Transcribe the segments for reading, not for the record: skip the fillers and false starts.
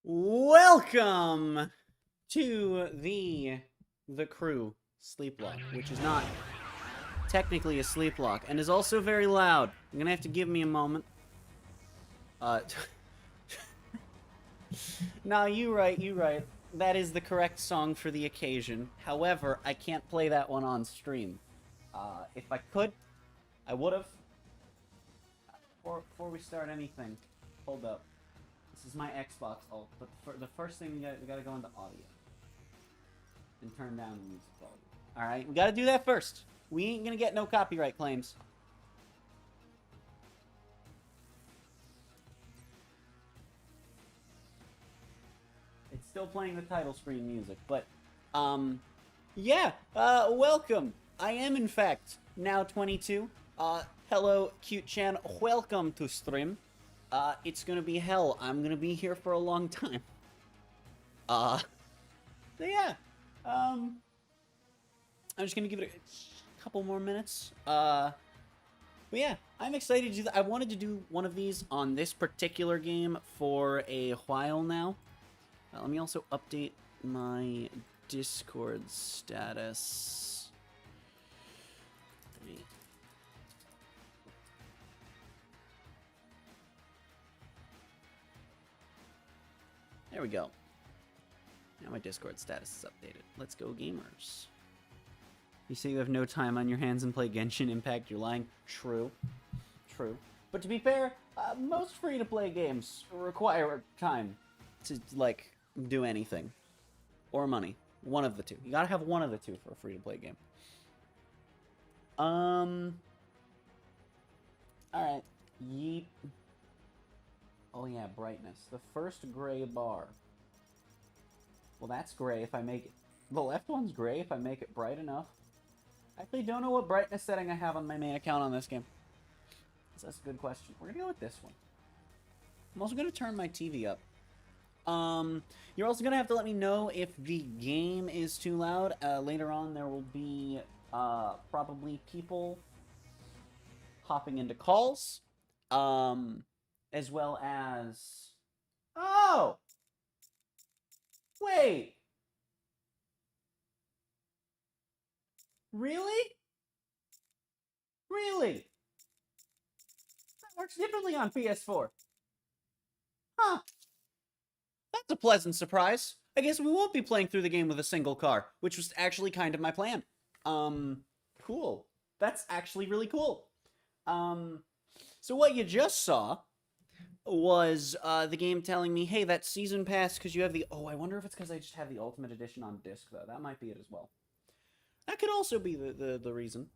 Welcome to the crew Sleeplocke, which is not technically a sleeplock and is also very loud. You're gonna have to give me a moment. Nah, you right. That is the correct song for the occasion. However, I can't play that one on stream. If I could, I would've. Before we start anything, hold up. This is my Xbox ult, but the first thing we gotta go into audio. And turn down the music volume. Alright, we gotta do that first. We ain't gonna get no copyright claims. It's still playing the title screen music, but, yeah, welcome. I am, in fact, now 22. Hello, cute Chan. Welcome to stream. It's gonna be hell. I'm gonna be here for a long time. So yeah. I'm just gonna give it a couple more minutes. But yeah, I'm excited to do that. I wanted to do one of these on this particular game for a while now. Let me also update my Discord status. There we go. Now my Discord status is updated. Let's go, gamers. You say you have no time on your hands and play Genshin Impact. You're lying. True. True. But to be fair, most free-to-play games require time to, like, do anything. Or money. One of the two. You gotta have one of the two for a free-to-play game. Alright. Yeet. Oh yeah, brightness. The first gray bar. Well, that's gray if I make it... The left one's gray if I make it bright enough. I actually don't know what brightness setting I have on my main account on this game. So that's a good question. We're gonna go with this one. I'm also gonna turn my TV up. You're also gonna have to let me know if the game is too loud. Later on, there will be, probably people hopping into calls. As well as... Oh! Wait! Really? Really? That works differently on PS4. Huh. That's a pleasant surprise. I guess we won't be playing through the game with a single car, which was actually kind of my plan. Cool. That's actually really cool. So what you just saw was the game telling me, hey, that season pass because you have the... Oh, I wonder if it's because I just have the Ultimate Edition on disc, though. That might be it as well. That could also be the reason.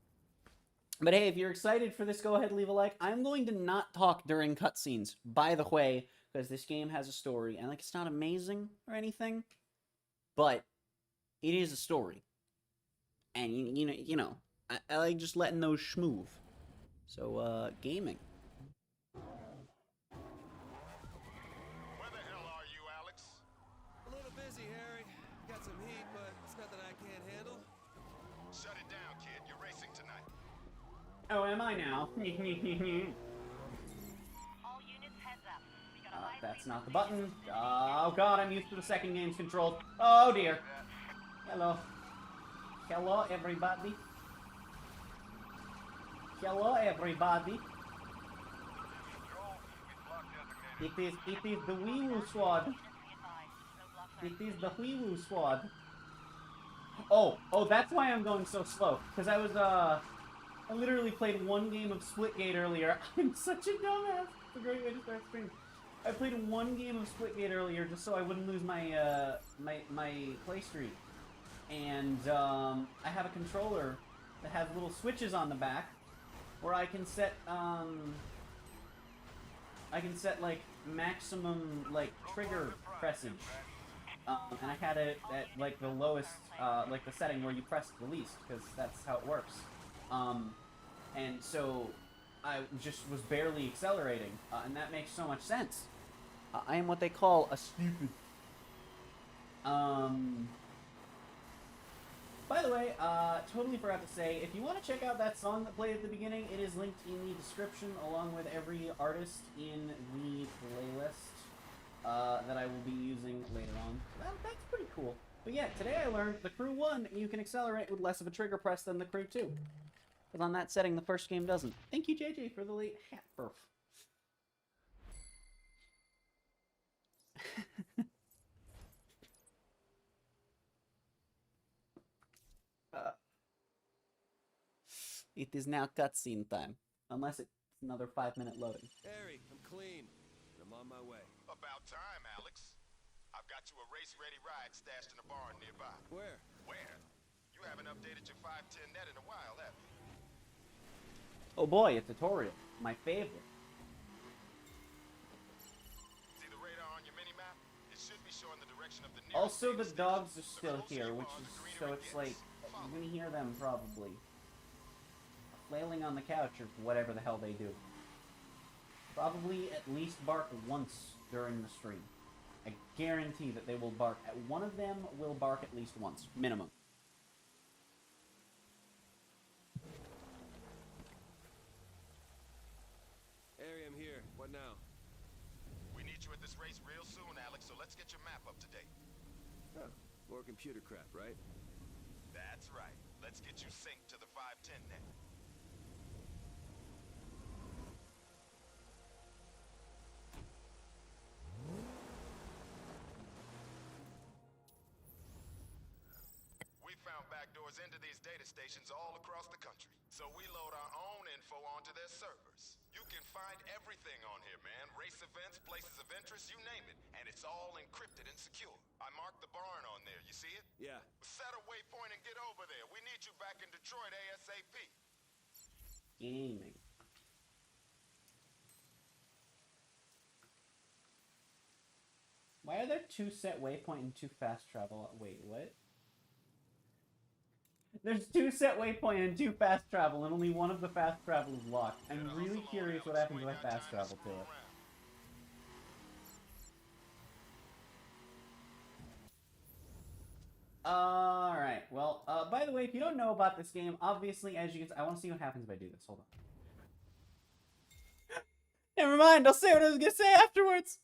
But hey, if you're excited for this, go ahead and leave a like. I'm going to not talk during cutscenes, by the way, because this game has a story. And, like, it's not amazing or anything, but it is a story. And, you know I like just letting those schmoove. So, gaming. Oh, am I now? That's not the button. Oh god, I'm used to the second game's controls. Oh dear. Hello. Hello, everybody. Hello, everybody. It is the Wee-Woo Squad. It is the Wee-Woo Squad. Oh, that's why I'm going so slow. Because I literally played one game of Splitgate earlier. I'm such a dumbass. It's a great way to start stream. I played one game of Splitgate earlier just so I wouldn't lose my my play streak. And I have a controller that has little switches on the back where I can set like maximum like trigger pressage. And I had it at like the lowest like the setting where you press the least because that's how it works. And so I just was barely accelerating, and that makes so much sense. I am what they call a stupid. By the way, totally forgot to say, if you want to check out that song that played at the beginning, it is linked in the description along with every artist in the playlist that I will be using cool. But yeah, today I learned the Crew 1, you can accelerate with less of a trigger press than the Crew 2. Because on that setting, the first game doesn't. Thank you, JJ, for the late hat burf. It is now cutscene time. Unless it's another 5-minute loading. Harry, I'm clean. I'm on my way. About time, Alex. I've got you a race-ready ride stashed in a barn nearby. Where? Where? You haven't updated your 510 net in a while, have you? Oh boy, a tutorial. My favorite. See the radar on your mini-map? It should be showing the direction of the nearest Also, the station. dogs are The still closer here, you which are, is, the greener so it it's gets. like, Follow. you're gonna hear them probably flailing on the couch or whatever the hell they do. Probably at least bark once during the stream. I guarantee that they will bark. One of them will bark at least once, minimum. Harry, I'm here. What now? We need you at this race real soon, Alex, so let's get your map up to date. Oh, more computer crap, right? That's right. Let's get you synced to the 510 net. We found backdoors into these data stations all across the country, so we load our own info onto their servers. You can find everything on here, man. Race events, places of interest, you name it. And it's all encrypted and secure. I marked the barn on there. You see it? Yeah. Set a waypoint and get over there. We need you back in Detroit ASAP. Gaming. Why are there 2 set waypoint and 2 fast travel? Wait, what? There's 2 set waypoint and 2 fast travel, and only one of the fast travel is locked. I'm really curious what happens if I fast travel to it. Alright, well, by the way, if you don't know about this game, obviously, as you can see, I want to see what happens if I do this. Hold on. Never mind, I'll say what I was gonna say afterwards.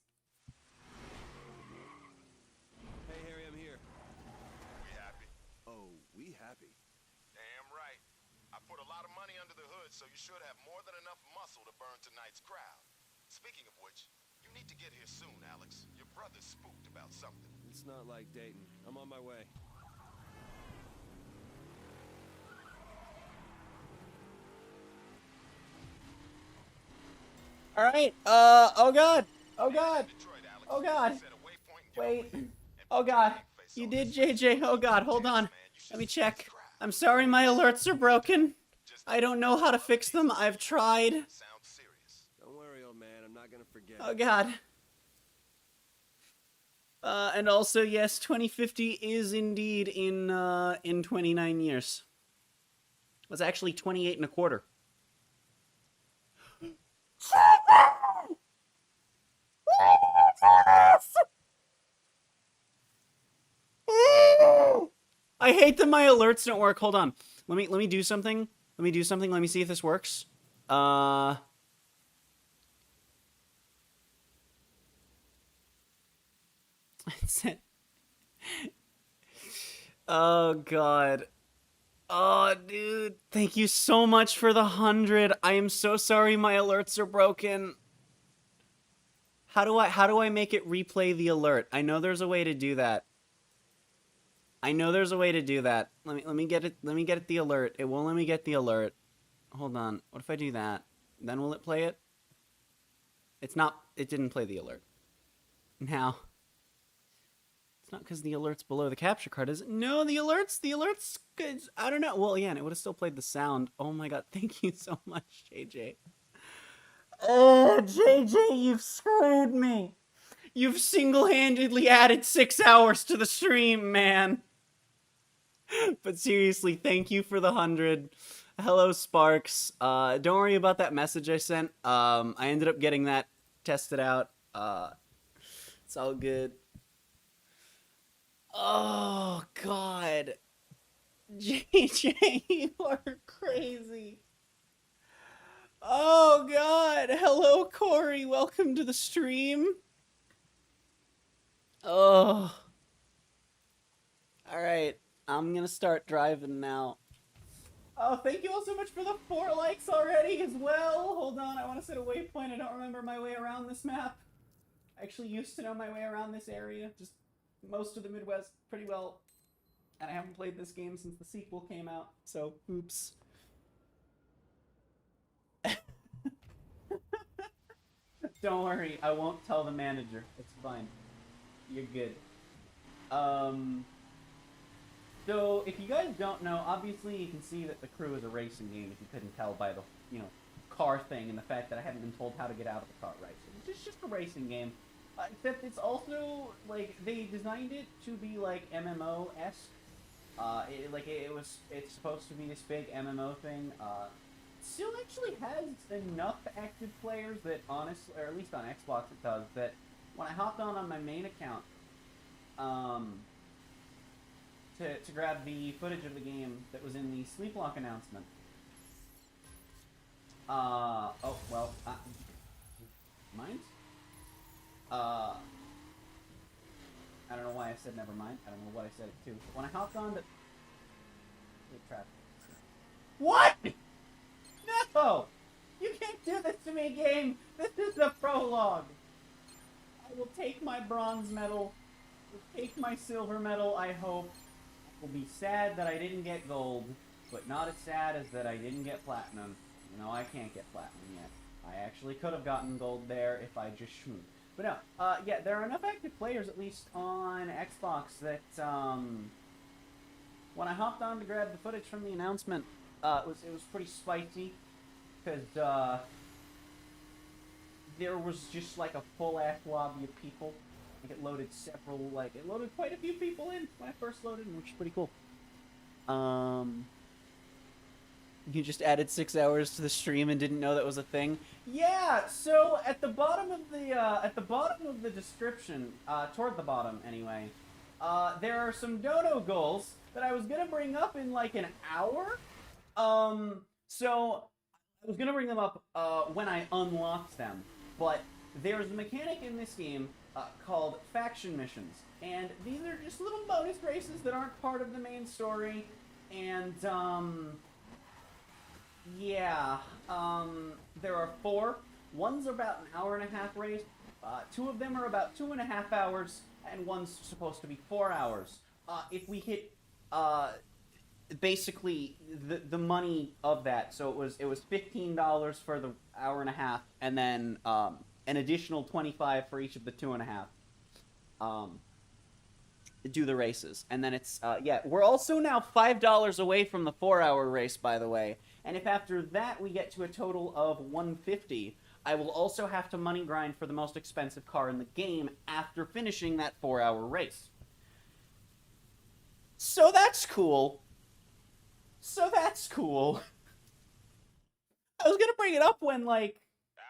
Hey, Harry, I'm here. We happy? Oh, we happy. Damn right. I put a lot of money under the hood, so you should have more than enough muscle to burn tonight's crowd. Speaking of which, you need to get here soon, Alex. Your brother's spooked about something. It's not like Dayton. I'm on my way. Alright, oh god! Oh god! Oh god! Wait. Oh god. You did, JJ. Oh god, hold on. Let me check. I'm sorry my alerts are broken. I don't know how to fix them. I've tried. Don't worry, old man. I'm not gonna forget. Oh god. And also, yes, 2050 is indeed in 29 years. It was actually 28 and a quarter. I hate that my alerts don't work. Hold on. Let me do something. Let me do something. Let me see if this works. Oh god. Oh dude, thank you so much for the 100. I am so sorry my alerts are broken. How do I make it replay the alert? I know there's a way to do that. I know there's a way to do that. Let me get it the alert. It won't let me get the alert. Hold on. What if I do that? Then will it play it? It didn't play the alert. Now. It's not because the alert's below the capture card, is it? No, the alert's good. I don't know. Well, yeah, it would have still played the sound. Oh my god, thank you so much, JJ. Oh, JJ, you've screwed me. You've single-handedly added 6 hours to the stream, man. But seriously, thank you for the 100. Hello, Sparks. Don't worry about that message I sent. I ended up getting that tested out. It's all good. Oh, God. JJ, you are crazy. Oh, God. Hello, Corey. Welcome to the stream. Oh. Alright, I'm gonna start driving now. Oh, thank you all so much for the 4 likes already as well. Hold on, I want to set a waypoint. I don't remember my way around this map. I actually used to know my way around this area, just most of the Midwest pretty well. And I haven't played this game since the sequel came out, so oops. Don't worry, I won't tell the manager. It's fine. You're good. So, if you guys don't know, obviously you can see that the crew is a racing game if you couldn't tell by the, car thing and the fact that I haven't been told how to get out of the car right. So it's just a racing game. Except it's also, like, they designed it to be, like, MMO-esque. It's supposed to be this big MMO thing. Still actually has enough active players that honestly, or at least on Xbox it does, that when I hopped on my main account, to grab the footage of the game that was in the Sleeplocke announcement. Mind? I don't know why I said never mind. I don't know what I said it to. When I hopped on to... Traffic. What?! No! You can't do this to me, game! This is the prologue! I will take my bronze medal. I will take my silver medal, I hope. I will be sad that I didn't get gold, but not as sad as that I didn't get platinum. You know, I can't get platinum yet. I actually could have gotten gold there if I just schmoed. But no, yeah, there are enough active players, at least on Xbox, that, when I hopped on to grab the footage from the announcement, it was pretty spicy, because, there was just, like, a full-ass lobby of people. Like, it loaded quite a few people in when I first loaded, which is pretty cool. You just added 6 hours to the stream and didn't know that was a thing? Yeah, so at the bottom of the description, toward the bottom anyway, there are some dono goals that I was gonna bring up in like an hour. So I was gonna bring them up when I unlocked them, but there's a mechanic in this game called faction missions, and these are just little bonus races that aren't part of the main story, and yeah, there are 4. One's about an hour and a half race, 2 of them are about 2.5 hours, and one's supposed to be 4 hours. If we hit, basically, the money of that, so it was $15 for the hour and a half, and then, an additional $25 for each of the 2.5, do the races. And then it's, yeah, we're also now $5 away from the 4-hour race, by the way. And if after that we get to a total of $150, I will also have to money grind for the most expensive car in the game after finishing that 4-hour race. So that's cool. I was gonna bring it up when, like...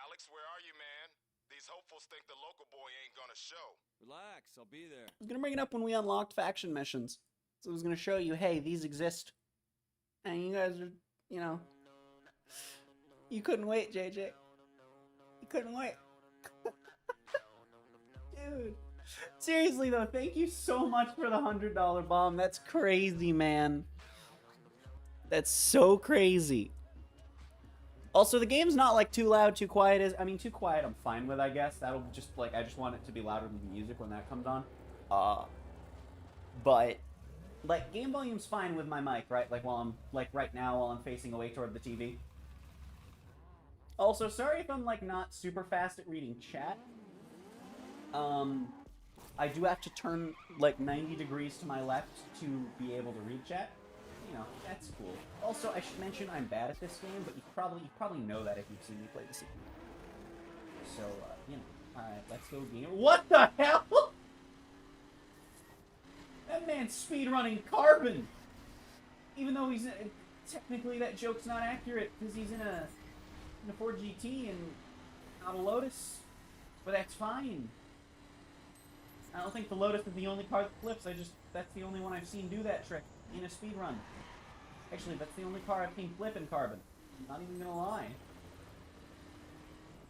Alex, where are you, man? These hopefuls think the local boy ain't gonna show. Relax, I'll be there. I was gonna bring it up when we unlocked faction missions. So I was gonna show you, hey, these exist. And you guys are, you know... You couldn't wait, JJ. You couldn't wait. Dude. Seriously, though, thank you so much for the $100 bomb. That's crazy, man. That's so crazy. Also, the game's not, like, too loud, too quiet. Too quiet I'm fine with, I guess. That'll just, like, I just want it to be louder than the music when that comes on. But, like, game volume's fine with my mic, right? Like, right now, while I'm facing away toward the TV. Also, sorry if I'm, like, not super fast at reading chat. I do have to turn, like, 90 degrees to my left to be able to read chat. You know, that's cool. Also, I should mention I'm bad at this game, but you probably know that if you've seen me play this game. So, you know, alright, let's go game. What the hell?! That man's speedrunning Carbon! Even though he's, technically that joke's not accurate, because he's in a Ford GT and not a Lotus. But that's fine. I don't think the Lotus is the only car that flips, that's the only one I've seen do that trick in a speedrun. Actually, that's the only car I've seen flip in Carbon. I'm not even gonna lie.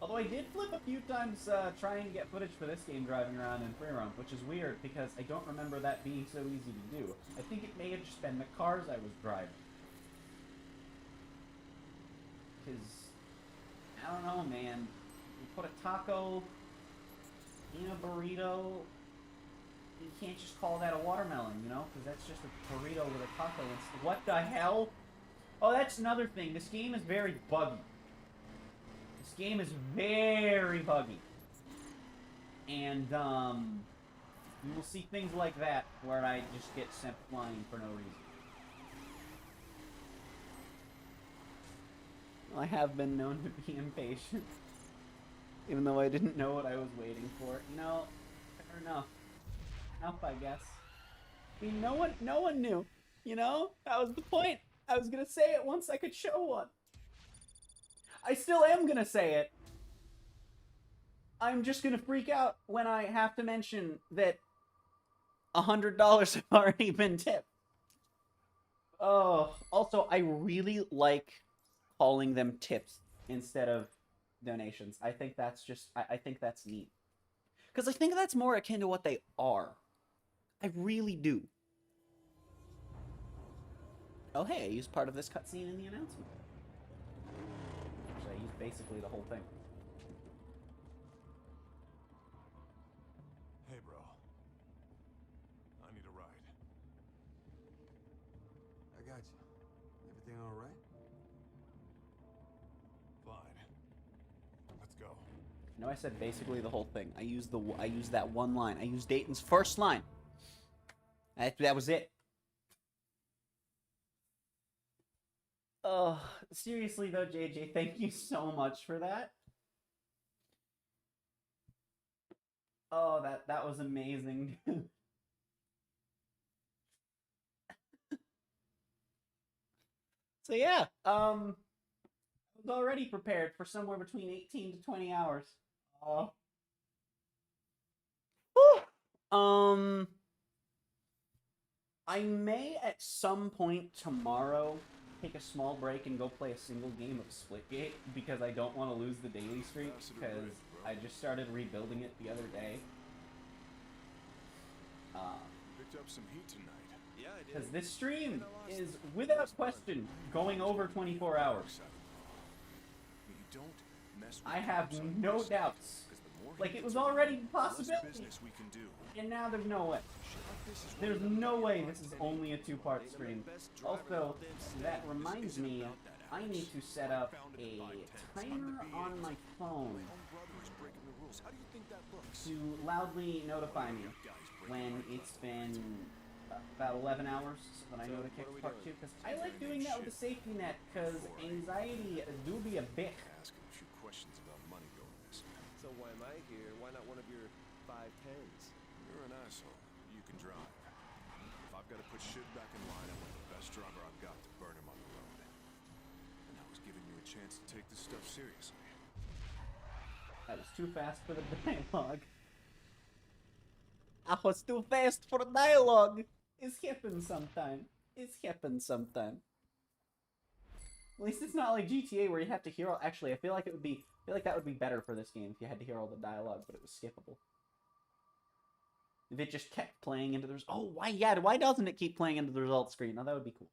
Although I did flip a few times trying to get footage for this game driving around in free roam, which is weird because I don't remember that being so easy to do. I think it may have just been the cars I was driving. Because, I don't know, man. You put a taco in a burrito, you can't just call that a watermelon, you know? Because that's just a burrito with a taco instead. What the hell? Oh, that's another thing. This game is very buggy. This game is very buggy. And, you will see things like that where I just get sent flying for no reason. I have been known to be impatient. Even though I didn't know what I was waiting for. You know, fair enough. Enough, I guess. I mean, no one knew. You know? That was the point. I was gonna say it once I could show one. I still am gonna say it. I'm just gonna freak out when I have to mention that $100 have already been tipped. Oh, also, I really like calling them tips instead of donations. I think that's just, I think that's neat. Because I think that's more akin to what they are. I really do. Oh, hey, I used part of this cutscene in the announcement. Actually, I used basically the whole thing. Hey, bro. I need a ride. I got you. Everything all right? Fine. Let's go. No, I said basically the whole thing. I used that one line. I used Dayton's first line. That was it. Oh, seriously though, JJ, thank you so much for that. Oh, that was amazing. So yeah, I was already prepared for somewhere between 18 to 20 hours. Oh. I may at some point tomorrow take a small break and go play a single game of Splitgate because I don't want to lose the daily streak because I just started rebuilding it the other day. Picked up some heat tonight. Yeah, I did. Because this stream is, without question, going over 24 hours. You don't mess with I have cops on no purpose, doubts. 'cause the more Like, he it gets was already a around, the less possibility. business we can do. And now there's no way. Shit like this is There's one of the no way best this is things only a to do. two-part Ain't no stream. best driver Also, in the damn state. that This reminds isn't me, about that I house. need to set up Founded a by 10s. I'm timer the on V8. my phone My own brother is breaking the rules. How do you think that looks? to loudly notify me when it's been about 11 hours so that I know to kick what are we part 2. doing? Because I like doing that with the safety net because anxiety do be a bitch. Asking a few questions about money going missing. So why am I here? Why not one of your 510s? You're an asshole. You can drive. If I've got to put shit back in line, I want the best driver I've got to burn him on the road. And I was giving you a chance to take this stuff seriously. That was too fast for the dialogue. I was too fast for the dialogue. It's happens sometime. It's happens sometime. At least it's not like GTA where you have to hear all. Actually, I feel like that would be better for this game if you had to hear all the dialogue, but it was skippable. If it just kept playing into the. Oh, why? Yeah, why doesn't it keep playing into the results screen? Now that would be cool.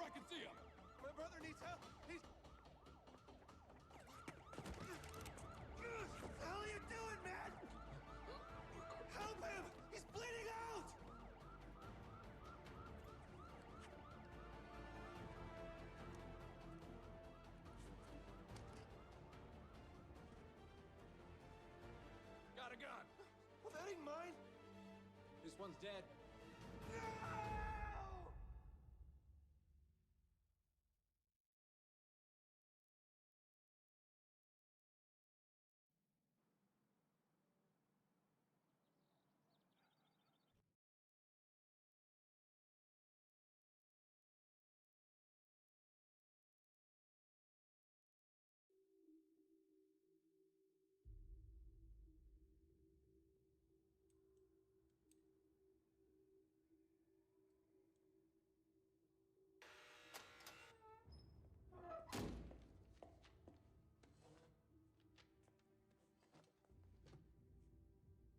I can see him. My brother needs help. He's... What the hell are you doing, man? Help him! He's bleeding out! Got a gun. Well, that ain't mine. This one's dead. No!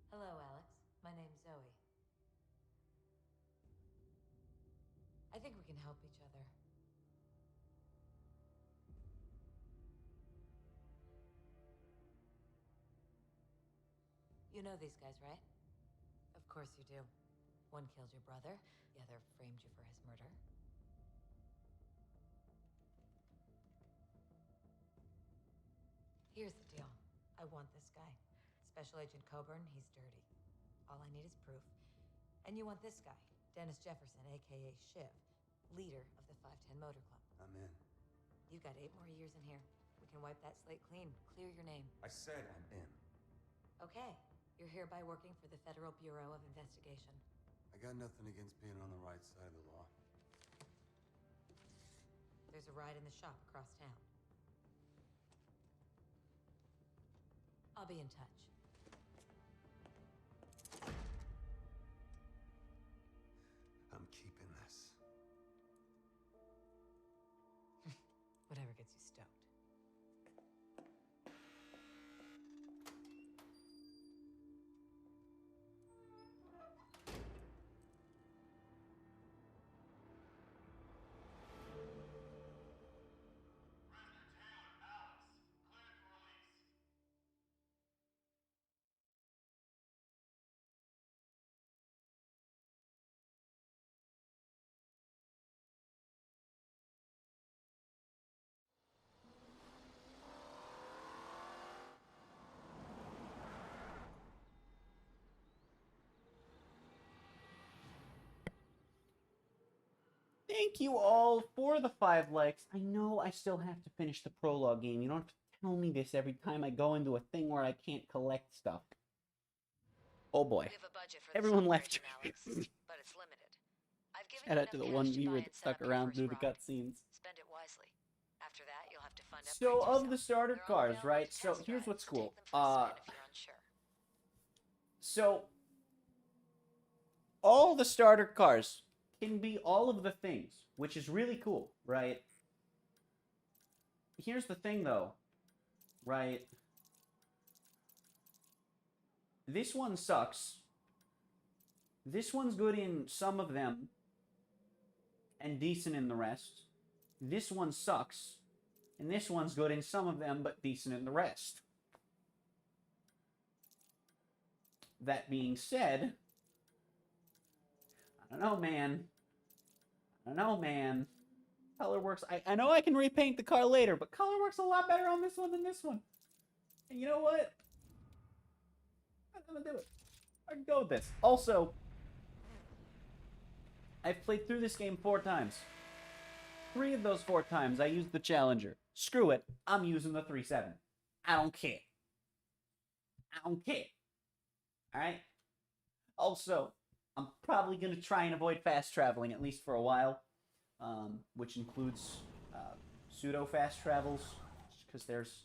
Hello, Alex. My name's Zoe. I think we can help each other. You know these guys, right? Of course you do. One killed your brother, the other framed you for his murder. Here's the deal. I want this guy. Special Agent Coburn, he's dirty. All I need is proof. And you want this guy, Dennis Jefferson, aka Shiv, leader of the 510 Motor Club. I'm in. You've got 8 more years in here. We can wipe that slate clean, clear your name. I said I'm in. Okay, you're hereby working for the Federal Bureau of Investigation. I got nothing against being on the right side of the law. There's a ride in the shop across town. I'll be in touch. I'm keeping this. Whatever gets you stoked. Thank you all for the 5 likes. I know I still have to finish the prologue game. You don't have to tell me this every time I go into a thing where I can't collect stuff. Oh boy. We have a budget for this Everyone left. operation, Alex, but it's limited. I've given Shout you out to the enough one cash to viewer buy that and set stuck up your around first through the round. cutscenes. Spend it wisely. After that, you'll have to fund So, upgrades of the yourself. starter They're all cars, available right? to So, test here's drive, what's so cool. take them for a spin if you're unsure. So, all the starter cars can be all of the things, which is really cool, right? Here's the thing, though, right? This one sucks. This one's good in some of them and decent in the rest. This one sucks. And this one's good in some of them but decent in the rest. That being said, I don't know, man. Color works. I know I can repaint the car later, but color works a lot better on this one than this one. And you know what? I'm gonna do it. I can go with this. Also, I've played through this game 4 times. 3 of those 4 times I used the Challenger. Screw it. I'm using the 3.7. I don't care. Alright? Also, I'm probably going to try and avoid fast traveling, at least for a while. Which includes pseudo-fast travels. Because there's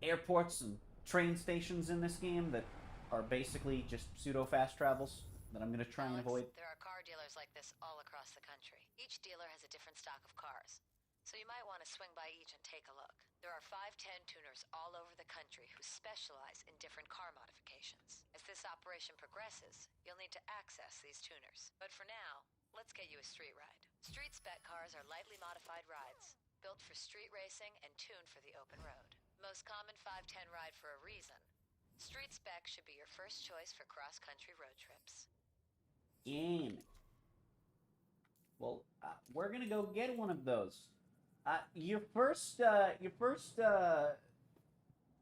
airports and train stations in this game that are basically just pseudo-fast travels that I'm going to try and Alex, avoid. there are car dealers like this all across the country. Each dealer has a different stock of cars. so you might want to swing by each and take a look. There are 510 tuners all over the country who specialize in different car modifications. As this operation progresses, you'll need to access these tuners. But for now, let's get you a street ride. Street spec cars are lightly modified rides, built for street racing and tuned for the open road. Most common 510 ride for a reason. Street spec should be your first choice for cross-country road trips. Damn it. Well, we're gonna go get one of those. Your first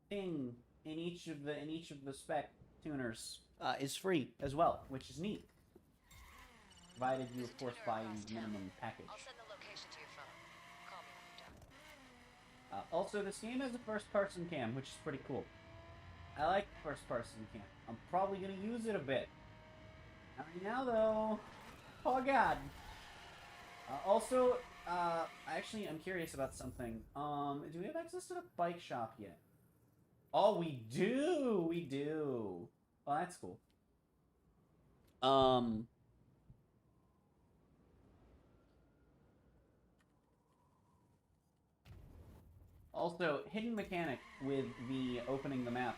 thing in each of the spec tuners is free as well, which is neat. Provided you, of course, buy the minimum package. I'll send the location to your phone. Call me when you're done. Also, this game has a first-person cam, which is pretty cool. I like the first-person cam. I'm probably gonna use it a bit. Not right now, though. Oh God. Also, actually, I'm curious about something. Do we have access to the bike shop yet? Oh, we do! We do! Oh, that's cool. Also, hidden mechanic with the opening the map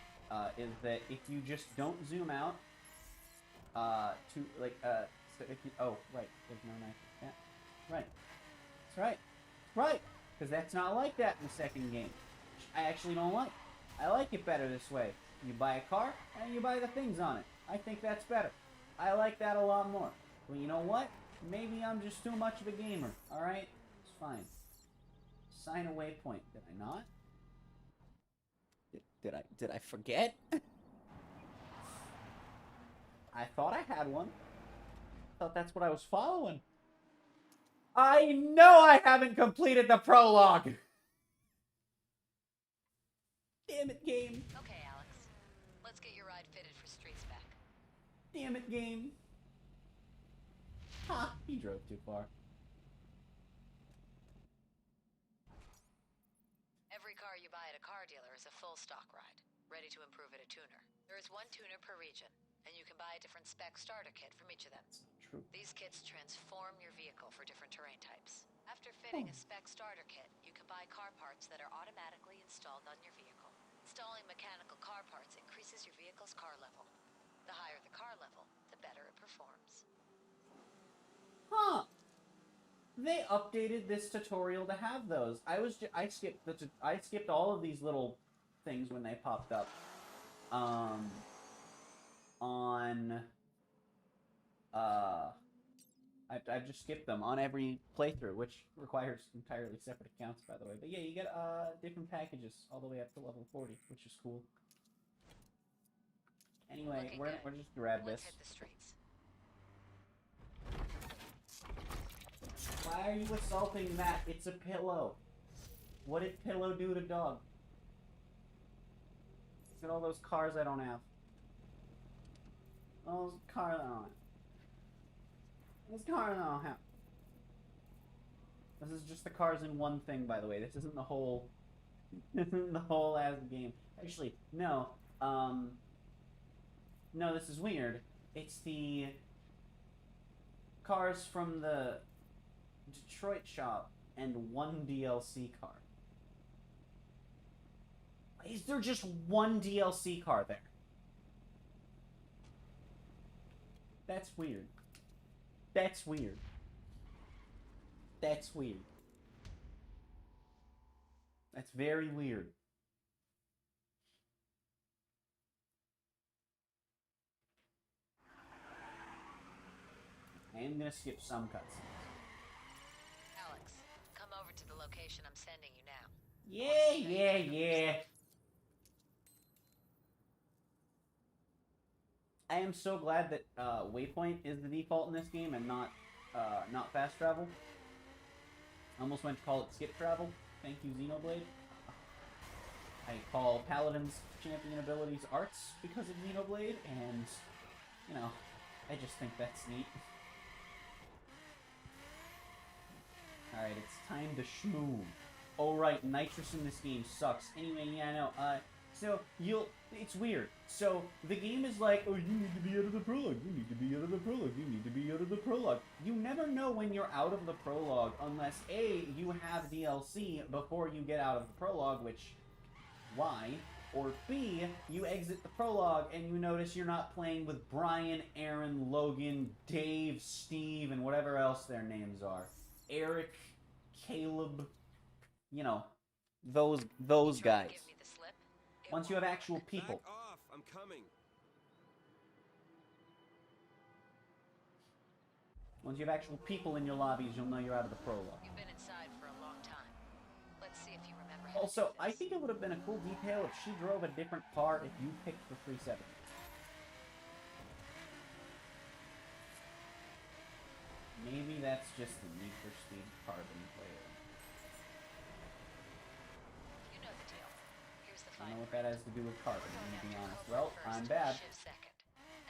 is that if you just don't zoom out, so if you, oh, right, there's no knife. Yeah, right. That's right. Right! Because that's not like that in the second game. Which I actually don't like. I like it better this way. You buy a car, and you buy the things on it. I think that's better. I like that a lot more. Well, you know what? Maybe I'm just too much of a gamer, alright? It's fine. Sign a waypoint. Did I not? Did I forget? I thought I had one. I thought that's what I was following. I know I haven't completed the prologue! Damn it, game. Okay, Alex. Let's get your ride fitted for street spec. Damn it, game. Ha! He drove too far. Every car you buy at a car dealer is a full stock ride, ready to improve at a tuner. There is one tuner per region, and you can buy a different spec starter kit from each of them. True. These kits transform your vehicle for different terrain types. After fitting a spec starter kit, you can buy car parts that are automatically installed on your vehicle. Installing mechanical car parts increases your vehicle's car level. The higher the car level, the better it performs. Huh. They updated this tutorial to have those. I skipped all of these little things when they popped up. I've just skipped them on every playthrough, which requires entirely separate accounts, by the way. But yeah, you get different packages all the way up to level 40, which is cool. Anyway, we're just grab this. Let's hit the streets. Why are you assaulting that? It's a pillow. What did pillow do to dog? Look at all those cars I don't have. All those cars I don't have. Those cars I don't have. This is just the cars in one thing, by the way. This isn't the whole... This isn't the whole ass game. Actually, no. No, this is weird. It's the cars from the Detroit shop and one DLC car. Is there just one DLC car there? That's weird. That's weird. That's weird. That's very weird. I am gonna skip some cutscenes. Alex, come over to the location I'm sending you now. Yeah. I am so glad that waypoint is the default in this game and not fast travel. I almost went to call it skip travel. Thank you, Xenoblade. I call Paladin's champion abilities arts because of Xenoblade, and you know, I just think that's neat. Alright, it's time to schmoo. Oh right, nitrous in this game sucks. Anyway, yeah, no, So it's weird. So the game is like, oh, you need to be out of the prologue. You need to be out of the prologue. You need to be out of the prologue. You never know when you're out of the prologue unless A, you have DLC before you get out of the prologue, which, why? Or B, you exit the prologue and you notice you're not playing with Brian, Aaron, Logan, Dave, Steve, and whatever else their names are. Eric, Caleb, you know, those guys. Give me the slip. It Once you have won't actual work. people. Back off! I'm coming. Once you have actual people in your lobbies, you'll know you're out of the prologue. You've been inside for a long time. Let's see if you remember how Also, to do I this. think it would have been a cool detail if she drove a different car if you picked the 370. Maybe that's just the Need for Speed Carbon player. You know the deal. Here's the I fine don't know what that has to do with Carbon, We're I'm going gonna be after honest. Coburn Well, first, I'm bad. Shiv second.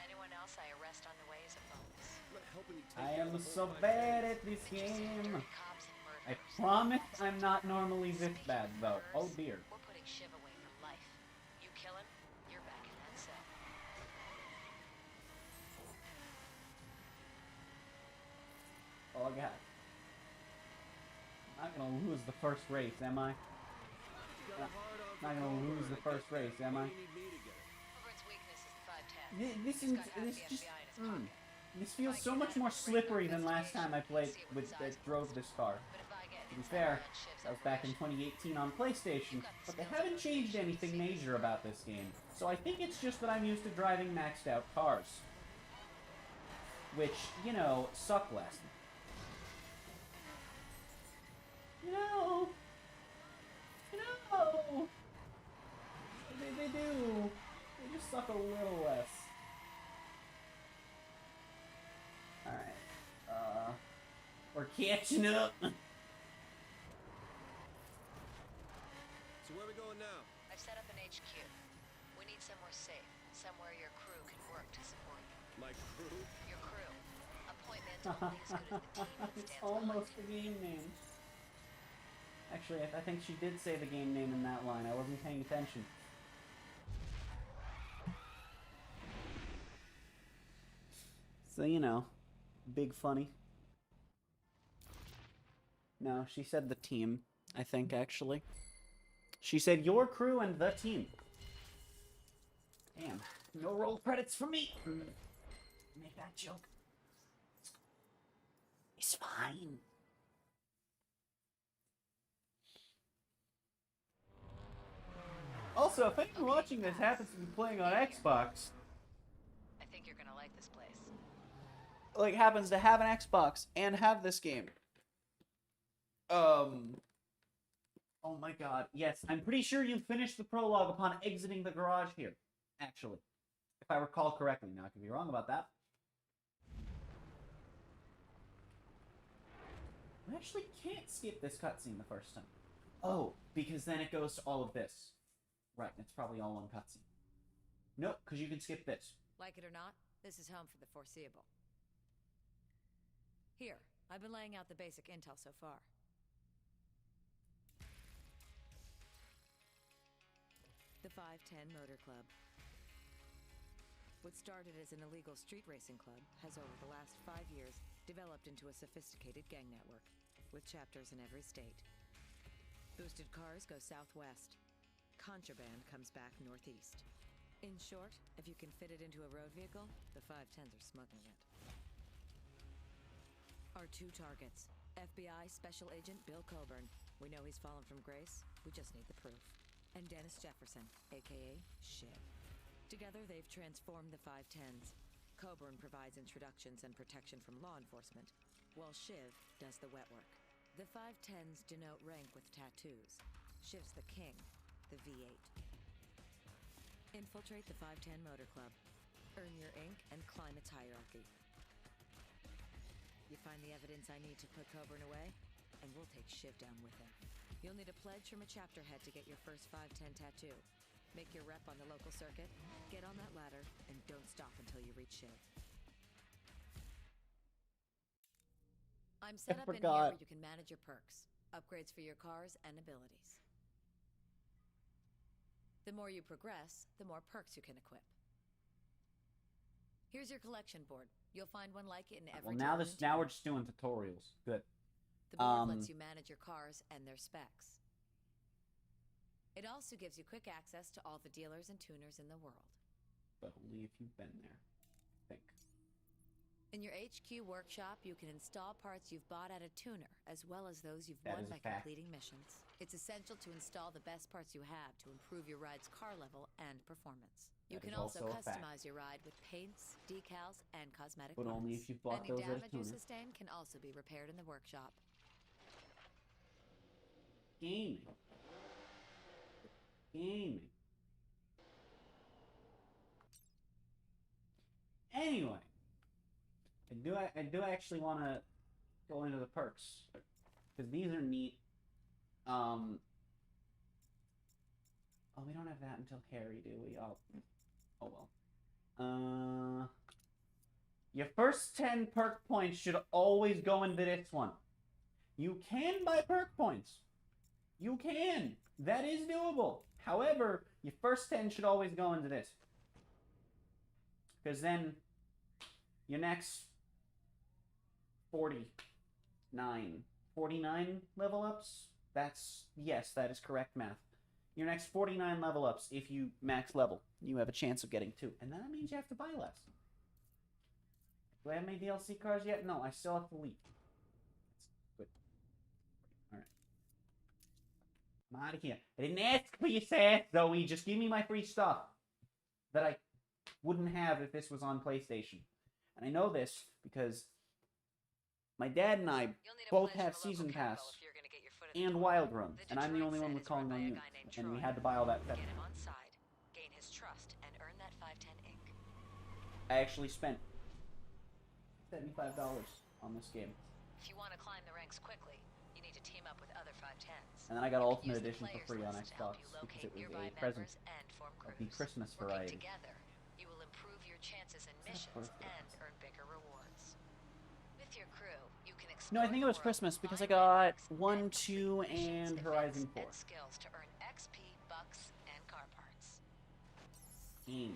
Anyone else I arrest on the way is a bonus. I'm not helping you take I down am the so whole five bad guys. at this But you see, game. dirty cops and I murderers. promise I'm not normally this Speaking bad, of though. Oh murderers, dear. We're putting Shiv away from life. You kill him, you're back in that cell. Oh god. I'm not gonna lose the first race, am I? You got a hard on for Not gonna lose Coburn, the I first get that. race, am Why I? do you need me to get it? Coburn's weakness is the 510. This He's is got half this the just. FBI in his pocket. This feels so much more slippery than last time I played with drove this car. But if I get To be inside fair, on Shiv's that was back in operation, 2018 on PlayStation, but they haven't changed anything major about this game. So I think it's just that I'm used to driving maxed out cars. Which, you know, suck less. No! No! They do. They just suck a little less. Alright. We're catching up. So where are we going now? I've set up an HQ. We need somewhere safe, somewhere your crew can work to support you. My crew? Your crew. Appointment only as good as the team that It's stands behind almost you. the game name. Actually, I think she did say the game name in that line. I wasn't paying attention. So, you know, big funny. No, she said the team, I think, actually. She said your crew and the team. Damn. No roll credits for me. Make that joke. It's fine. Also, if anyone watching this happens to be playing on Xbox, I think you're gonna like this place. like happens to have an Xbox and have this game. Oh my god, yes, I'm pretty sure you finished the prologue upon exiting the garage here, actually. If I recall correctly. Now, I could be wrong about that. I actually can't skip this cutscene the first time. Oh, because then it goes to all of this. Right, it's probably all one cutscene. Nope, because you can skip this. Like it or not, this is home for the foreseeable. Here, I've been laying out the basic intel so far. The 510 Motor Club. What started as an illegal street racing club has over the last 5 years developed into a sophisticated gang network, with chapters in every state. Boosted cars go southwest. Contraband comes back northeast. In short, if you can fit it into a road vehicle, the 510s are smuggling it. Our two targets. FBI Special Agent Bill Coburn. We know he's fallen from grace. We just need the proof. And Dennis Jefferson, a.k.a. Shiv. Together, they've transformed the 510s. Coburn provides introductions and protection from law enforcement, while Shiv does the wet work. The 510s denote rank with tattoos. Shiv's the king, the V8. Infiltrate the 510 Motor Club. Earn your ink and climb its hierarchy. You find the evidence I need to put Coburn away, and we'll take Shiv down with him. You'll need a pledge from a chapter head to get your first 510 tattoo. Make your rep on the local circuit, get on that ladder, and don't stop until you reach Shiv. I'm set up in here where you can manage your perks, upgrades for your cars, and abilities. The more you progress, the more perks you can equip. Here's your collection board. You'll find one like it in every Well, now we're interior. just doing tutorials. Good. The board lets you manage your cars and their specs. It also gives you quick access to all the dealers and tuners in the world. But only if you've been there, I think. In your HQ workshop, you can install parts you've bought at a tuner, as well as those you've That won is a by fact. completing missions. It's essential to install the best parts you have to improve your ride's car level and performance. You That can is also also a fact. customize your ride with paints, decals, and cosmetic But only parts. if you've bought Any those at a damage you tuner. sustain can also be repaired in the workshop. Gaming. Anyway, I do actually want to go into the perks because these are neat. Oh, we don't have that until Harry, do we? Oh well. Your first 10 perk points should always go into this one. You can buy perk points. You can. That is doable. However, your first 10 should always go into this. Because then, your next 49 level ups? Yes, that is correct math. Your next 49 level ups, if you max level, you have a chance of getting 2. And that means you have to buy less. Do I have my DLC cars yet? No, I still have to leave. Good. Alright. I'm out of here. I didn't ask for your sass, Zoe. Just give me my free stuff. That I wouldn't have if this was on PlayStation. And I know this because my dad and I both have Season Pass and Wild Run, and I'm the only one with calling on you. And we had to buy all that stuff. Get him on side, gain his trust, and earn that 510 ink. I actually spent $75 on this game. If you want to climb the ranks quickly, you need to team up with other 510s. And then I got You can Ultimate use the Edition for players free on list to help Xbox you because locate it was nearby a present members and form of the crews. Christmas Working variety. together, you will improve your chances in Is that missions birthday? and earn bigger rewards. With your crew, you can explore No, I think it the was world, Christmas because I find got landmarks, 1, 2, complete missions, and events, Horizon 4. and skills to earn XP, bucks, and car parts. Game.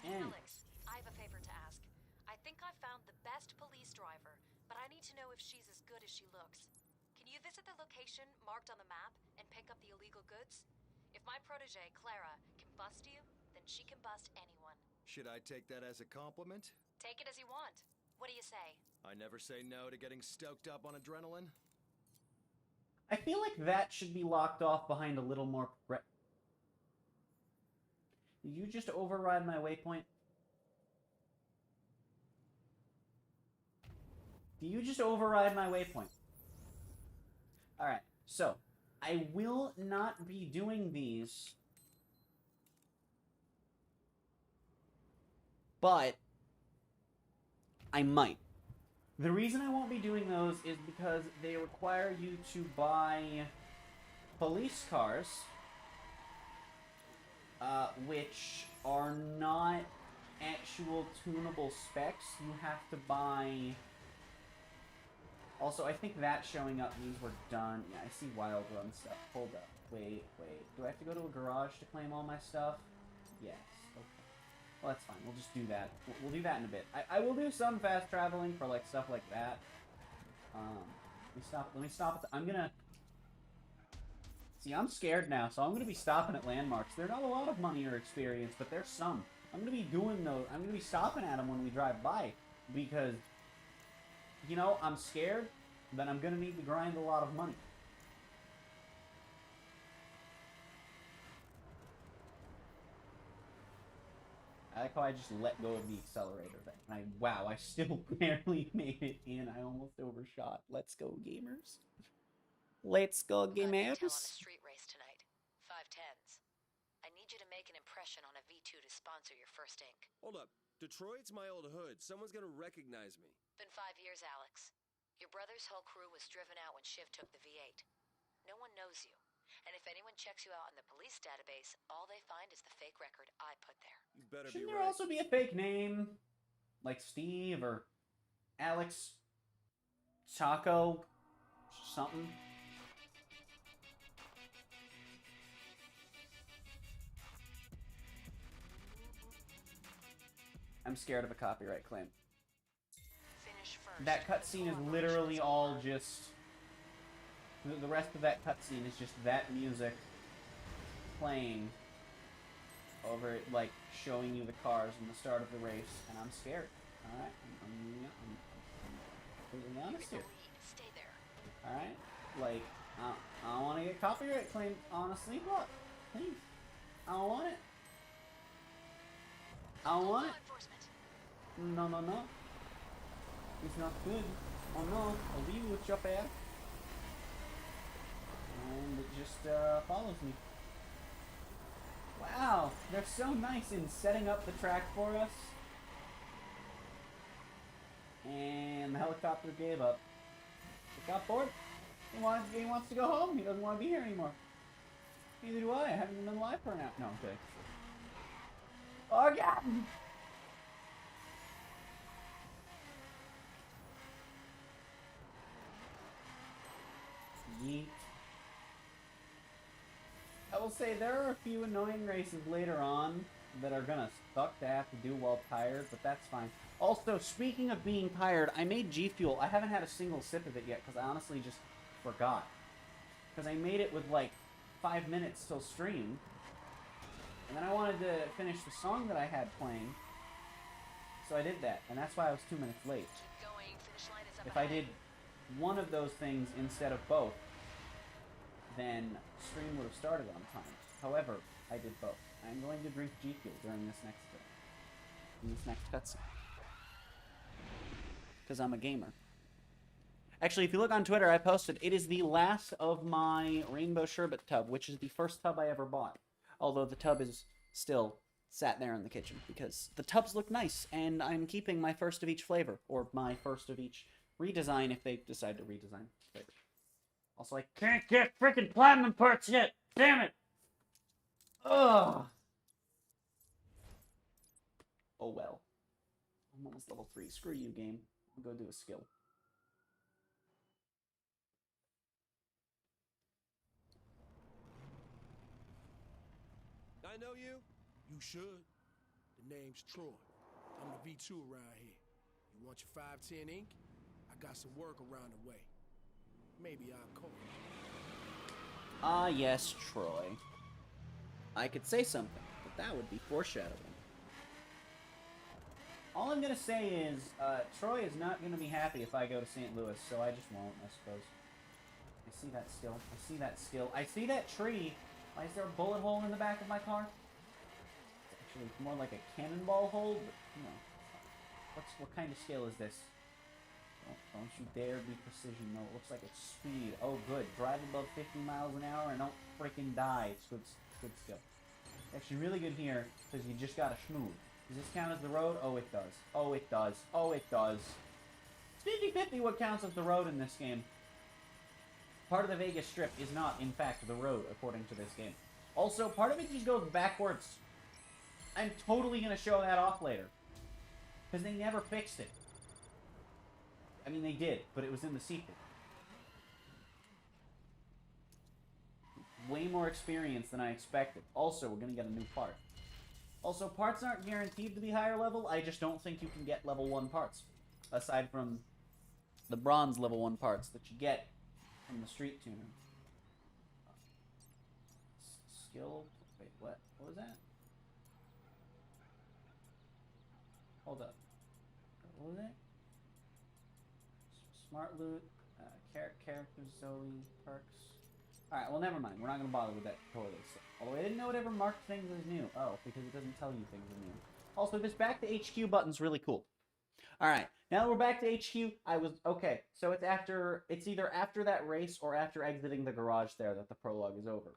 And Alex, I have a favor to ask. I think I found the best police driver, but I need to know if she's as good as she looks. Can you visit the location marked on the map and pick up the illegal goods? If my protege, Clara, can bust you, then she can bust anyone. Should I take that as a compliment? Take it as you want. What do you say? I never say no to getting stoked up on adrenaline. I feel like that should be locked off behind a little more Did you just override my waypoint? Do you just override my waypoint? Alright, so I will not be doing these, but I might. The reason I won't be doing those is because they require you to buy police cars, which are not actual tunable specs. You have to buy... Also, I think that showing up means we're done. Yeah, I see Wild Run stuff. Hold up. Wait. Do I have to go to a garage to claim all my stuff? Yes. Okay. Well, that's fine. We'll just do that. We'll do that in a bit. I will do some fast traveling for, like, stuff like that. Let me stop. I'm gonna... See, I'm scared now, so I'm gonna be stopping at landmarks. They're not a lot of money or experience, but there's some. I'm gonna be doing those. I'm gonna be stopping at them when we drive by. Because... You know, I'm scared, but I'm gonna need to grind a lot of money. I like how I just let go of the accelerator thing. Wow, I still barely made it in. I almost overshot. Let's go, gamers. Let's go, Got intel on a gamers. street race tonight. 510s. I need you to make an impression on a V2 to sponsor your first ink. Hold up. Detroit's my old hood. Someone's gonna recognize me. Been 5 years, Alex. Your brother's whole crew was driven out when Shiv took the V8. No one knows you. And if anyone checks you out in the police database, all they find is the fake record I put there. You better Shouldn't be there right. also be a fake name? Like Steve or Alex Taco something? I'm scared of a copyright claim. Finish first. That cutscene is literally all just... The rest of that cutscene is just that music playing over it, like, showing you the cars and the start of the race, and I'm scared. Alright? I'm completely honest here. Stay there. Alright? Like, I don't want to get copyright claimed on a Sleeplocke. Please. I don't want it. I don't want it. No, no, no. It's not good. Oh no, I'll leave you with your bad. And it just follows me. Wow, they're so nice in setting up the track for us. And the helicopter gave up. He got bored. He wants to go home. He doesn't want to be here anymore. Neither do I. I haven't even been live for an hour. No, I'm kidding. Oh, God! Yeet. I will say there are a few annoying races later on that are gonna suck to have to do while tired, but that's fine. Also, speaking of being tired, I made G Fuel. I haven't had a single sip of it yet because I honestly just forgot. Because I made it with like 5 minutes till stream, and then I wanted to finish the song that I had playing, so I did that, and that's why I was 2 minutes late. Keep going. Finish line is up If I ahead. did one of those things instead of both, then stream would have started on time. However, I did both. I'm going to drink G Fuel during this next cutscene. Because I'm a gamer. Actually, if you look on Twitter, I posted, it is the last of my Rainbow Sherbet tub, which is the first tub I ever bought. Although the tub is still sat there in the kitchen, because the tubs look nice, and I'm keeping my first of each flavor, or my first of each redesign if they decide to redesign flavor. Also, I can't get freaking platinum parts yet! Damn it! Ugh! Oh well. I'm almost level 3. Screw you, game. I'll go do a skill. I know you? You should. The name's Troy. I'm the V2 around here. You want your 510 ink? I got some work around the way. Maybe I'll call you. Ah, yes, Troy. I could say something, but that would be foreshadowing. All I'm gonna say is, Troy is not gonna be happy if I go to St. Louis, so I just won't, I suppose. I see that skill. I see that skill. I see that tree. Why is there a bullet hole in the back of my car? It's actually more like a cannonball hole, but, you know. What kind of skill is this? Don't you dare be precision. No, it looks like it's speed. Oh, good. Drive above 50 miles an hour and don't freaking die. It's good skill. Actually, really good here, because you just gotta schmooze. Does this count as the road? Oh, it does. Oh, it does. Oh, it does. It's 50-50 what counts as the road in this game. Part of the Vegas Strip is not, in fact, the road, according to this game. Also, part of it just goes backwards. I'm totally gonna show that off later. Because they never fixed it. I mean, they did, but it was in the sequel. Way more experience than I expected. Also, we're gonna get a new part. Also, parts aren't guaranteed to be higher level. I just don't think you can get level 1 parts. Aside from the bronze level 1 parts that you get from the street tuner. Skill... Wait, what? What was that? Hold up. What was it? Smart loot, character Zoe, perks. Alright, well never mind. We're not going to bother with that tutorial stuff. Although I didn't know it ever marked things as new. Oh, because it doesn't tell you things are new. Also, this back to HQ button's really cool. Alright, now that we're back to HQ, okay, so it's either after that race or after exiting the garage there that the prologue is over.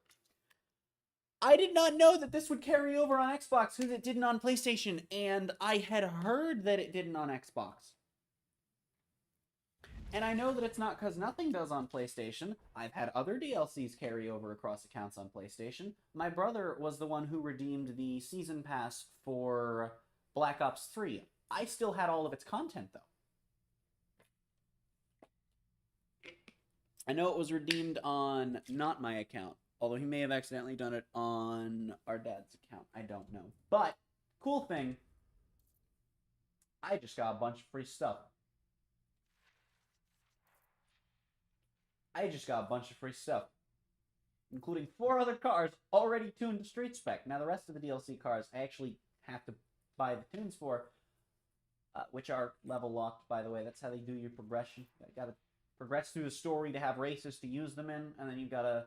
I did not know that this would carry over on Xbox because it didn't on PlayStation, and I had heard that it didn't on Xbox. And I know that it's not because nothing does on PlayStation. I've had other DLCs carry over across accounts on PlayStation. My brother was the one who redeemed the Season Pass for Black Ops 3. I still had all of its content, though. I know it was redeemed on not my account, although he may have accidentally done it on our dad's account. I don't know. But, cool thing, I just got a bunch of free stuff. I just got a bunch of free stuff, including 4 other cars already tuned to street spec. Now, the rest of the DLC cars I actually have to buy the tunes for, which are level locked, by the way. That's how they do your progression. You gotta progress through the story to have races to use them in, and then you've gotta...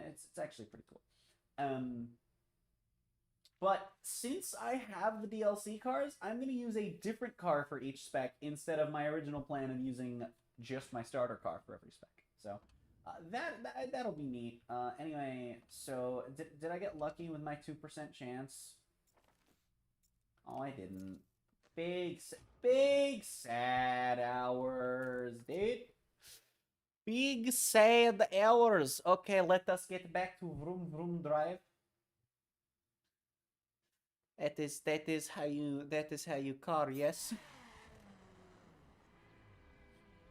It's actually pretty cool. But since I have the DLC cars, I'm going to use a different car for each spec instead of my original plan of using just my starter car for every spec. So that'll be neat. Anyway, so did I get lucky with my 2% chance? Oh, I didn't. Big sad hours, dude. Big sad hours. Okay, let us get back to Vroom Vroom Drive. That is how you car, yes.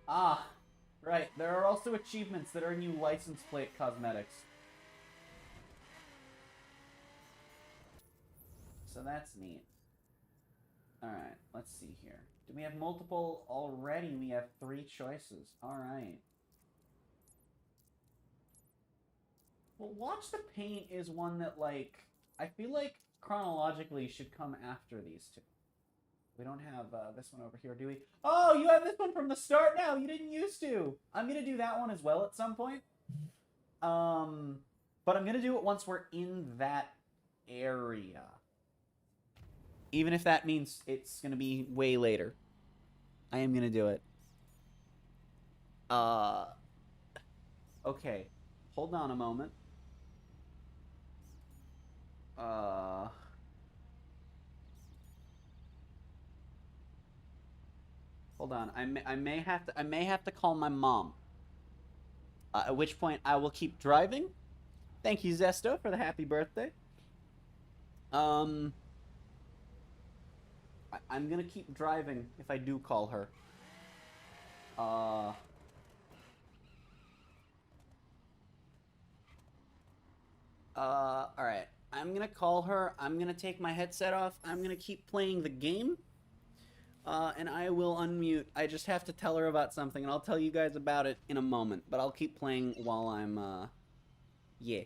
Ah, right. There are also achievements that are new license plate cosmetics. So that's neat. Alright, let's see here. Do we have multiple already? We have 3 choices. Alright. Well, Watch the Paint is one that, like, I feel like chronologically should come after these 2. We don't have this one over here, do we? Oh, you have this one from the start now! You didn't used to! I'm gonna do that one as well at some point. But I'm gonna do it once we're in that area. Even if that means it's gonna be way later. I am gonna do it. Okay. Hold on a moment. Hold on. I may have to call my mom. At which point I will keep driving. Thank you, Zesto, for the happy birthday. I'm gonna keep driving if I do call her. Alright. I'm gonna call her. I'm gonna take my headset off. I'm gonna keep playing the game. And I will unmute. I just have to tell her about something, and I'll tell you guys about it in a moment. But I'll keep playing while I'm, yeah.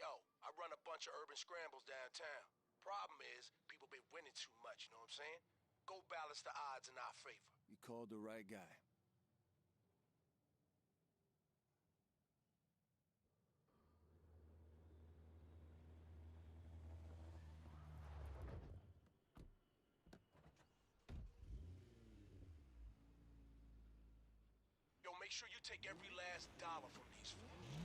Yo, I run a bunch of urban scrambles downtown. Problem is, people been winning too much, you know what I'm saying? Go balance the odds in our favor. You called the right guy. Yo, make sure you take every last dollar from these fools.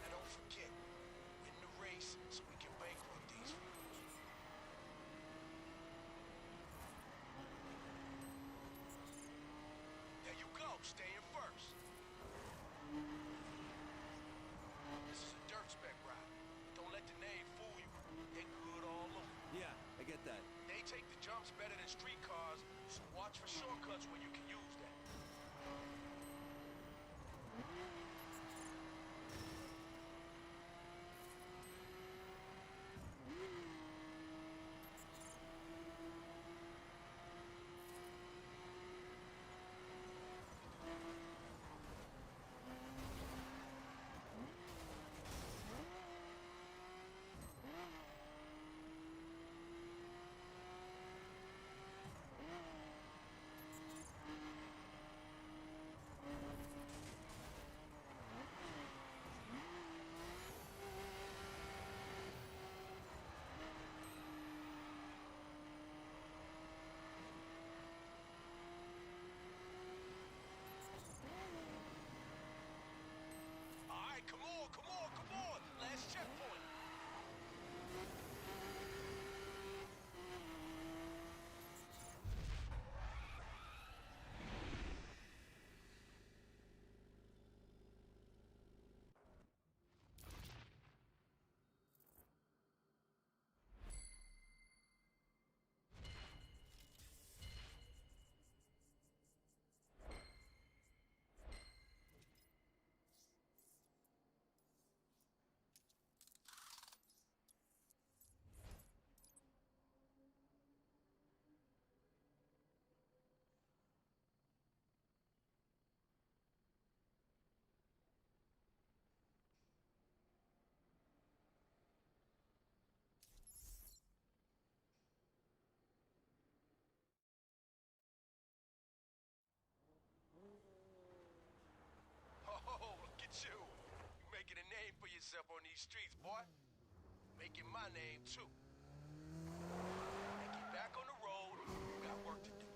And don't forget, win the race so we can bankrupt these fools. There you go, staying first. name for yourself on these streets, boy. Making my name, too. And get back on the road. We got work to do.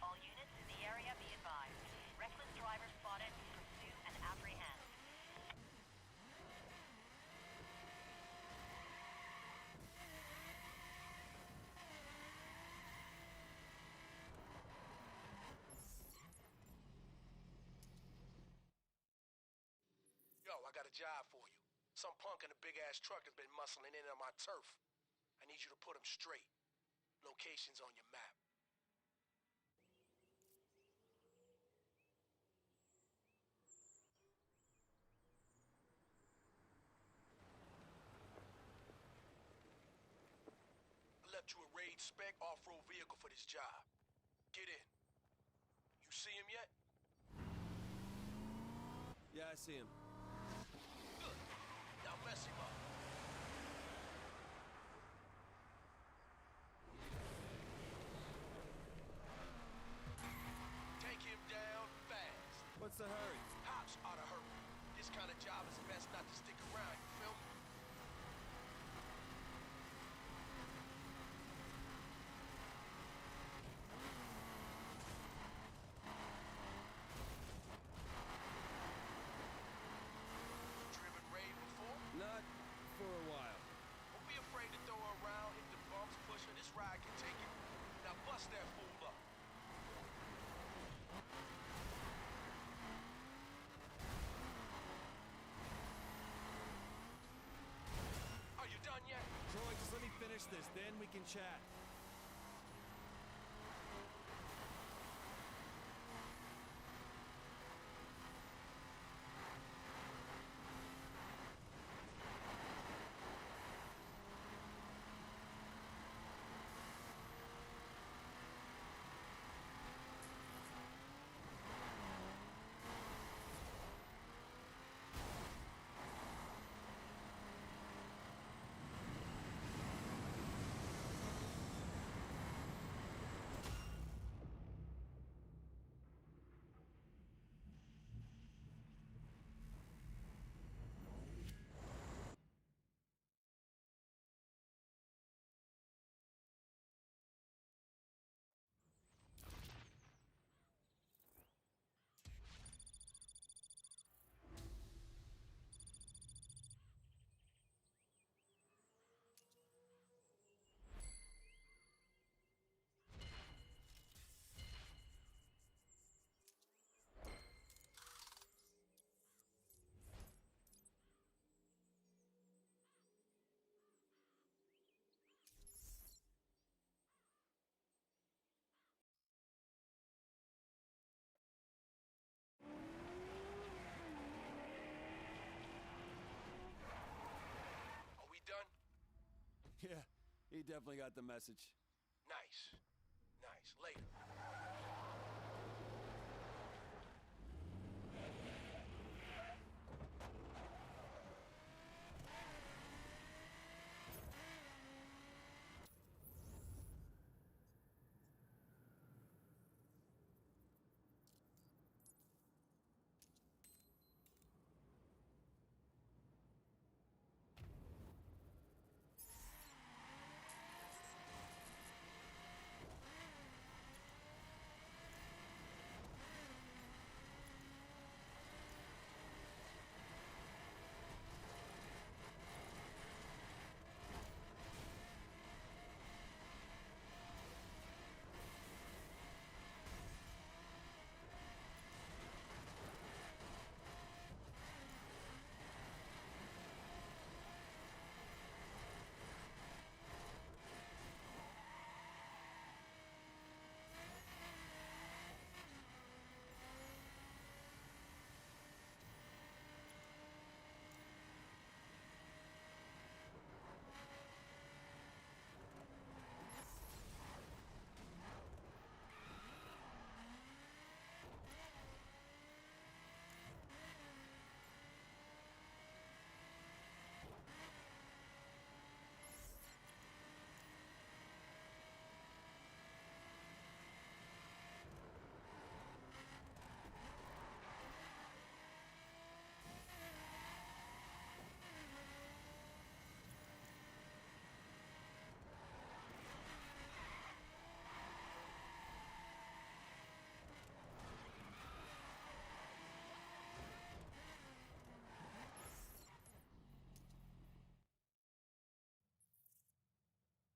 All units in the area be advised. Reckless driver spotted. Pursue and apprehend. Yo, I got a job for you. Some punk in a big-ass truck has been muscling in on my turf. I need you to put him straight. Location's on your map. I left you a raid spec off-road vehicle for this job. Get in. You see him yet? Yeah, I see him. Good. Now mess him up. Take him down fast. What's the hurry? Cops ought to hurry. This kind of job is best not to stick around, you feel me? Driven raid before? Not for a while. Don't be afraid to throw her around, hit the bumps, push her. This ride can take it. Now bust that fool up. Are you done yet? Troy, just let me finish this, then we can chat. Yeah, he definitely got the message. Nice. Nice. Later.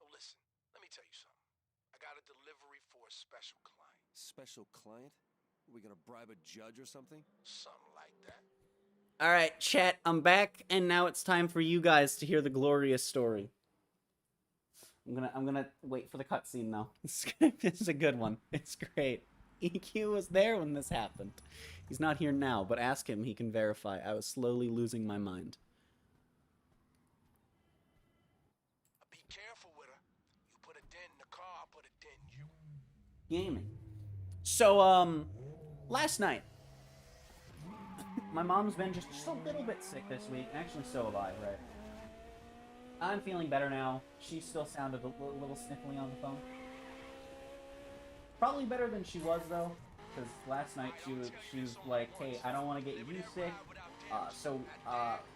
Oh, listen, let me tell you something. I got a delivery for a special client. Special client? We gonna bribe a judge or something? Something like that. All right, chat, I'm back, and now it's time for you guys to hear the glorious story. I'm gonna wait for the cutscene now. This is a good one. It's great. EQ was there when this happened. He's not here now, but ask him, he can verify. I was slowly losing my mind. Be careful with her. You put a dent in the car, I'll put a dent in you. Gaming. So, last night, my mom's been just a little bit sick this week. Actually, so have I, right? I'm feeling better now. She still sounded a little sniffly on the phone. Probably better than she was, though, because last night she was like, "Hey, I don't want to get you sick."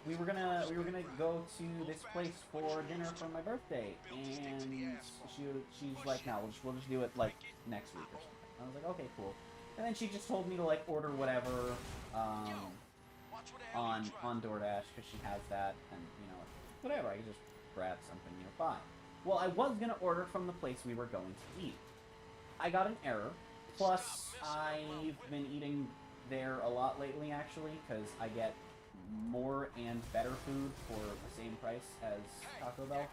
We were gonna go to this place for dinner for my birthday, and she's like, "No, we'll just do it like next week or something." I was like, "Okay, cool." And then she just told me to like order whatever on DoorDash because she has that, and whatever. I could just grab something nearby. Well, I was gonna order from the place we were going to eat. I got an error. Plus, I've been eating there a lot lately, actually, because I get more and better food for the same price as Taco Bell.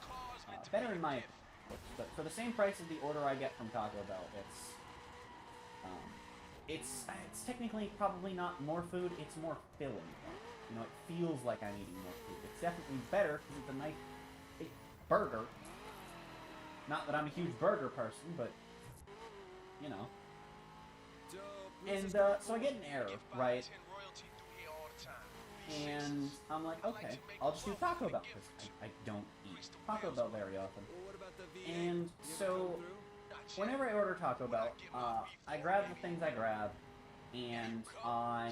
Better in my books, but for the same price as the order I get from Taco Bell, it's technically probably not more food. It's more filling. It feels like I'm eating more food. It's definitely better because it's a nice big burger. Not that I'm a huge burger person, but And so I get an error, right? And I'm like, okay, I'll just do Taco Bell, because I don't eat Taco Bell very often. And so, whenever I order Taco Bell, I grab the things I grab, and I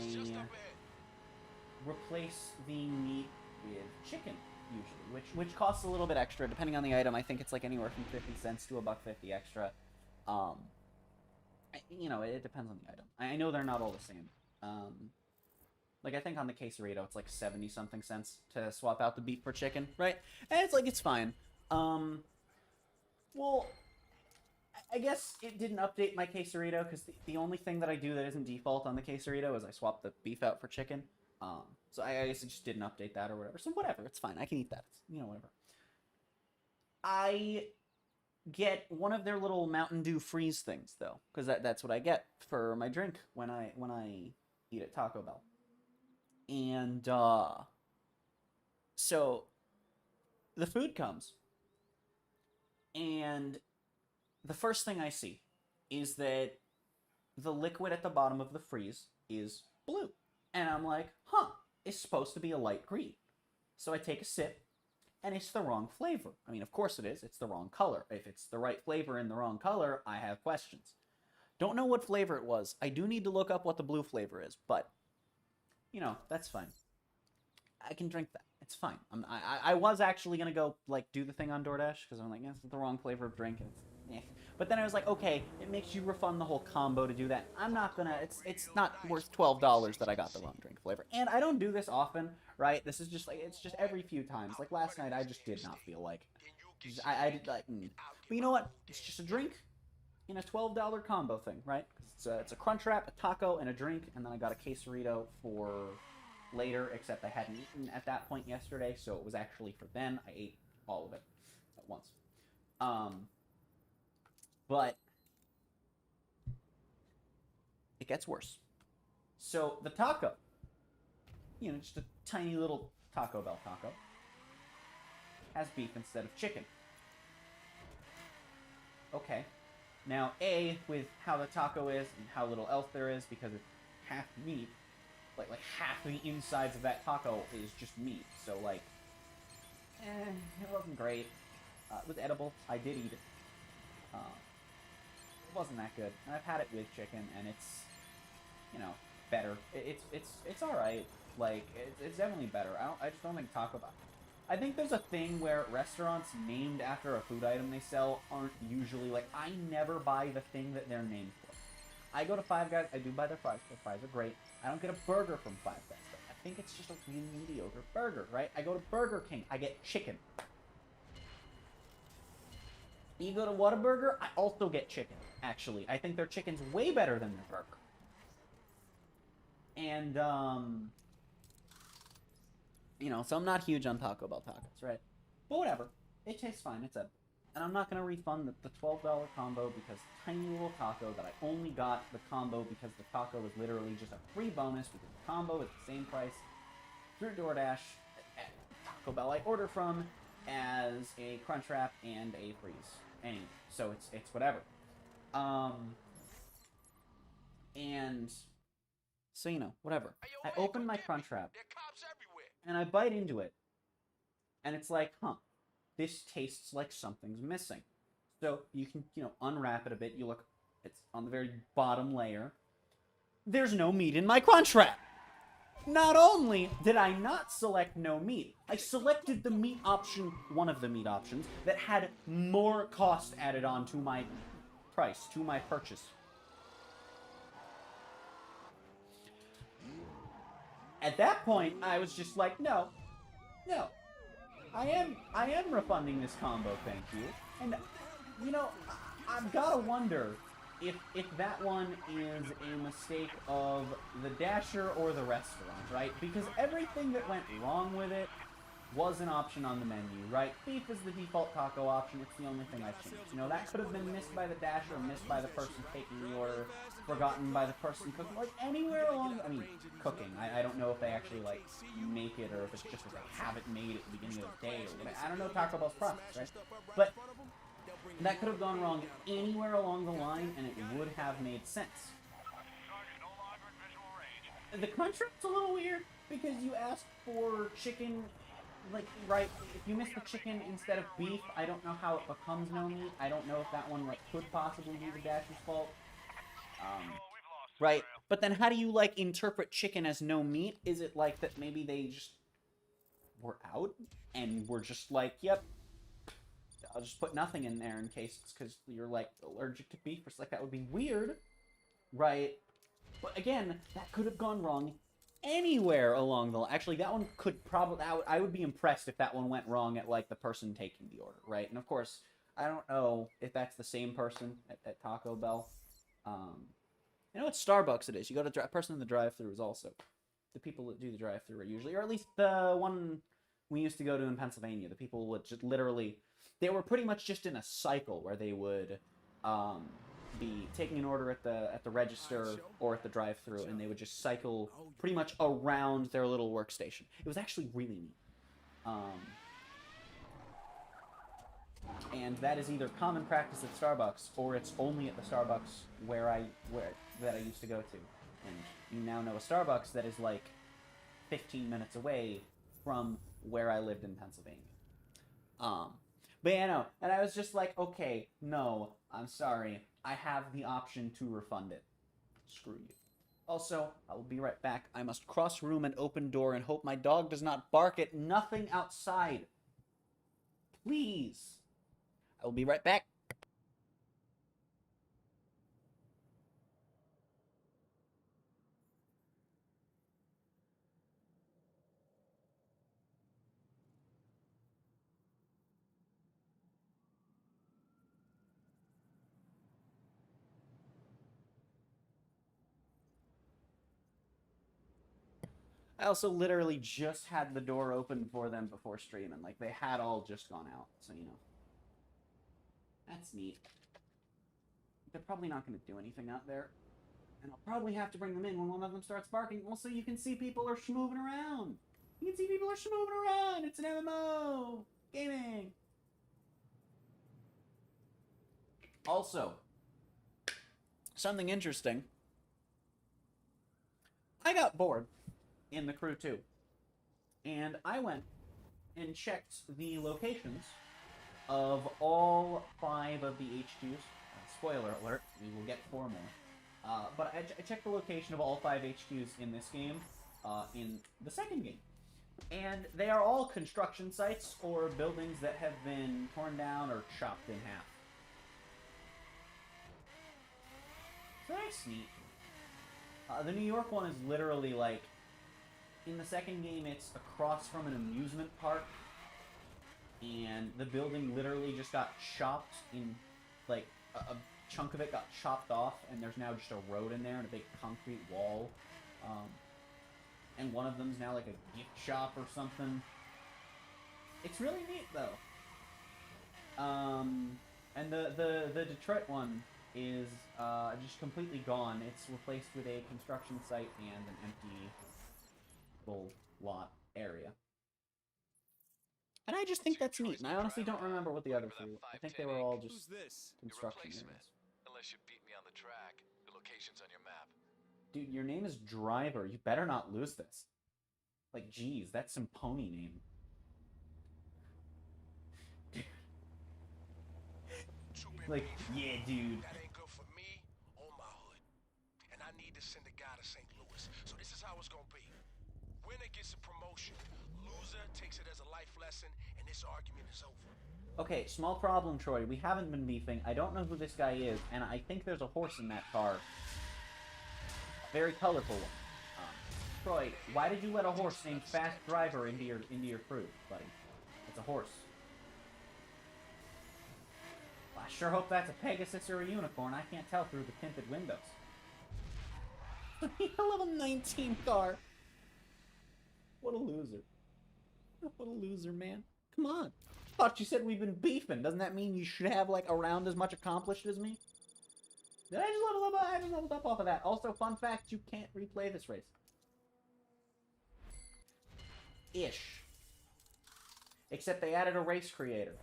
replace the meat with chicken, usually, which costs a little bit extra, depending on the item. I think it's like anywhere from 50 cents to $1.50 extra. It depends on the item. I know they're not all the same. Like, I think on the quesarito, it's like 70-something cents to swap out the beef for chicken, right? And it's fine. Well, I guess it didn't update my quesarito, because the only thing that I do that isn't default on the quesarito is I swap the beef out for chicken. So I guess it just didn't update that or whatever. So whatever, it's fine. I can eat that. Whatever. I get one of their little Mountain Dew freeze things, though, because that's what I get for my drink when I eat at Taco Bell. And so the food comes, And the first thing I see is that the liquid at the bottom of the freeze is blue. And I'm like, huh, it's supposed to be a light green. So I take a sip, and it's the wrong flavor. I mean, of course it is. It's the wrong color. If it's the right flavor in the wrong color, I have questions. Don't know what flavor it was. I do need to look up what the blue flavor is, but, you know, that's fine. I can drink that. It's fine. I was actually going to go, like, do the thing on DoorDash, because I'm like, yeah, it's the wrong flavor of drink, and it's, eh. But then I was like, okay, it makes you refund the whole combo to do that. I'm not gonna, it's not worth $12 that I got the wrong drink flavor. And I don't do this often, right? This is just, like, it's just every few times. Like, last night, I just did not feel like it. I did, like, But you know what? It's just a drink in a $12 combo thing, right? It's a Crunchwrap, a taco, and a drink, and then I got a quesarito for later, except I hadn't eaten at that point yesterday, so it was actually for then. I ate all of it at once. But it gets worse. So the taco, you know, just a tiny little Taco Bell taco, has beef instead of chicken. Okay. Now, with how the taco is and how little else there is, because it's half meat, like half the insides of that taco is just meat. So, like, it wasn't great. It was edible. I did eat it. It wasn't that good. And I've had it with chicken, and it's, you know, better. It's all right. Like, it's definitely better. I just don't think Taco Bell. I think there's a thing where restaurants named after a food item they sell aren't usually, like, I never buy the thing that they're named for. I go to Five Guys, I do buy their fries. Their fries are great. I don't get a burger from Five Guys, though. I think it's just a really mediocre burger, right? I go to Burger King, I get chicken. You go to Whataburger, I also get chicken, actually. I think their chicken's way better than their burger. And, you know, so I'm not huge on Taco Bell tacos, right? But whatever. It tastes fine. It's edible. And I'm not going to refund the $12 combo because tiny little taco that I only got the combo because the taco was literally just a free bonus because the combo is the same price through DoorDash at Taco Bell I order from as a Crunchwrap and a freeze. Anyway, so it's whatever. And so, you know, whatever. I open my Crunchwrap and I bite into it, and it's like, huh, this tastes like something's missing. So you can, you know, unwrap it a bit. You look, it's on the very bottom layer. There's no meat in my Crunchwrap. Not only did I not select no meat, I selected the meat option, one of the meat options, that had more cost added on to my price, to my purchase. At that point, I was just like, no. I am refunding this combo, thank you. And, you know, I've gotta wonder if that one is a mistake of the Dasher or the restaurant, right? Because everything that went wrong with it was an option on the menu, right? Beef is the default taco option. It's the only thing I've changed. You know, that could have been missed by the Dasher, missed by the person taking the order, forgotten by the person cooking. Like, anywhere along, I mean, cooking. I don't know if they actually, like, make it or if it's just that they have it made at the beginning of the day or whatever. I don't know Taco Bell's process, right? But that could have gone wrong anywhere along the line, and it would have made sense. The Crunchwrap's a little weird, because you asked for chicken, like, right, if you miss the chicken instead of beef, I don't know how it becomes no meat. I don't know if that one, like, could possibly be the Dasher's fault. Right, but then how do you, like, interpret chicken as no meat? Is it, like, that maybe they just were out, and were just like, yep, I'll just put nothing in there in case it's because you're, like, allergic to beef, or something like that would be weird, right? But again, that could have gone wrong anywhere along the line. Actually, that one could probably, I would be impressed if that one went wrong at, like, the person taking the order, right? And of course, I don't know if that's the same person at Taco Bell. I know at Starbucks it is. You go to person in the drive-thru is also, the people that do the drive-thru are usually, or at least the one we used to go to in Pennsylvania, the people would just literally, they were pretty much just in a cycle where they would be taking an order at the register or at the drive-thru, and they would just cycle pretty much around their little workstation. It was actually really neat. And that is either common practice at Starbucks, or it's only at the Starbucks that I used to go to. And you now know a Starbucks that is like 15 minutes away from where I lived in Pennsylvania. But yeah, no. And I was just like, okay, no, I'm sorry. I have the option to refund it. Screw you. Also, I will be right back. I must cross room and open door and hope my dog does not bark at nothing outside. Please. I will be right back. I also literally just had the door open for them before streaming. Like, they had all just gone out, so, you know. That's neat. They're probably not going to do anything out there. And I'll probably have to bring them in when one of them starts barking. Also, you can see people are schmoving around. You can see people are schmoving around. It's an MMO. Gaming. Also, something interesting. I got bored in the crew too. And I went and checked the locations of all 5 of the HQs. Spoiler alert, we will get 4 more. But I checked the location of all 5 HQs in this game, in the second game. And they are all construction sites or buildings that have been torn down or chopped in half. So that's neat. The New York one is literally like, in the second game it's across from an amusement park, and the building literally just got chopped in, like, a chunk of it got chopped off, and there's now just a road in there and a big concrete wall. And one of them's now like a gift shop or something. It's really neat though. And the Detroit one is just completely gone. It's replaced with a construction site and an empty little lot area. And I just think that's neat, and I honestly don't remember what the other 3 were. I think they were all just construction areas. Unless you beat me on the track, the location's on your map. Dude, your name is Driver. You better not lose this. Like, geez, that's some pony name. Like, yeah, dude. That ain't good for me or my hood. And I need to send a guy to St. Louis. So this is how it's gonna be. Winner gets a promotion. Loser takes it as a life lesson, and this argument is over. Okay, small problem, Troy. We haven't been beefing. I don't know who this guy is, and I think there's a horse in that car. A very colorful one. Troy, why did you let a horse named Fast Driver into your crew, buddy? It's a horse. Well, I sure hope that's a Pegasus or a unicorn. I can't tell through the tinted windows. A level 19 car. What a loser. What a loser, man. Come on. Thought you said we've been beefing. Doesn't that mean you should have, like, around as much accomplished as me? Did I just level up? I just leveled up off of that. Also, fun fact, you can't replay this race. Ish. Except they added a race creator.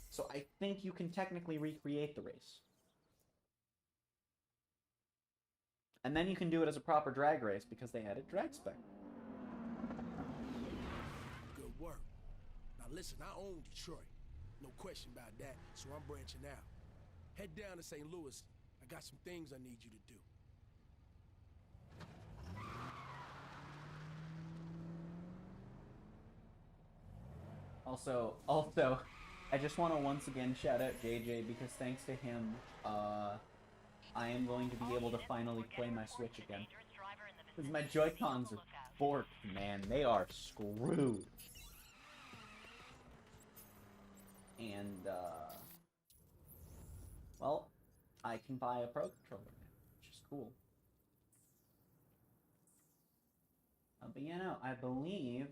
So I think you can technically recreate the race. And then you can do it as a proper drag race because they added drag spec. Good work. Now listen, I own Detroit. No question about that, so I'm branching out. Head down to St. Louis. I got some things I need you to do. Also, I just want to once again shout out JJ because thanks to him, I am going to be able to finally play my Switch again. Because my Joy-Cons are forked, man. They are screwed. And, well, I can buy a Pro Controller now, which is cool. But yeah, no, I believe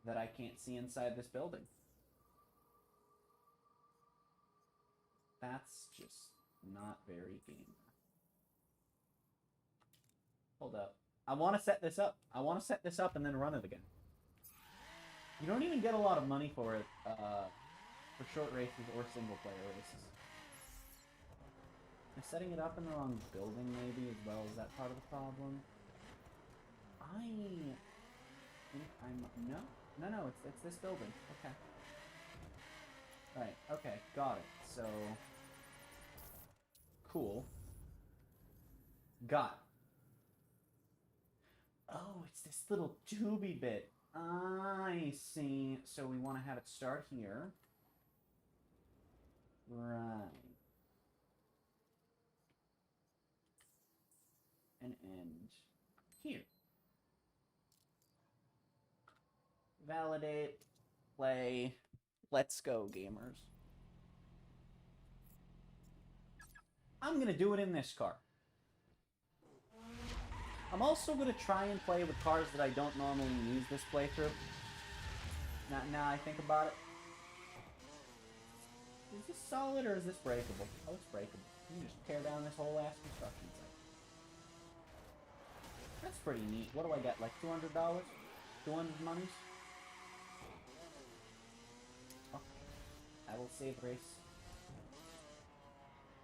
that I can't see inside this building. That's just not very gamer. Hold up. I want to set this up. I want to set this up and then run it again. You don't even get a lot of money for it, for short races or single-player races. I'm setting it up in the wrong building, maybe, as well. Is that part of the problem? I think I'm... No, it's this building. Okay. Right, okay, got it. So... Cool. Got it. Oh, it's this little tubey bit. I see. So we want to have it start here. Right. And end here. Validate. Play. Let's go, gamers. I'm gonna do it in this car. I'm also gonna try and play with cars that I don't normally use this playthrough. Now I think about it. Is this solid or is this breakable? Oh, it's breakable. You can just tear down this whole ass construction site. That's pretty neat. What do I get? Like $200? 200 monies? Oh, I will save race.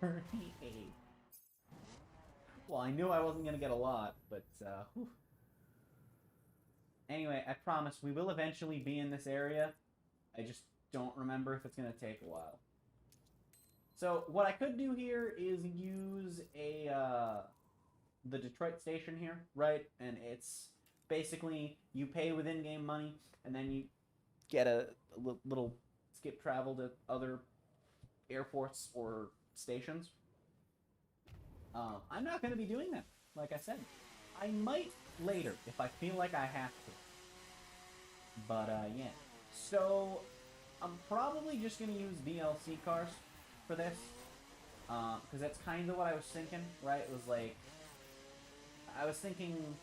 38. Well, I knew I wasn't gonna get a lot, but whew. Anyway, I promise we will eventually be in this area. I just don't remember if it's gonna take a while. So what I could do here is use the Detroit station here, right? And it's basically you pay with in-game money, and then you get a little skip travel to other airports or stations. I'm not going to be doing that, like I said. I might later if I feel like I have to. But yeah. So I'm probably just going to use DLC cars for this. Because that's kind of what I was thinking, right? It was like, I was thinking,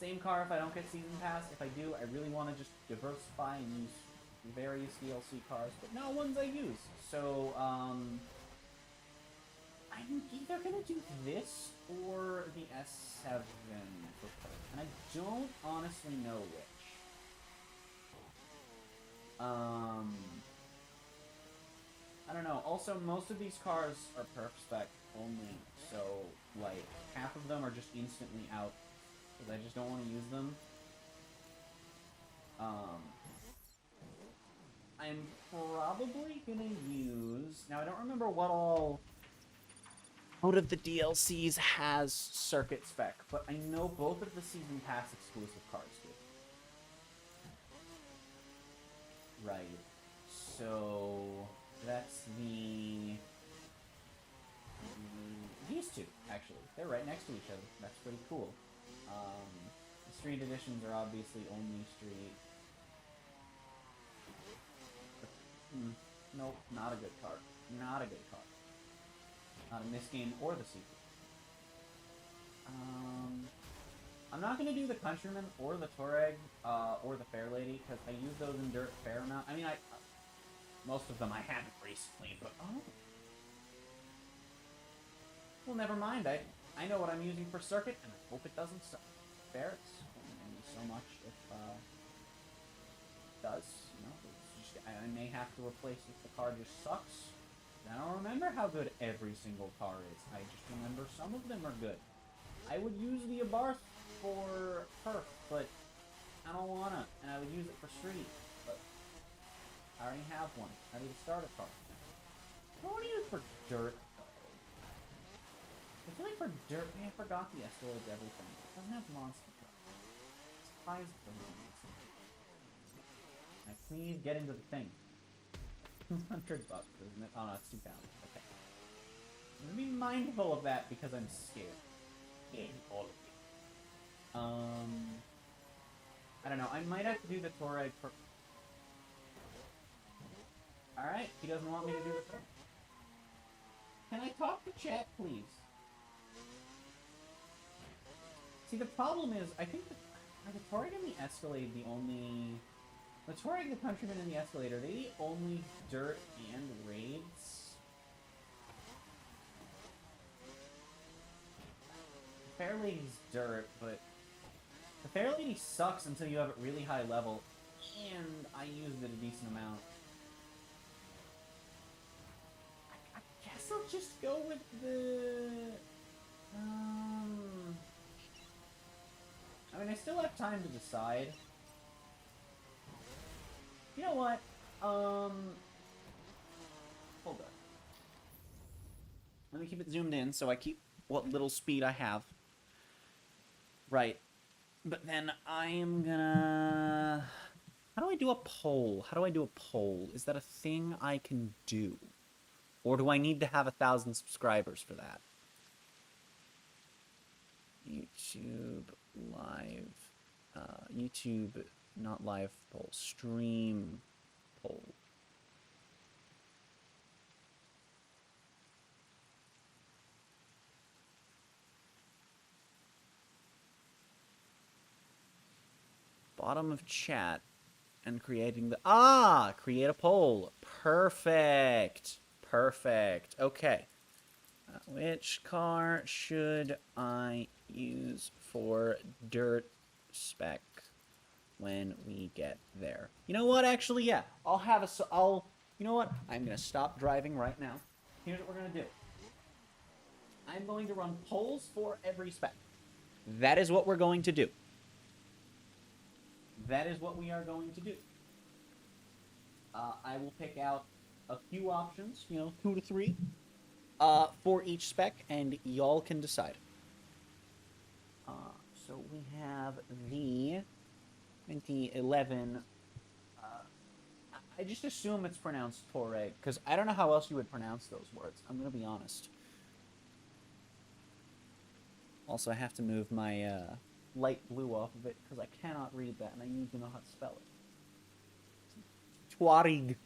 same car if I don't get Season Pass. If I do, I really want to just diversify and use various DLC cars, but no ones I use. So, I'm either going to do this or the S7 for Perk, and I don't honestly know which. I don't know. Also, most of these cars are perf spec only, so, like, half of them are just instantly out, because I just don't want to use them. I'm probably gonna use... Now, I don't remember what all out of the DLCs has circuit spec, but I know both of the Season Pass exclusive cars do. Right. So... that's these two, actually. They're right next to each other. That's pretty cool. The street editions are obviously only street. Nope, not a good car. Not a good car. Not in this game or the sequel. I'm not going to do the Countryman or the Touareg or the Fair Lady, because I use those in dirt a fair amount. I mean, most of them I haven't recently, but... Oh. Well, never mind. I know what I'm using for circuit, and I hope it doesn't suck. Fair, it's only so much if it does. You know, it's just, I may have to replace if the car just sucks. I don't remember how good every single car is. I just remember some of them are good. I would use the Abarth for perf, but I don't wanna, and I would use it for street, but I already have one. I need to start a car. I want to use it for dirt, though. I feel like for dirt, I forgot the Escalade everything. It doesn't have monster truck. It's high as the monster. Now please get into the thing. $200, isn't it? Oh no, it's £2. Okay. I'm gonna be mindful of that because I'm scared. All of you. I don't know. I might have to do the Touareg for... Alright, he doesn't want me to do the Touareg. Can I talk to chat, please? See, the problem is, I think are the Touareg and the Escalade the only... The Touareg, the Countryman, and the Escalade, are they the only dirt and raids? The Fair Lady's dirt, but... The Fair Lady sucks until you have it really high level. and I used it a decent amount. I guess I'll just go with the... I mean, I still have time to decide. You know what? Hold on. Let me keep it zoomed in so I keep what little speed I have. Right. But then I am gonna... How do I do a poll? How do I do a poll? Is that a thing I can do? Or do I need to have 1,000 subscribers for that? YouTube live... YouTube, not live poll. Stream poll. Bottom of chat and creating the... create a poll. Perfect. Perfect. Okay. Which car should I use for dirt spec when we get there? You know what? Actually, yeah. I'll have a... You know what? I'm going to stop driving right now. Here's what we're going to do. I'm going to run polls for every spec. That is what we're going to do. That is what we are going to do. I will pick out a few options, 2 to 3, for each spec, and y'all can decide. So we have the 2011. I just assume it's pronounced Touareg, because I don't know how else you would pronounce those words. I'm going to be honest. Also, I have to move my light blue off of it, because I cannot read that, and I need to know how to spell it. Touareg.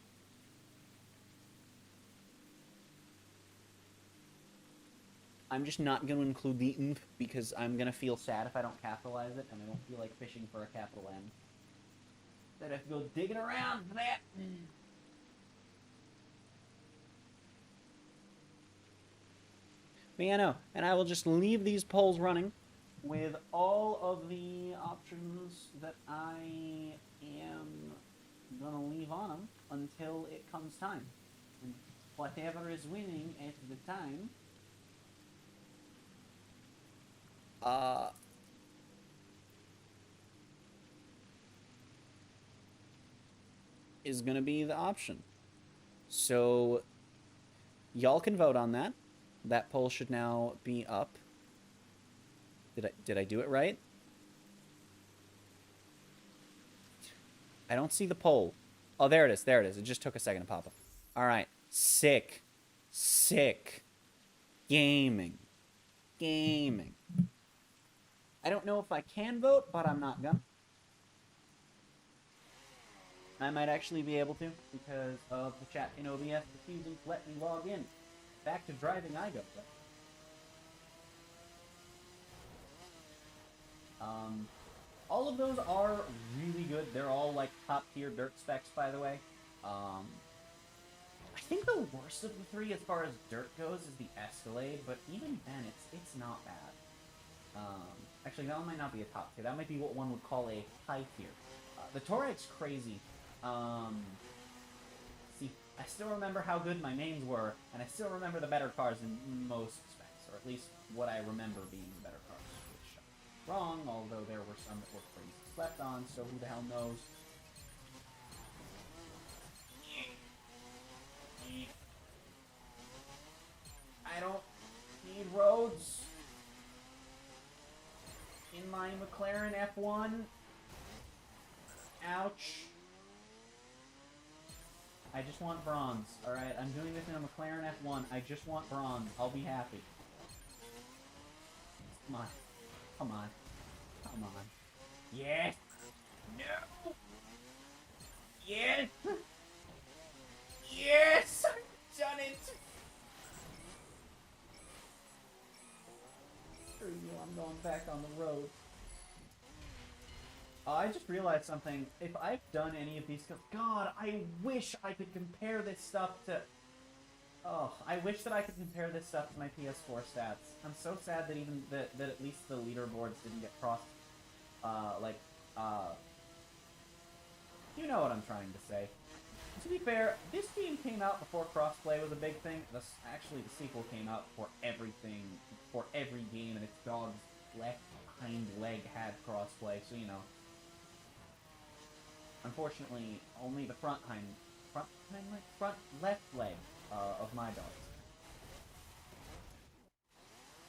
I'm just not going to include the "th" because I'm going to feel sad if I don't capitalize it, and I don't feel like fishing for a capital M. Then I have to go digging around for that. But yeah, no. And I will just leave these polls running with all of the options that I am going to leave on them until it comes time. And whatever is winning at the time... is going to be the option. So, y'all can vote on that. That poll should now be up. Did I do it right? I don't see the poll. Oh, there it is. There it is. It just took a second to pop up. All right. Sick. Sick. Gaming. Gaming. I don't know if I can vote, but I'm not gonna. I might actually be able to, because of the chat in OBS refusing to let me log in. Back to driving I go. All of those are really good. They're all, like, top-tier dirt specs, by the way. I think the worst of the three, as far as dirt goes, is the Escalade, but even then, it's not bad. Actually, that one might not be a top tier. That might be what one would call a high tier. The Touareg's crazy. See, I still remember how good my mains were, and I still remember the better cars in most specs, or at least what I remember being the better cars, which wrong, although there were some that were crazy slept on, so who the hell knows. I don't need roads in my McLaren F1. Ouch. I just want bronze, alright? I'm doing this in a McLaren F1. I just want bronze. I'll be happy. Come on. Come on. Come on. Yes! No! Yes! Yes! I've done it! Screw you, I'm going back on the road. I just realized something. If I've done any of these... God, I wish I could compare this stuff to... Oh, I wish that I could compare this stuff to my PS4 stats. I'm so sad that even... that at least the leaderboards didn't get crossed. You know what I'm trying to say. To be fair, this game came out before crossplay was a big thing. Actually, the sequel came out before everything, before every game, and its dog's left hind leg had crossplay, so you know. Unfortunately, only the front left leg of my dog.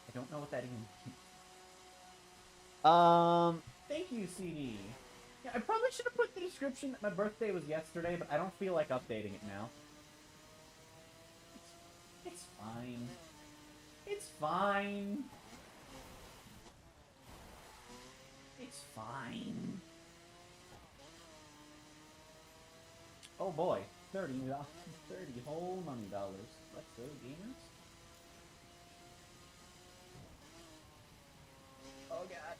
I don't know what that even means. Thank you, CD. Yeah, I probably should have put in the description that my birthday was yesterday, but I don't feel like updating it now. It's fine. It's fine. It's fine. Oh boy, 30 whole money dollars. Let's go, gamers. Oh god.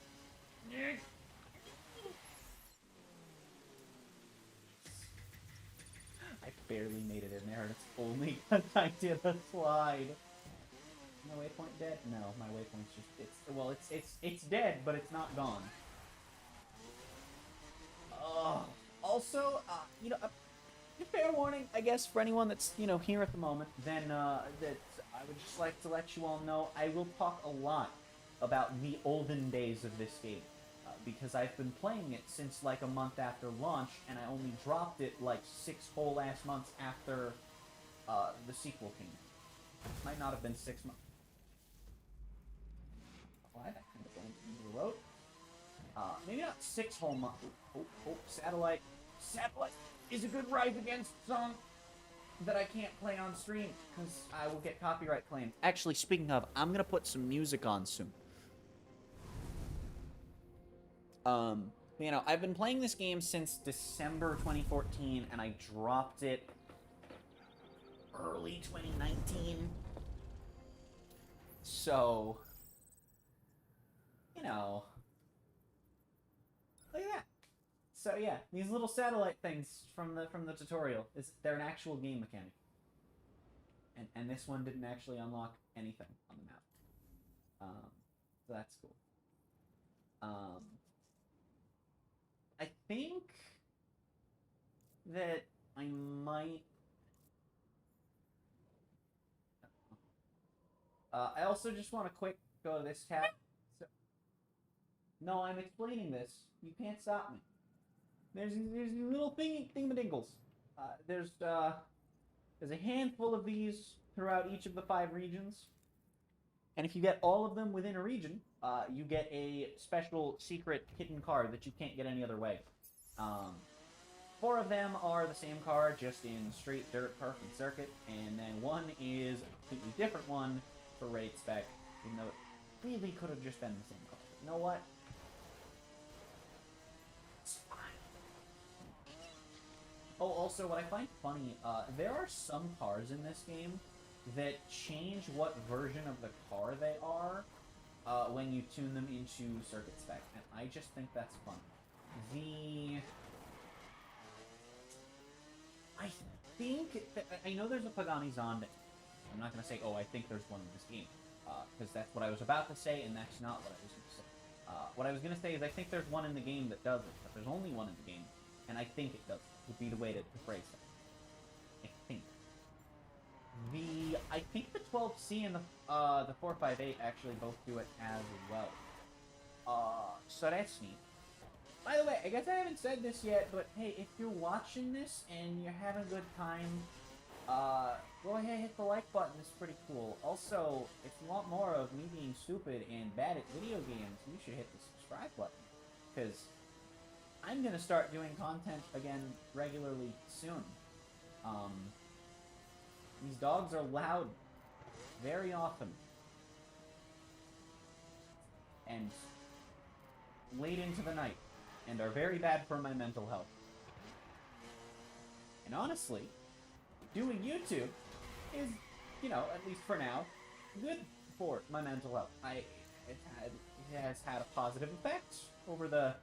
I barely made it in there, and it's only because I did a slide. My waypoint dead? No, my waypoint's just, it's dead, but it's not gone. Also, you know, fair warning, I guess, for anyone that's, you know, here at the moment, then, that I would just like to let you all know, I will talk a lot about the olden days of this game. Because I've been playing it since, like, a month after launch, and I only dropped it, like, 6 whole ass months after, the sequel came. Might not have been 6 months. Why that kind of going into the road? Maybe not 6 whole months. Oh, Satellite. Satellite is a good Rise Against song that I can't play on stream, because I will get copyright claimed. Actually, speaking of, I'm gonna put some music on soon. You know, I've been playing this game since December 2014, and I dropped it early 2019. So, you know, look at that. So yeah, these little satellite things from the tutorial, they're an actual game mechanic. And this one didn't actually unlock anything on the map. So that's cool. I think that I might... I also just want to quick go to this tab. So... No, I'm explaining this. You can't stop me. There's these little thingamadingles. There's a handful of these throughout each of the 5 regions. And if you get all of them within a region, you get a special secret hidden card that you can't get any other way. 4 of them are the same card, just in straight dirt, perf, and circuit, and then 1 is a completely different one for raid spec, even though it really could have just been the same card. But you know what? It's fine. Oh, also, what I find funny, there are some cars in this game that change what version of the car they are when you tune them into circuit spec, and I just think that's fun. I know there's a Pagani Zonda. I'm not going to say, oh, I think there's one in this game, because that's what I was about to say, and that's not what I was going to say. What I was going to say is I think there's one in the game that does it, but there's only one in the game, and I think it does it, would be the way to phrase it. I think. I think the 12C and the 458 actually both do it as well. So that's neat. By the way, I guess I haven't said this yet, but hey, if you're watching this and you're having a good time, go ahead and hit the like button. It's pretty cool. Also, if you want more of me being stupid and bad at video games, you should hit the subscribe button, because I'm gonna start doing content again regularly soon. These dogs are loud very often. And late into the night. And are very bad for my mental health. And honestly, doing YouTube is, you know, at least for now, good for my mental health. It has had a positive effect over the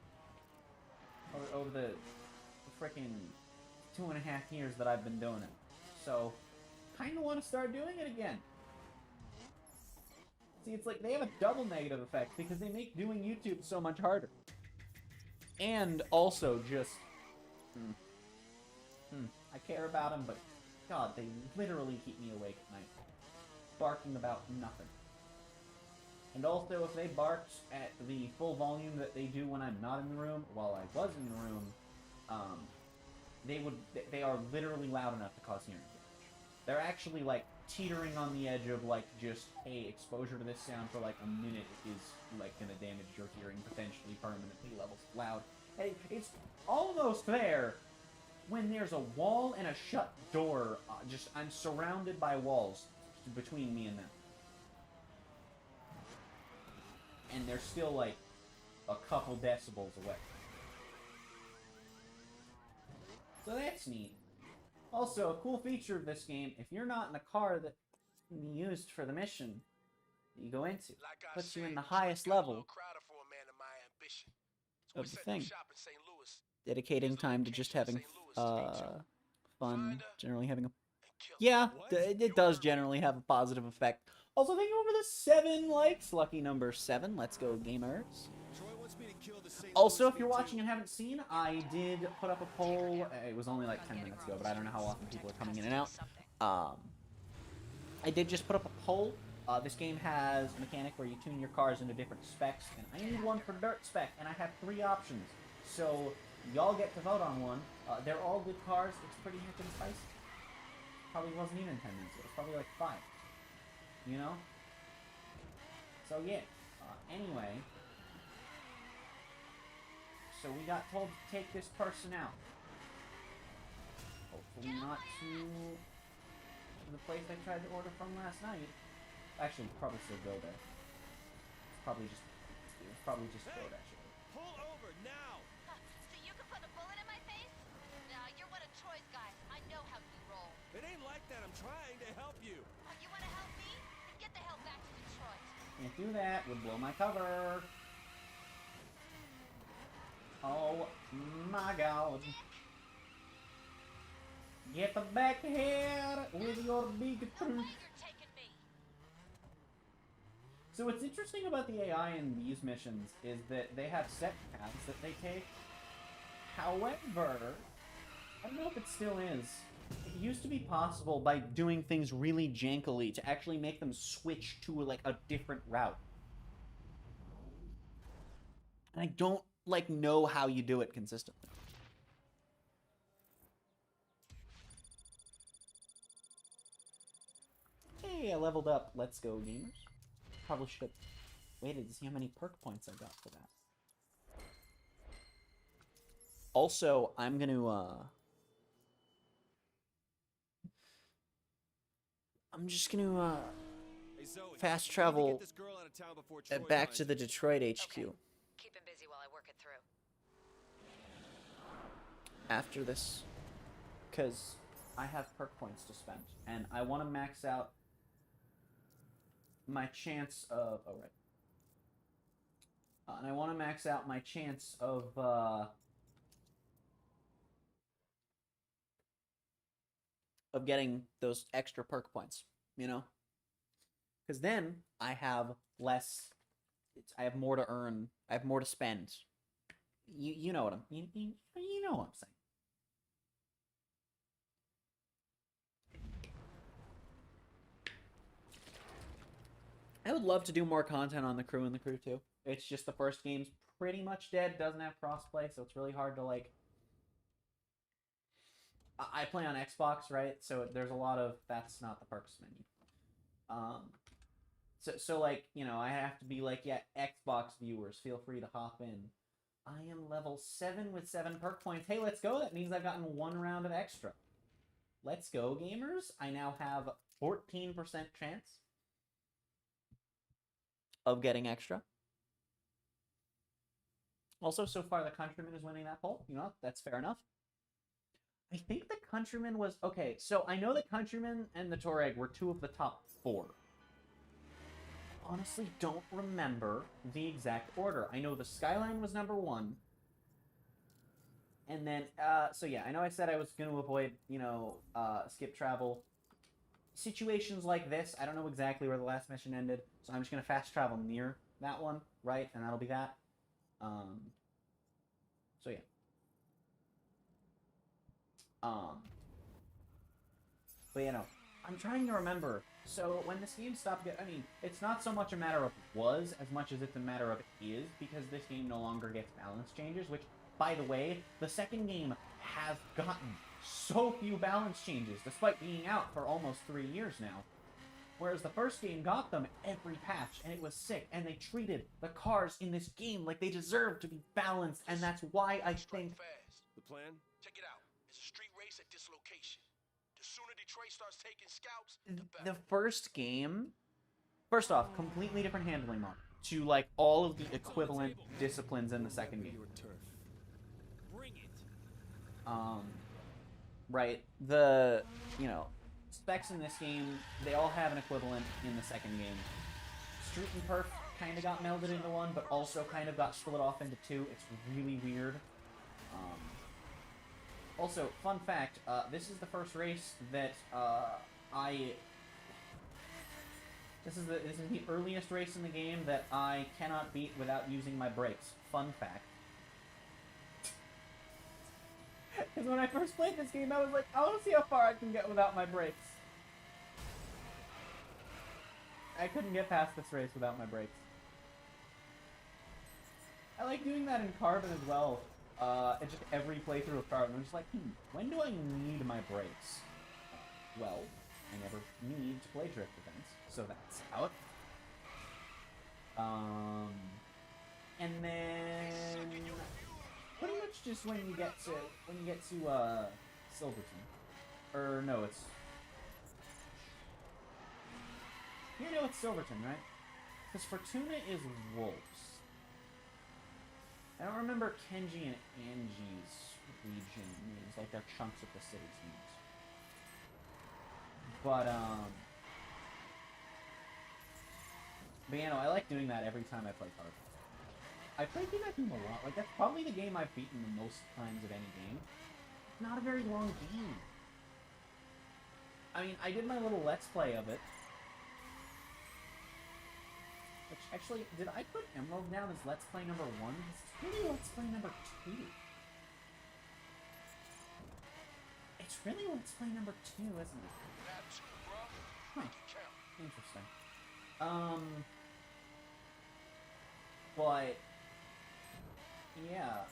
freaking 2.5 years that I've been doing it. So, kind of want to start doing it again. See, it's like they have a double negative effect because they make doing YouTube so much harder. And also just... I care about them, but God, they literally keep me awake at night. Barking about nothing. And also, if they barked at the full volume that they do when I'm not in the room, while I was in the room, they are literally loud enough to cause hearing damage. They're actually, like, teetering on the edge of, like, just, hey, exposure to this sound for, like, a minute is, like, gonna damage your hearing, potentially permanently levels loud. Hey, it's almost there when there's a wall and a shut door. I'm surrounded by walls between me and them. And they're still, like, a couple decibels away. So that's neat. Also, a cool feature of this game, if you're not in a car that can be used for the mission that you go into, puts you in the highest level of the thing. Dedicating time to just having fun, generally having a... Yeah, it does generally have a positive effect. Also, thank you for the 7 likes. Lucky number 7. Let's go, gamers. Also, if you're watching and haven't seen, I did put up a poll. It was only like 10 minutes ago, but I don't know how often people are coming in and out. I did just put up a poll. This game has a mechanic where you tune your cars into different specs, and I need one for dirt spec, and I have 3 options. So, y'all get to vote on one. They're all good cars. It's pretty heckin' spicy. Probably wasn't even 10 minutes ago. It's probably like 5. You know? So, yeah. Anyway. So, we got told to take this person out. Hopefully not to the place I tried to order from last night. Actually, probably still go there. It's probably just go that shit. Pull over now! So you can put a bullet in my face? Nah, you're one of Troy's guys. I know how you roll. It ain't like that. I'm trying to help you. Oh, you want to help me? Then get the hell back to Detroit. Can't do that. Would blow my cover. Oh my God. Get back here with your big truth. So what's interesting about the AI in these missions is that they have set paths that they take. However, I don't know if it still is. It used to be possible by doing things really jankily to actually make them switch to like a different route. And I don't like know how you do it consistently. Hey, I leveled up. Let's go, gamers. Probably should have waited to see how many perk points I got for that. Also, I'm just gonna Hey, Zoe, fast get travel this girl out of town before Troy back finds to the you. Detroit HQ. Okay. Keep him busy while I work it through. After this, because I have perk points to spend, and I want to max out my chance of... Oh, right. And I want to max out my chance of getting those extra perk points, you know? Because then I have less... I have more to earn. I have more to spend. You know what I'm... You know what I'm saying. I would love to do more content on the crew and the crew 2. It's just the first game's pretty much dead, doesn't have crossplay, so it's really hard to, like... I play on Xbox, right? So there's a lot of... That's not the perks menu. So like, you know, I have to be like, yeah, Xbox viewers, feel free to hop in. I am level 7 with 7 perk points. Hey, let's go. That means I've gotten 1 round of extra. Let's go, gamers. I now have 14% chance of getting extra. Also, so far, the Countryman is winning that poll. You know, that's fair enough. I think the Countryman was... Okay, so I know the Countryman and the Touareg were 2 of the top 4. Honestly, don't remember the exact order. I know the Skyline was number 1. And then, so yeah, I know I said I was going to avoid, you know, skip travel. Situations like this, I don't know exactly where the last mission ended, so I'm just going to fast travel near that one, right? And that'll be that. So yeah. But, you know, I'm trying to remember. So, when this game stopped getting... I mean, it's not so much a matter of was as much as it's a matter of is, because this game no longer gets balance changes, which, by the way, the second game has gotten so few balance changes, despite being out for almost 3 years now. Whereas the first game got them every patch, and it was sick, and they treated the cars in this game like they deserved to be balanced, and that's why I think... Fast. The plan? Check it out. It's a street race at this location. The sooner Detroit starts taking scouts, the The better. first game... First off, completely different handling model to, like, all of the equivalent disciplines in the second game. Your turf. Bring it. Right, the, you know, specs in this game, they all have an equivalent in the second game. Street and Perf kind of got melded into one, but also kind of got split off into two. It's really weird. Also, fun fact, this is the first race that This is the earliest race in the game that I cannot beat without using my brakes. Fun fact. Because when I first played this game, I was like, I want to see how far I can get without my brakes. I couldn't get past this race without my brakes. I like doing that in Carbon as well. It's just every playthrough of Carbon, I'm just like, when do I need my brakes? Well, I never need to play drift events, so that's out. And then pretty much just when you get to Silverton, or no, it's it's Silverton, right? Because Fortuna is wolves. I don't remember Kenji and Angie's region names, like they're chunks of the city's names. But you know, I like doing that every time I play Carbon. I play through that game a lot. Like, that's probably the game I've beaten the most times of any game. It's not a very long game. I mean, I did my little Let's Play of it. Which, actually, did I put Emerald down as Let's Play number 1? It's really Let's Play number 2. It's really Let's Play number 2, isn't it? That too, bro. Huh. Make it count. Interesting. But... yeah,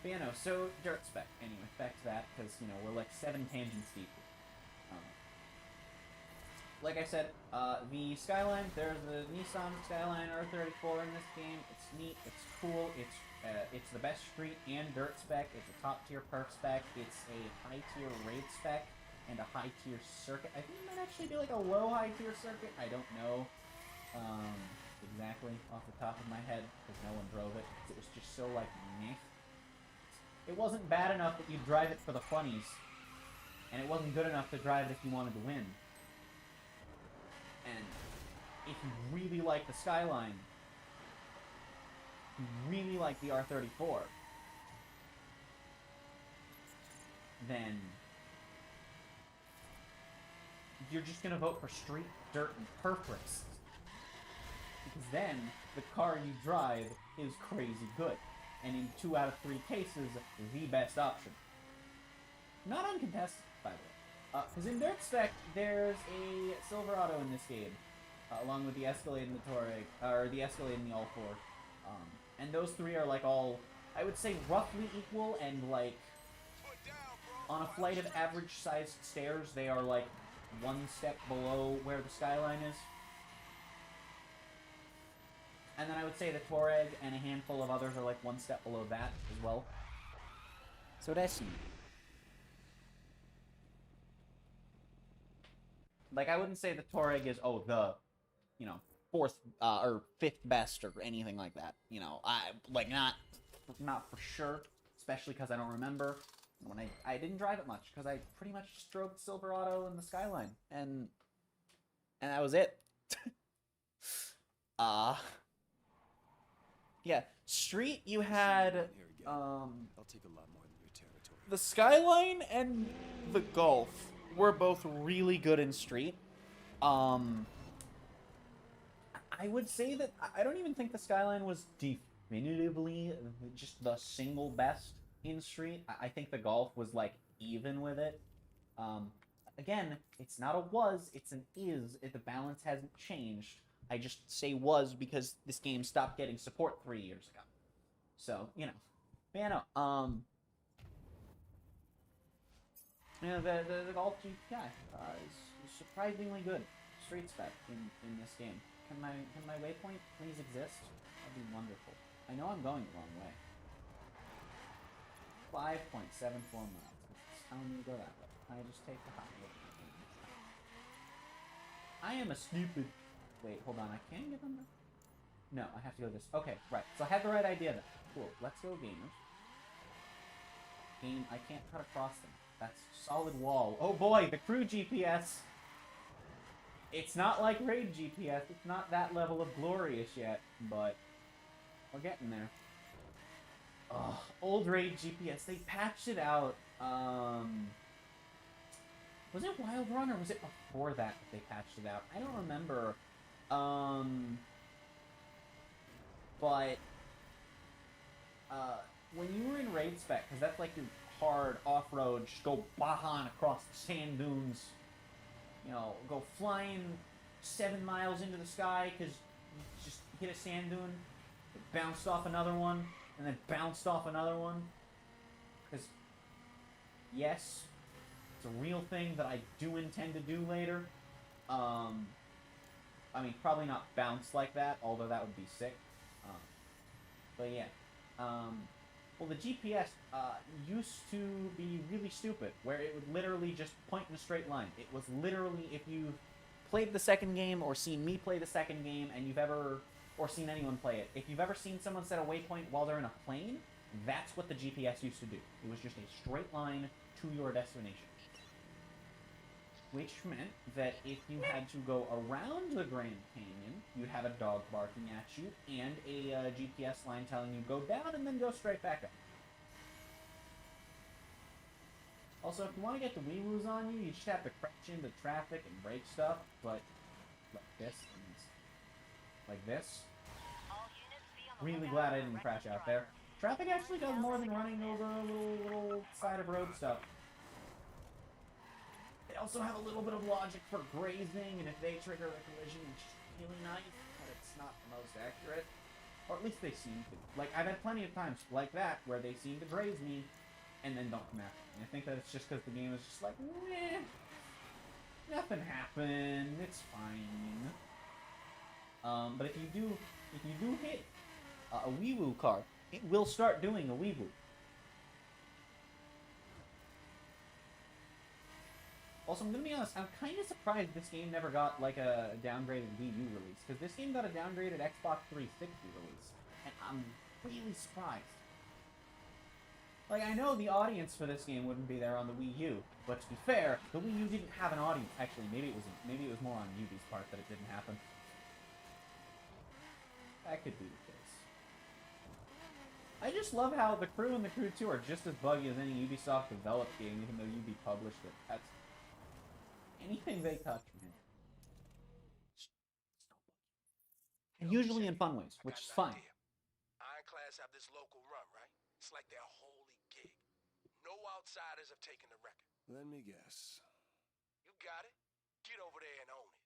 but, you know, so dirt spec, anyway, back to that, because, you know, we're like 7 tangents deep. Like I said, the Skyline, there's the Nissan Skyline R34 in this game. It's neat, it's cool, it's the best street and dirt spec, it's a top tier perf spec, it's a high tier raid spec, and a high tier circuit. I think it might actually be like a low high tier circuit, I don't know. Exactly off the top of my head, because no one drove it. It was just so, like, meh. It wasn't bad enough that you'd drive it for the funnies, and it wasn't good enough to drive it if you wanted to win. And if you really like the Skyline, you really like the R34, then you're just gonna vote for street, dirt, and perf races. Because then, the car you drive is crazy good. And in 2 out of 3 cases, the best option. Not uncontested, by the way. Because in Dirt Spec, there's a Silverado in this game. Along with the Escalade and the Touareg, or the Escalade and the All-4. And those 3 are like all, I would say, roughly equal, and like, on a flight of average-sized stairs, they are like 1 step below where the Skyline is. And then I would say the Touareg and a handful of others are like 1 step below that as well. So that's neat. Like, I wouldn't say the Touareg is, oh, the, you know, 4th or 5th best or anything like that. You know, not for sure, especially because I don't remember. When I didn't drive it much, because I pretty much just drove the Silverado and the Skyline, and that was it. Yeah, Street, you had, I'll take a lot more than your territory. the Skyline and the Golf were both really good in Street. I would say that I don't even think the Skyline was definitively just the single best in Street. I think the Golf was like even with it. Again, it's not a was, it's an is. If the balance hasn't changed. I just say was because this game stopped getting support 3 years ago. So, you know. But yeah, no, you know, the Golf GTI is surprisingly good street spec in this game. Can my waypoint please exist? That'd be wonderful. I know I'm going the wrong way. 5.74 miles. It's telling me to go that way. I just take the highway. I am a stupid... Wait, hold on. I can't get them there? No, I have to go this... Okay, right. So I had the right idea then. Cool. Let's go gamers. Game... I can't cut across them. That's solid wall. Oh boy, the crew GPS! It's not like Raid GPS. It's not that level of glorious yet, but... We're getting there. Ugh, old Raid GPS. They patched it out, Was it Wild Run, or was it before that they patched it out? I don't remember. But... when you were in Raid Spec, because that's like your hard off-road, just go bahan across the sand dunes, you know, go flying 7 miles into the sky, because you just hit a sand dune, it bounced off another one, and then bounced off another one, because, yes, it's a real thing that I do intend to do later. I mean, probably not bounce like that, although that would be sick. But yeah. Well, the GPS used to be really stupid, where it would literally just point in a straight line. It was literally, if you've played the second game or seen me play the second game, and you've ever, or seen anyone play it, if you've ever seen someone set a waypoint while they're in a plane, that's what the GPS used to do. It was just a straight line to your destination. Which meant that if you had to go around the Grand Canyon, you'd have a dog barking at you, and a GPS line telling you go down and then go straight back up. Also, if you want to get the wee-woos on you, you just have to crash into traffic and break stuff, but like this, and like this. Really glad I didn't crash out there. Traffic actually does more than running over little side of road stuff. They also have a little bit of logic for grazing, and if they trigger a collision, it's really nice, but it's not the most accurate. Or at least they seem to. Like, I've had plenty of times like that, where they seem to graze me, and then don't come after me. I think that it's just because the game is just like, meh, nothing happened, it's fine. But if you do hit a wee-woo car, it will start doing a wee-woo. Also, I'm gonna be honest, I'm kind of surprised this game never got, like, a downgraded Wii U release, because this game got a downgraded Xbox 360 release, and I'm really surprised. Like, I know the audience for this game wouldn't be there on the Wii U, but to be fair, the Wii U didn't have an audience. Actually, maybe it was more on Yubi's part that it didn't happen. That could be the case. I just love how the Crew and the Crew 2 are just as buggy as any Ubisoft developed game, even though Ubi published it. That's... anything they touch, man. Usually in fun ways, which is fine. Ironclads have this local run, right? It's like their holy gig. No outsiders have taken the record. Let me guess. You got it. Get over there and own it.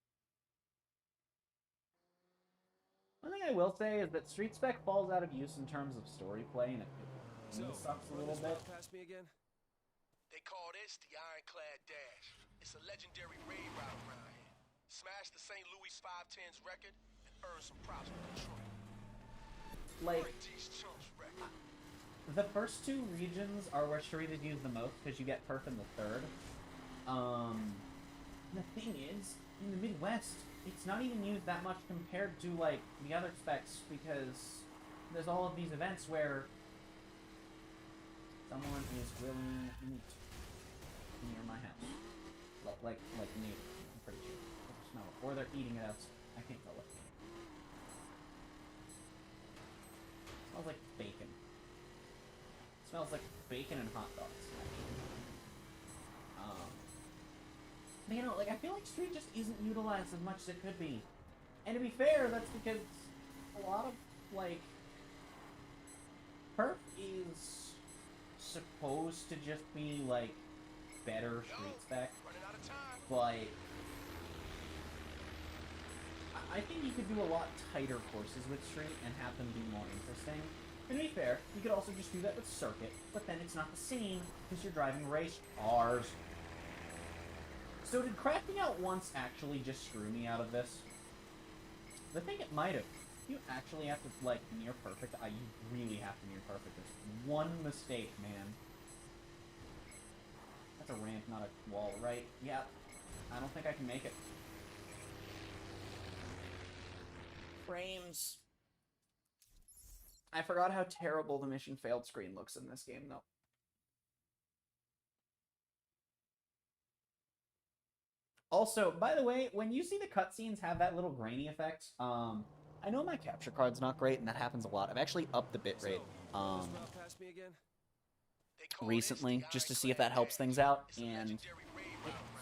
One thing I will say is that Street Spec falls out of use in terms of story play, and it sucks a little bit. Past me again? They call this the Ironclad Dash. It's a legendary raid route around here. Smash the St. Louis 510's record and earn some props for Detroit. Like, Break these chumps record. the first two regions are where Street is used the most, because you get perf in the third. The thing is, in the Midwest, it's not even used that much compared to, like, the other specs, because there's all of these events where someone is grilling meat near my house. Like meat, I'm pretty sure. I can smell it. Or they're eating it outside. I can't tell what. It smells like bacon. It smells like bacon and hot dogs, actually. But, you know, like, I feel like Street just isn't utilized as much as it could be. And to be fair, that's because a lot of, like, Perf is supposed to just be, like, better street spec, Running out of time. but I think you could do a lot tighter courses with street and have them be more interesting. And to be fair, you could also just do that with circuit, but then it's not the same because you're driving race cars. So did crafting out once actually just screw me out of this? I think it might have. You actually have to, like, near perfect. You really have to near perfect. There's one mistake, man. That's a ramp, not a wall, right? Yeah. I don't think I can make it. Frames. I forgot how terrible the mission failed screen looks in this game, though. Also, by the way, when you see the cutscenes have that little grainy effect, I know my capture card's not great, and that happens a lot. I've actually upped the bitrate recently, just to see if that helps things out, and it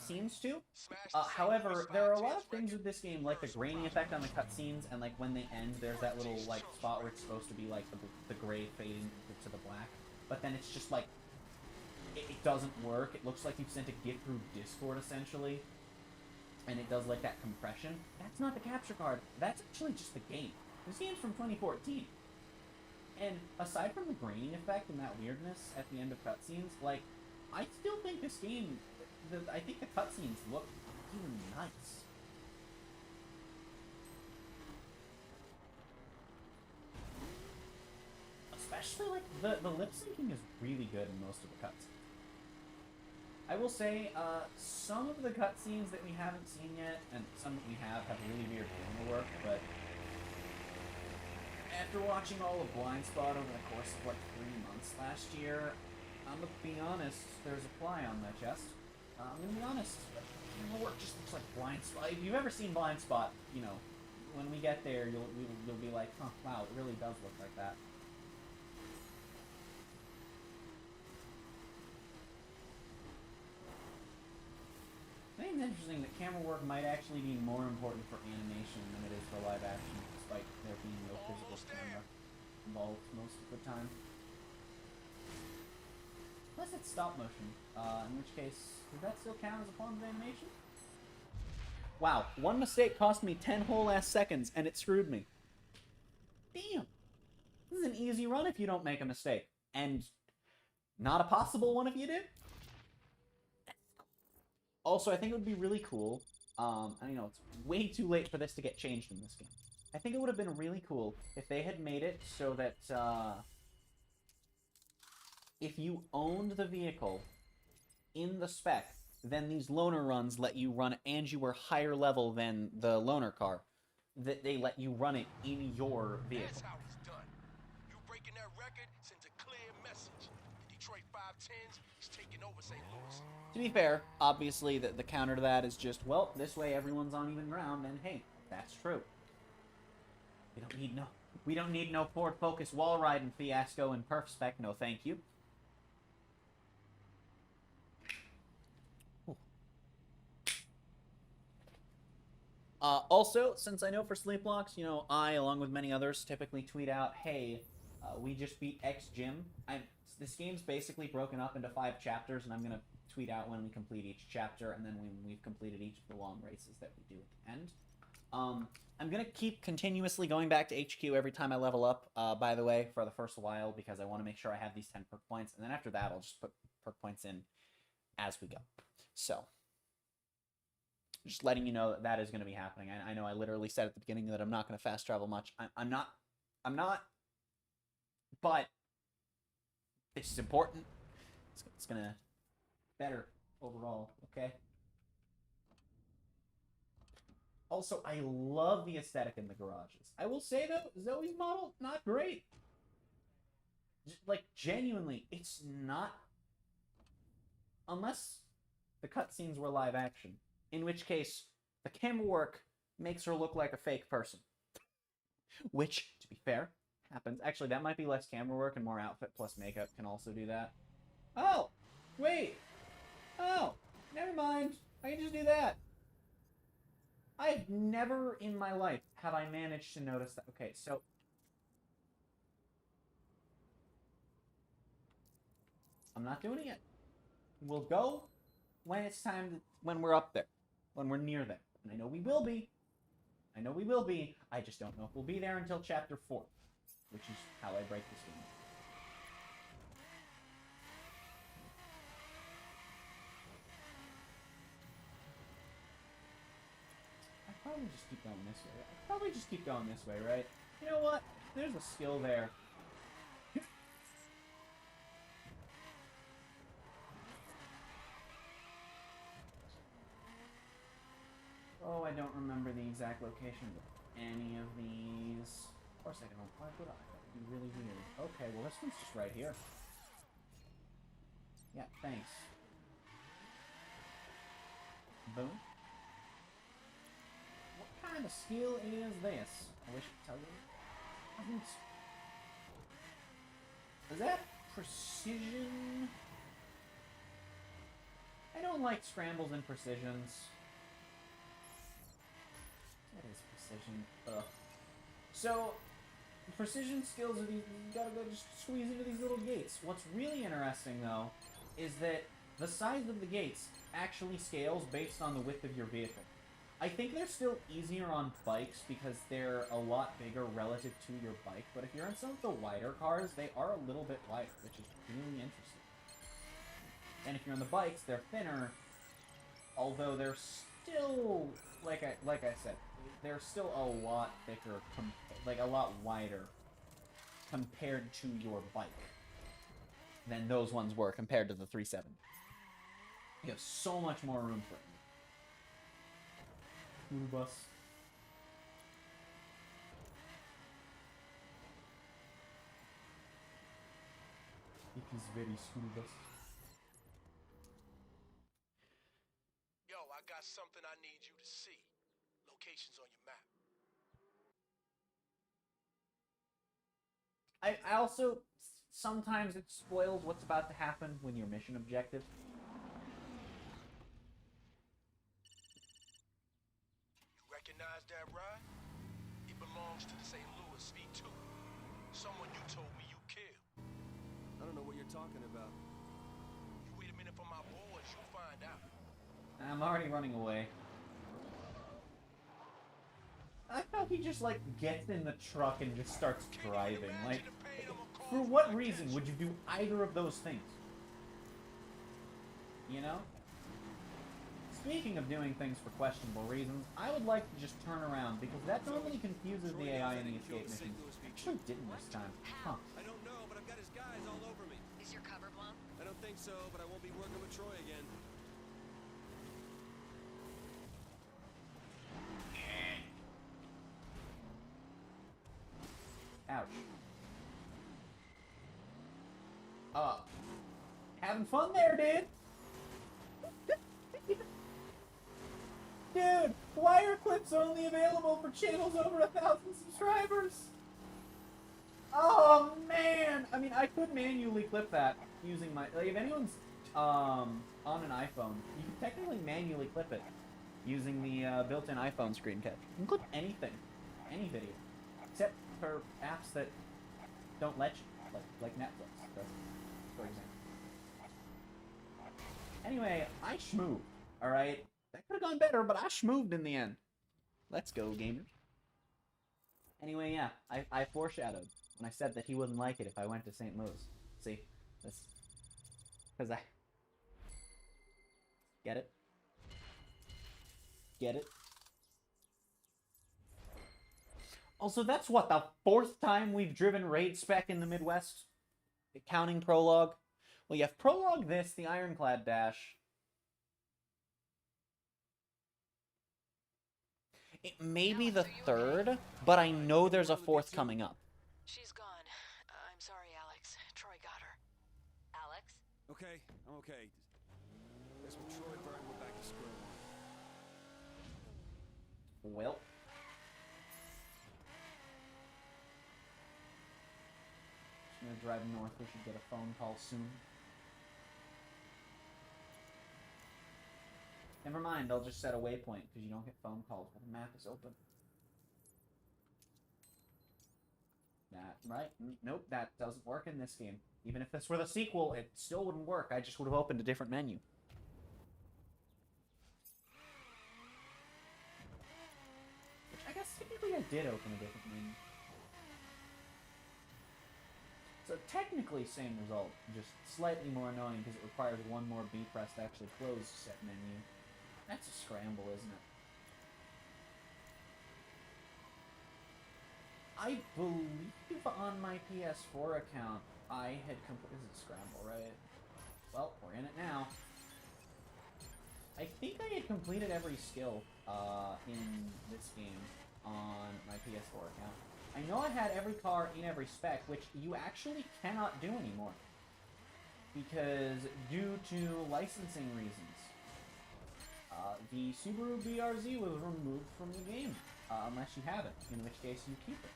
seems to. However, there are a lot of things with this game, like the grainy effect on the cutscenes, and like when they end, there's that little like spot where it's supposed to be like the gray fading to the black, but then it's just like it doesn't work. It looks like you've sent a GIF through Discord essentially, and it does like that compression. That's not the capture card. That's actually just the game. This game's from 2014. And aside from the graining effect and that weirdness at the end of cutscenes, like, I still think this game, I think the cutscenes look even nice. Especially, like, the lip syncing is really good in most of the cutscenes. I will say, some of the cutscenes that we haven't seen yet, and some that we have really weird camera work, but after watching all of Blind Spot over the course of, like, 3 months last year, I'm gonna be honest, there's a fly on my chest. I'm gonna be honest, camera work just looks like Blind Spot. If you've ever seen Blind Spot, you know, when we get there, you'll be like, huh, wow, it really does look like that. I think it's interesting that camera work might actually be more important for animation than it is for live action, despite there being no physical camera involved most of the time. Unless it's stop motion, in which case, does that still count as a form of animation? Wow, one mistake cost me 10 whole ass seconds, and it screwed me. Damn. This is an easy run if you don't make a mistake. And not a possible one if you do. Also, I think it would be really cool, I know it's way too late for this to get changed in this game. I think it would have been really cool if they had made it so that, if you owned the vehicle in the spec, then these loaner runs let you run it, and you were higher level than the loaner car, that they let you run it in your vehicle. That's how it's done. You breaking that record sends a clear message. The Detroit 510s is taking over St. Louis. To be fair, obviously the counter to that is just, well, this way everyone's on even ground, and hey, that's true. We don't need no Ford Focus wall riding fiasco in perf spec, no thank you. Also, since I know for Sleeplocks, you know, I, along with many others, typically tweet out, hey, we just beat X Gym. This game's basically broken up into 5 chapters, and I'm going to tweet out when we complete each chapter, and then when we've completed each of the long races that we do at the end. I'm going to keep continuously going back to HQ every time I level up, by the way, for the first while, because I want to make sure I have these 10 perk points, and then after that, I'll just put perk points in as we go. So, just letting you know that that is going to be happening. I know I literally said at the beginning that I'm not going to fast travel much. I'm not, but this is important. It's going to better overall, okay? Also, I love the aesthetic in the garages. I will say, though, Zoe's model, not great. Like, genuinely, it's not... Unless the cutscenes were live action. In which case, the camera work makes her look like a fake person. Which, to be fair, happens. Actually, that might be less camera work and more outfit plus makeup can also do that. Oh! Wait! Oh! Never mind. I can just do that. I've never in my life have I managed to notice that. Okay, so... I'm not doing it yet. We'll go when it's time, when we're up there. When we're near there. And I know we will be. I know we will be. I just don't know if we'll be there until Chapter 4. Which is how I break this game. I'd probably just keep going this way. I'd probably just keep going this way, right? You know what? There's a skill there. Oh, I don't remember the exact location of any of these. Of course I don't. Why would I? That would be really weird. Okay, well this one's just right here. Yeah, thanks. Boom. What kind of skill is this? I wish I could tell you. Is that precision? I don't like scrambles and precisions. That is precision. Ugh. So, precision skills are these, you gotta go just squeeze into these little gates. What's really interesting, though, is that the size of the gates actually scales based on the width of your vehicle. I think they're still easier on bikes because they're a lot bigger relative to your bike, but if you're in some of the wider cars, they are a little bit wider, which is really interesting. And if you're in the bikes, they're thinner, although they're still, like I said, they're still a lot thicker, like a lot wider compared to your bike than those ones were compared to the 370. You have so much more room for it. Scooter bus. It is very scooter bus. Yo, I got something I need you to see. Locations on your map. I also, sometimes it spoils what's about to happen when your mission objective. You recognize that ride? It belongs to the St. Louis V2. Someone you told me you killed. I don't know what you're talking about. You wait a minute for my boys, you'll find out. I'm already running away. I thought he just, like, gets in the truck and just starts driving. Like, for what reason would you do either of those things? You know? Speaking of doing things for questionable reasons, I would like to just turn around, because that normally confuses the AI in the escape mission. Actually didn't this time. Huh. I don't know, but I've got his guys all over me. Is your cover blown? I don't think so, but I won't be working with Troy again. Ouch. Having fun there, dude? Dude, why are clips only available for channels over 1,000 subscribers? Oh, man! I mean, I could manually clip that using my... Like, if anyone's on an iPhone, you can technically manually clip it using the built-in iPhone screen catch. You can clip anything. Any video. Except for apps that don't let you. Like Netflix, for example. Anyway, I schmooved, alright? That could have gone better, but I schmooved in the end. Let's go, gamers. Anyway, yeah, I foreshadowed when I said that he wouldn't like it if I went to St. Louis. See? That's... Because I... Get it? Get it? Also, that's what, the 4th time we've driven raid spec in the Midwest? Counting Prologue? Well, you have Prologue this, the Ironclad Dash. It may be the 3rd, but I know there's a 4th coming up. She's gone. I'm sorry, Alex. Troy got her. Alex? Okay, I'm okay. Guess with Troy burned, we're back to square one. Well. Just gonna drive north. We should get a phone call soon. Never mind, I'll just set a waypoint, because you don't get phone calls when the map is open. That, right? Nope, that doesn't work in this game. Even if this were the sequel, it still wouldn't work. I just would have opened a different menu. Which I guess technically I did open a different menu. So technically same result, just slightly more annoying because it requires one more B press to actually close set menu. That's a scramble, isn't it? I believe on my PS4 account, I had completed... This is a scramble, right? Well, we're in it now. I think I had completed every skill in this game on my PS4 account. I know I had every car in every spec, which you actually cannot do anymore. Because due to licensing reasons, the Subaru BRZ was removed from the game. Unless you have it, in which case you keep it.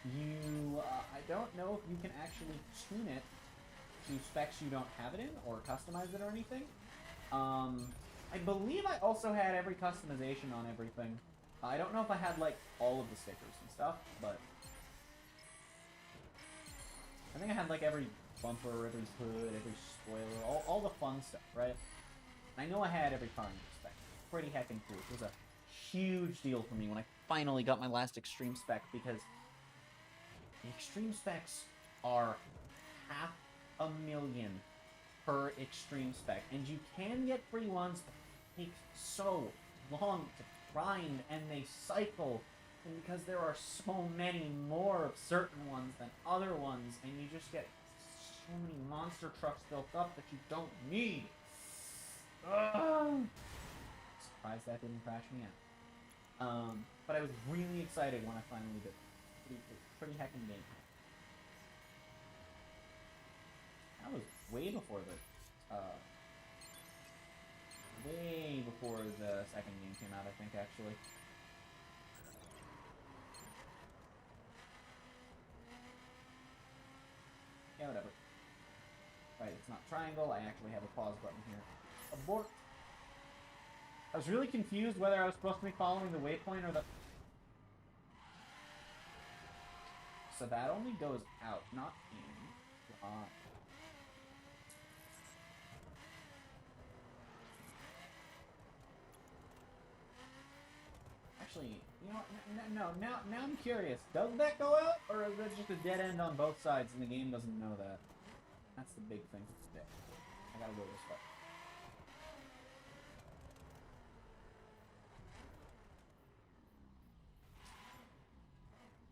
I don't know if you can actually tune it to specs you don't have it in, or customize it or anything. I believe I also had every customization on everything. I don't know if I had, like, all of the stickers and stuff, but... I think I had, like, every bumper, every hood, every spoiler, all the fun stuff, right? I know I had every car in the spec. Pretty heckin' cool. It was a huge deal for me when I finally got my last Extreme spec, because the Extreme specs are $500,000 per Extreme spec, and you can get free ones, but they take so long to grind, and they cycle, and because there are so many more of certain ones than other ones, and you just get so many monster trucks built up that you don't need. Surprised that didn't crash me out. But I was really excited when I finally did. Pretty heckin' game. That was way before the second game came out, I think, actually. Yeah, whatever. Right, it's not triangle. I actually have a pause button here. Abort. I was really confused whether I was supposed to be following the waypoint or the... So that only goes out, not in. Actually, you know what? Now I'm curious. Does that go out, or is it just a dead end on both sides and the game doesn't know that? That's the big thing for today. I gotta go this way.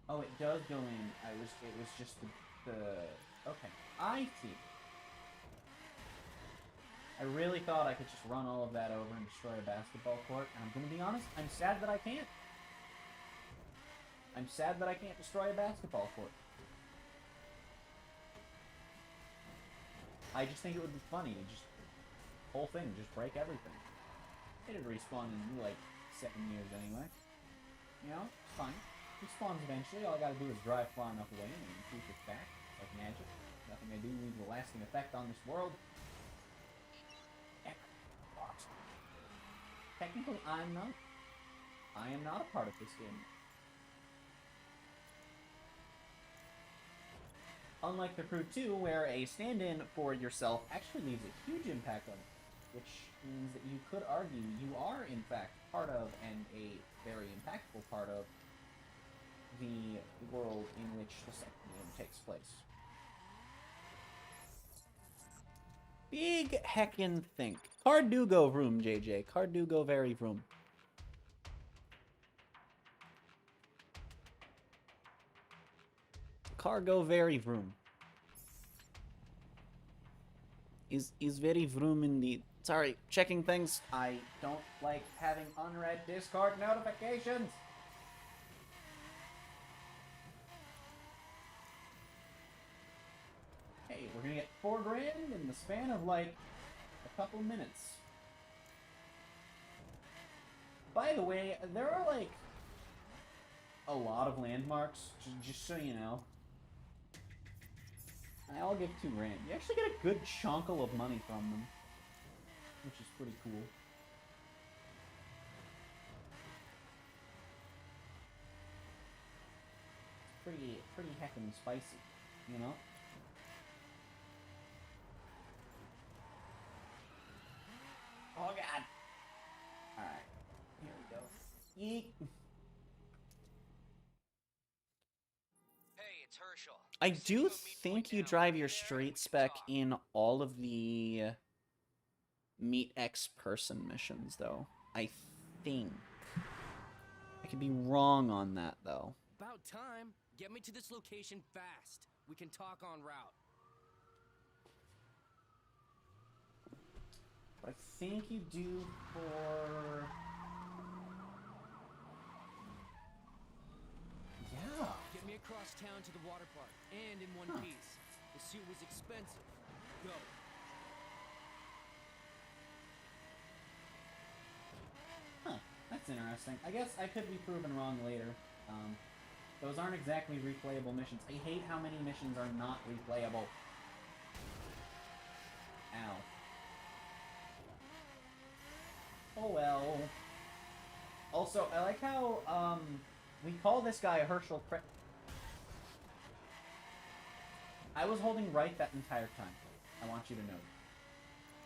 Oh, it does go in. It was just the okay. I see. I really thought I could just run all of that over and destroy a basketball court, and I'm gonna be honest, I'm sad that I can't. I'm sad that I can't destroy a basketball court. I just think it would be funny to just whole thing, just break everything. It'd respawn in like 7 years anyway. You know, it's fine. Respawns eventually. All I gotta do is drive far enough away and keep it back like magic. Nothing I do leaves a lasting effect on this world. Technically, I am not a part of this game. Unlike The Crew 2, where a stand-in for yourself actually leaves a huge impact on it, which means that you could argue you are, in fact, part of, and a very impactful part of, the world in which the second game takes place. Big heckin' think. Car do go vroom, JJ. Car do go very vroom. Car go very vroom. Is very vroom indeed. Sorry, checking things. I don't like having unread Discord notifications. Hey, we're gonna get $4 grand in the span of like a couple minutes. By the way, there are like a lot of landmarks, just so you know. I'll give $2 grand. You actually get a good chunkle of money from them, which is pretty cool. Pretty heckin' spicy, you know? Yeet. Hey, it's Herschel. I Sitting do on meat think point you now. drive Be your there and street we can spec talk. in all of the Meet X person missions, though. I think. I could be wrong on that, though. About time. Get me to this location fast. We can talk en route. But I think you do for... Yeah. Get me across town to the water park, and in one piece. The suit was expensive. Go. Huh. That's interesting. I guess I could be proven wrong later. Those aren't exactly replayable missions. I hate how many missions are not replayable. Ow. Oh well. Also, I like how, we call this guy Herschel Craig. I was holding right that entire time. I want you to know.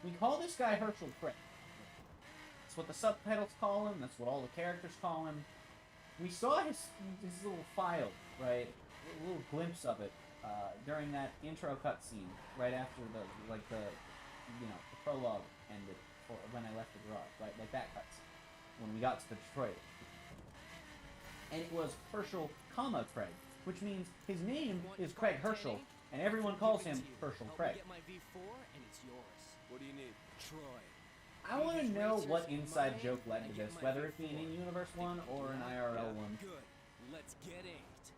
We call this guy Herschel Craig. That's what the subtitles call him. That's what all the characters call him. We saw his little file, right? A little glimpse of it during that intro cutscene, right after the prologue ended for when I left the garage, right? Like that cutscene when we got to the Detroit. And it was Herschel, Craig, which means his name is Craig Herschel, and everyone calls him Herschel Craig. Get my V4 and it's yours. What do you need? Troy. I want to know what inside joke led to this, whether it be an in-universe one or an IRL one. Good. Let's get inked.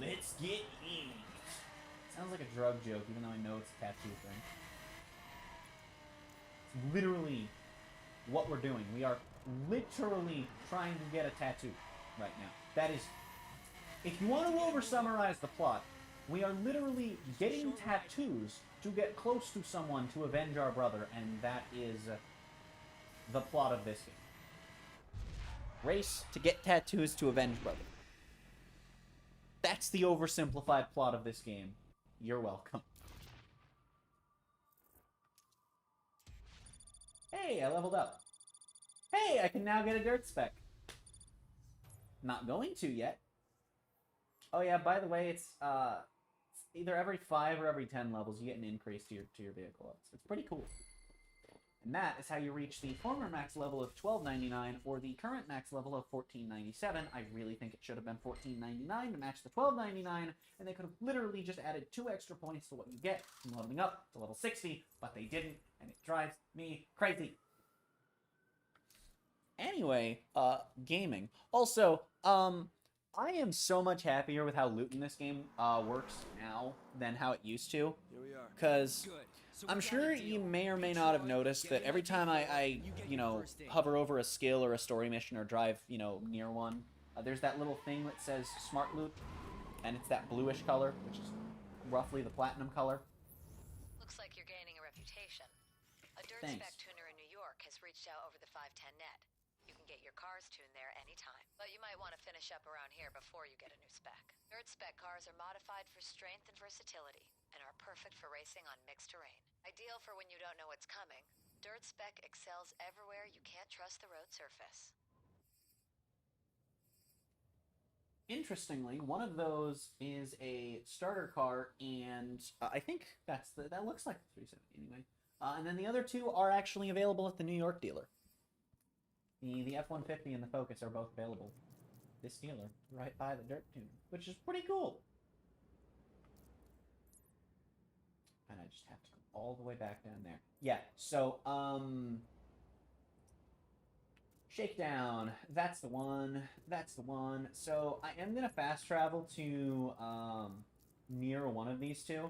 Let's get inked. Sounds like a drug joke, even though I know it's a tattoo thing. It's literally what we're doing. We are literally trying to get a tattoo right now. That is... If you want to over-summarize the plot, we are literally getting tattoos to get close to someone to avenge our brother, and that is the plot of this game. Race to get tattoos to avenge brother. That's the oversimplified plot of this game. You're welcome. Hey, I leveled up. Hey, I can now get a dirt spec. Not going to yet. Oh yeah, by the way, it's either every 5 or every 10 levels you get an increase to your vehicle. It's pretty cool. And that is how you reach the former max level of $12.99 or the current max level of $14.97. I really think it should have been $14.99 to match the $12.99, and they could have literally just added 2 extra points to what you get from leveling up to level 60, but they didn't, and it drives me crazy. Anyway, gaming. Also, I am so much happier with how loot in this game works now than how it used to. Here we are. Because Good. So I'm we got sure a deal. you may or may Be not have Troy, noticed get that me every my time I V4, you know, first aid. hover over a skill or a story mission or drive, near one, there's that little thing that says Smart Loot, and it's that bluish color, which is roughly the platinum color. Looks like you're gaining a reputation. A dirt Thanks. spec tuner in New York has reached out over the 510 net. You can get your cars tuned there anytime. But you might want to finish up around here before you get a new spec. Dirt spec cars are modified for strength and versatility, and are perfect for racing on mixed terrain. Ideal for when you don't know what's coming. Dirt spec excels everywhere you can't trust the road surface. Interestingly, one of those is a starter car, and I think that looks like the 370 anyway. And then the other 2 are actually available at the New York dealer. The F-150 and the Focus are both available. This dealer, right by the dirt tuner, which is pretty cool. And I just have to go all the way back down there. Yeah, so, Shakedown. That's the one. That's the one. So, I am going to fast travel to, near one of these 2,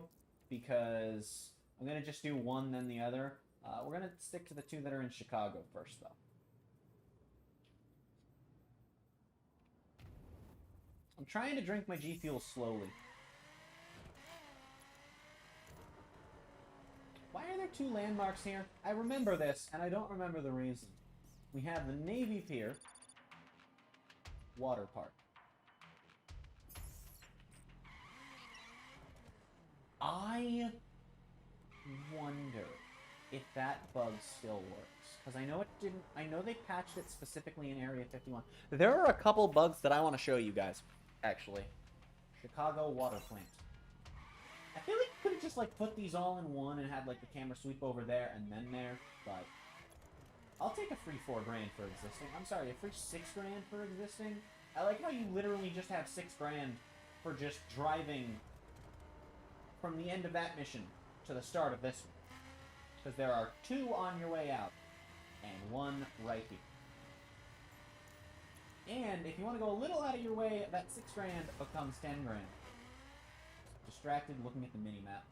because I'm going to just do one, then the other. We're going to stick to the 2 that are in Chicago first, though. I'm trying to drink my G Fuel slowly. Why are there 2 landmarks here? I remember this, and I don't remember the reason. We have the Navy Pier, Water Park. I wonder if that bug still works. Because I know it didn't... I know they patched it specifically in Area 51. There are a couple bugs that I want to show you guys, actually. Chicago water plant. I feel like you could have just, like, put these all in one and had, like, the camera sweep over there and then there, but... I'll take a free $4 grand for existing. I'm sorry, a free $6 grand for existing? I like how you literally just have $6 grand for just driving from the end of that mission to the start of this one. Because there are 2 on your way out, and 1 right here. And if you want to go a little out of your way, that $6 grand becomes 10 grand. Distracted looking at the mini-map.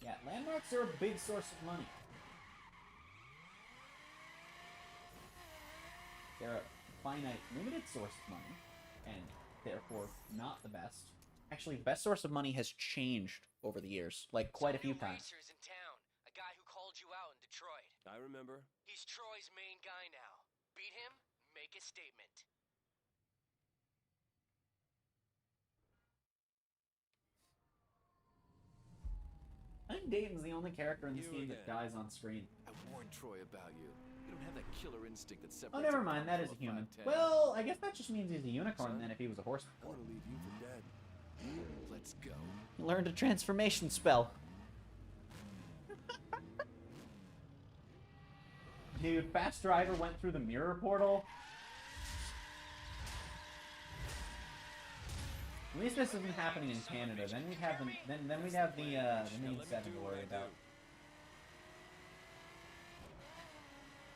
Yeah, landmarks are a big source of money. They're a finite, limited source of money, and therefore not the best. Actually, the best source of money has changed over the years, like quite a few times. Racers in town. A guy who called you out in Detroit. I remember. He's Troy's main guy now. Beat him, make a statement. I think Dayton's the only character in this game that again. dies on screen. I warned Troy about you. You don't have that killer instinct that separates. Oh, never mind, that is a human. Well, I guess that just means he's a unicorn Son, then if he was a horse I'm before. gonna leave you for dead. Let's go. He learned a transformation spell. Dude, Fast Driver went through the mirror portal. At least this isn't happening in Canada. Then we'd have the then we'd have the main 7 to worry about.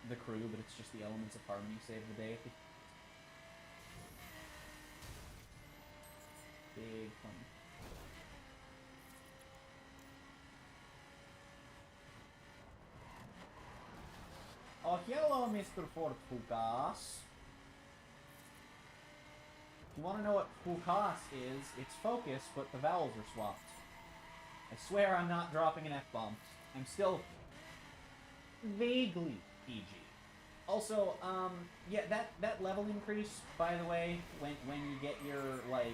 The crew, but it's just the elements of harmony save the day. Big fun. Oh, hello, Mr. Ford Fukas. If you want to know what Fukas is, it's focus, but the vowels are swapped. I swear I'm not dropping an F-bomb. I'm still vaguely PG. Also, yeah, that level increase, by the way, when you get your, like,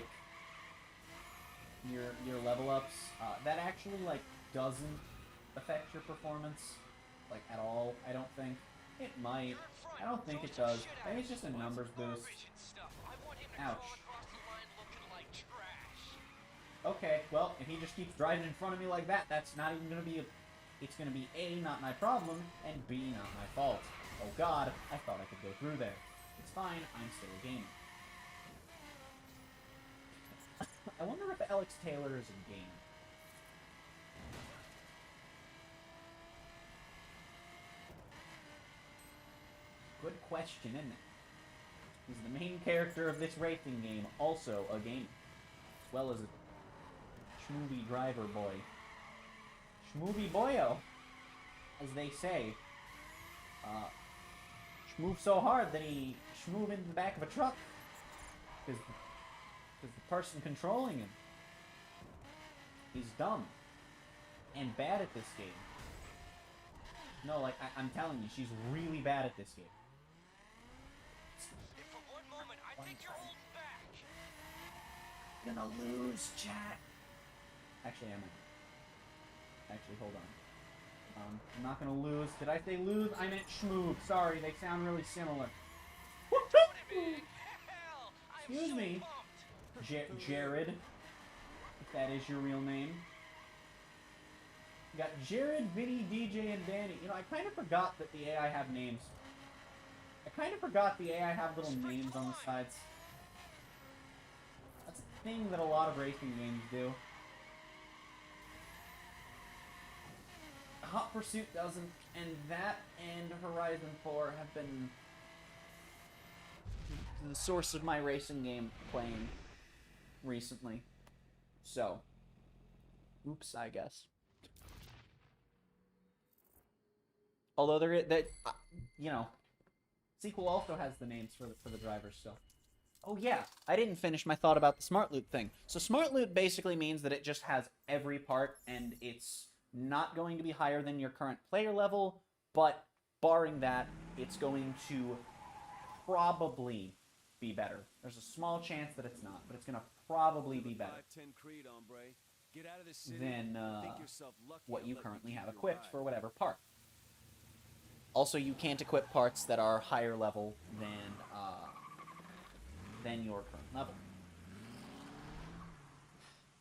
your level ups, that actually, like, doesn't affect your performance, like, at all, I don't think. It might. I don't think it does. I think it's just a numbers boost. Ouch. Okay, well, if he just keeps driving in front of me like that, that's not even gonna be a... It's gonna be A, not my problem, and B, not my fault. Oh god, I thought I could go through there. It's fine, I'm still a gamer. I wonder if Alex Taylor is a gamer. Good question, isn't it? He's the main character of this racing game, also a gamer. As well as a schmoovy driver boy. Schmoovy boyo, as they say. Schmoove so hard that he schmoove into the back of a truck. Because the person controlling him, he's dumb. And bad at this game. No, like, I'm telling you, she's really bad at this game. For one moment, I think you're holding back. Gonna lose, chat. Actually, I might. Actually, hold on. I'm not gonna lose. Did I say lose? I meant schmoove. Sorry, they sound really similar. Excuse me, Jared, if that is your real name. You got Jared, Vinny, DJ, and Danny. You know, I kind of forgot that the AI have names. I kind of forgot the AI have little names on the sides. That's a thing that a lot of racing games do. Hot Pursuit doesn't, and that and Horizon 4 have been the source of my racing game playing recently. So, oops, I guess. Although you know, sequel also has the names for the drivers still. Oh yeah, I didn't finish my thought about the Smart Loot thing. So Smart Loot basically means that it just has every part, and it's not going to be higher than your current player level, but barring that, it's going to probably be better. There's a small chance that it's not, but it's going to probably be better. 510 Creed, hombre. Get out of this city, than think yourself lucky what I'm you letting currently keep have your equipped ride. for whatever part. Also, you can't equip parts that are higher level than your current level.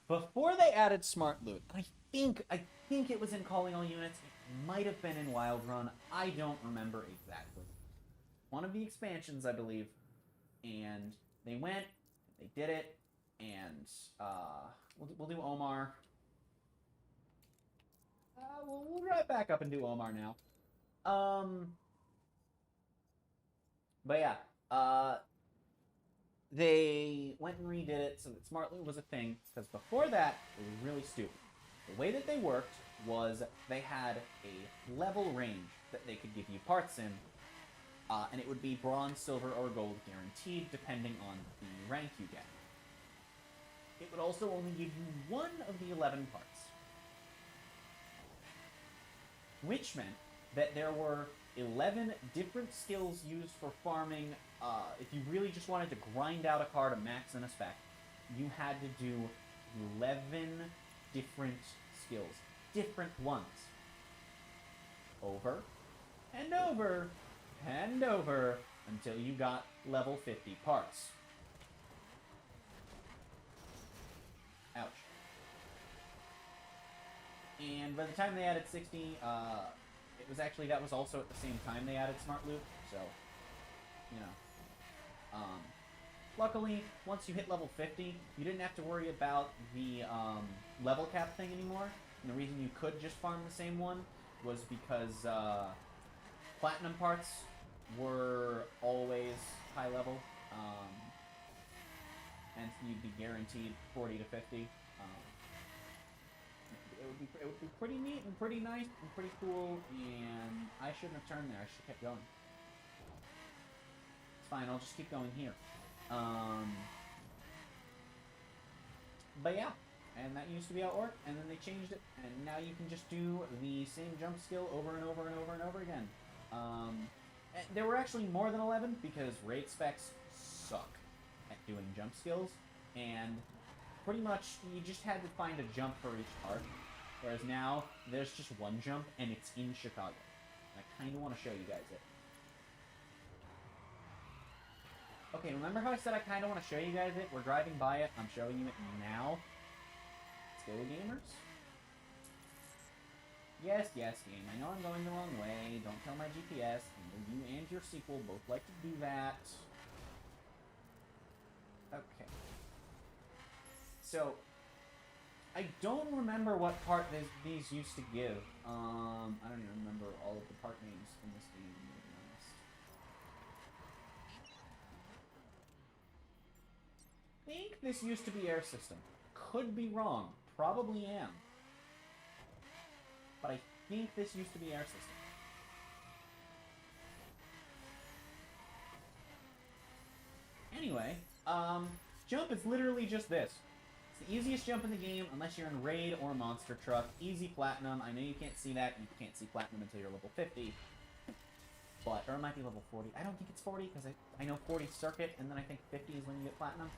Before they added smart loot, I think it was in Calling All Units. It might have been in Wild Run. I don't remember exactly. One of the expansions, I believe. And they went, they did it, and we'll do Omar. We'll right back up and do Omar now. But yeah, they went and redid it so that smart loot was a thing, because before that, it was really stupid. The way that they worked was they had a level range that they could give you parts in, and it would be bronze, silver, or gold guaranteed, depending on the rank you get. It would also only give you one of the 11 parts, which meant that there were 11 different skills used for farming. If you really just wanted to grind out a car to max in a spec, you had to do 11 different skills. Different ones. Over and over and over until you got level 50 parts. Ouch. And by the time they added 60, it was actually, that was also at the same time they added smart loot, so, you know. Luckily, once you hit level 50, you didn't have to worry about the level cap thing anymore. And the reason you could just farm the same one was because platinum parts were always high level, and you'd be guaranteed 40 to 50. It would be pretty neat and pretty nice and pretty cool, and I shouldn't have turned there. I should have kept going. It's fine, I'll just keep going here. But yeah, and that used to be how it worked, and then they changed it, and now you can just do the same jump skill over and over and over and over again. There were actually more than 11, because raid specs suck at doing jump skills, and pretty much you just had to find a jump for each part, whereas now there's just one jump, and it's in Chicago. And I kind of want to show you guys it. Okay, remember how I said I kind of want to show you guys it? We're driving by it. I'm showing you it now. Let's go, gamers. Yes, yes, game. I know I'm going the wrong way. Don't tell my GPS. You and your sequel both like to do that. Okay. So, I don't remember what part these used to give. I don't even remember all of the part names in this game, to be honest. I think this used to be air system. Could be wrong. Probably am. But I think this used to be air system. Anyway, jump is literally just this. It's the easiest jump in the game, unless you're in Raid or Monster Truck. Easy platinum. I know you can't see that. You can't see platinum until you're level 50. But, or it might be level 40. I don't think it's 40, because I know 40 circuit, and then I think 50 is when you get platinum.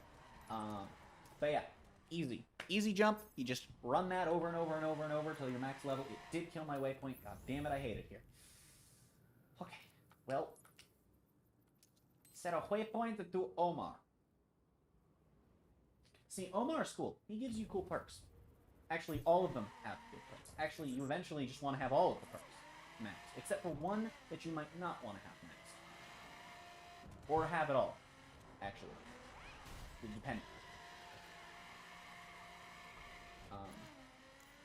But yeah, easy. Easy jump. You just run that over and over and over and over until you're max level. It did kill my waypoint. God damn it, I hate it here. Okay, well, set a waypoint to Omar. See, Omar's cool. He gives you cool perks. Actually, all of them have good perks. Actually, you eventually just want to have all of the perks maxed, except for one that you might not want to have maxed. Or have it all, actually. Depending.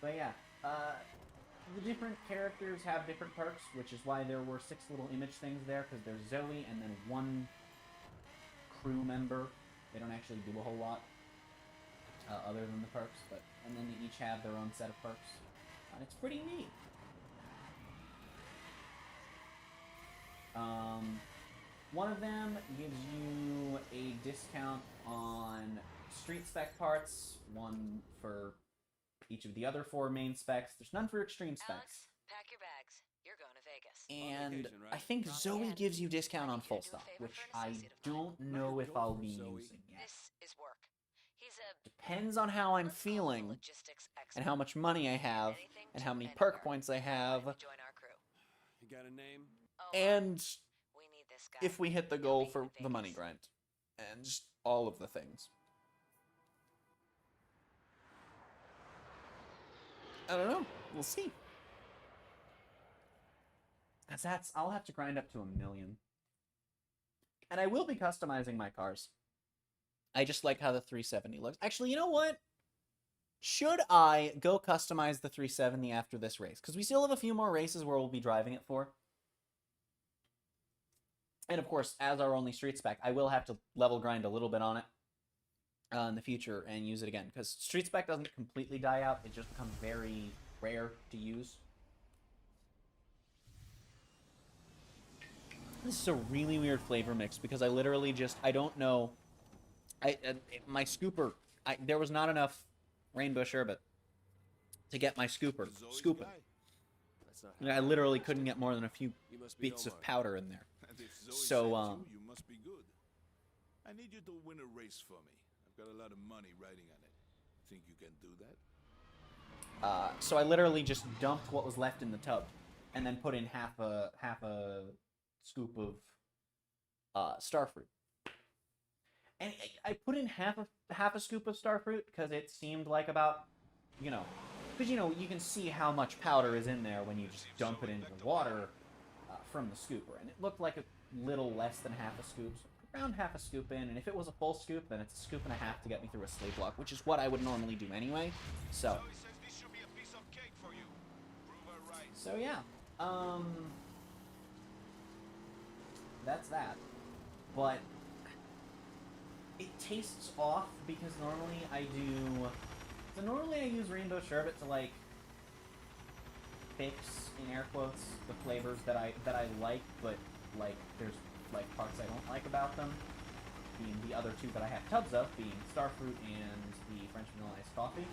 But yeah, the different characters have different perks, which is why there were 6 little image things there, because there's Zoe and then 1 crew member. They don't actually do a whole lot other than the perks, and then they each have their own set of perks. It's pretty neat. One of them gives you a discount on street spec parts, one for each of the other 4 main specs. There's none for extreme specs. Alex, pack your bags. You're going to Vegas. And vacation, right? I think Zoe gives you discount on full stock, which I don't know if I'll be using yet. This is work. He's a Depends on how I'm let's call him a feeling. logistics expert. and how much money I have, and how many perk points I have, Join our crew. You got a name? and We need this guy. if we hit the goal for the money grind, and just all of the things. I don't know. We'll see. Because I'll have to grind up to 1 million. And I will be customizing my cars. I just like how the 370 looks. Actually, you know what? Should I go customize the 370 after this race? Because we still have a few more races where we'll be driving it for. And of course, as our only street spec, I will have to level grind a little bit on it in the future and use it again. Because street spec doesn't completely die out. It just becomes very rare to use. This is a really weird flavor mix because I literally just, I don't know. My scooper, there was not enough rainbow sherbet to get my scooper scooping. I literally couldn't get more than a few bits of powder in there. And if Zoe So, sent you must be good. I need you to win a race for me. I've got a lot of money riding on it. Think you can do that? So I literally just dumped what was left in the tub, and then put in half a scoop of starfruit. And I put in half a scoop of starfruit because it seemed like about, because you can see how much powder is in there when you just dump it into the water from the scooper, and it looked like a little less than half a scoop, so around half a scoop in, and if it was a full scoop, then it's a scoop and a half to get me through a Sleeplocke, which is what I would normally do anyway. So yeah, that's that. But it tastes off because normally I use rainbow sherbet to like fix, in air quotes, the flavors that I like, but like there's like parts I don't like about them, being the other two that I have tubs of, being starfruit and the French vanilla iced coffee.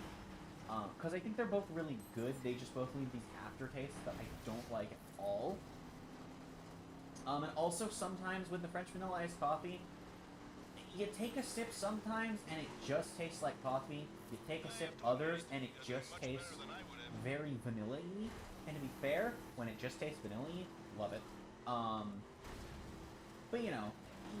Because I think they're both really good, they just both leave these aftertastes that I don't like at all. And also sometimes with the French vanilla iced coffee, you take a sip sometimes and it just tastes like coffee. You take a sip others and it just tastes very vanilla-y. And to be fair, when it just tastes vanilla-y, love it. But you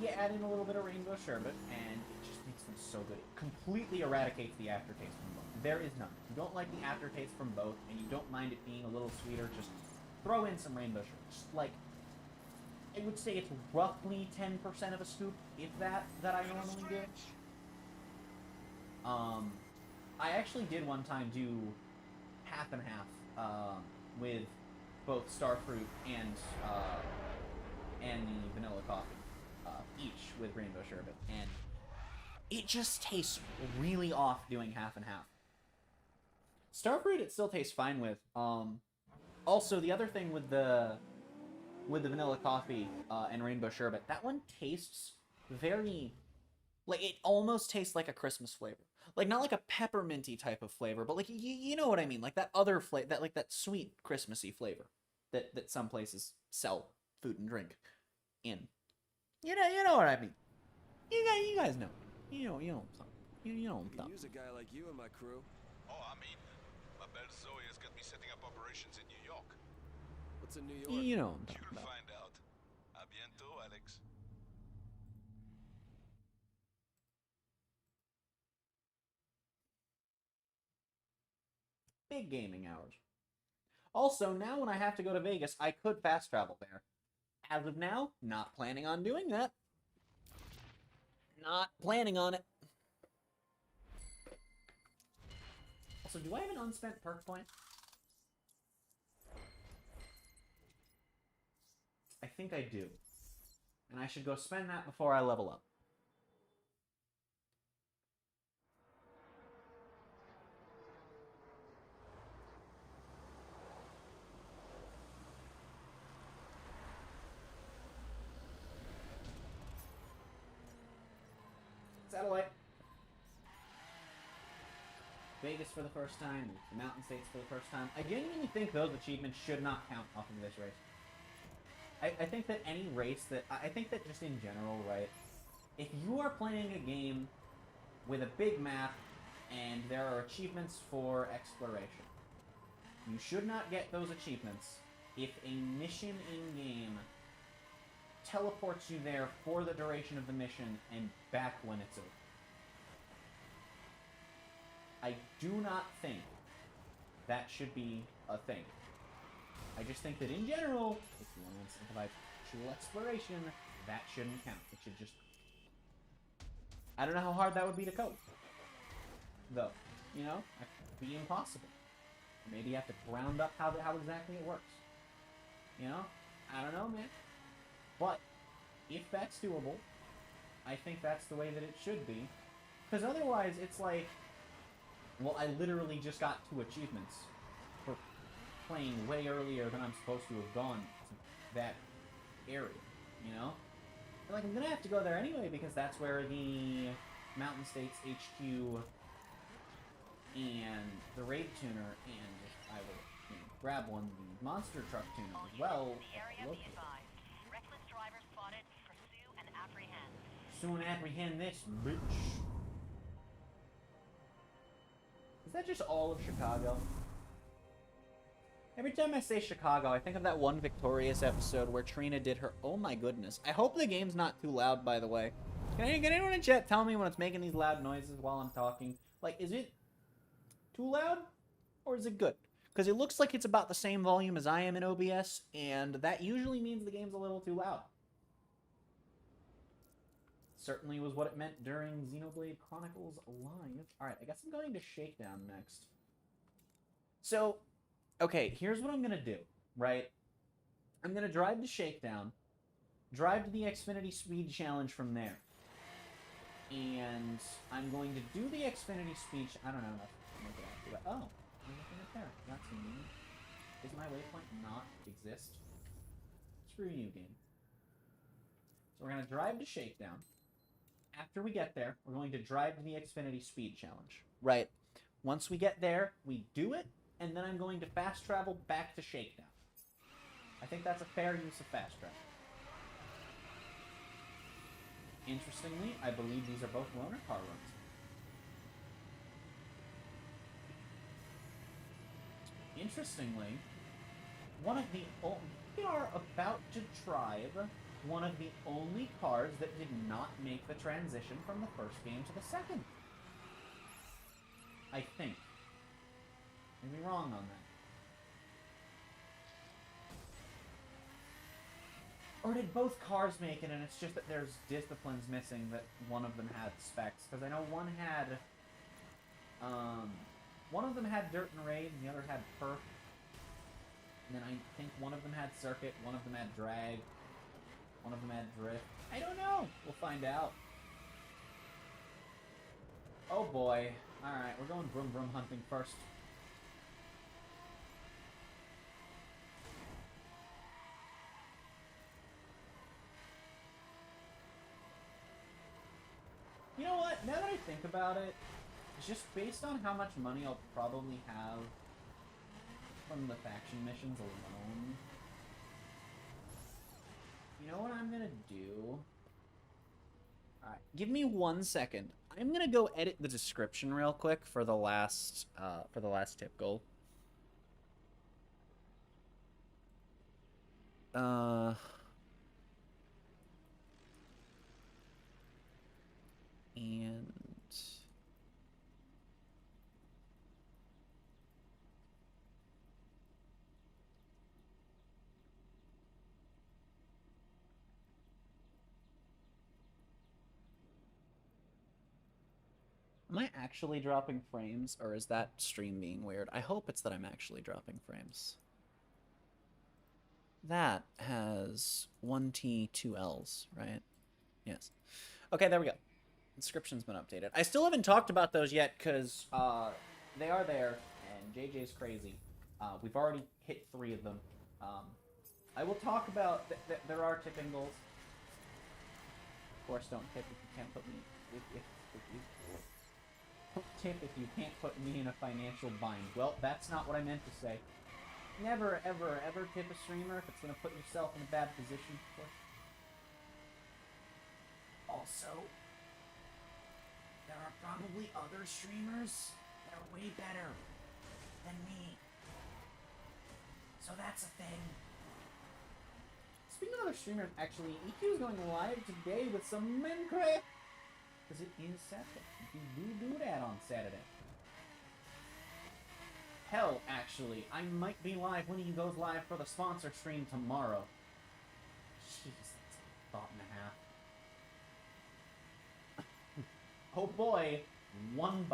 add in a little bit of rainbow sherbet and it just makes them so good. It completely eradicates the aftertaste from both. There is none. If you don't like the aftertaste from both and you don't mind it being a little sweeter, just throw in some rainbow sherbet. Just like, I would say it's roughly 10% of a scoop, if that I normally do. I actually did one time do half and half with both starfruit and the vanilla coffee, each with rainbow sherbet, and it just tastes really off doing half and half. Starfruit it still tastes fine with. Also, the other thing with the vanilla coffee and rainbow sherbet, that one tastes very, like, it almost tastes like a Christmas flavor. Like, not like a pepperminty type of flavor, but like, you know what I mean? Like that other flavor, that sweet Christmassy flavor that some places sell food and drink in. You know what I mean? You guys know. You know what I'm talking. You know what I'm Could talking. use a guy like you in my crew. Oh, I mean, my belle Zoe has got me setting up operations in New York. What's in New York? You know what I'm talking You'll about. find out. A bientôt, Alex. Big gaming hours. Also, now when I have to go to Vegas, I could fast travel there. As of now, not planning on doing that. Not planning on it. Also, do I have an unspent perk point? I think I do. And I should go spend that before I level up. Satellite. Vegas for the first time, the Mountain States for the first time. I genuinely think those achievements should not count off of this race. I think that any race that... I think that just in general, right? If you are playing a game with a big map and there are achievements for exploration. You should not get those achievements if a mission in-game teleports you there for the duration of the mission and back when it's over. I do not think that should be a thing. I just think that in general, if you want to incentivize actual exploration, that shouldn't count. It should just... I don't know how hard that would be to code. Though, you know, that could be impossible. Maybe you have to ground up how exactly it works. You know? I don't know, man. But, if that's doable, I think that's the way that it should be. Because otherwise, it's like... Well, I literally just got 2 achievements for playing way earlier than I'm supposed to have gone to that area, you know? And, like, I'm gonna have to go there anyway because that's where the Mountain States HQ and the Raid Tuner, and if I will, you know, grab one, the Monster Truck Tuner as well. Reckless driver spotted. Pursue and apprehend. Soon apprehend this, bitch. Is that just all of Chicago? Every time I say Chicago, I think of that one Victorious episode where Trina did her... Oh my goodness. I hope the game's not too loud, by the way. Can anyone in chat tell me when it's making these loud noises while I'm talking? Like, is it too loud? Or is it good? Because it looks like it's about the same volume as I am in OBS, and that usually means the game's a little too loud. Certainly was what it meant during Xenoblade Chronicles Live. Alright, I guess I'm going to Shakedown next. So, okay, here's what I'm going to do, right? I'm going to drive to Shakedown, drive to the Xfinity Speed Challenge from there. And I'm going to do the Xfinity Speed... I don't know enough to make it after that. Oh, I'm looking at there. That's neat. Does my waypoint not exist? Screw you, game. So we're going to drive to Shakedown. After we get there, we're going to drive to the Xfinity Speed Challenge. Right. Once we get there, we do it, and then I'm going to fast travel back to Shakedown. I think that's a fair use of fast travel. Interestingly, I believe these are both loaner car runs. Interestingly, one of the... We are about to drive one of the only cars that did not make the transition from the first game to the second. I think. Maybe wrong on that. Or did both cars make it and it's just that there's disciplines missing that one of them had specs? Because I know one had... one of them had Dirt and Raid and the other had Perf. And then I think one of them had Circuit, one of them had Drag. One of them had Drift. I don't know. We'll find out. Oh boy. Alright, we're going Vroom Vroom hunting first. You know what? Now that I think about it, just based on how much money I'll probably have from the faction missions alone, you know what I'm gonna do? Alright, give me 1 second. I'm gonna go edit the description real quick for the last tip goal. And am I actually dropping frames, or is that stream being weird? I hope it's that I'm actually dropping frames. That has 1T, 2 Ls, right? Yes. Okay, there we go. Description's been updated. I still haven't talked about those yet, because they are there, and JJ's crazy. We've already hit 3 of them. I will talk about... there are tipping goals. Of course, don't tip if you can't put me... Don't tip if you can't put me in a financial bind. Well, that's not what I meant to say. Never, ever, ever tip a streamer if it's going to put yourself in a bad position. Also, there are probably other streamers that are way better than me. So that's a thing. Speaking of other streamers, actually, EQ is going live today with some Minecraft. Because it is Saturday. You do that on Saturday. Hell, actually, I might be live when he goes live for the sponsor stream tomorrow. Jeez, that's a thought and a half. Oh boy, $1.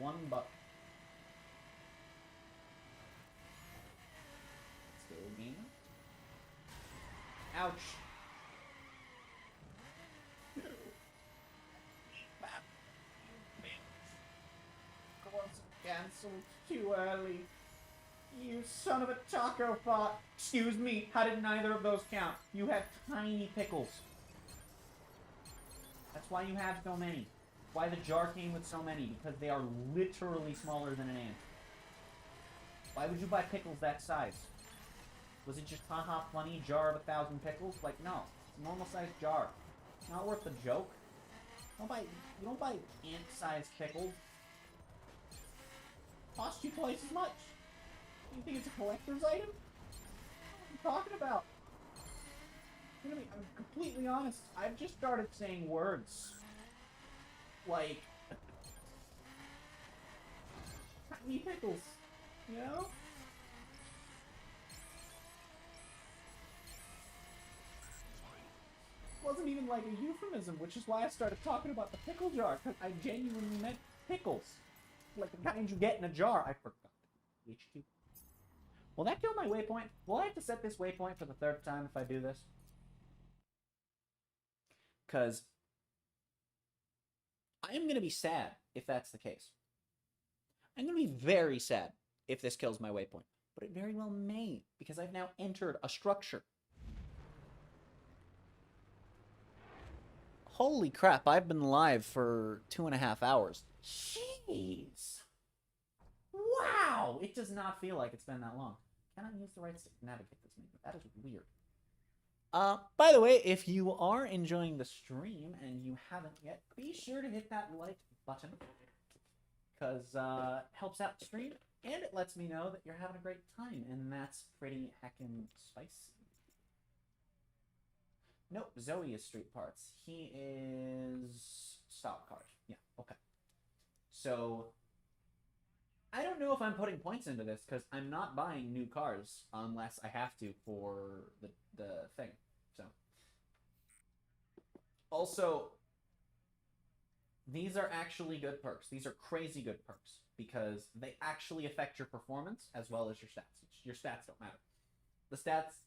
$1. Still game. Ouch. Cancelled too early. You son of a taco bot. Excuse me, how did neither of those count? You have tiny pickles. That's why you have so many. Why the jar came with so many, because they are literally smaller than an ant. Why would you buy pickles that size? Was it just haha funny jar of 1,000 pickles? Like, no. It's a normal sized jar. It's not worth the joke. You don't buy ant-sized pickles. Cost you twice as much. You think it's a collector's item? What are you talking about? I'm completely honest. I've just started saying words. Like... tiny pickles. You know? It wasn't even like a euphemism, which is why I started talking about the pickle jar, because I genuinely meant pickles. Like the kind you get in a jar. I forgot. HQ. Will that kill my waypoint? Will I have to set this waypoint for the 3rd time if I do this? Because I am going to be sad if that's the case. I'm going to be very sad if this kills my waypoint. But it very well may, because I've now entered a structure. Holy crap, I've been live for 2.5 hours. Jeez. Wow! It does not feel like it's been that long. Can I use the right stick to navigate this menu? That is weird. By the way, if you are enjoying the stream and you haven't yet, be sure to hit that like button. Because it helps out the stream, and it lets me know that you're having a great time, and that's pretty heckin' spicy. Nope, Zoe is street parts. He is stock cars. Yeah, okay. So, I don't know if I'm putting points into this, because I'm not buying new cars unless I have to for the thing. So, also, these are actually good perks. These are crazy good perks, because they actually affect your performance as well as your stats. Your stats don't matter. The stats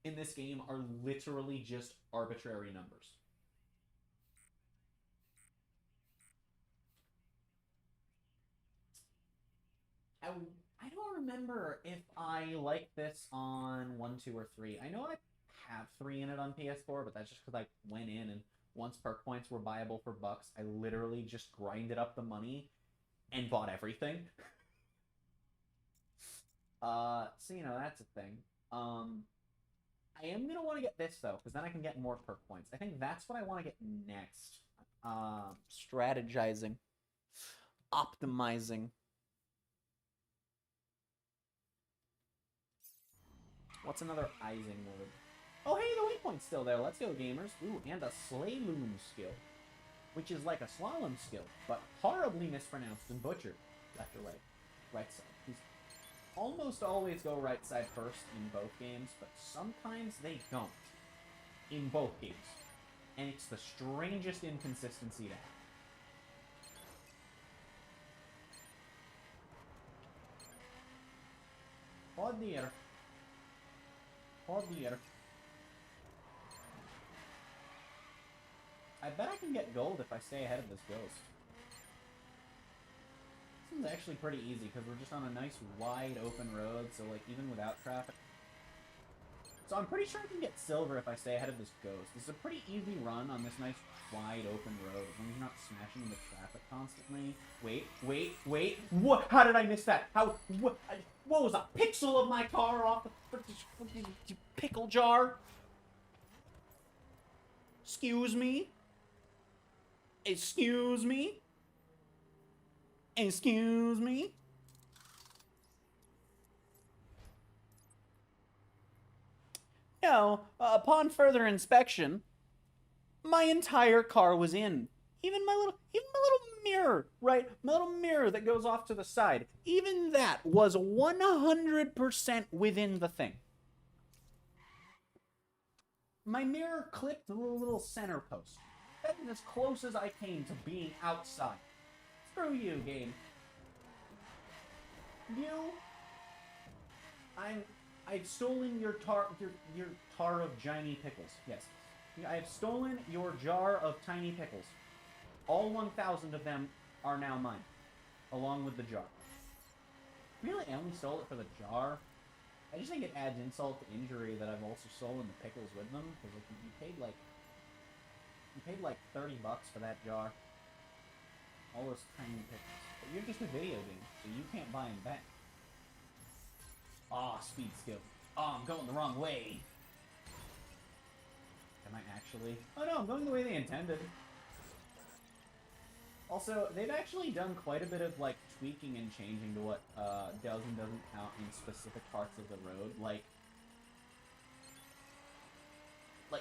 in this game are literally just arbitrary numbers. I don't remember if I like this on 1, 2, or 3. I know I have 3 in it on PS4, but that's just because I went in and once perk points were buyable for bucks, I literally just grinded up the money and bought everything. So, you know, that's a thing. I am going to want to get this, though, because then I can get more perk points. I think that's what I want to get next. Strategizing. Optimizing. What's another Ising word? Oh, hey, the waypoint's still there. Let's go, gamers. Ooh, and a sleigh loom skill, which is like a slalom skill, but horribly mispronounced and butchered. Left or right? Right side. He's almost always go right side first in both games, but sometimes they don't. In both games. And it's the strangest inconsistency to have. Oh dear. Oh dear. I bet I can get gold if I stay ahead of this ghost. This one's actually pretty easy because we're just on a nice wide open road, so like even without traffic. So I'm pretty sure I can get silver if I stay ahead of this ghost. This is a pretty easy run on this nice wide open road as long as you're not smashing into traffic constantly. Wait. What? How did I miss that? What was a pixel of my car off the freaking pickle jar? Excuse me? Excuse me? Excuse me? No, upon further inspection, my entire car was in. Even my little mirror, right? My little mirror that goes off to the side. Even that was 100% within the thing. My mirror clipped the little center post. That is as close as I came to being outside. Screw you, game. I've stolen your tar of tiny pickles. Yes. I have stolen your jar of tiny pickles. All 1,000 of them are now mine, along with the jar. Really, I only stole it for the jar. I just think it adds insult to injury that I've also stolen the pickles with them, because like, you paid like $30 for that jar. All those tiny pickles. But you're just a video game, so you can't buy them back. Aw, speed skill. Oh, I'm going the wrong way. Am I actually? Oh no, I'm going the way they intended. Also, they've actually done quite a bit of, like, tweaking and changing to what does and doesn't count in specific parts of the road. Like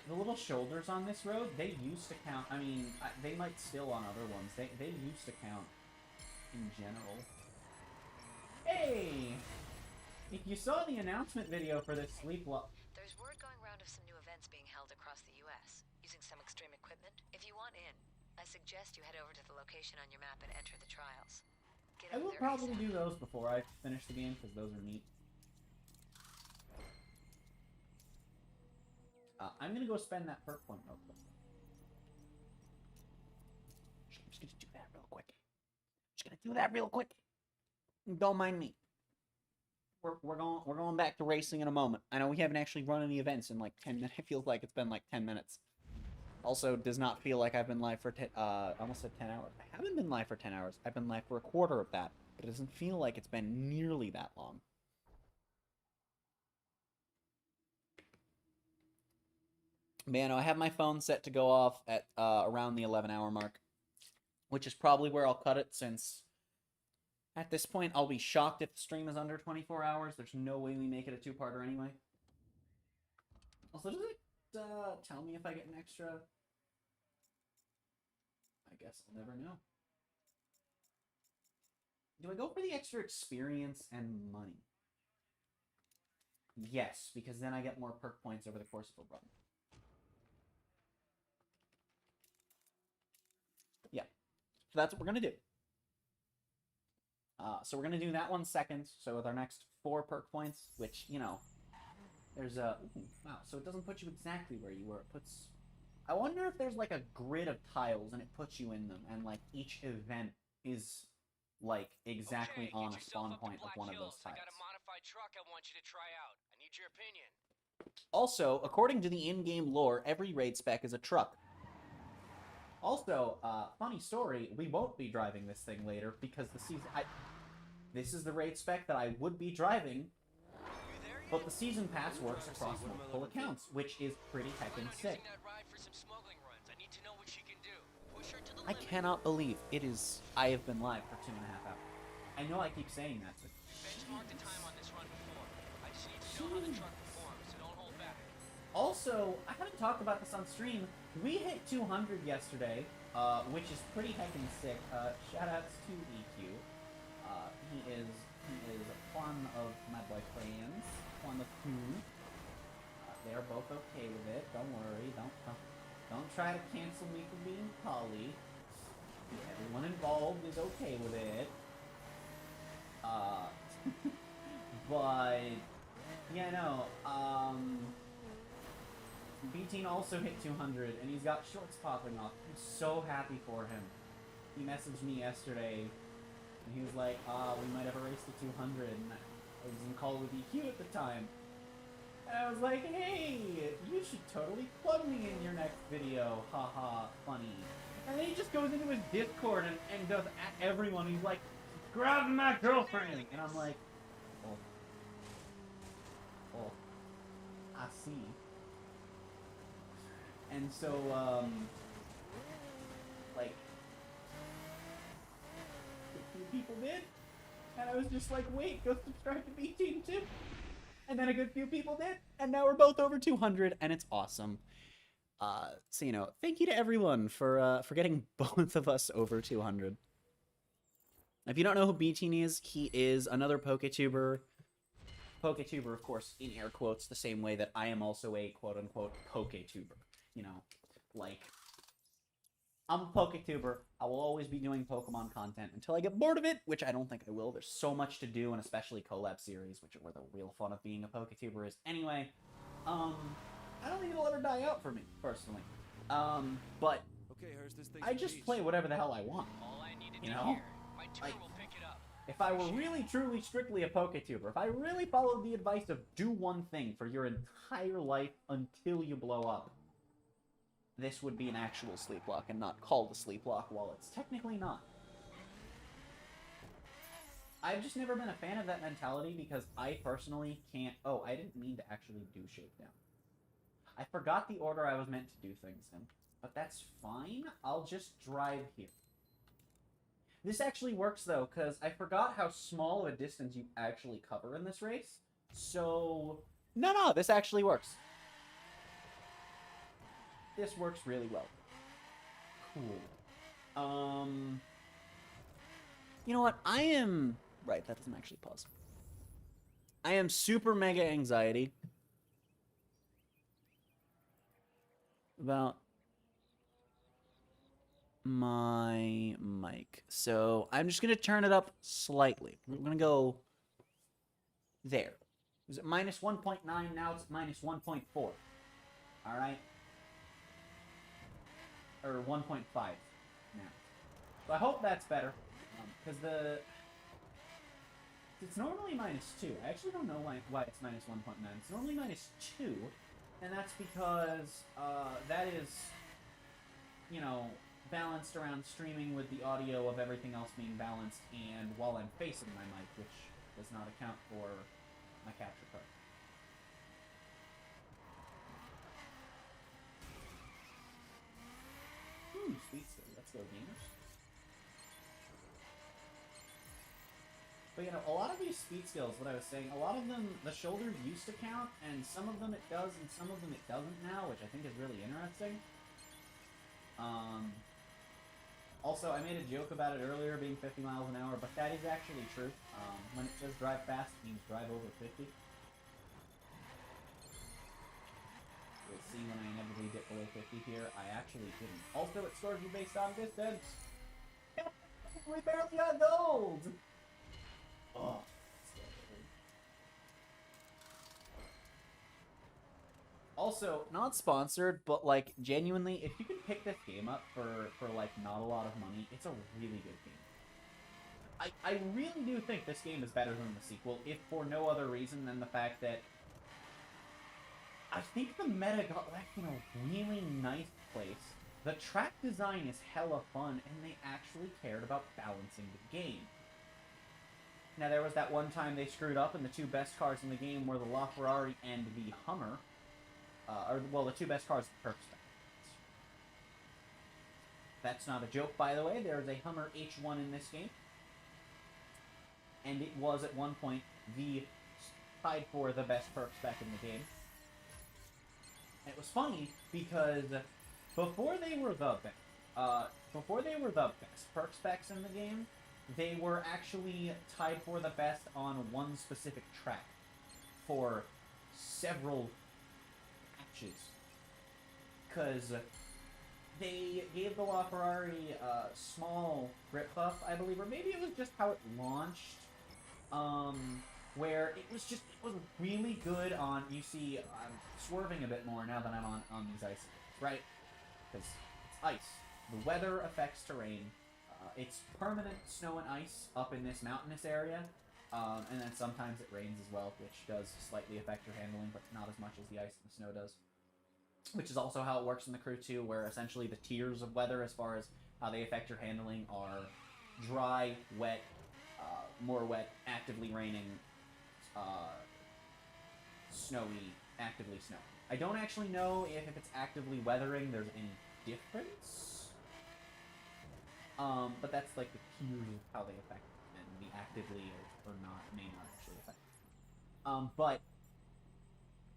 the little shoulders on this road, they used to count. I mean, they might still on other ones. They used to count in general. Hey! If you saw the announcement video for this Sleeplocke... There's word going around of some new events being held across the U.S. using some extreme equipment. If you want in, I suggest you head over to the location on your map and enter the trials. I will probably do those before I finish the game, because those are neat. I'm gonna go spend that perk point real quick. I'm just gonna do that real quick. Don't mind me. We're going back to racing in a moment. I know we haven't actually run any events in like 10 minutes. It feels like it's been like 10 minutes. Also, does not feel like I've been live for almost 10 hours. I haven't been live for 10 hours. I've been live for a quarter of that, but it doesn't feel like it's been nearly that long. Man, I have my phone set to go off at around the 11-hour mark, which is probably where I'll cut it, since at this point I'll be shocked if the stream is under 24 hours. There's no way we make it a two-parter anyway. Also, does it tell me if I get an extra? I guess I'll never know. Do I go for the extra experience and money? Yes, because then I get more perk points over the course of a run. Yeah, so that's what we're gonna do. So we're gonna do that one second. So with our next 4 perk points, which, you know, there's a... Ooh, wow, so it doesn't put you exactly where you were. It puts... I wonder if there's like a grid of tiles and it puts you in them, and like each event is like exactly on a spawn point of one of those tiles. I got a modified truck I want you to try out. I need your opinion. Also, according to the in-game lore, every raid spec is a truck. Also, funny story, we won't be driving this thing later because the season... This is the raid spec that I would be driving, but the season pass works across multiple accounts, which is pretty heckin' sick. I cannot believe it is... I have been live for 2.5 hours. I know I keep saying that, but... Also, I haven't talked about this on stream. We hit 200 yesterday, which is pretty heckin' sick. Shoutouts to EQ. He is one of my boyfriends, one of who. They are both okay with it. Don't worry. Don't try to cancel me for being poly. Everyone involved is okay with it. But yeah, no. B-Teen also hit 200, and he's got shorts popping off. I'm so happy for him. He messaged me yesterday, and he was like, we might have a race to 200, and I was in call with EQ at the time. And I was like, hey, you should totally plug me in your next video, haha, funny. And then he just goes into his Discord and does at everyone, he's like, grab my girlfriend! And I'm like, oh, I see. And so, like, few people did. And I was just like, wait, go subscribe to B Team too. And then a good few people did. And now we're both over 200, and it's awesome. So, you know, thank you to everyone for getting both of us over 200. If you don't know who B-Teen is, he is another PokeTuber. PokeTuber, of course, in air quotes, the same way that I am also a quote-unquote PokeTuber. You know, like, I'm a PokeTuber. I will always be doing Pokemon content until I get bored of it, which I don't think I will. There's so much to do, and especially collab series, which are where the real fun of being a PokeTuber is. Anyway, I don't think it'll ever die out for me, personally. But Okay, here's this thing. I just play whatever the hell I want. All I needed You to know? hear. My tutor Like, will pick it up. if I were really, truly, strictly a PokeTuber, if I really followed the advice of do one thing for your entire life until you blow up, this would be an actual Sleeplocke and not called a Sleeplocke while it's technically not. I've just never been a fan of that mentality because I personally can't... Oh, I didn't mean to actually do Shakedown. I forgot the order I was meant to do things in, but that's fine. I'll just drive here. This actually works, though, because I forgot how small of a distance you actually cover in this race. So, no, this actually works. This works really well. Cool. You know what? I am... Right, that doesn't actually pause. I am super mega anxiety about my mic. So I'm just going to turn it up slightly. We're going to go there. It was at minus 1.9, now it's minus 1.4. Alright? Or 1.5 now. So I hope that's better. Because it's normally minus 2. I actually don't know why it's minus 1.9. It's normally minus 2. And that's because that is, you know, balanced around streaming with the audio of everything else being balanced, and while I'm facing my mic, which does not account for my capture card. Sweet stuff. Let's go, gamers. But, you know, a lot of these speed skills, what I was saying, a lot of them, the shoulder used to count, and some of them it does, and some of them it doesn't now, which I think is really interesting. Also, I made a joke about it earlier, being 50 miles an hour, but that is actually true. When it says drive fast, it means drive over 50. You'll see when I inevitably dip below 50 here, I actually didn't. Also, it scores you based on distance. We barely got gold! Oh, also, not sponsored, but, like, genuinely, if you can pick this game up for like, not a lot of money, it's a really good game. I really do think this game is better than the sequel, if for no other reason than the fact that I think the meta got left in a really nice place. The track design is hella fun, and they actually cared about balancing the game. Now, there was that one time they screwed up, and the two best cars in the game were the LaFerrari and the Hummer. The two best cars are Perk Spec. That's not a joke, by the way. There is a Hummer H1 in this game. And it was, at one point, tied for the best Perk Spec in the game. And it was funny, because before they were the best Perk Specs in the game, they were actually tied for the best on one specific track for several matches. Because they gave the LaFerrari a small grip buff, I believe, or maybe it was just how it launched, where it was really good on, you see, I'm swerving a bit more now that I'm on these ice, right? Because it's ice. The weather affects terrain. It's permanent snow and ice up in this mountainous area, and then sometimes it rains as well, which does slightly affect your handling, but not as much as the ice and the snow does. Which is also how it works in the Crew 2, where essentially the tiers of weather, as far as how they affect your handling, are dry, wet, more wet, actively raining, snowy, actively snow. I don't actually know if it's actively weathering there's any difference. But that's like the cues of how they affect and the actively or not may not actually affect. But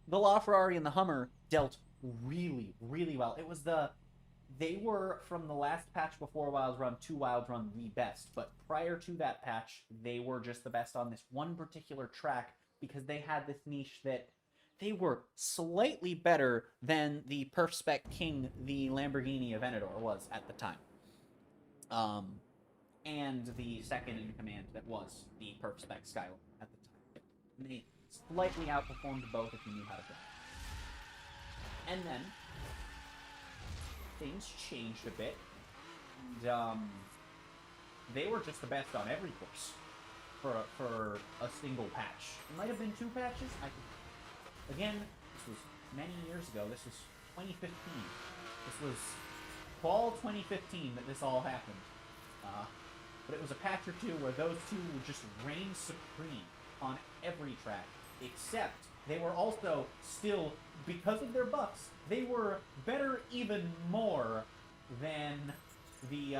the LaFerrari and the Hummer dealt really, really well. It was they were, from the last patch before Wilds Run to Wilds Run, the best. But prior to that patch, they were just the best on this one particular track because they had this niche that they were slightly better than the Perf Spec King, the Lamborghini Aventador, was at the time. And the second in command that was the Perf Spec Skyline at the time. And they slightly outperformed both if you knew how to play. And then things changed a bit. And they were just the best on every course for a single patch. It might have been 2 patches. Again, this was many years ago. This was 2015. This was fall 2015 that this all happened. But it was a patch or 2 where those 2 would just reign supreme on every track, except they were also still, because of their buffs, they were better even more than the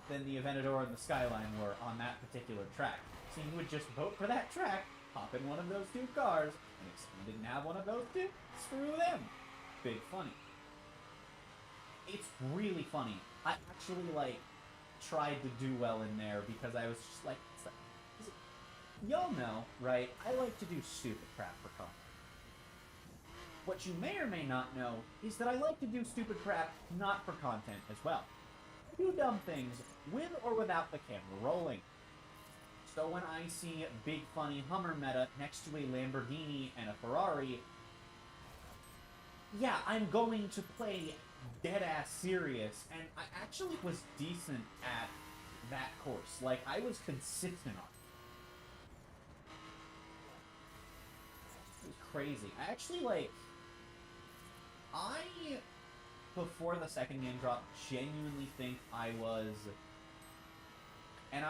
Aventador and the Skyline were on that particular track. So you would just vote for that track, hop in one of those 2 cars, and if someone didn't have one of those 2, screw them. Big funny. It's really funny. I actually, tried to do well in there because I was just like, y'all know, right? I like to do stupid crap for content. What you may or may not know is that I like to do stupid crap not for content as well. I do dumb things with or without the camera rolling. So when I see big funny Hummer meta next to a Lamborghini and a Ferrari, yeah, I'm going to play dead-ass serious, and I actually was decent at that course. I was consistent on it. It was crazy. I actually, before the second game dropped, genuinely think I was... And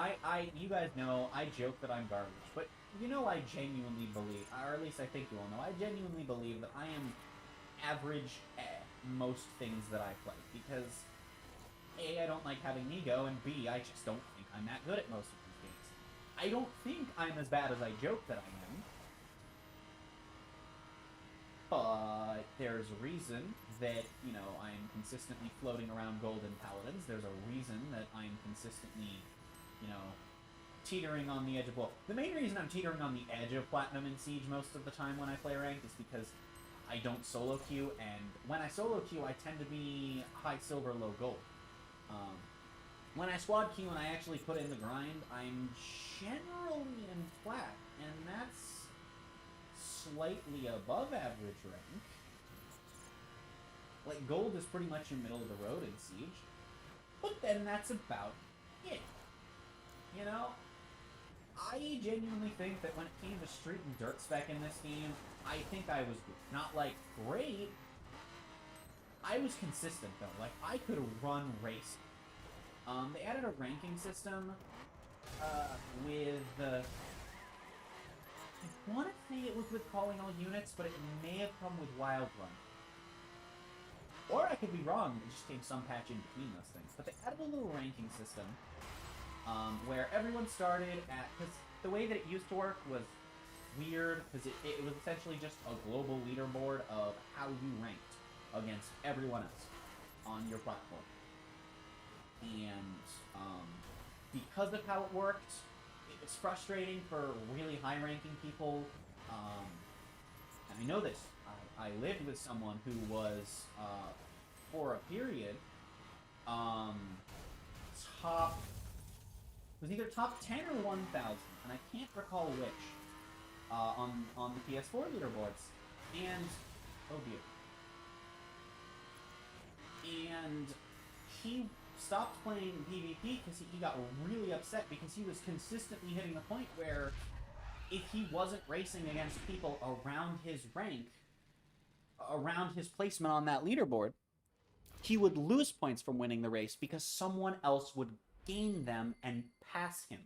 you guys know, I joke that I'm garbage, but you know I genuinely believe, or at least I think you all know, I genuinely believe that I am average at most things that I play, because A, I don't like having ego, and B, I just don't think I'm that good at most of these games. I don't think I'm as bad as I joke that I am, but there's a reason that, I'm consistently floating around Golden Paladins. There's a reason that I'm consistently, teetering on the edge of... Well, the main reason I'm teetering on the edge of Platinum and Siege most of the time when I play ranked is because I don't solo queue, and when I solo queue, I tend to be high silver, low gold. When I squad queue and I actually put in the grind, I'm generally in plat, and that's slightly above average rank. Gold is pretty much in middle of the road in Siege, but then that's about it. I genuinely think that when it came to street and dirt spec in this game, I think I was not, great. I was consistent, though. I could run race. They added a ranking system, with, I want to say it was with calling all units, but it may have come with Wild Run. Or I could be wrong, it just came some patch in between those things. But they added a little ranking system, where everyone started at... Because the way that it used to work was weird, because it was essentially just a global leaderboard of how you ranked against everyone else on your platform. And because of how it worked, it was frustrating for really high-ranking people. And I know this. I lived with someone who was, for a period, was either top 10 or 1,000, and I can't recall which, on the PS4 leaderboards. And, oh dear. And he stopped playing PvP because he got really upset because he was consistently hitting the point where if he wasn't racing against people around his rank, around his placement on that leaderboard, he would lose points from winning the race because someone else would gain them and pass him.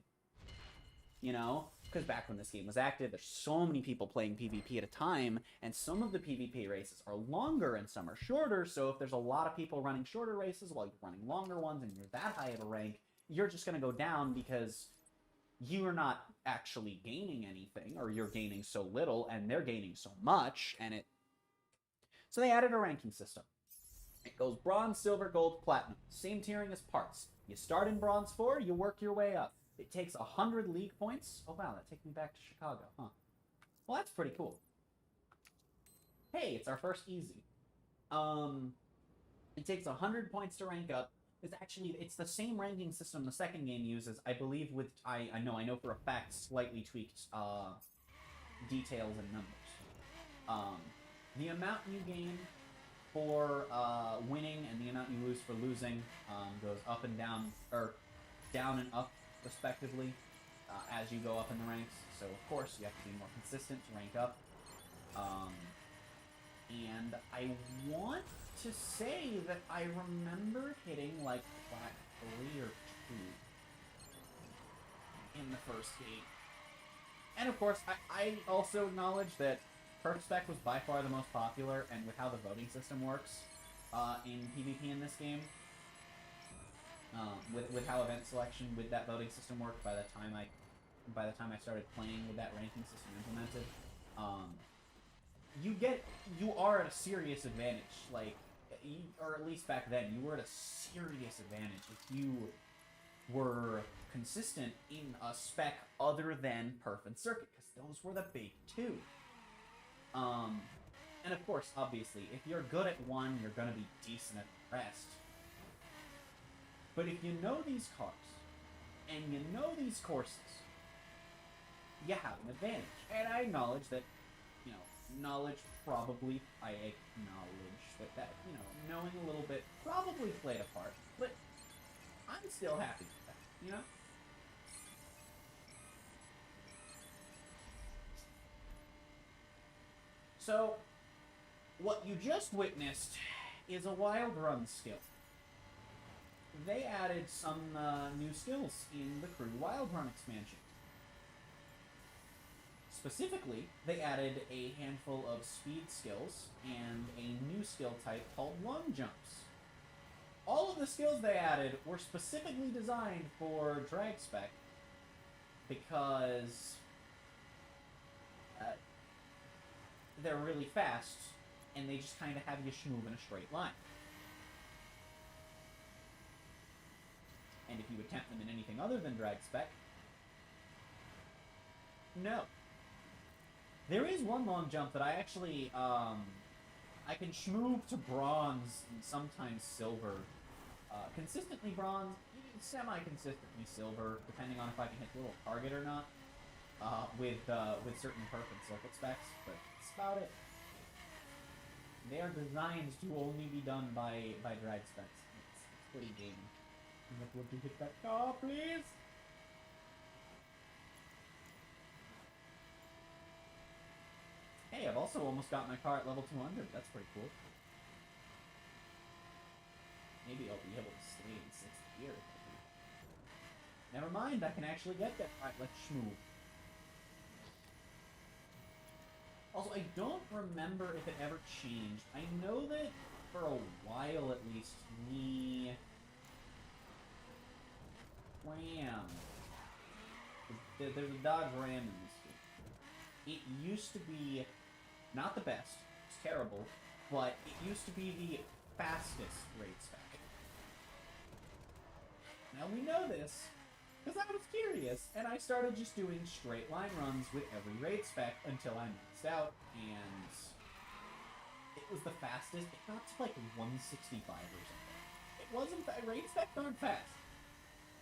because back when this game was active, there's so many people playing PvP at a time, and some of the PvP races are longer and some are shorter, so if there's a lot of people running shorter races while you're running longer ones and you're that high of a rank, you're just going to go down because you are not actually gaining anything, or you're gaining so little, and they're gaining so much, and it... So they added a ranking system. It goes bronze, silver, gold, platinum. Same tiering as parts. You start in bronze 4, you work your way up. It takes 100 league points. Oh wow, that takes me back to Chicago, huh? Well, that's pretty cool. Hey, it's our first easy. It takes 100 points to rank up. It's the same ranking system the second game uses, I believe, with, I know for a fact, slightly tweaked details and numbers. The amount you gain for winning and the amount you lose for losing goes up and down, or down and up, respectively, as you go up in the ranks. So, of course, you have to be more consistent to rank up. And I want to say that I remember hitting, like, Plat 3 or 2 in the first game. And, of course, I also acknowledge that Perf Spec was by far the most popular, and with how the voting system works in PvP in this game, with how event selection with that voting system worked by the time I started playing with that ranking system implemented, you are at a serious advantage. Like, or at least back then, you were at a serious advantage if you were consistent in a spec other than Perf and Circuit, because those were the big two. And of course, obviously, if you're good at one, you're gonna be decent at the rest. But if you know these cars, and you know these courses, you have an advantage. And I acknowledge that, knowledge probably, I acknowledge that, knowing a little bit probably played a part, but I'm still happy with that, So, what you just witnessed is a wild run skill. They added some new skills in the Crew Wild Run expansion. Specifically, they added a handful of speed skills and a new skill type called long jumps. All of the skills they added were specifically designed for drag spec because they're really fast and they just kind of have you move in a straight line. And if you attempt them in anything other than drag spec, no. There is one long jump that I actually, I can schmoob to bronze and sometimes silver. Consistently bronze, semi-consistently silver, depending on if I can hit the little target or not, with certain Perf and Circuit specs, but that's about it. They are designed to only be done by drag specs. It's pretty gaming. Would you hit that car, please? Hey, I've also almost got my car at level 200. That's pretty cool. Maybe I'll be able to stay in 6th gear. Never mind, I can actually get that. Alright, let's schmoo. Also, I don't remember if it ever changed. I know that for a while at least, the Ram. There's a Dodge Ram in this game. It used to be not the best, it's terrible, but it used to be the fastest raid spec. Now we know this, because I was curious, and I started just doing straight line runs with every raid spec until I maxed out, and it was the fastest. It got to like 165 or something. It wasn't raid specs aren't fast.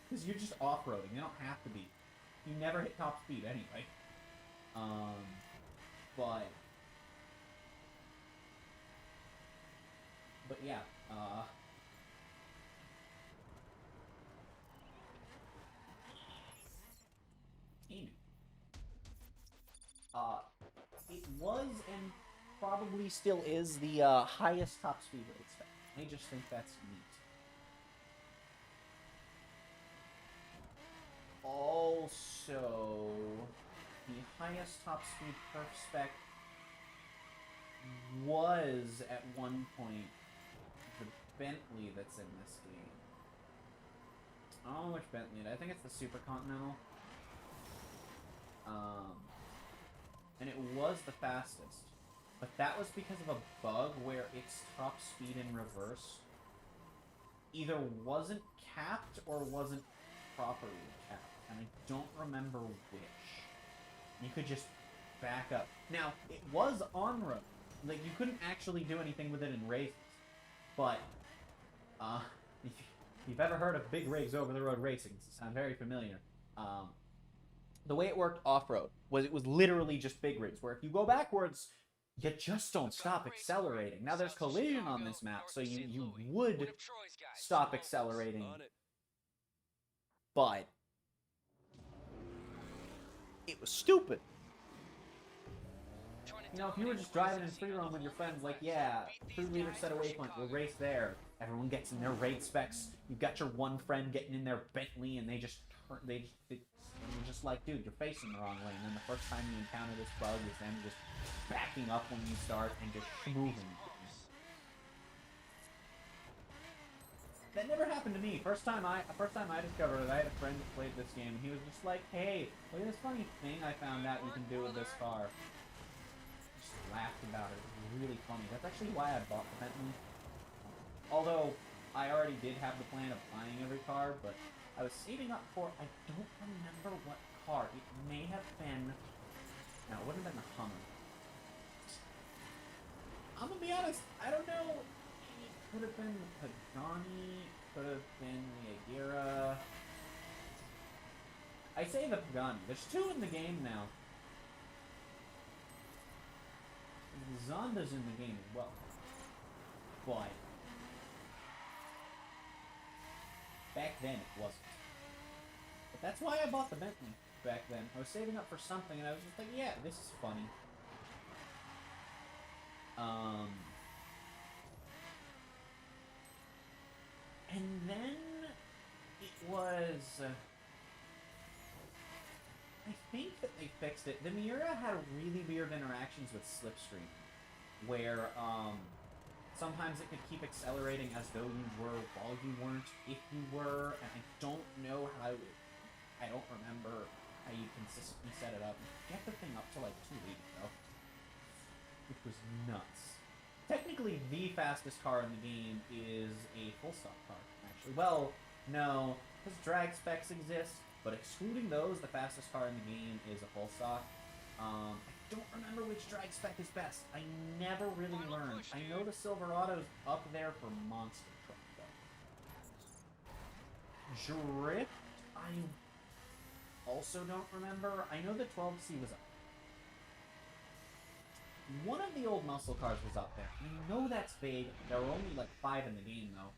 Because you're just off-roading. They don't have to be. You never hit top speed anyway. But yeah, gaming. It was and probably still is the highest top speed rate spec. I just think that's neat. Also, the highest top speed perf spec was at one point the Bentley that's in this game. I don't know which Bentley. I think it's the Super Continental. And it was the fastest. But that was because of a bug where its top speed in reverse either wasn't capped or wasn't properly capped. And I don't remember which. You could just back up. Now, it was on road. Like, you couldn't actually do anything with it in races. But, if you've ever heard of big rigs over-the-road racing, it sounds very familiar. The way it worked off-road was it was literally just big rigs, where if you go backwards, you just don't stop accelerating. Now, there's collision on this map, so you would stop accelerating, but it was stupid. You know, if you were just driving in free roam with your friends, like, yeah, 3 meter set away point, we'll race there. Everyone gets in their raid specs. You've got your one friend getting in their Bentley, and they just turn, you're just like, dude, you're facing the wrong way. And then the first time you encounter this bug is them just backing up when you start and just moving. That never happened to me. First time I discovered it, I had a friend that played this game, and he was just like, hey, look at this funny thing I found out you can do with this car. Just laughed about it. It was really funny. That's actually why I bought the Bentley. Although, I already did have the plan of buying every car, but I was saving up for, I don't remember what car. It may have been, no, it wouldn't have been the Hummer. I'm gonna be honest, I don't know. It could have been the Pagani, could have been the Agera. I say the Pagani. There's 2 in the game now. The Zonda's in the game as well. But back then it wasn't. But that's why I bought the Bentley back then. I was saving up for something and I was just like, yeah, this is funny. And then it was, I think that they fixed it. The Miura had really weird interactions with Slipstream, where, sometimes it could keep accelerating as though you were while you weren't, if you were, and I don't know how, I don't remember how you consistently set it up. You get the thing up to like 280 though, which was nuts. Technically, the fastest car in the game is a full-stock car, actually. Well, no, because drag specs exist, but excluding those, the fastest car in the game is a full-stock. I don't remember which drag spec is best. I never really learned. I know the Silverado's up there for monster truck, though. Drift, I also don't remember. I know the 12C was up. One of the old muscle cars was up there. I know that's vague. There were only like 5 in the game, though.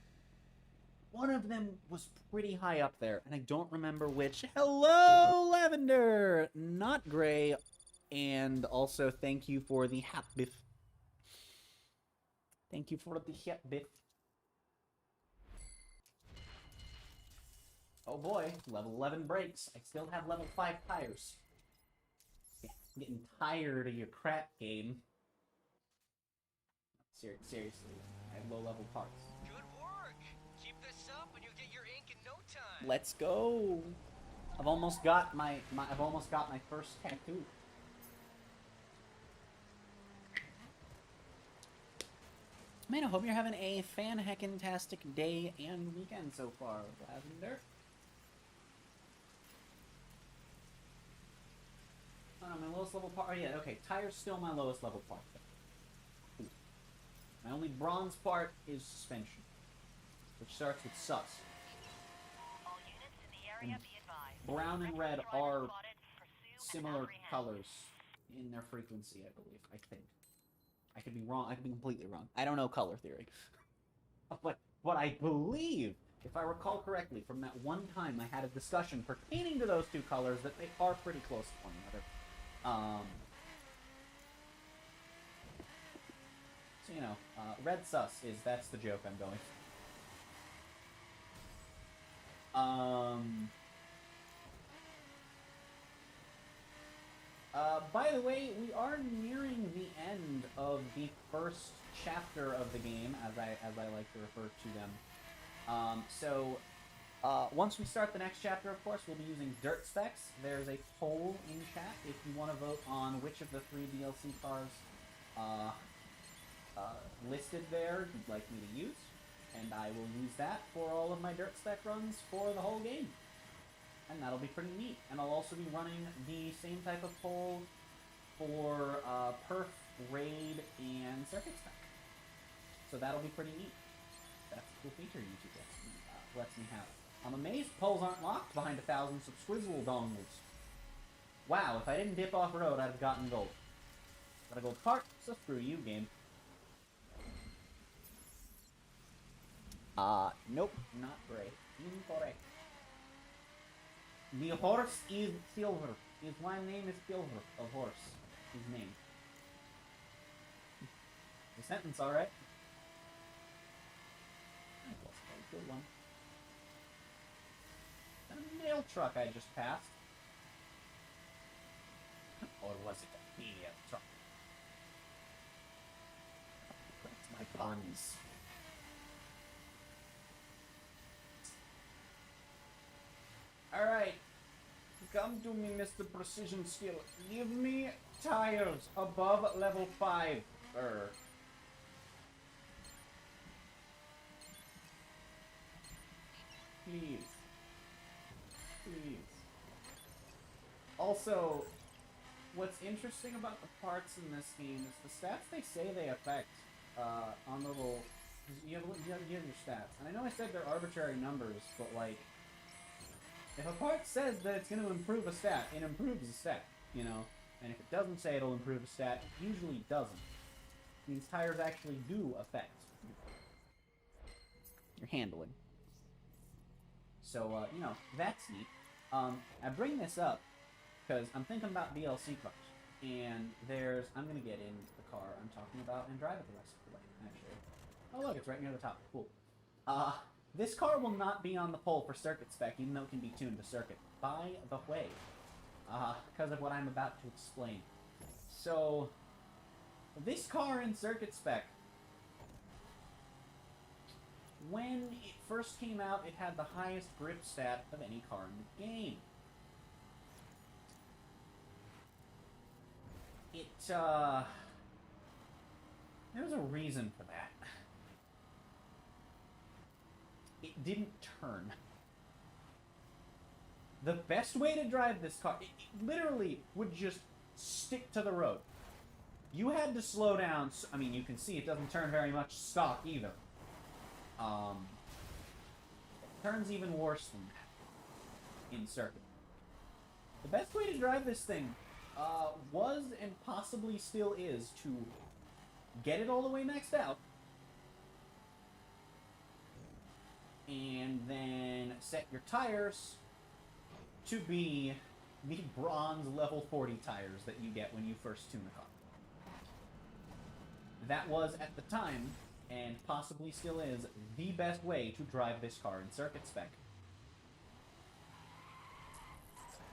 One of them was pretty high up there, and I don't remember which. Hello, Lavender! Not gray. And also, thank you for the hat biff. Thank you for the hat biff. Oh boy, level 11 brakes. I still have level 5 tires. Yeah, I'm getting tired of your crap game. Seriously, I have low level parts. Good work. Keep this up and you'll get your ink in no time. Let's go. I've almost got my first tattoo. Man, I hope you're having a fan-heckin-tastic day and weekend so far, Lavender. My lowest level part. Oh, yeah, okay. Tire's still my lowest level part. Ooh. My only bronze part is suspension, which starts with sus. All units in the area be advised. Brown and red are similar colors in their frequency, I believe. I think. I could be wrong. I could be completely wrong. I don't know color theory. But what I believe, if I recall correctly, from that one time I had a discussion pertaining to those 2 colors, that they are pretty close to one another. So, you know, red sus is, that's the joke I'm going. By the way, we are nearing the end of the first chapter of the game, as I like to refer to them. Once we start the next chapter, of course, we'll be using dirt specs. There's a poll in chat if you want to vote on which of the 3 DLC cars listed there you'd like me to use, and I will use that for all of my dirt spec runs for the whole game. And that'll be pretty neat. And I'll also be running the same type of poll for perf, raid, and circuit spec. So that'll be pretty neat. That's a cool feature YouTube lets me have. I'm amazed polls aren't locked behind 1,000 subsquizzle dongles. Wow, if I didn't dip off-road, I'd have gotten gold. Got a gold part, so screw you, game. Nope, not gray. Incorrect. The horse is silver. His name is Silver, of horse. His name. The sentence, alright? Good one. A mail truck I just passed. Or was it a mail truck? That's my puns. Alright. Come to me, Mr. Precision Skill. Give me tires above level 5. Please. Please. Also, what's interesting about the parts in this game is the stats they say they affect on the little... You have your stats. And I know I said they're arbitrary numbers, but like... If a part says that it's going to improve a stat, it improves a stat, you know? And if it doesn't say it'll improve a stat, it usually doesn't. These tires actually do affect your handling. So, you know, that's neat. I bring this up because I'm thinking about DLC cars. And there's... I'm going to get in the car I'm talking about and drive it the rest of the way, actually. Oh, look, it's right near the top. Cool. This car will not be on the poll for circuit spec, even though it can be tuned to circuit. By the way, because of what I'm about to explain. So, this car in circuit spec, when it first came out, it had the highest grip stat of any car in the game. There's a reason for that. It didn't turn. The best way to drive this car, it literally would just stick to the road. You had to slow down. I mean, you can see it doesn't turn very much stock either. It turns even worse than that in circuit. The best way to drive this thing was and possibly still is to get it all the way maxed out, and then set your tires to be the bronze level 40 tires that you get when you first tune the car. That was, at the time, and possibly still is, the best way to drive this car in circuit spec.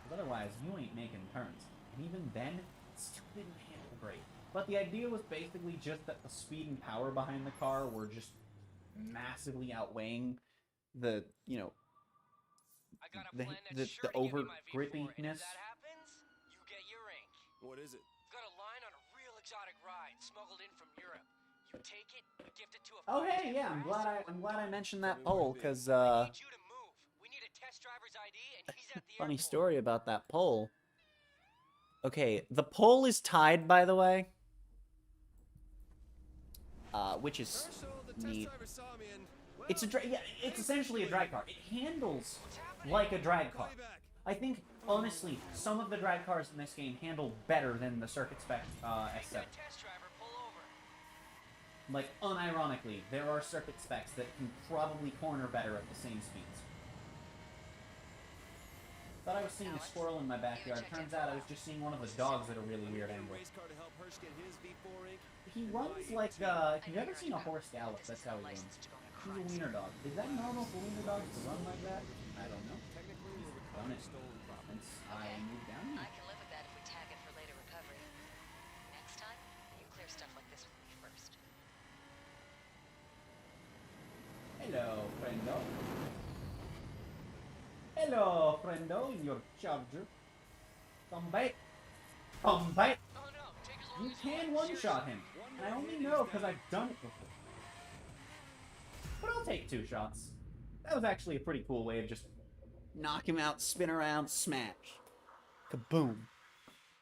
Because otherwise, you ain't making turns. And even then, it still didn't handle great. But the idea was basically just that the speed and power behind the car were just massively outweighing the, you know, the over grippiness. If that happens, you get your ink. What is it? Got a line on a real exotic ride smuggled in from Europe. You take it, gift it to a Oh hey, yeah, I'm glad I mentioned that poll, because I need you to move. We need a test driver's ID and he's at the funny airport. story about that poll. Okay, the poll is tied, by the way. Which is neat. It's it's essentially a drag car. It handles like a drag car. I think, honestly, some of the drag cars in this game handle better than the circuit spec S7. Like, unironically, there are circuit specs that can probably corner better at the same speeds. Thought I was seeing a squirrel in my backyard. Turns out I was just seeing one of the dogs at a really weird angle. He runs like, if you've ever seen a horse gallop, that's how he runs. He's a wiener dog. Is that normal for wiener dogs to run like that? I don't know. He's done it. Since I moved down here. I can live with that if we tag it for later Hello, friendo. Hello, friendo, in your charger. Come back. Come back. Oh no, take as long You as you can like. one-shot Seriously. him. One And I more only hit, know he's because down. I've done it before. But I'll take 2 shots. That was actually a pretty cool way of just knock him out, spin around, smash. Kaboom.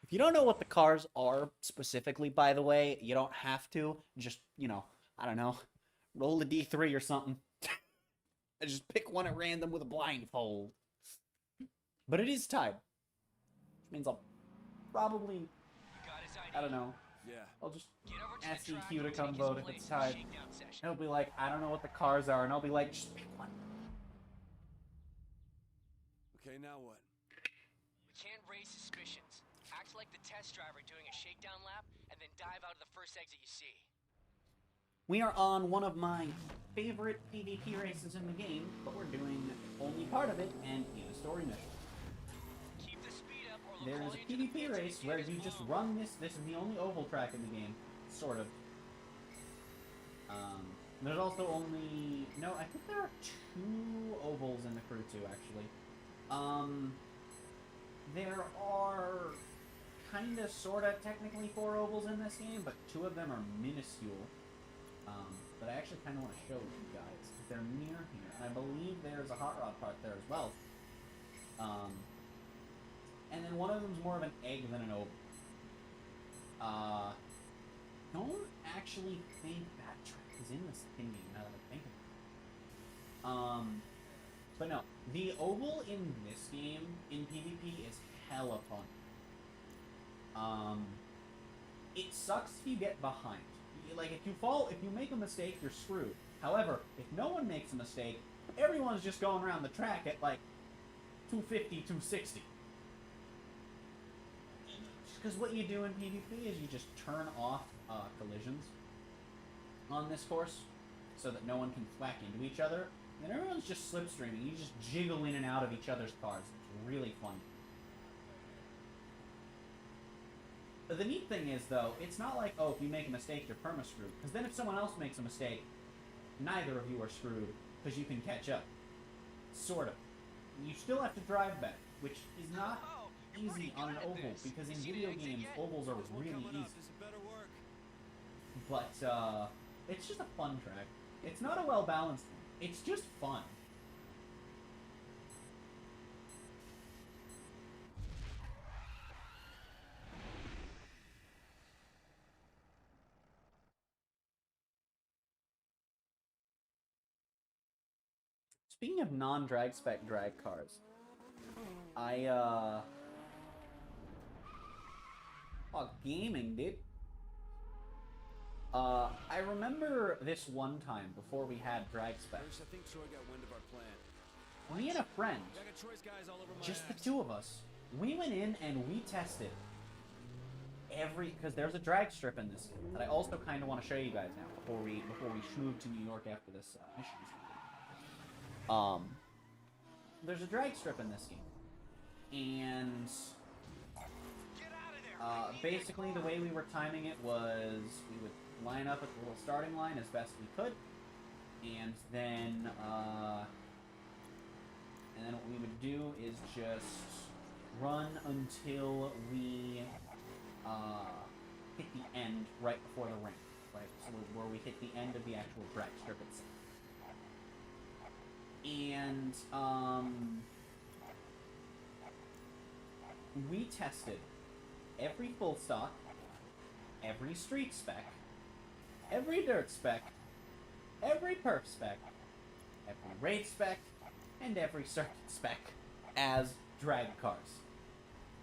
If you don't know what the cars are specifically, by the way, you don't have to. Just, I don't know, roll a d3 or something. And just pick one at random with a blindfold. But it is tied. Which means I'll probably, Got his ID. I don't know, Yeah. I'll just Get over to ask the track EQ to and come take his vote if place it's in the tied. shakedown session. And he'll be like, I don't know what the cars are. And I'll be like, just pick one. Okay, now what? We can't raise suspicions. Act like the test driver doing a shakedown lap, and then dive out of the first exit you see. We are on one of my favorite PvP races in the game, but we're doing only part of it and in a story mission. Keep the speed up, or they'll There call is a you into the PvP pits if race the where gear you is just blown. run this. This is the only oval track in the game, sort of. There's also only I think there are 2 ovals in the crew too, actually. There are kinda, sorta, technically 4 ovals in this game, but 2 of them are minuscule. But I actually kinda want to show you guys because they're near here, and I believe there's a hot rod part there as well. And then one of them's more of an egg than an oval. Don't actually think that track is in this game now that I think of it. But no, the oval in this game in PvP is hella fun. It sucks if you get behind. Like if you make a mistake, you're screwed. However, if no one makes a mistake, everyone's just going around the track at like 250, 260. Because what you do in PvP is you just turn off collisions on this course so that no one can whack into each other. And everyone's just slipstreaming. You just jiggle in and out of each other's cars. It's really fun. The neat thing is, though, it's not like, oh, if you make a mistake, you're perma-screwed. Because then if someone else makes a mistake, neither of you are screwed, because you can catch up. Sort of. You still have to drive back, which is not easy on an oval, because in video games, ovals are really easy. But, it's just a fun track. It's not a well-balanced one. It's just fun. Speaking of non-drag spec drag cars, gaming, dude. I remember this one time before we had drag specs. First, I think Troy got wind of our plan. Me and a friend, I got Troy's guys all over my just the ass. 2 of us, we went in and we tested because there's a drag strip in this game that I also kind of want to show you guys now before we move to New York after this mission is complete. There's a drag strip in this game, and basically the way we were timing it was we would line up at the little starting line as best we could, and then what we would do is just run until we hit the end right before the ring, right? So where we hit the end of the actual drag strip itself. And we tested every full stock, every street spec, every dirt spec, every perf spec, every raid spec, and every circuit spec as drag cars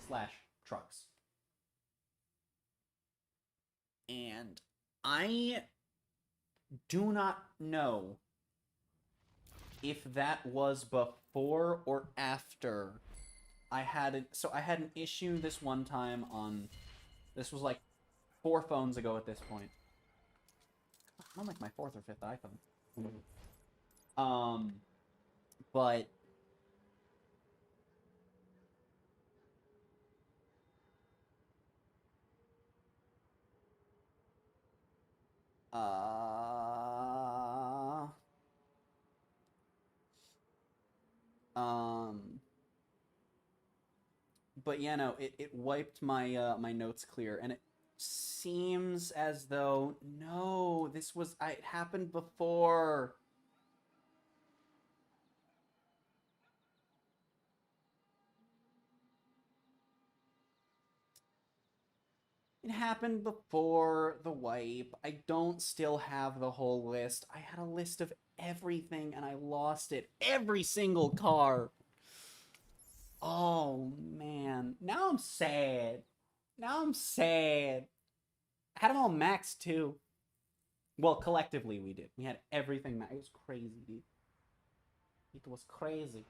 / trucks. And I do not know if that was before or after I had an issue this one time on, this was like 4 phones ago at this point. I'm like my 4th or 5th iPhone. But But yeah, no, it wiped my my notes clear, and it seems as though no, it happened before. It happened before the wipe. I don't still have the whole list. I had a list of everything and I lost it. Every single car. Oh, man. Now I'm sad. Now I'm sad. I had them all maxed, too. Well, collectively we did. We had everything maxed. It was crazy, dude. It was crazy.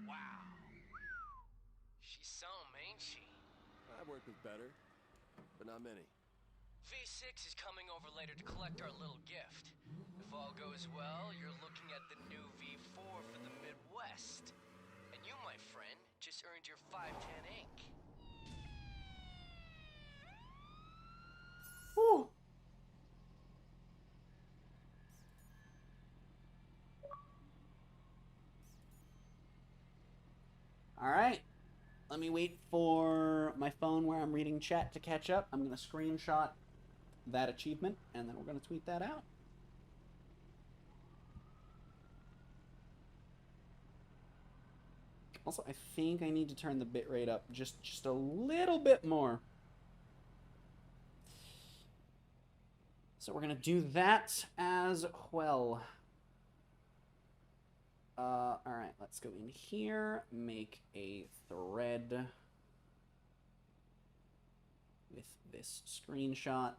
Wow. She's some, ain't she? I've worked with better, but not many. V6 is coming over later to collect our little gift. If all goes well, you're looking at the new V4 for the Midwest. And you, my friend, just earned your 510 ink. Whew. All right. Let me wait for my phone where I'm reading chat to catch up. I'm going to screenshot that achievement, and then we're going to tweet that out. Also, I think I need to turn the bitrate up just a little bit more. So we're going to do that as well. All right, let's go in here, make a thread with this screenshot.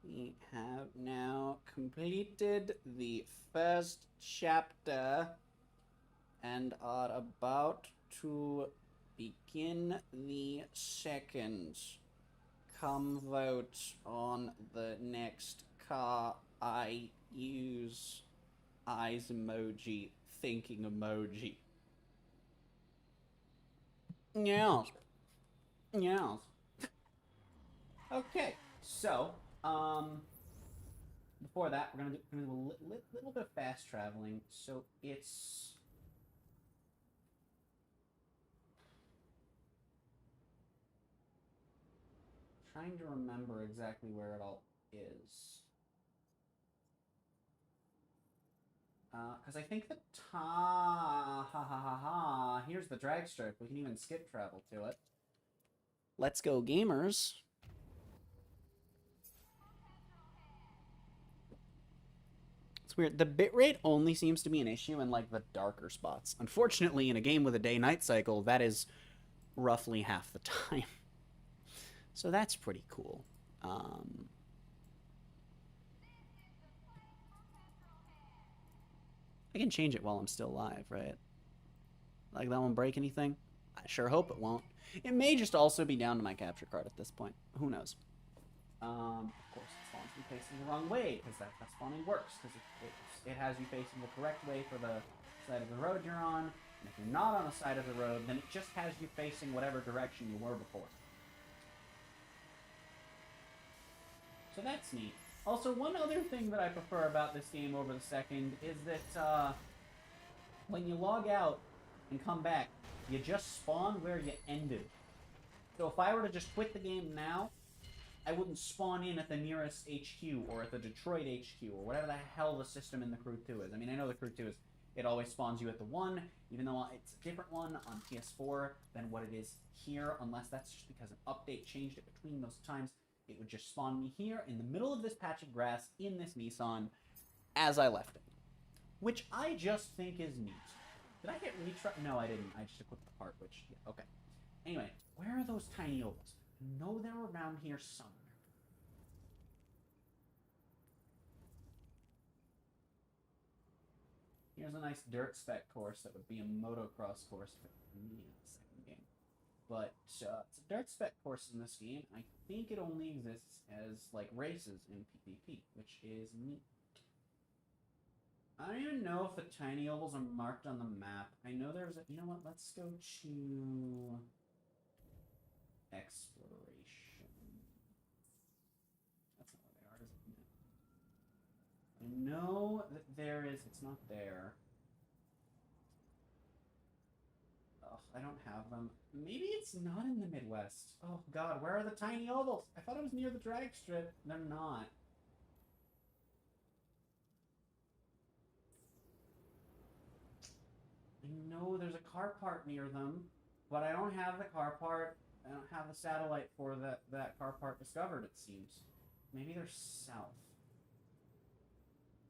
We have now completed the first chapter and are about to begin the second. Come vote on the next car I use. Eyes emoji, thinking emoji. Yes. Yes. Okay, so, before that, we're gonna do a little bit of fast traveling. So it's trying to remember exactly where it all is. Because I think the here's the drag strip. We can even skip travel to it. Let's go, gamers. It's weird. The bitrate only seems to be an issue in, like, the darker spots. Unfortunately, in a game with a day-night cycle, that is roughly half the time. So that's pretty cool. I can change it while I'm still alive, right? Like, that won't break anything? I sure hope it won't. It may just also be down to my capture card at this point. Who knows? Of course, it spawns me facing the wrong way, because that's how spawning works. Because it has you facing the correct way for the side of the road you're on. And if you're not on the side of the road, then it just has you facing whatever direction you were before. So that's neat. Also, one other thing that I prefer about this game over the second is that when you log out and come back, you just spawn where you ended. So if I were to just quit the game now, I wouldn't spawn in at the nearest HQ or at the Detroit HQ or whatever the hell the system in the Crew 2 is. I mean, I know the Crew 2 is, it always spawns you at the 1, even though it's a different one on PS4 than what it is here, unless that's just because an update changed it between those times. It would just spawn me here in the middle of this patch of grass in this Nissan as I left it. Which I just think is neat. Did I get retry? No, I didn't. I just equipped the part, which, yeah, okay. Anyway, where are those tiny ovals? I know they're around here somewhere. Here's a nice dirt spec course that would be a motocross course if it were me in the second game. But it's a dirt spec course in this game. I think it only exists as, like, races in PvP, which is neat. I don't even know if the tiny ovals are marked on the map. I know there's a... You know what? Let's go to... Exploration. know that there is... It's not there. Ugh, I don't have them. Maybe it's not in the Midwest. Oh, God, where are the tiny ovals? I thought it was near the drag strip. They're not. I know there's a car part near them, but I don't have the car part. I don't have the satellite for that car part discovered, it seems. Maybe they're south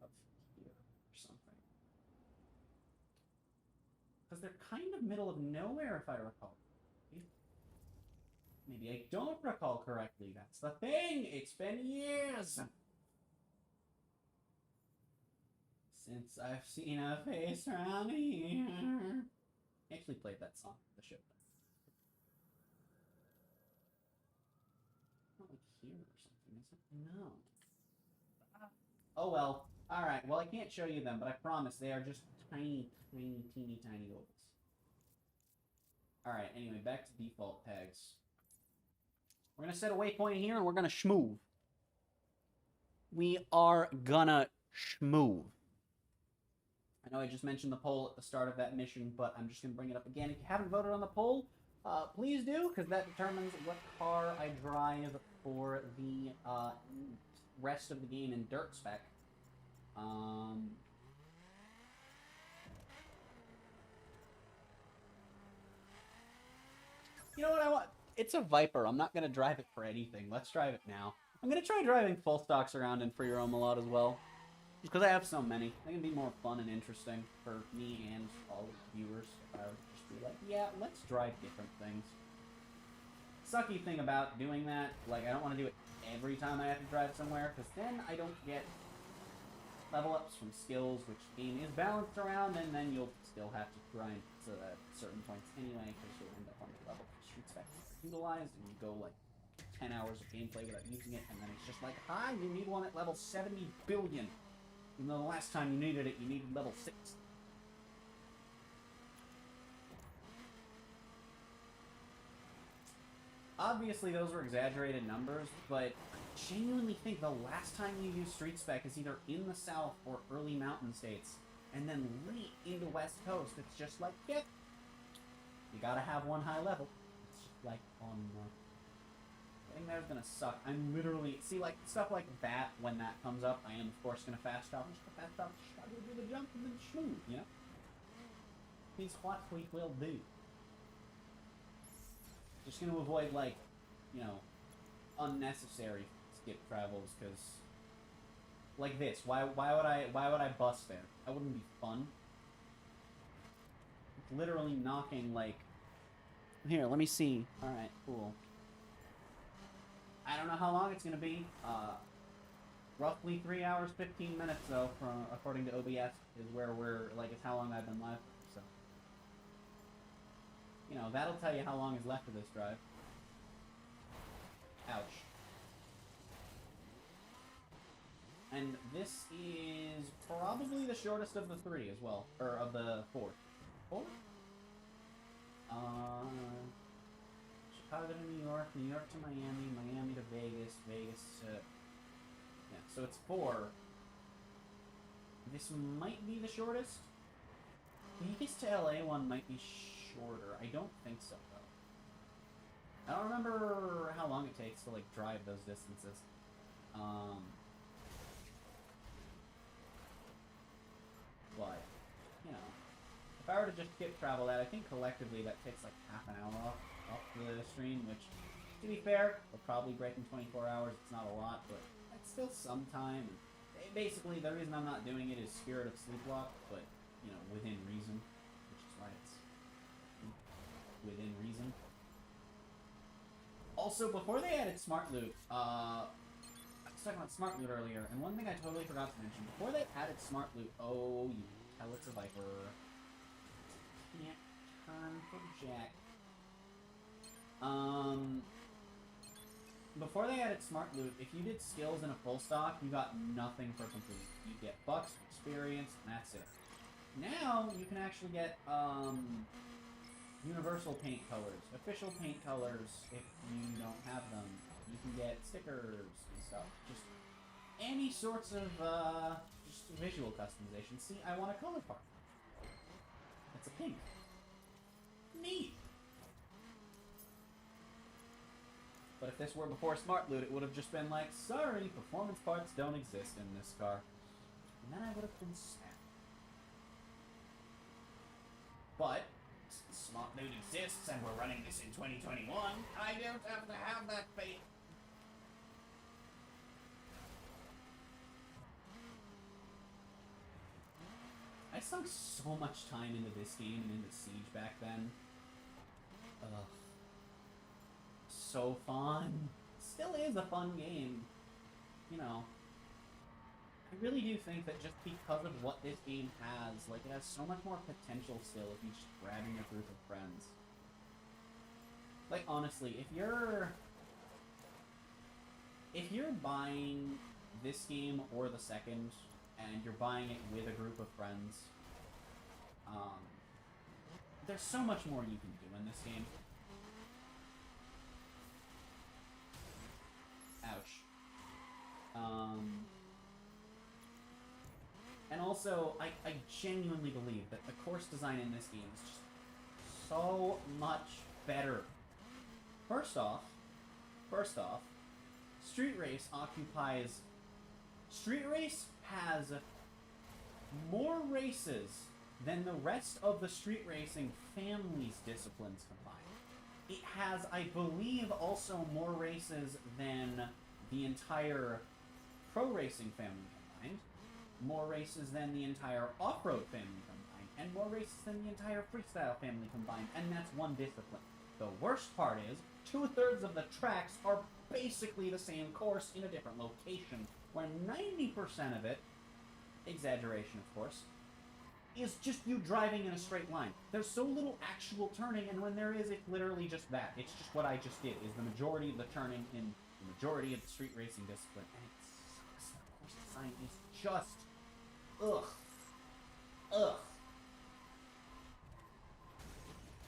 of here or something. Because they're kind of middle of nowhere, if I recall. Maybe I don't recall correctly. That's the thing. It's been years since I've seen a face around here. I actually played that song, the show. Not like here or something, is it? No. Oh well. Alright, well I can't show you them, but I promise they are just tiny, tiny, teeny, tiny ovals. Alright, anyway, back to default tags. We're gonna set a waypoint here and we're gonna schmoove. We are gonna schmoove. I know I just mentioned the poll at the start of that mission, but I'm just gonna bring it up again. If you haven't voted on the poll, please do, because that determines what car I drive for the rest of the game in dirt spec. You know what I want? It's a Viper. I'm not going to drive it for anything. Let's drive it now. I'm going to try driving full stocks around in Free Roam a lot as well. Just because I have so many. They can be more fun and interesting for me and all the viewers. If I would just be like, yeah, let's drive different things. Sucky thing about doing that, like, I don't want to do it every time I have to drive somewhere, because then I don't get level ups from skills, which the game is balanced around, and then you'll still have to grind to certain points anyway, because you'll end up on the level street spec utilized, and you go like 10 hours of gameplay without using it, and then it's just like, hi, you need one at level 70 billion. Even though the last time you needed it, you needed level 6. Obviously, those were exaggerated numbers, but I genuinely think the last time you use Street Spec is either in the South or early mountain states, and then late into West Coast. It's just like, yep, you gotta have one high level. It's just like, oh no. I think that's gonna suck. I'm literally, see, like, stuff like that, when that comes up, I am, of course, gonna fast travel. Just gonna fast travel, just gotta do the jump and then schmooze, you know? Here's what we will do. Just gonna avoid, like, you know, unnecessary skip travels, because, like this, why would I bus there? That wouldn't be fun. It's literally knocking, like, here, let me see. Alright, cool. I don't know how long it's gonna be. Roughly 3 hours, 15 minutes, though, from, according to OBS, is where we're, like, it's how long I've been live, so. You know, that'll tell you how long is left of this drive. Ouch. And this is probably the shortest of the 3 as well. Or of the 4. 4? Chicago to New York, New York to Miami, Miami to Vegas, Vegas to... Yeah, so it's 4. This might be the shortest. Vegas to LA one might be shorter. I don't think so, though. I don't remember how long it takes to, like, drive those distances. But, you know, if I were to just skip travel that, I think collectively that takes, like, half an hour off the stream, which, to be fair, will probably break in 24 hours. It's not a lot, but it's still some time. Basically, the reason I'm not doing it is Spirit of Sleeplocke, but, you know, within reason, which is why it's within reason. Also, before they added Smart Loot, I was talking about Smart Loot earlier, and one thing I totally forgot to mention, before they added Smart Loot, oh, you tell it's a Viper. Can't turn for Jack. Before they added Smart Loot, if you did skills in a full stock, you got nothing for complete. You get bucks, experience, and that's it. Now, you can actually get, universal paint colors, official paint colors if you don't have them. You can get stickers and stuff. Just any sorts of just visual customization. See, I want a color part. It's a pink. Neat. But if this were before Smart Loot, it would have just been like, sorry, performance parts don't exist in this car. And then I would have been sad. But, since Smart Loot exists and we're running this in 2021, I don't have to have that fate. I sunk so much time into this game and into Siege back then. Ugh. So fun. Still is a fun game. You know. I really do think that just because of what this game has, like, it has so much more potential still if you just grabbing a group of friends. Like, honestly, if you're buying this game or the second, and you're buying it with a group of friends, there's so much more you can do in this game. Ouch. And also, I genuinely believe that the course design in this game is just so much better. First off, Street Race has more races than the rest of the Street Racing family's disciplines combined. It has, I believe, also more races than the entire Pro Racing family combined, more races than the entire Off-Road family combined, and more races than the entire Freestyle family combined, and that's one discipline. The worst part is, 2/3 of the tracks are basically the same course in a different location, where 90% of it, exaggeration of course, is just you driving in a straight line. There's so little actual turning, and when there is, it's literally just that. It's just what I just did, is the majority of the turning in the majority of the street racing discipline, and it sucks. The course design is just... ugh. Ugh.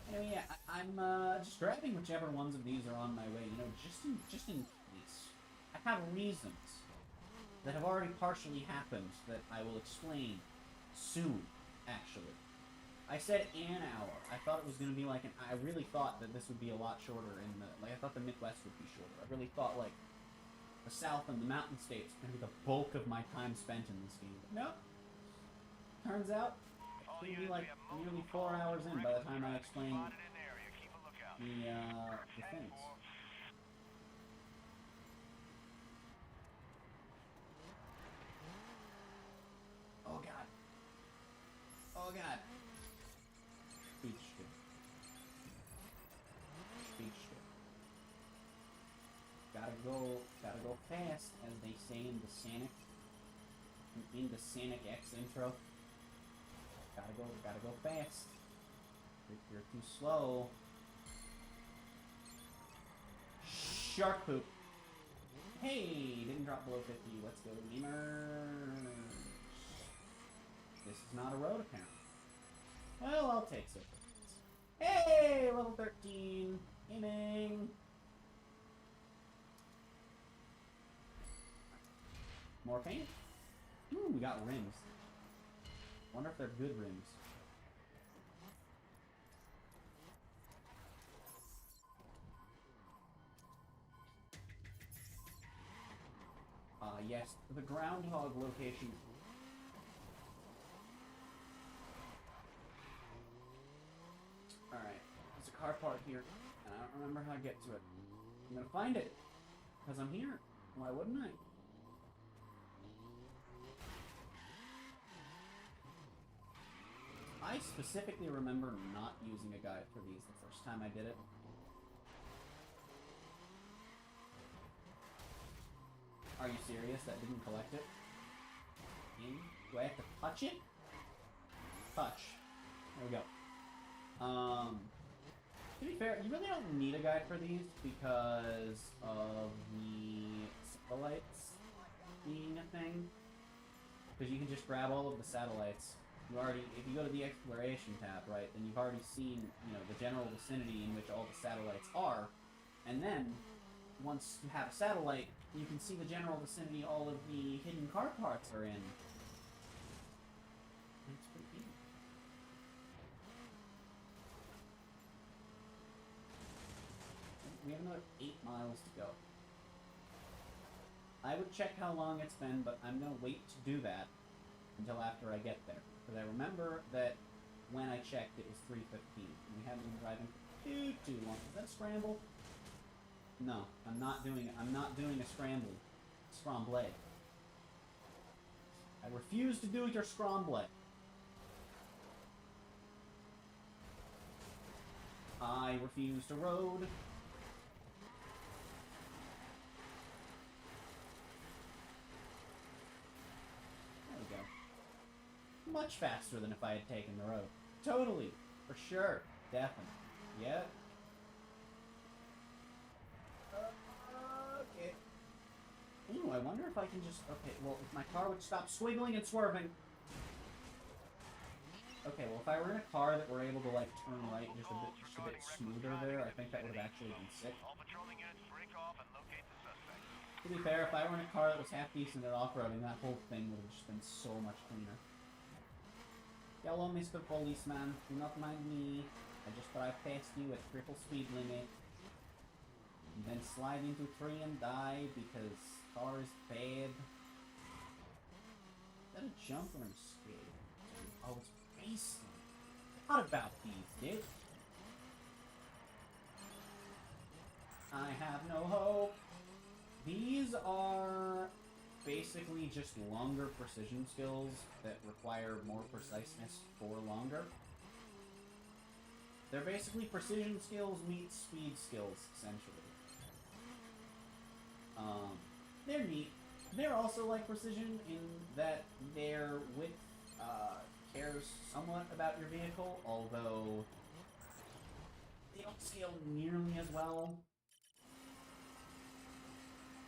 Anyway, yeah, I'm just grabbing whichever ones of these are on my way, you know, just in case. I have reasons that have already partially happened that I will explain soon, actually. I said an hour. I thought it was going to be like I really thought that this would be a lot shorter in the... like, I thought the Midwest would be shorter. I really thought, like, the South and the Mountain States were going to be the bulk of my time spent in this game. But no. Turns out, it's going to be like nearly 4 hours in by the time I explain the things. Oh god. Oh god. Speech strip. Speech strip. Gotta go fast, as they say in the Sonic X intro. Gotta go fast. If you're too slow. Shark poop. Hey, didn't drop below 50. Let's go, gamers. This is not a road account. Well, I'll take it. Hey, level 13. Gaming. More paint? Ooh, we got rims. Wonder if they're good rims. Yes, the groundhog location. Alright, there's a car part here, and I don't remember how to get to it. I'm gonna find it, because I'm here. Why wouldn't I? I specifically remember not using a guide for these the first time I did it. Are you serious? That didn't collect it? Do I have to touch it? Touch. There we go. To be fair, you really don't need a guide for these because of the satellites being a thing. Because you can just grab all of the satellites. You already, if you go to the exploration tab, right, then you've already seen, you know, the general vicinity in which all the satellites are. And then, once you have a satellite you can see the general vicinity all of the hidden car parts are in. That's pretty neat. We have another 8 miles to go. I would check how long it's been, but I'm gonna wait to do that until after I get there. Because I remember that when I checked, it was 3:15. And we haven't been driving for too long. Is that a scramble? No, I'm not doing a scramble. Scramble. I refuse to do your scramble. I refuse to road. There we go. Much faster than if I had taken the road. Totally. For sure. Definitely. Yep. Okay. Ooh, I wonder if I can just... Okay, well, if my car would stop swiggling and swerving... Okay, well, if I were in a car that were able to, like, turn right just a bit smoother there, I think that would have actually been sick. To be fair, if I were in a car that was half decent at off-roading, that whole thing would have just been so much cleaner. Hello, Mr. Policeman. Do not mind me. I just drive past you at triple speed limit. And then slide into a tree and die because car is bad. Is that a jump or an escape? Oh, it's racing. What about these, dude? I have no hope. These are basically just longer precision skills that require more preciseness for longer. They're basically precision skills meet speed skills, essentially. They're neat. They're also like precision in that their width cares somewhat about your vehicle, although they don't scale nearly as well.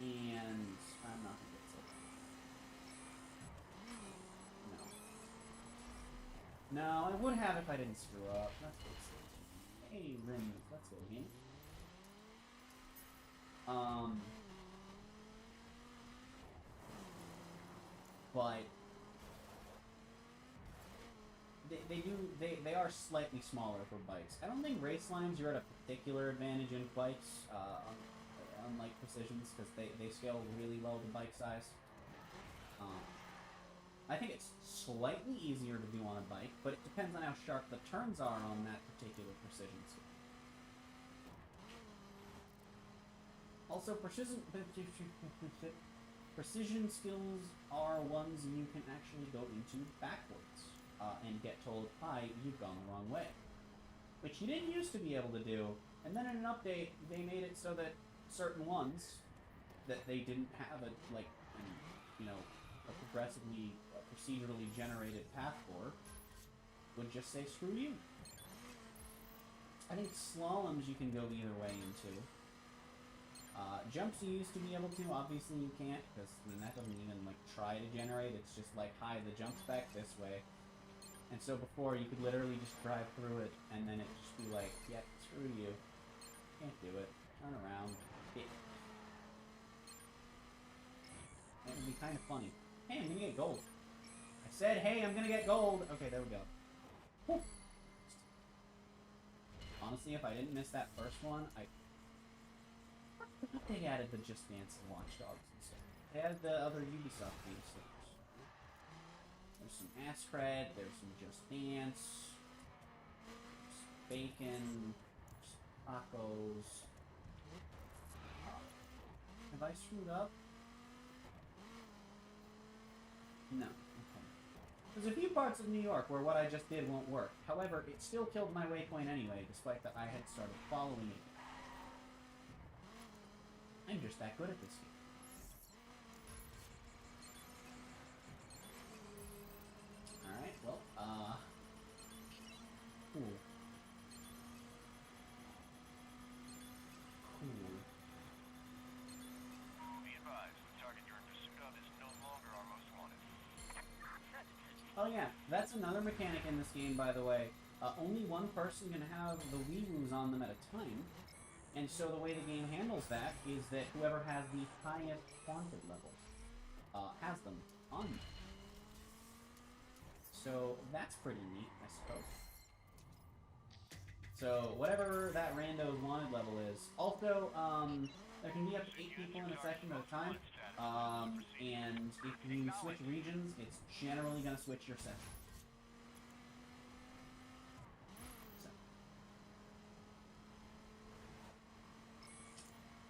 And I'm not gonna get so. No, I would have if I didn't screw up. Let's go. Hey, rims. Let's go, game. But they are slightly smaller for bikes. I don't think race lines you're at a particular advantage in bikes, unlike precisions, because they scale really well to bike size. I think it's slightly easier to do on a bike, but it depends on how sharp the turns are on that particular precision skill. Also, precision skills are ones you can actually go into backwards and get told, hi, you've gone the wrong way. Which you didn't used to be able to do, and then in an update, they made it so that certain ones that they didn't have a, like, you know, a progressively, procedurally generated path for would just say, screw you. I think slaloms you can go either way into. Jumps you used to be able to, obviously you can't, because, I mean, that doesn't even, like, try to generate, it's just like, hi, the jump's back this way. And so before, you could literally just drive through it, and then it'd just be like, yep, screw you. Can't do it. Turn around. It would be kind of funny. Hey, I'm gonna get gold. I said, hey, I'm gonna get gold! Okay, there we go. Whew. Honestly, if I didn't miss that first one, they added the Just Dance and Watch Dogs and stuff. They added the other Ubisoft game stickers. There's some ass cred, there's some Just Dance, there's bacon, there's tacos. Have I screwed up? No. Okay. There's a few parts of New York where what I just did won't work. However, it still killed my waypoint anyway, despite that I had started following it. I'm just that good at this game. Alright, well, cool. Cool. Be advised, the target you're in pursuit of is no longer our most wanted. Oh yeah, that's another mechanic in this game, by the way. Only one person can have the Wii-Woos on them at a time. And so the way the game handles that is that whoever has the highest haunted level has them on them. So that's pretty neat, I suppose. So whatever that rando's wanted level is. Also, there can be up to 8 people in a session at a time. And if you switch regions, it's generally going to switch your session. So.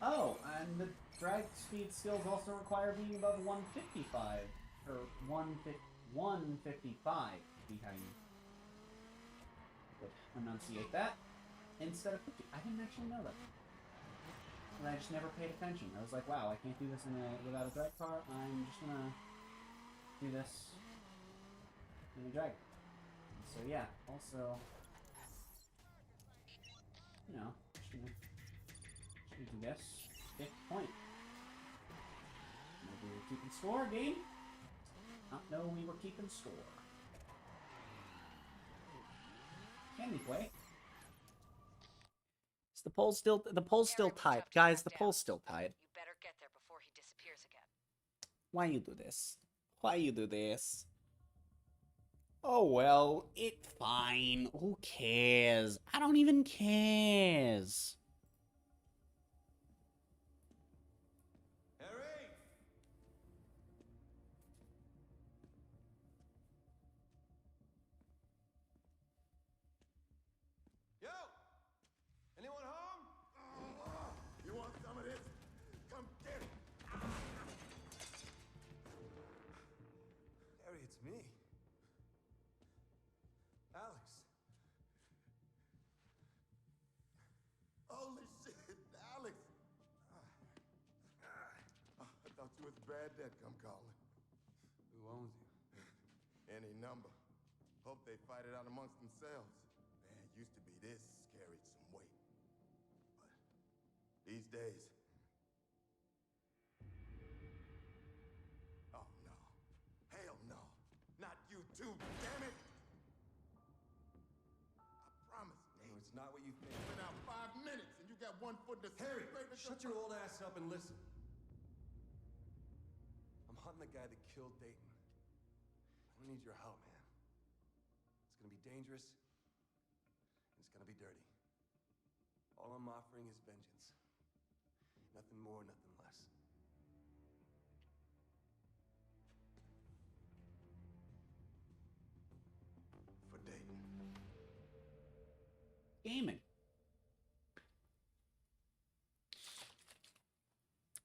Oh, and the drag speed skills also require being above 155. Or 155, to be how you would enunciate that. Instead of 50. I didn't actually know that. And I just never paid attention. I was like, wow, I can't do this without a drag car. I'm just gonna do this in a drag. And so yeah, also, you know, just gonna do this. 5th point. Maybe we're keeping score, game. No, we were keeping score. Candy play. Is the poll's still tied, guys? The poll's still tied. You better get there before he disappears again. Why you do this? Why you do this? Oh well, it's fine. Who cares? I don't even cares. Harry! Yo! Anyone home? You want some of this? Come get it! Harry, it's me. Alex. Holy shit, Alex! I thought you was bad debt come calling. Who owns you? Any number. Hope they fight it out amongst themselves. Man, used to be this carried some weight. But these days... Oh no. Hell no. Not you too, damn it! I promise, No, it's not what you think. It's been out 5 minutes and you got one foot in the Harry, straight to shut your old ass up and listen. I'm hunting the guy that killed Dayton. I need your help, man. It's gonna be dangerous, and it's gonna be dirty. All I'm offering is vengeance. Nothing more, nothing less. For Dayton. Gaming.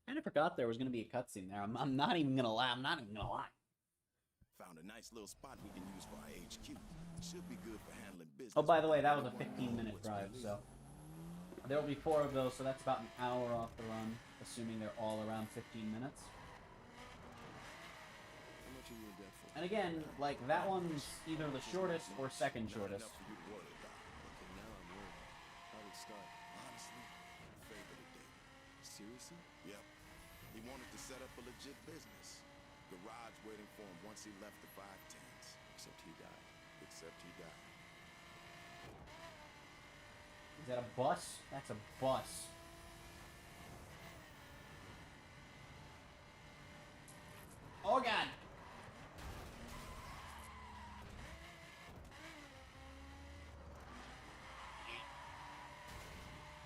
I forgot there was going to be a cutscene there. I'm not even going to lie. I'm not even going to lie. Found a nice little spot we can use for our HQ. Should be good for handling business. Oh, by the way, that was a 15-minute drive, so there will be 4 of those, so that's about an hour off the run, assuming they're all around 15 minutes. How much are you in debt for? And again, like, that one's either the shortest or second shortest. Okay, now I'm worried. How did it start? Honestly, favorite of Dayton. Seriously? Yep. He wanted to set up a legit business. Garage waiting for him once he left the 510s. Except he died. Except he died. Is that a bus? That's a bus. Oh, God.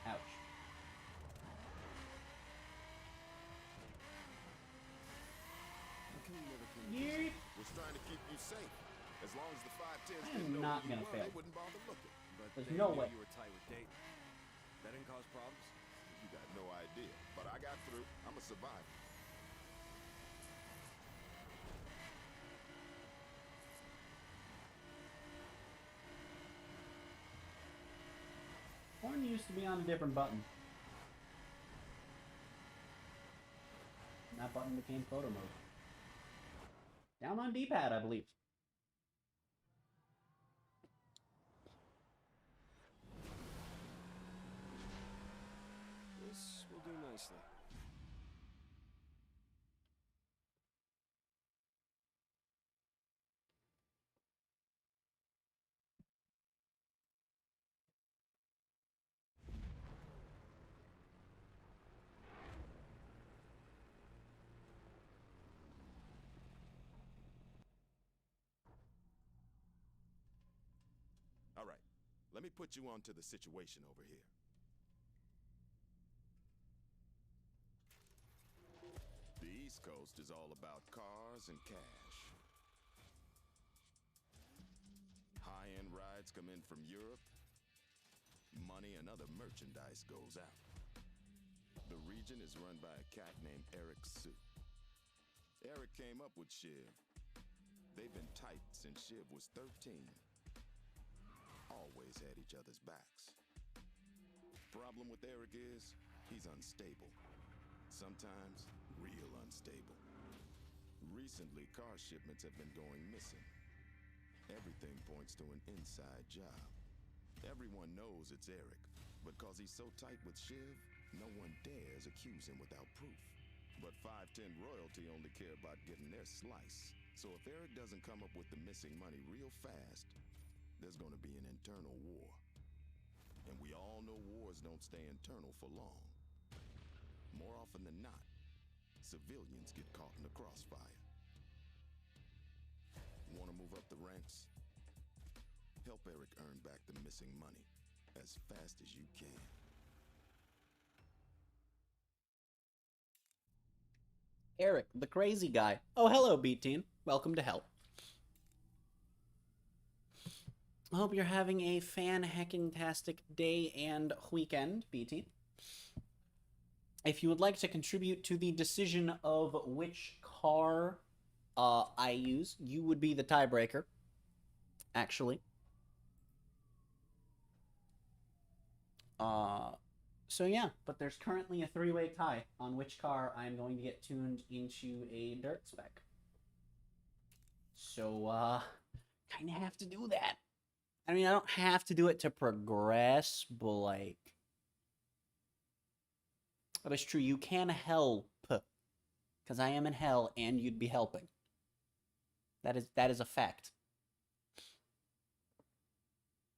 Ouch. How come you never came to Yeet. Was trying to keep you safe. As long as the 510s I am didn't know not who you gonna were, fail. they wouldn't bother looking. But There's they no knew way. you were tight with Dayton. That didn't cause problems? You got no idea. But I got through. I'm a survivor. Horn used to be on a different button. And that button became photo mode. Down on D-pad, I believe. This will do nicely. Let me put you onto the situation over here. The East Coast is all about cars and cash. High-end rides come in from Europe. Money and other merchandise goes out. The region is run by a cat named Eric Sue. Eric came up with Shiv. They've been tight since Shiv was 13. Always had each other's backs. Problem with Eric is, he's unstable. Sometimes, real unstable. Recently, car shipments have been going missing. Everything points to an inside job. Everyone knows it's Eric, but cause he's so tight with Shiv, no one dares accuse him without proof. But 510 royalty only care about getting their slice. So if Eric doesn't come up with the missing money real fast, there's gonna be an internal war. And we all know wars don't stay internal for long. More often than not, civilians get caught in the crossfire. Want to move up the ranks? Help Eric earn back the missing money as fast as you can. Eric, the crazy guy. Oh, hello, B-Teen. Welcome to hell. I hope you're having a fan-hecking-tastic day and weekend, B-Teen. If you would like to contribute to the decision of which car I use, you would be the tiebreaker, actually. So yeah, but there's currently a three-way tie on which car I'm going to get tuned into a dirt spec. So, kind of have to do that. I mean, I don't have to do it to progress, but like... But it's true, you can help. Because I am in hell, and you'd be helping. That is a fact.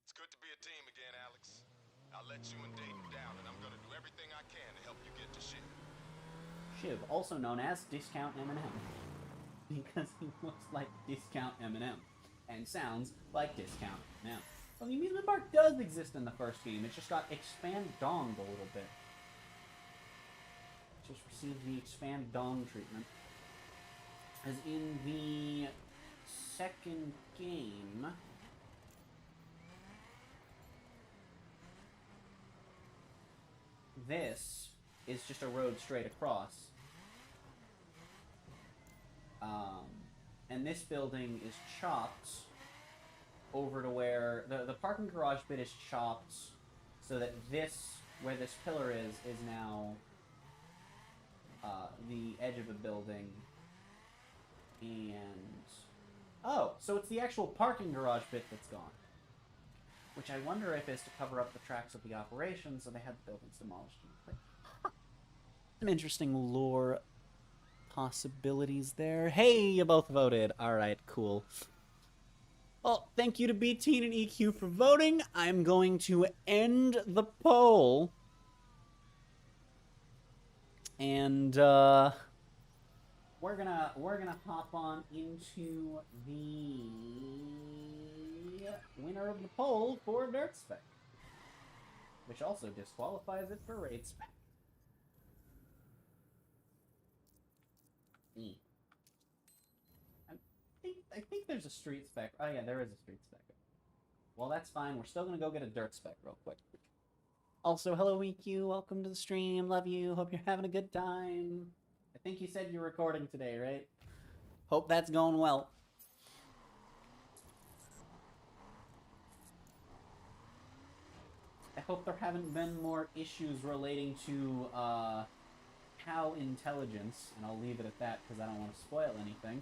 It's good to be a team again, Alex. I'll let you and Dayton down, and I'm gonna do everything I can to help you get to Shiv. Shiv, also known as Discount Eminem. Because he looks like Discount Eminem. And sounds like Discount Eminem. Well, the amusement park does exist in the first game. It just got expand-donged a little bit. Just received the expand-dong treatment. As in the second game... This is just a road straight across. And this building is chopped over to where... The parking garage bit is chopped so that this, where this pillar is now the edge of a building. And... Oh, so it's the actual parking garage bit that's gone. Which I wonder if is to cover up the tracks of the operation, so they had the buildings demolished. Some interesting lore possibilities there. Hey, you both voted. Alright, cool. Well, thank you to B-Teen and EQ for voting. I'm going to end the poll. And, we're gonna hop on into the winner of the poll for Dirt Spec, which also disqualifies it for Raid Spec. I think there's a Street Spec. Oh yeah, there is a Street Spec. Well, that's fine. We're still gonna go get a Dirt Spec real quick. Also, hello EQ. Welcome to the stream. Love you. Hope you're having a good time. I think you said you're recording today, right? Hope that's going well. I hope there haven't been more issues relating to cow intelligence, and I'll leave it at that because I don't want to spoil anything.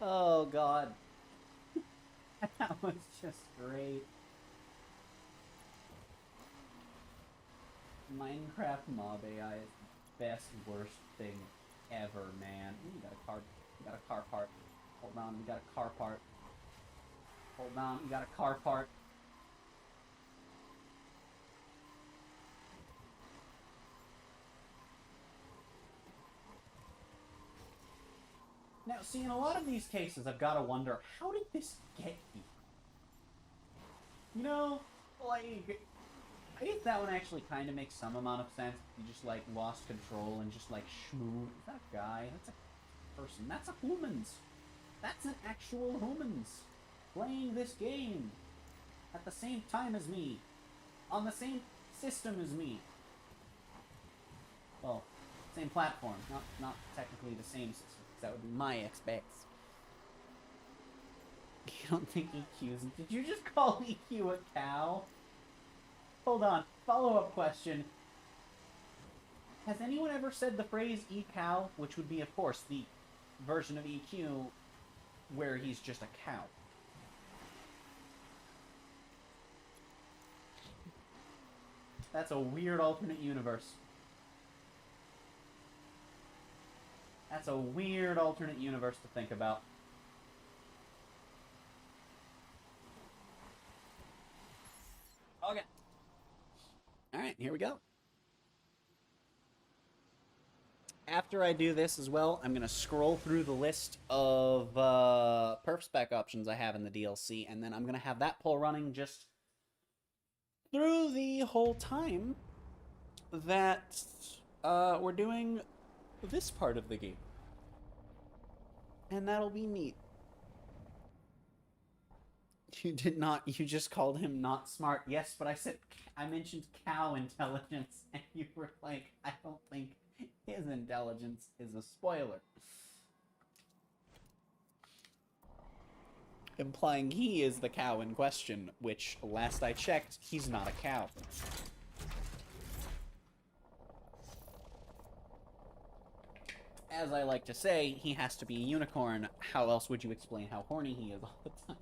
Oh god. That was just great. Minecraft mob AI is the best, worst thing ever, man. Ooh, you got a car part. Hold on, we got a car part. Hold on, we got a car part. Now, see, in a lot of these cases, I've got to wonder, how did this get you? You know, like, I guess that one actually kind of makes some amount of sense. You just, like, lost control and just, like, schmoo. That guy, that's a person. That's a humans. That's an actual humans playing this game at the same time as me. On the same system as me. Well, same platform. Not technically the same system. That would be my Xbox. You don't think EQ's... Did you just call EQ a cow? Hold on. Follow-up question. Has anyone ever said the phrase E-cow? Which would be, of course, the version of EQ where he's just a cow. That's a weird alternate universe. That's a weird alternate universe to think about. Okay. Alright, here we go. After I do this as well, I'm going to scroll through the list of perf spec options I have in the DLC, and then I'm going to have that poll running just through the whole time that we're doing this part of the game. And that'll be neat. You did not, you just called him not smart. Yes, but I mentioned cow intelligence, and you were like, I don't think his intelligence is a spoiler. Implying he is the cow in question, which, last I checked, he's not a cow. As I like to say, he has to be a unicorn. How else would you explain how horny he is all the time?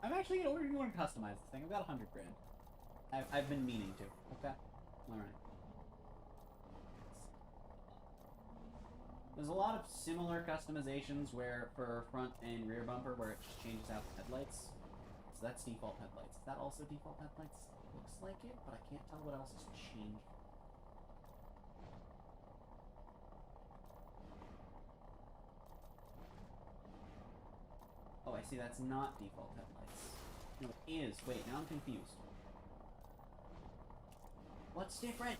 I'm actually gonna order you want to customize this thing. I've got 100 grand. I've been meaning to. Okay? Alright. There's a lot of similar customizations where for front and rear bumper where it just changes out the headlights. So that's default headlights. Is that also default headlights? Looks like it, but I can't tell what else has changed. Oh, I see, that's not default headlights. No, it is. Wait, now I'm confused. What's different?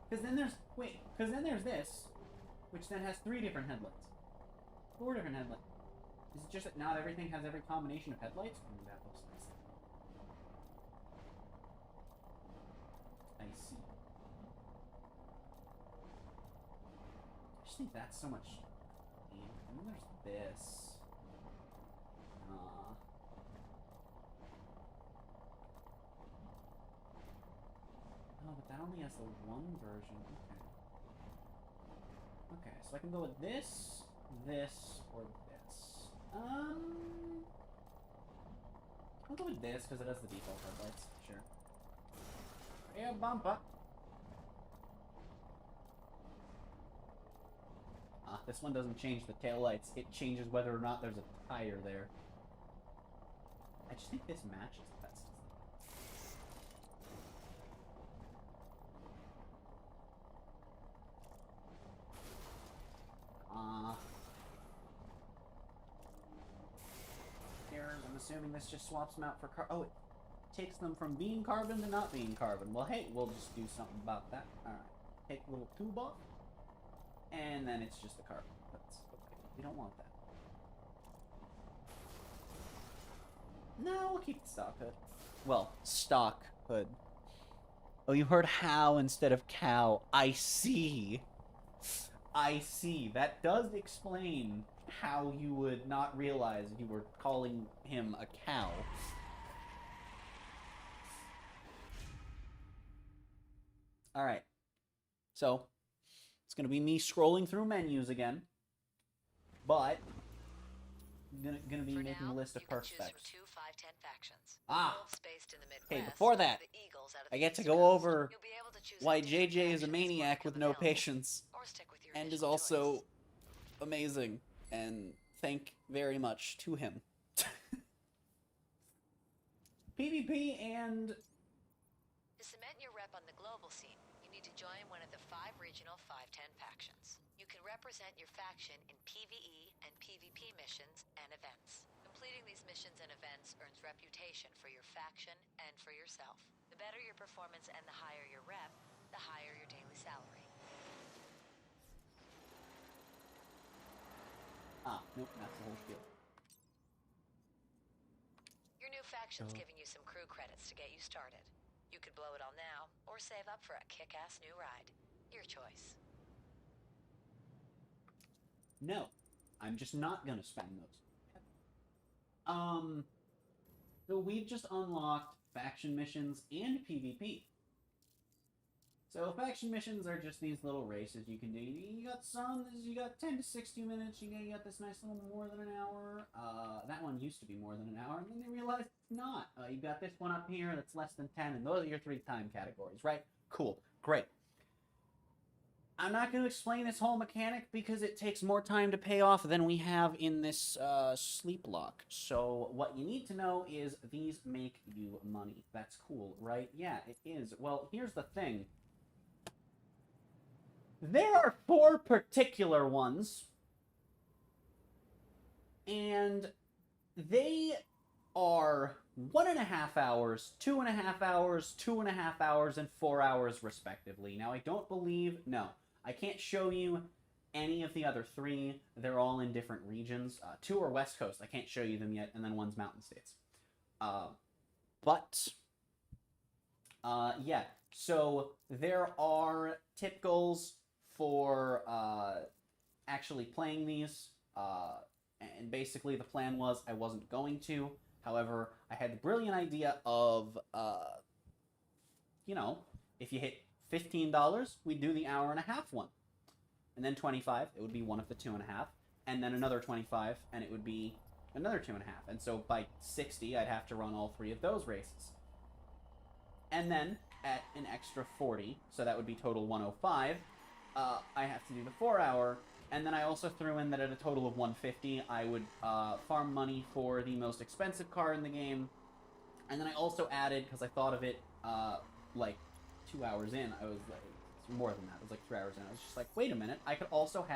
Because then there's... Wait, because then there's this, which then has 3 different headlights. 4 different headlights. Is it just that not everything has every combination of headlights? Ooh, that looks nice. I see. I just think that's so much... And then there's this. Oh, but that only has the one version. Okay. Okay, so I can go with this, this, or this. I'll go with this because it has the default headlights. Sure. Yeah, bumper. This one doesn't change the taillights. It changes whether or not there's a tire there. I just think this matches the best. Here, I'm assuming this just swaps them out for oh, it takes them from being carbon to not being carbon. Well, hey, we'll just do something about that. Alright. Take a little tube off. And then it's just a carbon. That's okay. We don't want that. No, we'll keep the stock hood. Well, stock hood. Oh, you heard how instead of cow. I see. I see. That does explain how you would not realize you were calling him a cow. Alright. So, it's going to be me scrolling through menus again. But, I'm going to be making a list of perf specs. Okay, before that, I get to go over why JJ is a maniac with no patience, and is also amazing, and thank very much to him. PvP and... To cement your rep on the global scene, you need to join one of the 5 regional 510 factions. You can can represent your faction in PvE and PvP missions and events. Completing these missions and events earns reputation for your faction and for yourself. The better your performance and the higher your rep, the higher your daily salary. Ah, nope, that's the whole spiel. Your new faction's giving you some crew credits to get you started. You could blow it all now, or save up for a kick-ass new ride. Your choice. No, I'm just not gonna spend those. So we've just unlocked faction missions and PvP. So faction missions are just these little races you can do. You got some, you got 10 to 60 minutes, you got this nice little more than an hour. That one used to be more than an hour, and then they realized it's not. You got this one up here that's less than 10, and those are your 3 time categories, right? Cool, great. I'm not going to explain this whole mechanic because it takes more time to pay off than we have in this Sleeplocke. So what you need to know is these make you money. That's cool, right? Yeah, it is. Well, here's the thing. There are 4 particular ones, and they are 1.5 hours, 2.5 hours, 2.5 hours, and 4 hours respectively. Now, I don't believe... No, I can't show you any of the other 3. They're all in different regions. 2 are West Coast. I can't show you them yet, and then one's Mountain States. Yeah. So, there are tip goals for actually playing these, and basically the plan was I wasn't going to. However, I had the brilliant idea of, you know, if you hit $15, we'd do the hour-and-a-half one, and then 25, it would be one of the 2.5, and then another 25, and it would be another 2.5, and so by 60, I'd have to run all 3 of those races. And then, at an extra 40, so that would be total 105, I have to do the 4-hour, and then I also threw in that at a total of 150, I would farm money for the most expensive car in the game, and then I also added, because I thought of it, like, 2 hours in, I was like, more than that, it was like 3 hours in, I was just like, wait a minute, I could also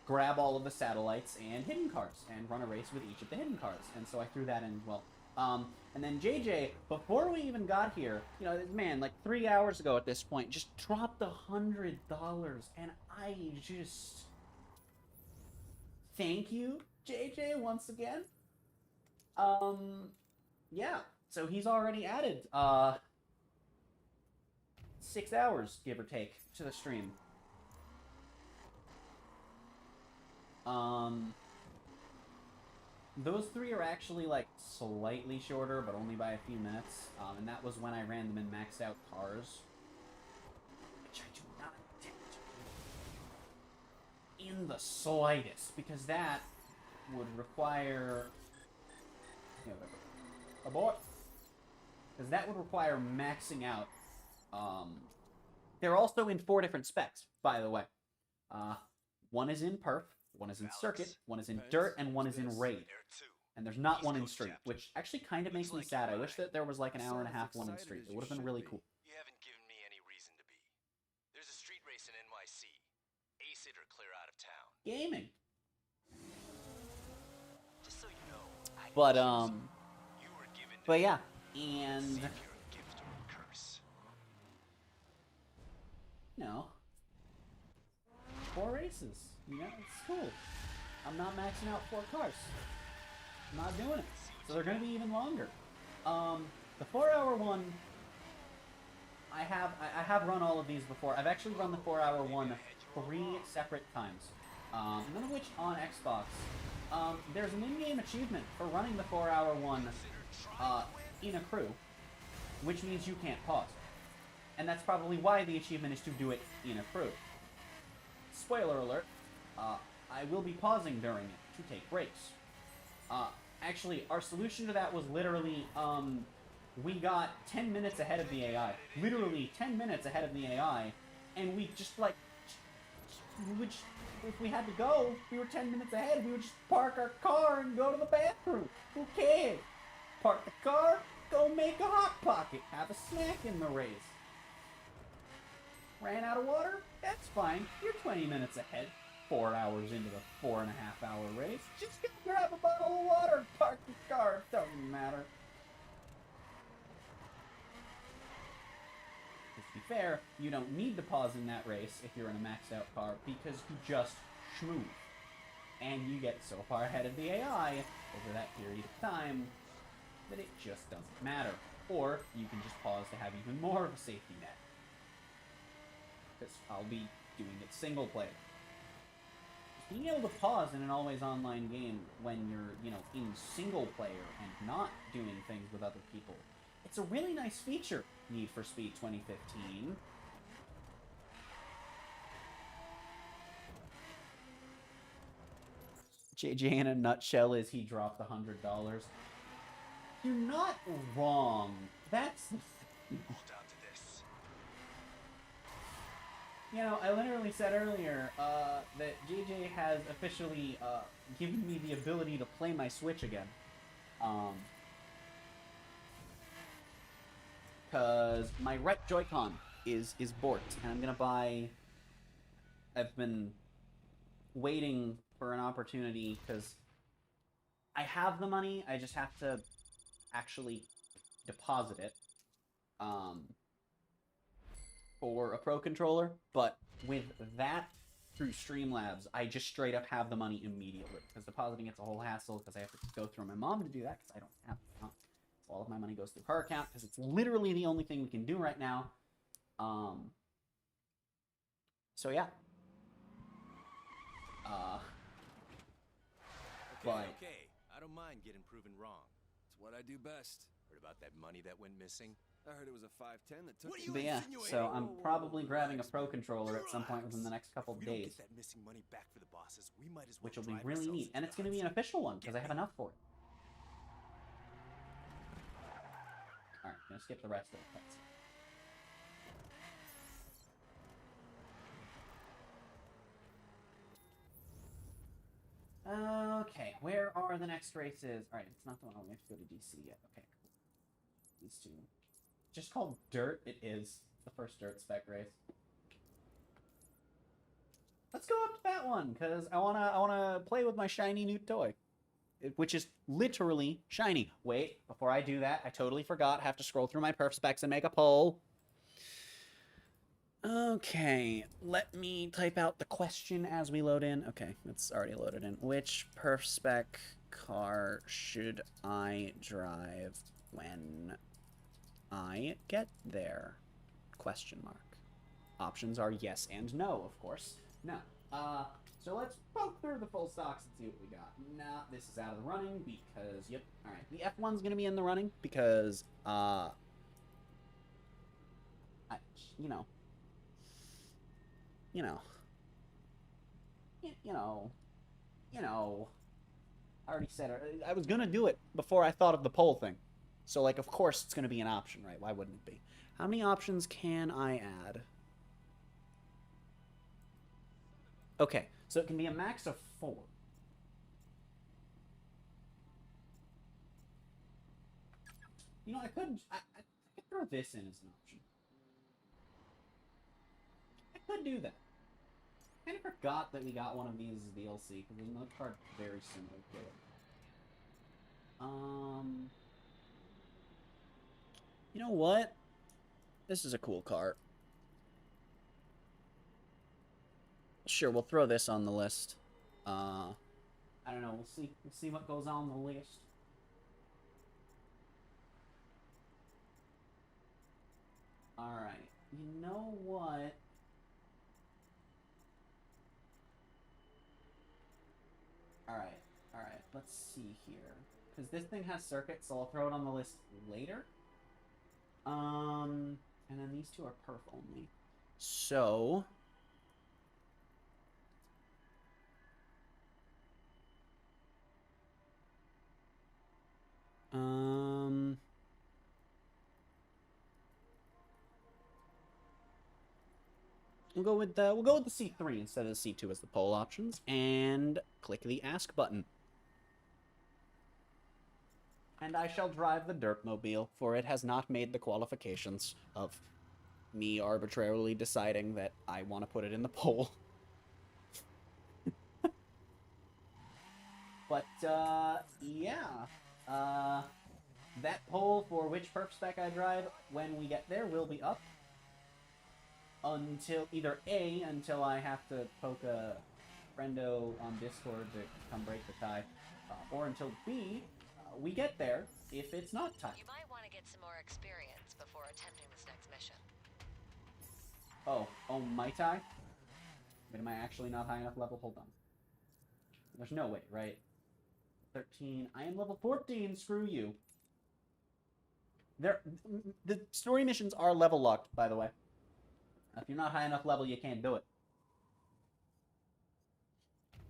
grab all of the satellites and hidden cars, and run a race with each of the hidden cars, and so I threw that in as well. And then JJ, before we even got here, you know, man, like 3 hours ago at this point, just dropped $100, and I just... Thank you, JJ, once again. Yeah, so he's already added, 6 hours, give or take, to the stream. Those 3 are actually, like, slightly shorter, but only by a few minutes. And that was when I ran them in maxed out cars. Which I do not intend to do in the slightest, because that would require... Yeah, whatever. Abort! Because that would require maxing out. They're also in 4 different specs, by the way. One is in perf, one is in circuit, one is in dirt, and one is in raid. And there's not one in street, which actually kind of makes me sad. I wish that there was like an hour-and-a-half one in street. It would have been really cool. You haven't given me any reason to be. There's a street race in NYC. Ace it or clear out of town. Gaming. Just so you know, But, you were given to but me. yeah, and... See if you're a gift or a curse. No. 4 races. You know, it's cool. I'm not maxing out 4 cars. I'm not doing it. So they're going to be even longer. The 4-hour one, I have run all of these before. I've actually run the 4-hour one 3 separate times. None of which on Xbox. There's an in-game achievement for running the 4-hour one in a crew, which means you can't pause. And that's probably why the achievement is to do it in a crew. Spoiler alert, I will be pausing during it to take breaks. Actually, our solution to that was literally, we got 10 minutes ahead of the AI. Literally 10 minutes ahead of the AI, and we just, like, if we had to go, we were 10 minutes ahead, we would just park our car and go to the bathroom. Who cares? Park the car, go make a Hot Pocket, have a snack in the race. Ran out of water? That's fine. You're 20 minutes ahead. 4 hours into the 4.5-hour race. Just go grab a bottle of water, park your car. Doesn't matter. To be fair, you don't need to pause in that race if you're in a maxed out car because you just schmooze. And you get so far ahead of the AI over that period of time that it just doesn't matter. Or you can just pause to have even more of a safety net. Because I'll be doing it single player. Just being able to pause in an always online game when you're, in single player and not doing things with other people, it's a really nice feature. Need for Speed 2015. JJ in a nutshell is he dropped $100. You're not wrong. That's the thing. All down to this. I literally said earlier that JJ has officially given me the ability to play my Switch again. Because my right Joy-Con is borked, and I'm gonna buy... I've been waiting for an opportunity, because I have the money, I just have to actually deposit it for a Pro Controller, but with that through Streamlabs, I just straight up have the money immediately, because depositing it's a whole hassle, because I have to go through my mom to do that, because I don't have the account. So all of my money goes through her account, because it's literally the only thing we can do right now. So yeah. Okay, I don't mind getting proven wrong. It's what I do best. Heard about that money that went missing? I heard it was a 510 that took. What are you But yeah, insinuating? so I'm probably grabbing a Relax, Pro man. Controller at some point within the next couple If of we don't days. get that missing money back for the bosses, we might as well Which will be drive really ourselves neat. And into it's going to be an the official one, because I have enough for it. Alright, gonna skip the rest of the cuts. Okay, where are the next races? Alright, it's not the one where we have to go to DC yet. Okay, cool. These two. Just called Dirt, it is. The first Dirt spec race. Let's go up to that one, because I wanna play with my shiny new toy. Which is literally shiny. Wait, before I do that, I totally forgot. I have to scroll through my perf specs and make a poll. Okay, let me type out the question as we load in. Okay, it's already loaded in. Which perf spec car should I drive when I get there? Question mark. Options are yes and no, of course. No. So let's poke through the full stocks and see what we got. Nah, this is out of the running because, yep. Alright, the F1's gonna be in the running because, I already said it. I was gonna do it before I thought of the poll thing. So, like, of course it's gonna be an option, right? Why wouldn't it be? How many options can I add? Okay, so it can be a max of 4. I could throw this in as an option. I could do that. I kind of forgot that we got one of these as DLC, because there's another card very similar to it. You know what? This is a cool card. Sure, we'll throw this on the list. I don't know. We'll see. We'll see what goes on the list. All right. You know what? All right. All right. Let's see here, because this thing has circuits, so I'll throw it on the list later. And then these two are perf only. So. We'll go with the C3 instead of the C2 as the poll options, and click the ask button. And I shall drive the Dirtmobile, for it has not made the qualifications of me arbitrarily deciding that I want to put it in the poll. But, yeah. That poll for which perf spec I drive when we get there will be up. Until, either A, until I have to poke a friendo on Discord to come break the tie, or until B, we get there if it's not tied. You might want to get some more experience before attempting this next mission. Oh, my tie? Wait, am I actually not high enough level? Hold on. There's no way, right? 13. I am level 14. Screw you. The story missions are level locked, by the way. If you're not high enough level, you can't do it.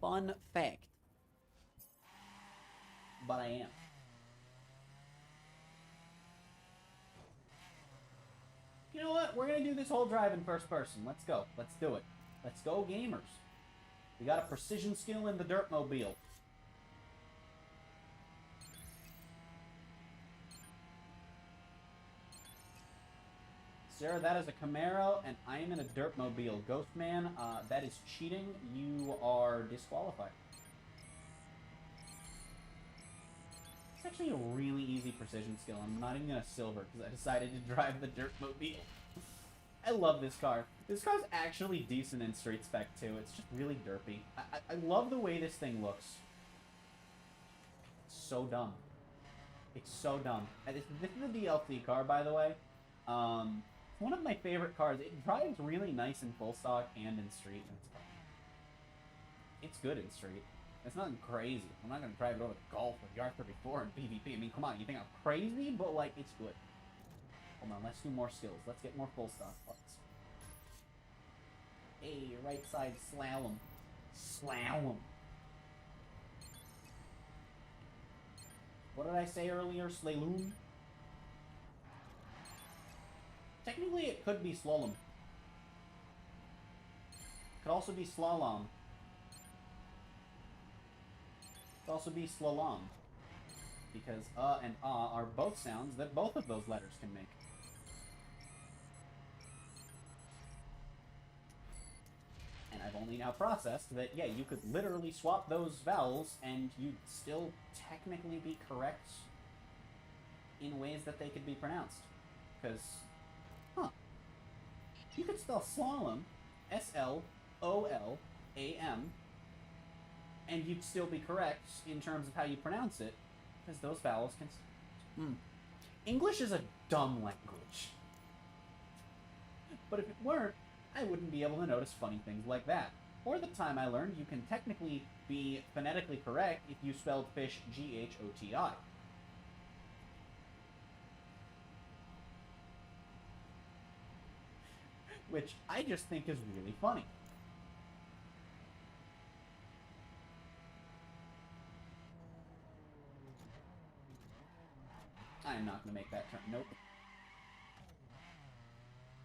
Fun fact. But I am. You know what? We're gonna do this whole drive in first person. Let's go. Let's do it. Let's go, gamers. We got a precision skill in the Dirtmobile. Sarah, that is a Camaro, and I am in a Dirtmobile. Ghostman, that is cheating. You are disqualified. It's actually a really easy precision skill. I'm not even gonna silver because I decided to drive the Dirtmobile. I love this car. This car's actually decent in street spec too. It's just really derpy. I love the way this thing looks. It's so dumb. It's so dumb. This is a DLC car, by the way. It's one of my favorite cars. It drives really nice in full stock and in street. And it's good in street. It's nothing crazy. I'm not gonna drive it over the Golf with the R34 and PvP. I mean, come on, you think I'm crazy? But like, it's good. Hold on, let's do more skills. Let's get more full stock parts. Hey, right side slalom. Slalom. What did I say earlier? Slalom? Technically, it could be slalom. Could also be slalom. Could also be slalom. Because and are both sounds that both of those letters can make. And I've only now processed that, yeah, you could literally swap those vowels and you'd still technically be correct in ways that they could be pronounced. Because, you could spell slalom, S-L-O-L-A-M, and you'd still be correct in terms of how you pronounce it, because those vowels can... English is a dumb language. But if it weren't, I wouldn't be able to notice funny things like that. Or the time I learned you can technically be phonetically correct if you spelled fish G-H-O-T-I. Which I just think is really funny. I'm not going to make that turn. Nope.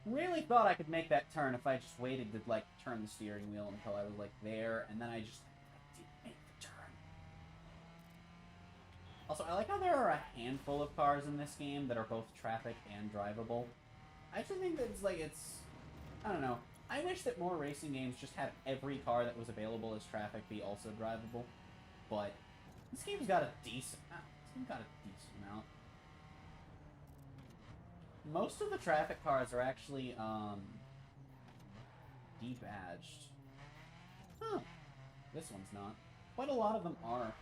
Really thought I could make that turn if I just waited to, like, turn the steering wheel until I was, like, there, and then I didn't make the turn. Also, I like how there are a handful of cars in this game that are both traffic and drivable. I actually think that it's I don't know. I wish that more racing games just had every car that was available as traffic be also drivable. But this game's got a decent amount. Most of the traffic cars are actually, debadged. Huh. This one's not. Quite a lot of them are.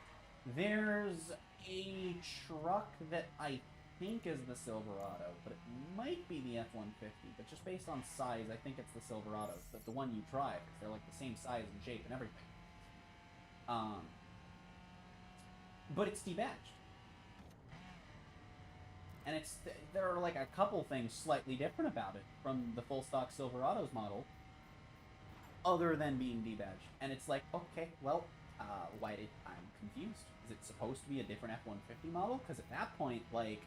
There's a truck that I think is the Silverado, but it might be the F-150, but just based on size, I think it's the Silverado, but the one you drive, because they're like the same size and shape and everything. But it's debadged. And there are like a couple things slightly different about it from the full stock Silverado's model, other than being debadged. And it's like, okay, well, I'm confused. Is it supposed to be a different F-150 model? Because at that point, like,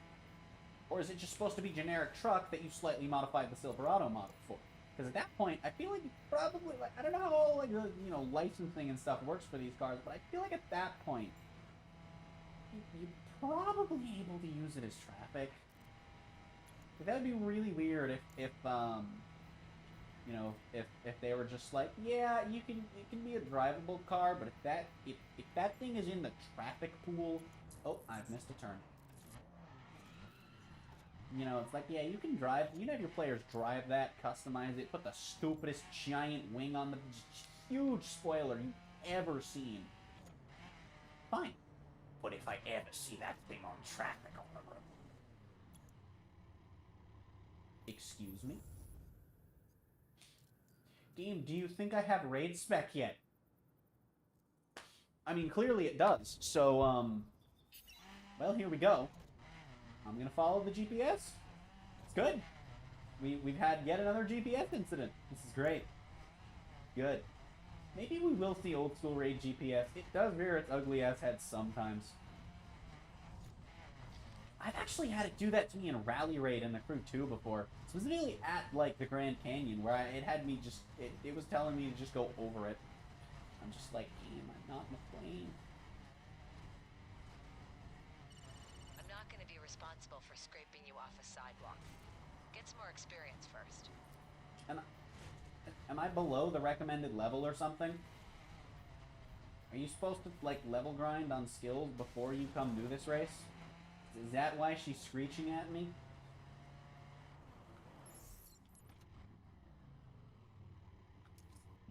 or is it just supposed to be generic truck that you slightly modified the Silverado model for? Because at that point, I feel like you probably, like, I don't know how, like, the, licensing and stuff works for these cars, but I feel like at that point, you're probably able to use it as traffic. That would be really weird if you know, if they were just like, yeah, it can be a drivable car, but if that thing is in the traffic pool, oh, I've missed a turn. You know, it's like, yeah, you can have your players drive that, customize it, put the stupidest giant wing on the huge spoiler you've ever seen. Fine. But if I ever see that thing on traffic on the road. Excuse me? Game, do you think I have raid spec yet? I mean, clearly it does. So, well, here we go. I'm gonna follow the GPS. It's good. We've had yet another GPS incident. This is great. Good. Maybe we will see old school raid GPS. It does rear its ugly ass head sometimes. I've actually had it do that to me in Rally Raid in the Crew 2 before. Specifically at, like, the Grand Canyon, where it had me just... It was telling me to just go over it. I'm just like, damn, I'm not in a plane. I'm not going to be responsible for scraping you off a sidewalk. Get some more experience first. Am I below the recommended level or something? Are you supposed to, like, level grind on skills before you come do this race? Is that why she's screeching at me?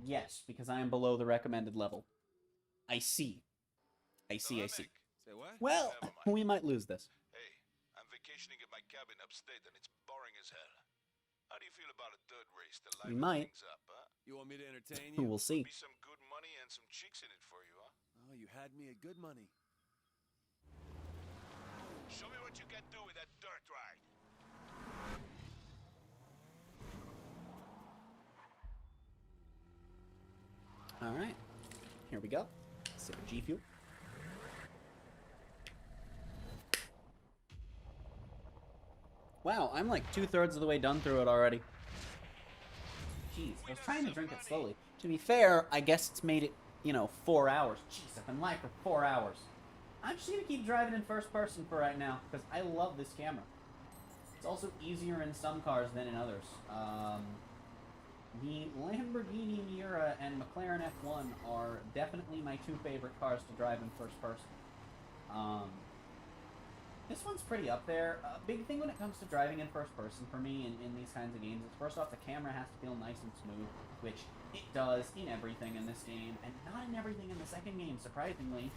Yes, because I am below the recommended level. I see. I see. Say what? Well, we might lose this. Hey, I'm vacationing in my cabin upstate and it's boring as hell. How do you feel about a dirt race to We liven might. things up, huh? You want me to entertain you? We'll see. Be some good money and some chicks in it for you, huh? Oh, you had me at good money. Show me what you can do with that dirt ride. Alright. Here we go. Sip of G Fuel. Wow, I'm like 2/3 of the way done through it already. Jeez, I was trying to drink it slowly. To be fair, I guess it's made it, 4 hours. Jeez, I've been live for 4 hours. I'm just gonna keep driving in first person for right now, because I love this camera. It's also easier in some cars than in others. The Lamborghini Miura and McLaren F1 are definitely my two favorite cars to drive in first person. This one's pretty up there. A big thing when it comes to driving in first person for me in these kinds of games is, first off, the camera has to feel nice and smooth, which it does in everything in this game, and not in everything in the second game, surprisingly.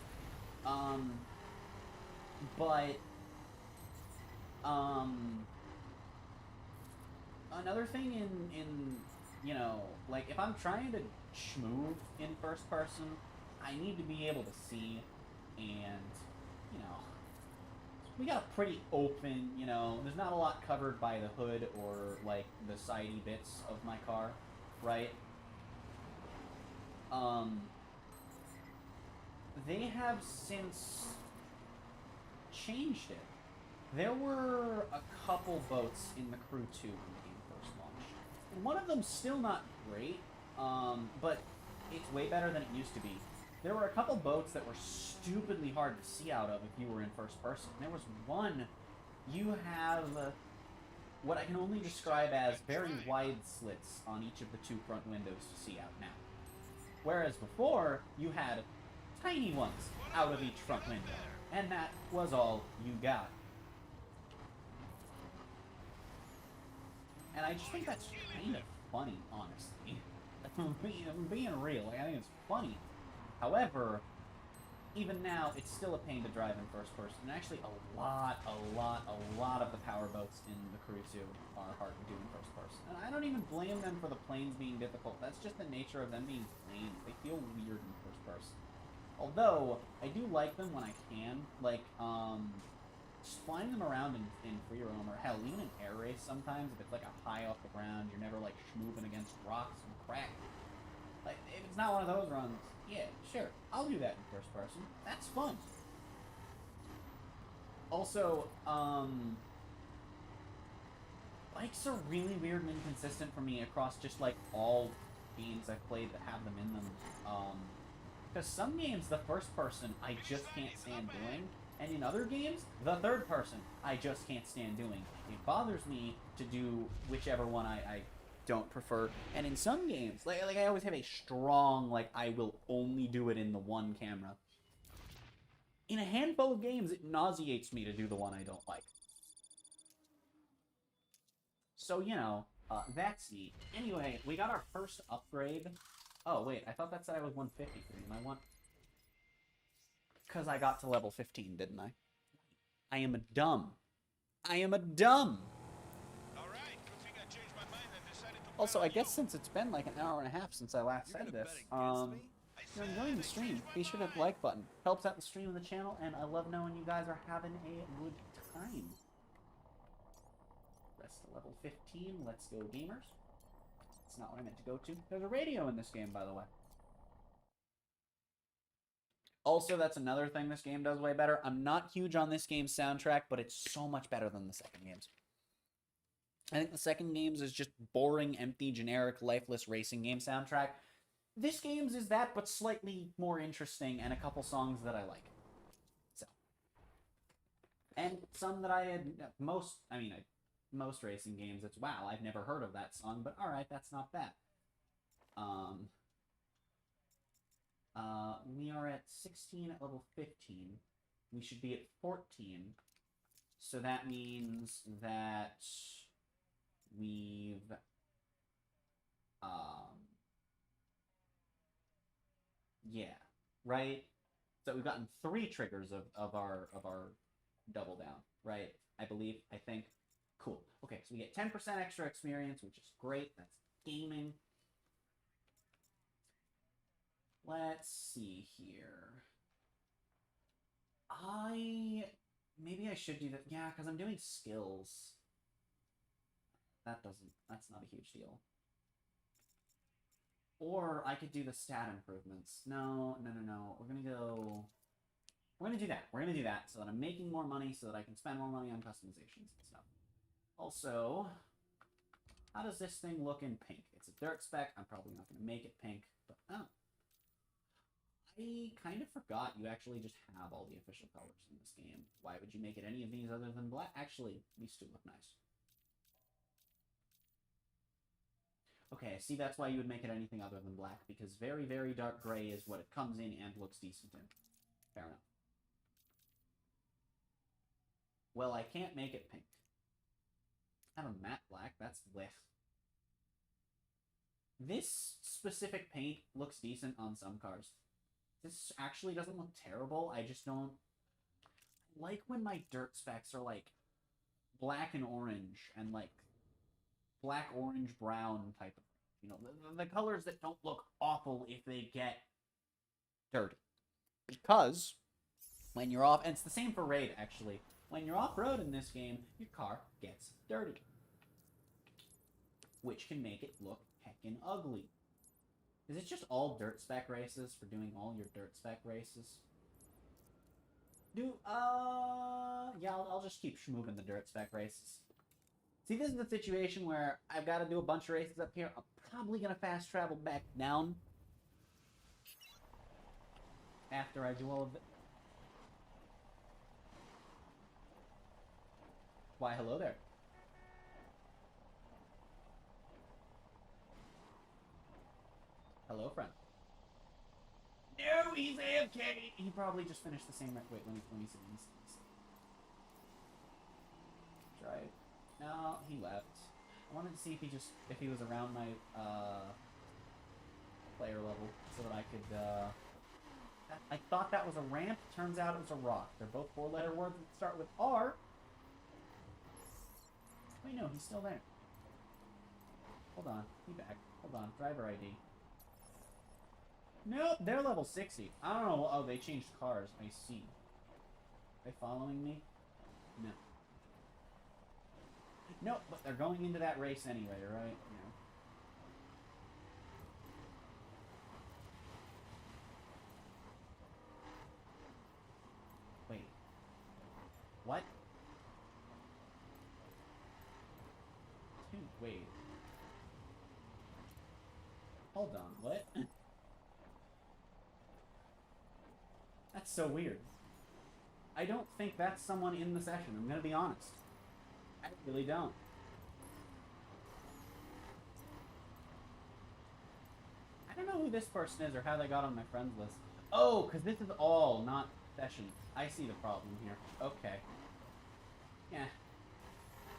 Another thing in like, if I'm trying to schmooze in first person, I need to be able to see, and, we got a pretty open, there's not a lot covered by the hood or, like, the sidey bits of my car, right? They have since changed it. There were a couple boats in the Crew 2 when the game first launched. One of them's still not great, but it's way better than it used to be. There were a couple boats that were stupidly hard to see out of if you were in first person. There was one, you have what I can only describe as very wide slits on each of the two front windows to see out now. Whereas before, you had tiny ones out of each front window, and that was all you got. And I just think that's kind of funny, honestly. I'm being real, I think it's funny. However, even now, it's still a pain to drive in first person. And actually, a lot of the power boats in the Crew 2 are hard to do in first person. And I don't even blame them for the planes being difficult. That's just the nature of them being planes. They feel weird in first person. Although, I do like them when I can. Like, just flying them around in free roam, or hell, even in air race sometimes, if it's like a high off the ground, you're never like schmooving against rocks and crack. Like, if it's not one of those runs, yeah, sure, I'll do that in first person. That's fun. Also, bikes are really weird and inconsistent for me across just like all games I've played that have them in them. Because some games, the first person, I just can't stand doing. And in other games, the third person, I just can't stand doing. It bothers me to do whichever one I don't prefer. And in some games, like I always have a strong, like, I will only do it in the one camera. In a handful of games, it nauseates me to do the one I don't like. So, you know, that's neat. Anyway, we got our first upgrade. Oh, wait, I thought that said I was 153. Am I one? Because I got to level 15, didn't I? I am a dumb. I am a dumb. Also, I guess since it's been like an hour and a half since I last said this, if you're enjoying the stream, be sure to hit the like button. Helps out the stream of the channel, and I love knowing you guys are having a good time. Rest to level 15. Let's go, gamers. That's not what I meant to go to. There's a radio in this game, by the way. Also, that's another thing this game does way better. I'm not huge on this game's soundtrack, but it's so much better than the second game's. I think the second game's is just boring, empty, generic, lifeless racing game soundtrack. This game's is that, but slightly more interesting, and a couple songs that I like. So. And some that I had, most racing games, it's, wow, I've never heard of that song, but alright, that's not bad. We are at 16 at level 15. We should be at 14. So that means that we've, yeah, right? So we've gotten 3 triggers of our double down, right? I believe, I think. Cool. Okay, so we get 10% extra experience, which is great. That's gaming. Let's see here. Maybe I should do that. Yeah, because I'm doing skills. That's not a huge deal. Or I could do the stat improvements. No. We're going to do that. We're going to do that so that I'm making more money so that I can spend more money on customizations and stuff. Also, how does this thing look in pink? It's a dirt spec. I'm probably not going to make it pink, but oh. I kind of forgot you actually just have all the official colors in this game. Why would you make it any of these other than black? Actually, these two look nice. Okay, see, that's why you would make it anything other than black, because very, very dark gray is what it comes in and looks decent in. Fair enough. Well, I can't make it pink. I have a matte black, that's blech. This specific paint looks decent on some cars. This actually doesn't look terrible, I just don't like when my dirt specs are like black and orange and like black, orange, brown type of, you know, the colors that don't look awful if they get dirty. Because when you're off, and it's the same for Raid actually, when you're off-road in this game, your car gets dirty. Which can make it look heckin' ugly. Is it just all dirt spec races for doing all your dirt spec races? Yeah, I'll just keep moving the dirt spec races. See, this is the situation where I've got to do a bunch of races up here. I'm probably going to fast travel back down after I do all of it. Why, hello there. Hello, friend. No, he's AFK! He probably just finished the same... Wait, let me see. Try it. No, he left. I wanted to see if he was around my, player level, so that I could, I thought that was a ramp. Turns out it was a rock. They're both 4-letter words that start with R. Wait, no, he's still there. Hold on. Be back. Hold on. Driver ID. Nope, they're level 60. I don't know. Oh, they changed cars. I see. Are they following me? No. No, but they're going into that race anyway, right? Yeah. Wait. What? Dude, wait. Hold on, what? That's so weird. I don't think that's someone in the session. I'm gonna be honest. I really don't. I don't know who this person is or how they got on my friends list. Oh, because this is all not session. I see the problem here. Okay. Yeah.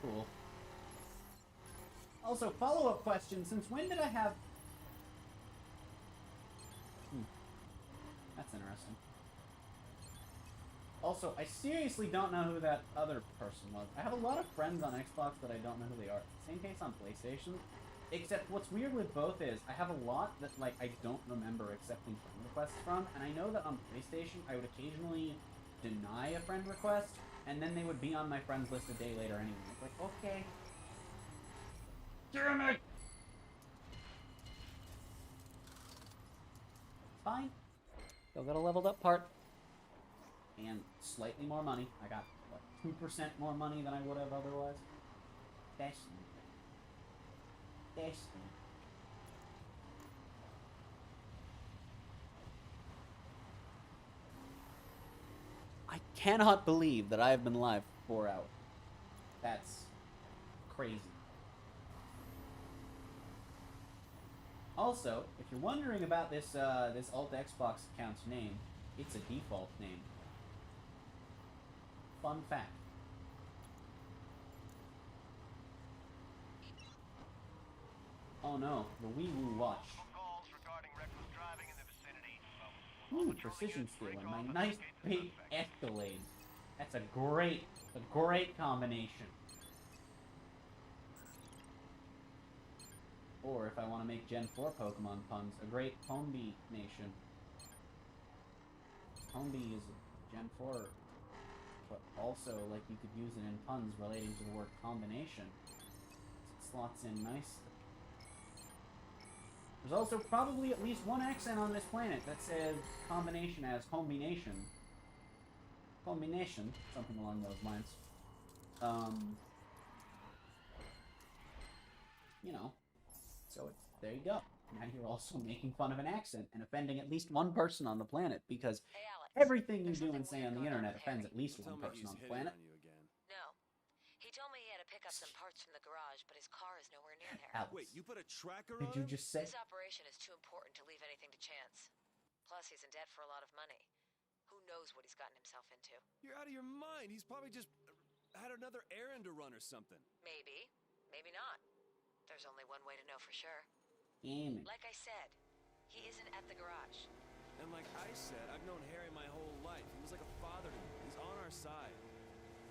Cool. Also, follow-up question. Since when did I have... That's interesting. Also, I seriously don't know who that other person was. I have a lot of friends on Xbox that I don't know who they are. Same case on PlayStation. Except what's weird with both is, I have a lot that, like, I don't remember accepting friend requests from, and I know that on PlayStation, I would occasionally deny a friend request, and then they would be on my friends list a day later anyway. It's like, okay. Damn it! Fine. Still got a leveled up part. And slightly more money. I got, what, 2% more money than I would have otherwise? Destiny. Destiny. I cannot believe that I have been live for 4 hours. That's crazy. Also, if you're wondering about this this Alt Xbox account's name, it's a default name. Fun fact. Oh no, the Wii Woo watch. Calls regarding reckless driving in the vicinity. Ooh, precision steel and my nice big Escalade. That's a great combination. Or if I want to make Gen 4 Pokemon puns, a great Homebee nation. Homebee is Gen 4, but also, like, you could use it in puns relating to the word combination. It slots in nicely. There's also probably at least one accent on this planet that says combination as combination. Combination, something along those lines. You know. So there you go. Now you're also making fun of an accent and offending at least one person on the planet, because Hey, Alex. everything you There's do and something say on weird the going internet with offends Harry. at least Don't one tell me person he's on the hitting planet. on you again. No. He told me he had to pick up some parts from the garage, but his car is nowhere near there. Alex, Wait, you put a tracker did on you him? just say... This operation is too important to leave anything to chance. Plus, he's in debt for a lot of money. Who knows what he's gotten himself into? You're out of your mind. He's probably just had another errand to run or something. Maybe. Maybe not. There's only one way to know for sure. Damn it. Like I said, he isn't at the garage. And like I said, I've known Harry my whole life. He was like a father to me. He's on our side.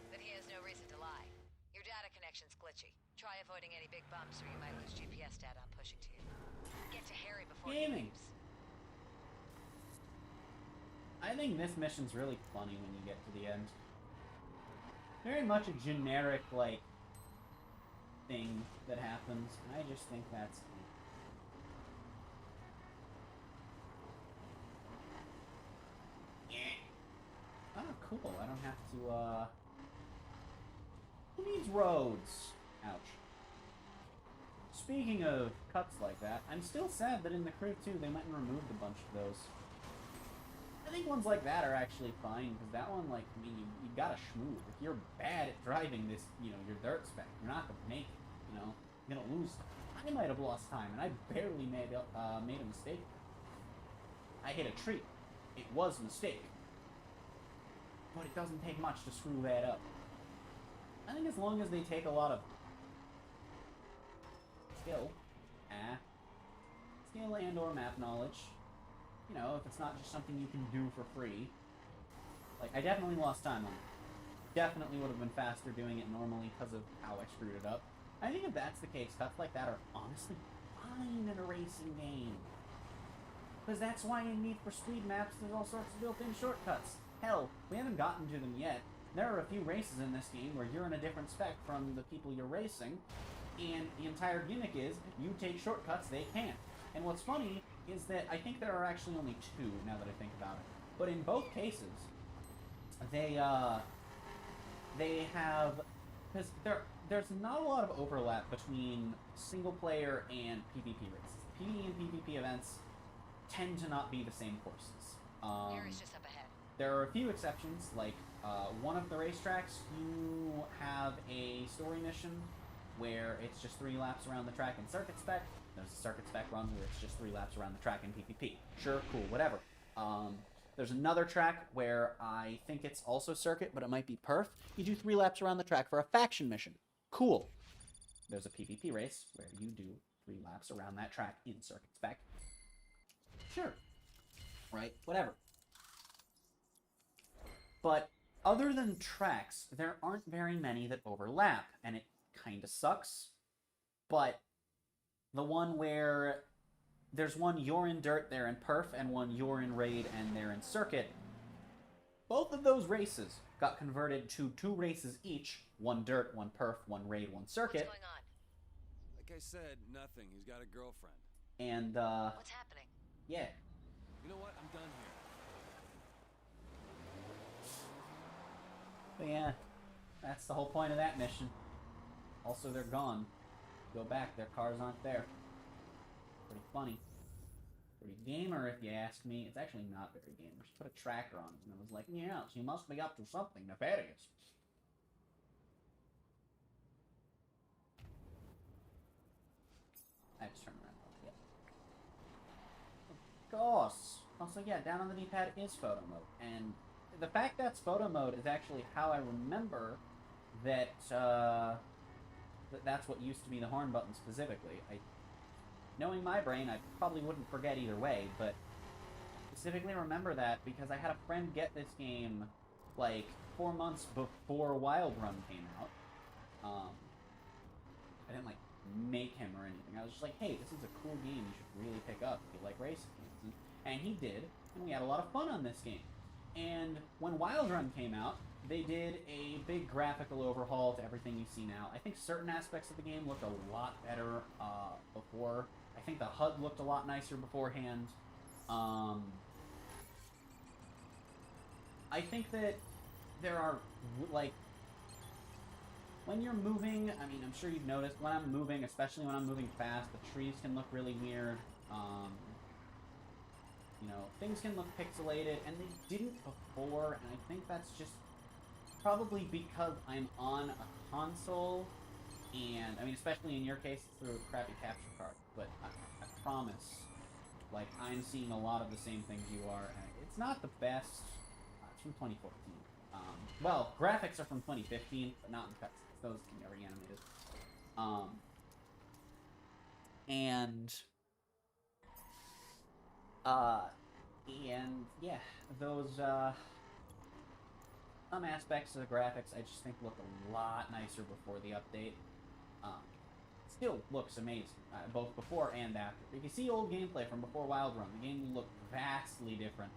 Then he has no reason to lie. Your data connection's glitchy. Try avoiding any big bumps or you might lose GPS data I'm pushing to you. Get to Harry before he Gaming. leaves. I think this mission's really funny when you get to the end. Very much a generic, like, thing that happens, and I just think that's neat. Oh, cool. I don't have to, Who needs roads? Ouch. Speaking of cuts like that, I'm still sad that in the Crew 2 they went and removed a bunch of those. I think ones like that are actually fine, because that one, like, I mean, you gotta schmooze. If you're bad at driving this, you know, your dirt spec, you're not gonna make it, you know? You're gonna lose time. I might have lost time, and I barely made a mistake. I hit a tree. It was a mistake. But it doesn't take much to screw that up. I think as long as they take a lot of skill and or map knowledge, you know, if it's not just something you can do for free. Like, I definitely lost time on it. Definitely would have been faster doing it normally because of how I screwed it up. I think if that's the case, cuts like that are honestly fine in a racing game. Because that's why in Need for Speed maps there's all sorts of built-in shortcuts. Hell, we haven't gotten to them yet. There are a few races in this game where you're in a different spec from the people you're racing, and the entire gimmick is, you take shortcuts, they can't. And what's funny is that I think there are actually only two, now that I think about it. But in both cases, they have... Because there's not a lot of overlap between single-player and PvP races. PvE and PvP events tend to not be the same courses. Harry's just up ahead. There are a few exceptions, like One of the racetracks, you have a story mission where it's just 3 laps around the track in circuit spec. There's a circuit spec run where it's just 3 laps around the track in PvP. Sure, cool, whatever. There's another track where I think it's also circuit, but it might be perf. You do 3 laps around the track for a faction mission. Cool. There's a PvP race where you do 3 laps around that track in circuit spec. Sure. Right? Whatever. But other than tracks, there aren't very many that overlap, and it kind of sucks. But the one where there's one you're in dirt, they're in perf, and one you're in raid and they're in circuit, both of those races got converted to 2 races each. 1 dirt, 1 perf, 1 raid, 1 circuit. What's going on? Like I said, nothing. He's got a girlfriend. And, What's happening? yeah. You know what? I'm done here. But yeah, that's the whole point of that mission. Also, they're gone. Go back, their cars aren't there. Pretty funny. Pretty gamer, if you ask me. It's actually not very gamer. Just put a tracker on it, and I was like, yes, he must be up to something nefarious. I just turned around. Yeah. Of course. Also, yeah, down on the D-pad is photo mode. And the fact that's photo mode is actually how I remember that, that's what used to be the horn button specifically. Knowing my brain, I probably wouldn't forget either way, but specifically remember that because I had a friend get this game, like, 4 months before Wild Run came out. I didn't, like, make him or anything. I was just like, hey, this is a cool game you should really pick up if you like racing games. And he did, and we had a lot of fun on this game. And when Wild Run came out, they did a big graphical overhaul to everything you see now. I think certain aspects of the game looked a lot better before. I think the HUD looked a lot nicer beforehand. I think that there are, like, when you're moving, I mean, I'm sure you've noticed, when I'm moving, especially when I'm moving fast, the trees can look really weird. You know, things can look pixelated, and they didn't before, and I think that's just probably because I'm on a console, and, I mean, especially in your case, it's through a crappy capture card, but I promise, like, I'm seeing a lot of the same things you are, and it's not the best. It's from 2014. Well, graphics are from 2015, but not in cutscenes. Those can be re-animated. And yeah, those, some aspects of the graphics I just think look a lot nicer before the update. Still looks amazing, both before and after. If you see old gameplay from before Wild Run, the game looked vastly different.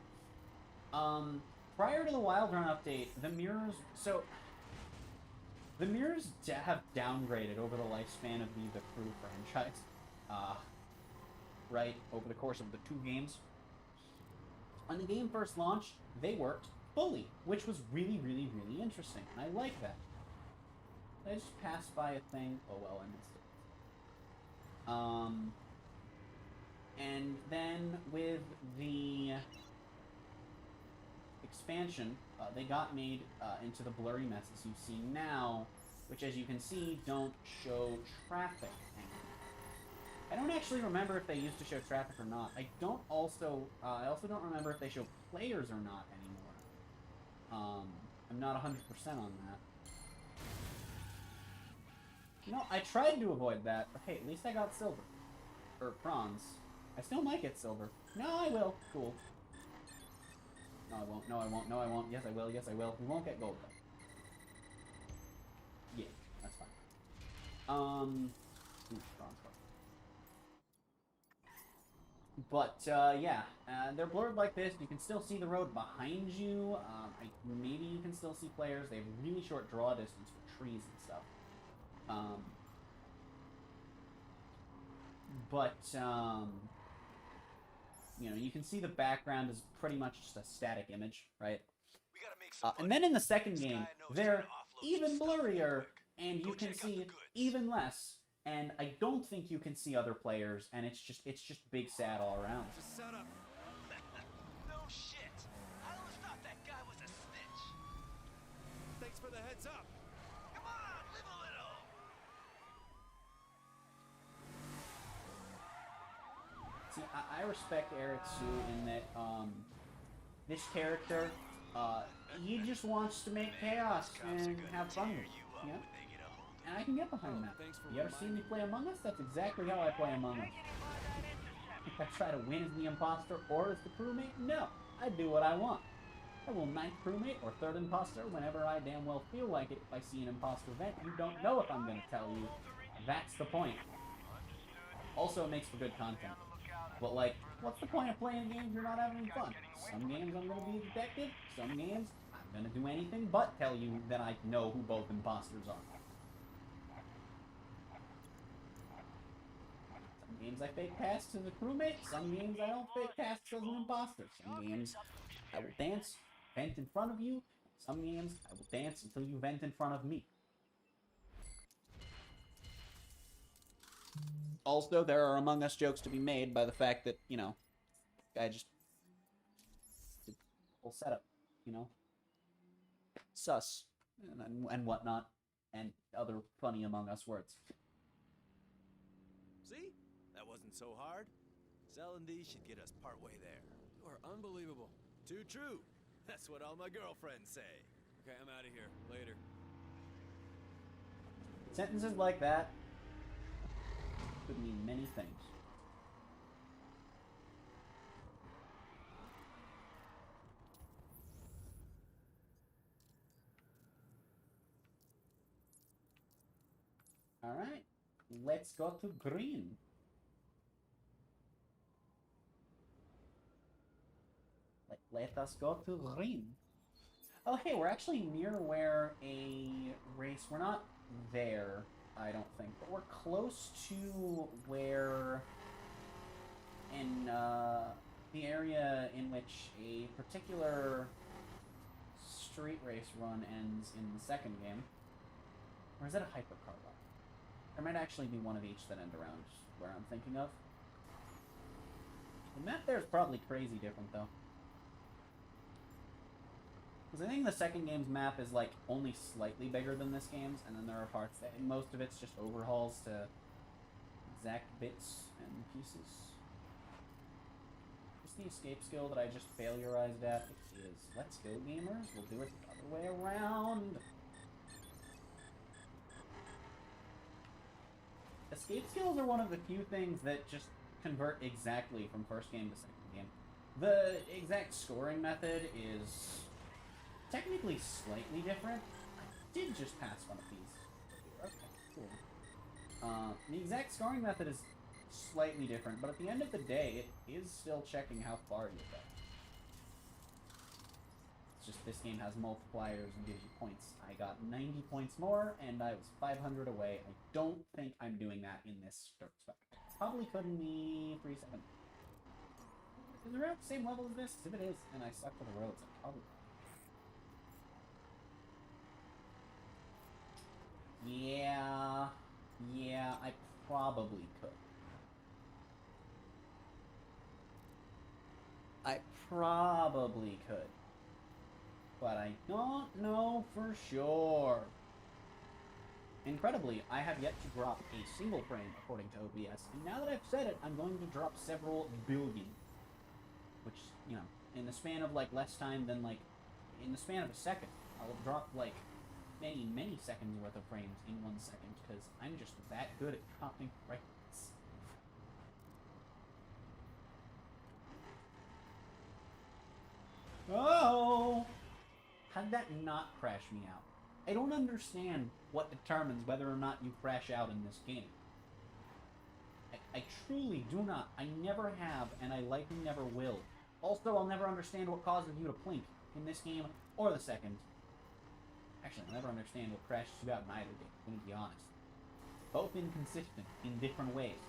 Prior to the Wild Run update, the mirrors, the mirrors have downgraded over the lifespan of the Crew franchise. Right, over the course of the 2 games. When the game first launched, they worked fully, which was really, really, really interesting. And I like that. I just passed by a thing. Oh well, I missed it. And then with the expansion, they got made into the blurry messes you see now, which, as you can see, don't show traffic anymore. I don't actually remember if they used to show traffic or not. I also don't remember if they show players or not anymore. I'm not 100% on that. You know, I tried to avoid that, but hey, at least I got silver. Or bronze. I still might get silver. No, I will. Cool. No, I won't. No, I won't. No, I won't. Yes, I will. Yes, I will. We won't get gold, though. Yeah, that's fine. Ooh, bronze card. But, yeah, they're blurred like this. You can still see the road behind you. Maybe you can still see players. They have really short draw distance for trees and stuff. You know, you can see the background is pretty much just a static image, right? We gotta make some And then in the second game, they're even blurrier, and you can see even less. And I don't think you can see other players, and it's just big sad all around. Just shut up. No shit. I always thought that guy was a snitch. Heads up. Come on, live a little. See, I respect Eric Sue in that, this character, he just wants to make chaos and have fun with it, you know? And I can get behind that. You ever seen me play Among Us? That's exactly how I play Among Us. If I try to win as the imposter or as the crewmate, no. I do what I want. I will ninth crewmate or third imposter whenever I damn well feel like it. If I see an imposter vent, you don't know if I'm going to tell you. That's the point. Also, it makes for good content. But, like, what's the point of playing games you're not having fun? Some games I'm going to be a detective. Some games I'm going to do anything but tell you that I know who both imposters are. Some games I fake tasks as a crewmate. Some games I don't fake tasks as an imposter. Some games I will dance, vent in front of you. Some games I will dance until you vent in front of me. Also, there are Among Us jokes to be made by the fact that, you know, guy just did the whole setup, you know? Sus. And whatnot. And other funny Among Us words. See? That wasn't so hard. Selling these should get us partway there. You are unbelievable. Too true. That's what all my girlfriends say. Okay, I'm out of here. Later. Sentences like that could mean many things. Alright, let's go to green. Let us go to green. Oh, hey, we're actually near where a race... We're not there, I don't think, but we're close to where... in the area in which a particular street race run ends in the second game. Or is that a hypercar run? There might actually be one of each that end around where I'm thinking of. The map there is probably crazy different, though. Because I think the second game's map is, like, only slightly bigger than this game's, and then there are parts that, and most of it's just overhauls to exact bits and pieces. What's the escape skill that I just failurized at? It is, let's go, gamers. We'll do it the other way around. Escape skills are one of the few things that just convert exactly from first game to second game. The exact scoring method is technically slightly different. I did just pass one of these. Okay, cool. The exact scoring method is slightly different, but at the end of the day, it is still checking how far you go. It's just this game has multipliers and gives you points. I got 90 points more, and I was 500 away. I don't think I'm doing that in this dirt spec. Probably couldn't be 3-7. Is the route the same level as this? If it is, and I suck for the roads, I probably... Yeah, I probably could. I probably could. But I don't know for sure. Incredibly, I have yet to drop a single frame according to OBS, and now that I've said it, I'm going to drop several billion. Which, you know, in the span of, like, less time than, like, in the span of a second, I'll drop, like, many, many seconds worth of frames in 1 second, because I'm just that good at copying frames. Oh! How did that not crash me out? I don't understand what determines whether or not you crash out in this game. I truly do not. I never have, and I likely never will. Also, I'll never understand what causes you to plink in this game or the second. Actually, I'll never understand what crashes you out in either game, I'm gonna be honest. Both inconsistent in different ways.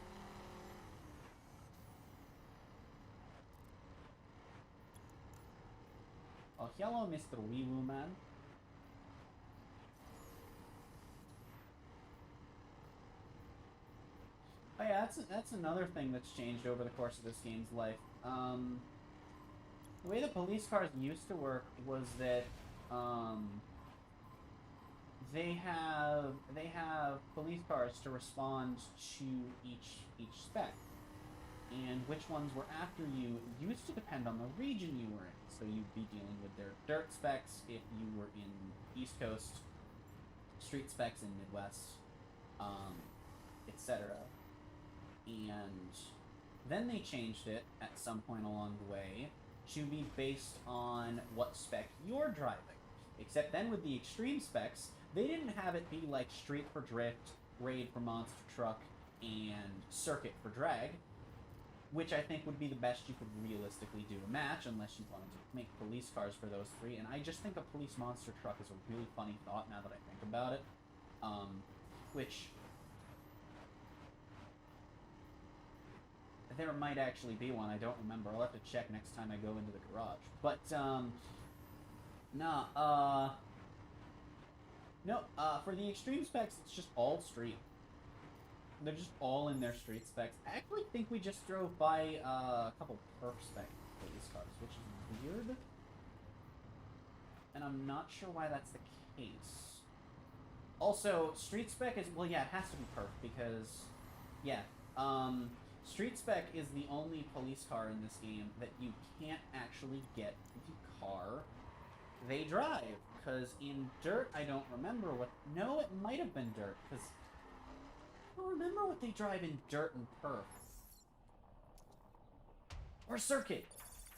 Oh, hello, Mr. Wee Woo Man. Oh yeah, that's another thing that's changed over the course of this game's life. The way the police cars used to work was that, they have police cars to respond to each spec, and which ones were after you used to depend on the region you were in. So you'd be dealing with their dirt specs if you were in East Coast, street specs in Midwest, etc. And then they changed it at some point along the way to be based on what spec you're driving. Except then with the extreme specs, they didn't have it be like street for drift, raid for monster truck, and circuit for drag, which I think would be the best you could realistically do to match, unless you wanted to make police cars for those three. And I just think a police monster truck is a really funny thought now that I think about it. Which there might actually be one. I don't remember. I'll have to check next time I go into the garage. But, for the extreme specs, it's just all street. They're just all in their street specs. I actually think we just drove by a couple perf spec police cars, which is weird. And I'm not sure why that's the case. Also, street spec is, well, yeah, it has to be perf because, yeah, street spec is the only police car in this game that you can't actually get the car they drive. Because in dirt, I don't remember what... No, it might have been dirt, because I don't remember what they drive in dirt and perf. Or circuit,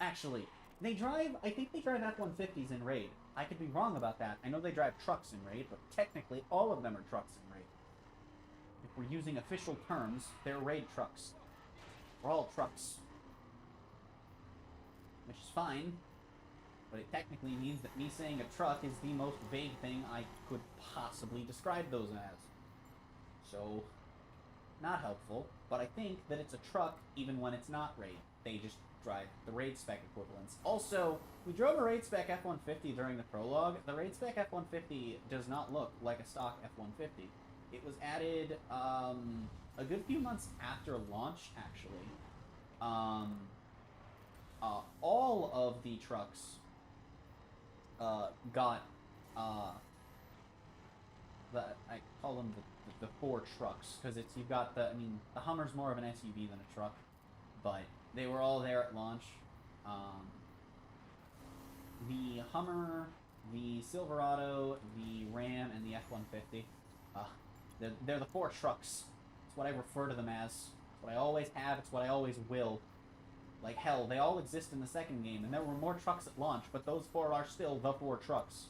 actually. They drive... I think they drive F-150s in raid. I could be wrong about that. I know they drive trucks in raid, but technically all of them are trucks in raid. If we're using official terms, they're raid trucks. We're all trucks. Which is fine. But it technically means that me saying a truck is the most vague thing I could possibly describe those as. So, not helpful, but I think that it's a truck even when it's not raid. They just drive the raid spec equivalents. Also, we drove a raid spec F-150 during the prologue. The raid spec F-150 does not look like a stock F-150. It was added a good few months after launch, actually. All of the trucks got I call them the four trucks, because it's, you've got the, I mean, the Hummer's more of an SUV than a truck, but they were all there at launch. The Hummer, the Silverado, the Ram, and the F-150, they're the four trucks. It's what I refer to them as. It's what I always have, it's what I always will. Like, hell, they all exist in the second game, and there were more trucks at launch, but those four are still the four trucks.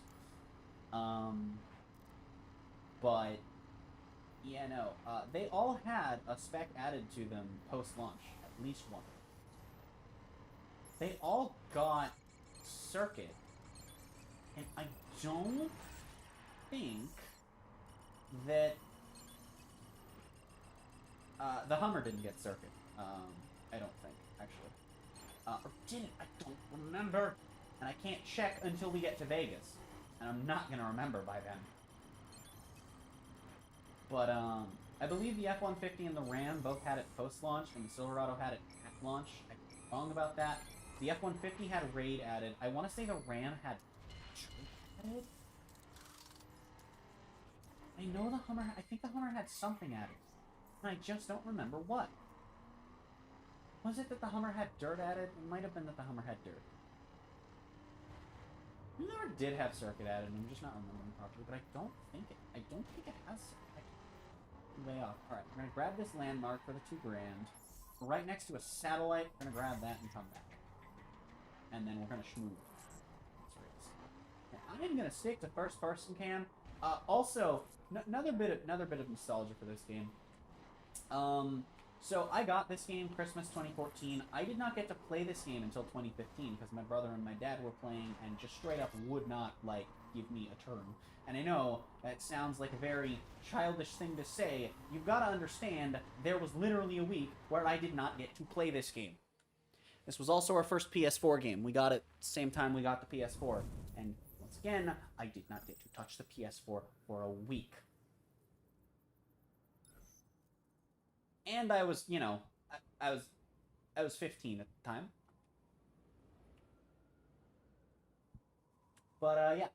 But, yeah, no, they all had a spec added to them post-launch, at least one. They all got circuit, and I don't think that, the Hummer didn't get circuit, I don't think, actually. Or did it? I don't remember. And I can't check until we get to Vegas. And I'm not gonna remember by then. But, I believe the F-150 and the Ram both had it post-launch, and the Silverado had it at launch. I'm wrong about that. The F-150 had raid added. I want to say the Ram had added? I know the Hummer... I think the Hummer had something added. And I just don't remember what. Was it that the Hummer had dirt added? It might have been that the Hummer had dirt. The Hummer did have circuit added, I'm just not remembering properly, but I don't think it has circuit. Way off. Alright, we're gonna grab this landmark for the $2,000. We're right next to a satellite. We're gonna grab that and come back. And then we're gonna schmooze. And I'm gonna stick to first person cam. Also, another bit of nostalgia for this game. So I got this game Christmas 2014. I did not get to play this game until 2015 because my brother and my dad were playing and just straight up would not, like, give me a turn. And I know that sounds like a very childish thing to say. You've got to understand, there was literally a week where I did not get to play this game. This was also our first PS4 game. We got it same time we got the PS4. And once again, I did not get to touch the PS4 for a week. And I was, you know, I was 15 at the time. But, yeah.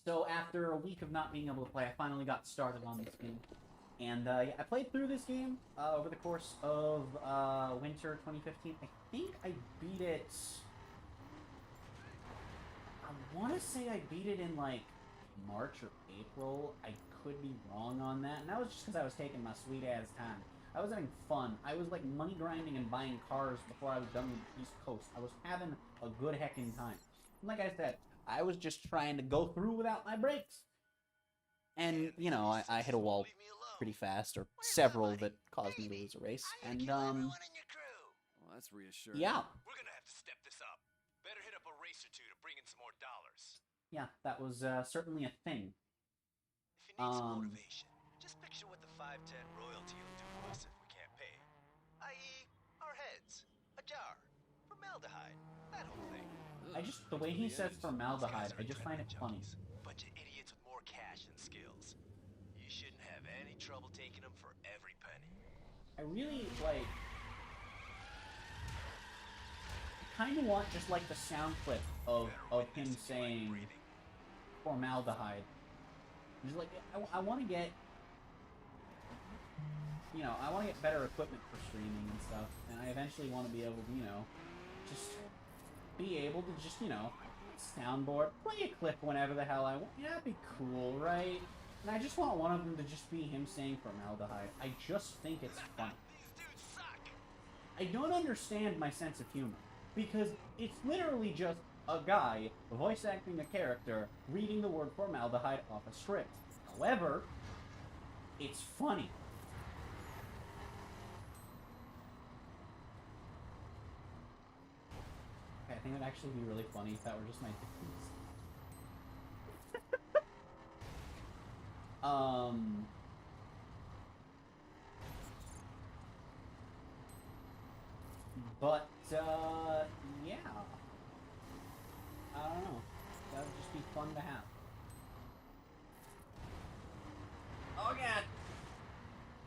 So after a week of not being able to play, I finally got started on this game. And yeah, I played through this game over the course of winter 2015. I think I beat it... I want to say I beat it in, like, March or April. I could be wrong on that. And that was just because I was taking my sweet-ass time. I was having fun. I was, like, money grinding and buying cars before I was done with the East Coast. I was having a good heckin' time. And like I said, I was just trying to go through without my brakes. And, you know, I hit a wall pretty fast, or several that caused me to lose a race. And, Well, that's reassuring. yeah. We're gonna have to step this up. Better hit up a race or two to bring in some more dollars. Yeah, that was certainly a thing. If you need some motivation, just picture what the 510 royalty will do to us if we can't pay. I.e., our heads, a jar, formaldehyde, that whole thing. The way he says formaldehyde, I just find it funny. Bunch of idiots with more cash than skills. You shouldn't have any trouble taking them for every penny. I really, like... kind of want just, like, the sound clip of him saying formaldehyde. Just, like, I want to get... You know, I want to get better equipment for streaming and stuff. And I eventually want to be able to, you know, just be able to just, you know, soundboard, play a clip whenever the hell I want. Yeah, that'd be cool, right? And I just want one of them to just be him saying formaldehyde. I just think it's funny. I don't understand my sense of humor, because it's literally just a guy voice acting a character reading the word formaldehyde off a script. However, it's funny. I think it'd actually be really funny if that were just my difference. But, yeah. I don't know. That would just be fun to have. Oh, God!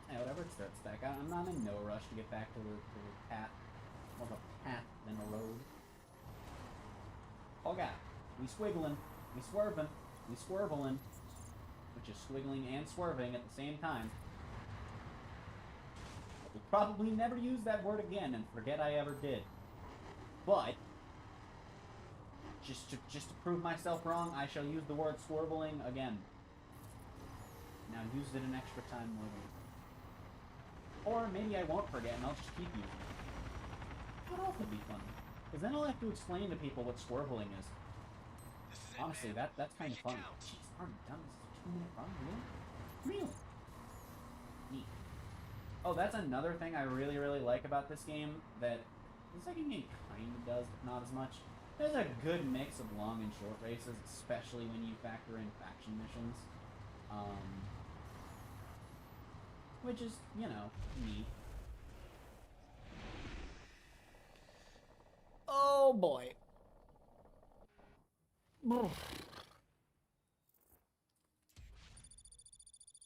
Hey, whatever, it starts back. I'm not in no rush to get back to the path. More of a path than a road. Oh, God. We swiggling. We swerving. We swerveling. Which is swiggling and swerving at the same time. We'll probably never use that word again and forget I ever did. But, just to prove myself wrong, I shall use the word swerveling again. Now used it an extra time more than... Or maybe I won't forget and I'll just keep using it. That also be fun. Because then I'll have to explain to people what swerveling is. Honestly, that's kind of funny. Jeez, already done. This is a 2-minute run, really? Really? Neat. Oh, that's another thing I really, really like about this game that the second game kind of does, but not as much. There's a good mix of long and short races, especially when you factor in faction missions. Which is, you know, neat. Oh boy.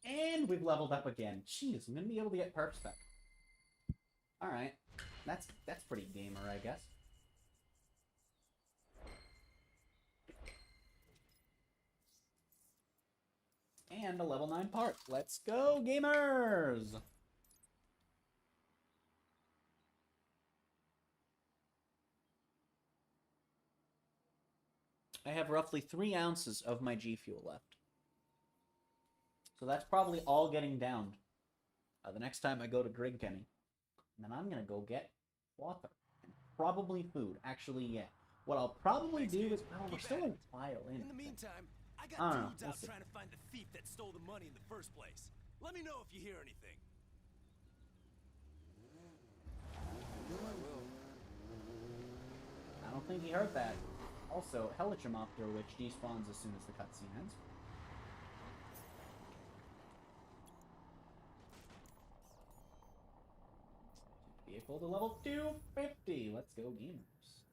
And we've leveled up again. Jeez, I'm gonna be able to get perp spec. Alright. That's pretty gamer, I guess. And a level 9 part. Let's go, gamers! I have roughly 3 ounces of my G Fuel left. So that's probably all getting downed. The next time I go to Grig Kenny. And then I'm gonna go get water. And probably food. Actually, yeah. What I'll probably do is... Oh, we're still a while in. In the meantime, I got dudes out trying to find the thief that stole the money in the first place. Let me know if you hear anything. I don't think he heard that. Also, Helichromopter, which despawns as soon as the cutscene ends. Vehicle to level 250. Let's go, gamers.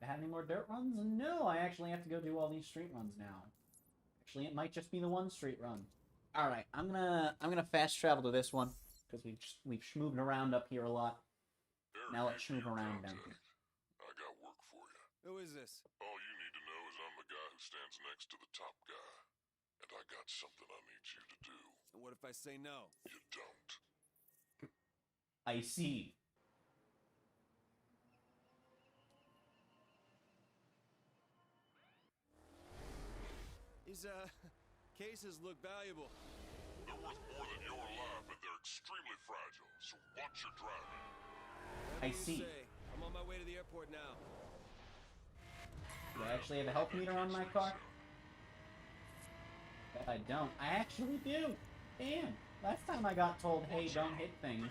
Do I have any more dirt runs? No, I actually have to go do all these street runs now. Actually, it might just be the one street run. All right, I'm gonna fast travel to this one because we've schmooved around up here a lot. Now let's schmoove around down here. I got work for you. Who is this? All you need to know is I'm a guy who stands next to the top guy. And I got something I need you to do. And what if I say no? You don't. I see. These, cases look valuable. They're worth more than your life, and they're extremely fragile. So watch your driving. I see. I'm on my way to the airport now. Do I actually have a health meter on my car? Bet I don't. I actually do! Damn! Last time I got told, hey, don't hit things.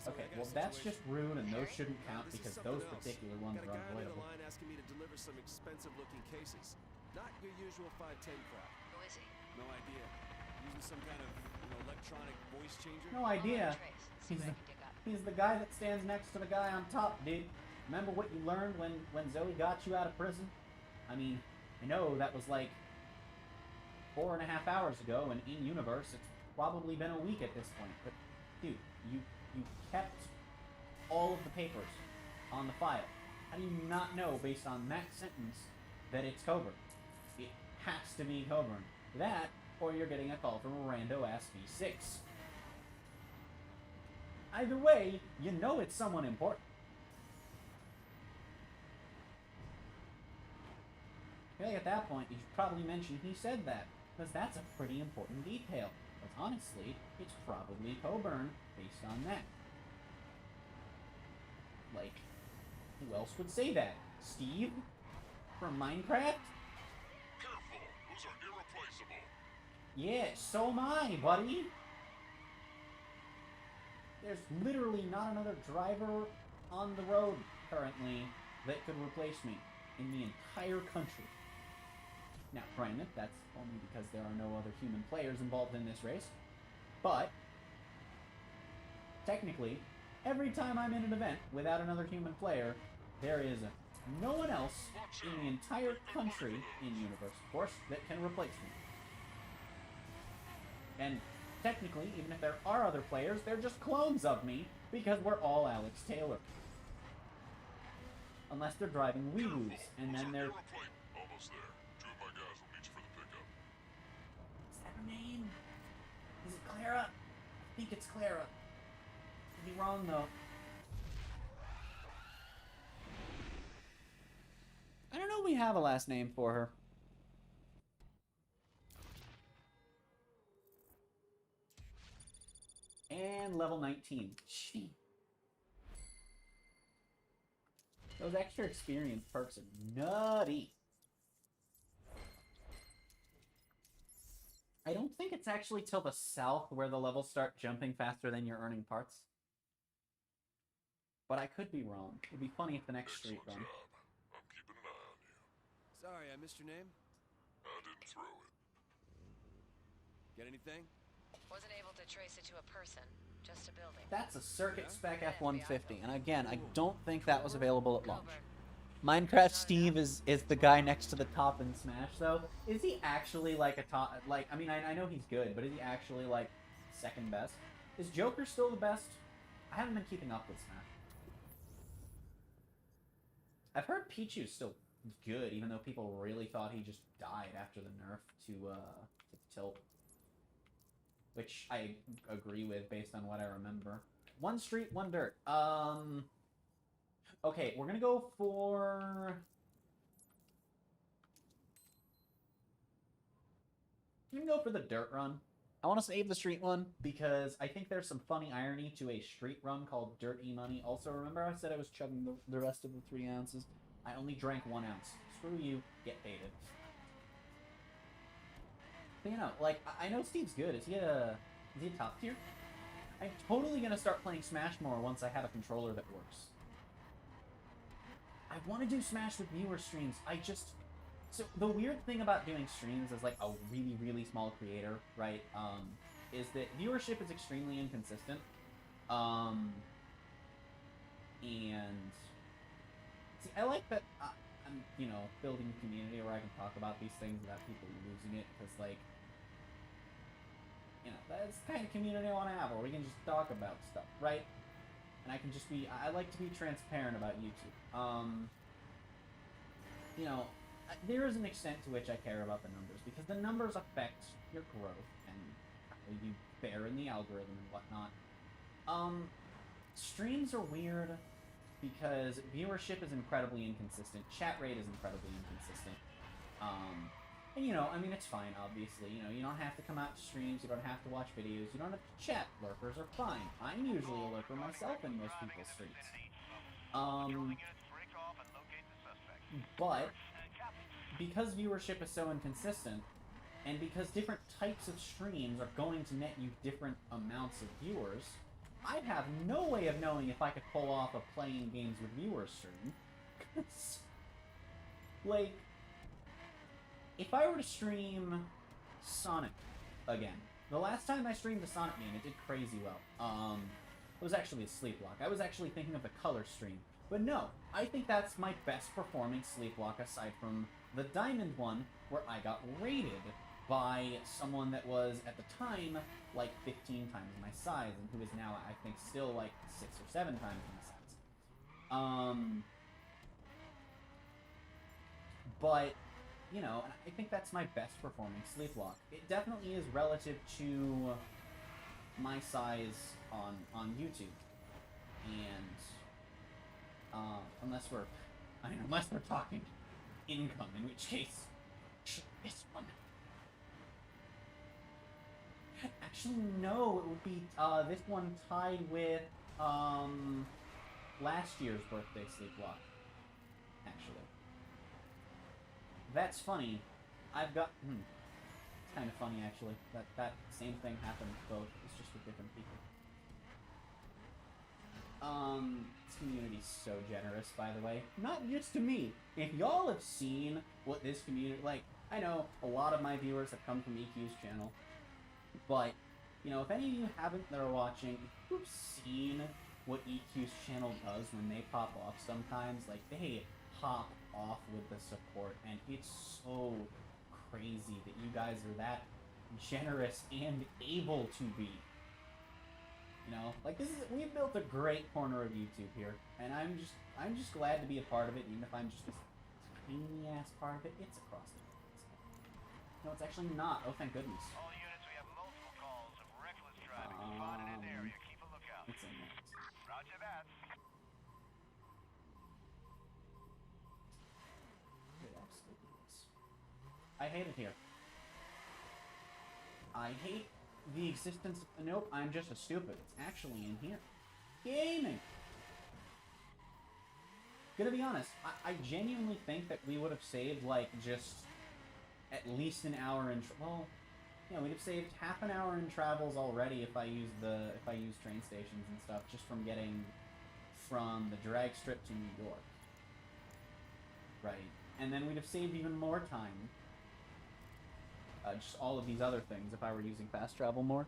Okay, well that's just rude and those shouldn't count because those particular ones are unavoidable. Got a guy on the line asking me to deliver some expensive-looking cases. Not your usual 510 crap. Who is he? No idea. Using some kind of, electronic voice changer? No idea. See He's what I the, can dig up. he's the guy that stands next to the guy on top, dude. Remember what you learned when Zoe got you out of prison? I mean, I know that was like 4.5 hours ago, and in universe, it's probably been a week at this point. But dude, you kept all of the papers on the file. How do you not know, based on that sentence, that it's Coburn? It has to be Coburn. That, or you're getting a call from a rando-ass V6. Either way, you know it's someone important. I feel like at that point, you should probably mention he said that, because that's a pretty important detail. But honestly, it's probably Coburn, based on that. Like, who else would say that? Steve? From Minecraft? Careful, those are irreplaceable. Yeah, so am I, buddy! There's literally not another driver on the road currently that could replace me in the entire country. Now, granted, that's only because there are no other human players involved in this race, but technically, every time I'm in an event without another human player, there is no one else in the entire country, in universe, of course, that can replace me. And technically, even if there are other players, they're just clones of me, because we're all Alex Taylor. Unless they're driving Wii-Woos, and then they're... Almost there. Two of my guys will meet you for the pickup. Is that her name? Is it Clara? I think it's Clara. Could be wrong, though. I don't know if we have a last name for her. And level 19. Gee. Those extra experience perks are nutty. I don't think it's actually till the south where the levels start jumping faster than you're earning parts. But I could be wrong. It'd be funny if the next street run. Job. I'm keeping an eye on you. Sorry, I missed your name. I didn't throw it. Get anything? Wasn't able to trace it to a person, just a building. That's a Circuit Spec F-150, and again, I don't think that was available at launch. Minecraft Steve is the guy next to the top in Smash, though. Is he actually, like, a top... Like, I mean, I know he's good, but is he actually, like, second best? Is Joker still the best? I haven't been keeping up with Smash. I've heard Pichu's still good, even though people really thought he just died after the nerf to Tilt. Which I agree with based on what I remember. One street, one dirt. Okay, we're gonna go for... I'm gonna go for the dirt run. I want to save the street one because I think there's some funny irony to a street run called Dirt E-Money. Also, remember I said I was chugging the rest of the 3 ounces? I only drank 1 ounce. Screw you, get baited. But, you know, like, I know Steve's good. Is he a top tier? I'm totally gonna start playing Smash more once I have a controller that works. I want to do Smash with viewer streams. So, the weird thing about doing streams as, like, a really, really small creator, right, is that viewership is extremely inconsistent. And... See, I like that I'm, you know, building a community where I can talk about these things without people losing it, because, like, you know, that's the kind of community I want to have, where we can just talk about stuff, right? And I can just be, I like to be transparent about YouTube. you know, there is an extent to which I care about the numbers, because the numbers affect your growth and how you fare in the algorithm and whatnot. Streams are weird because viewership is incredibly inconsistent, chat rate is incredibly inconsistent. And you know, I mean, it's fine, obviously. You know, you don't have to come out to streams, you don't have to watch videos, you don't have to chat. Lurkers are fine. I'm usually a lurker myself in most people's streams. But because viewership is so inconsistent, and because different types of streams are going to net you different amounts of viewers, I have no way of knowing if I could pull off a playing games with viewers stream. Like, if I were to stream Sonic again, the last time I streamed a Sonic game, it did crazy well. It was actually a Sleeplocke. I was actually thinking of the color stream. But no, I think that's my best performing Sleeplocke aside from the Diamond one, where I got rated by someone that was, at the time, like 15 times my size, and who is now, I think, still like 6 or 7 times my size. But, you know, I think that's my best performing Sleeplocke. It definitely is relative to my size on YouTube. And, unless we're talking income, in which case, this one. Actually, no, it would be, this one tied with, last year's birthday Sleeplocke. Actually. That's funny. I've got, it's kind of funny, actually. That same thing happened both. It's just with different people. This community's so generous, by the way. Not just to me. If y'all have seen what this community, like, I know a lot of my viewers have come from EQ's channel, but, you know, if any of you haven't that are watching, who've seen what EQ's channel does when they pop off sometimes, like, they pop off with the support, and it's so crazy that you guys are that generous and able to be. You know, like, we've built a great corner of YouTube here, and I'm just glad to be a part of it, even if I'm just this tiny ass part of it. It's across the board. No, it's actually not. Oh, thank goodness. All units, we have multiple calls of reckless driving spotted in the area. Keep a lookout. It's in there. Roger that. It absolutely is. I hate it here. I hate the existence of... Nope, I'm just a stupid. It's actually in here. Gaming! Gonna be honest, I genuinely think that we would have saved, like, just at least an hour in... Well, yeah, we'd have saved half an hour in travels already if I used train stations and stuff, just from getting from the drag strip to New York. Right. And then we'd have saved even more time. Just all of these other things if I were using fast travel more.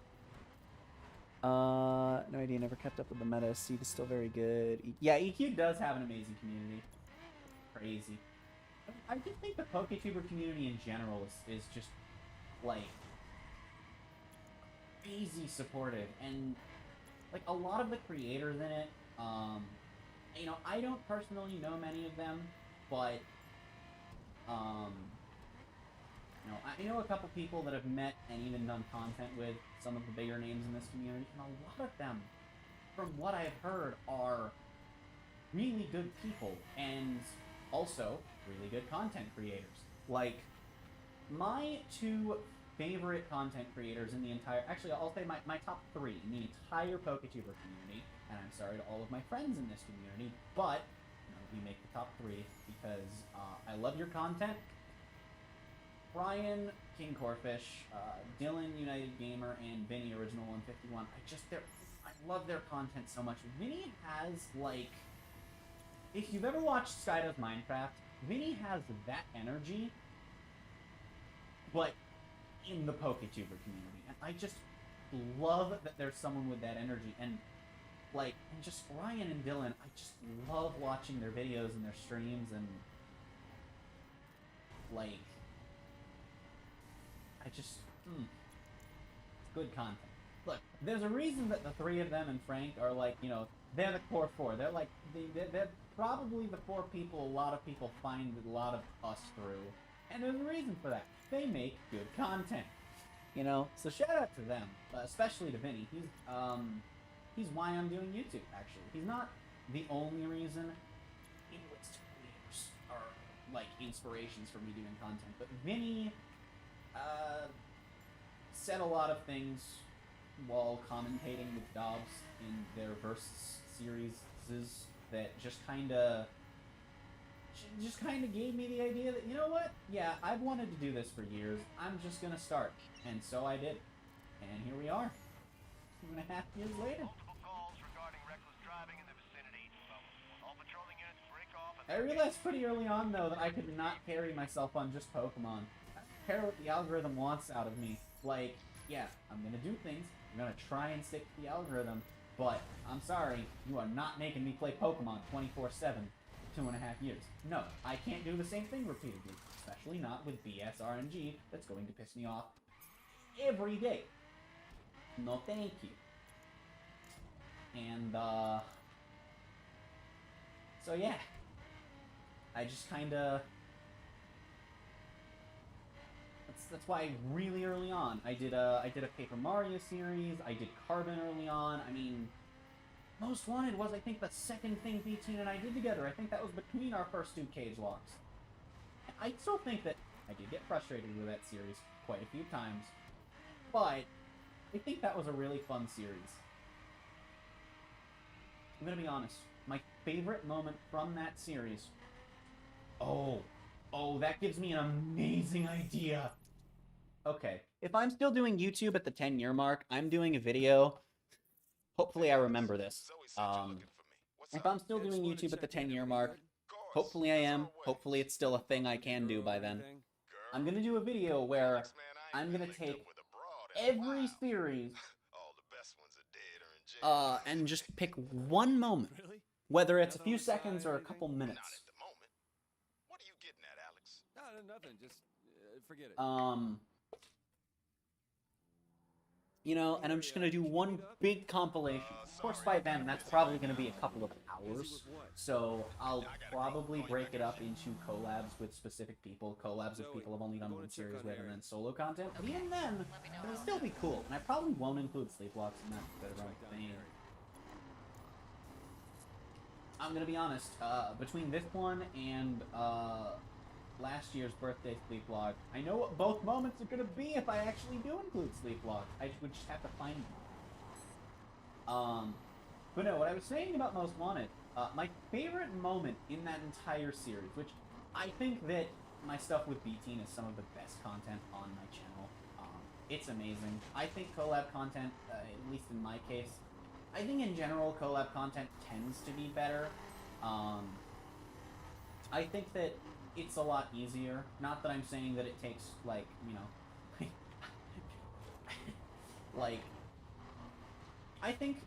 No idea, never kept up with the meta. Seed is still very good. Yeah, EQ does have an amazing community. Crazy. I just think the PokeTuber community in general is just, like, crazy supportive. And, like, a lot of the creators in it, you know, I don't personally know many of them, but, you know, I know a couple people that have met and even done content with some of the bigger names in this community, and a lot of them, from what I've heard, are really good people, and also really good content creators. Like, my two favorite content creators in the entire... Actually, I'll say my top 3 in the entire PokeTuber community, and I'm sorry to all of my friends in this community, but, you know, we make the top 3 because I love your content. Brian, King Corfish, Dylan, United Gamer, and Vinny, Original 151. I love their content so much. Vinny has, like... If you've ever watched Skydoes Minecraft, Vinny has that energy, but in the PokeTuber community. And I just love that there's someone with that energy. And, like, and just Ryan and Dylan, I just love watching their videos and their streams, and, like... it's good content. Look, there's a reason that the 3 of them and Frank are, like, you know, they're the core four. They're like they're probably the four people a lot of people find a lot of us through, and there's a reason for that. They make good content, you know. So shout out to them, especially to Vinny. He's why I'm doing YouTube. Actually, he's not the only reason. English creators are like inspirations for me doing content, but Vinny said a lot of things while commentating with Dobbs in their Versus series that just kind of gave me the idea that, you know what? Yeah, I've wanted to do this for years. I'm just gonna start, and so I did, and here we are, 2.5 years later. Multiple calls regarding reckless driving in the vicinity. All patrolling units break off. I realized pretty early on, though, that I could not carry myself on just Pokemon. I don't care what the algorithm wants out of me. Like, yeah, I'm gonna do things. I'm gonna try and stick to the algorithm, but I'm sorry, you are not making me play Pokemon 24/7 for 2.5 years. No, I can't do the same thing repeatedly, especially not with BS RNG that's going to piss me off every day. No thank you. And, so yeah. I just kinda... That's why really early on, I did a Paper Mario series, I did Carbon early on. I mean, Most Wanted was, I think, the second thing V-Teen and I did together. I think that was between our first 2 cage logs. I still think that I did get frustrated with that series quite a few times, but I think that was a really fun series. I'm gonna be honest, my favorite moment from that series... Oh, that gives me an amazing idea! Okay, if I'm still doing YouTube at the 10-year mark, I'm doing a video... Hopefully I remember this. If I'm still doing YouTube at the 10-year mark, hopefully I am. Hopefully it's still a thing I can do by then. I'm gonna do a video where I'm gonna take every series and just pick one moment, whether it's a few seconds or a couple minutes. What are you getting at, Alex? No, nothing. Just forget it. You know, and I'm just gonna do one big compilation. Of course, by then, that's probably gonna be a couple of hours. So I'll probably break it up into collabs with specific people, collabs with people I've only done one series with, and then solo content. But even then, it'll still be cool. And I probably won't include Sleeplocke in that bit of a thing. I'm gonna be honest, between this one and last year's birthday Sleeplocke, I know what both moments are gonna be if I actually do include Sleeplocke. I would just have to find them. But no, what I was saying about Most Wanted, my favorite moment in that entire series, which I think that my stuff with B-Teen is some of the best content on my channel. It's amazing. I think collab content, at least in my case, I think in general collab content tends to be better. I think that it's a lot easier. Not that I'm saying that it takes, like, you know... like... I think...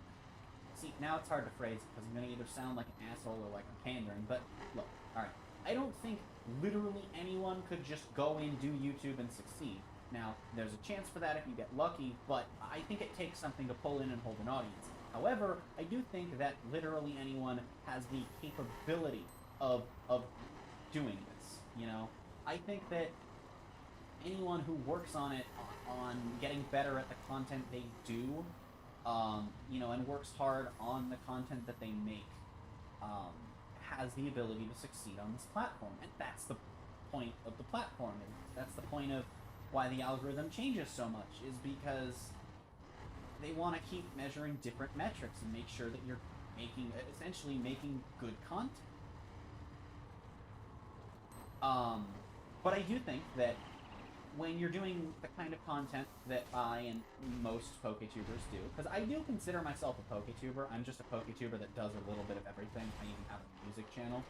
See, now it's hard to phrase it, because I'm gonna either sound like an asshole or like I'm pandering, but look, alright. I don't think literally anyone could just go in, do YouTube, and succeed. Now, there's a chance for that if you get lucky, but I think it takes something to pull in and hold an audience. However, I do think that literally anyone has the capability of doing this, you know? I think that anyone who works on it, on getting better at the content they do, you know, and works hard on the content that they make, has the ability to succeed on this platform. And that's the point of the platform. That's the point of why the algorithm changes so much, is because they want to keep measuring different metrics and make sure that you're essentially making good content. But I do think that when you're doing the kind of content that I and most PokeTubers do, because I do consider myself a PokeTuber, I'm just a PokeTuber that does a little bit of everything. I even have a music channel,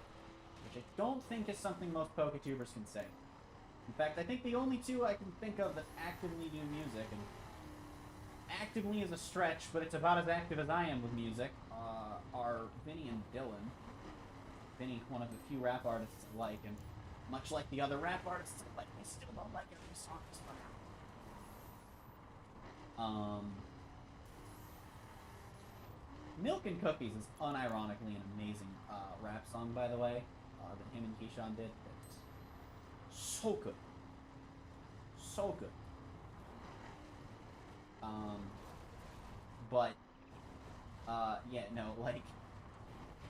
which I don't think is something most PokeTubers can say. In fact, I think the only two I can think of that actively do music, and actively is a stretch, but it's about as active as I am with music, are Vinny and Dylan. Vinny, one of the few rap artists I like, and much like the other rap artists I like, I still don't like every song that's put out. Milk and Cookies is unironically an amazing rap song, by the way, that him and Keyshawn did. It's so good. So good. But, yeah, no, like,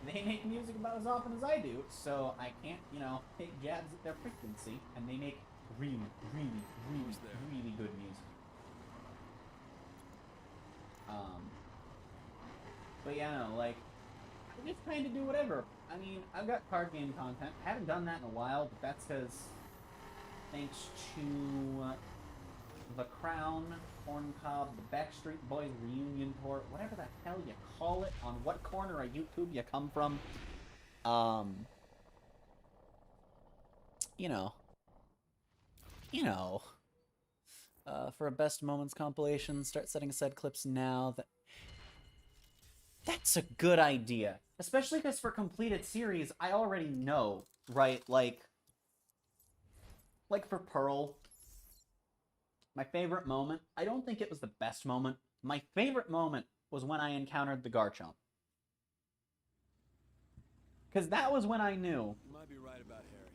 they make music about as often as I do, so I can't, you know, take jabs at their frequency, and they make really, really, really, really good music. But yeah, no, like, I just kind of do whatever. I mean, I've got card game content. I haven't done that in a while, but that's because, thanks to The Crown, Corncob, the Backstreet Boys reunion tour, whatever the hell you call it, on what corner of YouTube you come from, you know, for a best moments compilation, start setting aside clips now. That's a good idea. Especially because for completed series, I already know, right? Like for Pearl, my favorite moment, I don't think it was the best moment. My favorite moment was when I encountered the Garchomp. Because that was when I knew You might be right about Harry.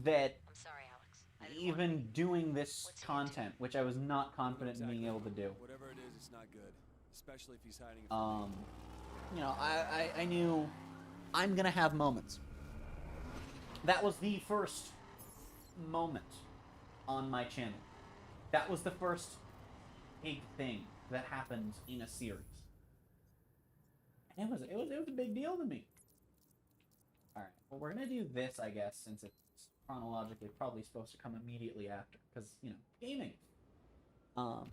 that I'm sorry, Alex. even doing this content, which I was not confident in being able to do, Whatever it is, it's not good. Especially if he's hiding it from me. you know, I knew I'm gonna have moments. That was the first moment on my channel. That was the first big thing that happened in a series. And it was a big deal to me. Alright, well, we're gonna do this, I guess, since it's chronologically probably supposed to come immediately after, because, you know, gaming. But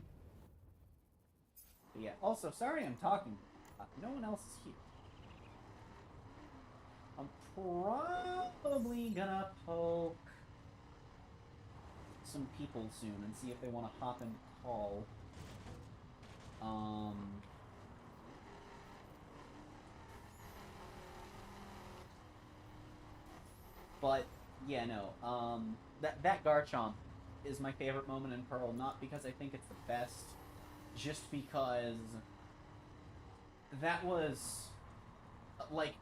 yeah, also, sorry I'm talking. No one else is here. I'm probably gonna poke some people soon and see if they want to hop in call. But yeah, no. That Garchomp is my favorite moment in Pearl, not because I think it's the best, just because that was, like,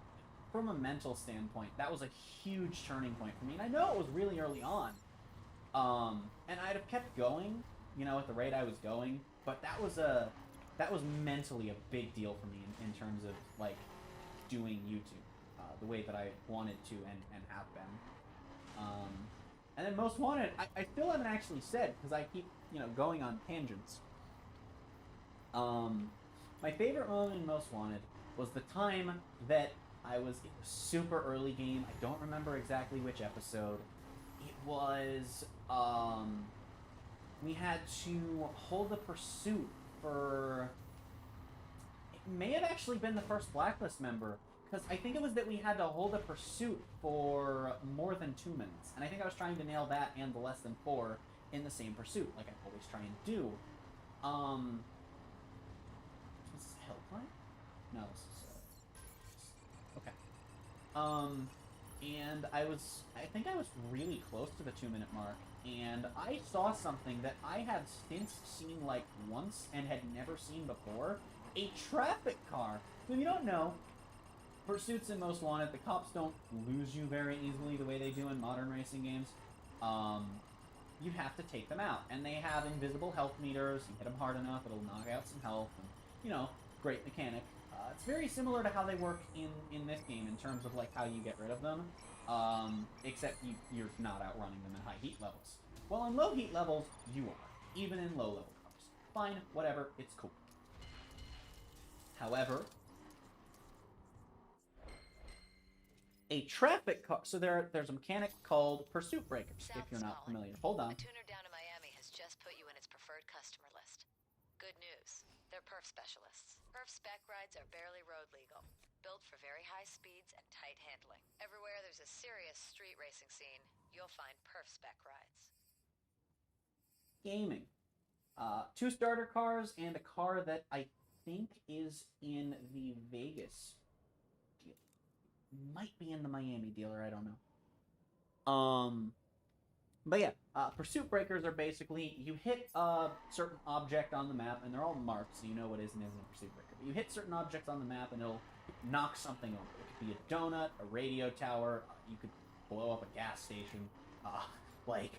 from a mental standpoint, that was a huge turning point for me. And I know it was really early on. And I'd have kept going, you know, at the rate I was going, but that was mentally a big deal for me in terms of, like, doing YouTube, the way that I wanted to and have been. And then Most Wanted, I still haven't actually said, because I keep, you know, going on tangents. My favorite moment in Most Wanted was the time that it was super early game. I don't remember exactly which episode. It was, we had to hold the pursuit for, it may have actually been the first Blacklist member, because I think it was that we had to hold a pursuit for more than 2 minutes, and I think I was trying to nail that and the less than 4 in the same pursuit, like I always try and do. Is this Hellfire? No, this is, okay. And I think I was really close to the 2-minute mark, and I saw something that I had since seen, like, once and had never seen before. A traffic car. So if you don't know, pursuits in Most Wanted, the cops don't lose you very easily the way they do in modern racing games. You have to take them out, and they have invisible health meters. You hit them hard enough, it'll knock out some health, and, you know, great mechanic. It's very similar to how they work in this game in terms of, like, how you get rid of them, except you're not outrunning them in high heat levels. Well, in low heat levels, you are, even in low level cars. Fine, whatever, it's cool. However, a traffic car, so there's a mechanic called Pursuit Breakers, if you're not familiar. Hold on. A tuner down in Miami has just put you in its preferred customer list. Good news. They're perf specialists. Perf spec rides are barely road legal. Built for very high speeds and tight handling. Everywhere there's a serious street racing scene, you'll find perf spec rides. Gaming. 2 starter cars and a car that I think is in the Vegas deal. Might be in the Miami dealer, I don't know. But yeah, pursuit breakers are basically, you hit a certain object on the map, and they're all marked, so you know what is and isn't a pursuit breaker. But you hit certain objects on the map, and it'll knock something over. It could be a donut, a radio tower, you could blow up a gas station. Like,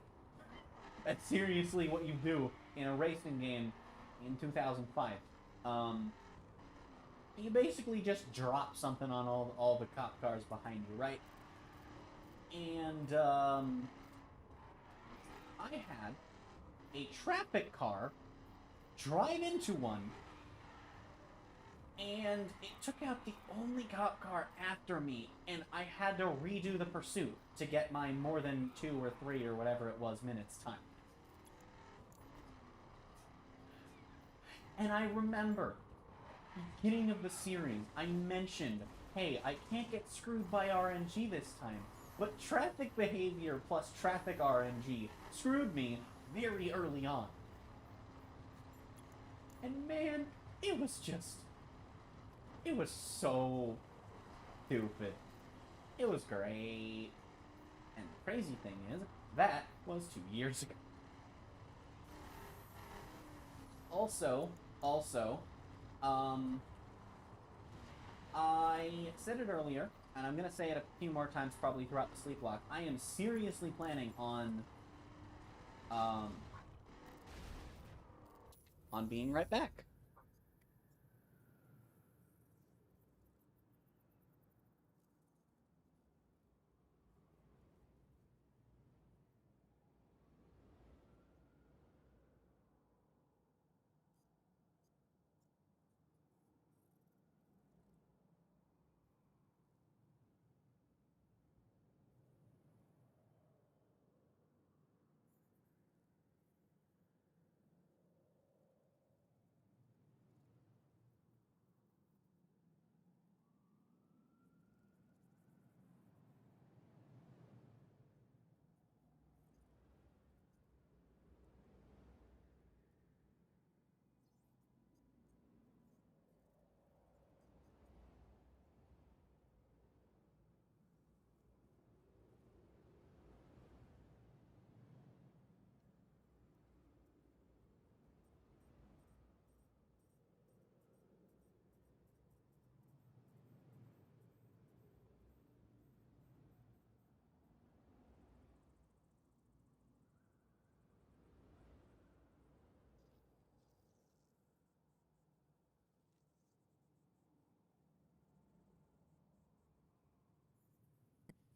that's seriously what you do in a racing game in 2005. You basically just drop something on all the cop cars behind you, right? And, I had a traffic car drive into one, and it took out the only cop car after me, and I had to redo the pursuit to get my more than 2 or 3 or whatever it was minutes time. And I remember, beginning of the series, I mentioned, hey, I can't get screwed by RNG this time. But traffic behavior plus traffic RNG screwed me very early on. And man, it was so stupid. It was great. And the crazy thing is, that was 2 years ago. Also, I said it earlier, and I'm gonna say it a few more times probably throughout the Sleeplocke. I am seriously planning on being right back.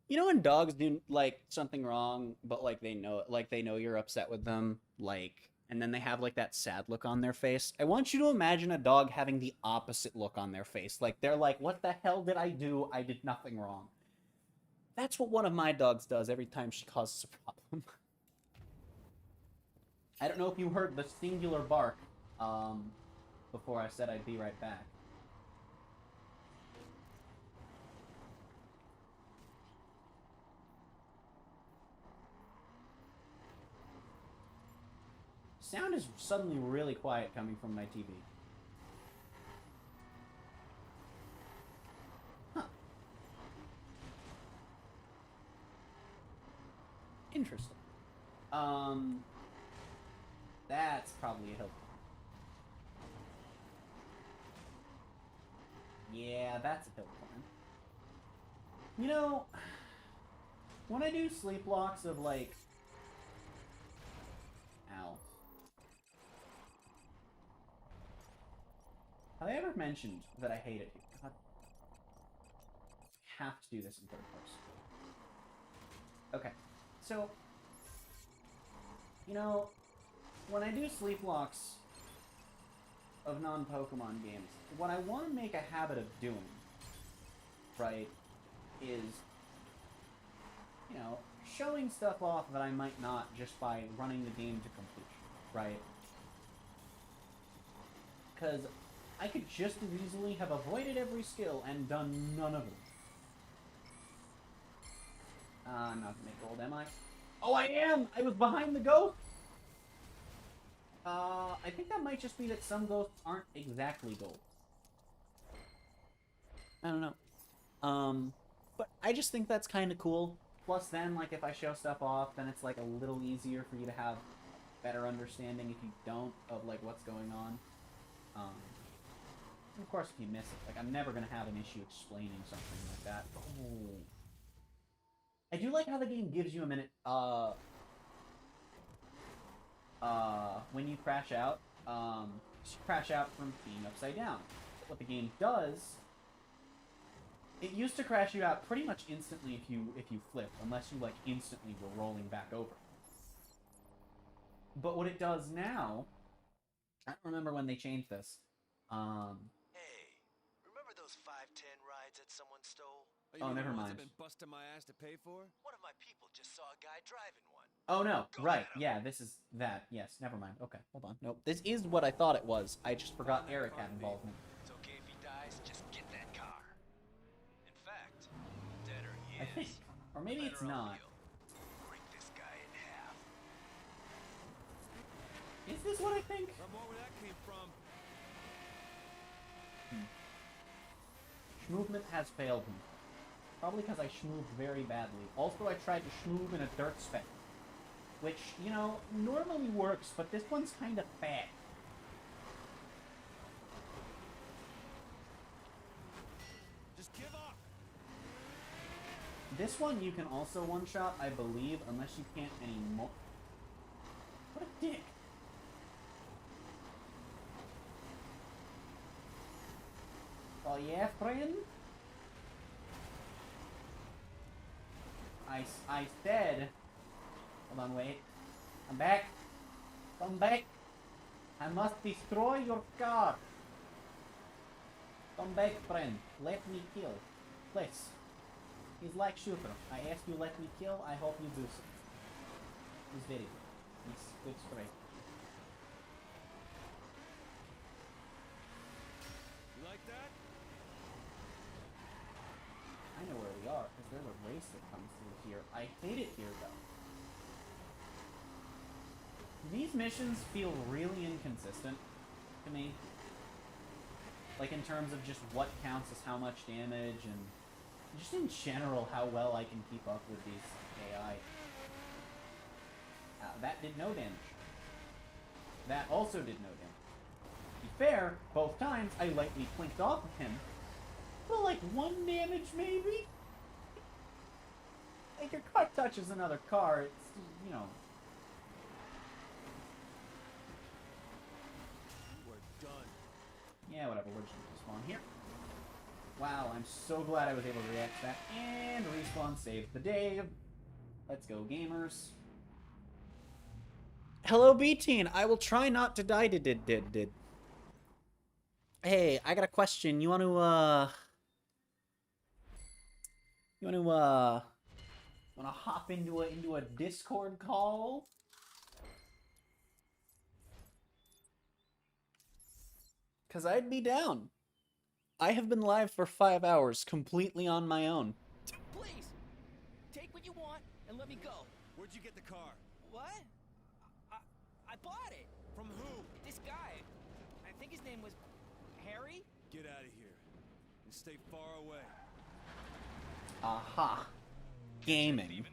You know when dogs do like something wrong, but like they know it, like they know you're upset with them, like, and then they have like that sad look on their face. I want you to imagine a dog having the opposite look on their face. Like they're like, "What the hell did I do? I did nothing wrong." That's what one of my dogs does every time she causes a problem. I don't know if you heard the singular bark before I said I'd be right back. Sound is suddenly really quiet coming from my TV. Huh. Interesting. That's probably a hill climb. Yeah, that's a hill climb. You know, when I do sleeplocks of like... Ow. Have I ever mentioned that I hate it here? God. I have to do this in third person. Okay, so... You know, when I do sleeplocks of non-Pokemon games, what I want to make a habit of doing, right, is, you know, showing stuff off that I might not just by running the game to completion, right? Because I could just as easily have avoided every skill and done none of them. I'm not gonna make gold, am I? Oh, I am! I was behind the ghost! I think that might just be that some ghosts aren't exactly gold. I don't know. But I just think that's kind of cool. Plus, then, like, if I show stuff off, then it's, like, a little easier for you to have better understanding if you don't of, like, what's going on. And of course, if you miss it. Like, I'm never going to have an issue explaining something like that. Oh. I do like how the game gives you a minute, when you crash out, you crash out from being upside down. What the game does, it used to crash you out pretty much instantly if you flipped, unless you, like, instantly were rolling back over. But what it does now, I don't remember when they changed this. Hey, remember those 510 rides that someone stole? Oh, never mind. I've been busting my ass to pay for? One of my people just saw a guy driving one. Oh, no. Right. Yeah, this is that. Yes, never mind. Okay, hold on. Nope. This is what I thought it was. I just forgot Eric had involvement. It's okay if he dies, just get that car. In fact, deader he is. I think. Or maybe it's not. Break this guy in half. Is this what I think? From where that came from. Schmovement has failed me. Probably because I schmooved very badly. Also, I tried to schmoove in a dirt spec. Which, you know, normally works, but this one's kind of fat. Just give up. This one you can also one-shot, I believe, unless you can't anymore. What a dick. Oh yeah, friend? I said... Hold on, wait. I'm back. Come back. I must destroy your car. Come back, friend. Let me kill. Please. He's like shooter. I ask you let me kill, I hope you do so. He's very good. He's good straight. You like that? I know where we are, because there's a race that comes through here. I hate it here, though. These missions feel really inconsistent to me. Like, in terms of just what counts as how much damage, and just in general how well I can keep up with these AI. That did no damage. That also did no damage. To be fair, both times I lightly plinked off of him. Well, like 1 damage, maybe? Like, your car touches another car, it's, you know... We're done. Yeah, whatever, we're just gonna respawn here. Wow, I'm so glad I was able to react to that. And respawn saved the day. Let's go, gamers. Hello, B-Teen. I will try not to die to did. Hey, I got a question. You wanna hop into a Discord call? Cause I'd be down. I have been live for 5 hours, completely on my own. Please, take what you want and let me go. Where'd you get the car? What? I bought it. From who? This guy. I think his name was Harry? Get out of here. And stay far away. Aha. Gaming.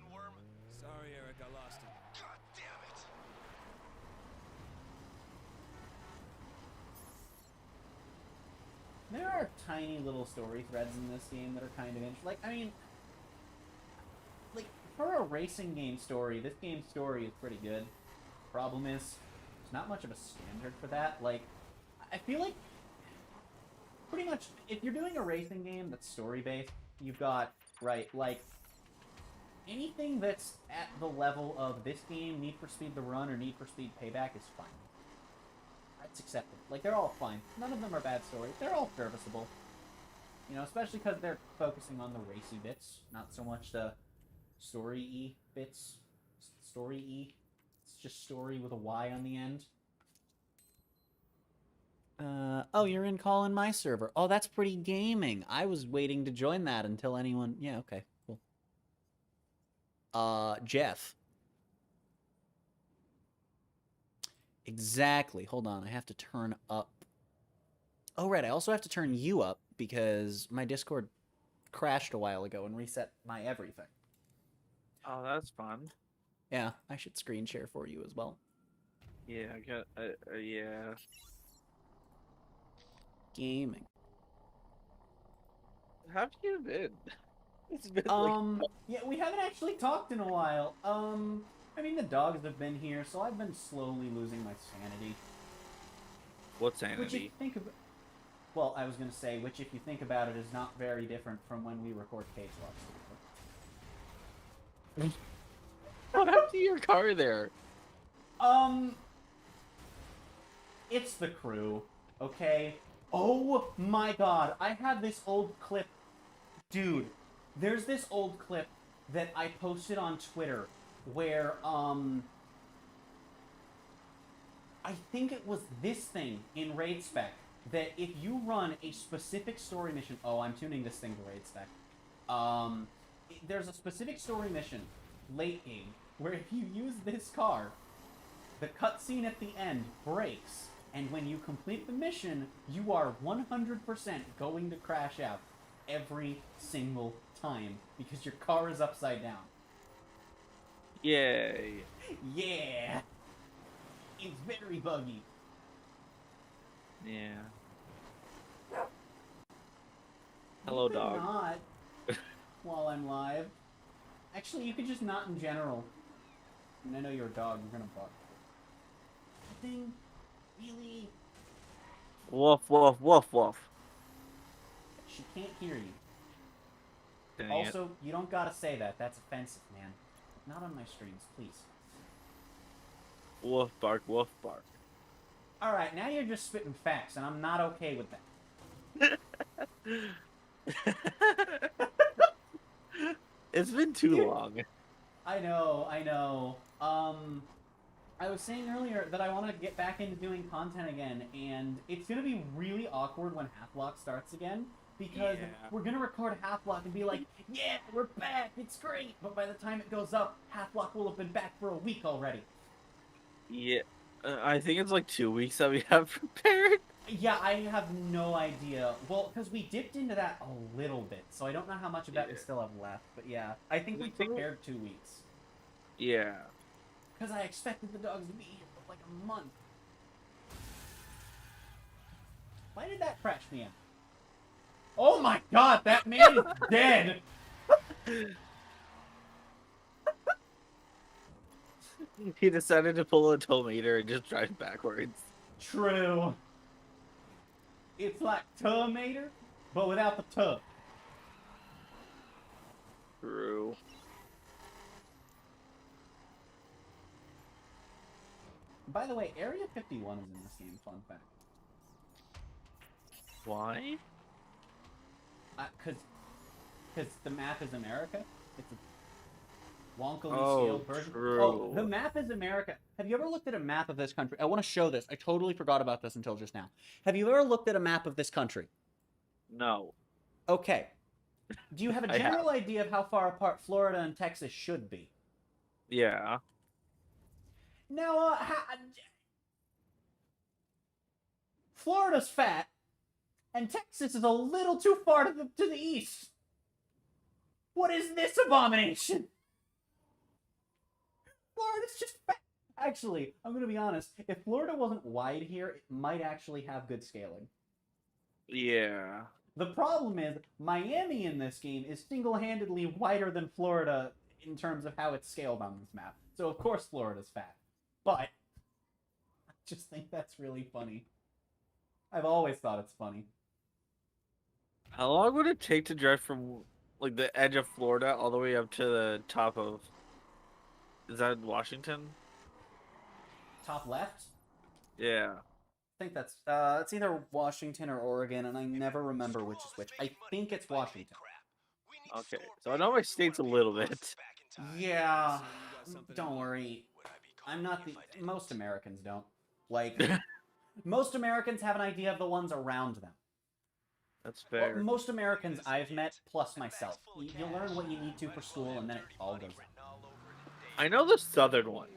Sorry, Eric, I lost him. God damn it! There are tiny little story threads in this game that are kind of interesting. Like, I mean, like, for a racing game story, this game's story is pretty good. Problem is, there's not much of a standard for that. Like, I feel like, pretty much, if you're doing a racing game that's story-based, you've got, right, like, anything that's at the level of this game, Need for Speed The Run or Need for Speed Payback is fine. It's acceptable. Like, they're all fine. None of them are bad stories. They're all serviceable. You know, especially because they're focusing on the racy bits, not so much the story-y bits. Story-y. It's just story with a Y on the end. Oh, you're in call in my server. Oh, that's pretty gaming. I was waiting to join that until anyone... Yeah, okay, cool. Jeff. Exactly. Hold on, I have to turn up... Oh, right, I also have to turn you up because my Discord crashed a while ago and reset my everything. Oh, that's fun. Yeah, I should screen share for you as well. Yeah, I got. Yeah. Gaming. How have you been? It's been like. Yeah, we haven't actually talked in a while. I mean, the dogs have been here, so I've been slowly losing my sanity. What Which, if sanity? you think of, well, I was gonna say, which, if you think about it, is not very different from when we record Cage Lock. What happened to your car there? It's the crew, okay? Oh my god, I have this old clip. Dude, there's this old clip that I posted on Twitter where, I think it was this thing in Raid Spec that if you run a specific story mission... Oh, I'm tuning this thing to Raid Spec. There's a specific story mission, late game, where if you use this car, the cutscene at the end breaks, and when you complete the mission, you are 100% going to crash out every single time because your car is upside down. Yay. Yeah! It's very buggy. Yeah. Hello, You could dog. Not while I'm live. Actually, you could just not in general. I mean, I know you're a dog. You're gonna bark. Thing, really? Woof, woof, woof, woof. She can't hear you. Dang it. Also, you don't gotta say that. That's offensive, man. Not on my streams, please. Woof, bark, woof, bark. Alright, now you're just spitting facts, and I'm not okay with that. It's been too long. I know. I was saying earlier that I want to get back into doing content again, and it's gonna be really awkward when Half-Block starts again, because we're gonna record Half-Block and be like, yeah, we're back, it's great, but by the time it goes up, Half-Block will have been back for a week already. Yeah, I think it's like 2 weeks that we have prepared. Yeah, I have no idea. Well, because we dipped into that a little bit, so I don't know how much of that we still have left, but yeah, I think we prepared 2 weeks. Yeah. Because I expected the dogs to be here for like a month. Why did that crash me out? Oh my god, that man is dead! He decided to pull a tow meter and just drive backwards. True. It's like Terminator, but without the tub. True. By the way, Area 51 is in this game, fun fact. Why? Because the map is America. It's a wonkily scaled version. True. Oh, the map is America. Have you ever looked at a map of this country? I want to show this. I totally forgot about this until just now. Have you ever looked at a map of this country? No. Okay. Do you have a general idea of how far apart Florida and Texas should be? Yeah. Now, Florida's fat, and Texas is a little too far to the east. What is this abomination? Florida's just fat. Actually, I'm gonna be honest. If Florida wasn't wide here, it might actually have good scaling. Yeah. The problem is, Miami in this game is single-handedly wider than Florida in terms of how it's scaled on this map. So of course Florida's fat. But I just think that's really funny. I've always thought it's funny. How long would it take to drive from like the edge of Florida all the way up to the top of? Is that Washington? Top left? Yeah. I think that's it's either Washington or Oregon, and I never remember which is which. I think it's Washington. Okay, so I know my state's a little bit. Yeah, don't worry. I'm not the... Most Americans don't. Like, most Americans have an idea of the ones around them. That's fair. Well, most Americans I've met, plus myself. You learn what you need to for school, and then it all goes down. I know the southern ones.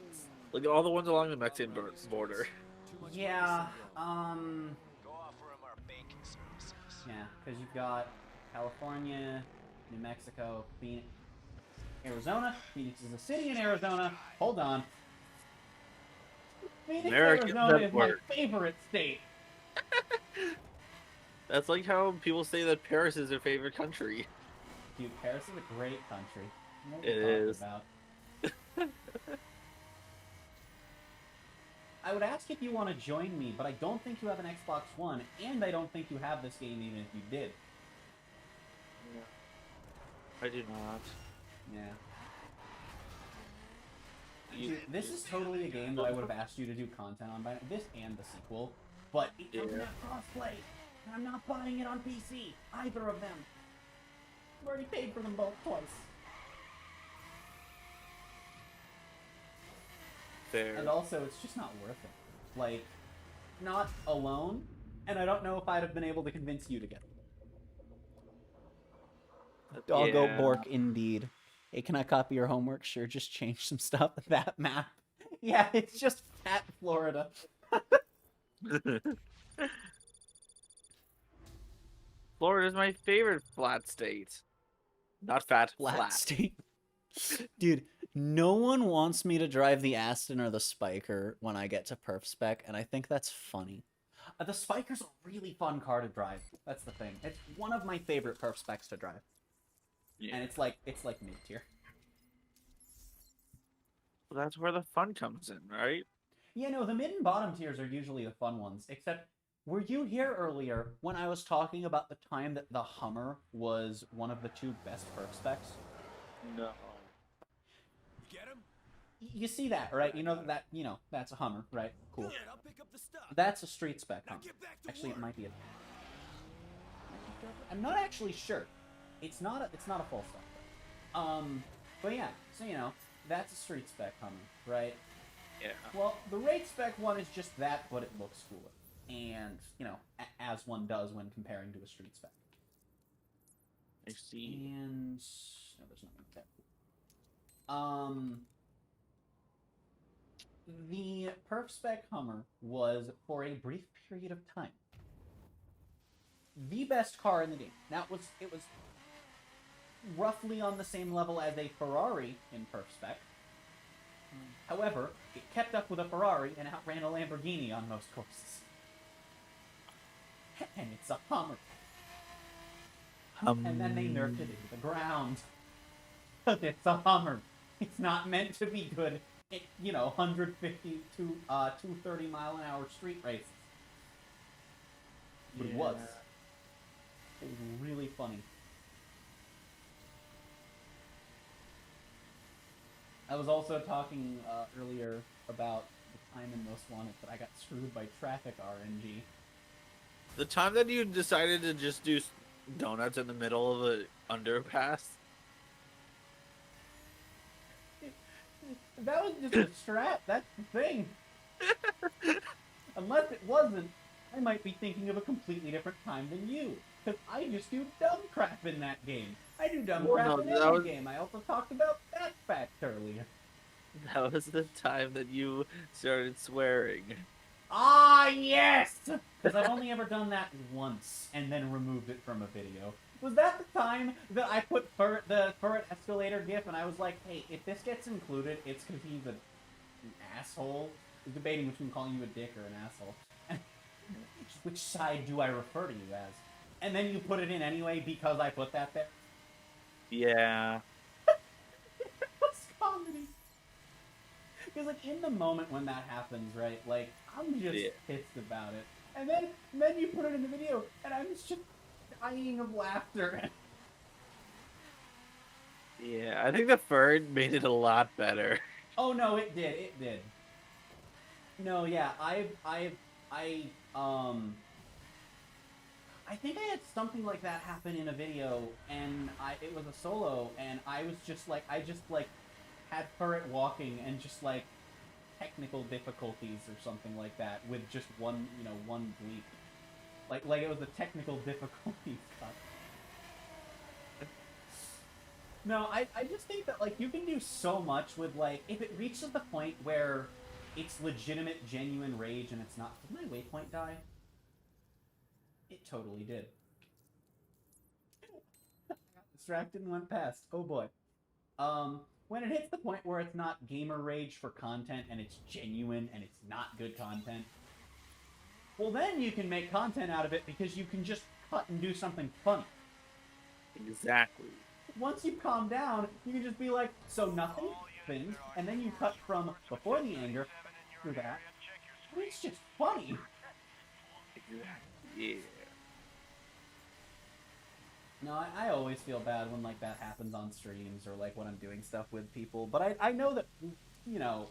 Like, all the ones along the Mexican border. Yeah, yeah, because you've got California, New Mexico, Phoenix, Arizona. Phoenix is a city in Arizona. Hold on. Phoenix, Americans Arizona at is my work. favorite state. That's like how people say that Paris is their favorite country. Dude, Paris is a great country. I know what It you're talking is. about. I would ask if you want to join me, but I don't think you have an Xbox One, and I don't think you have this game even if you did. I do not. Yeah. You- Dude, this is totally a game that I would have asked you to do content on, by this and the sequel, but it doesn't have crossplay, and I'm not buying it on PC, either of them. I've already paid for them both twice. Fair. And also, it's just not worth it. Like, not alone, and I don't know if I'd have been able to convince you to get it. Doggo Yeah. Bork, indeed. Hey, can I copy your homework? Sure, just change some stuff with that map. Yeah, it's just fat Florida. Florida's my favorite flat state. Not fat, flat. State. Dude, no one wants me to drive the Aston or the Spiker when I get to Perf Spec, and I think that's funny. The Spiker's a really fun car to drive. That's the thing. It's one of my favorite Perf Specs to drive. Yeah. And it's like mid tier. Well, that's where the fun comes in, right? Yeah, no, the mid and bottom tiers are usually the fun ones, except were you here earlier when I was talking about the time that the Hummer was one of the 2 best Perf Specs? No. You get him? You see that, right? You know that's a Hummer, right? Cool. Good, I'll pick up the stuff. That's a street spec Now Hummer. get back to Actually, work. it might be a. I'm not actually sure. It's not a full stock. But yeah, so that's a street spec Hummer, right? Yeah. Well, the rate spec one is just that, but it looks cooler, and as one does when comparing to a street spec. I see. And no, there's nothing there. The perf spec Hummer was for a brief period of time the best car in the game. Now it was roughly on the same level as a Ferrari in perf spec. However, it kept up with a Ferrari and outran a Lamborghini on most courses. And it's a Hummer. And then they nerfed it into the ground. Because it's a Hummer. It's not meant to be good at, 150 to 230 mile an hour street races. But it was. It was really funny. I was also talking earlier about the time in Most Wanted that I got screwed by traffic RNG. The time that you decided to just do donuts in the middle of an underpass. That was just a strat, that's the thing. Unless it wasn't, I might be thinking of a completely different time than you. Because I just do dumb crap in that game. I do dumb crap in every game. I also talked about that fact earlier. That was the time that you started swearing. Ah, yes! Because I've only ever done that once, and then removed it from a video. Was that the time that I put the Furret escalator gif, and I was like, hey, if this gets included, it's because he's an asshole? I was debating between calling you a dick or an asshole. And which side do I refer to you as? And then you put it in anyway because I put that there? Yeah. It's comedy. Because, in the moment when that happens, right, I'm just pissed about it. And then you put it in the video, and I'm just dying of laughter. Yeah, I think the Furret made it a lot better. Oh, no, it did. No, yeah, I think I had something like that happen in a video, and it was a solo, and I was just had Furret walking and just technical difficulties or something like that with just one bleep. Like it was a technical difficulty stuff. No, I just think that you can do so much with if it reaches the point where it's legitimate, genuine rage and it's not. Did my waypoint die? It totally did. I got distracted and went past. Oh boy. When it hits the point where it's not gamer rage for content and it's genuine and it's not good content, well, then you can make content out of it because you can just cut and do something funny. Exactly. Once you calm down, you can just be like, so nothing happened, and then you cut from before the anger through that. And it's just funny. Yeah. No, I always feel bad when like that happens on streams or like when I'm doing stuff with people. But I know that, you know,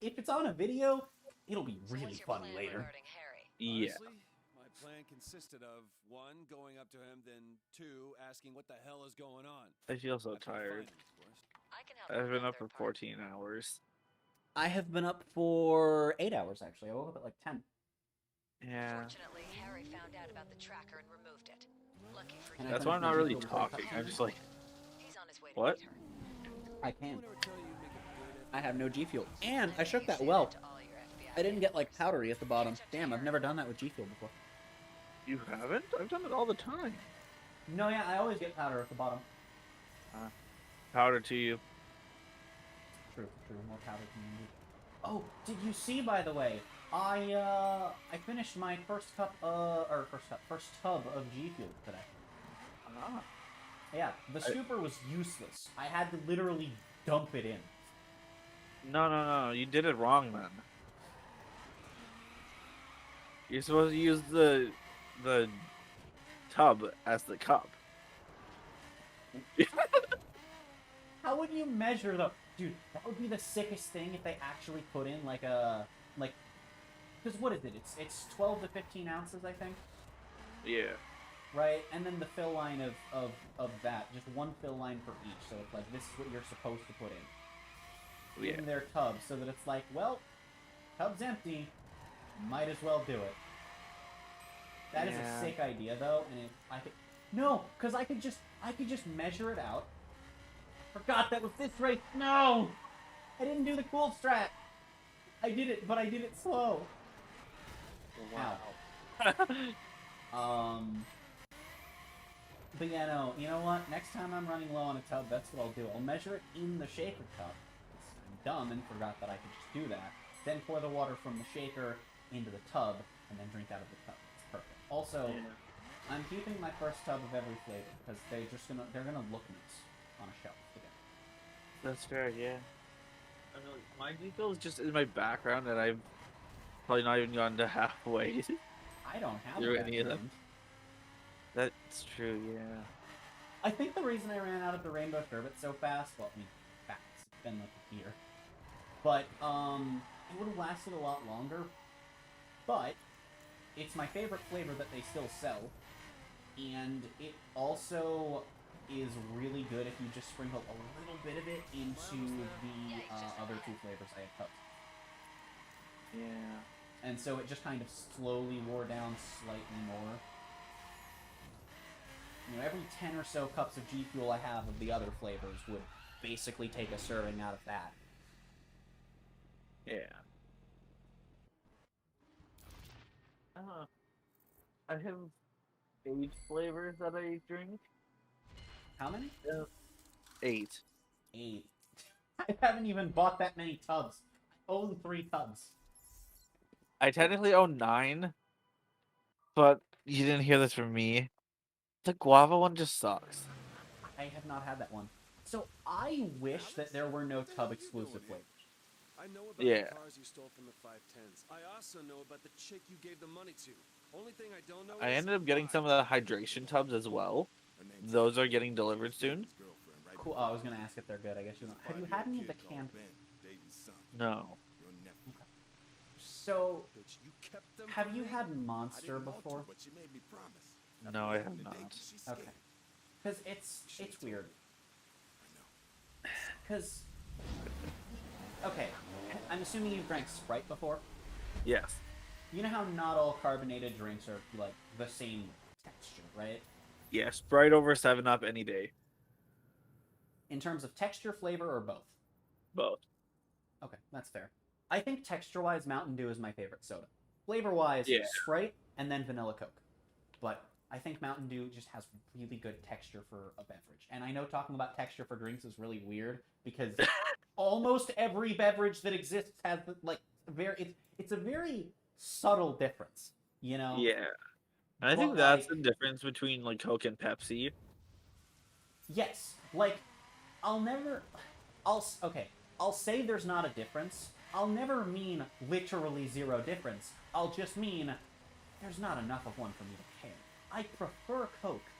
if it's on a video, it'll be really funny later. Yeah. Honestly, my plan consisted of 1, going up to him, then 2, asking what the hell is going on. I feel so After tired. finding, of course. I've been up for 14 hours. I have been up for 8 hours actually. I woke up at like 10. Yeah. Fortunately, Harry found out about the tracker and removed it. Lucky for you. That's why I'm not really talking. I'm just like, He's on his way to what? meet her. I can. I have no G Fuel. And I shook that well. I didn't get like powdery at the bottom. Damn, I've never done that with G Fuel before. You haven't? I've done it all the time. No, yeah, I always get powder at the bottom. Powder to you. True, more powder than you need. Oh, did you see, by the way, I finished my first tub of G Fuel today. Ah. Yeah, the scooper was useless. I had to literally dump it in. No. You did it wrong then. You're supposed to use the tub as the cup. How would you measure the... Dude, that would be the sickest thing if they actually put in like a... Because what is it? It's 12 to 15 ounces, I think? Yeah. Right? And then the fill line of that. Just one fill line for each. So it's like, this is what you're supposed to put in. Yeah. In their tub. So that it's like, well, tub's empty. Might as well do it. That is a sick idea, though. And I could... No! Because I could just measure it out. Forgot that was this race. No! I didn't do the cool strat. I did it, but I did it slow. Wow. But yeah, no. You know what? Next time I'm running low on a tub, that's what I'll do. I'll measure it in the shaker cup. I'm dumb and forgot that I could just do that. Then pour the water from the shaker into the tub, and then drink out of the cup. It's perfect. Also, I'm keeping my first tub of every flavor because they're gonna look nice on a shelf together. That's fair, yeah. I mean, my detail is just in my background, and I've probably not even gotten to halfway. I don't have through that any of them. That's true, yeah. I think the reason I ran out of the rainbow sherbet so fast, well, I mean, fast, it's been like a year. But, it would have lasted a lot longer. But, it's my favorite flavor that they still sell. And it also is really good if you just sprinkle a little bit of it into the other 2 flavors I had cups. Yeah. And so it just kind of slowly wore down slightly more. You know, every 10 or so cups of G Fuel I have of the other flavors would basically take a serving out of that. Yeah. I have 8 flavors that I drink. How many? 8. 8. I haven't even bought that many tubs. I own 3 tubs. I technically own 9, but you didn't hear this from me. The guava one just sucks. I have not had that one. So I wish that there were no tub exclusive flavors. I know about the cars you stole from the 510s. I also know about the chick you gave the money to. Only thing I don't know I is ended up getting some of the hydration tubs as well. Those are getting delivered soon. Cool. Oh, I was gonna ask if they're good. I guess you don't. Have you had any of the canned? No. So, have you had Monster before? No, I have not. Okay. Because it's weird. Because, okay, I'm assuming you've drank Sprite before? Yes. You know how not all carbonated drinks are, like, the same texture, right? Yeah, Sprite over 7-Up any day. In terms of texture, flavor, or both? Both. Okay, that's fair. I think texture-wise, Mountain Dew is my favorite soda. Flavor-wise, Yeah. Sprite, and then Vanilla Coke. But I think Mountain Dew just has really good texture for a beverage. And I know talking about texture for drinks is really weird because almost every beverage that exists has like it's a very subtle difference, you know? Yeah. And I think But that's like the difference between like Coke and Pepsi. yes, like I'll never okay, I'll say there's not a difference. I'll never mean literally zero difference. I'll just mean there's not enough of one for me to care. I prefer Coke.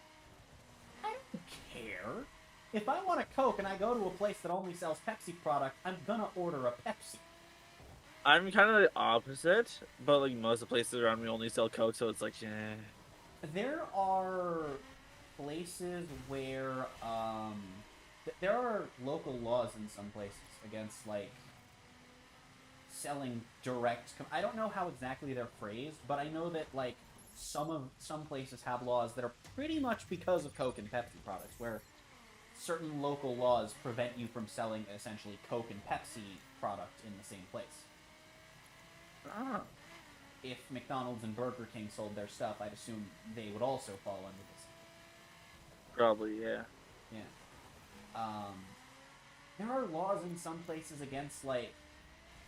I don't care. If I want a Coke and I go to a place that only sells Pepsi product, I'm gonna order a Pepsi. I'm kind of the opposite, but like most of the places around me only sell Coke, so it's like, yeah. There are places where there are local laws in some places against like selling direct. I don't know how exactly they're phrased, but I know that like some places have laws that are pretty much because of Coke and Pepsi products, where certain local laws prevent you from selling essentially Coke and Pepsi product in the same place. Ah. If McDonald's and Burger King sold their stuff, I'd assume they would also fall under this. Probably, yeah. Yeah. There are laws in some places against like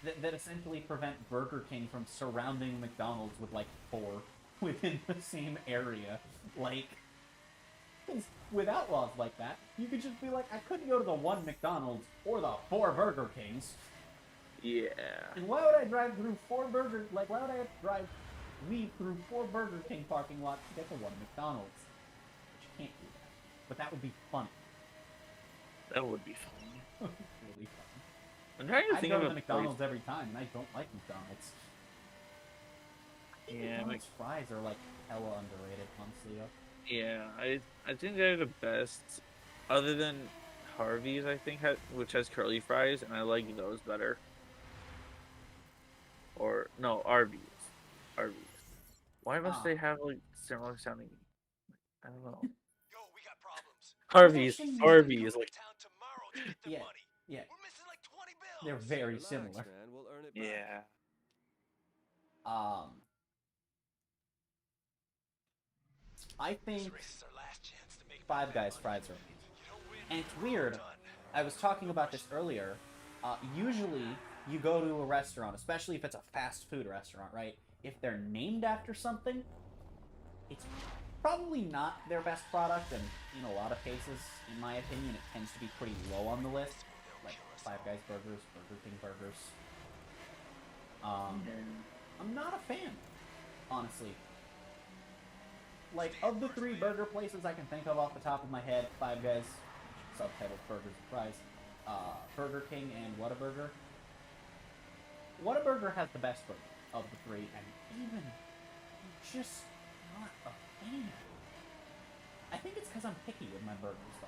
that essentially prevent Burger King from surrounding McDonald's with like 4 within the same area. Like, without laws like that, you could just be like, I couldn't go to the 1 McDonald's or the 4 Burger Kings. Yeah. And why would I drive through 4 burger? Like, why would I have to weave through 4 Burger King parking lots to get to 1 McDonald's? But you can't do that. But that would be funny. That would be funny. Really funny. I'm trying to I think go of to a the McDonald's place. every time, and I don't like McDonald's. I think Yeah, McDonald's fries are like hella underrated, honestly. Yeah, I think they're the best, other than Harvey's. I think which has curly fries, and I like those better. Or no, Arby's. Arby's. Why must they have like similar sounding? I don't know. Yo, we got problems. Harvey's. actually Arby's. Coming Like, to town tomorrow to get the Yeah, money. yeah, We're missing like 20 bills. they're very Relax, similar. man. We'll earn it back. yeah. I think This is our last chance to make Five Guys money. fries are amazing. You don't win, And it's we're all weird. done. I was talking about this earlier. Usually, you go to a restaurant, especially if it's a fast food restaurant, right? If they're named after something, it's probably not their best product, and in a lot of cases, in my opinion, it tends to be pretty low on the list. Like Five Guys burgers, Burger King burgers. I'm not a fan, honestly. Like, of the 3 burger places I can think of off the top of my head, Five Guys, subtitled Burgers and Fries, Burger King, and Whataburger. Whataburger has the best burger of the 3, and even I'm just not a fan. I think it's because I'm picky with my burgers, though.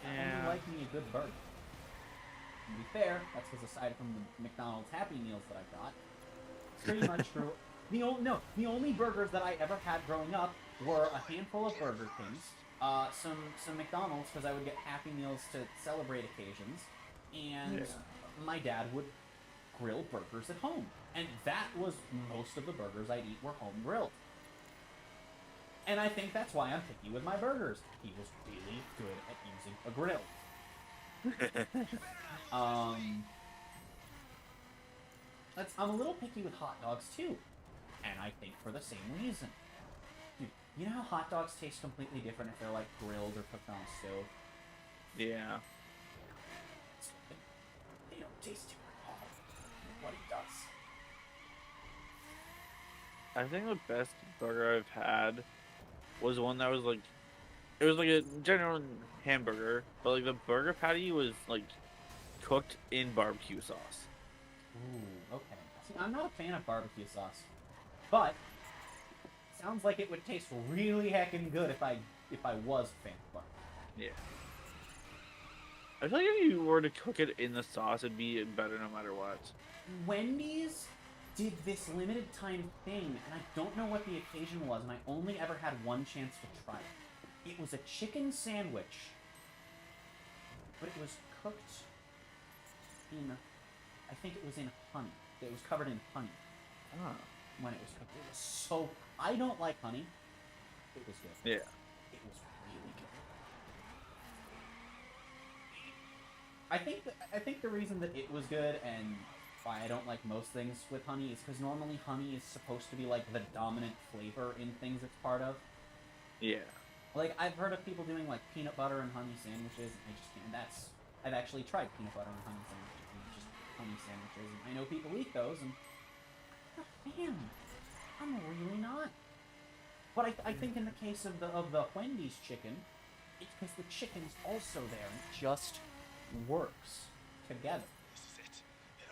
I only like me a good burger. To be fair, that's because aside from the McDonald's Happy Meals that I got, it's pretty much true. The only burgers that I ever had growing up were a handful of Burger Kings, some McDonald's because I would get Happy Meals to celebrate occasions, and my dad would grill burgers at home, and that was most of the burgers I'd eat were home grilled. And I think that's why I'm picky with my burgers. He was really good at using a grill. I'm a little picky with hot dogs too. And I think for the same reason. Dude, you know how hot dogs taste completely different if they're like grilled or cooked on a stove? Yeah. They don't taste different at all. What it does. I think the best burger I've had was one that was like, it was like a general hamburger, but like the burger patty was like cooked in barbecue sauce. Ooh, okay. See, I'm not a fan of barbecue sauce, but sounds like it would taste really heckin' good if I was a fan of barbecue. Yeah. I feel like if you were to cook it in the sauce, it'd be better no matter what. Wendy's did this limited time thing, and I don't know what the occasion was, and I only ever had one chance to try it. It was a chicken sandwich, but it was cooked in, I think it was in honey. It was covered in honey when it was cooked. It was so, I don't like honey. It was good. Yeah. It was really good. I think the reason that it was good and why I don't like most things with honey is because normally honey is supposed to be like the dominant flavor in things it's part of. Yeah. Like I've heard of people doing like peanut butter and honey sandwiches, and I just can't. I've actually tried peanut butter and honey sandwiches, and just honey sandwiches, and I know people eat those, and damn, I'm really not. But I think in the case of the Wendy's chicken, it's because the chicken's also there, and it just works together.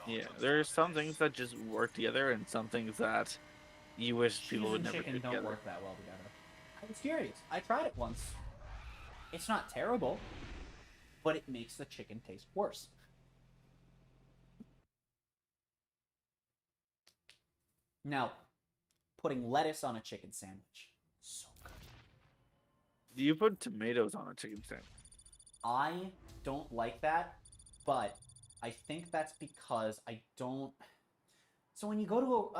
Yeah, there's some things that just work together, and some things that you wish people would never do Chicken don't together. work that well together. I was curious. I tried it once. It's not terrible, but it makes the chicken taste worse. Now, putting lettuce on a chicken sandwich, so good. Do you put tomatoes on a chicken sandwich? I don't like that, but I think that's because I don't. So when you go to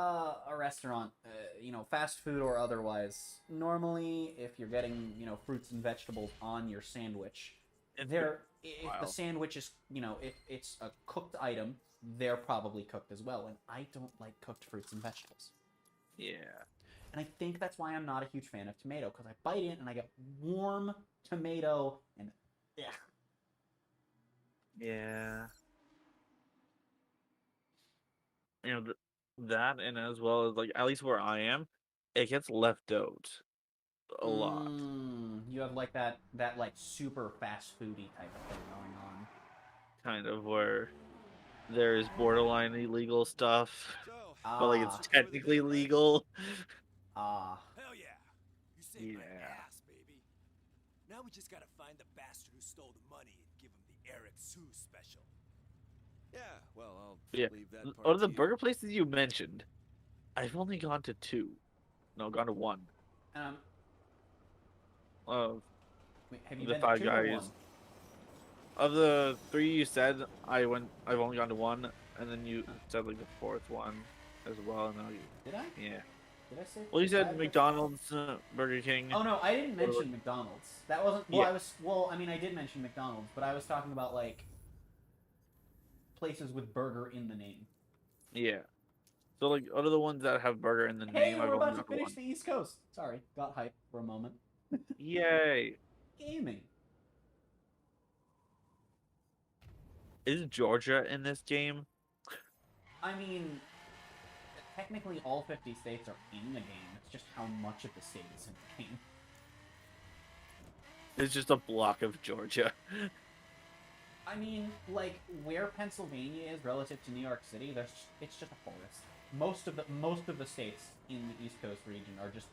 a restaurant, you know, fast food or otherwise, normally if you're getting, you know, fruits and vegetables on your sandwich, if the sandwich is, you know, if it's a cooked item, they're probably cooked as well, and I don't like cooked fruits and vegetables. Yeah. And I think that's why I'm not a huge fan of tomato, because I bite in and I get warm tomato and yeah. Yeah. You know, that, and as well as, like, at least where I am, it gets left out a lot. You have like that like super fast foody type of thing going on. Kind of where there's borderline illegal stuff, but like it's technically legal. Hell yeah. You saved my Yeah. ass, baby. Now we just gotta find the bastard who stole the money and give him the Eric Sue special. Yeah, well, I'll Yeah. leave that part Out of the to you. burger places you mentioned, I've only gone to 2. No, gone to 1. Of Wait, have you the been 5 to 2 or guys. 1? Of the 3 you said, I've only gone to 1, and then you said like the 4th one as well. No, you. Did I? Yeah. Did I say? Well, you said five? McDonald's, Burger King. Oh no, I didn't mention McDonald's. That wasn't. Well, Yeah. I mean, I did mention McDonald's, but I was talking about like places with burger in the name. Yeah. So like, out of the ones that have burger in the Hey, name, we're I've only about to gone to finish 1. the East Coast. Sorry, got hyped for a moment. Yay! Gaming. Is Georgia in this game? I mean, technically all 50 states are in the game. It's just how much of the state is in the game. It's just a block of Georgia. I mean, like where Pennsylvania is relative to New York City, it's just a forest. Most of the states in the East Coast region are just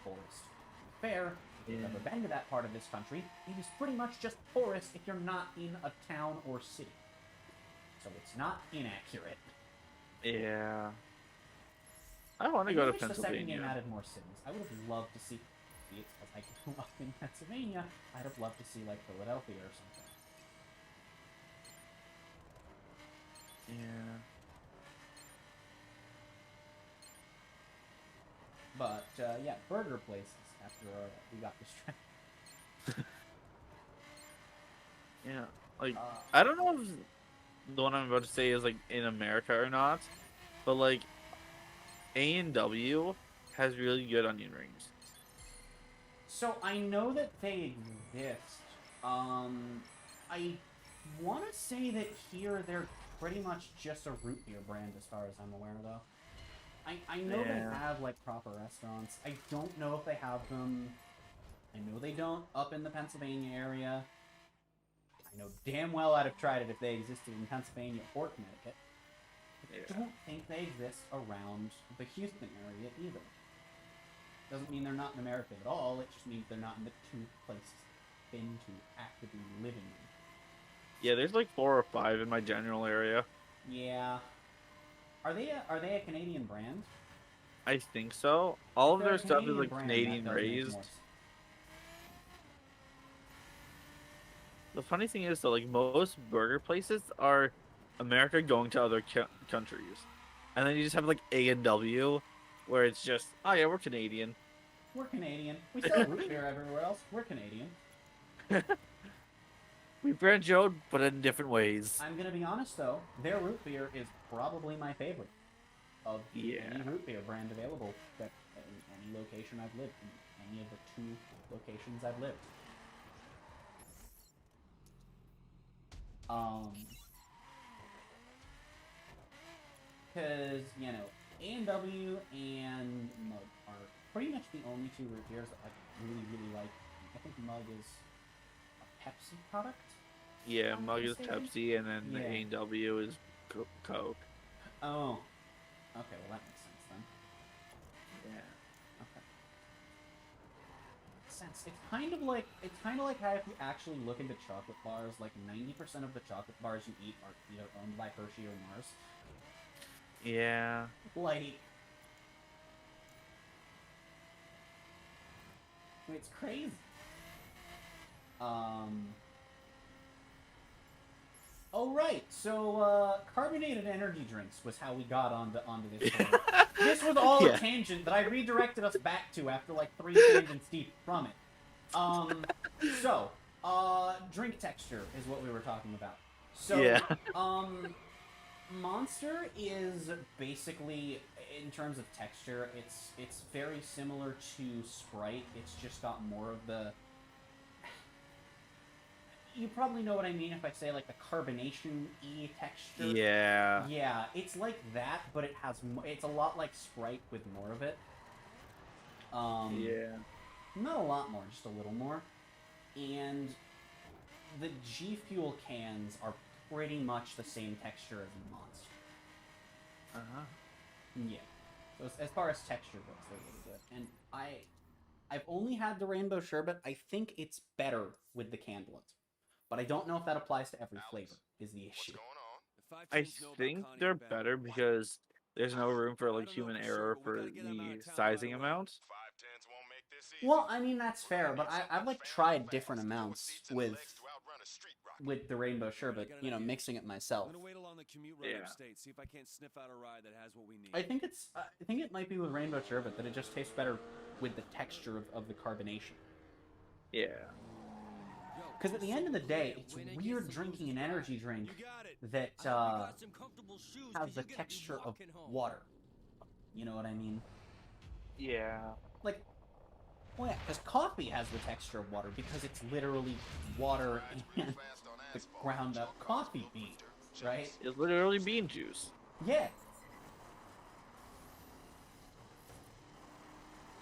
forest. Fair. If you've ever been to that part of this country, it is pretty much just forest if you're not in a town or city. So it's not inaccurate. Yeah. I want to go to The second game Pennsylvania. added more cities. I would have loved to see. It's because I grew up in Pennsylvania. I'd have loved to see like Philadelphia or something. Yeah. But yeah, burger places. After we got distracted. Yeah. Like, I don't know if the one I'm about to say is like in America or not, but like A&W has really good onion rings. So I know that they exist. I want to say that here they're pretty much just a root beer brand as far as I'm aware, though. I know they have like proper restaurants. I don't know if they have them. I know they don't up in the Pennsylvania area. I know damn well I'd have tried it if they existed in Pennsylvania or Connecticut. I don't think they exist around the Houston area either. Doesn't mean they're not in America at all, it just means they're not in the 2 places they've been to actively living in. Yeah, there's like 4 or 5 in my general area. Yeah. Are they a Canadian brand? I think so. All of their stuff is like Canadian raised. The funny thing is, though, like most burger places are America going to other countries, and then you just have like A&W, where it's just, oh yeah, we're Canadian. We're Canadian. We sell root beer everywhere else. We're Canadian. We branch out, but in different ways. I'm gonna be honest though, their root beer is probably my favorite of any root beer brand available that in any location I've lived, in any of the 2 locations I've lived. Because, you know, A&W and Mug are pretty much the only 2 root beers that I really, really like. I think Mug is a Pepsi product. Yeah, I'm Mug is mistaken. Pepsi, and then the A&W is Coke. Oh. Okay, well that makes sense then. Yeah. Okay. Makes sense. It's kind of like how if you actually look into chocolate bars, like 90% of the chocolate bars you eat are either owned by Hershey or Mars. Yeah. Like, it's crazy. Oh right, so carbonated energy drinks was how we got onto this. This was all a tangent that I redirected us back to after like 3 tangents deep from it. So drink texture is what we were talking about. So Monster is basically, in terms of texture, it's very similar to Sprite. It's just got more of the... You probably know what I mean if I say, like, the carbonation-y texture. Yeah. Yeah, it's like that, but it has... It's a lot like Sprite with more of it. Yeah. Not a lot more, just a little more. And the G Fuel cans are pretty much the same texture as Monster. Uh-huh. Yeah. So as far as texture goes, they're really good. And I've only had the Rainbow Sherbet. I think it's better with the canned ones. But I don't know if that applies to every flavor, is the issue. I think they're better because there's no room for, like, human error for the sizing amount. Well, I mean, that's fair, but I've like, tried different amounts with the Rainbow Sherbet, you know, mixing it myself. I'm gonna wait along the commute ride upstate, see if I can't sniff out a ride that has what we need. I think it might be with Rainbow Sherbet that it just tastes better with the texture of the carbonation. Yeah. Because at the end of the day, it's weird drinking an energy drink that has the texture of water. You know what I mean? Yeah. Like, well, yeah, because coffee has the texture of water because it's literally water and the ground up coffee bean, right? It's literally bean juice. Yeah.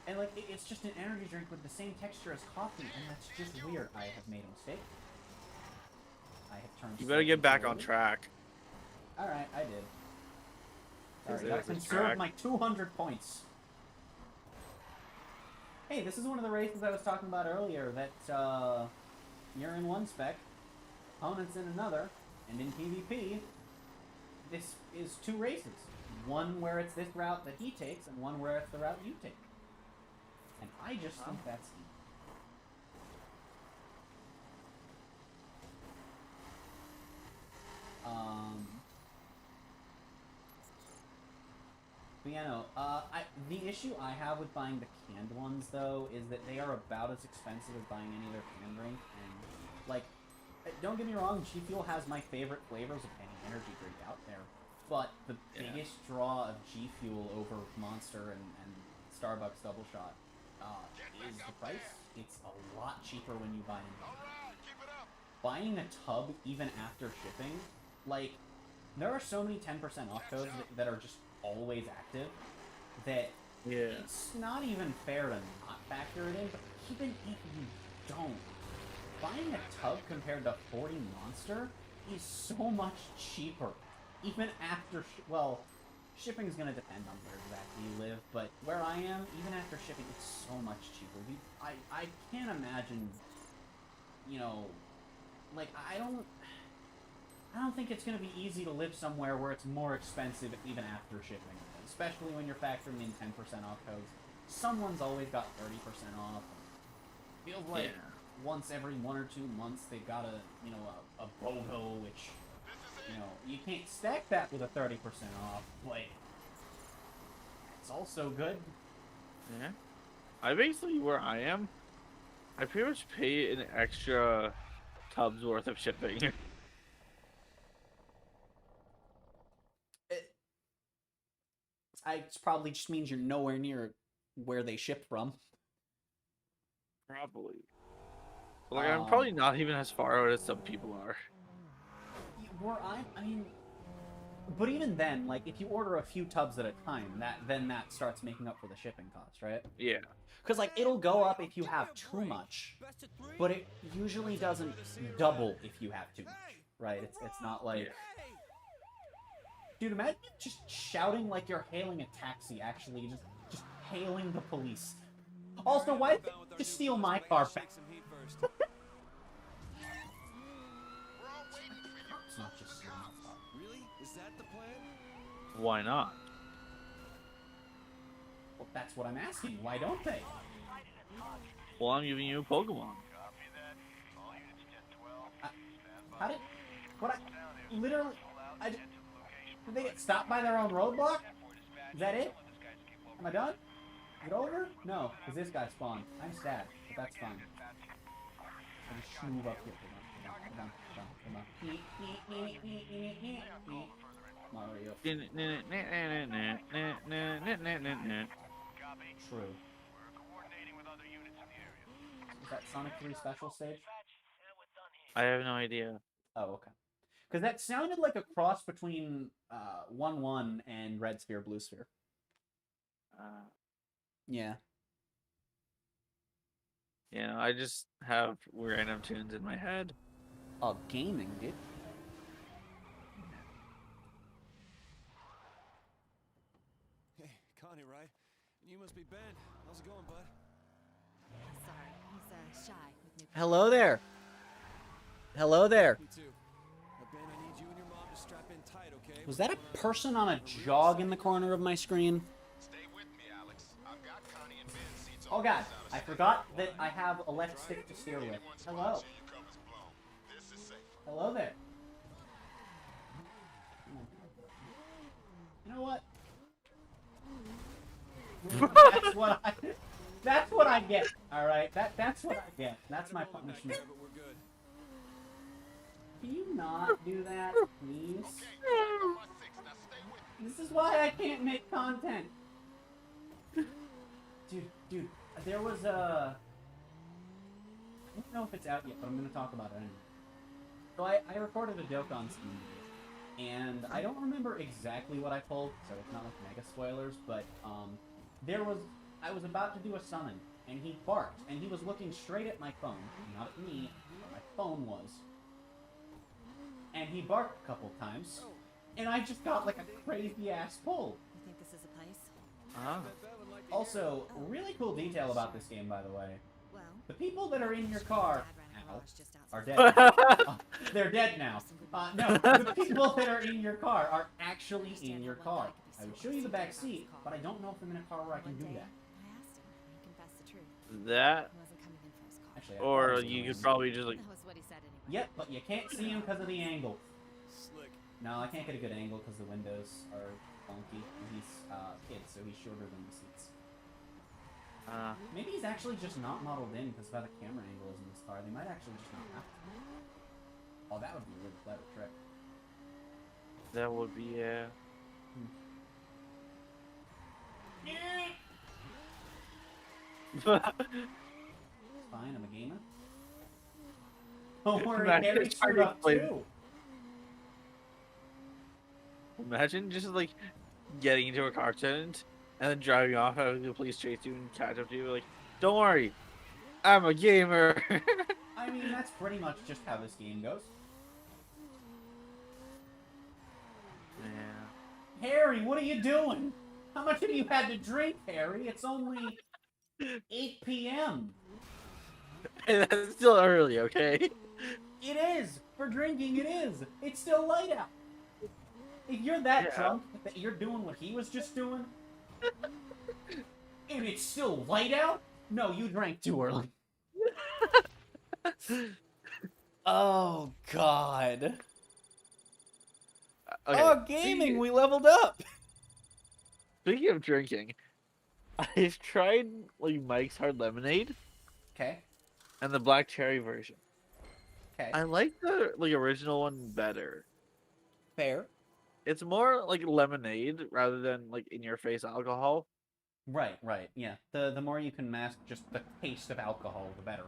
And, like, it's just an energy drink with the same texture as coffee, and that's just weird. I have made a mistake. I have turned... You better get back on track. Alright, I did. Sorry, I conserved track. my 200 points. Hey, this is one of the races I was talking about earlier, that, you're in one spec, opponent's in another, and in PvP, this is 2 races. One where it's this route that he takes, and one where it's the route you take. And I just think that's neat. But yeah, no, the issue I have with buying the canned ones, though, is that they are about as expensive as buying any other canned drink, and, like, don't get me wrong, G Fuel has my favorite flavors of any energy drink out there, but the biggest draw of G Fuel over Monster and Starbucks Double Shot is the price. It's a lot cheaper when you buy in bulk. Buying a tub, even after shipping, like, there are so many 10% off codes that are just always active that it's not even fair to not factor it in, but even if you don't, buying a tub compared to 40 Monster is so much cheaper. Even after, well, shipping is going to depend on where exactly you live, but where I am, even after shipping, it's so much cheaper. I can't imagine, you know, like, I don't think it's going to be easy to live somewhere where it's more expensive even after shipping, especially when you're factoring in 10% off codes. Someone's always got 30% off. Feels like once every 1 or 2 months they've got a BOGO, which, you know, you can't stack that with a 30% off, but it's also good. Yeah. I basically where I am, I pretty much pay an extra tub's worth of shipping. It probably just means you're nowhere near where they ship from. Probably. But, like I'm probably not even as far out as some people are. I mean, but even then, like if you order a few tubs at a time, that starts making up for the shipping cost, right? Yeah. Because like it'll go up if you have too much, but it usually doesn't double if you have too much, right? It's not like. Yeah. Dude, imagine just shouting like you're hailing a taxi, actually, just hailing the police. Also, why did they just steal my car back? It's not just stealing my car. Really? Is that the plan? Why not? Well, that's what I'm asking. Why don't they? Well, I'm giving you a Pokemon. How did... What literally... Did they get stopped by their own roadblock? Is that it? Am I done? Is it over? No, because this guy spawned. I'm sad, but that's fine. I'll just move up here. Come on. Mario. True. Is that Sonic 3 special stage? I have no idea. Oh, okay. Because that sounded like a cross between 1-1 and Red Sphere, Blue Sphere. Yeah. Yeah, I just have random tunes in my head. Oh, gaming, dude. Hey, Connie, right? You must be Ben. How's it going, bud? Sorry, he's shy with new. Hello there. Hello there. Me too. Ben, I need you and your mom to strap in tight, okay? Was that a person on a jog in the corner of my screen? Stay with me, Alex. I've got Connie and Ben seats Oh god, I forgot that I have a left stick to steer with. Hello. Hello there. You know what? That's what I get. All right, that's what I get. That's my punishment. But we're good. Can you not do that, please? This is why I can't make content. Dude, there was a... I don't know if it's out yet, but I'm going to talk about it anyway. So I recorded a joke on Steam, and I don't remember exactly what I pulled, so it's not like mega spoilers, but I was about to do a summon, and he barked, and he was looking straight at my phone, not at me, but my phone was. And he barked a couple times, and I just got like a crazy ass pull. You think this is a place? Also, really cool detail about this game, by the way. Well, The people that are in your car are dead. They're dead now. No, the people that are in your car are actually in your car. I would show you the back seat, but I don't know if I'm in a car where I can do that. I asked him. He confessed the truth. That, He wasn't coming in for his car. Actually, I or probably you was. could probably just like. That was what he said anyway. Yep, but you can't see him because of the angle. Slick. No, I can't get a good angle because the windows are funky. He's kid, so he's shorter than the seats. Maybe he's actually just not modeled in because of how the camera angle is in this car. They might actually just not have to. Oh, that would be a really clever trick. That would be It's fine, I'm a gamer. Don't worry, Imagine Harry trying screwed to up play- too. Imagine just like getting into a car accident and then driving off, having the police chase you and catch up to you. Like, don't worry, I'm a gamer. I mean, that's pretty much just how this game goes. Yeah. Harry, what are you doing? How much have you had to drink, Harry? It's only 8 p.m. That's still early, okay? It is! For drinking, it is! It's still light out! If you're that drunk that you're doing what he was just doing, and it's still light out, no, you drank too early. Oh, God. Okay. Oh, gaming, we leveled up! Speaking of drinking, I've tried like Mike's Hard Lemonade Okay. and the black cherry version. Okay. I like the like original one better. Fair. It's more like lemonade rather than like in your face alcohol. Right, right. Yeah. The more you can mask just the taste of alcohol, the better.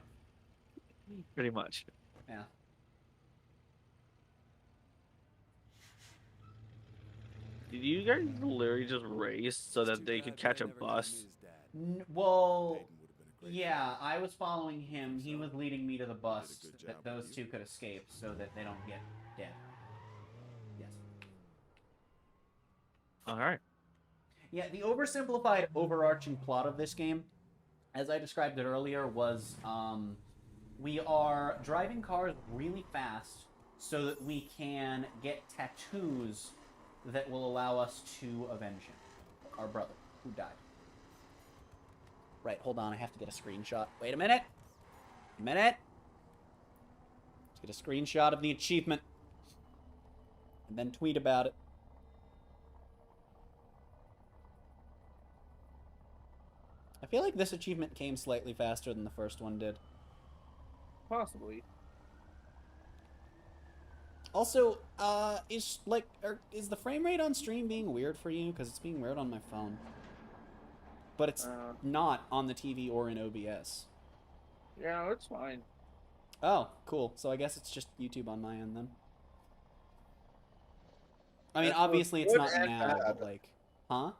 Pretty much. Yeah. Did you guys literally just race so It's that too they bad could catch Ben a never got bus? me his dad. Well, Peyton would have been a great yeah, I was following him. He So, was leading me to the bus good that job those with two you. could escape so that they don't get dead. Yes. All right. Yeah, the oversimplified, overarching plot of this game, as I described it earlier, was we are driving cars really fast so that we can get tattoos that will allow us to avenge him, our brother, who died. Right, hold on, I have to get a screenshot. Wait a minute. A minute. Let's get a screenshot of the achievement. And then tweet about it. I feel like this achievement came slightly faster than the first one did. Possibly. Also, is the frame rate on stream being weird for you? Because it's being weird on my phone. But it's not on the TV or in OBS. Yeah, it's fine. Oh, cool. So I guess it's just YouTube on my end then. I mean, That's obviously both it's good not and now, bad. but like, huh?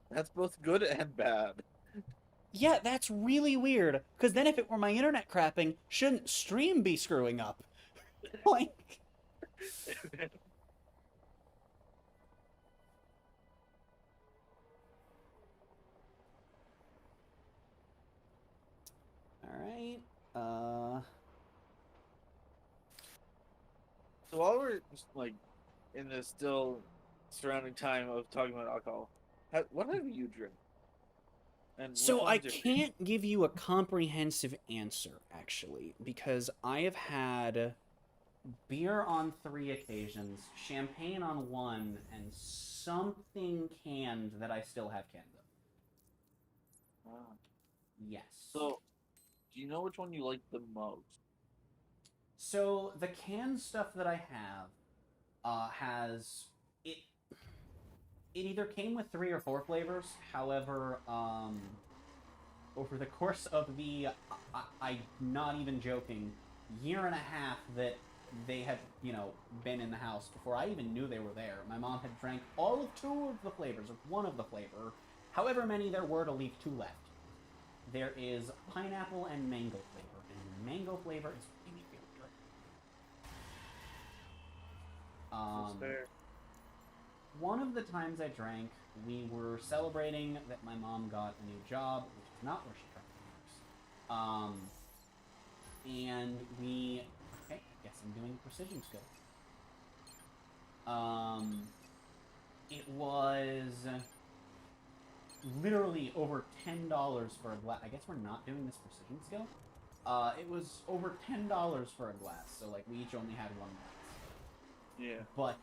That's both good and bad. Yeah, that's really weird. Because then if it were my internet crapping, shouldn't stream be screwing up? Like... Alright, So while we're just, like in this still surrounding time of talking about alcohol, what have you drank? And So which I one's your favorite? can't give you a comprehensive answer, actually, because I have had beer on 3 occasions, champagne on 1, and something canned that I still have canned of. Ah. Yes. So, do you know which one you like the most? So the canned stuff that I have has it. It either came with 3 or 4 flavors. However, over the course of the, I'm not even joking, year and a half that they had, been in the house before I even knew they were there, my mom had drank all of 2 of the flavors, or 1 of the flavor, however many there were to leave 2 left. There is pineapple and mango flavor, and the mango flavor is really, really good. That's fair. One of the times I drank, we were celebrating that my mom got a new job, which is not where she currently works. And we... Okay, I guess I'm doing precision skill. It was literally over $10 for a glass. I guess we're not doing this precision skill. It was over $10 for a glass, so like we each only had 1 glass. Yeah. But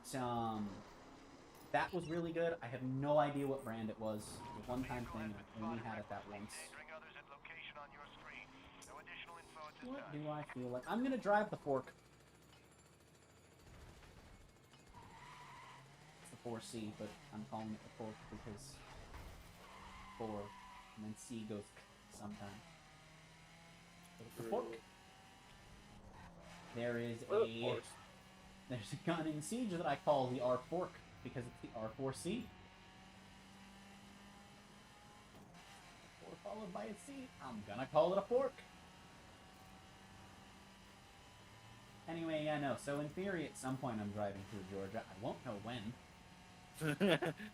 that was really good. I have no idea what brand it was. It was a one-time thing. I only had it that once. What do I feel like? I'm gonna drive the fork. It's the 4C, but I'm calling it the fork because 4, and then C goes sometime. But it's the fork. There's a gun in Siege that I call the R fork because it's the R4C. 4 followed by a C. I'm gonna call it a fork. Anyway, yeah, no. So in theory, at some point I'm driving through Georgia. I won't know when.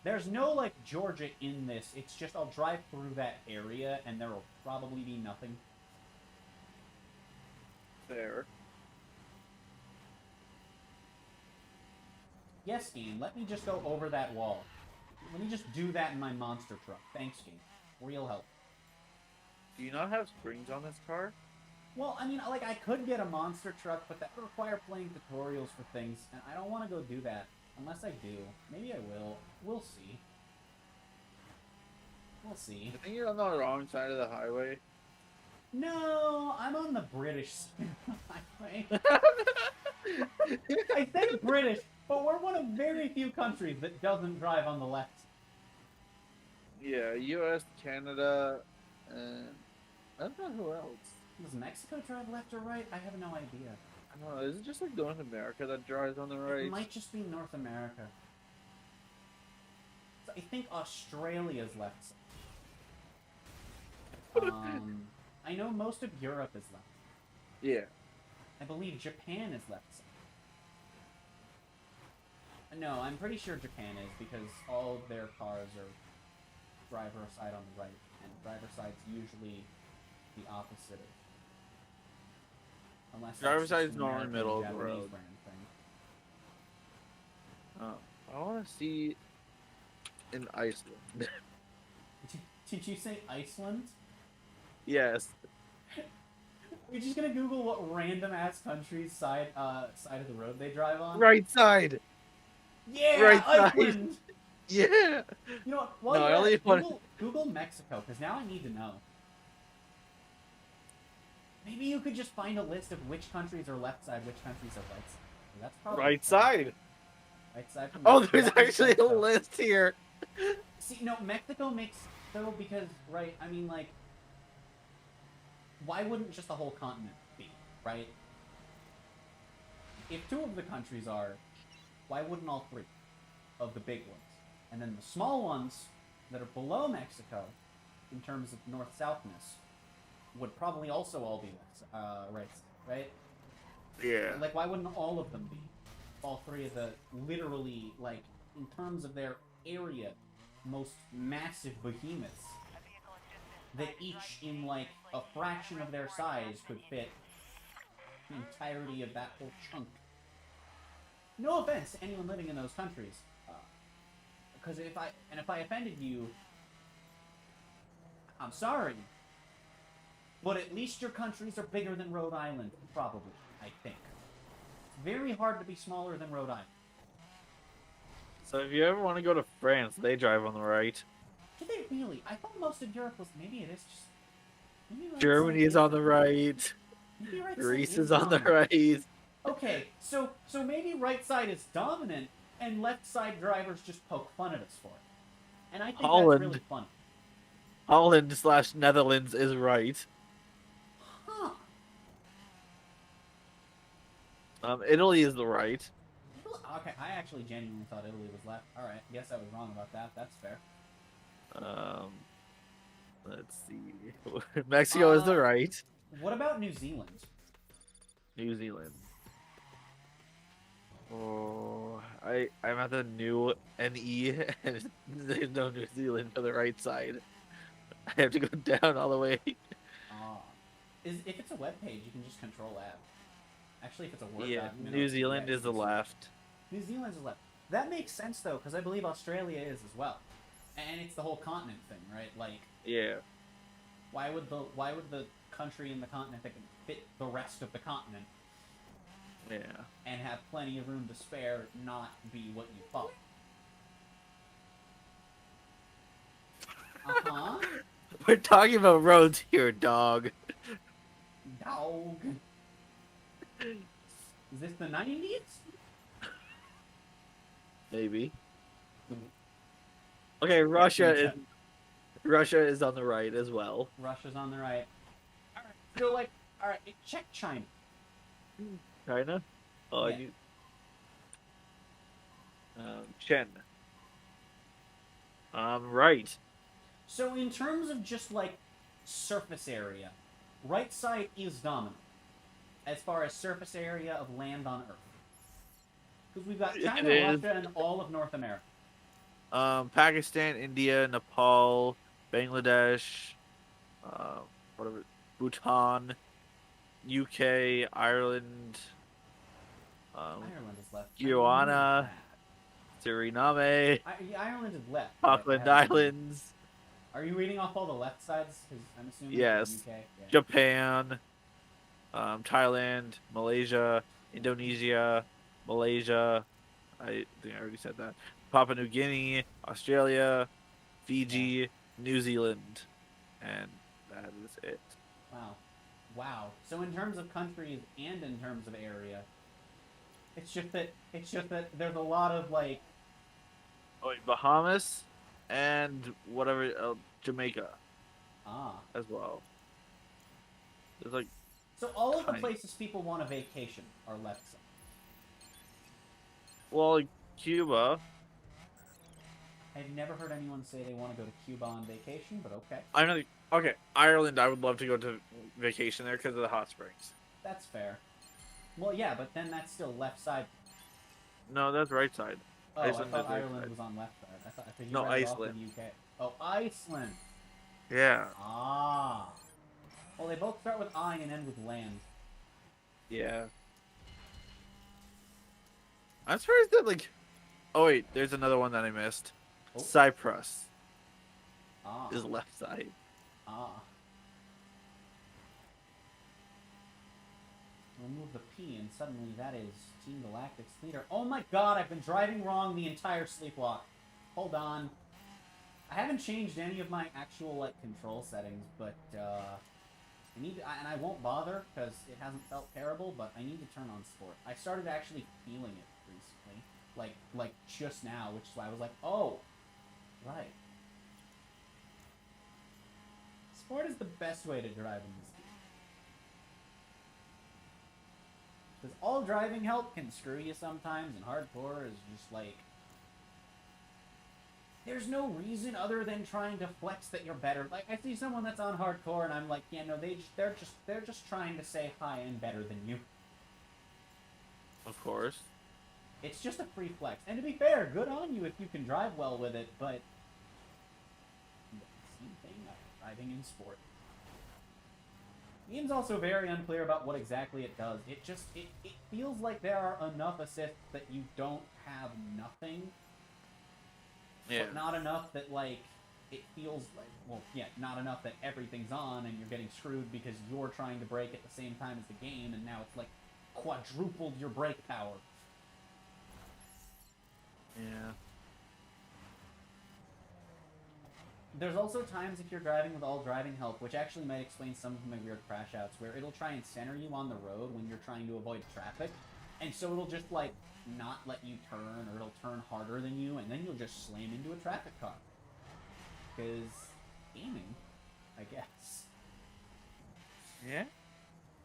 There's no, like, Georgia in this. It's just I'll drive through that area, and there will probably be nothing. Fair. Yes, game, let me just go over that wall. Let me just do that in my monster truck. Thanks, game. Real help. Do you not have springs on this car? Well, I mean, like, I could get a monster truck, but that would require playing tutorials for things, and I don't want to go do that. Unless I do. Maybe I will. We'll see. We'll see. I think you're on the wrong side of the highway. No, I'm on the British side of the highway. I said British, but we're one of very few countries that doesn't drive on the left. Yeah, U.S., Canada, and I don't know who else. Does Mexico drive left or right? I have no idea. I don't know. Is it just like North America that drives on the right? It might just be North America. So I think Australia's left side. I know most of Europe is left. Yeah. I believe Japan is left side. No, I'm pretty sure Japan is because all of their cars are driver side on the right, and driver side's usually the opposite of. Unless Driver that's just side's normally American middle of the Japanese road. brand thing. I want to see in Iceland. Did you say Iceland? Yes. We're just gonna Google what random ass country's side of the road they drive on. Right side. Yeah, Right side. Iceland. Yeah. You know what? While No, I you're only at, want- Google Mexico, because now I need to know. Maybe you could just find a list of which countries are left side, which countries are right side. That's probably Right side. Right side. From Oh, Mexico. there's That makes actually sense, a though. list here. See, no, Mexico makes though because right. I mean, like, why wouldn't just the whole continent be right? If two of the countries are, why wouldn't all three of the big ones? And then the small ones that are below Mexico, in terms of north-southness, would probably also all be right? Yeah. Like, why wouldn't all of them be? All three of the literally, like, in terms of their area, most massive behemoths that each, in like a fraction of their size, could fit the entirety of that whole chunk. No offense to anyone living in those countries, because if I offended you, I'm sorry. But at least your countries are bigger than Rhode Island, probably. I think it's very hard to be smaller than Rhode Island. So if you ever want to go to France, they drive on the right. Do they really? I thought most of Europe was. Maybe it is just. Maybe right Germany side is on the right. Maybe right Greece side is on the dominant. right. Okay, so maybe right side is dominant, and left side drivers just poke fun at us for it. And I think Holland. that's really funny. Holland/Netherlands is right. Huh. Italy is the right. Okay, I actually genuinely thought Italy was left. Alright, guess I was wrong about that. That's fair. Let's see. Mexico is the right. What about New Zealand? New Zealand. Oh, I'm at the new NE, and there's no New Zealand for the right side. I have to go down all the way. If it's a web page, you can just Control F. Actually, if it's a Word Yeah, document, New Zealand is the left. New Zealand's the left. That makes sense though, because I believe Australia is as well, and it's the whole continent thing, right? Like, Yeah. why would the country in the continent that can fit the rest of the continent Yeah. and have plenty of room to spare not be what you thought? Uh-huh. We're talking about roads here, dog. Dog. Is this the 90s? Maybe. Okay, Russia is on the right as well. Russia's on the right. Alright, so like, alright, check China. China? Oh, Yeah. Chen. Right. So in terms of just like surface area, right side is dominant as far as surface area of land on Earth. Because we've got China, It is. Russia, and all of North America. Pakistan, India, Nepal, Bangladesh, whatever, Bhutan, UK, Ireland, Ireland is left. Guyana, Suriname, Ireland is left. Falkland Right? Islands, Are you reading off all the left sides? Because I'm assuming Yes. it's the UK. Yeah. Japan, Thailand, Malaysia, Indonesia, Malaysia. I think I already said that. Papua New Guinea, Australia, Fiji, New Zealand, and that is it. Wow. Wow. So in terms of countries and in terms of area, it's just that there's a lot of like. Oh, wait, Bahamas and whatever Jamaica Ah. as well. There's like So all of the tiny. places people want a vacation are left side. Well, like Cuba. I've never heard anyone say they want to go to Cuba on vacation, but okay. I know. Okay, Ireland. I would love to go to vacation there because of the hot springs. That's fair. Well, yeah, but then that's still left side. No, that's right side. Oh, Iceland I is thought right Ireland side. was on left side. I thought you No, read it off Iceland. the UK. Oh, Iceland. Yeah. Ah. Well, they both start with I and end with land. Yeah. I'm surprised that like. Oh wait, there's another one that I missed. Oh. Cyprus Ah. is left side. Ah. Remove the P, and suddenly that is Team Galactic's leader. Oh my god, I've been driving wrong the entire Sleeplocke. Hold on. I haven't changed any of my actual, like, control settings, but, I need to, and I won't bother, because it hasn't felt terrible, but I need to turn on sport. I started actually feeling it recently. Like, just now, which is why I was like, oh, right. Sport is the best way to drive in this game. Because all driving help can screw you sometimes, and hardcore is just like... There's no reason other than trying to flex that you're better. Like, I see someone that's on hardcore, and I'm like, yeah, no, they're just trying to say hi and better than you. Of course. It's just a free flex. And to be fair, good on you if you can drive well with it, but... Same thing, driving in sport. The game's also very unclear about what exactly it does. It feels like there are enough assists that you don't have nothing. Yeah. But not enough that, like, it feels like... Well, yeah, not enough that everything's on and you're getting screwed because you're trying to brake at the same time as the game, and now it's, like, quadrupled your brake power. Yeah. There's also times if you're driving with all driving help, which actually might explain some of my weird crash outs, where it'll try and center you on the road when you're trying to avoid traffic, and so it'll just, like, not let you turn, or it'll turn harder than you, and then you'll just slam into a traffic car. Because gaming, I guess. Yeah?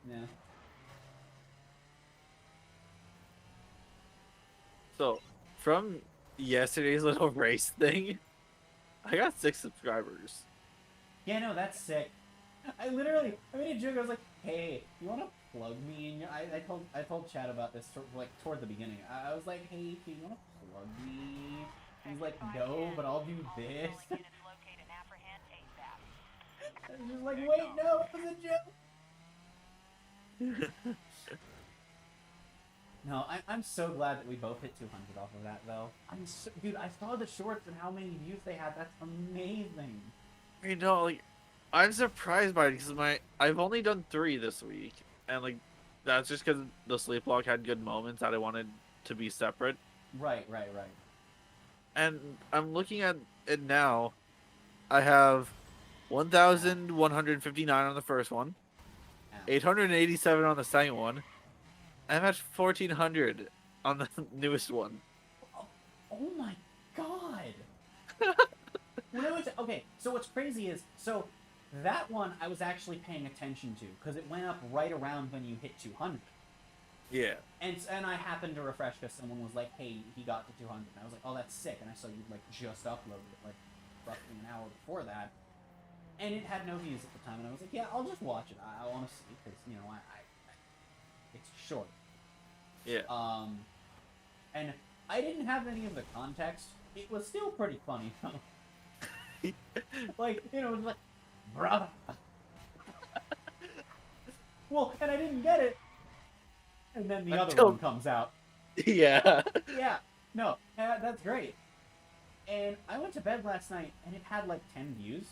Yeah. So, from yesterday's little race thing, I got 6 subscribers. Yeah, no, that's sick. I made a joke. I was like, "Hey, you want to plug me in your?" I told Chad about this toward the beginning. I was like, "Hey, you want to plug me?" He's like, "No, but I'll do this." I was just like, "Wait, no, it was a joke." No, I'm so glad that we both hit 200 off of that, though. Dude, I saw the shorts and how many views they had. That's amazing. You know, like, I'm surprised by it because I've only done 3 this week, and like, that's just because the Sleeplocke had good moments that I wanted to be separate. Right. And I'm looking at it now. I have 1,159 on the first one, 887 on the second one. I'm at 1,400 on the newest one. Oh my god! Okay, so what's crazy is, so that one I was actually paying attention to, because it went up right around when you hit 200. Yeah. And I happened to refresh because someone was like, hey, he got to 200. And I was like, oh, that's sick. And I saw you, like, just uploaded it, like, roughly an hour before that. And it had no views at the time. And I was like, yeah, I'll just watch it. I want to see, because, you know, it's short. Yeah. And I didn't have any of the context. It was still pretty funny, though. Like, you know, it was like, bruh. Well, and I didn't get it. And then the other one comes out. Yeah. Yeah. No, that's great. And I went to bed last night, and it had, like, 10 views.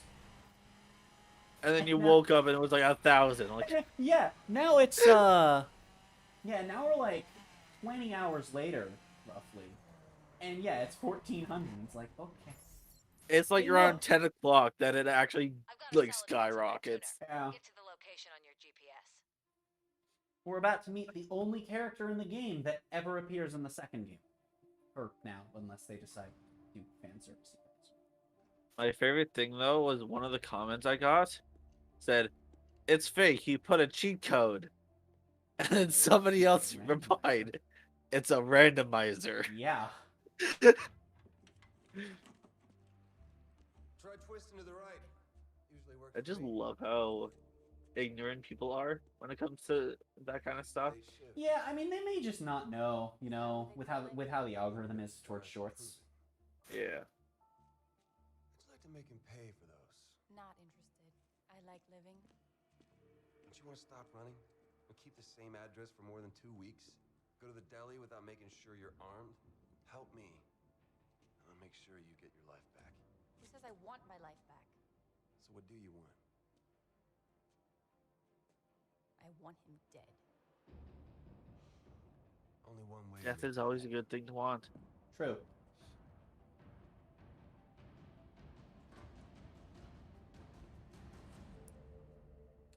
And then you woke up, and it was, like, 1,000. Like, yeah, now it's, yeah, now we're, like, 20 hours later, roughly. And, yeah, it's 1,400. It's like, okay. It's like Hey, around look. 10 o'clock that it actually I've got a like solid answer there, skyrockets. Tutor. Yeah. Get to the location on your GPS. We're about to meet the only character in the game that ever appears in the second game. Or now, unless they decide to do fan service. My favorite thing though was one of the comments I got said, "It's fake. He put a cheat code," and then somebody else Randomizer. replied, "It's a randomizer." Yeah. Try twisting to the right. Usually works. I just love how ignorant people are when it comes to that kind of stuff. Yeah, I mean, they may just not know, you know, with how the algorithm is towards shorts. Yeah. How'd you like to make him pay for those? Not interested. I like living. Don't you want to stop running? And keep the same address for more than 2 weeks? Go to the deli without making sure you're armed? Help me. And I'll make sure you get your life back. Who says I want my life back? So what do you want? I want him dead. Only one way. Death is always a good thing to want. True.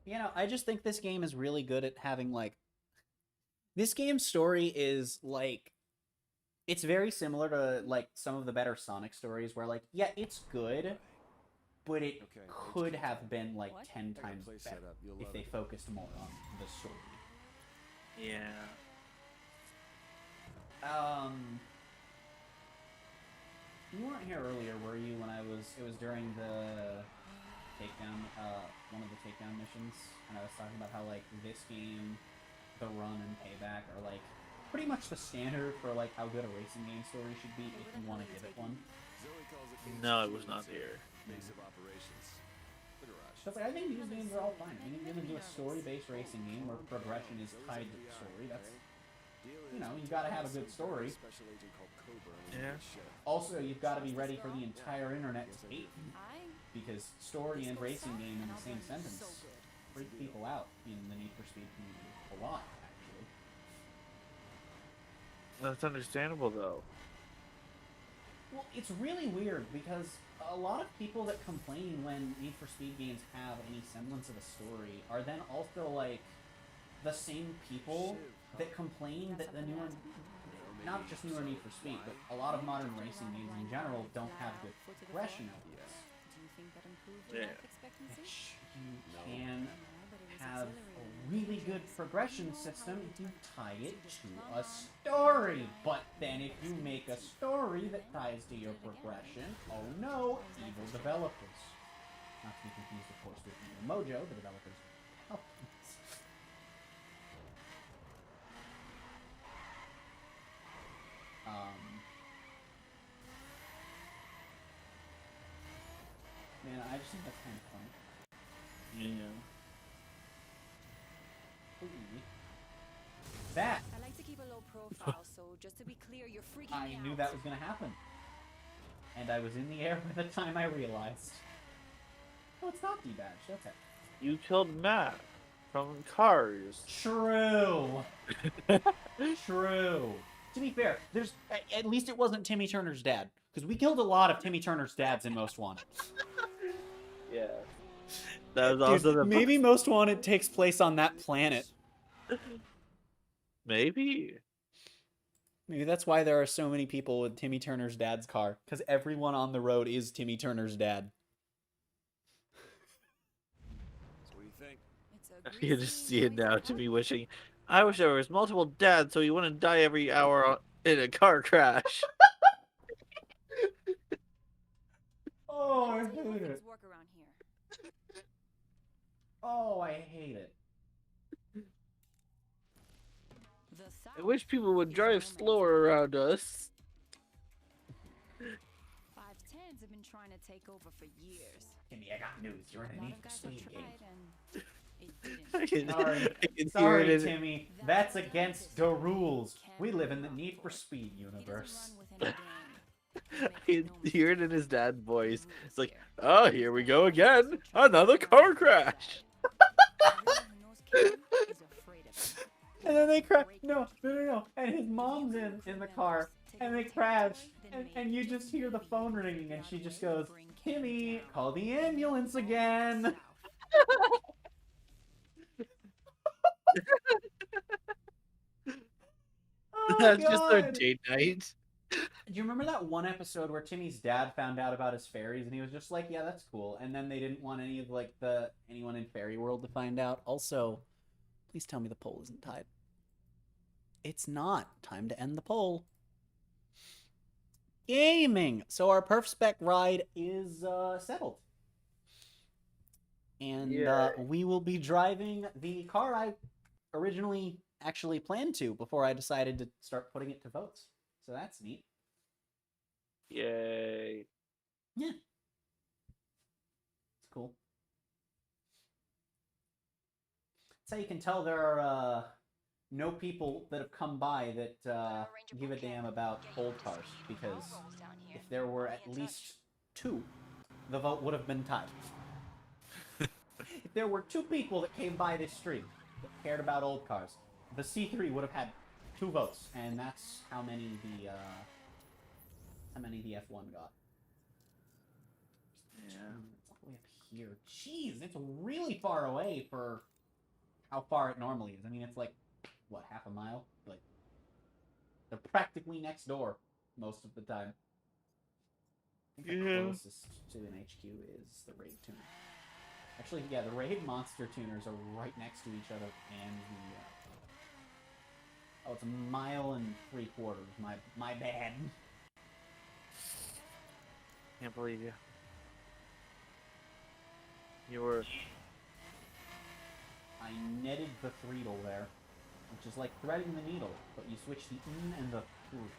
You know, I just think this game is really good at having, like... This game's story is, like... It's very similar to, like, some of the better Sonic stories where, like, yeah, it's good, but it could have been, like, 10 times better if they focused more on the story. Yeah. You weren't here earlier, were you, when it was during the takedown, one of the takedown missions, and I was talking about how, like, this game, the run and payback are, like, pretty much the standard for, like, how good a racing game story should be if you want to give it one. No, it was not here. Base of operations. The garage. Because, like, I think these games are all fine. I mean, you're going to do a story-based racing game where progression is tied to the story. That's, you know, you've got to have a good story. Yeah. Also, you've got to be ready for the entire internet to hate you. Because story and racing game in the same sentence freak people out in the Need for Speed community. A lot, actually. That's understandable though. Well, it's really weird because a lot of people that complain when Need for Speed games have any semblance of a story are then also, like, the same people that complain that the newer, not just newer Need for Speed, but a lot of modern racing games in general don't have good progression elements. Yeah. You can have a really good progression system if you tie it to a story. But then if you make a story that ties to your progression, oh no, evil developers. Not to be confused, of course, with Evil Mojo, the developers. Oh. Man, I just think that's kind of funny. Yeah. That! I like to keep a low profile, so just to be clear, you're freaking me I knew out. that was going to happen. And I was in the air by the time I realized. Oh, it's not debadged. Okay. You killed Matt from Cars. True. True. To be fair, there's at least it wasn't Timmy Turner's dad, because we killed a lot of Timmy Turner's dads in Most Wanted. Yeah. That was also the maybe Most Wanted takes place on that planet. Maybe. Maybe that's why there are so many people with Timmy Turner's dad's car, because everyone on the road is Timmy Turner's dad. So what do you think? It's a You just see it now to me wishing, I wish there was multiple dads so you wouldn't die every hour in a car crash. Oh, I Let's see how hate things it. work around here. Oh, I hate it. The I South wish people would is drive no man's slower around us. 510s have been trying to take over for years. Timmy, I got news. You're in A a lot Need of for guys have Speed game. tried and it didn't. I can, Sorry. I can hear Sorry, it in, Timmy. That's against the rules. We live in the Need for Speed He doesn't universe. run with any gang. I can hear it in his dad's voice. It's like, oh, here we go again. Another car crash. Everyone who knows Kevin is afraid of him. And then they crash. No. And his mom's in the car, and they crash, and you just hear the phone ringing, and she just goes, "Timmy, call the ambulance again." Oh That's just their god! date night. Do you remember that one episode where Timmy's dad found out about his fairies and he was just like, "Yeah, that's cool," and then they didn't want any of like the anyone in fairy world to find out? Also, please tell me the poll isn't tied. It's not. Time to end the poll. Gaming. So our perf spec ride is settled, and we will be driving the car I originally actually planned to before I decided to start putting it to votes. So that's neat. Yay. Yeah. It's cool. That's how you can tell there are no people that have come by that give a damn about old cars, because if there were at least 2, the vote would have been tied. If there were 2 people that came by this street that cared about old cars, the C3 would have had 2 votes, and that's how many the F1 got. Yeah. It's all the way up here. Jeez, it's really far away for how far it normally is. I mean, it's like, what, half a mile? Like, they're practically next door most of the time. I think the closest to an HQ is the Raid Tuner. Actually, yeah, the Raid Monster Tuners are right next to each other, and the... oh, it's 1.75 miles. My bad. Can't believe you. You were... I netted the threedle there, which is like threading the needle, but you switch the n and the through.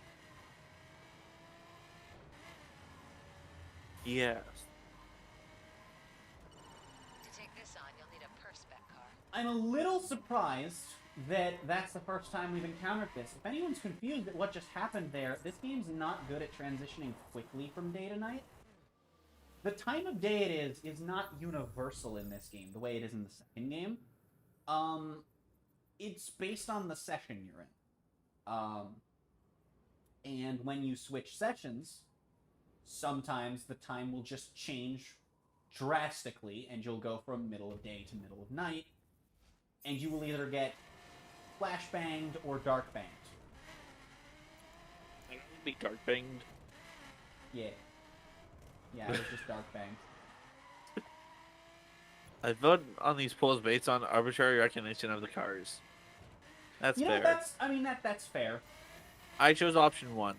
Yes. To take this on, you'll need a perf spec car. I'm a little surprised that that's the first time we've encountered this. If anyone's confused at what just happened there, this game's not good at transitioning quickly from day to night. The time of day it is not universal in this game, the way it is in the second game. It's based on the session you're in. And when you switch sessions, sometimes the time will just change drastically, and you'll go from middle of day to middle of night, and you will either get flashbanged or dark banged. I don't be dark banged. Yeah. Yeah, it was just dark banged. I vote on these polls based on arbitrary recognition of the cars. That's fair. That's fair. I chose option 1.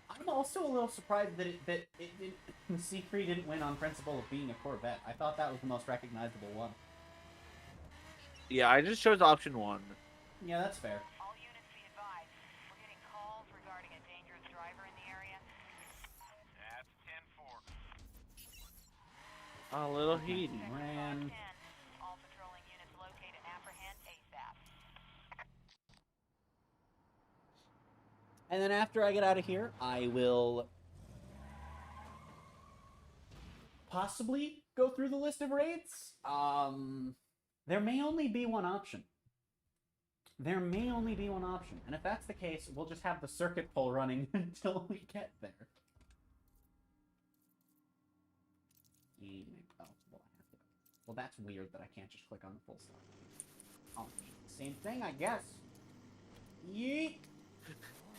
I'm also a little surprised that C3 didn't win on principle of being a Corvette. I thought that was the most recognizable one. Yeah, I just chose option 1. Yeah, that's fair. All units be advised. We're getting calls regarding a dangerous driver in the area. That's 10-4. A little heat. Man. All patrolling units locate and apprehend ASAP. And then after I get out of here, I will possibly go through the list of raids. There may only be one option. There may only be one option. And if that's the case, we'll just have the circuit pole running until we get there. Well, that's weird that I can't just click on the full stop. Oh, same thing, I guess. Yeet!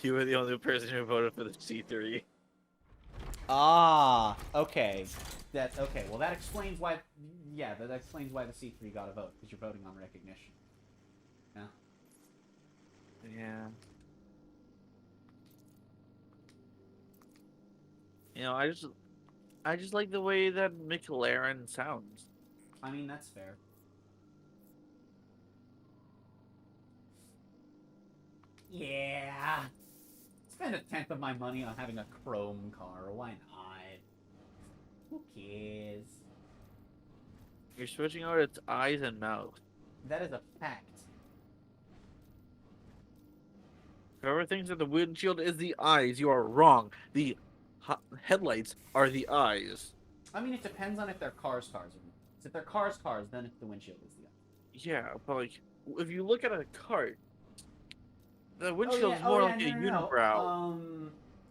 You were the only person who voted for the C3. Ah, okay. That's okay. Well, that explains why. Yeah, that explains why the C3 got a vote, because you're voting on recognition. Yeah. Yeah. You know, I just like the way that McLaren sounds. I mean, that's fair. Yeah. Spend 1/10 of my money on having a chrome car. Why not? Who cares? You're switching out its eyes and mouth. That is a fact. Whoever thinks that the windshield is the eyes, you are wrong. The headlights are the eyes. I mean, it depends on if they're cars or not. If they're cars, then the windshield is the eye. Yeah, but like, if you look at a cart, The windshield's more like a unibrow.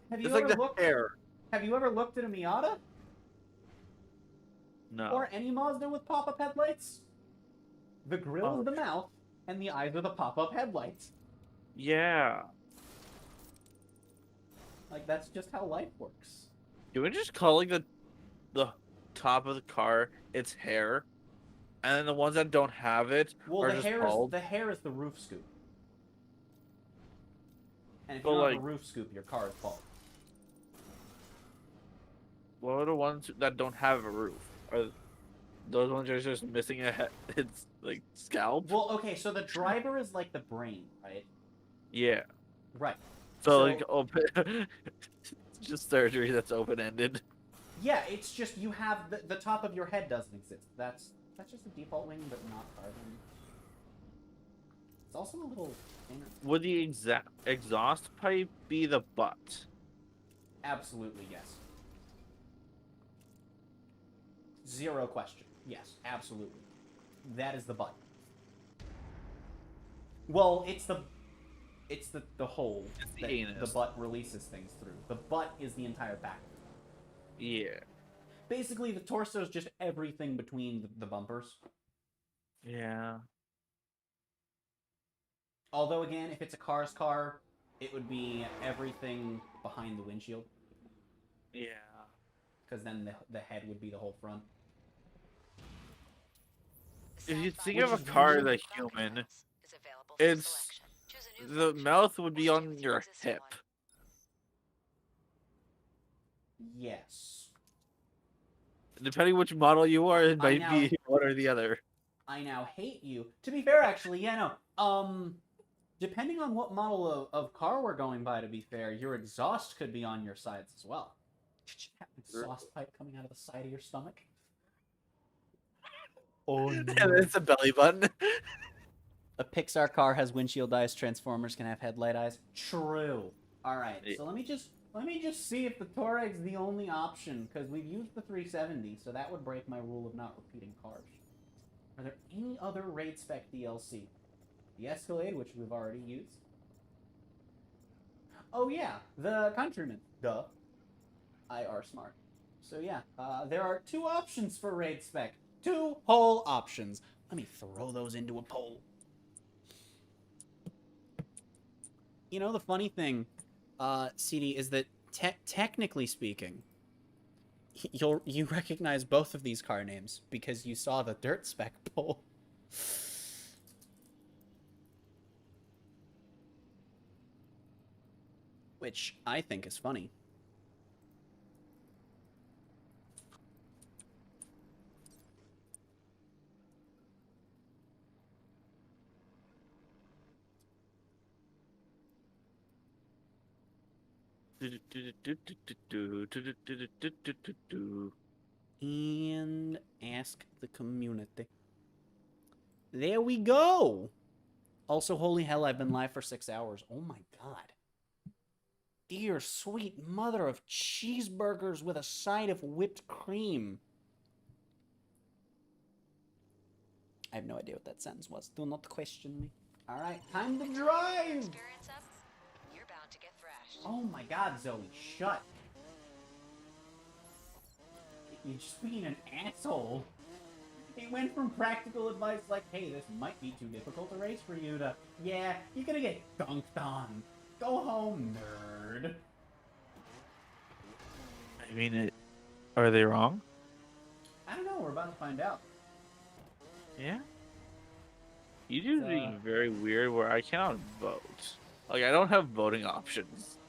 Have It's you like ever the looked? hair. Have you ever looked at a Miata No. or any Mazda with pop-up headlights? The grill Oh. is the mouth, and the eyes are the pop-up headlights. Yeah. Like, that's just how life works. Do we just call like the top of the car its hair, and then the ones that don't have it Well, are just bald? the hair is the roof scoop. And if you But, don't have like, a roof scoop, your car is bald. What are the ones that don't have a roof? Are those ones are just missing a head? It's like scalp. Well, okay, so the driver is like the brain, right? Yeah. Right. So like open, it's just surgery that's open ended. Yeah, it's just you have the top of your head doesn't exist. That's just a default wing, but not carbon. It's also a little thinner. Would the exhaust pipe be the butt? Absolutely yes. Zero question. Yes, absolutely. That is the butt. Well, it's the hole the that anus. the butt releases things through. The butt is the entire back. Yeah. Basically, the torso is just everything between the bumpers. Yeah. Although, again, if it's a car's car, it would be everything behind the windshield. Yeah. Because then the head would be the whole front. If you think of a car as a human, it's the mouth would be on your hip. Yes. Depending which model you are, it might now- be one or the other. I now hate you. To be fair, actually, yeah, no. Depending on what model of car we're going by, to be fair, your exhaust could be on your sides as well. Did you have an exhaust pipe coming out of the side of your stomach? Oh, no. It's a belly button. A Pixar car has windshield eyes. Transformers can have headlight eyes. True. All right. So let me just see if the Touareg's the only option, because we've used the 370, so that would break my rule of not repeating cars. Are there any other raid spec DLC? The Escalade, which we've already used. Oh yeah, the Countryman. Duh. I are smart. So yeah, there are 2 options for raid spec. 2 whole options. Let me throw those into a poll. You know, the funny thing, CD, is that technically speaking, you recognize both of these car names because you saw the dirt spec poll. Which I think is funny. And ask the community. There we go. Also, holy hell, I've been live for 6 hours. Oh my god. Dear sweet mother of cheeseburgers with a side of whipped cream. I have no idea what that sentence was. Do not question me. Alright, time to drive! You're bound to get thrashed. Oh my god, Zoe, shut. You're just being an asshole. It went from practical advice like, hey, this might be too difficult a race for you, to, yeah, you're gonna get dunked on. Go home, nerd. I mean, are they wrong? I don't know, we're about to find out. Yeah. You do being very weird where I cannot vote. Like, I don't have voting options.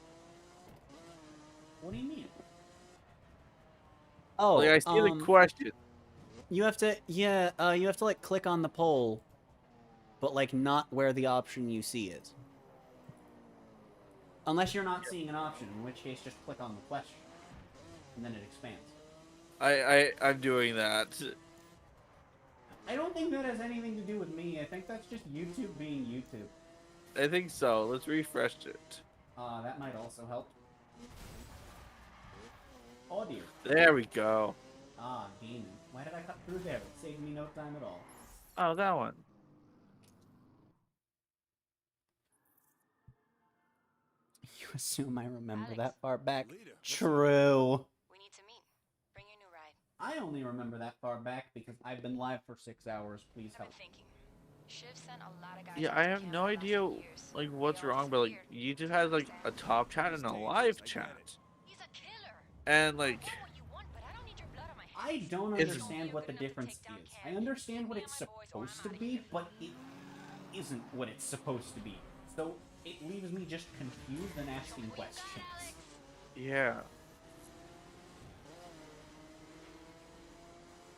What do you mean? Oh, like, I see the question. You have to, you have to, like, click on the poll, but, like, not where the option you see is. Unless you're not seeing an option, in which case just click on the question, and then it expands. I'm doing that. I don't think that has anything to do with me. I think that's just YouTube being YouTube. I think so. Let's refresh it. That might also help. Oh dear. There we go. Ah, gaming. Why did I cut through there? It saved me no time at all. Oh, that one. assume I remember Alex. that far back. Lita, what's True. We need to meet. Bring your new ride. I only remember that far back because I've been live for 6 hours. Please I've help. been thinking. Shiv sent a lot of guys Yeah, I after have Cam no the last idea few years. like They what's all wrong, but like disappeared. YouTube has like a Understand? top chat He's and a dangerous, live I chat, get it. He's a killer. and I like want what you want, but I don't need your blood on my I hands. don't It's- understand what the difference is. I understand what it's supposed to be, but it isn't what it's supposed to be. So it leaves me just confused and asking questions. yeah.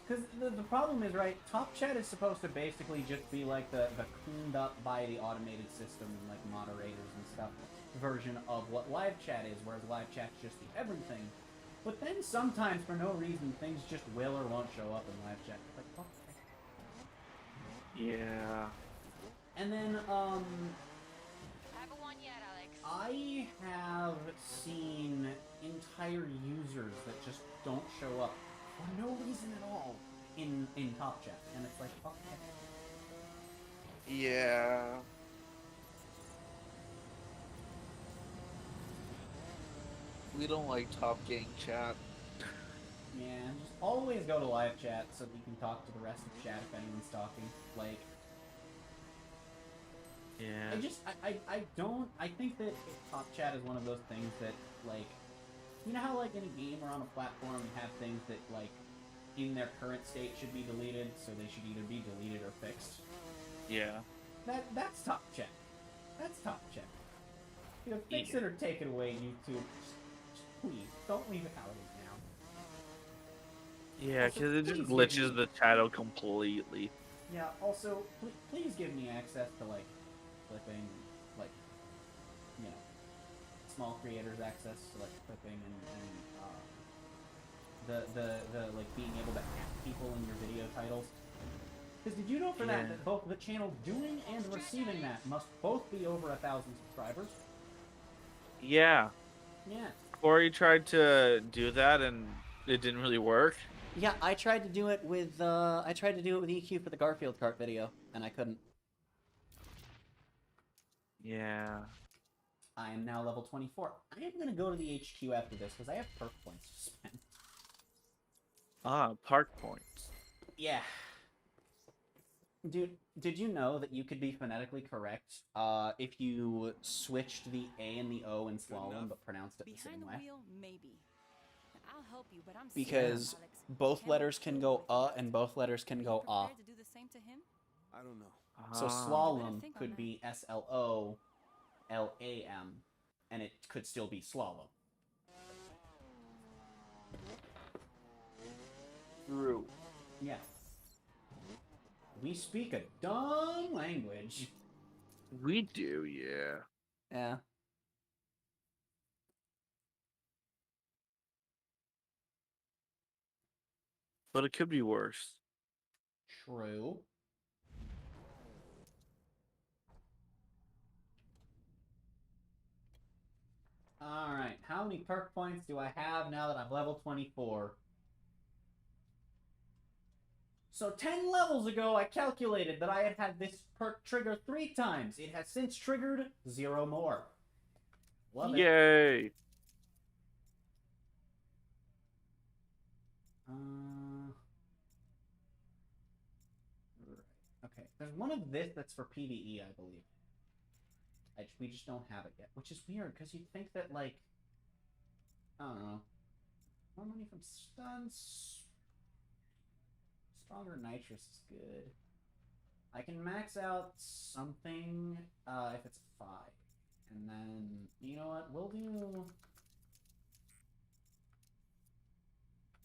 Because the problem is, right, Top Chat is supposed to basically just be like the cleaned up by the automated system, like moderators and stuff, version of what live chat is, whereas live chat's just the everything. But then sometimes, for no reason, things just will or won't show up in live chat. Like, okay. Yeah. And then, Haven't won yet, Alex. I have seen entire users that just don't show up for no reason at all in Top Chat, and it's like, okay. Yeah. We don't like Top Gang chat. Yeah, just always go to live chat so that you can talk to the rest of chat if anyone's talking. Like, Yeah. I don't, I think that Top Chat is one of those things that, like, you know how, like, in a game or on a platform you have things that, like, in their current state should be deleted, so they should either be deleted or fixed? Yeah. That's Top Chat. That's Top Chat. You know, fix it or take it away, YouTube. Just please, don't leave it how it is now. Yeah, Also, because it just please give glitches me- the channel completely. Yeah, also, please give me access to, like, clipping, like, you know, small creators access to, like, clipping and like, being able to add people in your video titles. Because did you know for that both the channel doing and receiving that must both be over 1,000 subscribers? Yeah. Yeah. Corey tried to do that and it didn't really work. Yeah, I tried to do it with EQ for the Garfield Kart video, and I couldn't. Yeah. I am now level 24. I am gonna go to the HQ after this because I have perk points to spend. Ah, park points. Yeah. Dude, did you know that you could be phonetically correct if you switched the A and the O in slalom but pronounced it the Behind same the way? wheel, maybe. I'll help you, but I'm Because scared, Alex. both Cam letters can go killed and both letters can go prepared to do the same to him? I don't know. So Ah. slalom think on could that. be SLOLAM, and it could still be slalom. True. Yeah. We speak a dumb language. We do, yeah. Yeah. But it could be worse. True. Alright, how many perk points do I have now that I'm level 24? So 10 levels ago, I calculated that I had had this perk trigger 3 times. It has since triggered 0 more. Love it. Yay! Okay, there's one of this that's for PvE, I believe. We just don't have it yet, which is weird, because you'd think that, like, I don't know, more money from stunts, stronger nitrous is good. I can max out something if it's a 5, and then, you know what, we'll do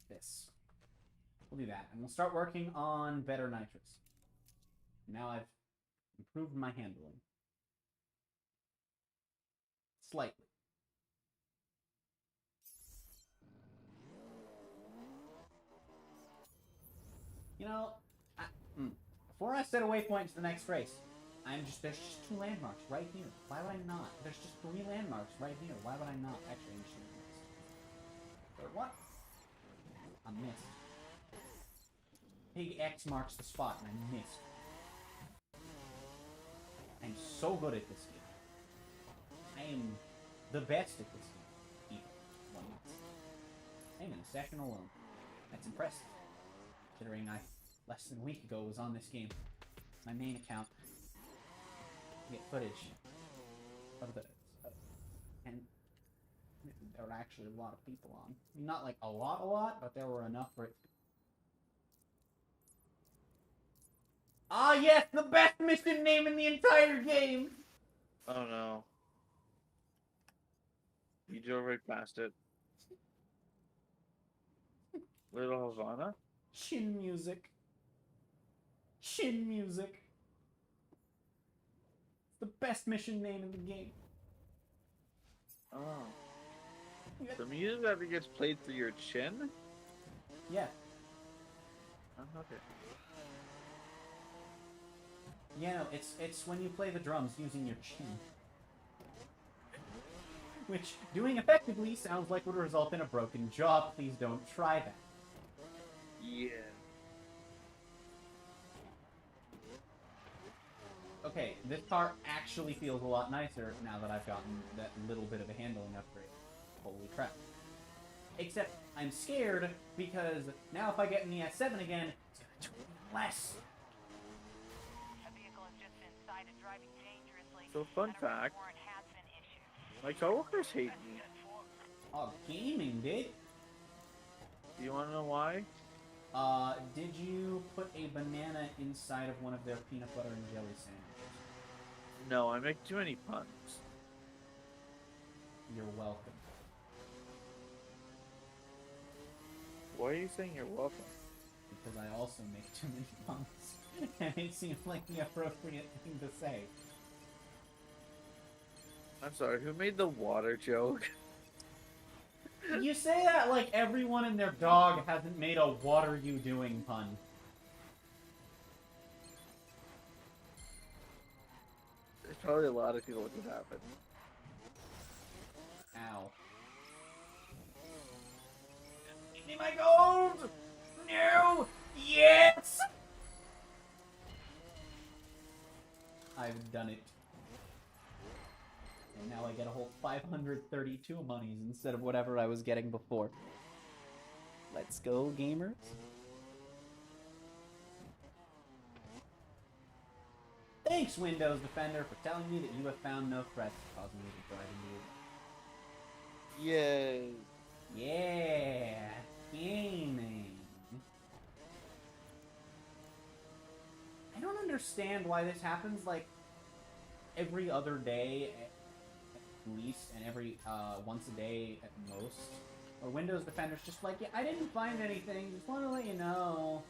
this. We'll do that, and we'll start working on better nitrous. Now I've improved my handling. Slightly. You know, before I set a waypoint to the next race, there's just 2 landmarks right here. Why would I not? There's just 3 landmarks right here. Why would I not? Actually, I'm just gonna miss. But what? I missed. Big X marks the spot, and I missed. I'm so good at this game. I am the best at this game, even one might say. I'm in a session alone. That's impressive, considering I, less than a week ago, was on this game. My main account. To get footage of the... and there were actually a lot of people on. Not like a lot, but there were enough for it. Ah, yes, the best mission name in the entire game! Oh no. You drove right past it. Little Havana? Shin music. Shin music. It's the best mission name in the game. Oh. The music that gets played through your chin? Yeah. Oh, okay. Yeah, no, it's when you play the drums using your chin. Which, doing effectively, sounds like would result in a broken jaw. Please don't try that. Yeah. Okay, this car actually feels a lot nicer now that I've gotten that little bit of a handling upgrade. Holy crap. Except, I'm scared, because now if I get in the S7 again, it's gonna do even less. A vehicle has just been cited driving dangerously. So fun fact, my coworkers hate me. Oh, gaming did? Do you want to know why? Did you put a banana inside of one of their peanut butter and jelly sandwiches? No, I make too many puns. You're welcome. Why are you saying you're welcome? Because I also make too many puns. And it seems like the appropriate thing to say. I'm sorry, who made the water joke? You say that like everyone and their dog hasn't made a "what are you doing" pun. There's probably a lot of people that could happen. Ow. Give me my gold! No! Yes! I've done it. And now I get a whole 532 monies instead of whatever I was getting before. Let's go, gamers. Thanks, Windows Defender, for telling me that you have found no threats causing me to drive into Yay. Yeah, gaming. I don't understand why this happens, like, every other day at least, and every, once a day at most. Or Windows Defender's just like, yeah, I didn't find anything, just want to let you know.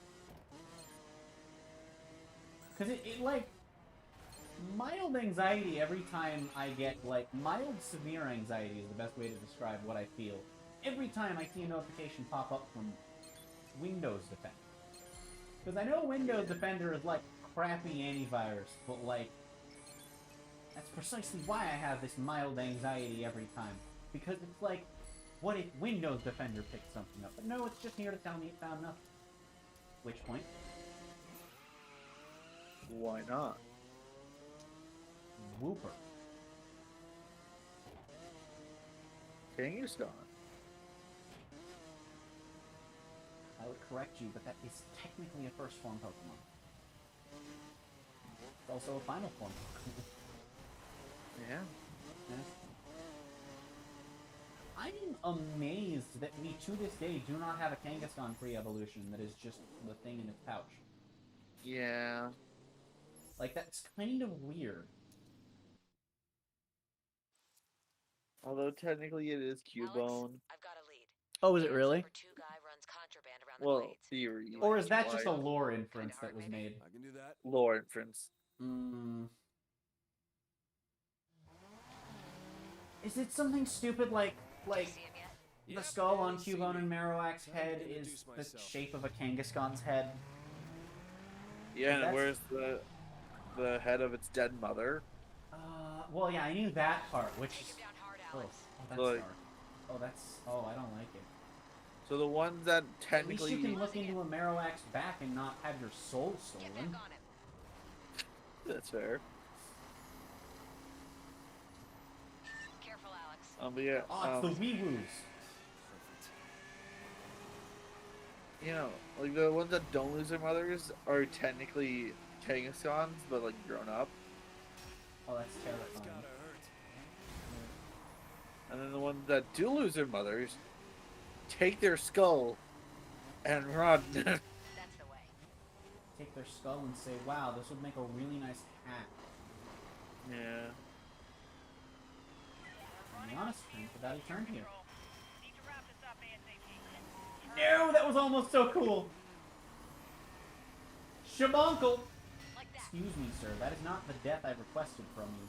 Because it, like, mild anxiety every time I get, like, mild severe anxiety is the best way to describe what I feel. Every time I see a notification pop up from Windows Defender. Because I know Windows Defender is, like, crappy antivirus, but, like, that's precisely why I have this mild anxiety every time. Because it's like, what if Windows Defender picked something up? But no, it's just here to tell me it found nothing. Which point? Why not? Whooper. Kangaskhan. I would correct you, but that is technically a first form Pokemon. It's also a final form Pokemon. Yeah. Yeah. I'm amazed that we, to this day, do not have a Kangaskhan pre-evolution that is just the thing in its pouch. Yeah. Like, that's kind of weird. Although technically it is Cubone. I've got a lead. Oh, is it really? Number 2 guy runs contraband around the Well, glades. theory. Or is that just a lore inference that was made? I can do that. Lore inference. Is it something stupid like the skull on Cubone and Marowak's head is the shape of a Kangaskhan's head? Yeah, and where's the head of its dead mother? Well, yeah, I knew that part, which is... Oh, that's Like- dark. Oh, that's... Oh, I don't like it. So the ones that At least technically... you can look into a Marowak's back and not have your soul stolen. That's fair. Careful, Alex. But yeah, Oh, it's the wee woos. you know, like the ones that don't lose their mothers are technically Kangaskhan's, but like grown up. Oh, that's terrifying. And then the ones that do lose their mothers take their skull and run. That's the way. Take their skull and say, wow, this would make a really nice hat. Yeah. To be honest, I forgot he turned here. No, that was almost so cool. Shabonkle. Excuse me, sir. That is not the death I requested from you.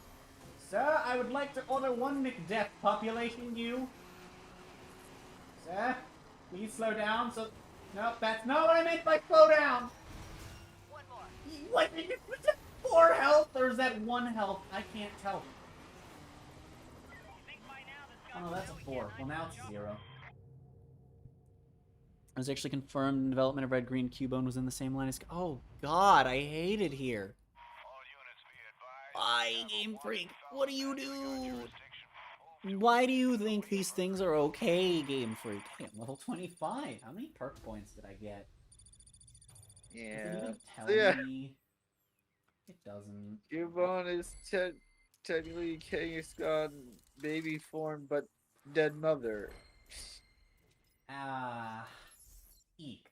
Sir, I would like to order one McDeath. Population you. Sir, please slow down. So, no, that's not what I meant by slow down. One more. What? Was that 4 health or is that 1 health? I can't tell. Oh no, that's a 4. Well, now it's 0. I was actually confirmed in development of Red Green Cubone was in the same line as. Oh God, I hate it here. Why, Game Freak? What do you do? Why do you think these things are okay, Game Freak? Hey, I'm level 25. How many perk points did I get? Yeah. Does it even tell Yeah. me? It doesn't. Cubone is technically Kangaskhan baby form, but dead mother. Eek.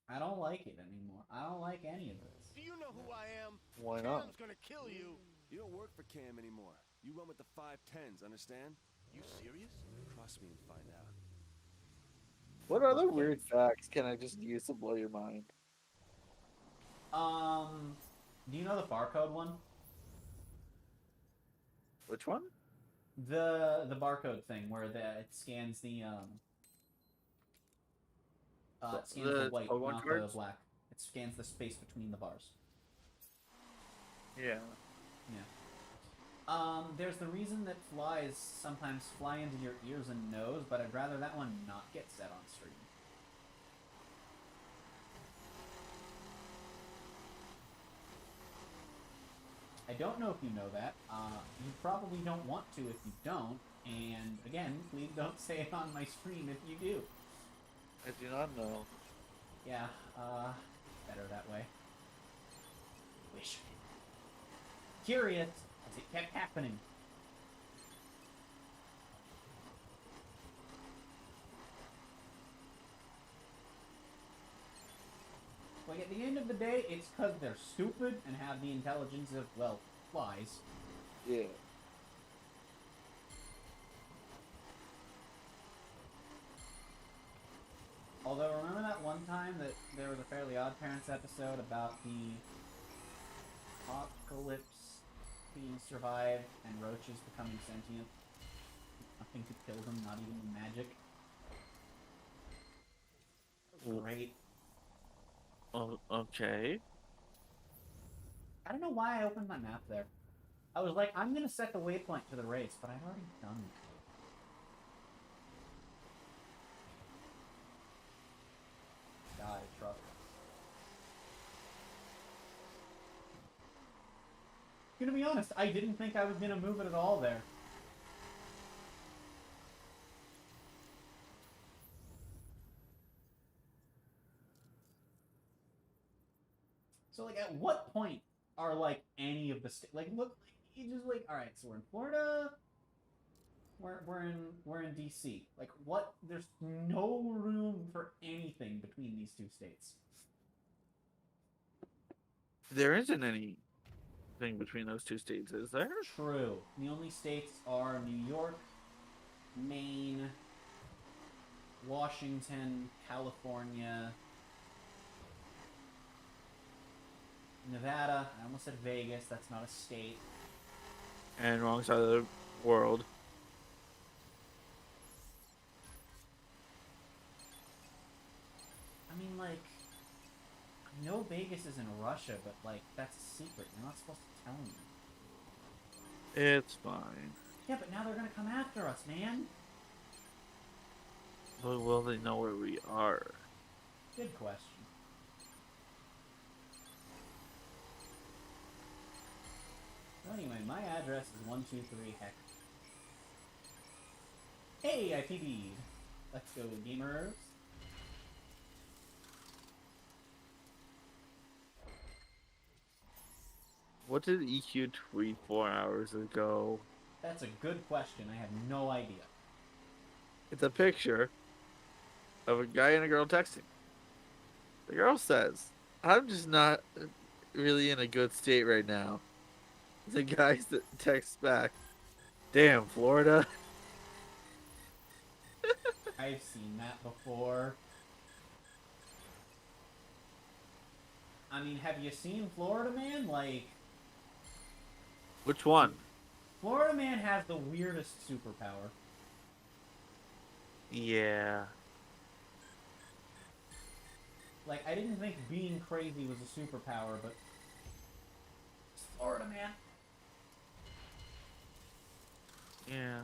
I don't like it anymore. I don't like any of this. Do you know who I am? Why not? Cam's gonna kill you. You don't work for Cam anymore. You run with the 510s, understand? You serious? Trust me and find out. What other weird facts can I just use to blow your mind? Do you know the barcode one? Which one? The barcode thing where it scans the it scans the white, Pokemon not cards? the black. It scans the space between the bars. Yeah. Yeah. There's the reason that flies sometimes fly into your ears and nose, but I'd rather that one not get set on stream. I don't know if you know that. You probably don't want to if you don't. And again, please don't say it on my stream if you do. I do not know. Yeah, better that way. Wish. Curious, as it kept happening. Like, at the end of the day, it's because they're stupid and have the intelligence of, well, flies. Yeah. Although, remember that one time that there was a Fairly Odd Parents episode about the apocalypse being survived and roaches becoming sentient? Nothing could kill them, not even magic. Great. Oh, okay. I don't know why I opened my map there. I was like, I'm gonna set the waypoint to the race, but I've already done it. Die, truck. Gonna be honest, I didn't think I was gonna move it at all there. So, like, at what point are, like, any of the like, look, you just, like, alright, so we're in Florida, we're in DC. Like, what? There's no room for anything between these two states. There isn't anything between those two states, is there? True. The only states are New York, Maine, Washington, California, Nevada. I almost said Vegas. That's not a state. And wrong side of the world. I mean, like, I know Vegas is in Russia, but, like, that's a secret. You're not supposed to tell me. It's fine. Yeah, but now they're gonna come after us, man. But will they know where we are? Good question. Anyway, my address is 123 Heck. Hey, I PB'd. Let's go, gamers. What did EQ tweet 4 hours ago? That's a good question. I have no idea. It's a picture of a guy and a girl texting. The girl says, I'm just not really in a good state right now. The guy texts back, damn, Florida. I've seen that before. I mean, have you seen Florida Man? Like... Which one? Florida Man has the weirdest superpower. Yeah. Like, I didn't think being crazy was a superpower, but... It's Florida Man. Yeah.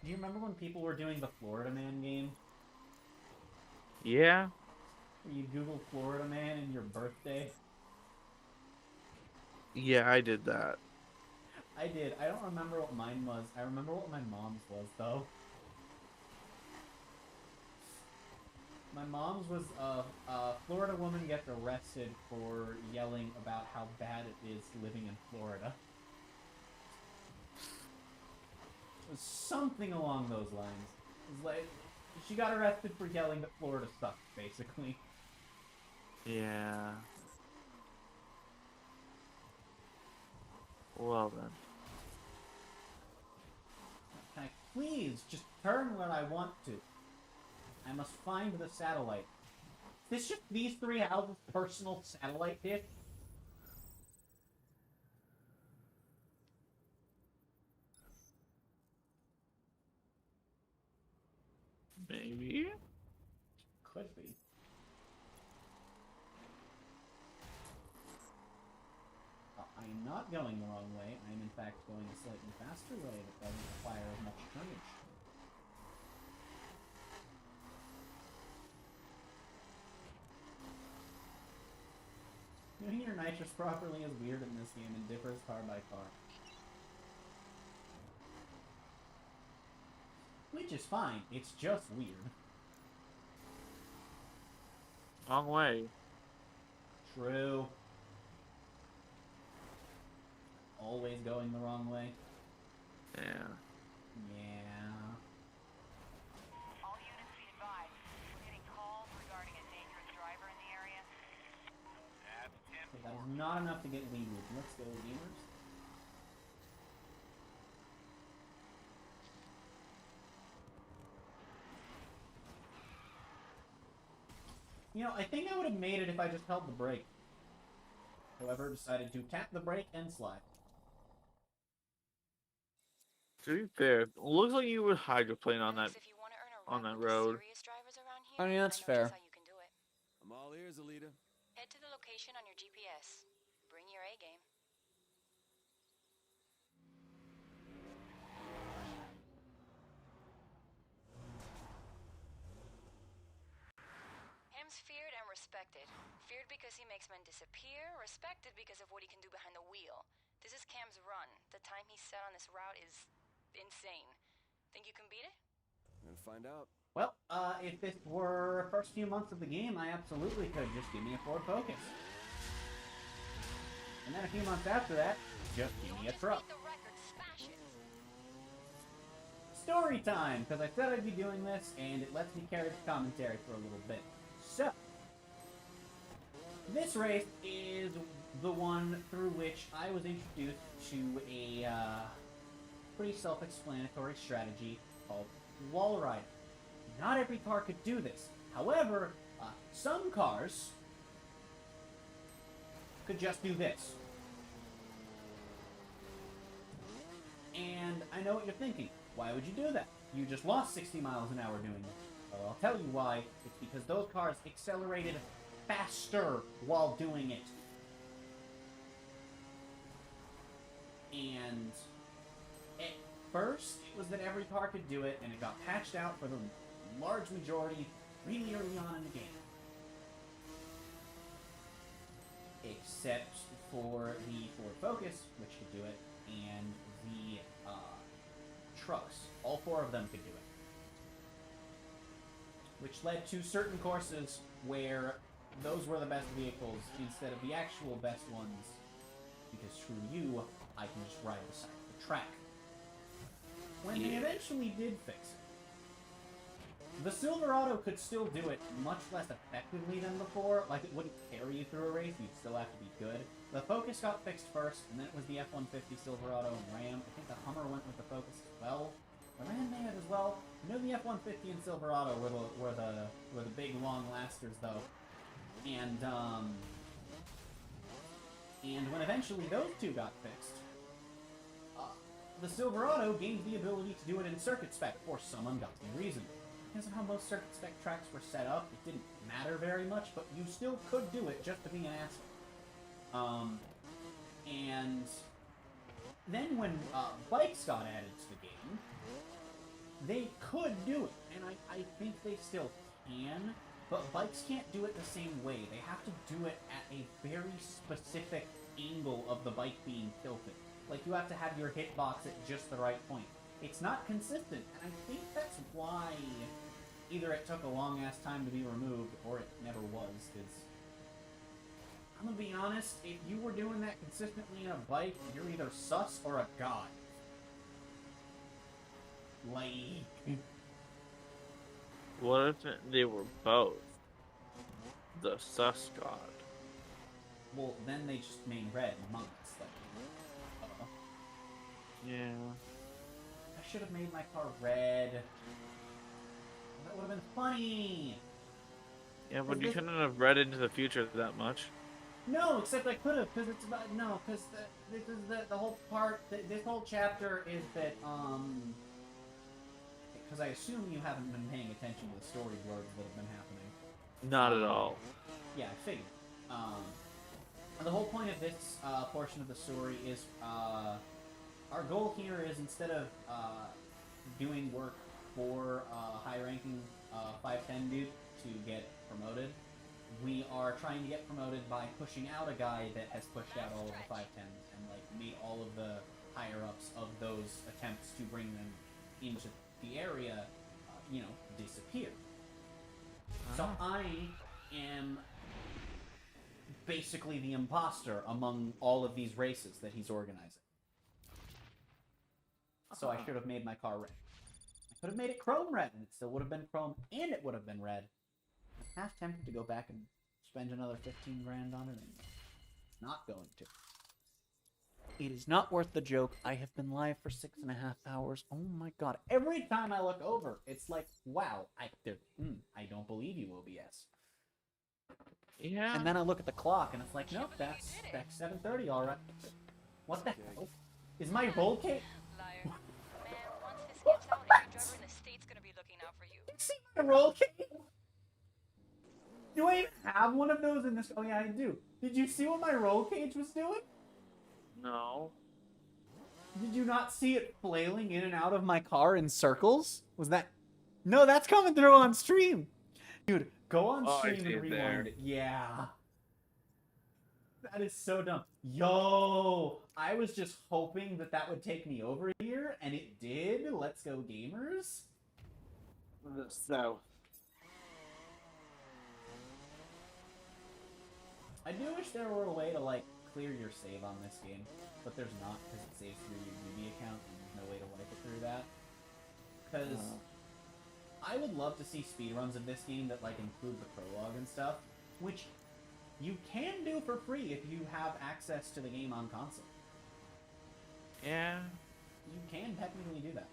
Do you remember when people were doing the Florida Man game? Yeah. Where you Google Florida Man and your birthday? Yeah, I did that. I did. I don't remember what mine was. I remember what my mom's was, though. My mom's was, a Florida woman gets arrested for yelling about how bad it is living in Florida. It was something along those lines. It was like, she got arrested for yelling that Florida sucks, basically. Yeah. Well then. Can I please just turn where I want to? I must find the satellite. Is this just these three houses' personal satellite dish? Maybe? Could be. I am not going the wrong way. I am in fact going a slightly faster way that doesn't require as much tonnage. Doing your nitrous properly is weird in this game and differs car by car. Which is fine, it's just weird. Wrong way. True. Always going the wrong way. Yeah. Yeah. All units be advised. We're getting calls regarding a dangerous driver in the area. That's 10. Okay, that is not enough to get lead moved. Let's go, gamers. You know, I think I would have made it if I just held the brake. However, decided to tap the brake and slide. To be fair, it looks like you would hydroplane on that road. I mean, that's fair. I'm all ears, Alita. Head to the location on your GPS. Bring your A game. Ham's feared and respected. Feared because he makes men disappear, respected because of what he can do behind the wheel. This is Cam's run. The time he set on this route is insane. Think you can beat it? We're gonna find out. Well, if this were first few months of the game, I absolutely could. Just give me a Ford Focus. And then a few months after that, just give me a truck. Story time, because I said I'd be doing this, and it lets me carry the commentary for a little bit. So, this race is the one through which I was introduced to a pretty self-explanatory strategy called wall riding. Not every car could do this. However, some cars could just do this. And I know what you're thinking. Why would you do that? You just lost 60 miles an hour doing it. Well, I'll tell you why. It's because those cars accelerated faster while doing it. And at first, it was that every car could do it, and it got patched out for the large majority really early on in the game. Except for the Ford Focus, which could do it, and the trucks. All 4 of them could do it. Which led to certain courses where those were the best vehicles instead of the actual best ones. Because screw you, I can just ride the side of the track. When they eventually did fix it, the Silverado could still do it much less effectively than before. Like, it wouldn't carry you through a race, you'd still have to be good. The Focus got fixed first, and then it was the F-150 Silverado and Ram. I think the Hummer went with the Focus as well. The Ram may have as well. You know, the F-150 and Silverado were the big long lasters, though. And when eventually those two got fixed, the Silverado gained the ability to do it in circuit spec for some ungodly reason. Because of how most circuit spec tracks were set up, it didn't matter very much, but you still could do it just to be an asshole. And then when bikes got added to the game, they could do it, and I think they still can, but bikes can't do it the same way. They have to do it at a very specific angle of the bike being tilted. Like, you have to have your hitbox at just the right point. It's not consistent, and I think that's why either it took a long-ass time to be removed, or it never was, because I'm gonna be honest, if you were doing that consistently in a bike, you're either sus or a god. Like... What if they were both? The sus god. Well, then they just made red monks. Like, yeah. I should have made my car red. That would have been funny. Yeah, but you couldn't have read into the future that much. No, except I could have, because it's about because this is the whole part. This whole chapter is that because I assume you haven't been paying attention to the storyboards that have been happening. Not at all. Yeah, I figured. The whole point of this portion of the story is our goal here is, instead of doing work for high-ranking 510 dude to get promoted, we are trying to get promoted by pushing out a guy that has pushed out all of the 510s and like made all of the higher-ups of those attempts to bring them into the area, disappear. So I am basically the imposter among all of these races that he's organizing. So I should have made my car red. I could have made it chrome red, and it still would have been chrome, and it would have been red. I'm half tempted to go back and spend another 15 grand on it, and not going to. It is not worth the joke. I have been live for 6.5 hours. Oh my god. Every time I look over, it's like, wow, I don't believe you, OBS. Yeah. And then I look at the clock, and it's like, nope, that's 7:30, all right. What the hell? Is my roll cage? Liar. Man, once this gets out, every driver in the state's gonna be looking out for you. Did you see my roll cage? Do I even have one of those in this? Oh yeah, I do. Did you see what my roll cage was doing? No. Did you not see it flailing in and out of my car in circles? Was that... No, that's coming through on stream. Dude, go on stream and rewind it. Yeah. That is so dumb. Yo, I was just hoping that that would take me over here, and it did. Let's go, gamers. The south. I do wish there were a way to, like, clear your save on this game, but there's not, because it saves through your UV account, and there's no way to wipe it through that. Because I would love to see speedruns of this game that, like, include the prologue and stuff, which you can do for free if you have access to the game on console. Yeah. You can technically do that.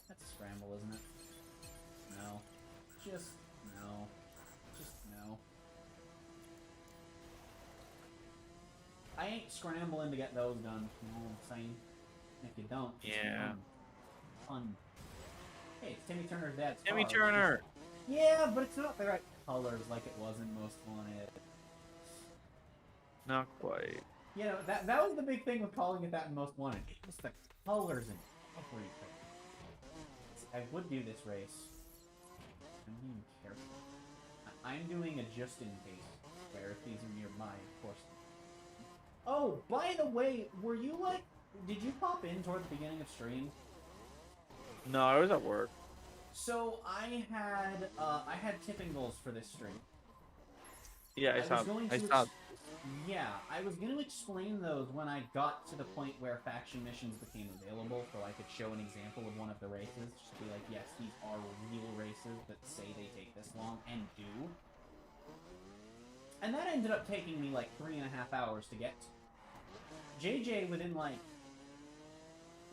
That's a scramble, isn't it? No. Just no. Just no. I ain't scrambling to get those done, you know what I'm saying? If you don't, it's fun. Hey, it's Timmy Turner's dad's Timmy car. Turner! Yeah, but it's not the right colors like it was in Most Wanted. Not quite. You know, that was the big thing with calling it that in Most Wanted. It was the colors and everything. I would do this race. I'm being careful. I'm doing a just in case. elsewhere if these are nearby, of course. Oh, by the way, were you like, did you pop in toward the beginning of stream? No, I was at work. So I had tipping goals for this stream. Yeah, I saw. Yeah, I was going to explain those when I got to the point where faction missions became available, so I could show an example of one of the races. Just be like, yes, these are real races that say they take this long, and do. And that ended up taking me like 3.5 hours to get to. JJ, within like,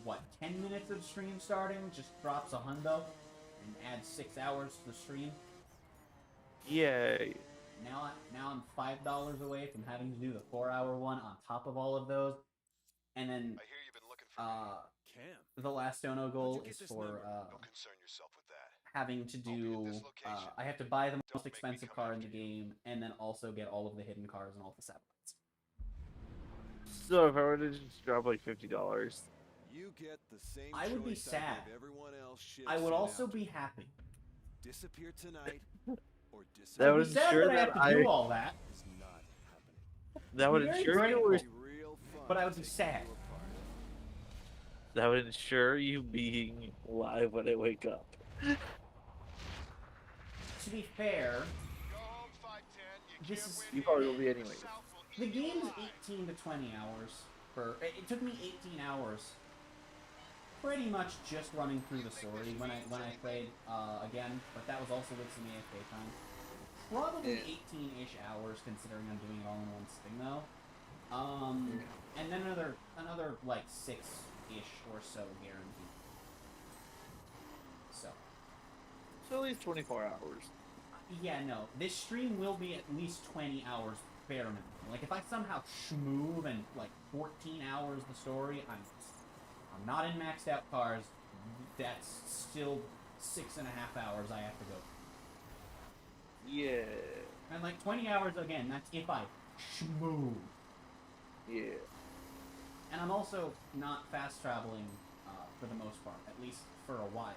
what, 10 minutes of stream starting, just drops a hundo and adds 6 hours to the stream. Yay. Now I'm $5 away from having to do the 4-hour one on top of all of those. And then I hear you've been looking for Cam. the last dono goal is for Don't concern yourself with that. having to do I have to buy the most expensive car in the game and then also get all of the hidden cars and all the satellites. So if I were to just drop like $50, You get the same I would be choice sad. gave everyone else shit I would soon also after. be happy. Disappear tonight or that I'd would be sad ensure that I have that to do all that. It's not happening. that would Very ensure you were, grateful. Real fun But I would be taking sad. you apart. that would ensure you being live when I wake up. To be fair, Go home, 510. this is You probably will be anyways. the game's 18 to 20 hours. It took me 18 hours, pretty much just running through the story when I played again. But that was also with some AFK time. Probably 18-ish hours considering I'm doing it all in one sitting though. And then another like 6-ish or so guaranteed. So at least 24 hours. Yeah, no. This stream will be at least 20 hours bare minimum. Like, if I somehow schmoove and, like, 14 hours the story, I'm not in maxed out cars. That's still 6.5 hours I have to go. Yeah. And, like, 20 hours, again, that's if I schmoove. Yeah. And I'm also not fast traveling for the most part, at least for a while.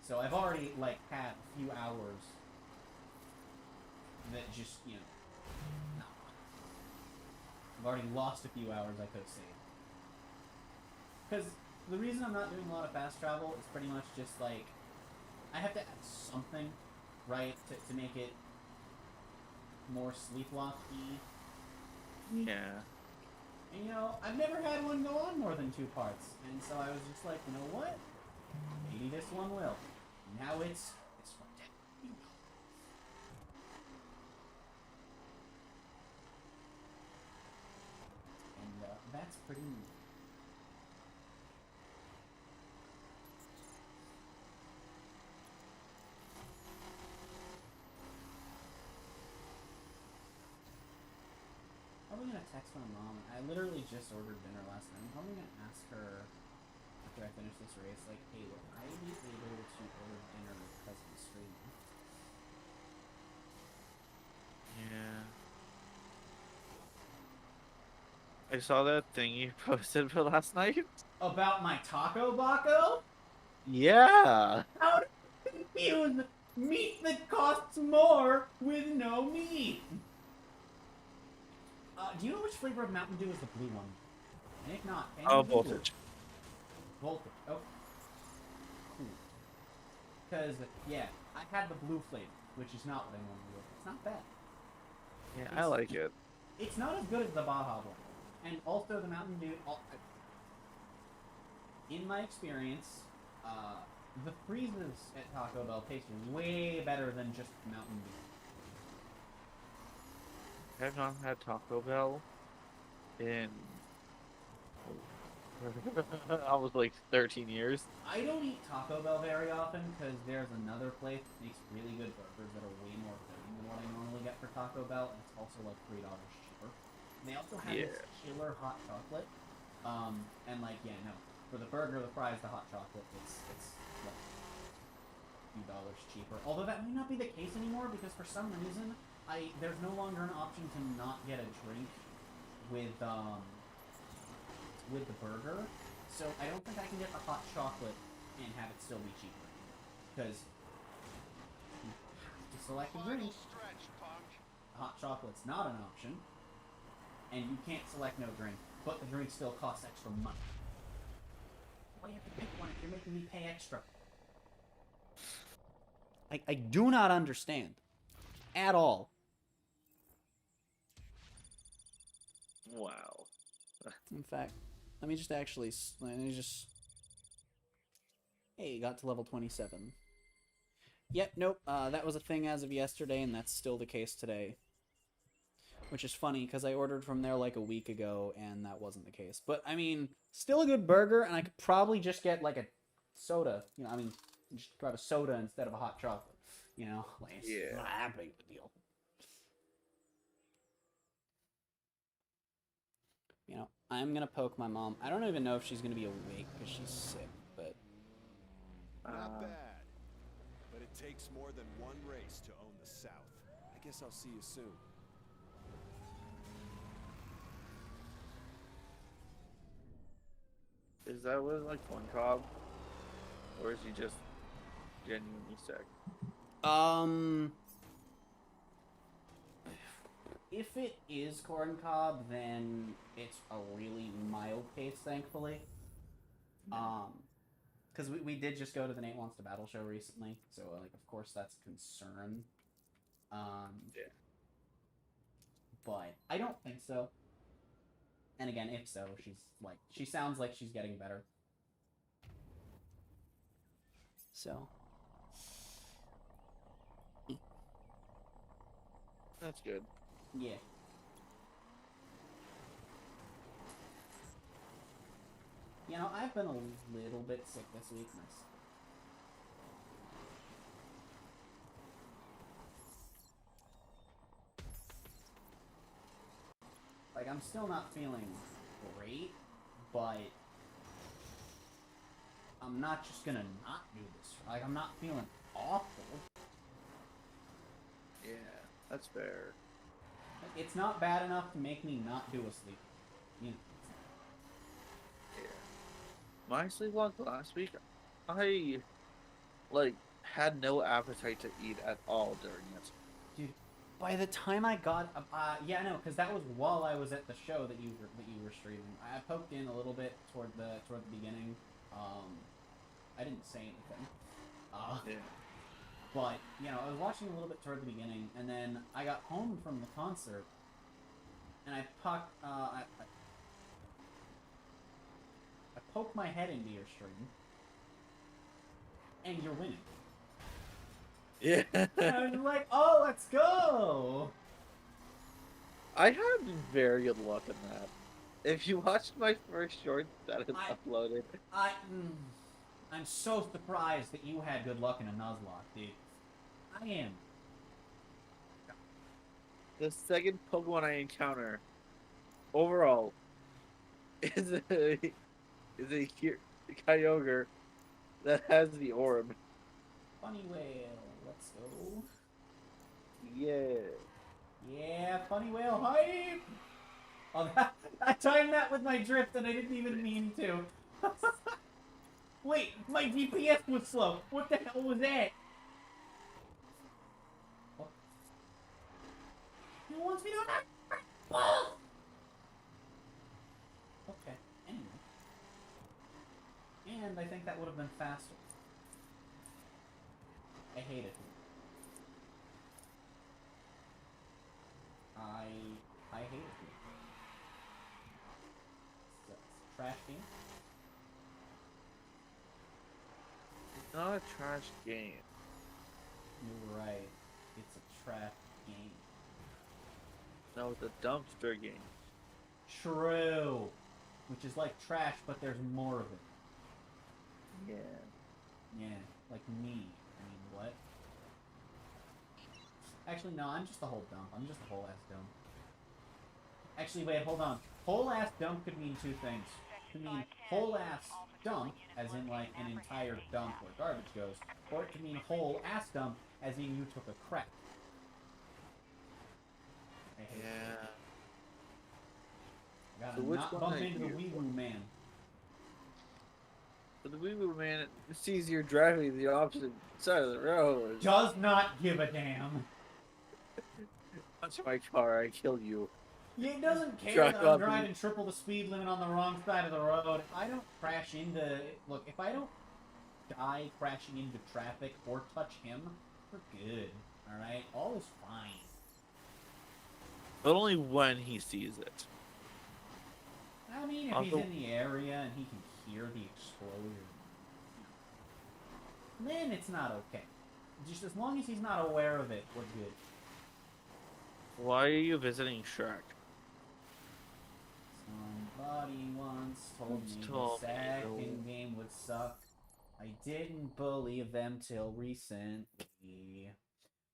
So I've already, like, had a few hours that just, you know, no. I've already lost a few hours I could have saved. Because the reason I'm not doing a lot of fast travel is pretty much just, like, I have to add something, right, to make it more Sleeplocke-y. Yeah. And, you know, I've never had one go on more than 2 parts. And so I was just like, you know what? Maybe this one will. Now it's for $10. And that's pretty neat. How are we gonna text my mom? I literally just ordered dinner last night. How are we gonna ask her after I finish this race? Like, hey, will I be able to order dinner because I'm streaming? Yeah. I saw that thing you posted for last night. About my taco baco? Yeah. How to confuse meat that costs more with no meat? Do you know which flavor of Mountain Dew is the blue one? And if not, Oh, voltage. Voltage. Oh. Cool. Because, yeah, I had the blue flavor, which is not what I normally do. It's not bad. Yeah, I like it. It's not as good as the Baja one. And also the Mountain Dew... in my experience, the freezes at Taco Bell taste way better than just Mountain Dew. I have not had Taco Bell in almost like 13 years. I don't eat Taco Bell very often because there's another place that makes really good burgers that are way more filling than what I normally get for Taco Bell, and it's also like $3 cheaper. And they also have this killer hot chocolate. And like, yeah, no. For the burger, the fries, the hot chocolate, it's like a few dollars cheaper. Although that may not be the case anymore because for some reason, there's no longer an option to not get a drink with the burger. So I don't think I can get the hot chocolate and have it still be cheaper anymore. Because you have to select a drink. hot chocolate's not an option, and you can't select no drink, but the drink still costs extra money. Why do you have to pick one if you're making me pay extra? I do not understand. At all. Wow. In fact, let me just... Hey, you got to level 27. Yep, nope, that was a thing as of yesterday, and that's still the case today. Which is funny, because I ordered from there like a week ago, and that wasn't the case. But, I mean, still a good burger, and I could probably just get, like, a soda. You know, I mean, just grab a soda instead of a hot chocolate. You know? Like, it's not that big of a deal. You know, I'm gonna poke my mom. I don't even know if she's gonna be awake, because she's sick, but... Not bad. But it takes more than one race to own the South. I guess I'll see you soon. Is that what like Corn Cob? Or is he just genuinely sick? If it is corn cob, then it's a really mild case, thankfully. Because we did just go to the Nate Wants to Battle show recently, so, like, of course that's a concern. Yeah. But I don't think so. And again, if so, she sounds like she's getting better. So. That's good. Yeah. You know, I've been a little bit sick this week myself. Like, I'm still not feeling great, but I'm not just gonna not do this. Like, I'm not feeling awful. Yeah, that's fair. Like, it's not bad enough to make me not do a sleep. You know. Yeah. My Sleeplocke last week, I, like, had no appetite to eat at all during it. Dude, by the time I got... yeah, no, because that was while I was at the show that you were streaming. I poked in a little bit toward the beginning. I didn't say anything. Yeah. But, you know, I was watching a little bit toward the beginning, and then I got home from the concert, and I poked my head into your stream, and you're winning. Yeah. And I was like, oh, let's go! I had very good luck in that. If you watched my first short that is uploaded... I'm so surprised that you had good luck in a Nuzlocke, dude. I am. The second Pokemon I encounter, overall, is a Kyogre that has the orb. Funny Whale, let's go. Yeah. Yeah, Funny Whale hype! Oh, I timed that with my drift and I didn't even mean to. Wait, my DPS was slow. What the hell was that? What? He wants me to... Okay, anyway. And I think that would have been faster. I hate it. I hate it. It's a trash game. It's not a trash game. You're right. It's a trash game. No, it's a dumpster game. True. Which is like trash, but there's more of it. Yeah. Yeah, like me. I mean, what? Actually, no, I'm just a whole dump. I'm just a whole ass dump. Actually, wait, hold on. Whole ass dump could mean two things. It could mean whole ass dump, as in like an entire dump where garbage goes, or it could mean whole ass dump, as in you took a crap. I hate it. Gotta So which not one bump are into the you? wee woo man. But the Wee Woo Man sees you're driving the opposite side of the road. Does not give a damn. Touch my car, I kill you. It doesn't care Drive that I'm off driving triple the speed limit on the wrong side of the road. If I don't crash into... Look, if I don't die crashing into traffic or touch him, we're good. Alright? All is fine. But only when he sees it. I mean, if he's Also- in the area and he can hear the explosion, then it's not okay. Just as long as he's not aware of it, we're good. Why are you visiting Shrek? Somebody once told me the second game would suck. I didn't believe them till recently.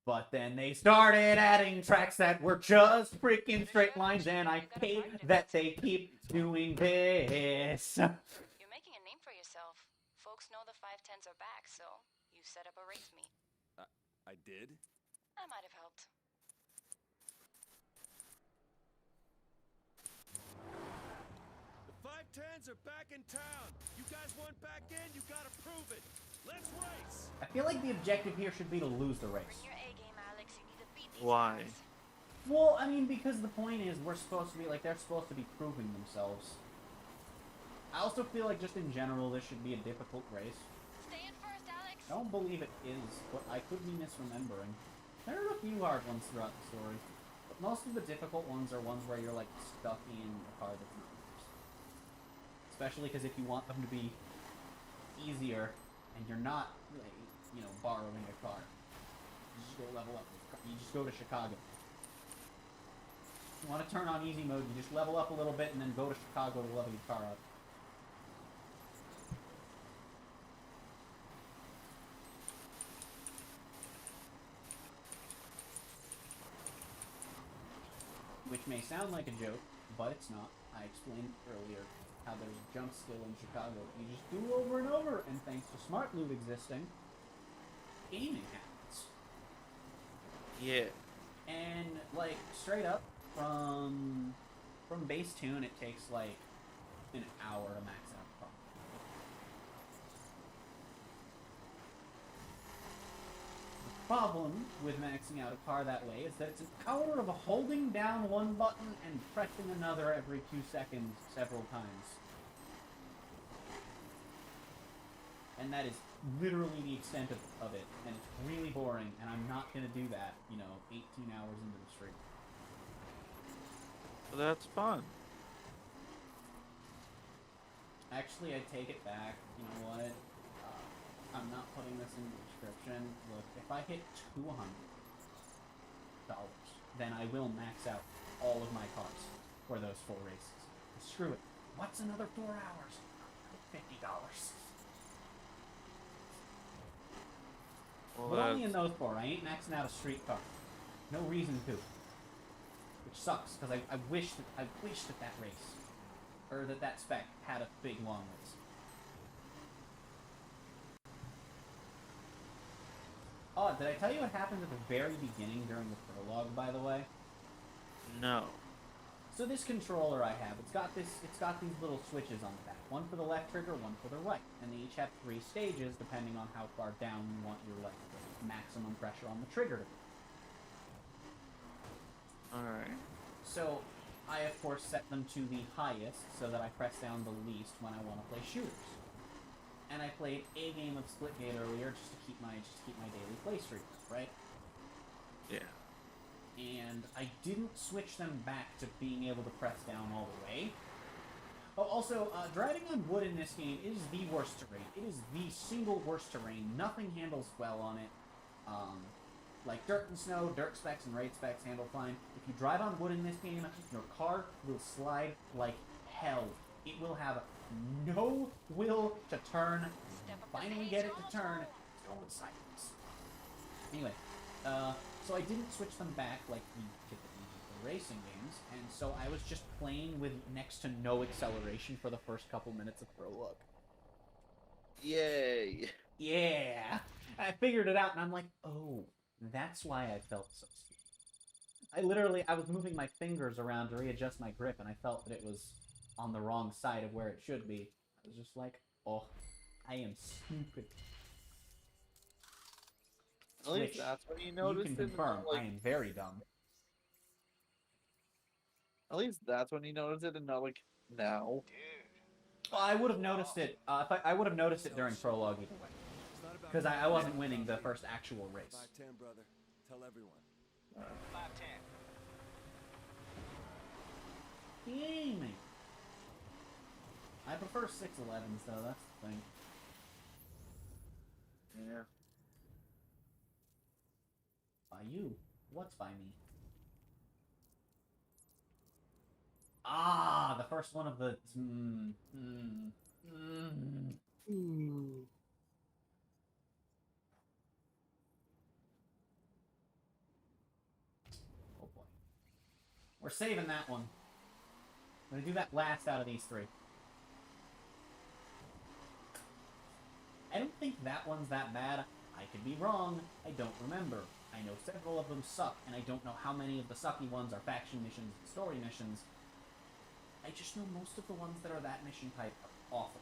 But then they started adding tracks that were just freaking straight lines, and I hate that they keep doing this. You're making a name for yourself. Folks know the 510s are back, so you set up a race meet. I did? That might have helped. The 510s are back in town. You guys want back in? You gotta prove it. Let's race. I feel like the objective here should be to lose the race. Bring your A game, Alex. You need to beat these Why? guys. Well, I mean, because the point is we're supposed to be, like, they're supposed to be proving themselves. I also feel like just in general this should be a difficult race. Stay in first, Alex. I don't believe it is, but I could be misremembering. There are a few hard ones throughout the story, but most of the difficult ones are ones where you're, like, stuck in a car that's not yours. Especially because if you want them to be easier, and you're not, like, you know, borrowing a car, you just go level up. You just go to Chicago. If you want to turn on easy mode, you just level up a little bit and then go to Chicago to level your car up. Which may sound like a joke, but it's not. I explained earlier how there's a jump skill in Chicago you just do over and over, and thanks to smart loot existing, gaming happens. Yeah. And, like, straight up, from base tune, it takes, like, an hour to max out the car. The problem with maxing out a car that way is that it's an hour of holding down one button and pressing another every 2 seconds several times. And that is literally the extent of it, and it's really boring, and I'm not going to do that, you know, 18 hours into the stream. Well, that's fun. Actually, I take it back. You know what? I'm not putting this in the description. Look, if I hit $200, then I will max out all of my cars for those 4 races. Screw it. What's another 4 hours? $50. Well, But only in those 4. I ain't maxing out a street car. No reason to. Which sucks, because I wish that that race, or that spec, had a big long race. Oh, did I tell you what happened at the very beginning during the prologue, by the way? No. So this controller I have, it's got these little switches on the back. One for the left trigger, one for the right. And they each have 3 stages, depending on how far down you want your, like, maximum pressure on the trigger to be. Alright. So, I of course set them to the highest, so that I press down the least when I want to play shooters. And I played a game of Splitgate earlier just to keep my daily play streak, right? Yeah. And I didn't switch them back to being able to press down all the way. Oh, also, driving on wood in this game is the worst terrain. It is the single worst terrain. Nothing handles well on it. Like dirt and snow, dirt specs and raid specs handle fine. If you drive on wood in this game, your car will slide like hell. It will have no will to turn. Finally get it to turn, it's going sideways. Anyway, so I didn't switch them back like we typically do for racing games, and so I was just playing with next to no acceleration for the first couple minutes of prologue. Yay. Yeah! I figured it out, and I'm like, oh, that's why I felt so stupid. I was moving my fingers around to readjust my grip, and I felt that it was on the wrong side of where it should be. I was just like, oh, I am stupid. At least Which that's what you you noticed. can confirm, I am very dumb. At least that's when you notice it, and not like now. Well, I would have noticed it. I would have noticed it during prologue either way, because I wasn't winning the first actual race. 510, brother. Tell everyone. 510. Gaming. I prefer 611s though. That's the thing. Yeah. By you. What's by me? Ah, the first one of the. Oh boy. We're saving that one. I'm gonna do that last out of these three. I don't think that one's that bad. I could be wrong. I don't remember. I know several of them suck, and I don't know how many of the sucky ones are faction missions and story missions. I just know most of the ones that are that mission type are awful.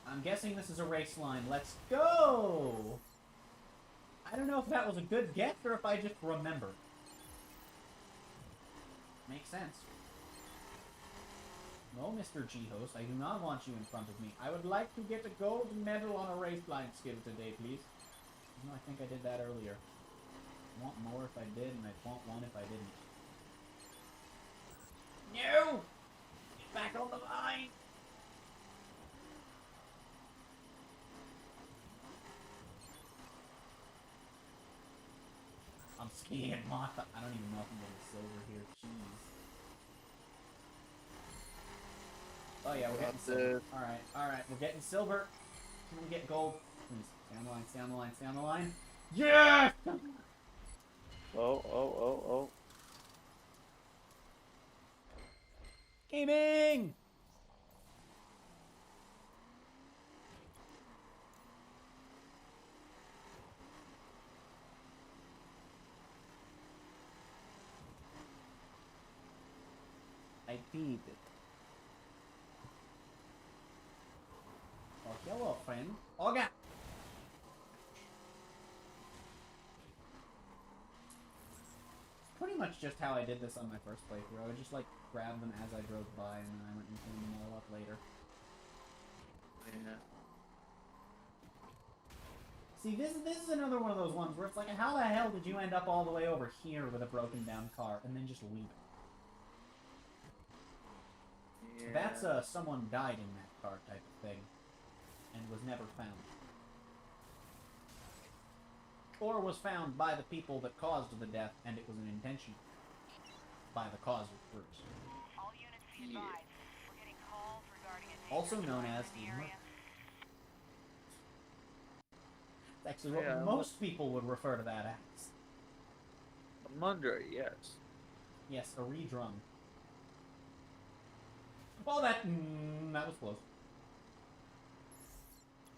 I'm guessing this is a race line. Let's go! I don't know if that was a good guess or if I just remembered. Makes sense. No, Mr. G-Host, I do not want you in front of me. I would like to get a gold medal on a race line skill today, please. No, I think I did that earlier. I want more if I did, and I'd want one if I didn't. No! Get back on the line! I'm scared, Martha. I don't even know if I'm getting silver here. Jeez. Oh yeah, we're getting silver. Alright, we're getting silver. Can we get gold? Please, stay on the line, stay on the line, stay on the line. Yes! Oh. Gaming! I beat it. Oh, hello, friend. Oh, God! Pretty much just how I did this on my first playthrough. I would just, like, grab them as I drove by, and then I went and cleaned them all up later. Yeah. See, this is another one of those ones where it's like, how the hell did you end up all the way over here with a broken down car, and then just leave it? Yeah. That's someone died in that car type of thing, and was never found. Or was found by the people that caused the death, and it was an intention by the causers. All units be advised. We're getting calls regarding a Also known as in the area. It's actually what most people would refer to that as. A Mundra, yes. Yes, a redrum. Well, that was close.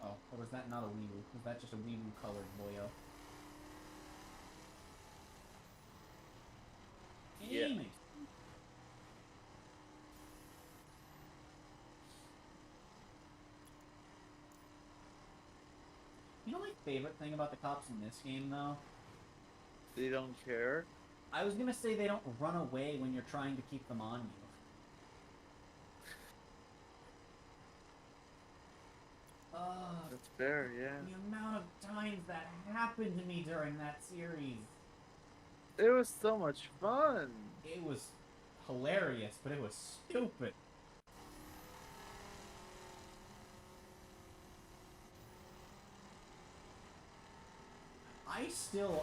Oh, or was that not a weewu? Was that just a weewu colored boyo? Yeah. Gaming. You know my favorite thing about the cops in this game, though? They don't care? I was gonna say they don't run away when you're trying to keep them on you. That's fair, yeah. The amount of times that happened to me during that series. It was so much fun. It was hilarious, but it was stupid.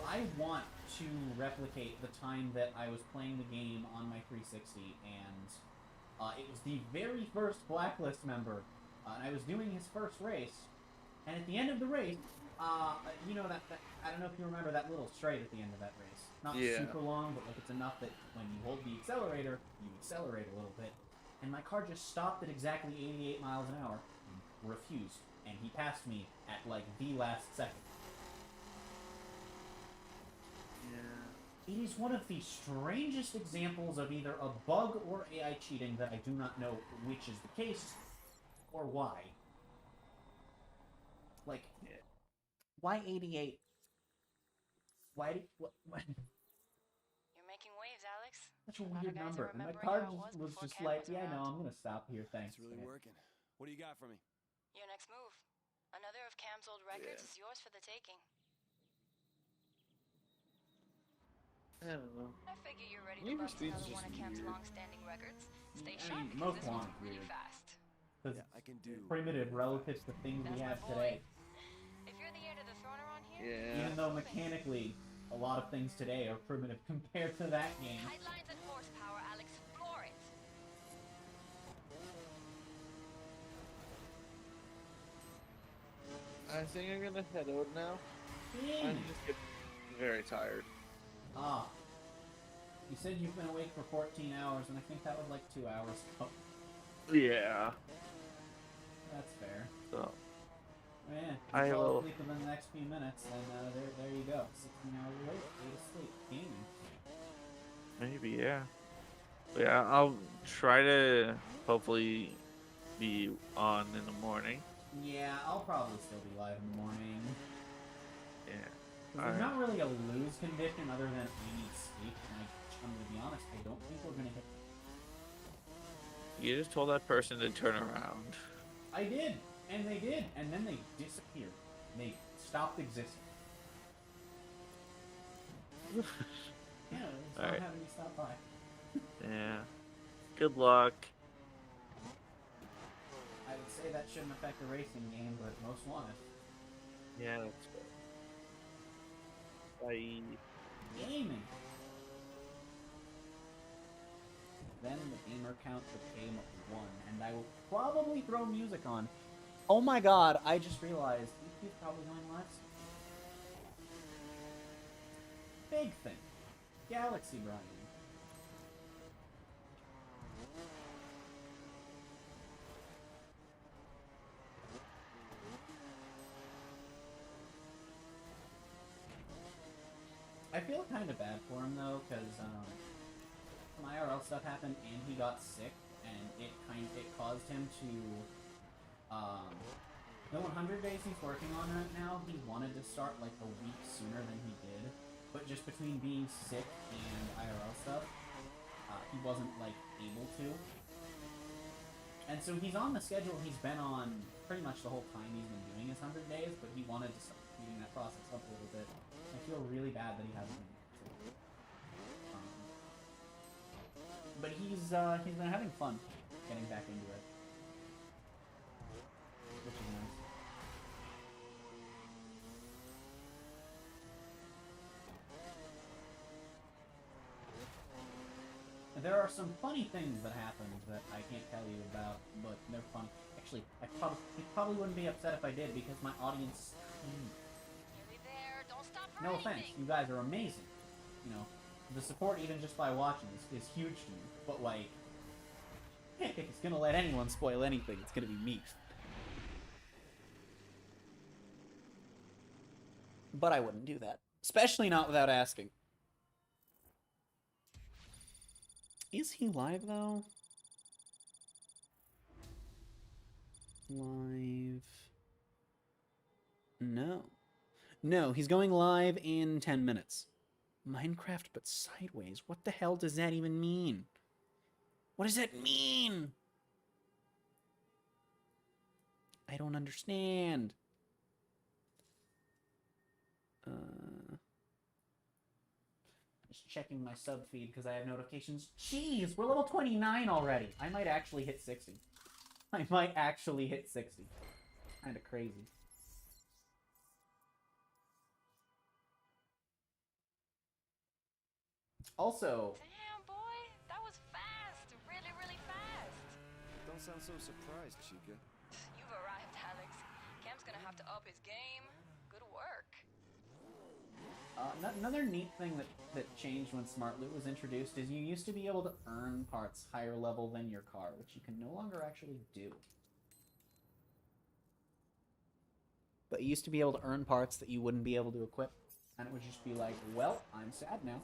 I want to replicate the time that I was playing the game on my 360, and it was the very first Blacklist member, and I was doing his first race, and at the end of the race, you know that I don't know if you remember that little straight at the end of that race. Not super long, but like it's enough that when you hold the accelerator, you accelerate a little bit. And my car just stopped at exactly 88 miles an hour, and refused, and he passed me at like the last second. Yeah. It is one of the strangest examples of either a bug or AI cheating that I do not know which is the case, or why. Like, why 88? Why do what? You're making waves, Alex. Such a lot of weird guys are number. And my remembering card how it just, was was before just Cam like, was yeah, no, around. I'm gonna stop here. Thanks. It's really working. What do you got for me? Your next move. Another of Cam's old records is yours for the taking. I don't know. I figure you're ready Need to for bust Speed's another just one of Cam's weird. long-standing records. Stay I sharp mean, because most this one's want really weird. fast. Because I can do primitive relative to things we That's have my boy. today. If you're the heir to the throne around here, Yeah. Even though mechanically, a lot of things today are primitive compared to that game. tight lines and horsepower, Alex. Floor it. I think I'm gonna head out now. I'm just getting very tired. Ah. You said you've been awake for 14 hours, and I think that was like 2 hours ago. Yeah. That's fair. So. Yeah, I you fall will. asleep within the next few minutes, and there you go. 16 hours awake, 8 asleep, gaming. Maybe, yeah. But yeah, I'll try to hopefully be on in the morning. Yeah, I'll probably still be live in the morning. Yeah. There's not really a lose condition other than we need sleep, and I'm gonna be honest, I don't think we're gonna hit. You just told that person to turn around. I did, and they did, and then they disappeared. They stopped existing. Yeah, they stopped Alright. having me stop by. Yeah. Good luck. I would say that shouldn't affect the racing game, but most want it. Yeah, that's good. Bye. Gaming. Then the gamer count became 1, and I will probably throw music on. Oh my god, I just realized EP's probably going live soon. Big thing. Galaxy Brian. I feel kind of bad for him though, because some IRL stuff happened and he got sick, and it caused him to the 100 days he's working on right now. He wanted to start like a week sooner than he did, but just between being sick and IRL stuff, he wasn't like able to. And so he's on the schedule he's been on pretty much the whole time he's been doing his 100 days, but he wanted to start speeding that process up a little bit. I feel really bad that he hasn't been able to. But he's been having fun getting back into it, which is nice. And there are some funny things that happened that I can't tell you about, but they're funny. Actually, I probably wouldn't be upset if I did because my audience. Nearly there. Don't stop for No anything. offense, you guys are amazing. You know, the support even just by watching is huge to me. But like, if it's gonna let anyone spoil anything, it's gonna be me. But I wouldn't do that, especially not without asking. Is he live though? Live? No. No, he's going live in 10 minutes. Minecraft but sideways? What the hell does that even mean? What does that mean? I don't understand. Just checking my sub feed because I have notifications. Jeez, we're level 29 already. I might actually hit 60. I might actually hit 60. Kinda crazy. Also... Damn, boy. That was fast. Really, really fast. Don't sound so surprised, Chica. You've arrived, Alex. Cam's gonna have to up his game. Good work. Another neat thing that changed when Smart Loot was introduced is you used to be able to earn parts higher level than your car, which you can no longer actually do. But you used to be able to earn parts that you wouldn't be able to equip, and it would just be like, well, I'm sad now.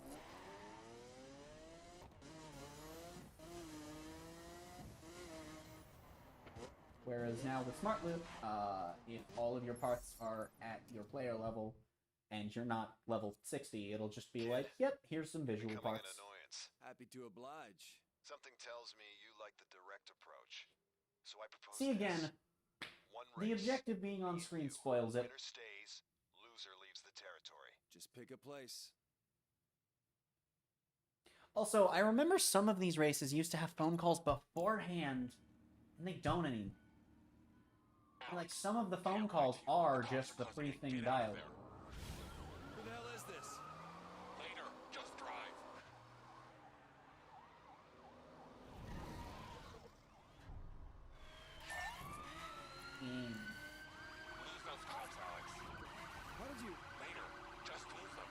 Whereas now with Smart Loot, if all of your parts are at your player level, and you're not level 60, it'll just be like, yep, here's some visual Becoming parts. an annoyance. Happy to oblige. Something tells me you like the direct approach. So I propose See, again, this. One the race. objective being on screen spoils it. Winner stays, loser leaves the territory. Just pick a place. Also, I remember some of these races used to have phone calls beforehand, and they don't anymore. Like, some of the phone calls are just the pre-thing dialogue. Who the hell is this? Later, just drive. Lose those cops, Alex. How did you... Later, just lose them.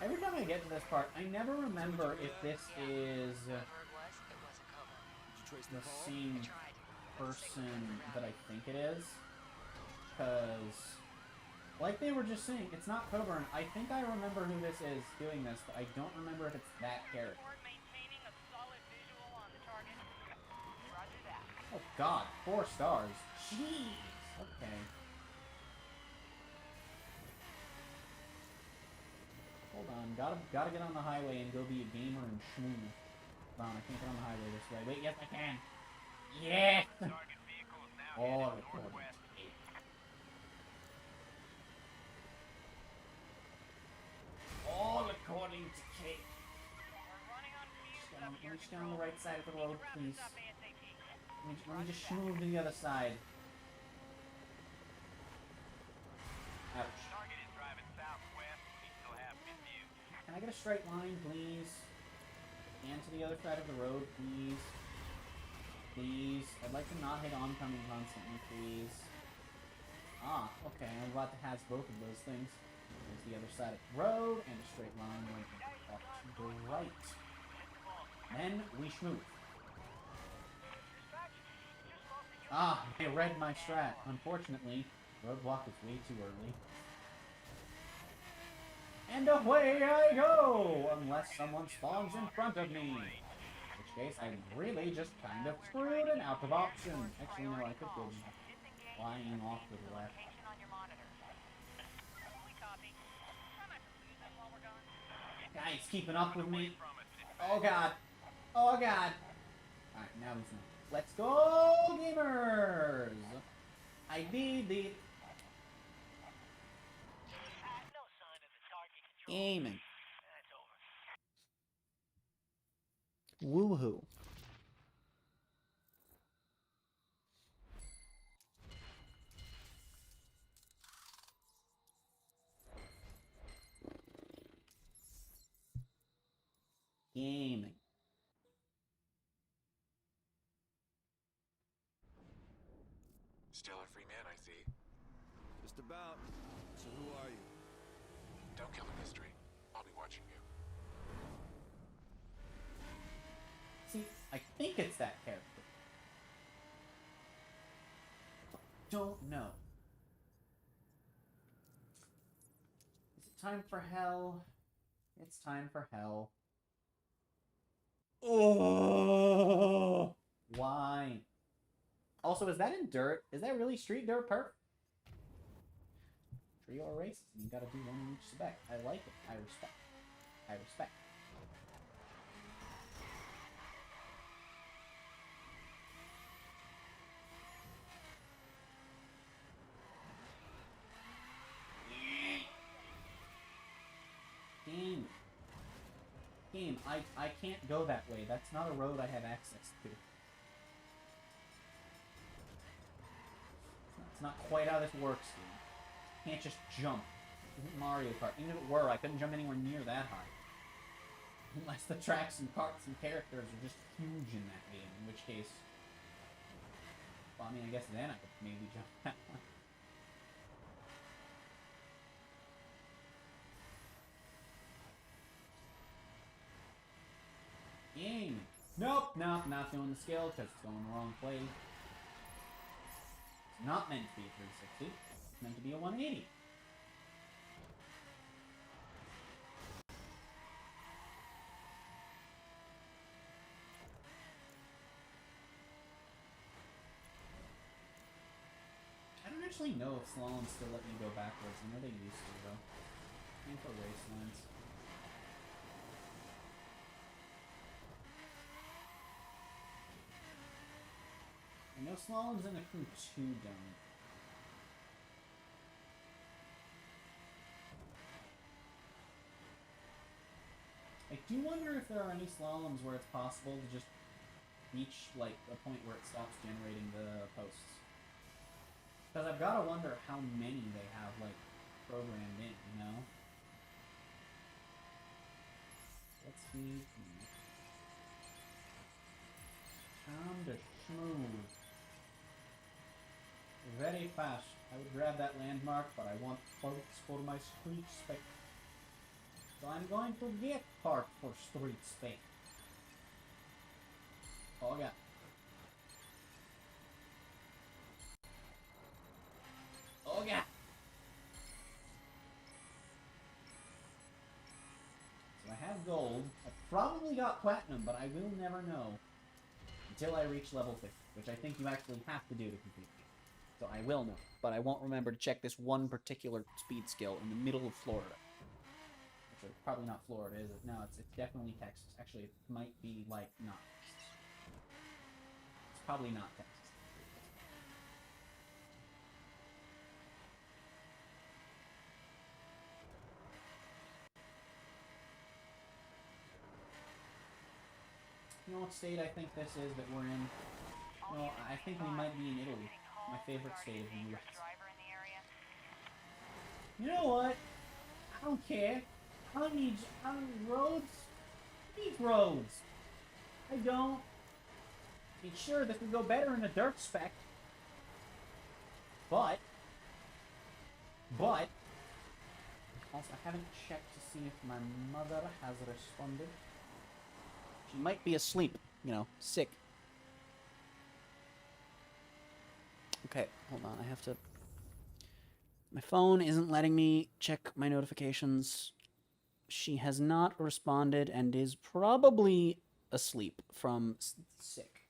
Every time I get to this part, I never remember if this is Whoever it wasn't Coburn. Did you trace the the call? same person that I think it is. Because, like they were just saying, it's not Coburn. I think I remember who this is doing this, but I don't remember if it's that character. Maintaining a solid visual on the target. Roger that. Oh god, 4 stars. Jeez. Okay. Hold on, gotta get on the highway and go be a gamer and schmoo. Hold on, I can't get on the highway this way. Wait, yes I can. Yes! Target vehicle is now All headed according northwest. to Kate. All according to Kate. We're running on fumes up here. Let me just get on the right side of the road, Wrap please. this up ASAP. Let me just move to the other side. Ouch. Target is driving southwest. We still have mid-view. Can I get a straight line, please? And to the other side of the road, please. Please. I'd like to not hit oncoming constantly, please. Ah, okay. I'm about to has both of those things. There's the other side of the road, and a straight line going off to the right. Then we schmooth. Ah, they read my strat. Unfortunately, roadblock is way too early. And away I go! Unless someone spawns in front of me. In which case, I'm really just kind of screwed and out of options. Actually, no, I could go flying off to the left. Location on your monitor. We copy. Try not to lose them while we're gone. Guys, keeping up with me. Oh god. Oh god. Alright, now he's not. Let's go, gamers! I need the No sign of the target control. gaming. That's over. Woohoo. Gaming. Still a free man, I see. Just about. So who are you? Don't kill the mystery. I'll be watching you. See, I think it's that character. Don't know. Is it time for hell? It's time for hell. Oh, why? Also, is that in dirt? Is that really street dirt perf? Trio or races, and you gotta do one in each spec. I like it. I respect. I respect. Game, I can't go that way. That's not a road I have access to. It's not quite how this works, dude. Can't just jump. This isn't Mario Kart. Even if it were, I couldn't jump anywhere near that high. Unless the tracks and parts and characters are just huge in that game, in which case... Well, I mean, I guess then I could maybe jump that one. Game. Nope, not doing the skill because it's going the wrong place. It's not meant to be a 360. It's meant to be a 180. actually know if slaloms still let you go backwards. I know they used to, though. Aim for race lines. I know slaloms in the crew 2 don't. I do wonder if there are any slaloms where it's possible to just reach, like, a point where it stops generating the posts. Because I've got to wonder how many they have, like, programmed in, you know? Let's see. Time to schmooze. Very fast. I would grab that landmark, but I want parts for my street spec. So I'm going to get part for street spec. Oh yeah. Oh yeah. So I have gold. I probably got platinum, but I will never know until I reach level 50, which I think you actually have to do to complete it. So I will know, but I won't remember to check this one particular speed skill in the middle of Florida. Which is probably not Florida, is it? No, it's definitely Texas. Actually, it might be, like, not Texas. It's probably not Texas. You know what state I think this is that we're in? No, I think we might be in Italy. My favorite state of the US. You know what? I don't care. I don't need roads. I need roads. I don't. I mean, sure, this would go better in a dirt spec. But. Also, I haven't checked to see if my mother has responded. She might be asleep, you know, sick. Okay, hold on, I have to... My phone isn't letting me check my notifications. She has not responded and is probably asleep from sick.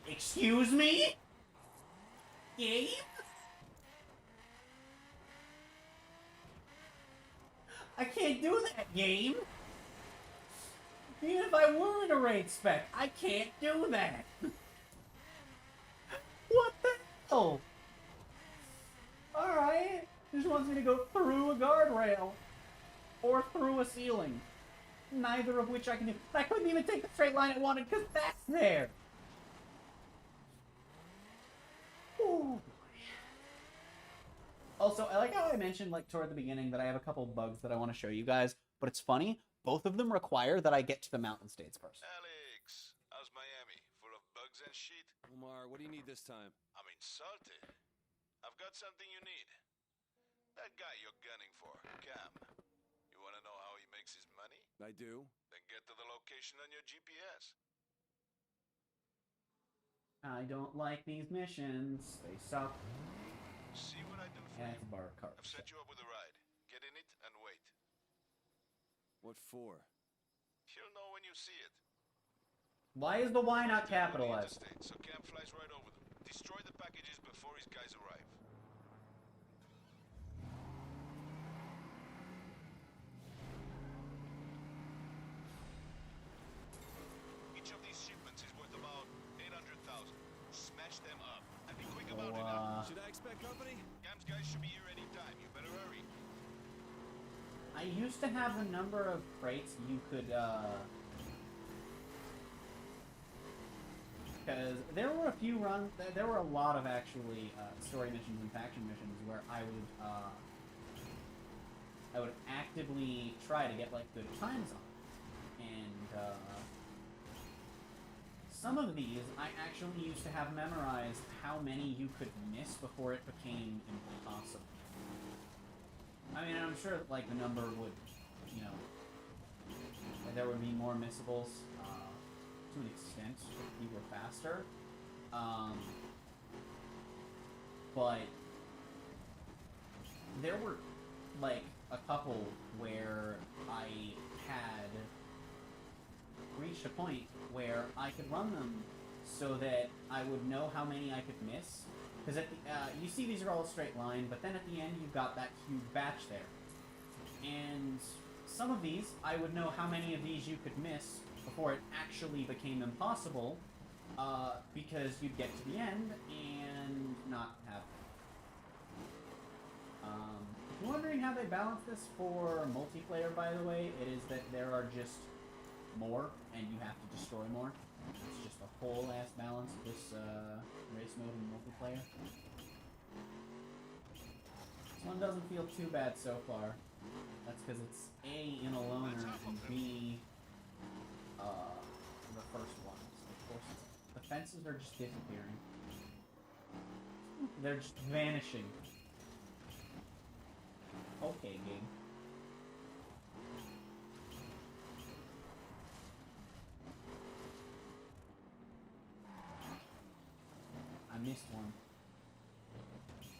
Excuse me? Game? I can't do that, game. Even if I were in a raid spec, I can't do that. What the hell? Alright. Just wants me to go through a guardrail. Or through a ceiling. Neither of which I can do. I couldn't even take the straight line I wanted because that's there. Ooh. Also, I like how I mentioned, like, toward the beginning that I have a couple bugs that I want to show you guys, but it's funny. Both of them require that I get to the mountain states first. Alex, how's Miami? Full of bugs and shit? Omar, what do you need this time? I mean, salty. I've got something you need. That guy you're gunning for, Cam. You want to know how he makes his money? I do. Then get to the location on your GPS. I don't like these missions. They suck. See what I do for And you? it's a bar cart. I've set you up with a ride. Get in it and wait. What for? You'll know when you see it. Why is the Y not They're on the capitalized? interstate, so Cam flies right over them. Destroy the packages before his guys arrive. Each of these shipments is worth about 800,000. Smash them up. And be quick about it now. Should I expect company? Cam's guys should be here any time. You better hurry. I used to have a number of crates you could, because there were a few runs, there were a lot of actually story missions and faction missions where I would actively try to get, like, good times on it. And, some of these, I actually used to have memorized how many you could miss before it became impossible. I mean, I'm sure, like, the number would, you know, like, there would be more missables, to an extent, if you were faster. But there were, like, a couple where I had reached a point where I could run them so that I would know how many I could miss. Because at the, you see these are all a straight line, but then at the end you've got that huge batch there. And some of these, I would know how many of these you could miss before it actually became impossible, because you'd get to the end and not have if you're wondering how they balance this for multiplayer, by the way, it is that there are just more, and you have to destroy more. It's just a whole ass balance of this race mode in multiplayer. This one doesn't feel too bad so far. That's because it's A, in a loner, and B, the first one. So of course, the fences are just disappearing. They're just vanishing. Okay, game. I missed one.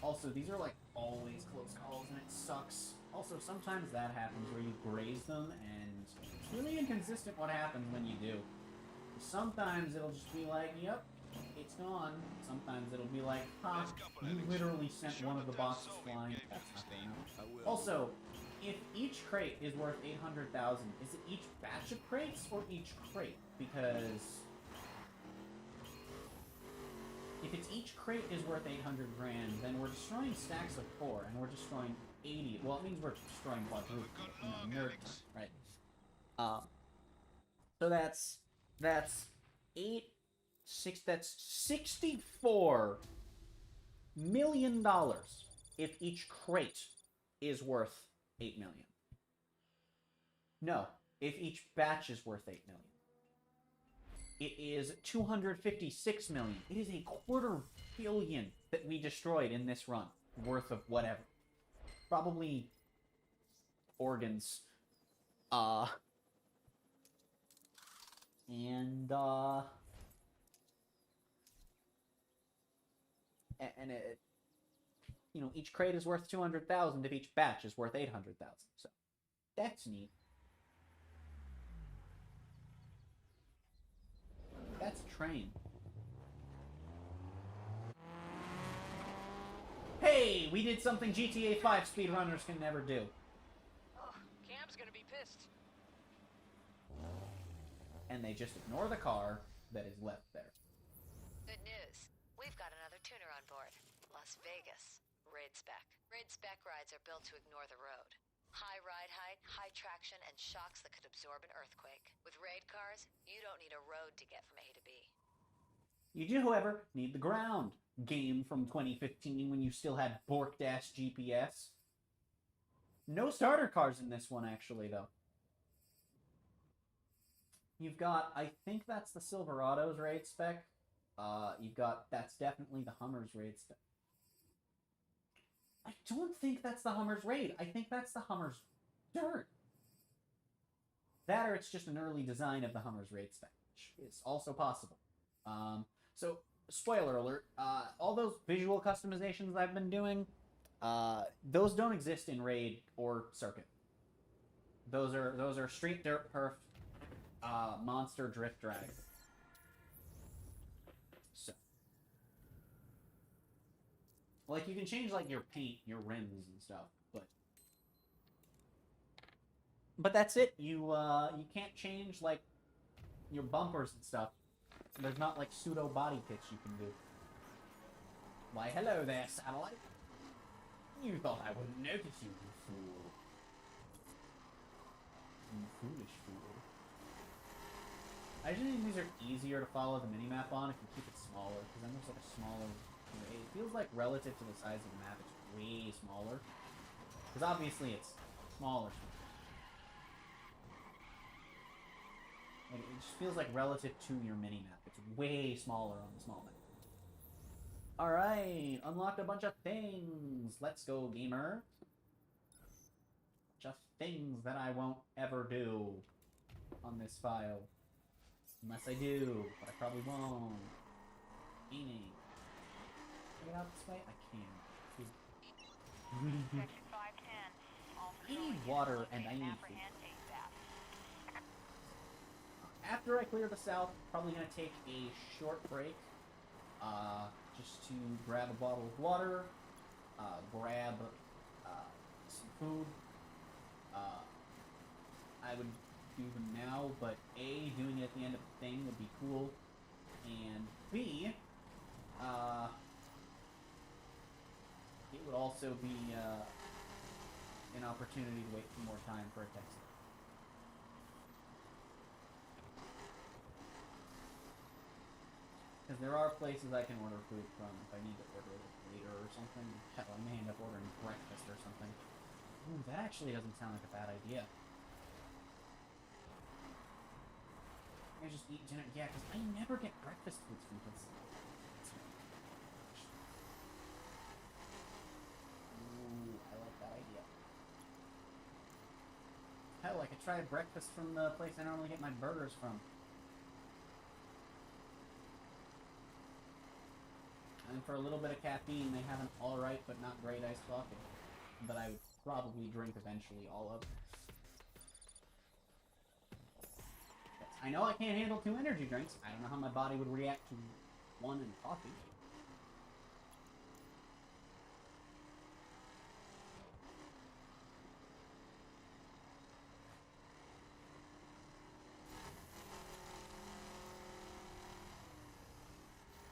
Also, these are like always close calls and it sucks. Also, sometimes that happens where you graze them and it's really inconsistent what happens when you do. Sometimes it'll just be like, yep, it's gone. Sometimes it'll be like, ha, you literally sent one of the boxes flying. That's not fair. Also, if each crate is worth 800,000, is it each batch of crates or each crate? Because if it's each crate is worth 800 grand, then we're destroying stacks of 4, and we're destroying 80. Well, it means we're destroying quadruple, nerd time, right? So that's that's $64 million if each crate is worth 8 million. No, if each batch is worth 8 million. It is 256 million. It is a $250 million that we destroyed in this run, worth of whatever. Probably organs. And it, you know, each crate is worth 200,000 if each batch is worth 800,000. So that's neat. That's a train. Hey, we did something GTA 5 speedrunners can never do. Oh, Cam's gonna be pissed. And they just ignore the car that is left there. Good news. We've got another tuner on board. Las Vegas. Raid spec. Raid spec rides are built to ignore the road. High ride height, high traction, and shocks that could absorb an earthquake. With raid cars, you don't need a road to get from A to B. You do, however, need the ground. Game from 2015 when you still had borked-ass GPS. No starter cars in this one, actually, though. You've got, I think that's the Silverado's raid spec. You've got, that's definitely the Hummer's raid spec. I don't think that's the Hummer's raid. I think that's the Hummer's dirt. That or it's just an early design of the Hummer's raid spec, which is also possible. So, spoiler alert, all those visual customizations I've been doing, those don't exist in raid or circuit. Those are street dirt perf, monster drift drag. So, like, you can change like your paint, your rims and stuff, but that's it. You can't change like your bumpers and stuff. There's not like pseudo body kits you can do. Why, hello there, satellite. You thought I wouldn't notice you, you fool. You foolish fool. I actually think these are easier to follow the minimap on if you keep it smaller, because then there's like a smaller... It feels like relative to the size of the map, it's way smaller. Because obviously it's smaller. Like, it just feels like relative to your minimap. It's way smaller on the small map. Alright, unlocked a bunch of things. Let's go, gamer. Bunch of things that I won't ever do on this file. Unless I do, but I probably won't. Aiming. Can I get out this way? I can. I need water and I need food. after I clear the south, probably gonna take a short break, just to grab a bottle of water, grab some food. I would do them now, but A, doing it at the end of the thing would be cool, and B, it would also be an opportunity to wait for more time for a text. Because there are places I can order food from if I need to order it later or something. Hell, I may end up ordering breakfast or something. Ooh, that actually doesn't sound like a bad idea. I just eat dinner. Yeah, because I never get breakfast foods from places. Ooh, I like that idea. Hell, I could try a breakfast from the place I normally get my burgers from. And for a little bit of caffeine, they have an alright but not great iced coffee. But I would probably drink eventually all of. I know I can't handle 2 energy drinks. I don't know how my body would react to 1 in coffee.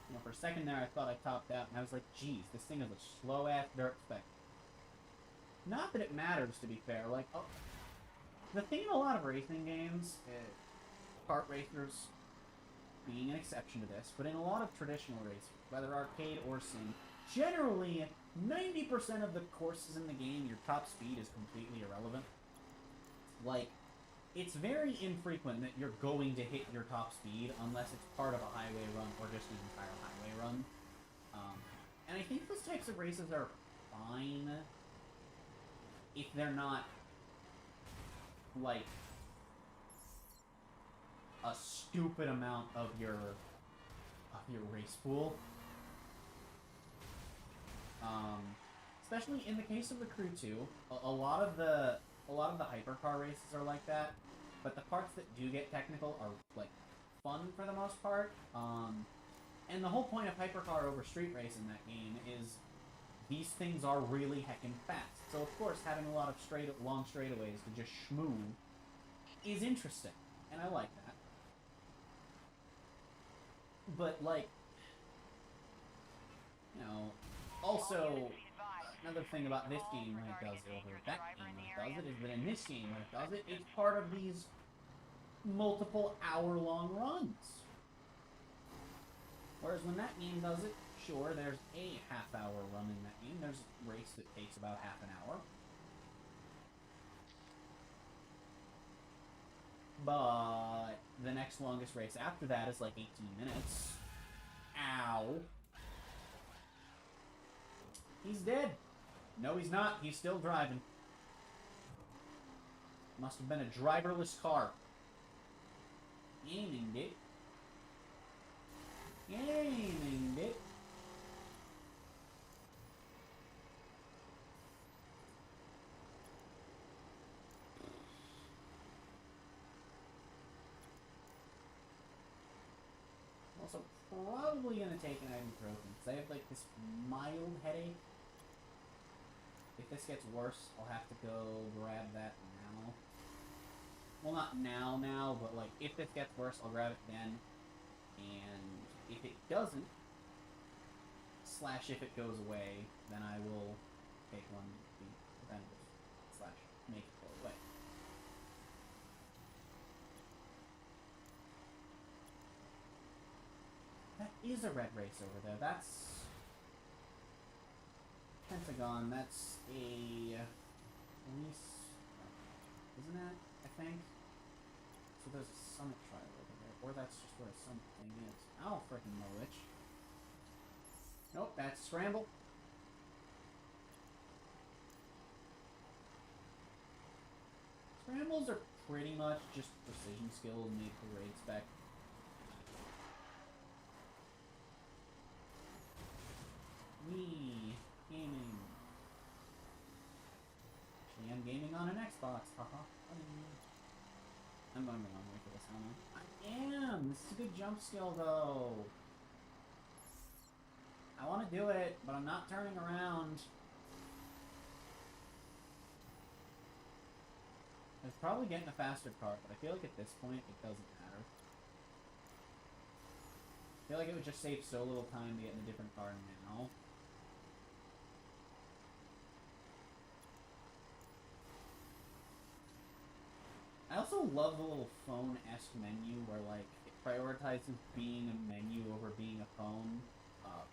You know, for a second there, I thought I topped out, and I was like, geez, this thing is a slow-ass dirt spec. Not that it matters, to be fair. Like, oh, the thing in a lot of racing games, kart racers being an exception to this, but in a lot of traditional racing, whether arcade or sim, generally, 90% of the courses in the game, your top speed is completely irrelevant. Like, it's very infrequent that you're going to hit your top speed unless it's part of a highway run or just an entire highway run. And I think those types of races are fine if they're not, like, a stupid amount of your race pool. Especially in the case of the Crew 2, a lot of the hypercar races are like that, but the parts that do get technical are, like, fun for the most part. And the whole point of hypercar over street race in that game is these things are really heckin' fast. So of course having a lot of long straightaways to just schmoo is interesting, and I like that. But, like, you know, also, another thing about this game when it does it over that game when it does it is that in this game when it does it, it's part of these multiple hour-long runs. Whereas when that game does it, sure, there's a half-hour run in that game. There's a race that takes about half an hour. But the next longest race after that is like 18 minutes. Ow. He's dead. No, he's not. He's still driving. Must have been a driverless car. Gaming it. Gaming it. Also, probably gonna take an ibuprofen because I have like this mild headache. If this gets worse, I'll have to go grab that now. Well, not now, but like if this gets worse, I'll grab it then. And if it doesn't, / if it goes away, then I will take one to be preventative / make it go away. That is a red race over there. That's Pentagon. That's a police, isn't it? I think. So there's a summit trial over there, or that's just where a summit thing is. I don't freaking know which. Nope, that's Scramble. Scrambles are pretty much just precision skill made for raid spec. Wii gaming. Actually, I'm gaming on an Xbox. Haha. I'm going the wrong way for this, huh? I This is a good jump skill, though. I want to do it, but I'm not turning around. I was probably getting a faster car, but I feel like at this point, it doesn't matter. I feel like it would just save so little time to get in a different car now. I also love the little phone-esque menu where, like, it prioritizes being a menu over being a phone,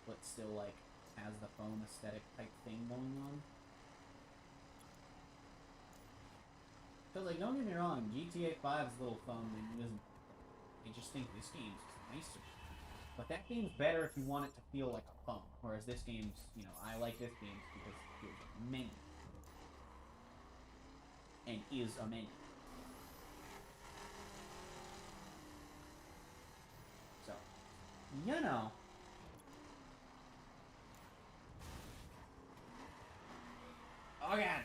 but still, like, has the phone aesthetic type thing going on. Because, like, don't get me wrong, GTA 5's little phone menu isn't... I just think this game's nicer. But that game's better if you want it to feel like a phone. Whereas this game's, you know, I like this game because it feels like a menu. And is a menu. So, you know. Oh, God!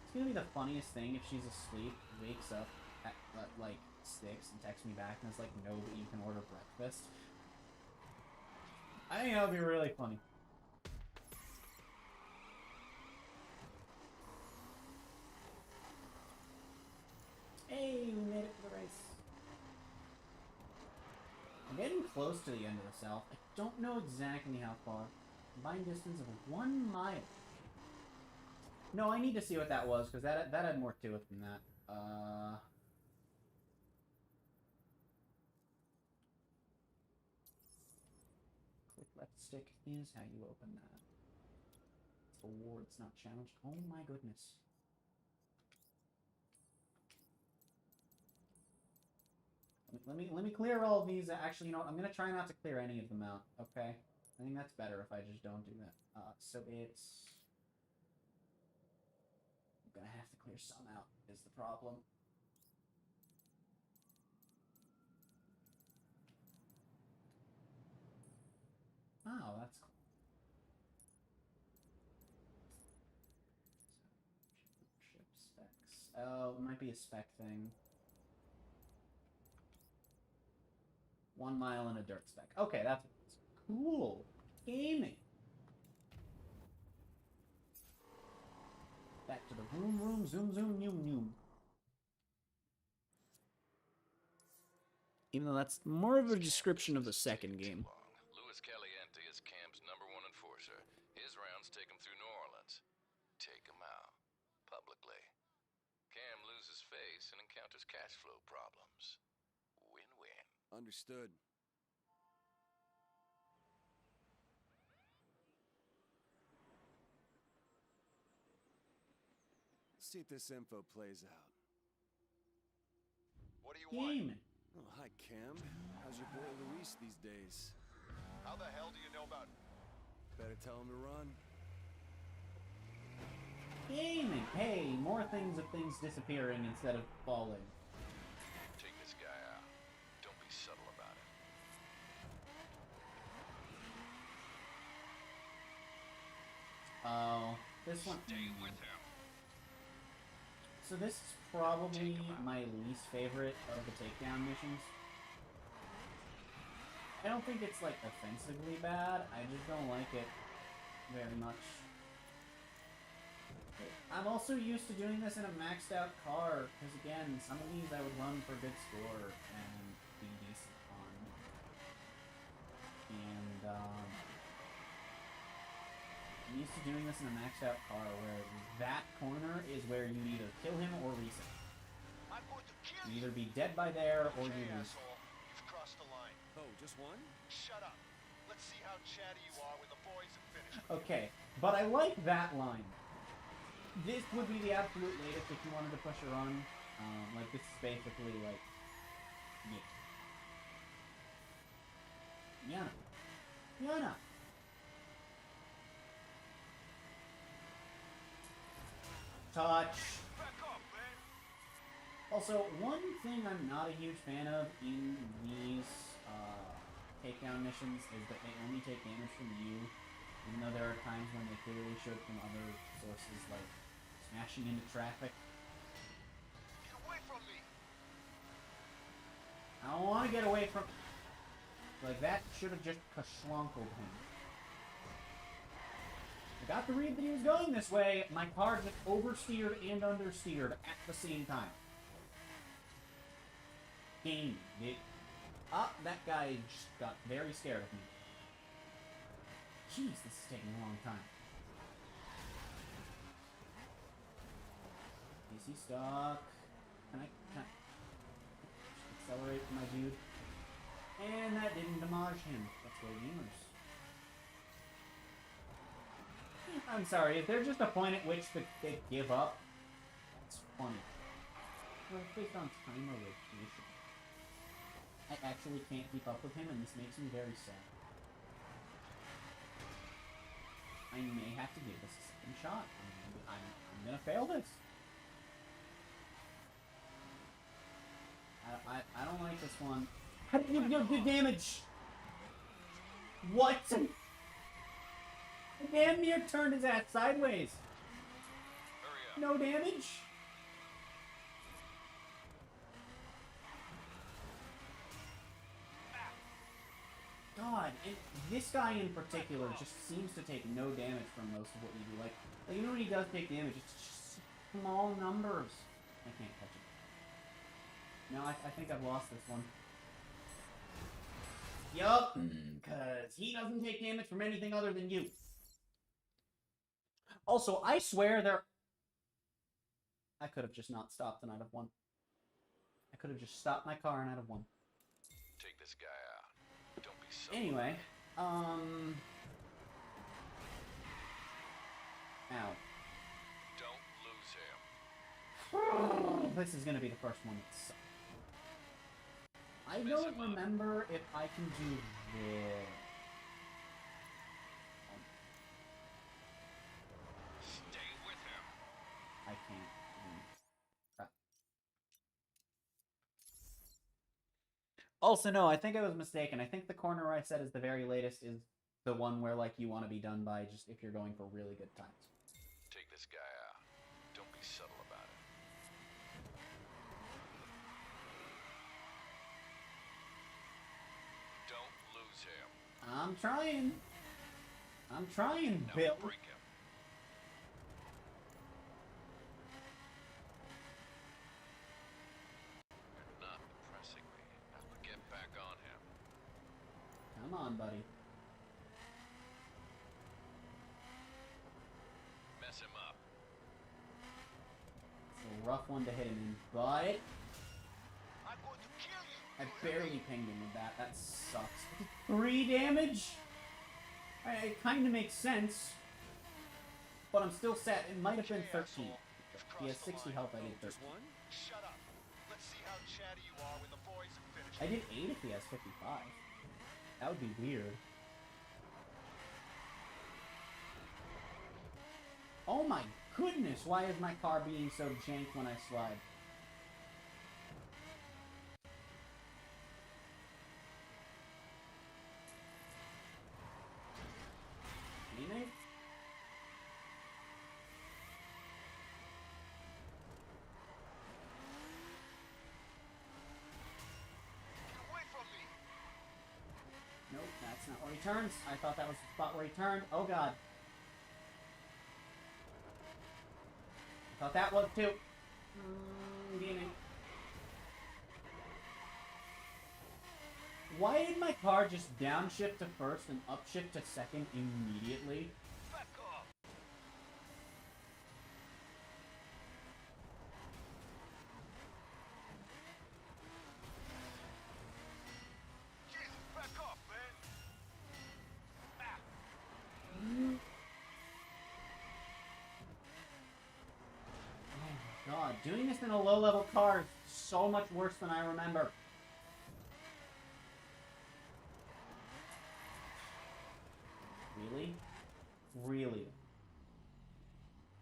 It's gonna be the funniest thing if she's asleep, wakes up at, like, 6 and texts me back and is like, no, but you can order breakfast. I think that would be really funny. Hey, we made it to the race. I'm getting close to the end of the South. I don't know exactly how far. Combined distance of 1 mile. No, I need to see what that was, because that had more to it than that. Click left stick is how you open that. Awards not challenged. Oh my goodness. Let me clear all of these. Actually, you know what? I'm gonna try not to clear any of them out. Okay, I think that's better if I just don't do that. So it's. I'm gonna have to clear some out. Is the problem? Oh, that's cool. Ship specs. Oh, it might be a spec thing. 1 mile in a dirt spec. Okay, that's cool. Gaming. Back to the room, zoom, zoom, noom, noom. Even though that's more of a description of the second game. Louis Caliente is Cam's #1 enforcer. His rounds take him through New Orleans. Take him out. Publicly. Cam loses face and encounters cash flow problems. Win-win. Understood. Let's see if this info plays out. What do you Gaming. want? Oh, hi, Cam. How's your boy Luis these days? How the hell do you know about... Better tell him to run. Gaming. Hey, more things of things disappearing instead of falling. Take this guy out. Don't be subtle about it. Oh, this one. Stay with him. So this is probably my least favorite of the takedown missions. I don't think it's, like, offensively bad. I just don't like it very much. I'm also used to doing this in a maxed out car, because again, some of these I would run for a good score and be decent on. And, I'm used to doing this in a maxed out car where that corner is where you either kill him or reset. I'm going to kill You either be dead by there or Okay, you lose. asshole. You've crossed the line. Oh, just one? Shut up. Let's see how chatty you are with the boys and finish with you. Okay, but I like that line. This would be the absolute latest if you wanted to push a run. Like, this is basically, like, yeah. Yana. Touch. Back off, man. Also, one thing I'm not a huge fan of in these takedown missions is that they only take damage from you, even though there are times when they clearly should from other sources, like smashing into traffic. Get away from me. to get away from... Like, that should have just kaschlunkled him. I got the read that he was going this way. My car just oversteered and understeered at the same time. Game. That guy just got very scared of me. Jeez, this is taking a long time. Is he stuck? Can I accelerate for my dude? And that didn't demolish him. That's way gamers. I'm sorry, if there's just a point at which they give up, that's funny. Well, it's based on time or location. I actually can't keep up with him, and this makes me very sad. I may have to give this a second shot. I'm gonna fail this. I don't like this one. How did you get good damage? What? Damn near turned his ass sideways. No damage? God, and this guy in particular just seems to take no damage from most of what you do. Like even when he does take damage, it's just small numbers. I can't catch it. No, I think I've lost this one. Yup, because he doesn't take damage from anything other than you. Also, I swear I could have just not stopped and I'd have won. I could have just stopped my car and I'd have won. Take this guy out. Don't be so... Anyway, Ow. Don't lose him. This is gonna be the first one that sucks. I don't remember if I can do this. Stay with him. I can't. Crap. Also, no, I think I was mistaken. I think the corner I said is the very latest is the one where, like, you want to be done by just if you're going for really good times. Take this guy out. Don't be subtle about it. Don't lose him. I'm trying. I'm trying, Now Bill. break him. You're not impressing me. Now get back on him. Come on, buddy. Mess him up. It's a rough one to hit him in, but I'm going to kill you. I barely pinged him with that. That sucks. 3 damage? It kind of makes sense. But I'm still set. It might have been 13. He has 60 health, I did 13. Shut up. Let's see how chatty you are when the boys have finished. I did 8 if he has 55. That would be weird. Oh my goodness, why is my car being so jank when I slide? Teammate? Get away from me. Nope, that's not where he turns. I thought that was the spot where he turned. Oh god. I thought that was too. Damn it. Why did my car just downshift to first and upshift to second immediately? Back off. Jesus, back off, man. Oh my god, doing this in a low-level car is so much worse than I remember. Really? Really?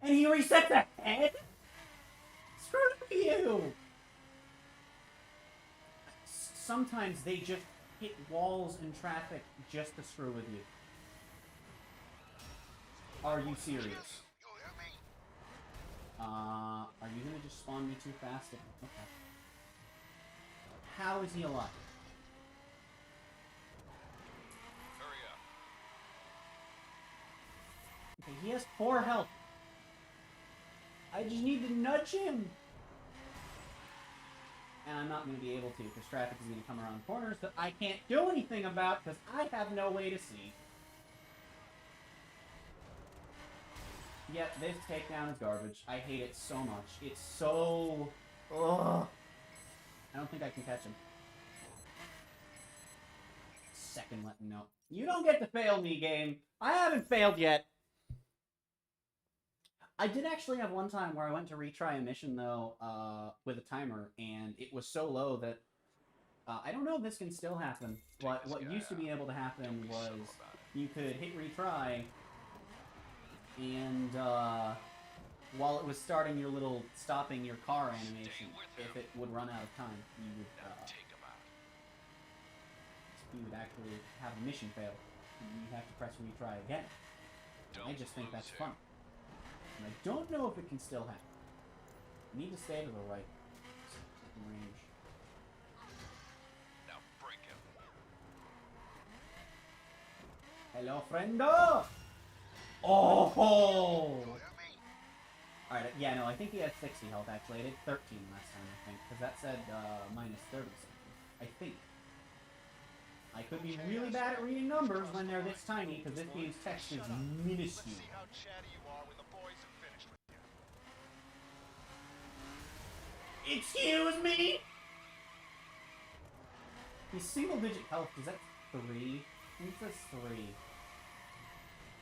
And he resets ahead? Screw you! Sometimes they just hit walls in traffic just to screw with you. Are you serious? Are you gonna just spawn me too fast? Okay. How is he alive? He has 4 health. I just need to nudge him. And I'm not going to be able to, because traffic is going to come around corners that I can't do anything about, because I have no way to see. Yep, this takedown is garbage. I hate it so much. It's so... Ugh. I don't think I can catch him. Second, let me know. You don't get to fail me, game. I haven't failed yet. I did actually have one time where I went to retry a mission, though, with a timer, and it was so low that... I don't know if this can still happen, but what used to be able to happen was you could hit retry, and while it was starting your little stopping your car animation, if it would run out of time, you would actually have a mission fail. And you have to press retry again. I just think that's fun. And I don't know if it can still happen. You need to stay to the right. Range. Now break him. Hello, friendo! Oh! Alright, yeah, no, I think he had 60 health, actually. I did 13 last time, I think. Because that said, minus 30 something. I think. I could be really bad at reading numbers when they're this tiny, because this game's text is minuscule. See how chatty you are when the boys have finished with you. Excuse me? He's single-digit health. Is that 3? I think it says 3.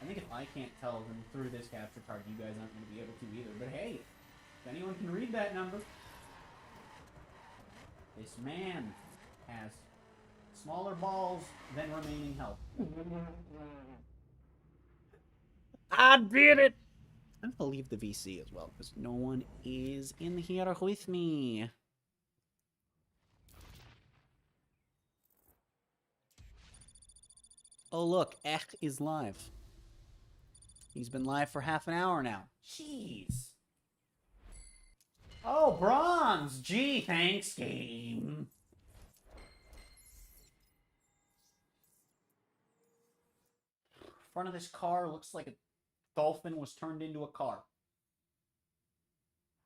I think if I can't tell them through this capture card, you guys aren't going to be able to either. But hey, if anyone can read that number, this man has smaller balls than remaining health. I did it! I'm gonna leave the VC as well, because no one is in here with me. Oh look, Ek is live. He's been live for half an hour now. Jeez. Oh, bronze! Gee, thanks, game. Front of this car looks like a dolphin was turned into a car.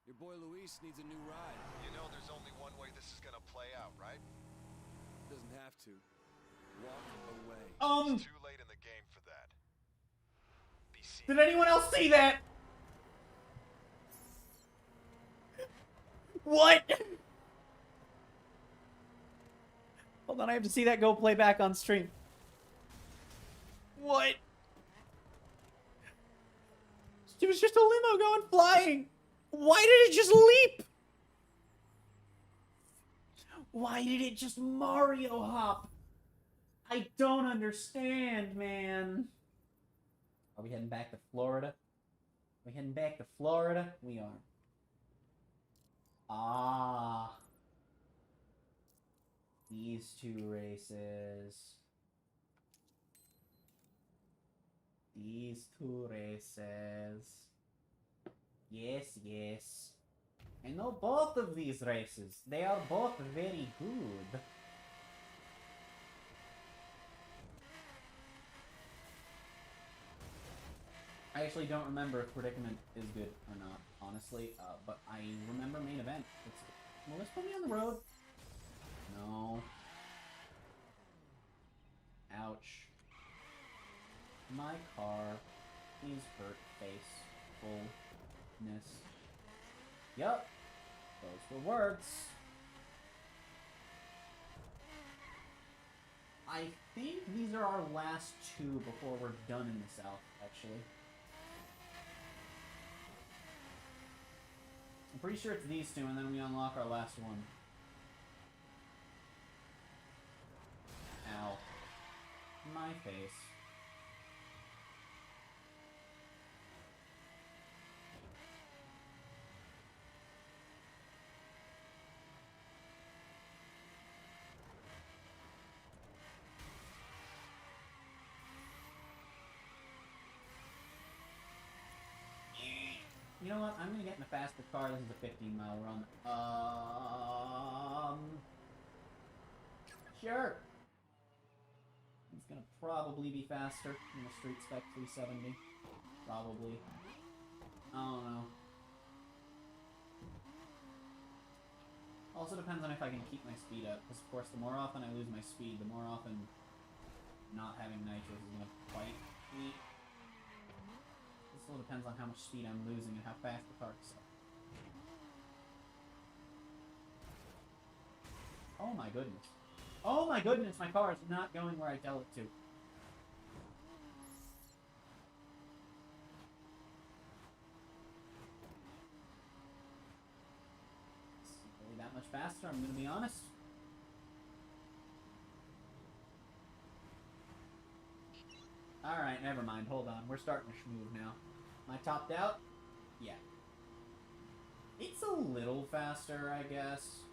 Your boy Luis needs a new ride. You know there's only one way this is gonna play out, right? Doesn't have to. Walk away. It's too late in the game for that. Did anyone else see that? What? Hold on, I have to see that go play back on stream. What? It was just a limo going flying. Why did it just leap? Why did it just Mario hop? I don't understand, man. Are we heading back to Florida? Are we heading back to Florida? We are. Ah. These 2 races. These 2 races. Yes, yes. I know both of these races. They are both very good. I actually don't remember if Predicament is good or not, honestly, but I remember Main Event. Will this put me on the road? No. Ouch. My car is hurt face. Fullness. Yup. Those were words. I think these are our last 2 before we're done in the South, actually. I'm pretty sure it's these 2, and then we unlock our last one. Ow. My face. You know what? I'm gonna get in a faster car. This is a 15-mile run. Sure. It's gonna probably be faster than a Street Spec 370. probably. I don't know. Also depends on if I can keep my speed up, because of course the more often I lose my speed, the more often not having nitros is gonna fight me. This all depends on how much speed I'm losing and how fast the car is. Oh my goodness. Oh my goodness, my car is not going where I tell it to. It's really that much faster, I'm gonna be honest. Alright, never mind. Hold on. We're starting to schmooze now. Am I topped out? Yeah. It's a little faster, I guess.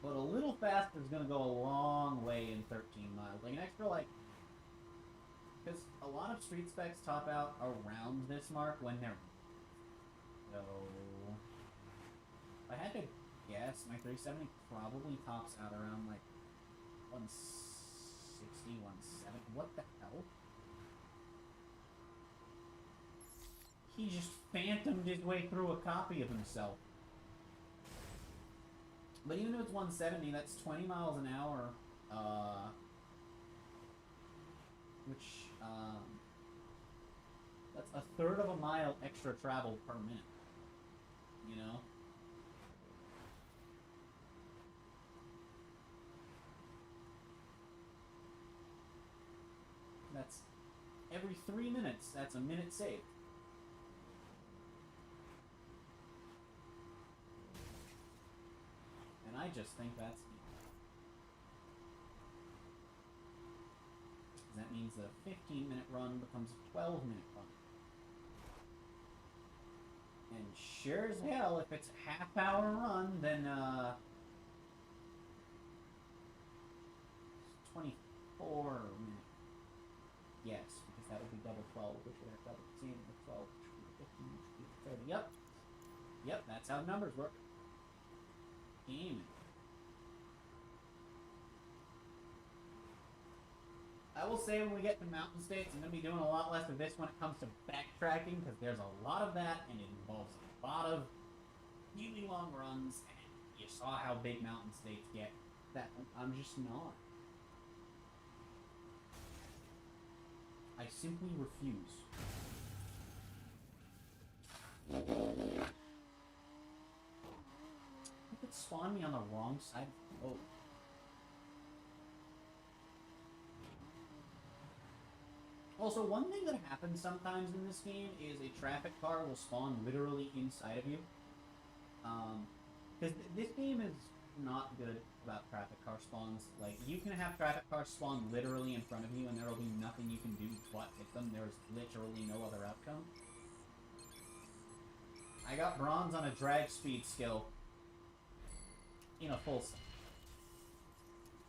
But a little faster is going to go a long way in 13 miles. Like, an extra, like... Because a lot of street specs top out around this mark when they're... So... If I had to guess, my 370 probably tops out around, like, 160, 170. What the hell? He just phantomed his way through a copy of himself. But even if it's 170, that's 20 miles an hour, which, that's a third of a mile extra travel per minute, you know? That's every 3 minutes, that's a minute saved. And I just think that's neat. That means that a 15-minute run becomes a 12-minute run. And sure as hell, if it's a half-hour run, then, 24 minutes. Yes, because that would be double 12, which would have double 10 with 12, which would be 15, which would be 30. Yep. Yep, that's how numbers work. Gaming. I will say when we get to Mountain States, I'm going to be doing a lot less of this when it comes to backtracking, because there's a lot of that, and it involves a lot of really long runs, and you saw how big Mountain States get. That I'm just not. I simply refuse. You could spawn me on the wrong side of the boat. Also, one thing that happens sometimes in this game is a traffic car will spawn literally inside of you. Because this game is not good about traffic car spawns. Like, you can have traffic cars spawn literally in front of you and there will be nothing you can do but hit them. There's literally no other outcome. I got bronze on a drag speed skill in a full set.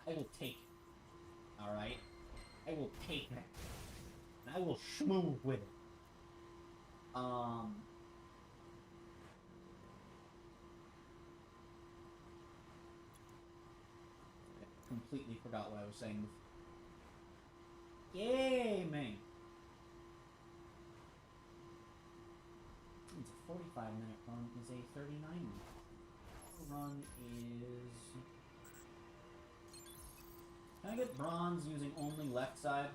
I will take it. Alright? I will take that. And I will schmoo with it. I completely forgot what I was saying. Gaming! It's a 45-minute run is a 39-minute. Run is... Can I get bronze using only left side?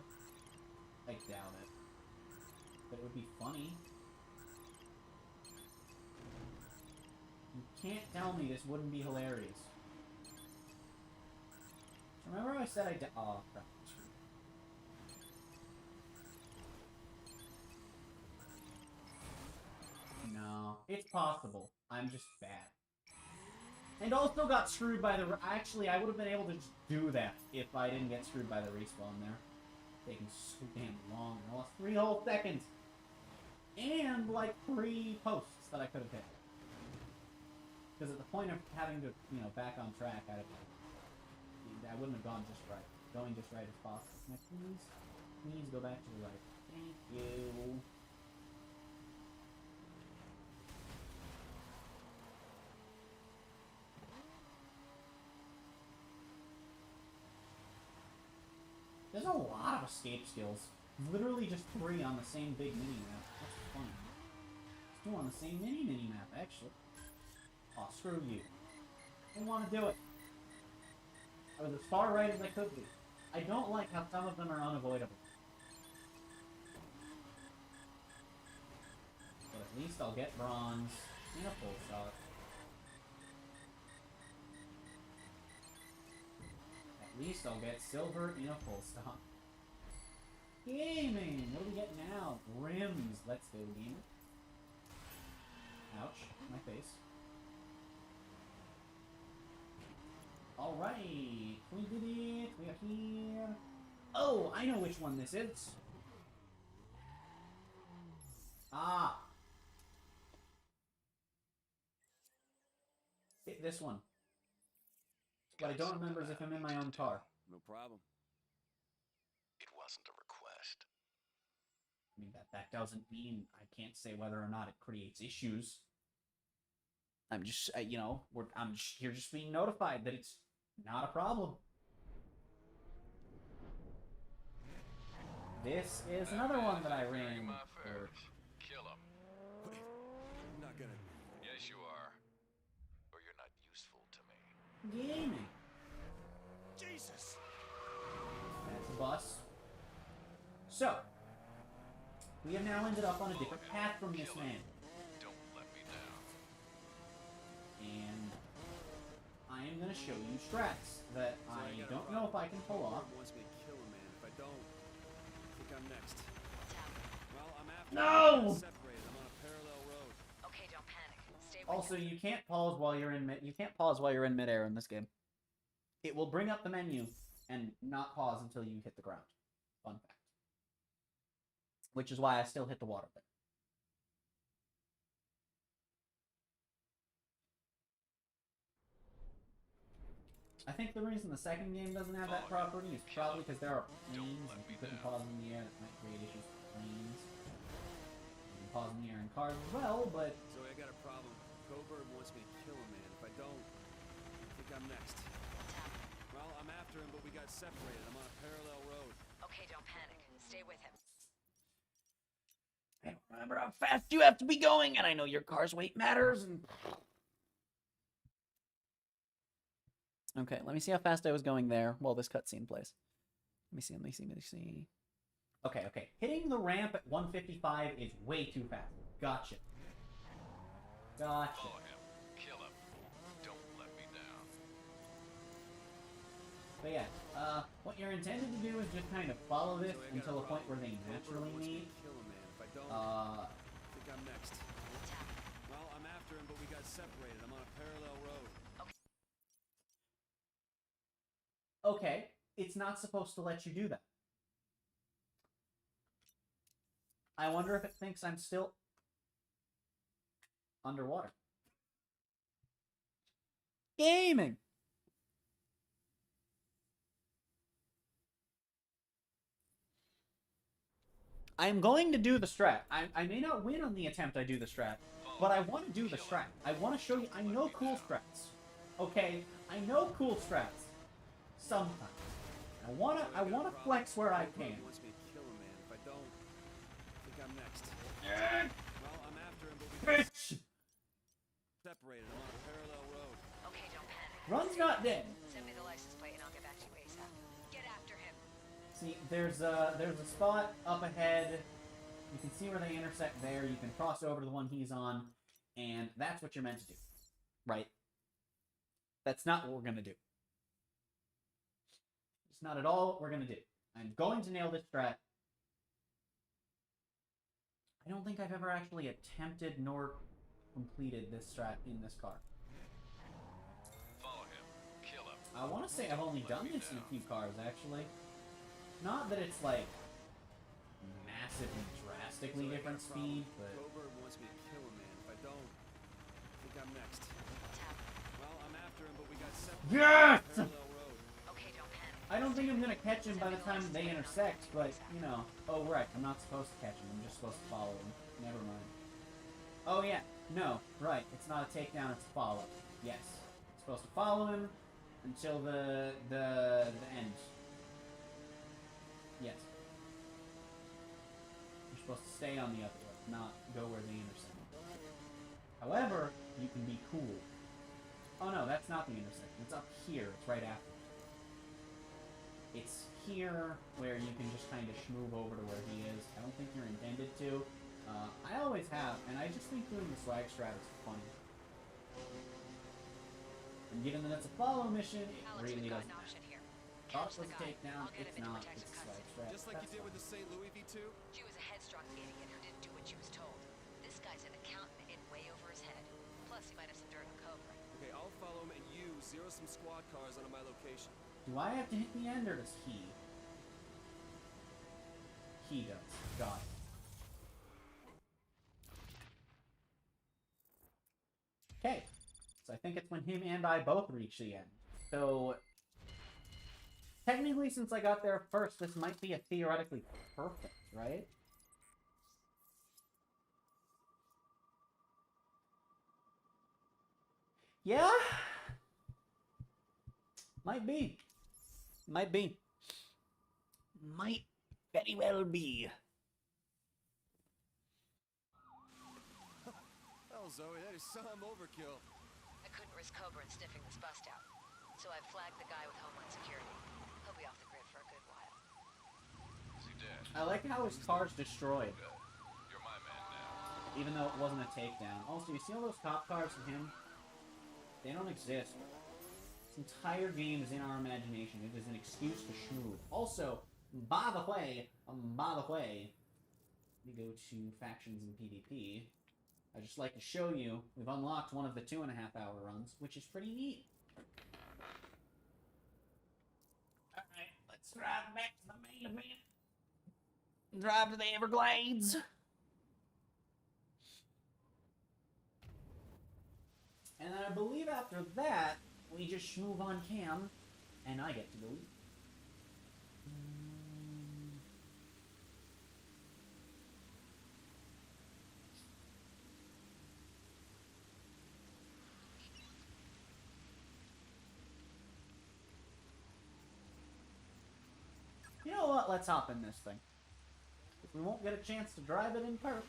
I doubt it. But it would be funny. You can't tell me this wouldn't be hilarious. Remember I said I oh, crap. No, it's possible. I'm just bad. And also got screwed by the... Actually, I would have been able to just do that if I didn't get screwed by the respawn there. Taking so damn long. I lost 3 whole seconds. And, like, 3 posts that I could have hit. Because at the point of having to, you know, back on track, I wouldn't have gone just right. Going just right is possible. Can I please go back to the right? Thank you. There's a lot of escape skills. Literally just 3 on the same big mini-map. That's Still on the same mini map, actually. Aw, screw you. Didn't want to do it. I was as far right as I could be. I don't like how some of them are unavoidable. But at least I'll get bronze in a full shot. At least I'll get silver in a full stop. Gaming! What do we get now? Rims. Let's go, gamer. Ouch. My face. Alright. We did it. We are here. Oh, I know which one this is. Ah. Hit this one. What I don't remember is if I'm in my own car. No problem. It wasn't a request. I mean, that doesn't mean I can't say whether or not it creates issues. I'm just, you know, I'm just, you're just being notified that it's not a problem. This is another one that I ran. Kill him. Wait, I'm not gonna... Yes, you are. Or you're not useful to me. Gaming. Jesus! That's a bus. So, we have now ended up on a different path from this man. Don't let me down. And I am going to show you strats that I don't know if I can pull off. Wants me to kill a man. If I don't, I think I'm next. Well, I'm after No! separated. I'm on a parallel road. Okay, don't panic. Stay with Also, him. you can't pause while you're in midair in this game. It will bring up the menu and not pause until you hit the ground. Fun fact. Which is why I still hit the water bit. I think the reason the second game doesn't have that property is probably because there are planes, and if you couldn't pause in the air, that might create issues with planes. You can pause in the air in cars as well, but... Zoe, I got a problem. Coburn wants me to kill a man. If I don't, I think I'm next. Well, I'm after him, but we got separated. I'm on a parallel road. Okay, don't panic. Stay with him. I don't remember how fast you have to be going, and I know your car's weight matters, and... Okay, let me see how fast I was going there while this cutscene plays. Let me see. Okay. Hitting the ramp at 155 is way too fast. Gotcha. Follow him. Kill him. Don't let me down. But yeah, what you're intended to do is just kind of follow this until a point where they naturally meet. Kill a man. If I don't, I think I'm next. Well, I'm after him, but we got separated. I'm on a parallel road. Okay, it's not supposed to let you do that. I wonder if it thinks I'm still underwater. Gaming! I'm going to do the strat. I may not win on the attempt I do the strat, but I want to do the strat. I want to show you, I know cool strats. Okay, I know cool strats. Sometimes. I wanna flex where I can. Wants me to kill a man. If I don't, I think I'm next. Well, I'm after him, but we got separated. I'm on a parallel road. Okay, don't panic. Run's not dead. Send me the license plate and I'll get back to you ASAP. Get after him. See, there's a spot up ahead. You can see where they intersect there. You can cross over to the one he's on, and that's what you're meant to do, right? That's not what we're gonna do. It's not at all what we're gonna do. I'm going to nail this strat. I don't think I've ever actually attempted nor completed this strat in this car. Follow him. Kill him. I want to say I've only done this in a few cars, actually. Not that it's, like, massively, drastically different speed, but... Coburn wants me to kill a man. If I don't, I think I'm next. Well, I'm after him, but we got separated. Yes! Parallel road. Okay, don't panic. I don't think I'm gonna catch him by the time they intersect, but, you know. Oh, right, I'm not supposed to catch him. I'm just supposed to follow him. Never mind. Oh, yeah. No, right. It's not a takedown, it's a follow. Yes. Supposed to follow him until the end. Yes. You're supposed to stay on the other one, not go where they intersect. However, you can be cool. Oh no, that's not the intersection. It's up here. It's right after. It's here where you can just kind of schmoove over to where he is. I don't think you're intended to. I always have, and I just think doing the swag strat is funny. And given that it's a follow mission, it really doesn't matter. Thought it was a takedown, it's not, it's a swag strat. Just like you did with the St. Louis V2? She was a headstrong idiot who didn't do what she was told. This guy's an accountant in way over his head. Plus, he might have some dirt on Cobra. Okay, I'll follow him and you zero some squad cars onto my location. Do I have to hit the end, or does he? He does. Got it. Okay. So I think it's when him and I both reach the end. So, technically, since I got there first, this might be a theoretically perfect, right? Yeah? Might be. Might be. Might very well be. Oh, Zoe, that is some overkill. I couldn't risk Cobra and sniffing this bust out. So I flagged the guy with Homeland Security. He'll be off the grid for a good while. Is he dead? I like how his car's destroyed. Good. You're my man now. Even though it wasn't a takedown. Also, you see all those cop cars from him? They don't exist. This entire game is in our imagination. It is an excuse to schmooze. Also, by the way, we go to factions and PvP. I'd just like to show you, we've unlocked one of the 2.5-hour runs, which is pretty neat. Alright, let's drive back to the main event. Drive to the Everglades. And then I believe after that, we just move on cam, and I get to go eat. You know what? Let's hop in this thing. If we won't get a chance to drive it in perp,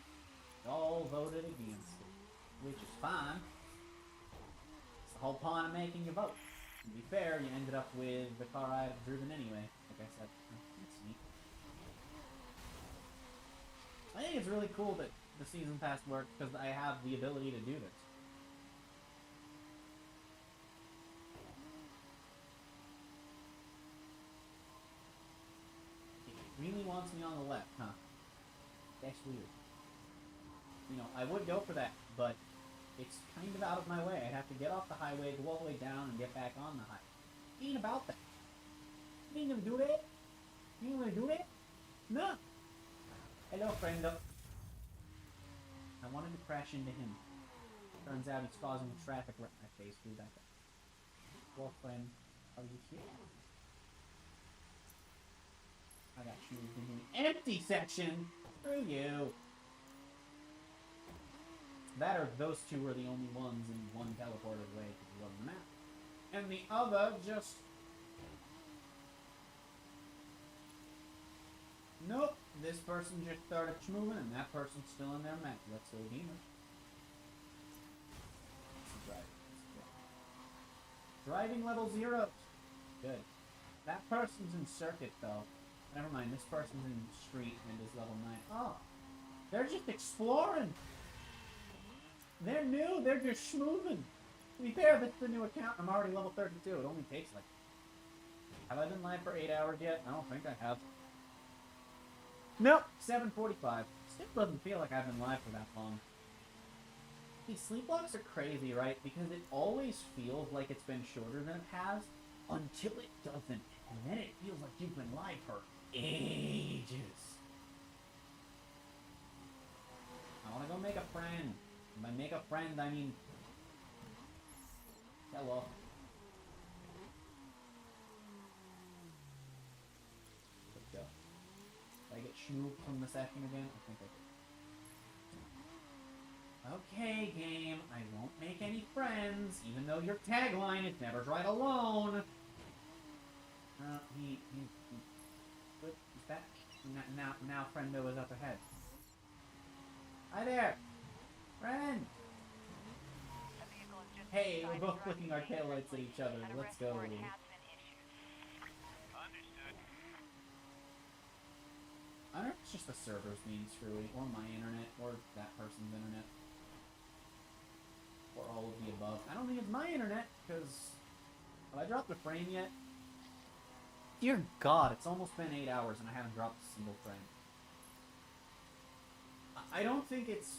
y'all voted against it, which is fine. It's the whole point of making your vote. To be fair, you ended up with the car I'd have driven anyway. Like I said, that's neat. I think it's really cool that the season pass works because I have the ability to do this. It really wants me on the left, huh? That's weird. You know, I would go for that, but it's kind of out of my way. I'd have to get off the highway, go all the way down, and get back on the highway. It ain't about that. You ain't gonna do that? You ain't gonna do that? No! Hello, friendo. I wanted to crash into him. Turns out he's causing traffic right in my face, dude. Well, friend, are you here? I got you in the empty section! Screw you! That or those two were the only ones in one teleported way to the one map. And the other just... Nope, this person just started moving and that person's still in their map. Let's go gamer. Driving level 0. Good. That person's in circuit though. Never mind, this person's in street and is level 9. Oh, they're just exploring. They're new, they're just schmooving. To be fair, that's the new account. I'm already level 32. It only takes like... Have I been live for 8 hours yet? I don't think I have. Nope, 7:45. Still doesn't feel like I've been live for that long. These sleeplocks are crazy, right? Because it always feels like it's been shorter than it has, until it doesn't. And then it feels like you've been live for ages. I want to go make a friend. By make a friend, I mean... Hello. Let's go. Did I get schmooped from the session again? I think I did. Okay, game. I won't make any friends, even though your tagline is never drive alone. What is that? Now Friendo is up ahead. Hi there! Friend! Hey, we're both flicking our taillights at each other. Let's go. Understood. I don't know if it's just the servers being screwy, or my internet, or that person's internet. Or all of the above. I don't think it's my internet, because... Have I dropped a frame yet? Dear God, it's almost been 8 hours and I haven't dropped a single frame. I don't think it's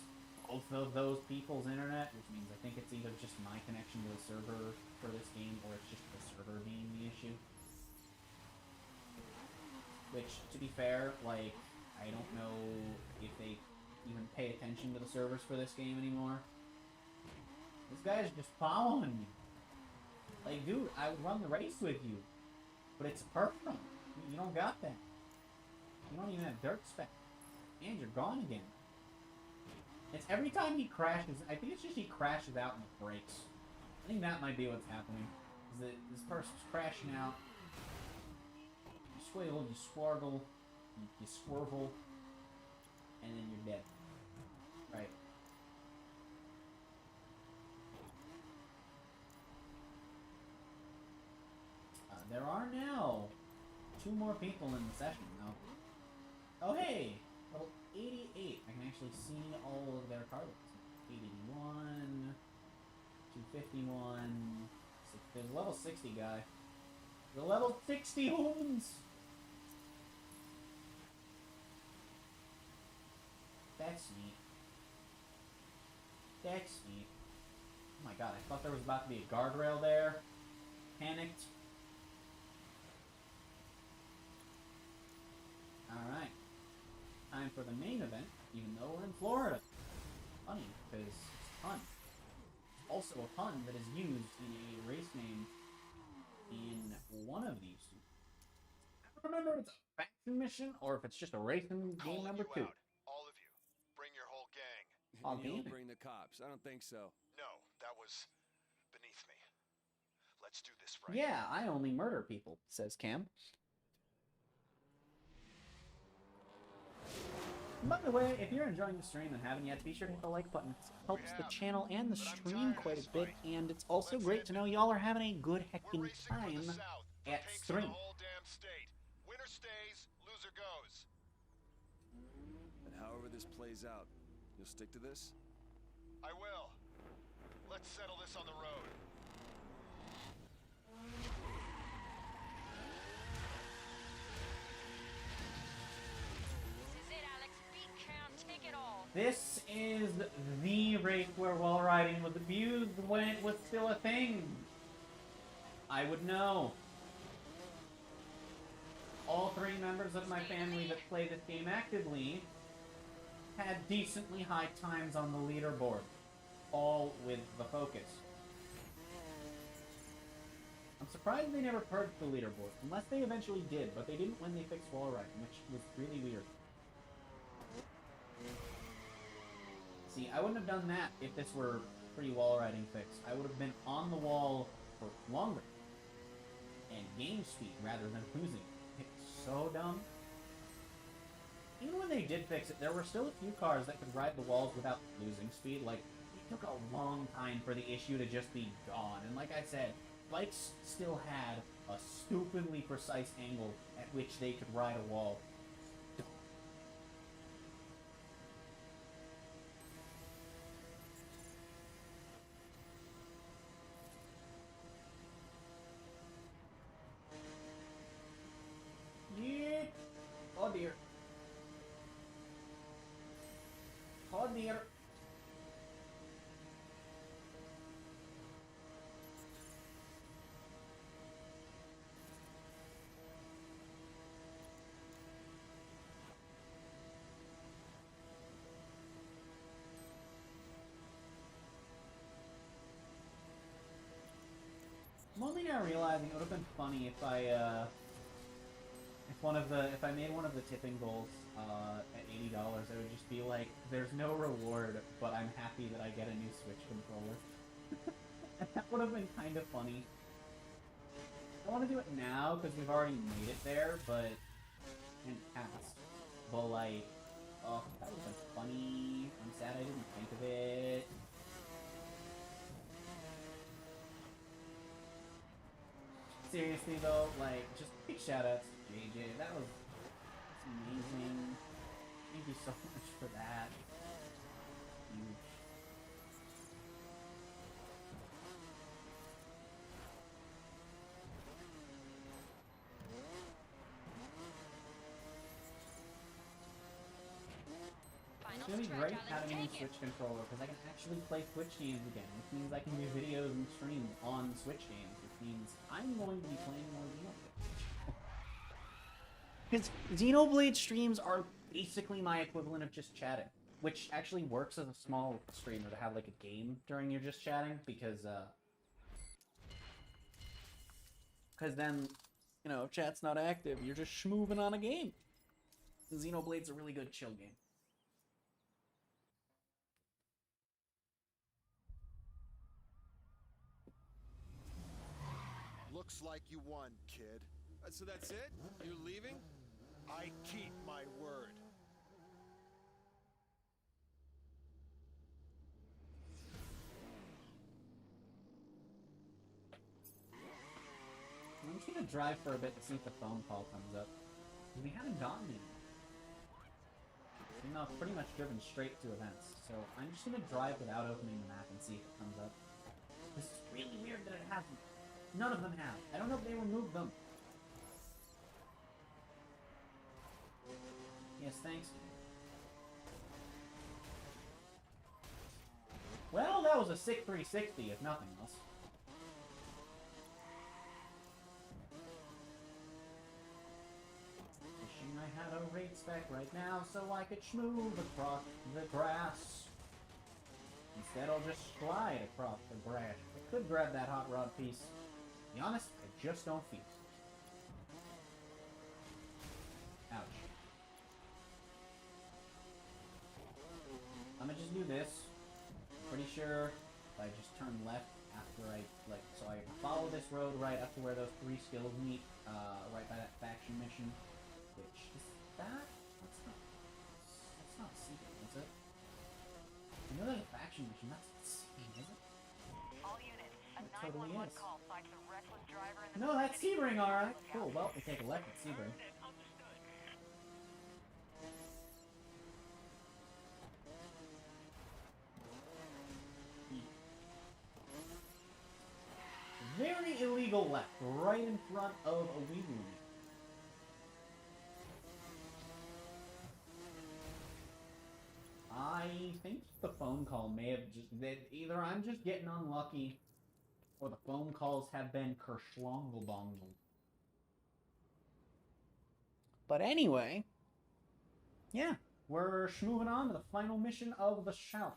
both of those people's internet, which means I think it's either just my connection to the server for this game, or it's just the server being the issue. Which, to be fair, like, I don't know if they even pay attention to the servers for this game anymore. This guy's just following me. Like, dude, I would run the race with you. But it's purple. You don't got that. You don't even have dirt spec. And you're gone again. It's every time he crashes, I think it's just he crashes out in the brakes. I think that might be what's happening. Is that this person's crashing out. You swiggle, you swargle, you swervel, and then you're dead. Right. There are now 2 more people in the session, though. Oh, hey! Level 88. I can actually see all of their cards. 881, 251. There's a level 60 guy. The level 60 homes! That's neat. That's neat. Oh my god, I thought there was about to be a guardrail there. Panicked. Alright. Time for the main event, even though we're in Florida. Funny, because it's fun. Also a pun that is used in a race name in one of these. I don't remember if it's a faction mission or if it's just a racing game number 2. All of you, bring your whole gang. Oh, You don't gaming. bring the cops. I don't think so. No, that was beneath me. Let's do this right. Yeah, I only murder people, says Cam. By the way, if you're enjoying the stream and haven't yet, be sure to hit the like button. It helps the channel and the stream quite a bit, and it's also great to know y'all are having a good heckin' time at stream. Winner stays, loser goes. And however this plays out, you'll stick to this? I will. Let's settle this on the road. This is it, Alex. Beat count, take it all. This is the race where wall riding was abused when it was still a thing. I would know. All 3 members of my family that play this game actively had decently high times on the leaderboard. All with the focus. I'm surprised they never purged the leaderboard, unless they eventually did, but they didn't when they fixed wall riding, which was really weird. See, I wouldn't have done that if this were pre-wall riding fix. I would have been on the wall for longer. And game speed rather than losing. It's so dumb. Even when they did fix it, there were still a few cars that could ride the walls without losing speed. Like, it took a long time for the issue to just be gone. And like I said, bikes still had a stupidly precise angle at which they could ride a wall. Yeah. Oh dear. Oh dear. I'm only now realizing it would have been funny if I, if I made one of the tipping goals, at $80, it would just be like, there's no reward, but I'm happy that I get a new Switch controller. And that would have been kind of funny. I want to do it now, because we've already made it there, but, in the past. But like, oh, that would have been funny. I'm sad I didn't think of it. seriously though, like, just big shout outs to JJ. That's amazing. Thank you so much for that. Huge. It's gonna be great having a new Switch controller because I can actually play Switch games again, which means I can do videos and stream on Switch games, which means I'm going to be playing more Xenoblade. Because Xenoblade streams are basically my equivalent of just chatting, which actually works as a small streamer to have like a game during your just chatting, because then, you know, if chat's not active, you're just schmooving on a game. Xenoblade's a really good chill game. Looks like you won, kid. So that's it? You're leaving? I keep my word. I'm just gonna drive for a bit to see if the phone call comes up. We haven't gotten any. You know, I've pretty much driven straight to events, so I'm just gonna drive without opening the map and see if it comes up. This is really weird that it hasn't. None of them have. I don't know if they removed them. Yes, thanks. Well, that was a sick 360, if nothing else. Wishing I had a rate spec right now so I could schmooze across the grass. Instead, I'll just slide across the grass. I could grab that hot rod piece. To be honest, I just don't feel it. Ouch. I'm gonna just do this. Pretty sure if I just turn left after I, like, so I follow this road right up to where those 3 skills meet, right by that faction mission, which is that? That's not secret, is it? I know there's a faction mission, that's insane, is it? All units, a It totally 911 is. call flags a reckless driver in the No, that's vicinity. Sebring, alright. Cool, well, we take a left at Sebring. Very illegal left, right in front of a weed room. I think the phone call may have just... that either I'm just getting unlucky, or the phone calls have been kerschlonglebongled. But anyway, yeah, we're moving on to the final mission of the shelf.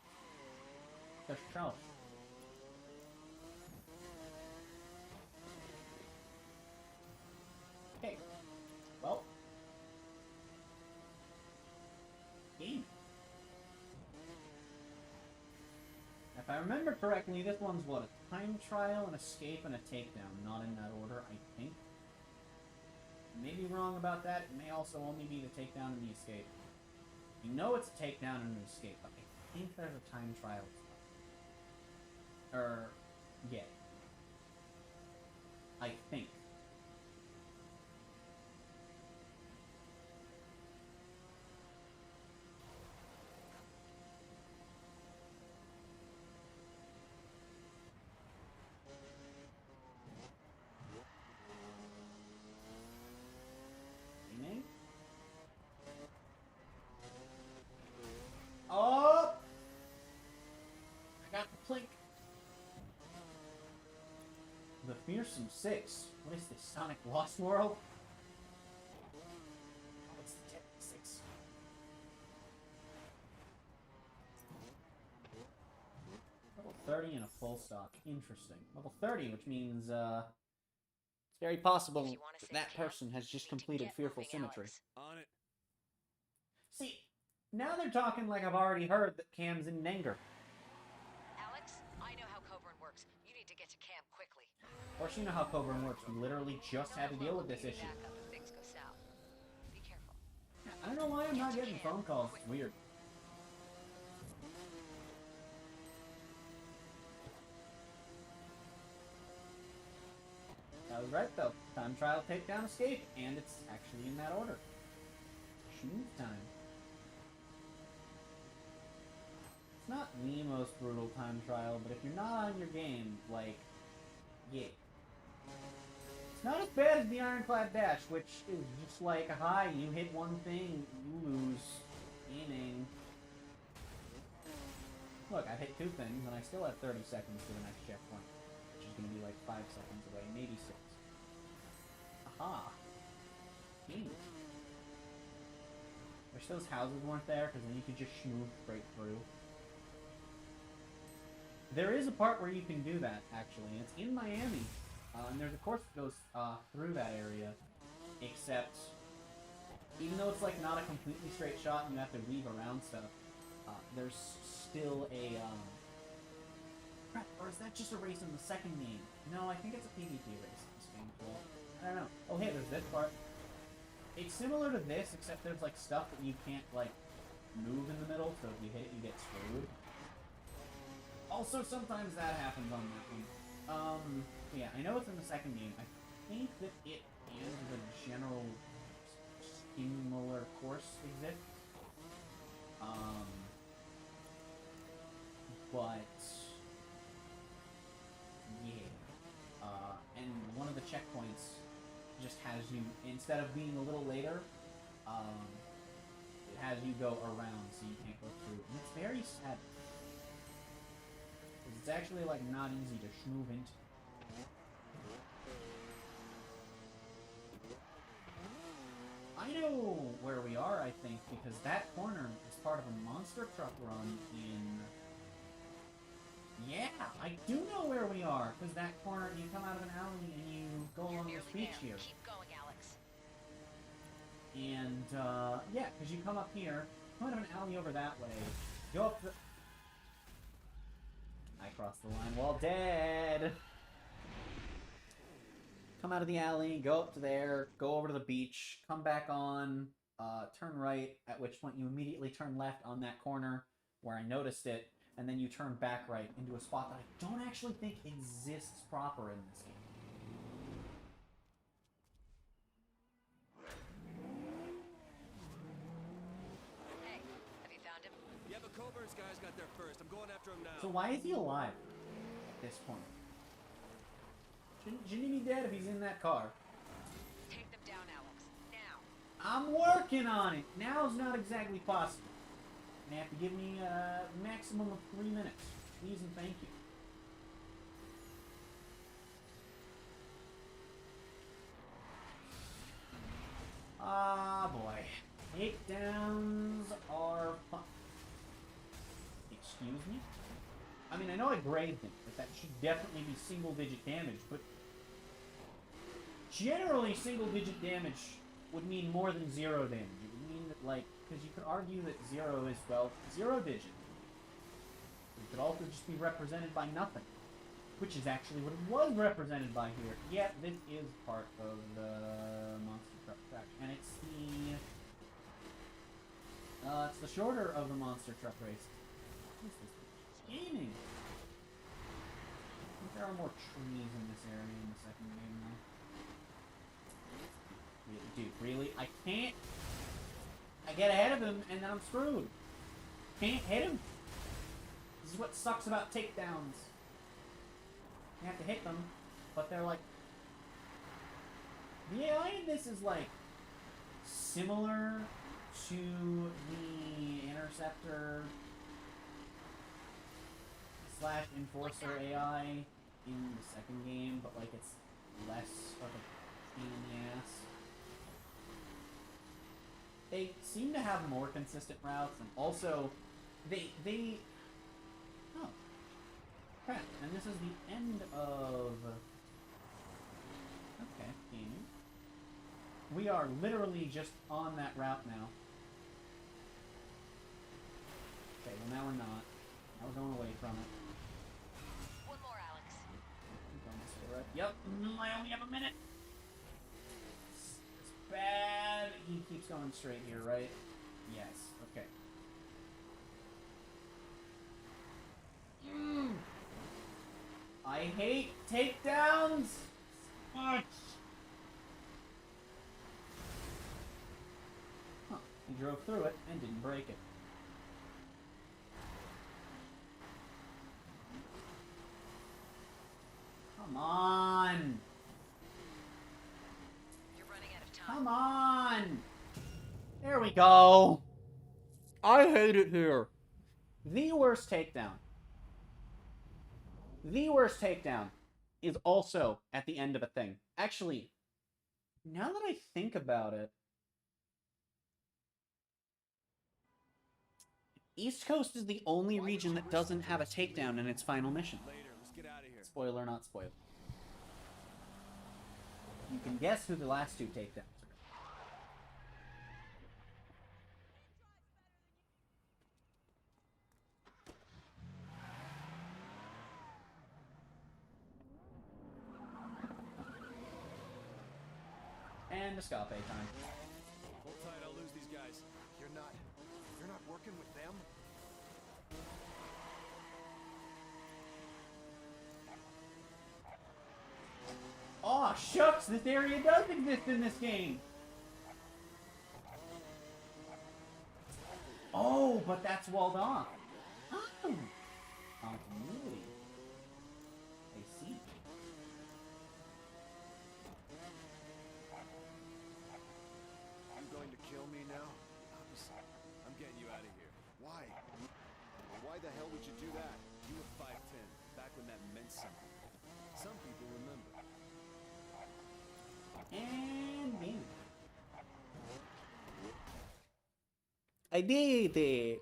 The shelf. Okay. Well. Game. If I remember correctly, this one's what? A time trial, an escape, and a takedown. Not in that order, I think. I may be wrong about that. It may also only be the takedown and the escape. You know it's a takedown and an escape, but I think there's a time trial. Yeah. I think. Aiming? Oh! I got the plink. The Fearsome Six. What is this, Sonic Lost World? Oh, it's the Technic Six. Level 30 and a full stock. Interesting. Level 30, which means, it's very possible that person has just completed Fearful Symmetry. On it. See, now they're talking like I've already heard that Cam's in Nenger. Alex, I know how Coburn works. You need to get to camp quickly. Of course, you know how Coburn works. We literally just had to deal with this issue. Back up if things go south. Be careful. I don't know why I'm not getting phone calls. It's weird. That was was right though. Time trial, takedown, escape, and it's actually in that order. Shoot time. It's not the most brutal time trial, but if you're not on your game, like, yeah. It's not as bad as the Ironclad Dash, which is just like, hi, you hit one thing, you lose. Aiming. Look, I hit 2 things, and I still have 30 seconds to the next checkpoint, which is going to be like 5 seconds away, maybe 6. Aha. Wish those houses weren't there, because then you could just move straight through. There is a part where you can do that, actually, and it's in Miami. And there's a course that goes through that area, except even though it's like not a completely straight shot and you have to weave around stuff, there's still a crap, or is that just a race in the second game? No, I think it's a PvP race in this game. Well, I don't know. Oh hey, there's this part. It's similar to this, except there's like stuff that you can't like move in the middle, so if you hit it, you get screwed. Also, sometimes that happens on that one. Yeah, I know it's in the second game. I think that it and the general similar course exists. But yeah. And one of the checkpoints just has you, instead of being a little later, it has you go around so you can't go through. And it's very sad. It's actually like not easy to move into. I know where we are, I think, because that corner is part of a monster truck run in... Yeah, I do know where we are, because that corner, you come out of an alley and you go along this beach here. Keep going, Alex. And, yeah, because you come up here, come out of an alley over that way, go up the... I crossed the line while dead! Come out of the alley, go up to there, go over to the beach, come back on, turn right, at which point you immediately turn left on that corner where I noticed it, and then you turn back right into a spot that I don't actually think exists proper in this game. Hey, have you found him? Yeah, but Coburn's guys got there first. I'm going after him now. So why is he alive at this point? Shouldn't he be dead if he's in that car? Take them down, Alex. Now. I'm working on it! Now's not exactly possible. You have to give me a maximum of 3 minutes. Please and thank you. Ah, boy. Takedowns are fun. Excuse me? I mean, I know I graded him, but that should definitely be single-digit damage, but... Generally, single-digit damage would mean more than 0 damage. It would mean that, like, because you could argue that 0 is, well, 0-digit. It could also just be represented by nothing. Which is actually what it was represented by here. Yeah, this is part of the Monster Truck track. And it's the shorter of the Monster Truck races. What is this? Gaming! I think there are more trees in this area in the second game, though. Dude, really? I can't... I get ahead of him, and then I'm screwed. Can't hit him. This is what sucks about takedowns. You have to hit them, but they're like... The AI in this is like... similar to the Interceptor / Enforcer AI in the second game, but like it's less of a pain in the ass. They seem to have more consistent routes, and also, they... Oh. Crap, and this is the end of... Okay, gaming. We are literally just on that route now. Okay, well now we're not. Now we're going away from it. One more, Alex. I'm going this way, right? Yep, I only have a minute. It's bad. He keeps going straight here, right? Yes, okay. I hate takedowns! Fuck! Huh. He drove through it and didn't break it. Come on! You're running out of time. Come on! There we go! I hate it here. The worst takedown. The worst takedown is also at the end of a thing. Actually, now that I think about it, East Coast is the only region that doesn't have a takedown in its final mission. Later, let's get out of here. Spoiler, not spoiler. You can guess who the last two takedowns are. And escape time. Hold tight, I'll lose these guys. You're not working with them? Oh, shucks! This area does exist in this game! Oh, but that's walled off. Oh. Continuity. I see. You going to kill me now? I'm getting you out of here. Why? Why the hell would you do that? You were 5'10", back when that meant something. Some people remember. And me. I did it.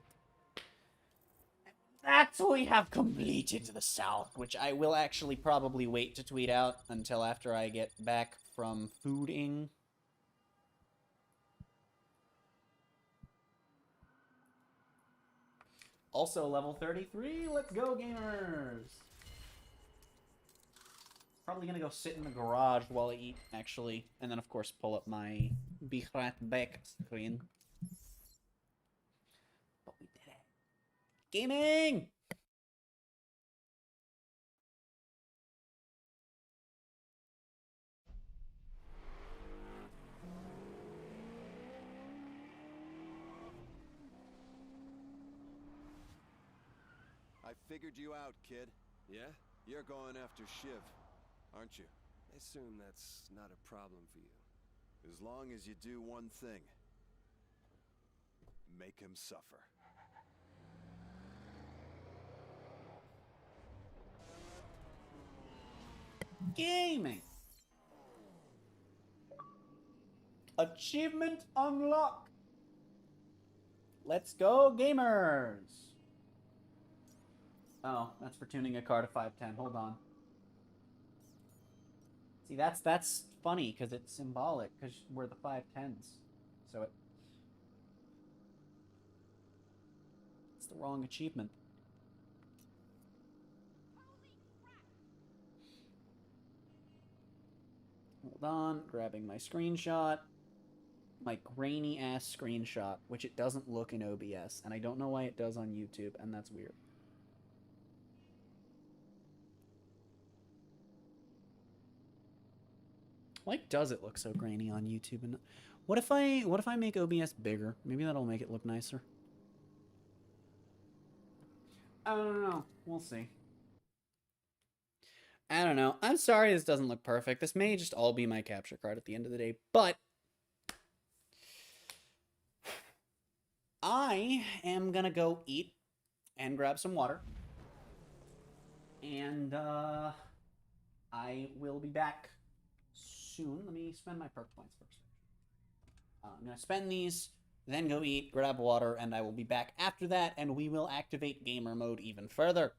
That's we have completed the South, which I will actually probably wait to tweet out until after I get back from fooding. Also, level 33. Let's go, gamers! Probably gonna go sit in the garage while I eat, actually. And then, of course, pull up my Be Right Back screen. But we did it. Gaming! I figured you out, kid. Yeah? You're going after Shiv, aren't you? I assume that's not a problem for you. As long as you do one thing. Make him suffer. Gaming! Achievement unlocked! Let's go, gamers! Oh, that's for tuning a car to 510. Hold on. See, that's funny, because it's symbolic, because we're the 510s. So it's the wrong achievement. Hold on, grabbing my screenshot. My grainy-ass screenshot, which it doesn't look in OBS, and I don't know why it does on YouTube, and that's weird. Why does it look so grainy on YouTube? And what if I make OBS bigger? Maybe that'll make it look nicer. I don't know. We'll see. I don't know. I'm sorry this doesn't look perfect. This may just all be my capture card at the end of the day, but I am gonna go eat and grab some water. And I will be back soon. Let me spend my perk points first. I'm going to spend these, then go eat, grab water, and I will be back after that, and we will activate gamer mode even further.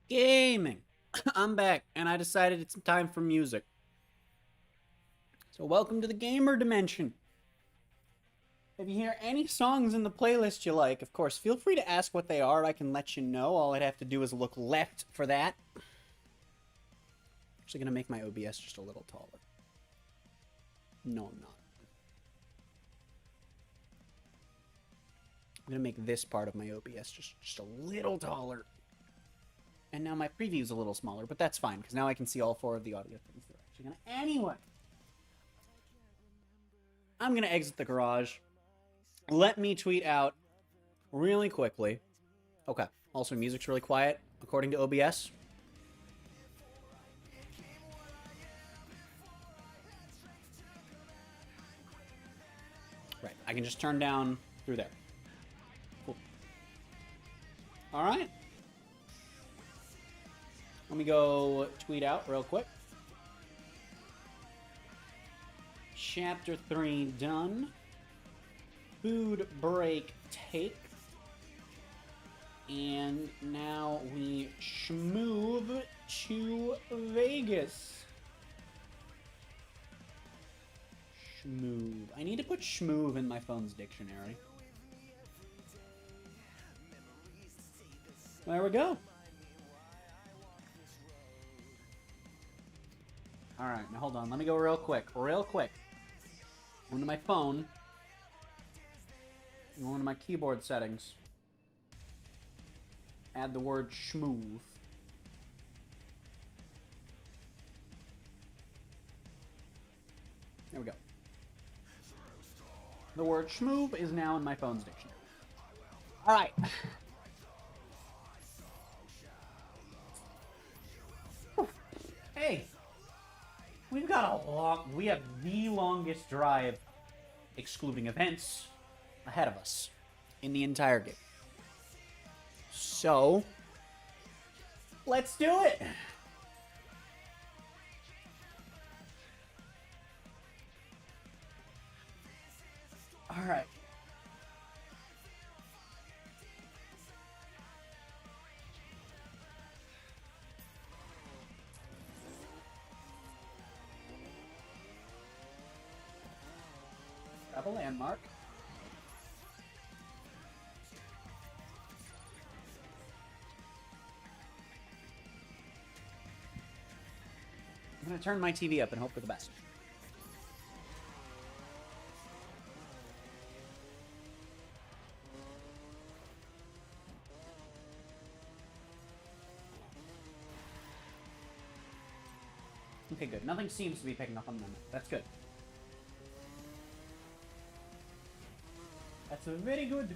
Gaming. I'm back, and I decided it's time for music. So welcome to the gamer dimension. If you hear any songs in the playlist you like, of course, feel free to ask what they are. I can let you know. All I'd have to do is look left for that. Actually going to make my OBS just a little taller. No, I'm not. I'm going to make this part of my OBS just a little taller. And now my preview's a little smaller, but that's fine, because now I can see all four of the audio things that are actually going to... Anyway. I'm going to exit the garage. Let me tweet out really quickly. Okay. Also, music's really quiet, according to OBS. Right. I can just turn down through there. Cool. All right. Let me go tweet out real quick. Chapter 3 done. Food break take. And now we schmoove to Vegas. Schmoove. I need to put schmoove in my phone's dictionary. There we go. Alright, now hold on. Let me go real quick. Real quick. Go into my phone. Go into my keyboard settings. Add the word schmoove. There we go. The word schmoove is now in my phone's dictionary. Alright. Hey! We've got we have the longest drive, excluding events, ahead of us in the entire game. So, let's do it! Alright. Grab a landmark. I'm gonna turn my TV up and hope for the best. Okay, good. Nothing seems to be picking up on them. That's good. That's very good.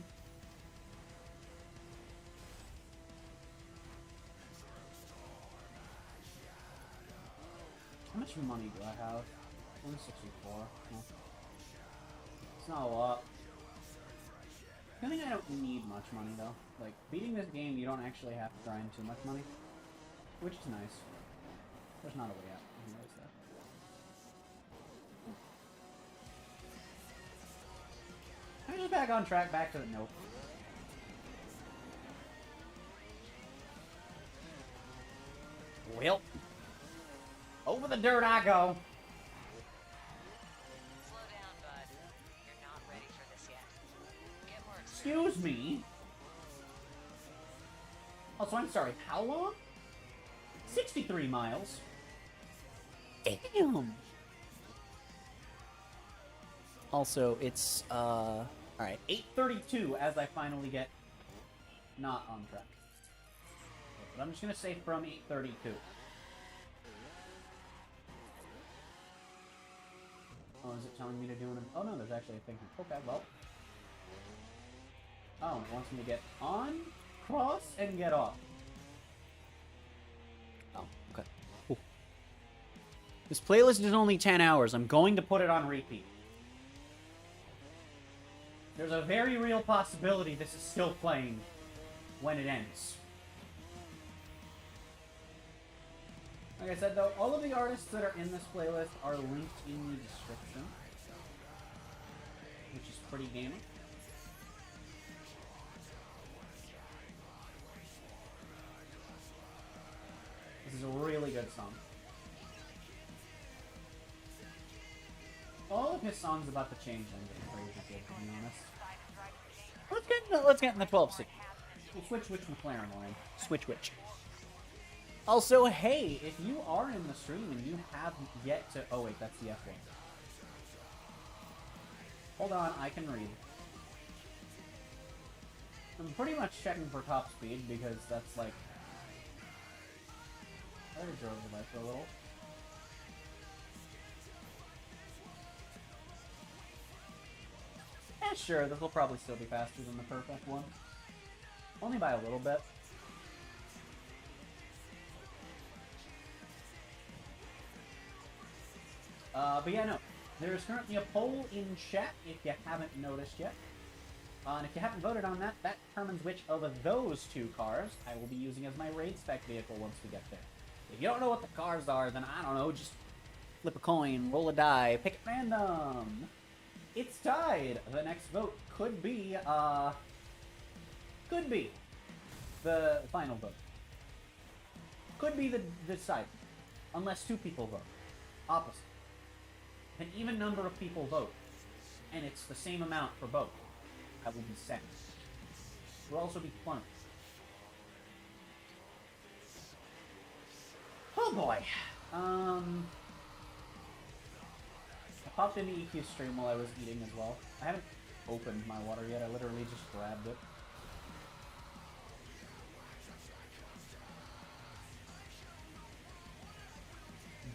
How much money do I have? 164. No. It's not a lot. I think I don't need much money though. Like, beating this game, you don't actually have to grind too much money. Which is nice. There's not a way out. I noticed that. Can I just back on track back to the nope. Well. Over the dirt I go. Slow down, bud. You're not ready for this yet. Get more Excuse me. Also, I'm sorry, how long? 63 miles. Damn. Also, it's, alright, 8:32 as I finally get not on track. But I'm just gonna say from 8:32. Oh, is it telling me to do an... Oh, no, there's actually a thing here. Okay, well. Oh, it wants me to get on, cross, and get off. Oh, okay. Ooh. This playlist is only 10 hours. I'm going to put it on repeat. There's a very real possibility this is still playing when it ends. Like I said, though, all of the artists that are in this playlist are linked in the description, which is pretty gaming. This is a really good song. All of his songs about the change are pretty good, to be honest. Let's get in the 12 seat. We'll switch which McLaren line. Switch which. Also, hey, if you are in the stream and you have yet to... Oh, wait, that's the F1. Hold on, I can read. I'm pretty much checking for top speed because that's like... I already drove the bike for a little. Yeah, sure, this will probably still be faster than the perfect one. Only by a little bit. But yeah, no. There is currently a poll in chat, if you haven't noticed yet. And if you haven't voted on that, that determines which of those two cars I will be using as my raid spec vehicle once we get there. If you don't know what the cars are, then I don't know, just flip a coin, roll a die, pick it random. It's tied. The next vote could be the final vote. Could be the decider, unless two people vote. Opposite. If an even number of people vote, and it's the same amount for both, I will be second. Will also be plunged. Oh boy. I popped into EQ stream while I was eating as well. I haven't opened my water yet, I literally just grabbed it.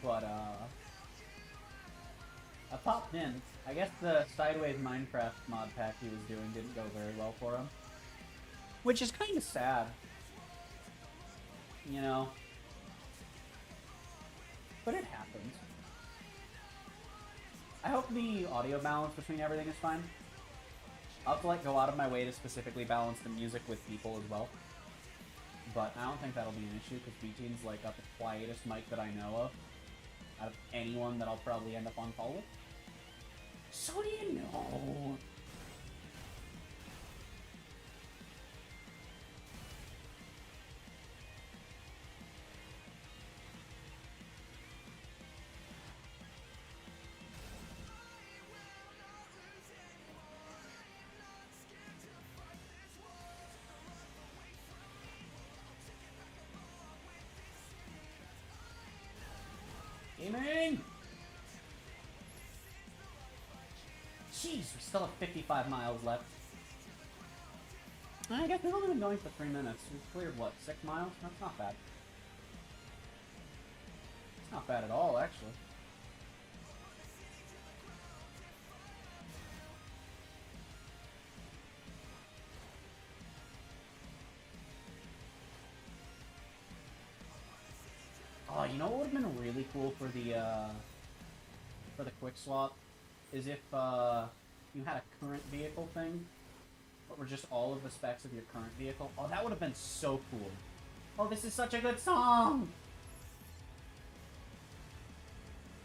But, I popped in. I guess the Sideways Minecraft mod pack he was doing didn't go very well for him. Which is kind of sad. You know? But it happens. I hope the audio balance between everything is fine. I'll have to like go out of my way to specifically balance the music with people as well. But I don't think that'll be an issue because B-Teen's like got the quietest mic that I know of. Out of anyone that I'll probably end up on call with. So do you know? Gaming! Jeez, we still have 55 miles left. I guess we've only been going for 3 minutes. We've cleared, what, 6 miles? That's not bad. It's not bad at all, actually. Oh, you know what would have been really cool for the quick swap? Is if you had a current vehicle thing, but were just all of the specs of your current vehicle. Oh, that would have been so cool. Oh, this is such a good song!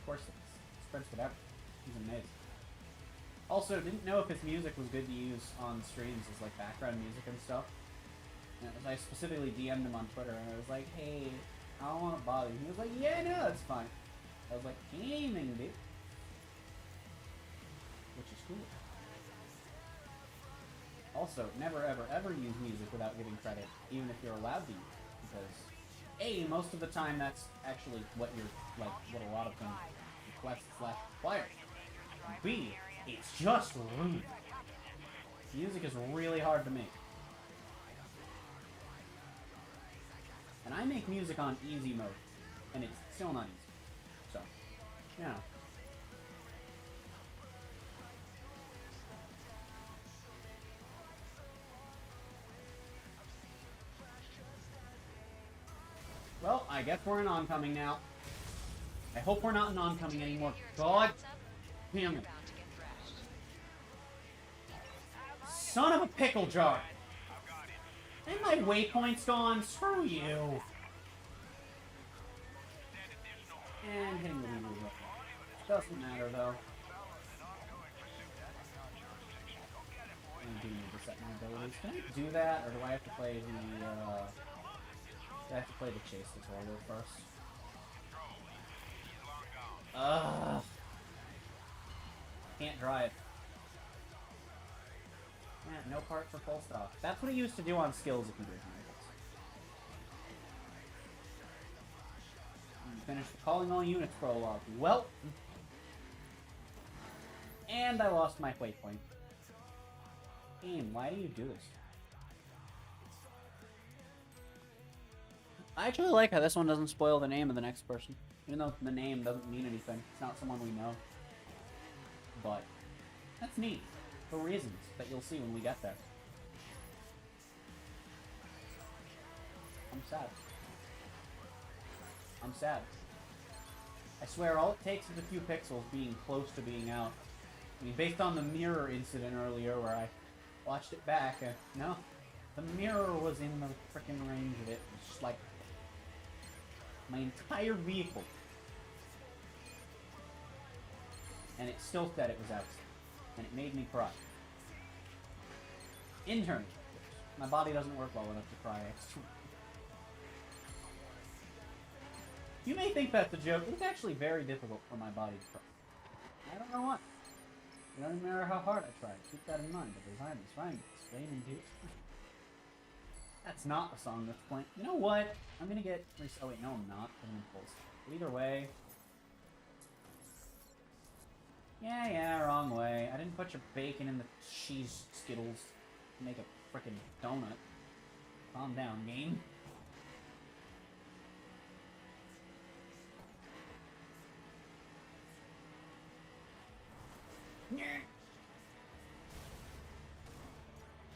Of course it is. It's PrinceWhateverer. He's amazing. Also, didn't know if his music was good to use on streams as like background music and stuff. And I specifically DM'd him on Twitter and I was like, hey, I don't want to bother you. He was like, yeah, no, it's fine. I was like, gaming, dude. Which is cool. Also, never, ever, ever use music without giving credit, even if you're allowed to use it. Because, A, most of the time that's actually what you're, like, what a lot of things request/require. B, it's just rude. Music is really hard to make. And I make music on easy mode, and it's still not easy. So, yeah. Well, I guess we're in oncoming now. I hope we're not in oncoming anymore. God damn it. Son of a pickle jar! And my waypoint's gone. Screw you. And hitting the wheel. Doesn't matter though. I do need to set my abilities. Can I do that, or do I have to play the I have to play the chase tutorial first. Ugh. Can't drive. Yeah, no part for full stop. That's what he used to do on skills if you did finish the calling all units prologue. Well, and I lost my waypoint. Game, why do you do this? I actually like how this one doesn't spoil the name of the next person. Even though the name doesn't mean anything. It's not someone we know. But that's neat. For reasons that you'll see when we get there. I'm sad. I'm sad. I swear all it takes is a few pixels being close to being out. I mean, based on the mirror incident earlier where I watched it back, no. The mirror was in the frickin' range of it. It's just like my entire vehicle. And it still said it was out. And it made me cry. Internally. My body doesn't work well enough to cry. You may think that's a joke, but it's actually very difficult for my body to cry. I don't know why. It doesn't matter how hard I try. Keep that in mind. The design is fine. It's raining tears. That's not the song that's playing. You know what? I'm gonna get... Oh wait, no I'm not. I'm impulse. Either way... Yeah, wrong way. I didn't put your bacon in the cheese Skittles to make a frickin' donut. Calm down, game.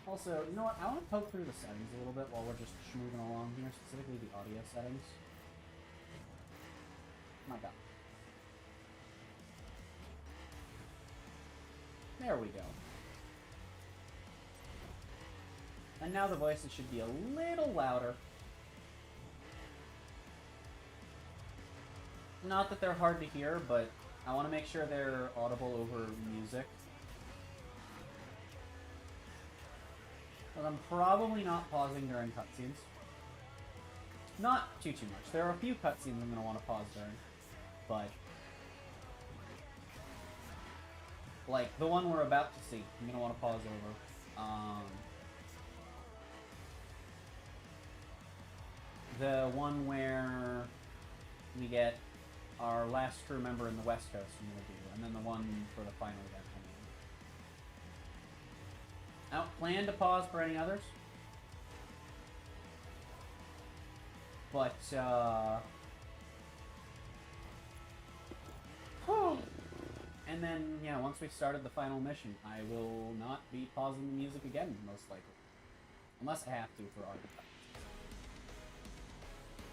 Also, you know what? I want to poke through the settings a little bit while we're just moving along here, specifically the audio settings. My god. There we go. And now the voices should be a little louder. Not that they're hard to hear, but I want to make sure they're audible over music. But I'm probably not pausing during cutscenes. Not too much. There are a few cutscenes I'm going to want to pause during, but... like, the one we're about to see, I'm going to want to pause over. The one where we get our last crew member in the West Coast, I'm going to do, and then the one for the final event. I don't plan to pause for any others. But, and then, yeah, once we've started the final mission, I will not be pausing the music again, most likely. Unless I have to for audio balance.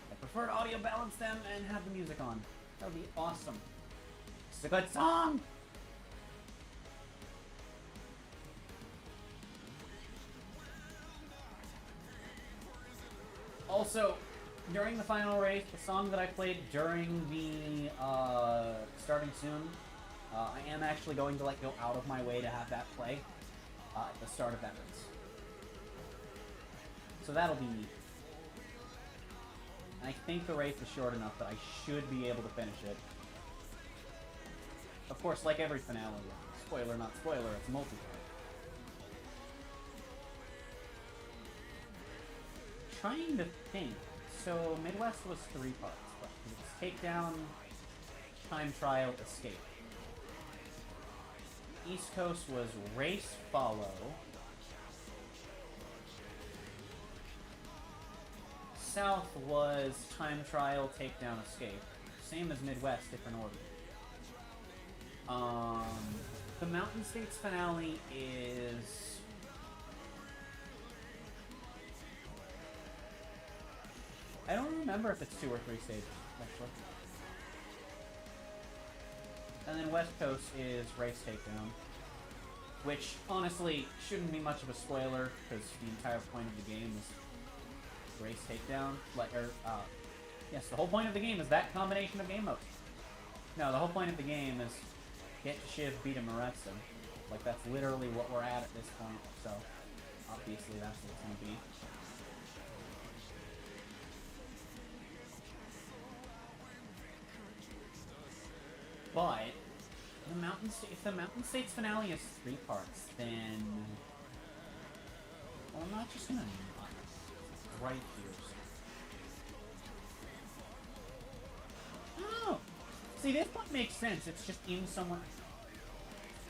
I prefer to audio balance them and have the music on. That would be awesome. It's a good song! Also, during the final race, the song that I played during the starting soon, I am actually going to like go out of my way to have that play at the start of that race. So that'll be neat. And I think the race is short enough that I should be able to finish it. Of course, like every finale, spoiler not spoiler, it's multiplayer. Trying to think. So Midwest was 3 parts. But it was Takedown, Time Trial, Escape. East Coast was Race, Follow. South was Time Trial, Takedown, Escape. Same as Midwest, different order. The Mountain States finale is... I don't remember if it's 2 or 3 stages, actually. And then West Coast is Race Takedown. Which, honestly, shouldn't be much of a spoiler, because the entire point of the game is Race Takedown. Yes, the whole point of the game is that combination of game modes. No, the whole point of the game is get to Shiv, beat him, arrest him. Like, that's literally what we're at this point, so obviously that's what it's going to be. But if the Mountain States finale is 3 parts, then well, I'm not just gonna not right here. Oh, see, this one makes sense. It's just in someone.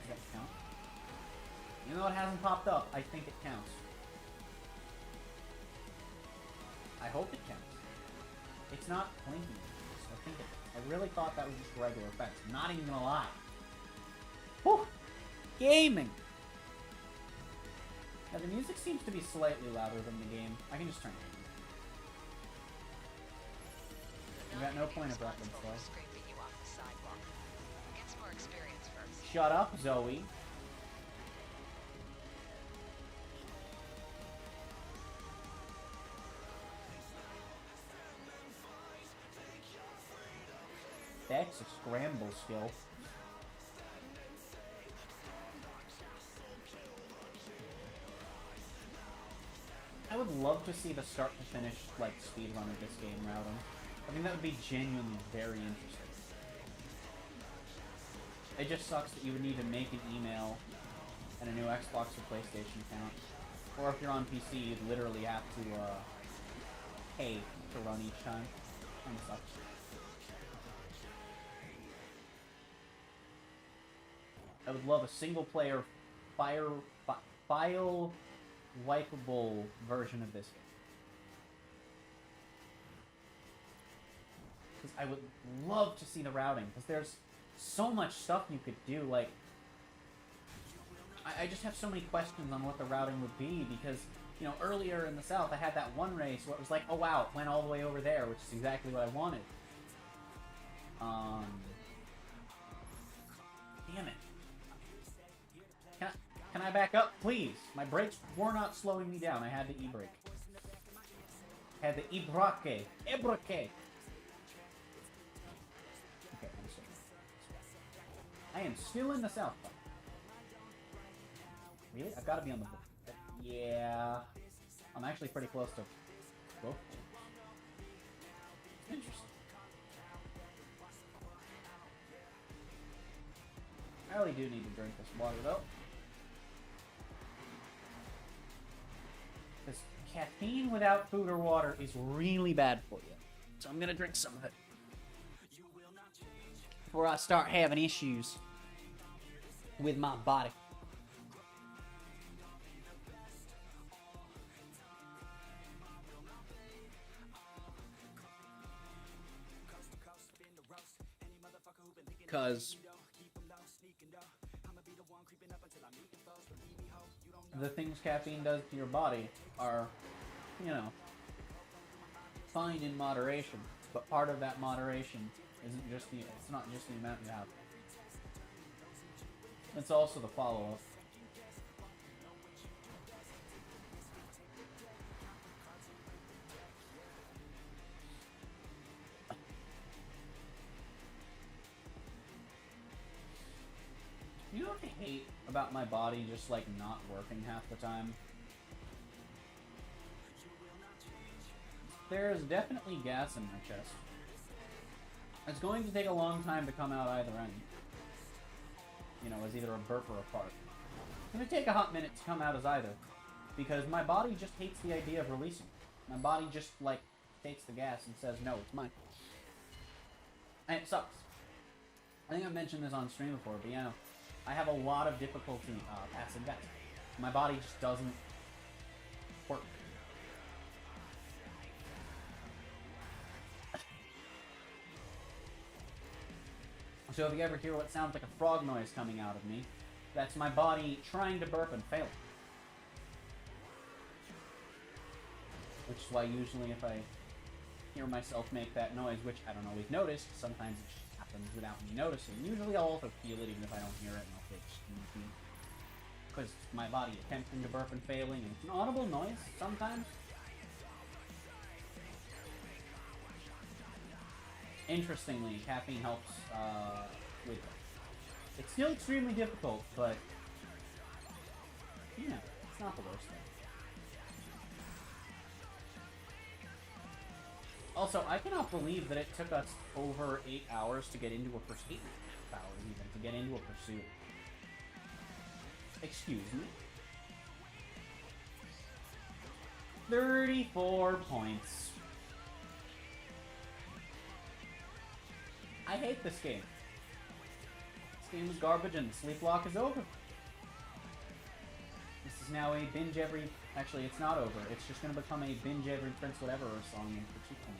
Does that count? Even though it hasn't popped up, I think it counts. I hope it counts. It's not blinking. So I think it. I really thought that was just regular effects. I'm not even gonna lie. Whew! Gaming! Now the music seems to be slightly louder than the game. I can just turn it down. You got no point of reference though. Shut up, Zoe. That's a scramble skill. I would love to see the start to finish, like, speedrun of this game routing. I think that would be genuinely very interesting. It just sucks that you would need to make an email and a new Xbox or PlayStation account. Or if you're on PC, you'd literally have to, pay to run each time. Kind of sucks. I would love a single-player file wipeable version of this game. Because I would love to see the routing, because there's so much stuff you could do, like... I just have so many questions on what the routing would be, because, you know, earlier in the South, I had that one race where it was like, oh wow, it went all the way over there, which is exactly what I wanted. Damn it. Can I back up, please? My brakes were not slowing me down. I had the e-brake. Had the e-brake. E-brake. Okay, I am still in the South. Really? I've got to be on the book. Yeah. I'm actually pretty close to both. Interesting. I really do need to drink this water, though. Because caffeine without food or water is really bad for you. So I'm gonna drink some of it before I start having issues with my body. Because the things caffeine does to your body are, you know, fine in moderation, but part of that moderation isn't just it's not just the amount you have. It's also the follow-up. You know what I hate about my body just, like, not working half the time? There's definitely gas in my chest. It's going to take a long time to come out either end. You know, as either a burp or a fart. It's going to take a hot minute to come out as either. Because my body just hates the idea of releasing it. My body just, like, takes the gas and says, no, it's mine. And it sucks. I think I've mentioned this on stream before, but, you know, I have a lot of difficulty passing gas. My body just doesn't work. So if you ever hear what sounds like a frog noise coming out of me, that's my body trying to burp and failing. Which is why usually if I hear myself make that noise, which I don't always notice, sometimes it just happens without me noticing. Usually I'll also feel it even if I don't hear it, and I'll say excuse me. Because my body attempting to burp and failing, and it's an audible noise sometimes. Interestingly, caffeine helps with it. It's still extremely difficult, but, you know, it's not the worst thing. Also, I cannot believe that it took us over 8 hours to get into a first 8 match. to get into a pursuit. Excuse me. 34 points. I hate this game. This game is garbage and Sleeplocke is over. This is now a binge every... Actually, it's not over. It's just going to become a binge every PrinceWhateverer song in particular.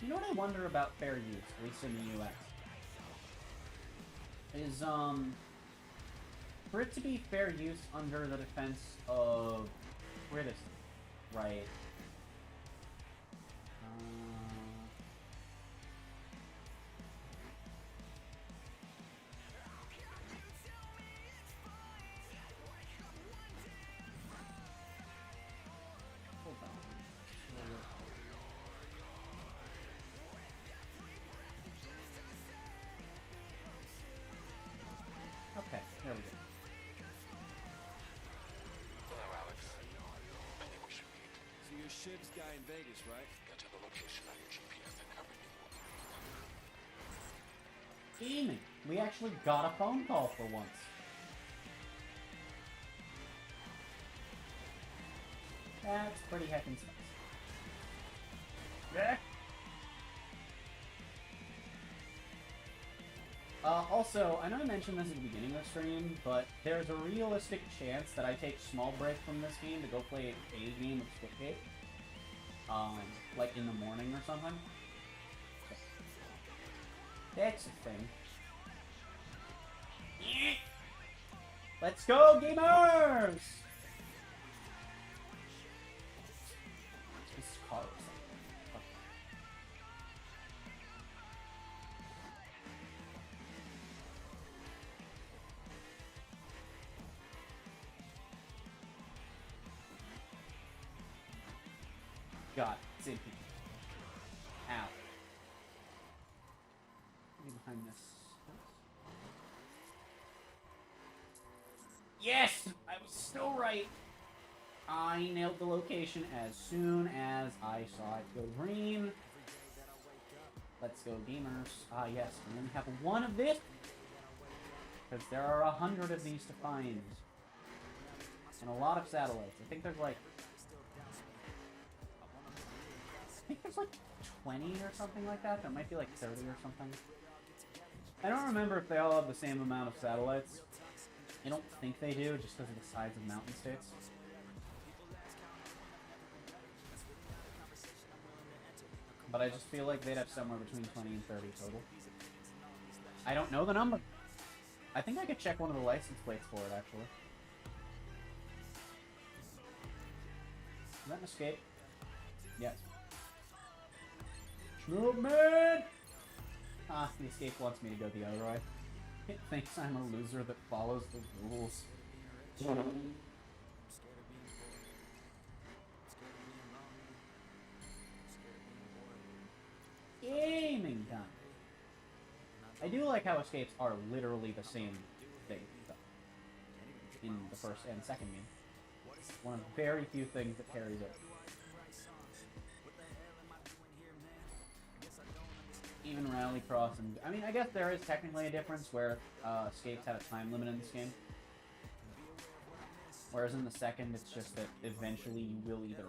You know what I wonder about fair use, at least in the US? Is, for it to be fair use under the defense of criticism, right? Hold on. Okay, there we go. Hello, Alex. I think we should meet. So you're Shiv's guy in Vegas, right? Get to the location on your GPS and everything will be fine. Gaming. We actually got a phone call for once. That's pretty heckin' spicy. Yeah. Also, I know I mentioned this at the beginning of the stream, but there's a realistic chance that I take a small break from this game to go play a game of Sleeplocke. Like in the morning or something. So, that's the thing. Let's go, gamers! This car or something. God, it's in here. Ow. Get behind this. Yes! I was still right! I nailed the location as soon as I saw it go green. Let's go, gamers. Ah, yes, we only have one of this. Because there are 100 of these to find. And a lot of satellites. I think there's like 20 or something like that. There might be like 30 or something. I don't remember if they all have the same amount of satellites. I don't think they do, just because of the size of mountain states. But I just feel like they'd have somewhere between 20 and 30 total. I don't know the number. I think I could check one of the license plates for it, actually. Is that an escape? Yes. Shoot, man! Ah, the escape wants me to go the other way. It thinks I'm a loser that follows the rules. Gaming time! I do like how escapes are literally the same thing, though, in the first and second game. One of the very few things that carries it. Even Rallycross and... I mean, I guess there is technically a difference where escapes have a time limit in this game. Whereas in the second, it's just that eventually you will either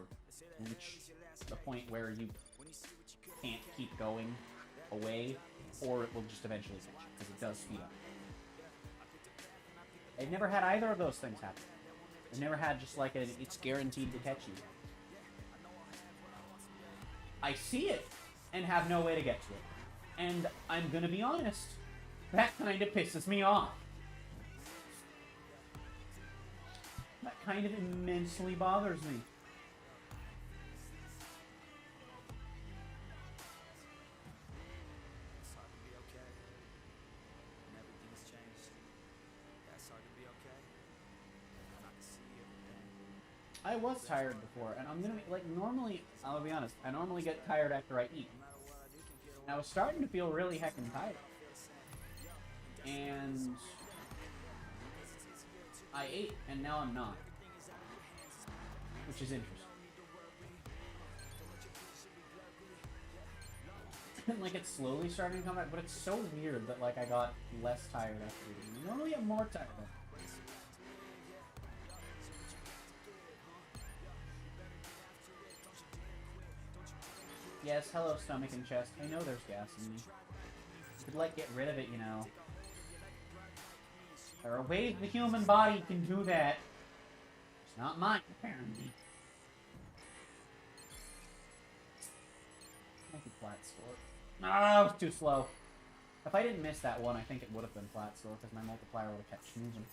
reach the point where you can't keep going away, or it will just eventually catch you, because it does speed up. I've never had either of those things happen. I've never had just like a, it's guaranteed to catch you. I see it, and have no way to get to it. And I'm gonna be honest, that kind of pisses me off. That kind of immensely bothers me. I was tired before, and I'm gonna be, like, normally, I'll be honest, I normally get tired after I eat. And I was starting to feel really heckin' tired. and I ate, and now I'm not. Which is interesting. And, like, it's slowly starting to come back, but it's so weird that, like, I got less tired after eating. You normally get more tired. Yes, hello, stomach and chest. I know there's gas in me. You could, like, get rid of it, you know. There are ways the human body can do that. It's not mine, apparently. Make it flat score. No, it was too slow. If I didn't miss that one, I think it would have been flat score, because my multiplier would have kept moving.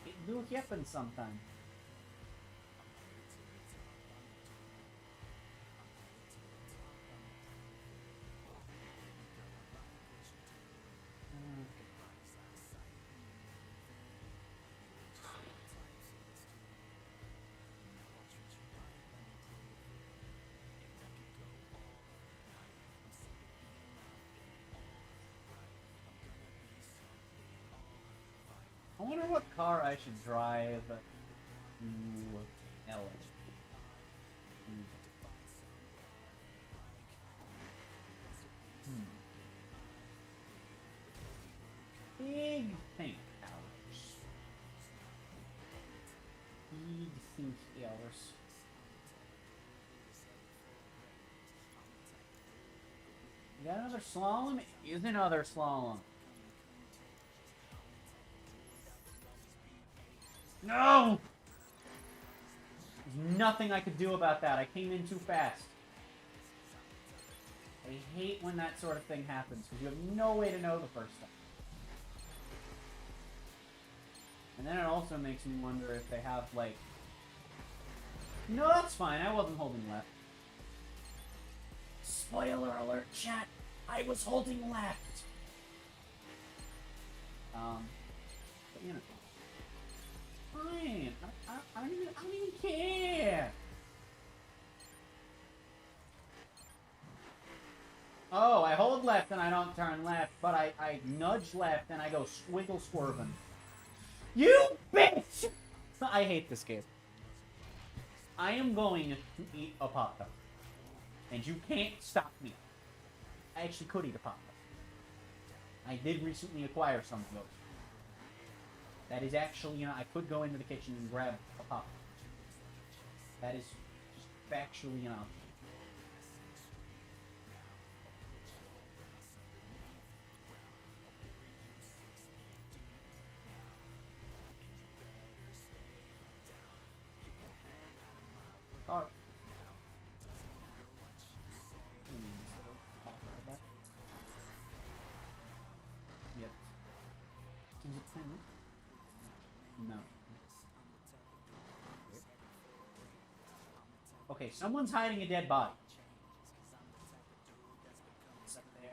It do happen sometime. I wonder what car I should drive to LA. Big think hours. Big think hours. You got another slalom? Is another slalom. No! There's nothing I could do about that. I came in too fast. I hate when that sort of thing happens, because you have no way to know the first time. And then it also makes me wonder if they have, like... No, that's fine. I wasn't holding left. Spoiler alert, chat. I was holding left. But you know. Fine. I don't even care. Oh, I hold left and I don't turn left, but I nudge left and I go squiggle swerving. You bitch! I hate this game. I am going to eat a Pop-Tart. And you can't stop me. I actually could eat a Pop-Tart. I did recently acquire some of those. That is actually, you know, I could go into the kitchen and grab a Pop-Tart. That is just factually an option. Alright. Yep. Is it 10? No. Okay, someone's hiding a dead body. It's up there.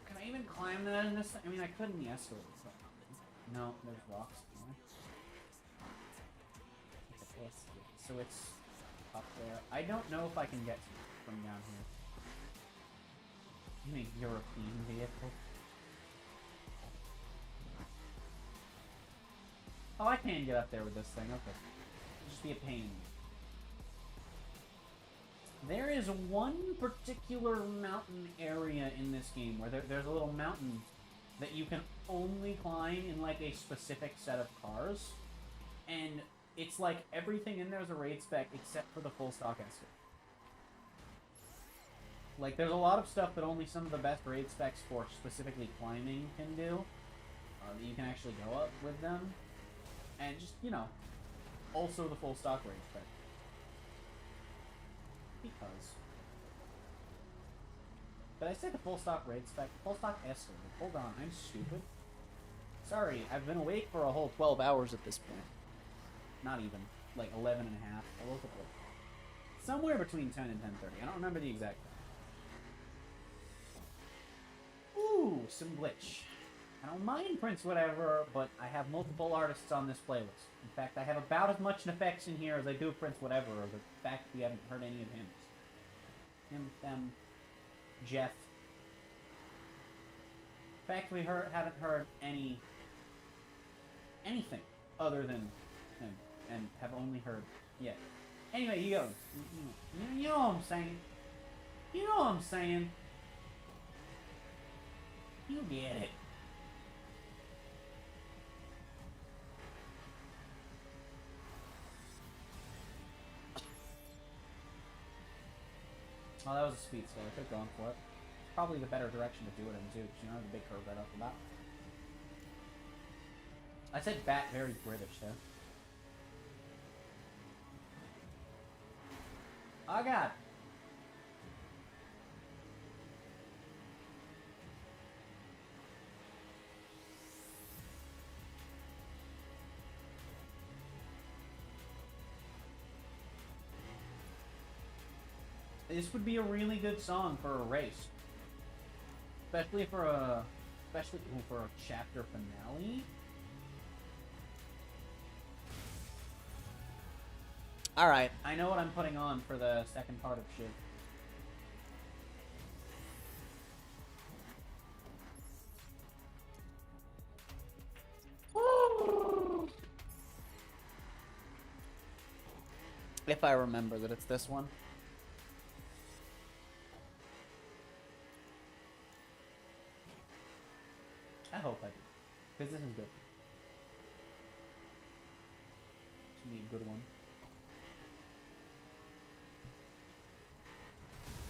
Can I even climb that in this? I mean, I could in the escalator. But no, there's rocks. So it's up there. I don't know if I can get to it from down here. You mean European vehicle? Oh, I can get up there with this thing. Okay. It'll just be a pain. There is one particular mountain area in this game where there's a little mountain that you can only climb in like a specific set of cars. And it's like everything in there is a raid spec except for the full stock escort. Like, there's a lot of stuff that only some of the best raid specs for specifically climbing can do. That you can actually go up with them. And just, you know, also the full stock raid spec. Because. Did I say the full stock raid spec? Full stock escort. Hold on, I'm stupid. Sorry, I've been awake for a whole 12 hours at this point. Not even. Like 11 and a half. I woke up like somewhere between 10 and 10:30. I don't remember the exact time. Ooh, some glitch. I don't mind PrinceWhateverer, but I have multiple artists on this playlist. In fact, I have about as much effects in here as I do PrinceWhateverer. The fact we haven't heard any of him. Him, them, Jeff. fact we haven't heard anything other than him, and have only heard Anyway, he goes. You know what I'm saying. You know what I'm saying. You get it. Oh, that was a speed skill. I could have gone for it. It's probably the better direction to do it in, too, because you don't have the big curve right off the bat. I said bat very British, though. Oh, God. This would be a really good song for a race. Especially for a chapter finale. Alright, I know what I'm putting on for the second part of shit. If I remember that it's this one. I hope I do. Because this is good. This will be a good one.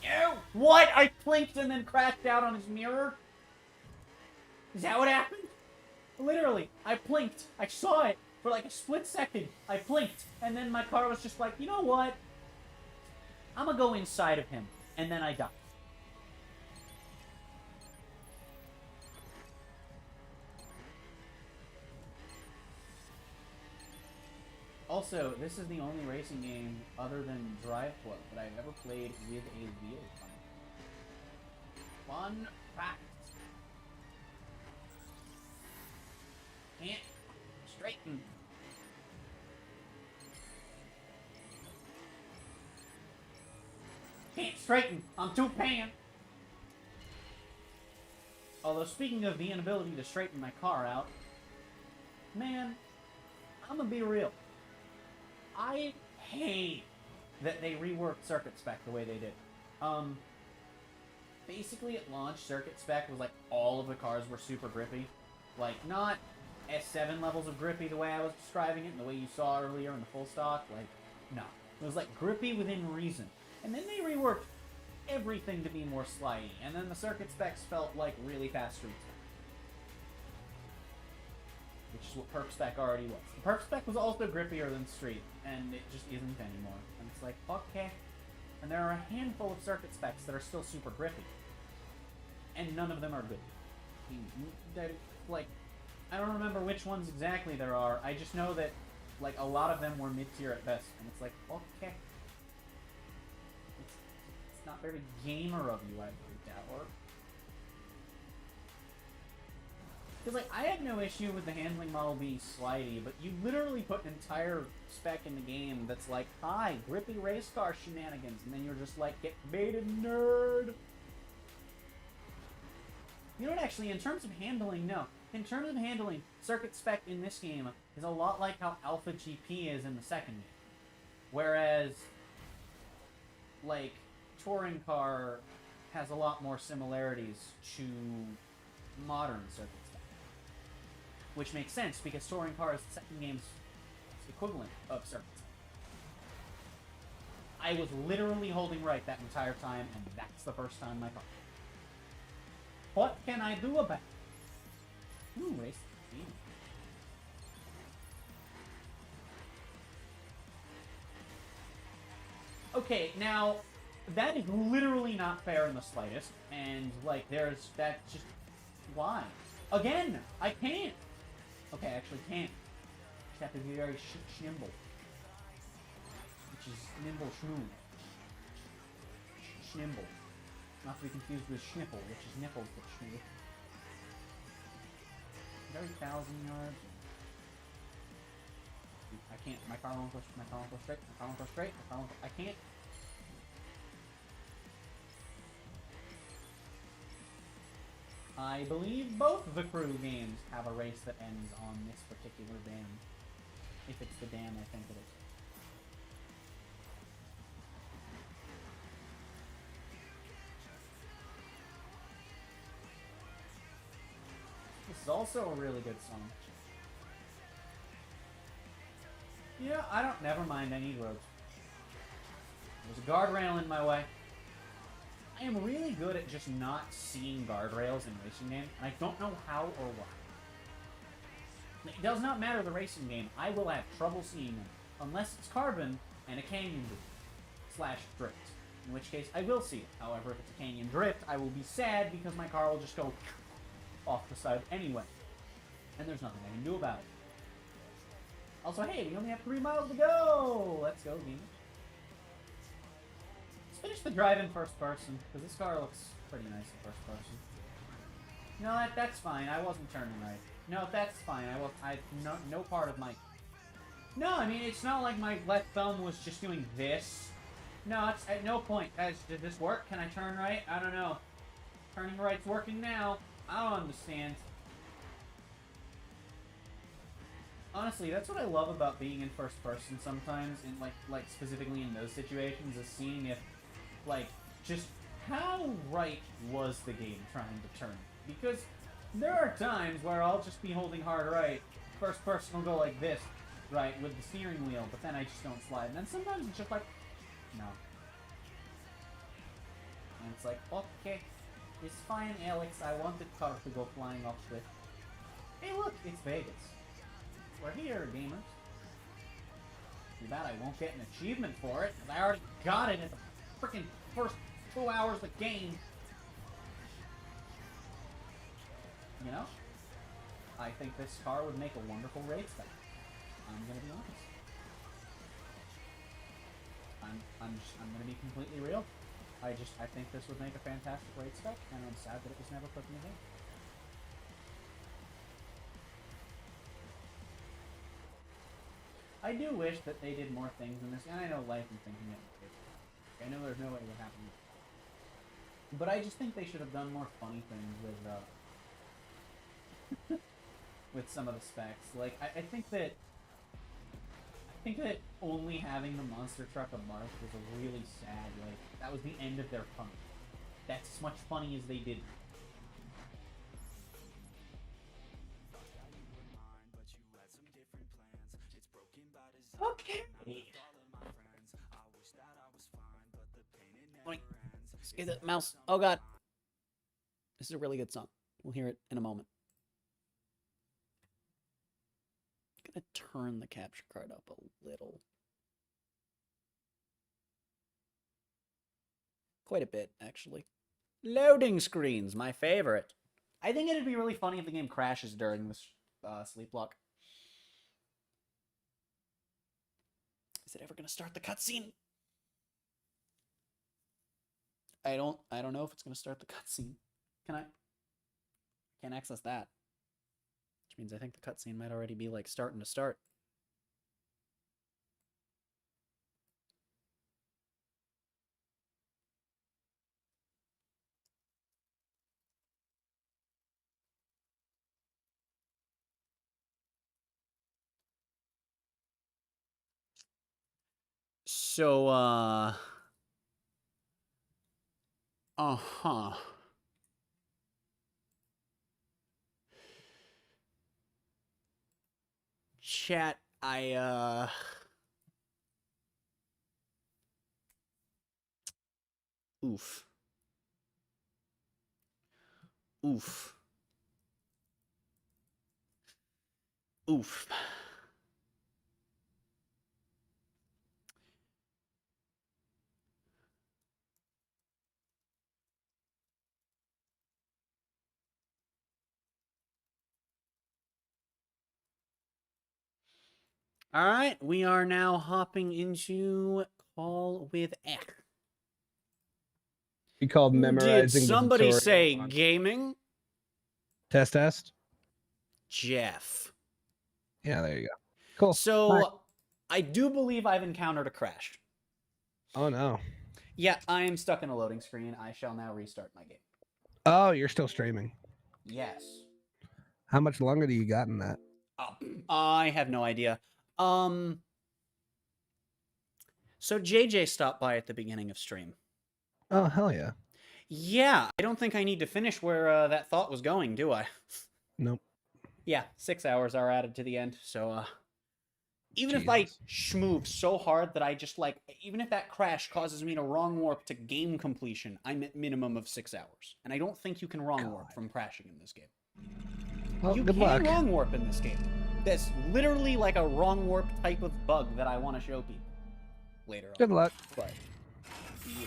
Ew! What? I blinked and then crashed out on his mirror? Is that what happened? Literally, I blinked. I saw it for like a split second. I blinked, and then my car was just like, you know what? I'm gonna go inside of him. And then I died. Also, this is the only racing game other than Drive Club that I've ever played with a wheel fun fact. Can't straighten. Can't straighten. I'm too pan. Although, speaking of the inability to straighten my car out, man, I'm gonna be real. I hate that they reworked Circuit Spec the way they did. Basically at launch, Circuit Spec was like all of the cars were super grippy. Like, not S7 levels of grippy the way I was describing it and the way you saw earlier in the full stock. Like, no. It was like grippy within reason. And then they reworked everything to be more slidey. And then the Circuit Specs felt like really fast streets. Which is what Perp Spec already was. The Perp Spec was also grippier than Street, and it just isn't anymore. And it's like, okay. And there are a handful of Circuit Specs that are still super grippy. And none of them are good. Like, I don't remember which ones exactly there are. I just know that, like, a lot of them were mid-tier at best. And it's like, okay. It's not very gamer of you, I think that work. Because, like, I had no issue with the handling model being slidey, but you literally put an entire spec in the game that's like, hi, grippy race car shenanigans, and then you're just like, get baited, nerd! You know what, actually, in terms of handling, no. In terms of handling, Circuit Spec in this game is a lot like how Alpha GP is in the second game. Whereas, like, Touring Car has a lot more similarities to modern Circuit Spec. Which makes sense, because Touring Car is the second game's equivalent of Circuit Spec. I was literally holding right that entire time, and that's the first time my car. What can I do about it? Ooh, race. Okay, now, that is literally not fair in the slightest, and, like, that's just, why? Again, I can't! Okay, I actually can't. Just have to be very nimble. Which is nimble shmoo. Schnimble. Not to be confused with schnipple, which is nipple but shmoo. Very 1,000 yards. I can't. My car won't go straight. My car won't go straight. I can't. I believe both the crew games have a race that ends on this particular dam. If it's the dam, I think it is. This is also a really good song. Yeah, I don't. Never mind, I need roads. There's a guardrail in my way. I am really good at just not seeing guardrails in racing games, and I don't know how or why. It does not matter the racing game. I will have trouble seeing them, unless it's carbon and a canyon / drift. In which case, I will see it. However, if it's a canyon drift, I will be sad because my car will just go off the side anyway. And there's nothing I can do about it. Also, hey, we only have 3 miles to go! Let's go, gamers. Let's finish the drive in first person, because this car looks pretty nice in first person. No, that's fine. I wasn't turning right. No, that's fine. No part of my... No, I mean, it's not like my left thumb was just doing this. No, it's at no point. Guys, did this work? Can I turn right? I don't know. Turning right's working now. I don't understand. Honestly, that's what I love about being in first person sometimes, and like specifically in those situations, is seeing if, like, just how right was the game trying to turn. Because there are times where I'll just be holding hard right, first person will go like this, right, with the steering wheel, but then I just don't slide. And then sometimes it's just like, no. And it's like, okay, it's fine, Alex, I want the car to go flying off cliff. Hey look, it's Vegas. We're here, gamers. Too bad I won't get an achievement for it, because I already got it in the freaking first 2 hours of the game. You know? I think this car would make a wonderful race spec. I'm gonna be honest. I'm gonna be completely real. I think this would make a fantastic race spec, and I'm sad that it was never put in the game. I do wish that they did more things in this, and I know life and thinking it. I know there's no way it would happen. But I just think they should have done more funny things with, with some of the specs. Like, I think that only having the monster truck a mark was a really sad, like, that was the end of their fun. That's as much funny as they did. Okay. Get the mouse. Oh god. This is a really good song. We'll hear it in a moment. I'm gonna turn the capture card up a little. Quite a bit, actually. Loading screens, my favorite. I think it'd be really funny if the game crashes during this Sleeplocke. Is it ever gonna start the cutscene? I don't know if it's gonna start the cutscene. Can I? Can't access that. Which means I think the cutscene might already be like starting to start. So, uh-huh. Chat, Oof. Oof. Oof. All right, we are now hopping into Call with Ek. He called memorizing. Did somebody say gaming? Test. Jeff. Yeah, there you go. Cool. So, Bye. I do believe I've encountered a crash. Oh no. Yeah, I am stuck in a loading screen. I shall now restart my game. Oh, you're still streaming. Yes. How much longer do you got in that? Oh, I have no idea. So JJ stopped by at the beginning of stream. Oh, hell yeah. Yeah, I don't think I need to finish where that thought was going, do I? Nope. Yeah, 6 hours are added to the end, so even if I schmoove so hard that I just even if that crash causes me to wrong warp to game completion, I'm at minimum of 6 hours. And I don't think you can wrong warp from crashing in this game. Well, you good can luck. wrong warp in this game. That's literally like a wrong warp type of bug that I want to show people later on. Good luck. But yeah.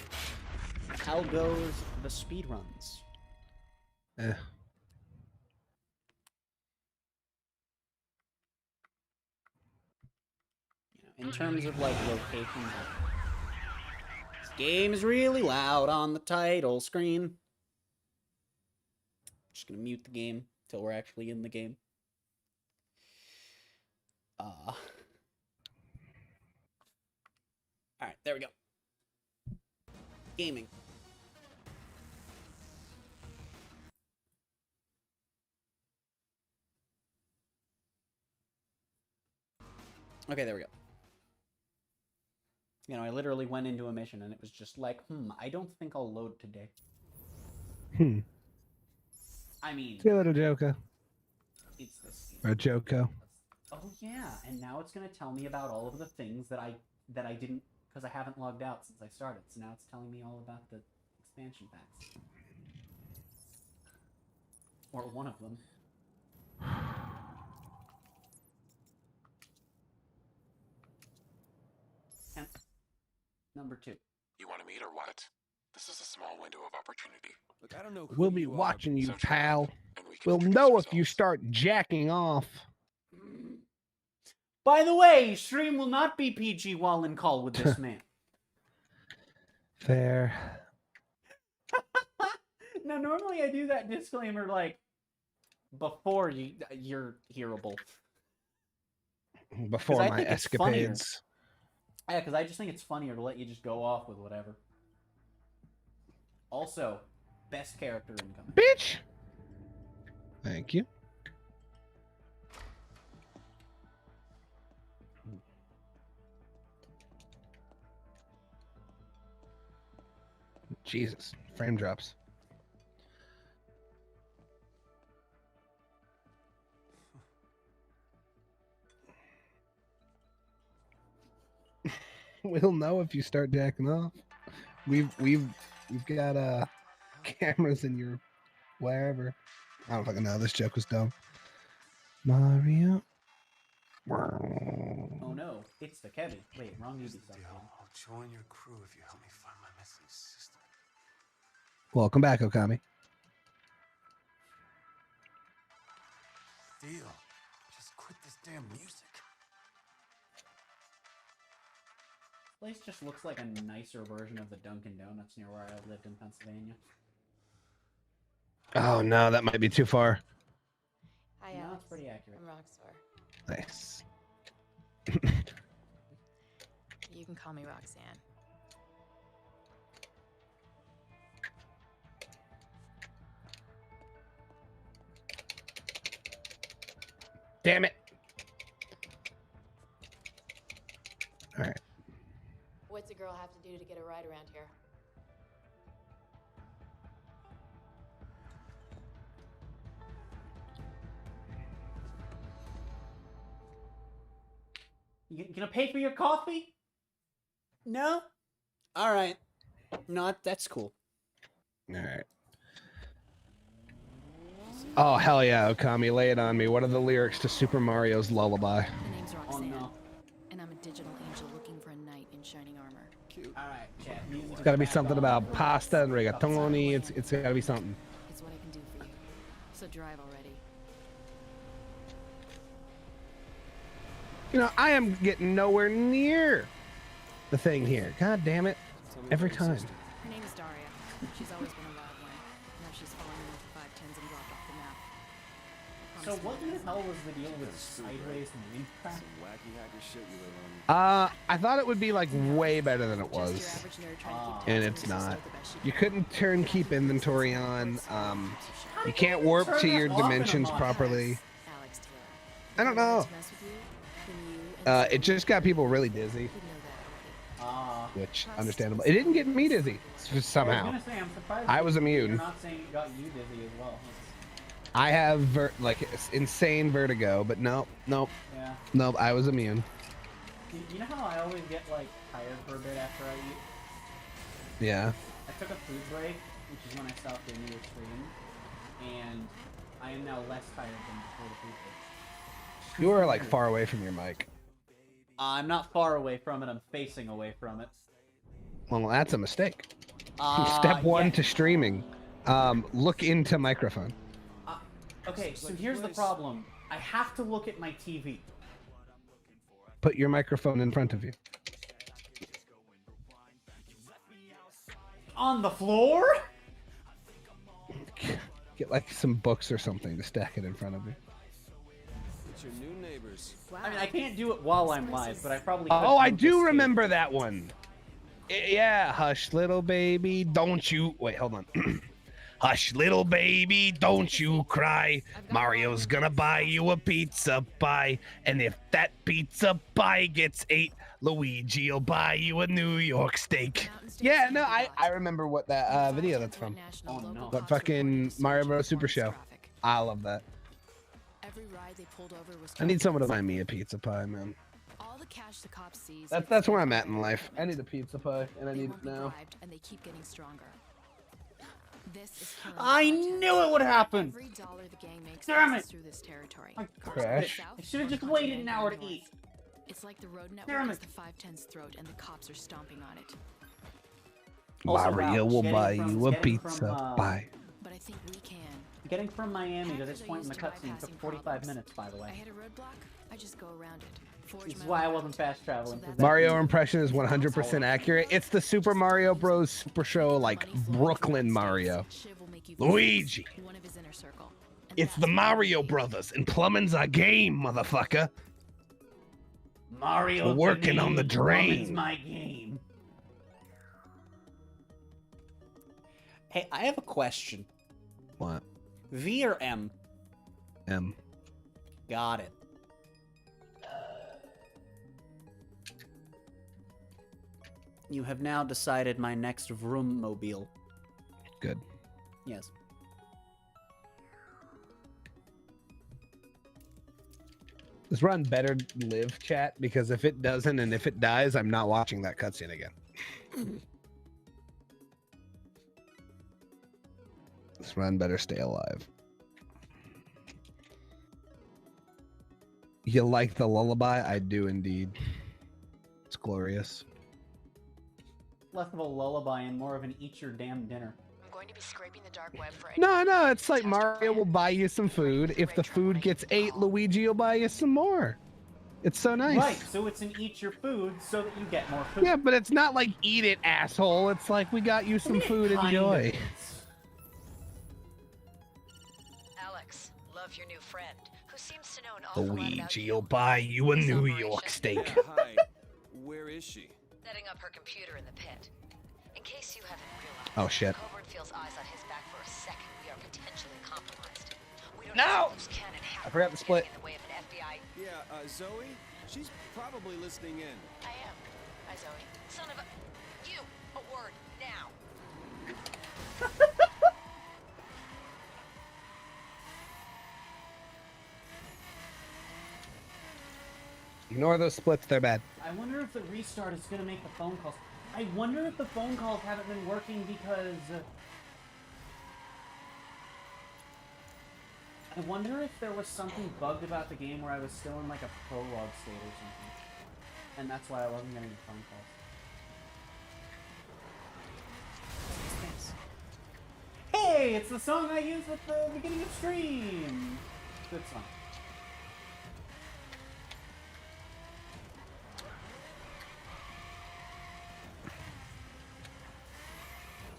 How goes the speed runs? In terms of locations, this game is really loud on the title screen. Just gonna mute the game till we're actually in the game. All right, there we go. Gaming. Okay, there we go. I literally went into a mission and it was just like, I don't think I'll load today. I mean... See you later, Joko. It's this game. Or Joko. Oh, yeah, and now it's going to tell me about all of the things that I didn't... Because I haven't logged out since I started, so now it's telling me all about the expansion packs. Or one of them. Number 2. You want to meet or what? This is a small window of opportunity. Look, I don't know who We'll be you are, watching you, so pal. we We'll know if you start jacking off. By the way, stream will not be PG while in call with this man. Fair. Now, normally I do that disclaimer before you're hearable. Before my escapades. Yeah, because I just think it's funnier to let you just go off with whatever. Also, best character incoming. Bitch! Thank you. Jesus, frame drops. We'll know if you start jacking off. We've got cameras in your wherever. I don't fucking know. This joke was dumb. Mario. Oh no, it's the Kevin. Wait, wrong Ubisoft. I'll join your crew if you help me find my missing sister. Welcome back, Okami. Deal. Just quit this damn music. This place just looks like a nicer version of the Dunkin' Donuts near where I lived in Pennsylvania. Oh no, that might be too far. Hi, No, Alex. it's pretty accurate. I'm Rockstar. Nice. You can call me Roxanne. Damn it. All right. What's a girl have to do to get a ride around here? You gonna pay for your coffee? No? Alright. No, that's cool. All right. Oh, hell yeah, Okami, lay it on me. What are the lyrics to Super Mario's Lullaby? My name's Roxanne, Oh no. and I'm a digital angel looking for a knight in shining armor. Alright, chat. It's got to be something about pasta and rigatoni. It's got to be something. It's what I can do for you. So drive already. You know, I am getting nowhere near the thing here. God damn it. Every time. Her name is Daria. She's always been a wild one. Now she's fallen in with the 510s and dropped off the map. I So what in the hell was the deal with sideways name crap? Some wacky hacker shit you live on. I thought it would be like way better than it was, and it's not. You couldn't keep inventory on. You can't warp to your dimensions properly. I don't know. It just got people really dizzy, which understandable. It didn't get me dizzy somehow. I was gonna say, I'm surprised I was you're immune. not saying it got you dizzy as well. I have insane vertigo, but no, I was immune. You know how I always get like tired for a bit after I eat? Yeah. I took a food break, which is when I stopped doing your stream, and I am now less tired than before the food break. You are like far away from your mic. I'm not far away from it. I'm facing away from it. Well, that's a mistake. Step one to streaming. Look into microphone. Okay, so here's the problem. I have to look at my TV. Put your microphone in front of you. On the floor? Get like some books or something to stack it in front of you. It's your new neighbors. I mean, I can't do it while I'm live, but I probably could. Oh, I do remember that one. Yeah, hush, little baby, don't you... Wait, hold on. Hush, little baby, don't you cry. Mario's gonna buy you a pizza pie. And if that pizza pie gets ate, Luigi'll buy you a New York steak. Yeah, no, I remember what that video that's from. Oh, no. What fucking Mario Bros. Super Show. I love that. I need someone to buy me a pizza pie, man. That's where I'm at in life. I need a pizza pie, and I need it now. And they keep getting stronger. I knew it would happen! Damn it! Through this territory. Crash. I should have just waited an hour to eat. It's like the road Damn network it. is the 510's throat and the cops are stomping on it. Also, Mario wow, will getting buy from- you a getting pizza from, pie. But I think we can. Getting from Miami to this point in the cutscene took 45 minutes, by the I way. hit a roadblock, I just go around it. This is why I wasn't fast traveling. Mario impression is 100% accurate. It's the Super Mario Bros. Super Show, like Brooklyn Mario. Luigi. One of his inner circle. It's the Mario Brothers, and plumbing's our game, motherfucker. Mario, We're working on the Plumbing's drain. my game. Hey, I have a question. What? V or M? M. Got it. You have now decided my next vroom mobile. Good. Yes. Let's run better live chat, because if it doesn't and if it dies, I'm not watching that cutscene again. Let's run better stay alive. You like the lullaby? I do indeed. It's glorious. Less of a lullaby and more of an eat your damn dinner. I'm going to be scraping the dark web for No, it's like Mario will buy you some food. If the food gets ate, Luigi will buy you some more. It's so nice. Right, so it's an eat your food so that you get more food. Yeah, but it's not like eat it, asshole. It's like we got you some food, enjoy. Alex, love your new friend, who seems to know an awful lot about Luigi will buy you a New York steak. Hi. Where is she? setting up her computer in the pit. In case you haven't realized, Oh, shit. Coburn feels eyes on his back for a second. We are potentially compromised. We don't No! know if loose cannon I forgot to split. in the way of an FBI. Yeah, Zoe? She's probably listening in. I am. Hi, Zoe. Son of a... You! A word, now! Ignore those splits, they're bad. I wonder if the restart is going to make the phone calls. I wonder if the phone calls haven't been working because... I wonder if there was something bugged about the game where I was still in like a prologue state or something. And that's why I wasn't getting the phone calls. Hey, it's the song I used at the beginning of stream! Good song.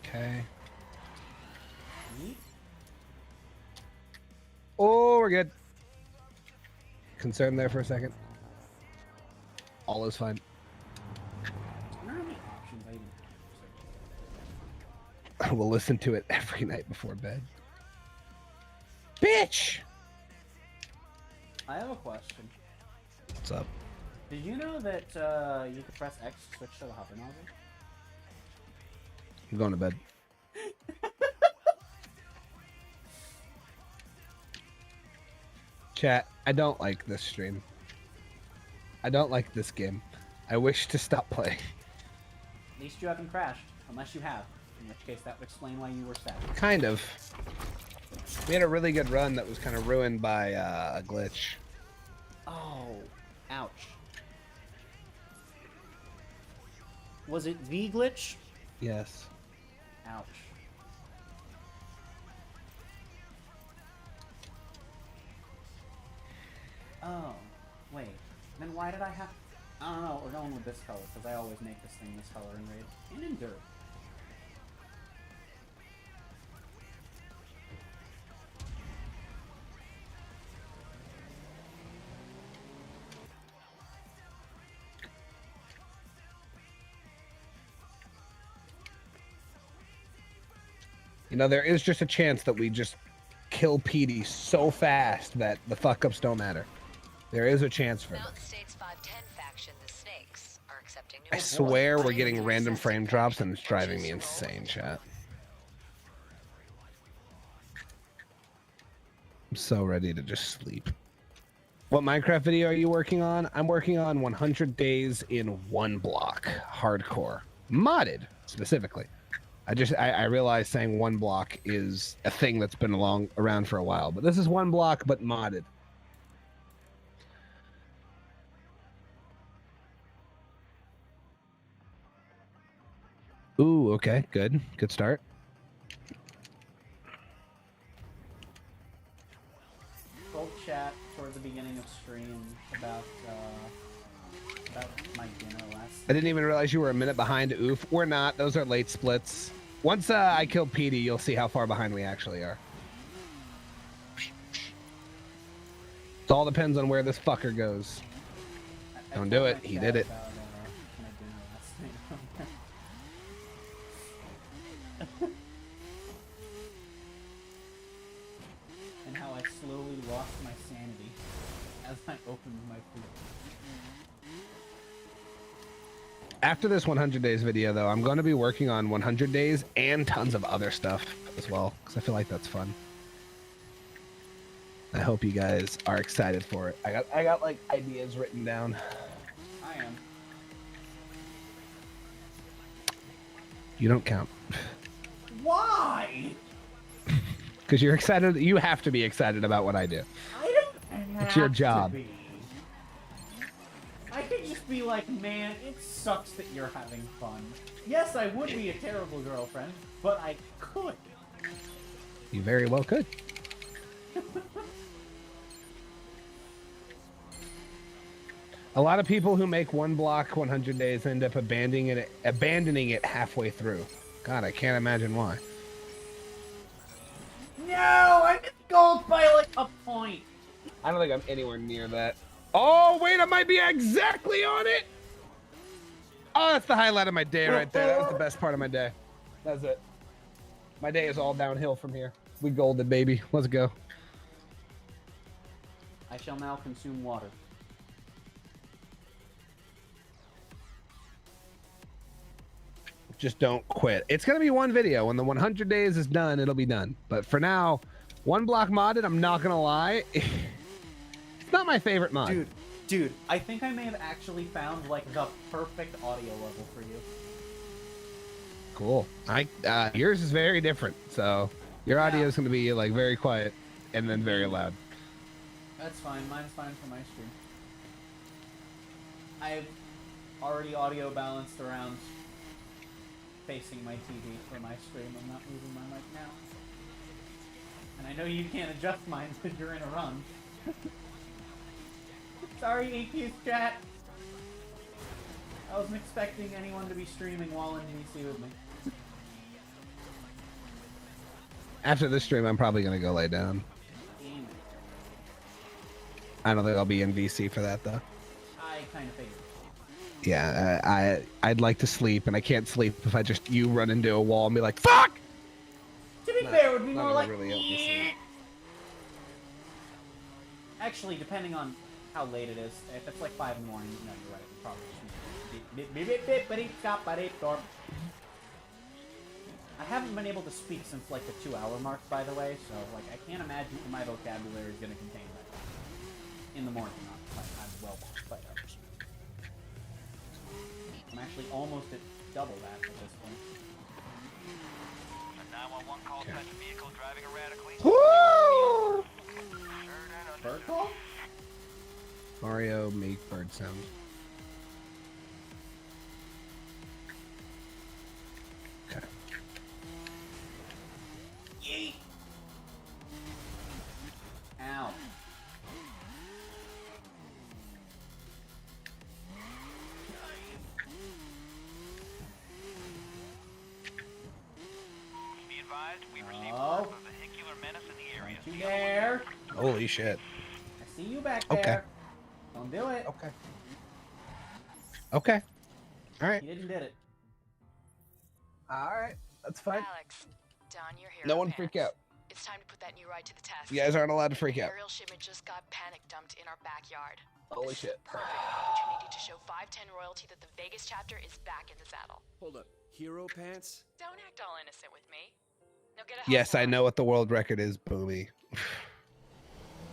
Okay. Oh, we're good. concerned there for a second. All is fine. I don't know how many options I even have. We'll listen to it every night before bed. Bitch! I have a question. What's up? Did you know that you could press X to switch to the hover nozzle? I'm going to bed. Chat, I don't like this stream. I don't like this game. I wish to stop playing. At least you haven't crashed, unless you have. In which case, that would explain why you were sad. Kind of. We had a really good run that was kind of ruined by a glitch. Oh, ouch. Was it the glitch? Yes. Ouch. Oh, wait. Then why did I have... I don't know, we're going with this color, because I always make this thing this color in Raid. And in Dirt. You know, there is just a chance that we just kill Petey so fast that the fuck-ups don't matter. There is a chance for it. Mountain State's 510 faction, the Snakes, are accepting new I swear we're getting random frame drops and it's driving me insane, chat. I'm so ready to just sleep. What Minecraft video are you working on? I'm working on 100 Days in One Block. Hardcore. Modded, specifically. I realized saying one block is a thing that's been around for a while. But this is one block, but modded. Ooh, okay, good. Good start. Told chat towards the beginning of stream about my dinner last I didn't even realize you were a minute behind. Oof. We're not. Those are late splits. Once I kill Petey, you'll see how far behind we actually are. It all depends on where this fucker goes. Don't do it. He did it. And how I slowly lost my sanity as I opened my food. After this 100 days video, though, I'm going to be working on 100 days and tons of other stuff as well, because I feel like that's fun. I hope you guys are excited for it. I got like ideas written down. I am. You don't count. Why? Because you're excited. You have to be excited about what I do. I don't have It's your to job. be. I could just be like, man, it sucks that you're having fun. Yes, I would be a terrible girlfriend, but I could. You very well could. A lot of people who make one block 100 days end up abandoning it halfway through. God, I can't imagine why. No, I missed gold by like a point. I don't think I'm anywhere near that. Oh, wait, I might be exactly on it. Oh, that's the highlight of my day right there. That was the best part of my day. That's it. My day is all downhill from here. We golded, baby. Let's go. I shall now consume water. Just don't quit. It's going to be one video. When the 100 days is done, it'll be done. But for now, one block modded, I'm not going to lie. It's not my favorite mod. Dude, I think I may have actually found like the perfect audio level for you. Cool. Yours is very different. So your audio is going to be like very quiet and then very loud. That's fine. Mine's fine for my stream. I've already audio balanced around facing my TV for my stream. I'm not moving my mic now. And I know you can't adjust mine because you're in a run. Sorry, AQ's chat. I wasn't expecting anyone to be streaming while in DC with me. After this stream, I'm probably going to go lay down. I don't think I'll be in VC for that though. I kind of figured. Yeah, I'd like to sleep, and I can't sleep if I just you run into a wall and be like, "Fuck!" To be fair, it would be not more gonna like. really help me sleep. Actually, depending on how late it is, if it's like 5 in the morning, no, you're right. It probably just I haven't been able to speak since like the 2-hour mark, by the way. So like, I can't imagine my vocabulary is going to contain that in the morning. I'm well past 5 hours. I'm actually almost at double that at this point. A 911 call says a vehicle driving erratically. Woo! Bird call? Mario, make bird sound. Okay. Yeet! Ow. Be advised, we received Oh. word of a vehicular menace in the area. Don't you dare! Holy shit. I see you back there. Okay. Don't do it. Okay. Okay. All right. You didn't did it. All right. That's fine. Alex, Don, you're here. No one freak out. It's time to put that new ride to the test. You guys aren't allowed to freak out. Aerial shipment just got panic dumped in our backyard. Holy This is shit. a perfect opportunity to show 510 royalty that the Vegas chapter is back in the saddle. Hold up. Hero pants? Don't act all innocent with me. Now get a Yes, I know what the world record is, Boomy.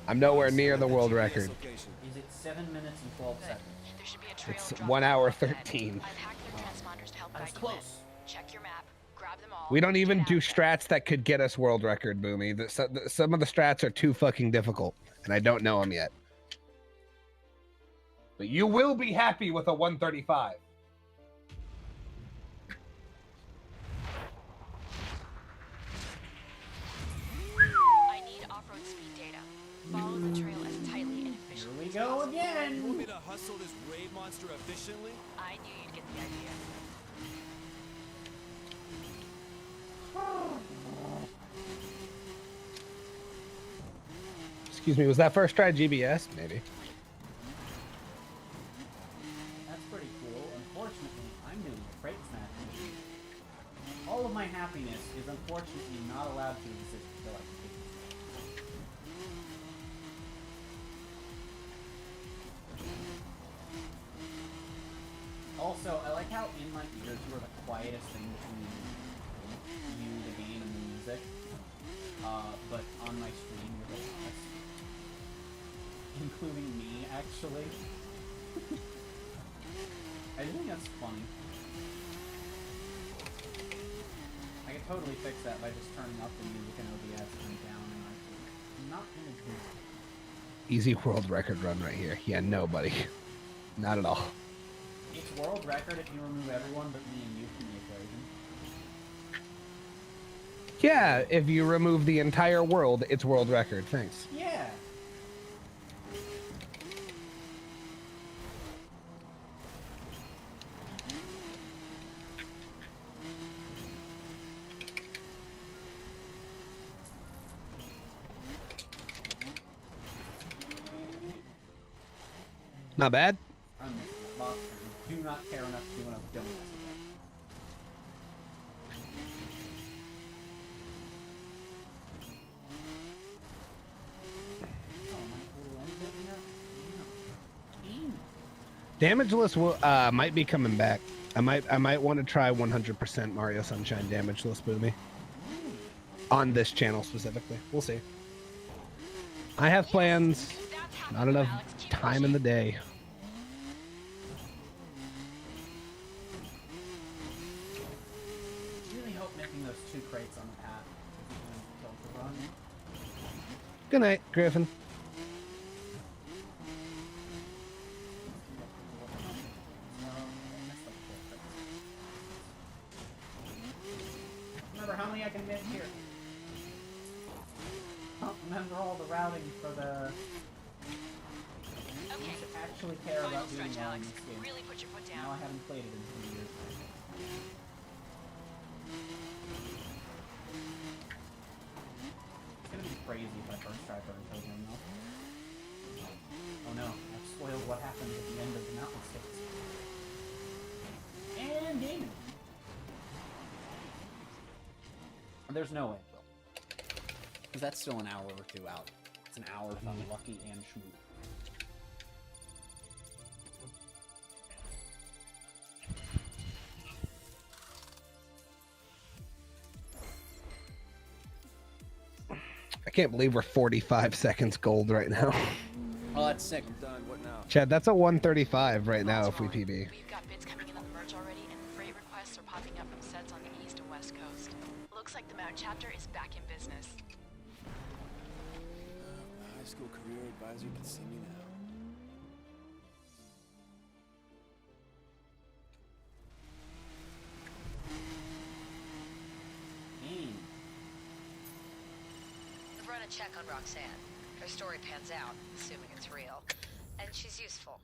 I'm nowhere near the world record. Is it 7 minutes and 12 seconds? There should be a trail It's of 1 hour dropped ahead. 13. I've hacked their transponders to help I was guide you in. close. Check your map, grab them all. We don't even get do out of there. strats that could get us world record, Boomy. Some of the strats are too fucking difficult, and I don't know them yet. But you will be happy with a 135. I need off-road speed data. Follow the trail as tightly and Here efficiently we as go possible. You want again. me to hustle this raid monster efficiently? I knew you'd get the idea. Excuse me, was that first try GBS? Maybe. That's pretty cool. Unfortunately, I'm doing a crate snatching. All of my happiness is unfortunately not allowed to exist until I complete this. Also, I like how in my ears you are the quietest thing between you, the game, and the music. But on my screen you're the loudest. Including me, actually. I think that's funny. I could totally fix that by just turning up the music in OBS and down in iTunes. I'm not gonna do that. Easy world record run right here. Yeah, nobody. Not at all. It's world record if you remove everyone but me and you from the equation. Yeah, if you remove the entire world, it's world record. Thanks. Yeah. Not bad. I'm missing that box. I do not care enough to do enough donuts today. Oh, my little end here. Damageless will might be coming back. I might want to try 100% Mario Sunshine Damageless Boomy. On this channel specifically. We'll see. I have plans. Not enough time in the day. I really hope making those 2 crates on the path isn't going to kill the run. Good night, Griffin. Remember how many I can miss here. I don't remember all the routing for the... Okay. You should actually care Final about doing stretch, well in Alex. this game. Really put your foot down. Now I haven't played it in 3 years. It's gonna be crazy if I first try Burn Pilgrim though. Oh no, I've spoiled what happens at the end of the Mountain States. And gaming. There's no way it will. Because that's still an hour or two out. It's an hour if I'm lucky and schmoot. I can't believe we're 45 seconds gold right now. Oh, that's sick. I'm done. What now? Chad, that's a 135 right now if we PB. We've got bids coming in on the merch already, and freight requests are popping up from sets on the east and west coast. Looks like the Mountain chapter is back in business. The high school career advisor can see me now. I've run a check on Roxanne. Her story pans out, assuming it's real, and she's useful.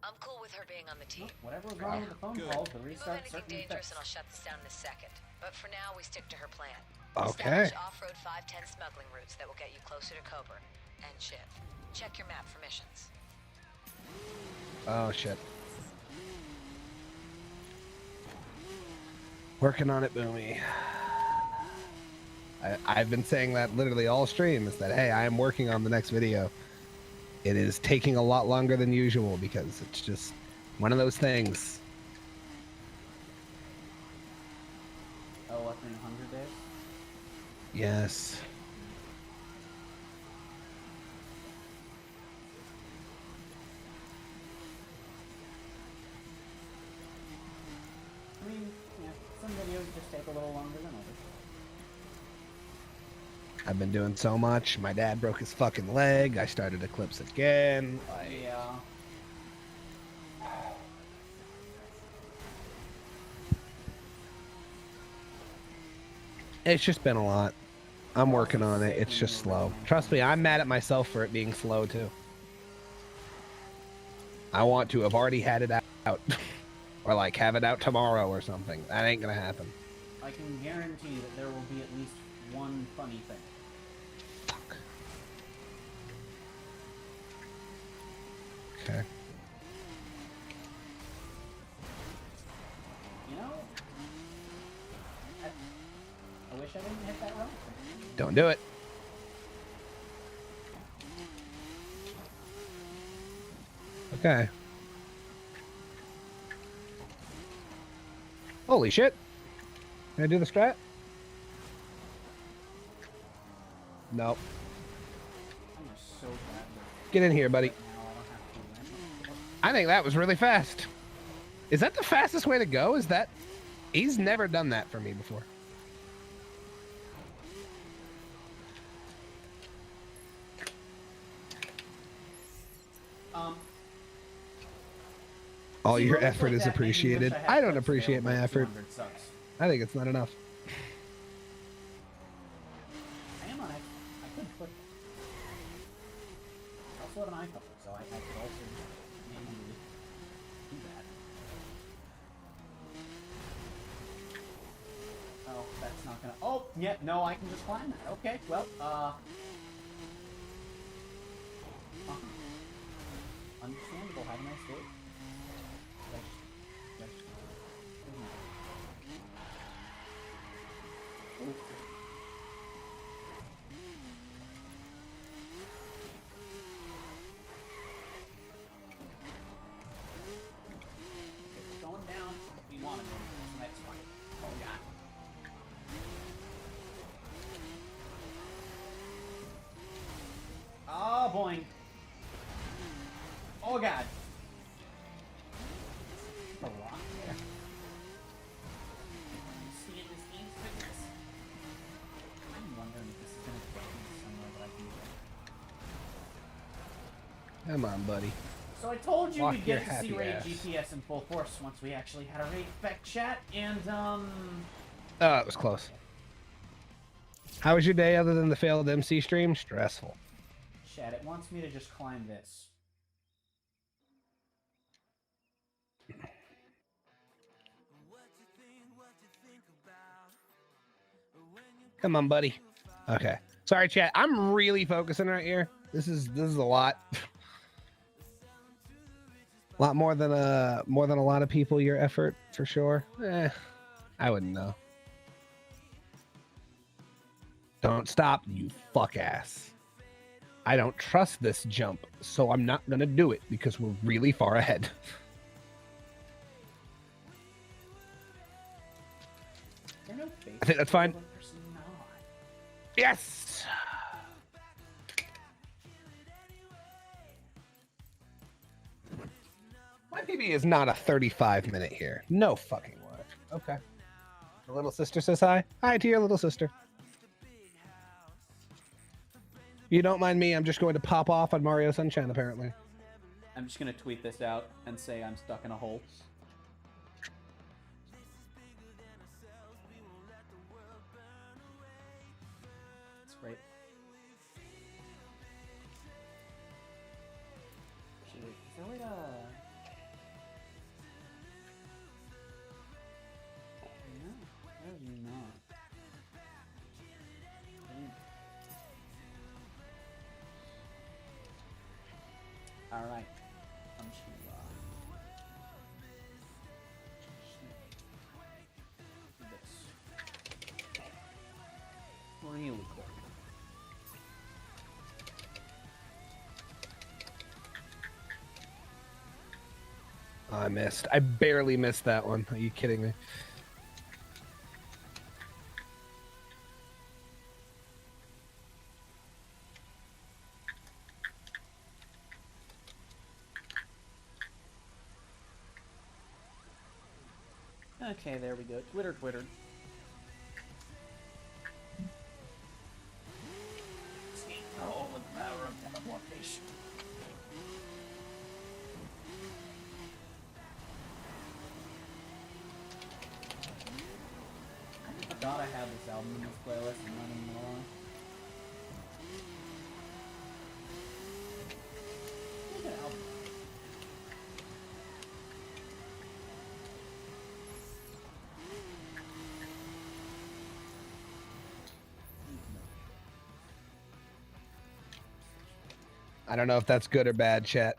I'm cool with her being on the team. Whatever was wrong with the phone calls, the Move restart anything certainly dangerous fixed. and I'll shut this down in a second. But for now, we stick to her plan. Okay. Establish off-road 510 smuggling routes that will get you closer to Coburn and Shiv. Check your map for missions. Oh, shit. Working on it, Boomy. I've been saying that literally all stream, is that, hey, I am working on the next video. It is taking a lot longer than usual because it's just one of those things. Oh, what, in 100 days? Yes. I mean, yeah, some videos just take a little longer than others. I've been doing so much. My dad broke his fucking leg. I started Eclipse again. Yeah. It's just been a lot. I'm working on it. It's just slow. Trust me, I'm mad at myself for it being slow too. I want to have already had it out. Or like have it out tomorrow or something. That ain't gonna happen. I can guarantee that there will be at least one funny thing. Fuck. Okay. You know, I wish I didn't hit that rock. Don't do it. Okay. Holy shit. Can I do the strat? Nope. I'm so bad. Get in here, buddy. I think that was really fast. Is that the fastest way to go? Is that... He's never done that for me before. All your effort is appreciated. I don't appreciate my effort. I think it's not enough. I am on it. I could put. I also have an iPhone, so I could also manually do that. Oh, that's not gonna. Oh, yeah, no, I can just climb that. Okay, well, understandable. Have a nice day. Going down. We want to go. So that's fine. Oh, God. Oh, boing. Oh, God. A rock there. You see it, this game's fitness. I'm wondering if this is going to get me somewhere that I can go. Come on, buddy. So I told you Walk we'd your get to see happy Raid ass. GPS in full force once we actually had a Raid Effect chat, and Oh, it was close. How was your day other than the failed MC stream? Stressful. chat, it wants me to just climb this. Come on, buddy. Okay. Sorry, chat. I'm really focusing right here. This is a lot. A lot more than a lot of people. Your effort for sure. I wouldn't know. Don't stop, you fuck ass. I don't trust this jump, so I'm not gonna do it because we're really far ahead. I think that's fine. Yes! My PB is not a 35-minute here. No fucking way. Okay. The little sister says hi. Hi to your little sister. You don't mind me, I'm just going to pop off on Mario Sunshine, apparently. I'm just going to tweet this out and say I'm stuck in a hole. That's great. Actually, is there a way to... No, there's not. Alright. I'm just gonna do this. Really quick. Oh, I missed. I barely missed that one. Are you kidding me? Okay, there we go. Twitter. Oh, with the power of teleportation. I forgot I had this album in this playlist and not even along. Look at album. I don't know if that's good or bad, chat.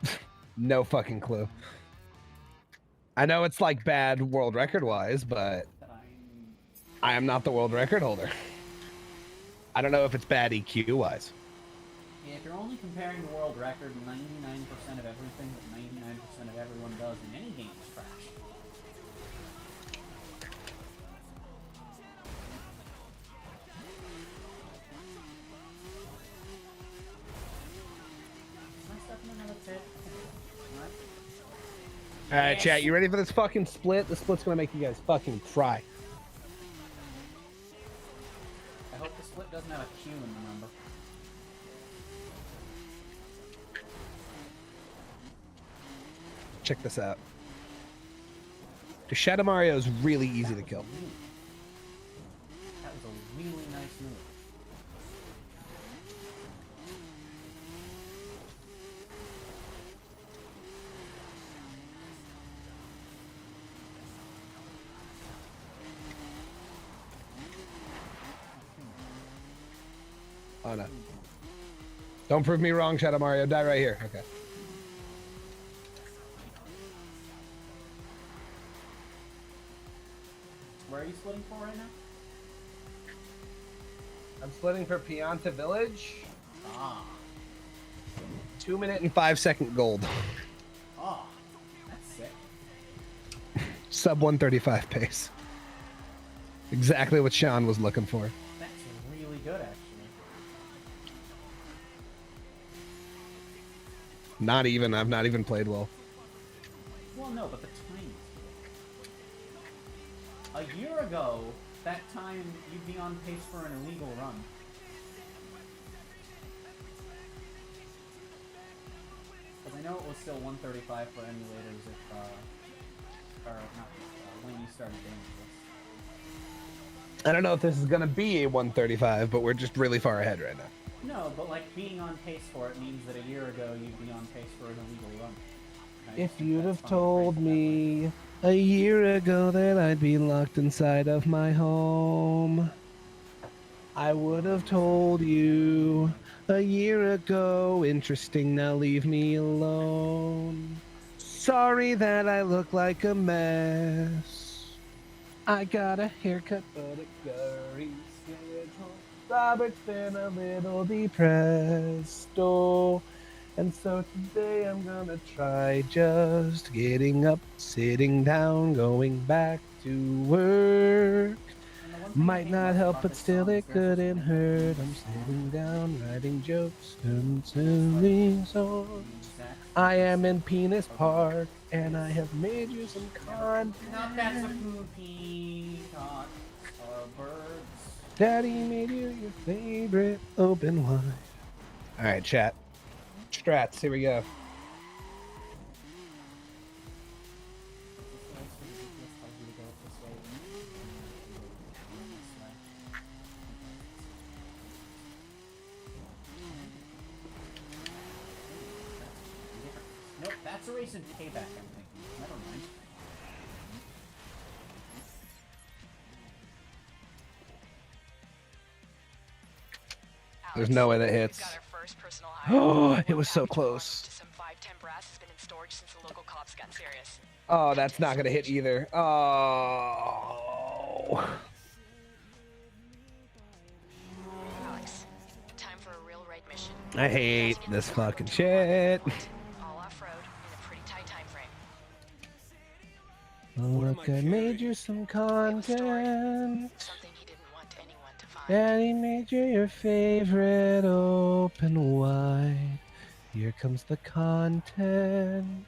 No fucking clue. I know it's like bad world record wise, but I am not the world record holder. I don't know if it's bad EQ wise. Yeah, if you're only comparing the world record, 99% of everything that 99% of everyone does in any game is trash. Alright, chat, you ready for this fucking split? This split's gonna make you guys fucking cry. I hope the split doesn't have a Q in the number. Check this out. The Shadow Mario is really easy to kill. That was a really nice move. Oh no. Don't prove me wrong, Shadow Mario. Die right here. Okay. Where are you splitting for right now? I'm splitting for Pianta Village. Ah. 2 minute and 5 second gold. Ah. That's sick. Sub 135 pace. Exactly what Sean was looking for. That's really good, actually. Not even. I've not even played well. Well, no, but the time. A year ago, that time you'd be on pace for an illegal run. Because I know it was still 135 for emulators if, or not, when you started Dangerous. I don't know if this is gonna be a 135, but we're just really far ahead right now. No, but like being on pace for it means that a year ago you'd be on pace for an illegal run. Right? If you'd have told me a year ago that I'd be locked inside of my home, I would have told you a year ago. Interesting, now leave me alone. Sorry that I look like a mess. I got a haircut, but a gory schedule. Robert's been a little depressed, oh. And so today I'm gonna try just getting up, sitting down, going back to work. Might not help, but still it couldn't hurt. I'm sitting down, writing jokes and singing songs. I am in Penis Park, and I have made you some content. No, that's a peacock or birds. Daddy made you your favorite open wide. All right, chat. Strats, here we go. Nope, that's a race in payback, I'm thinking. Never mind. There's no way that hits. Oh, it was so close. Oh, that's not gonna hit either. Oh. Alex, time for a real raid mission. I hate this fucking shit. All off-road in a pretty tight time frame. Look, I made you some content. Daddy made you your favorite open wide. Here comes the content.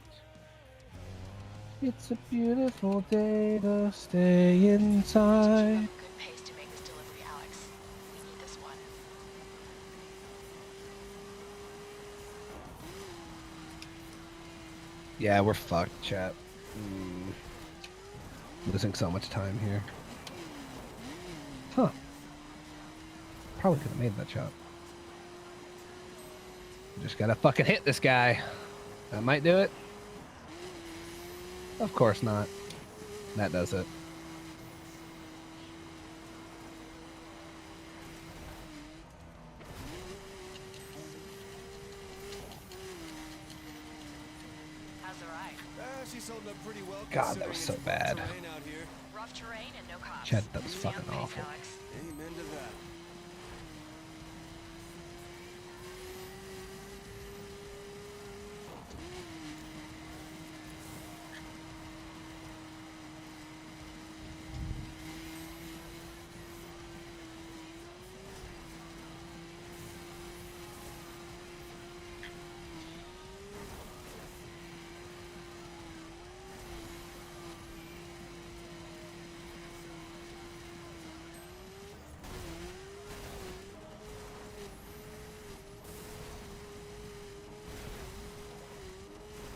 It's a beautiful day to stay inside. Good pace to make this delivery, Alex. We need this one. Yeah, we're fucked, chat. Losing so much time here. Huh. Probably could have made that shot. Just gotta fucking hit this guy. That might do it. Of course not. That does it. How's the ride? She's holding up pretty well. God, that was so bad. Rough terrain and no cops. Chat, that was Stay on fucking pace, awful. Alex. Amen to that.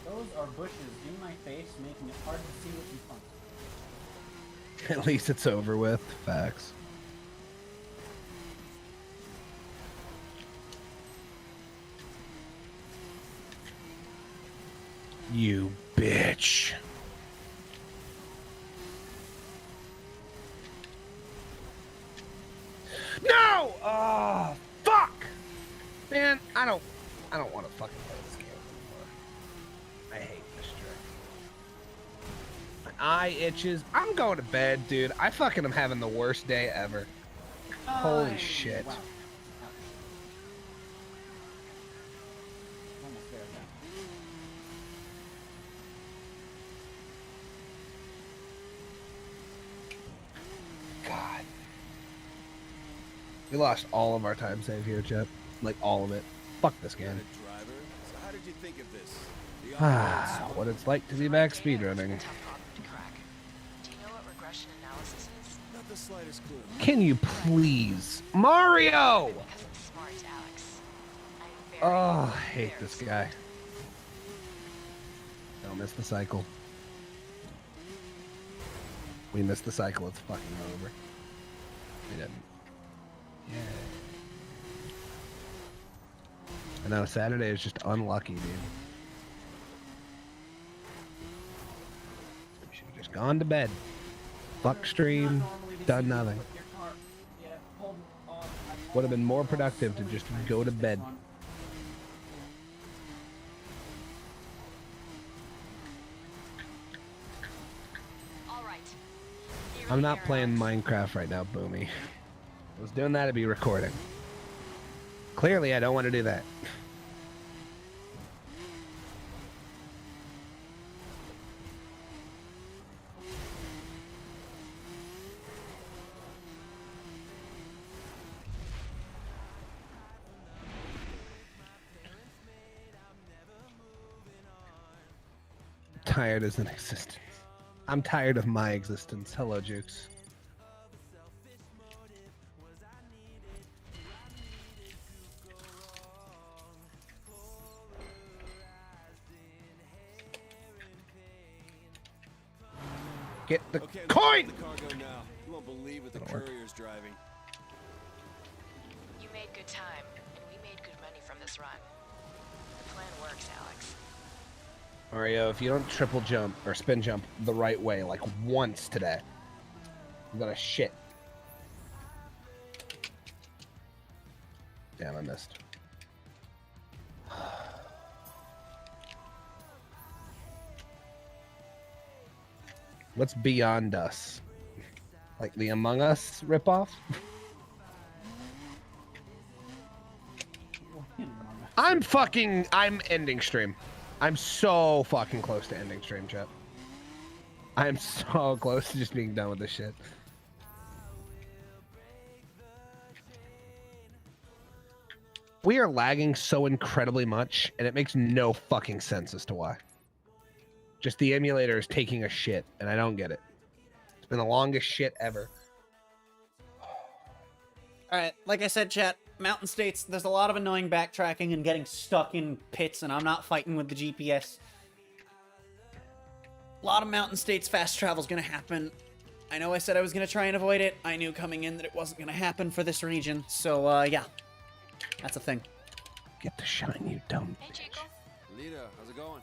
Those are bushes in my face, making it hard to see what's in front. At least it's over with. Facts. You bitch. No! Oh, fuck! Man, I don't want to fucking play this game anymore. I hate this trick. My eye itches. I'm going to bed, dude. I fucking am having the worst day ever. Holy shit. Wow. Almost there now. God. We lost all of our time save here, Chet. Like, all of it. Fuck this game. Driver, so how did you think of this? The Ah, what it's like to be back speedrunning. Do you know what regression analysis is? Not the slightest clue. Can you please? Mario! Because I'm smart, Alex. I'm very, Oh, I hate very this smart. guy. Don't miss the cycle. We missed the cycle. It's fucking over. We didn't. Yeah. I know Saturday is just unlucky, dude. We should have just gone to bed. Fuck stream. Done nothing. Would have been more productive to just go to bed. I'm not playing Minecraft right now, Boomy. I was doing that to be recording. Clearly, I don't want to do that. Tired as an existence. I'm tired of my existence. Hello, Jukes. Get the coin! The cargo now. You won't believe what the courier's driving. You made good time, and we made good money from this run. The plan works, Alex. Mario, if you don't triple jump or spin jump the right way, like once today, I'm gonna shit. Damn, I missed. What's Beyond Us? Like the Among Us ripoff? I'm ending stream. I'm so fucking close to ending stream, chat. I'm so close to just being done with this shit. We are lagging so incredibly much, and it makes no fucking sense as to why. Just the emulator is taking a shit, and I don't get it. It's been the longest shit ever. Alright, like I said, chat, Mountain States, there's a lot of annoying backtracking and getting stuck in pits, and I'm not fighting with the GPS. A lot of Mountain States fast travel's gonna happen. I know I said I was gonna try and avoid it. I knew coming in that it wasn't gonna happen for this region, so, yeah. That's a thing. Get the shine, you dumb Hey, Chico. Lita, how's it going?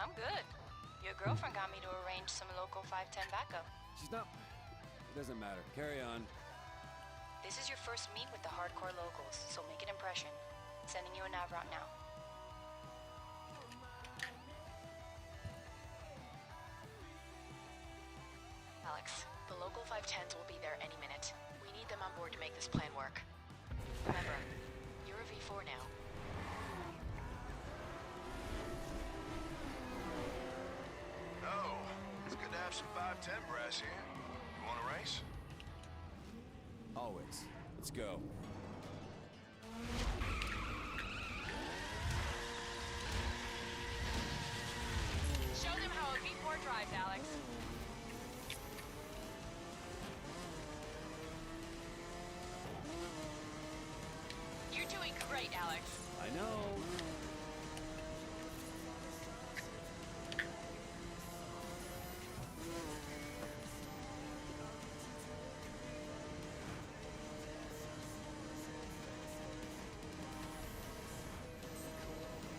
I'm good. Your girlfriend got me to arrange some local 510 backup. She's not... It doesn't matter. Carry on. This is your first meet with the hardcore locals, so make an impression. Sending you a nav route now. Alex, the local 510s will be there any minute. We need them on board to make this plan work. Remember, you're a V4 now. Oh, it's good to have some 510 brass here. You want a race? Always. Let's go. Show them how a V4 drives, Alex. You're doing great, Alex. I know.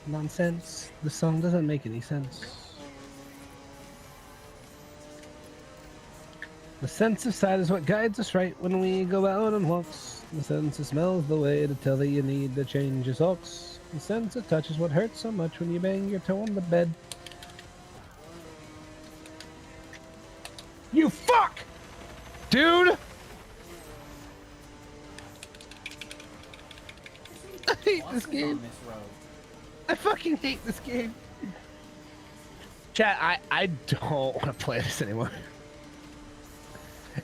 Nonsense. The song doesn't make any sense. The sense of sight is what guides us right when we go out on walks. The sense of smell is the way to tell that you need to change your socks. The sense of touch is what hurts so much when you bang your toe on the bed. You fuck! Dude! I hate this game. I fucking hate this game. Chat, I don't want to play this anymore.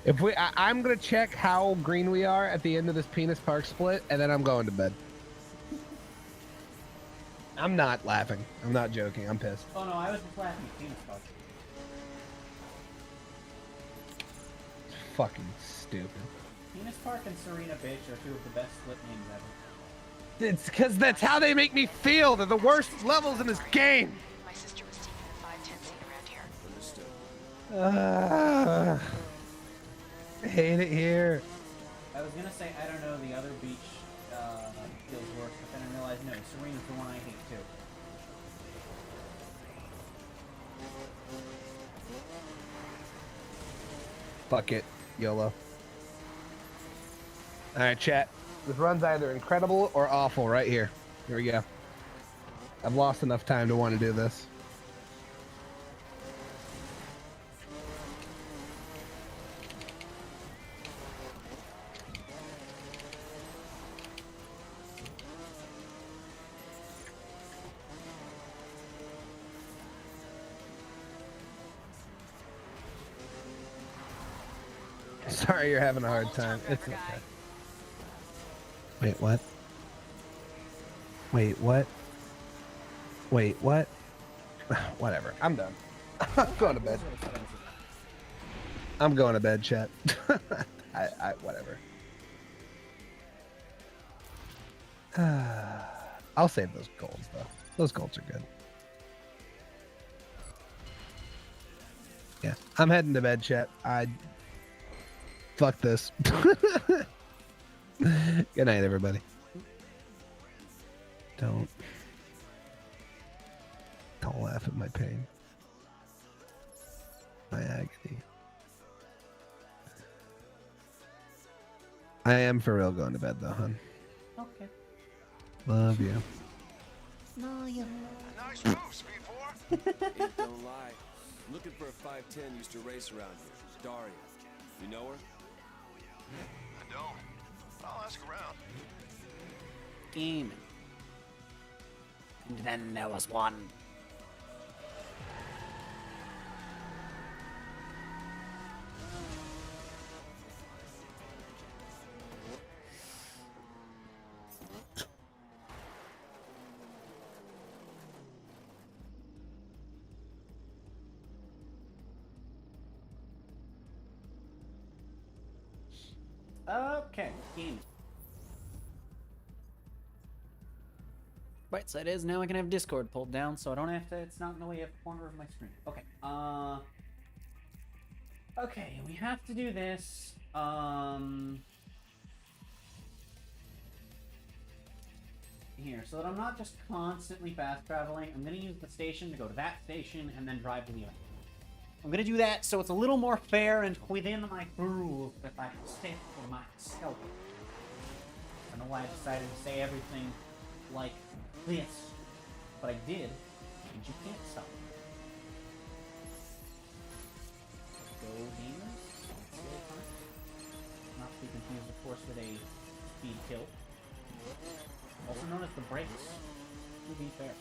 If I'm gonna check how green we are at the end of this penis park split, and then I'm going to bed. I'm not laughing. I'm not joking. I'm pissed. Oh no, I was just laughing at Penis Park. It's fucking stupid. Penis Park and Serena Bitch are two of the best split names ever. It's because that's how they make me feel. They're the worst levels in this game. My sister was taking the 510 scene around here. I hate it here. I was gonna say, I don't know, the other beach feels worse, but then I realized, no, Serena's the one I hate too. Fuck it. YOLO. Alright, chat. This run's either incredible or awful right here. Here we go. I've lost enough time to want to do this. Sorry you're having a hard time. It's okay. Wait, what? Wait, what? Wait, what? Whatever. I'm done. I'm going to bed. I'm going to bed, chat. Whatever. I'll save those golds, though. Those golds are good. Yeah, I'm heading to bed, chat. Fuck this. Good night, everybody. Don't laugh at my pain. My agony. I am for real going to bed, though, hon. Okay. Love you. No, you. Nice move, Speed 4. Don't lie. I'm looking for a 5'10" used to race around here. Daria. You know her? I don't. I'll ask around. Game. And then there was one. Okay, game. Right side is now I can have Discord pulled down, so I don't have to. It's not in the way of the corner of my screen. Okay. Okay, we have to do this. Here, so that I'm not just constantly fast traveling. I'm gonna use the station to go to that station and then drive to the other. I'm gonna do that so it's a little more fair and within my groove if I stick for myself. I don't know why I decided to say everything like this, but I did, and you can't stop me. Go gamers. Not to be confused, of course, with a speed kill. Also known as the brakes, to be fair.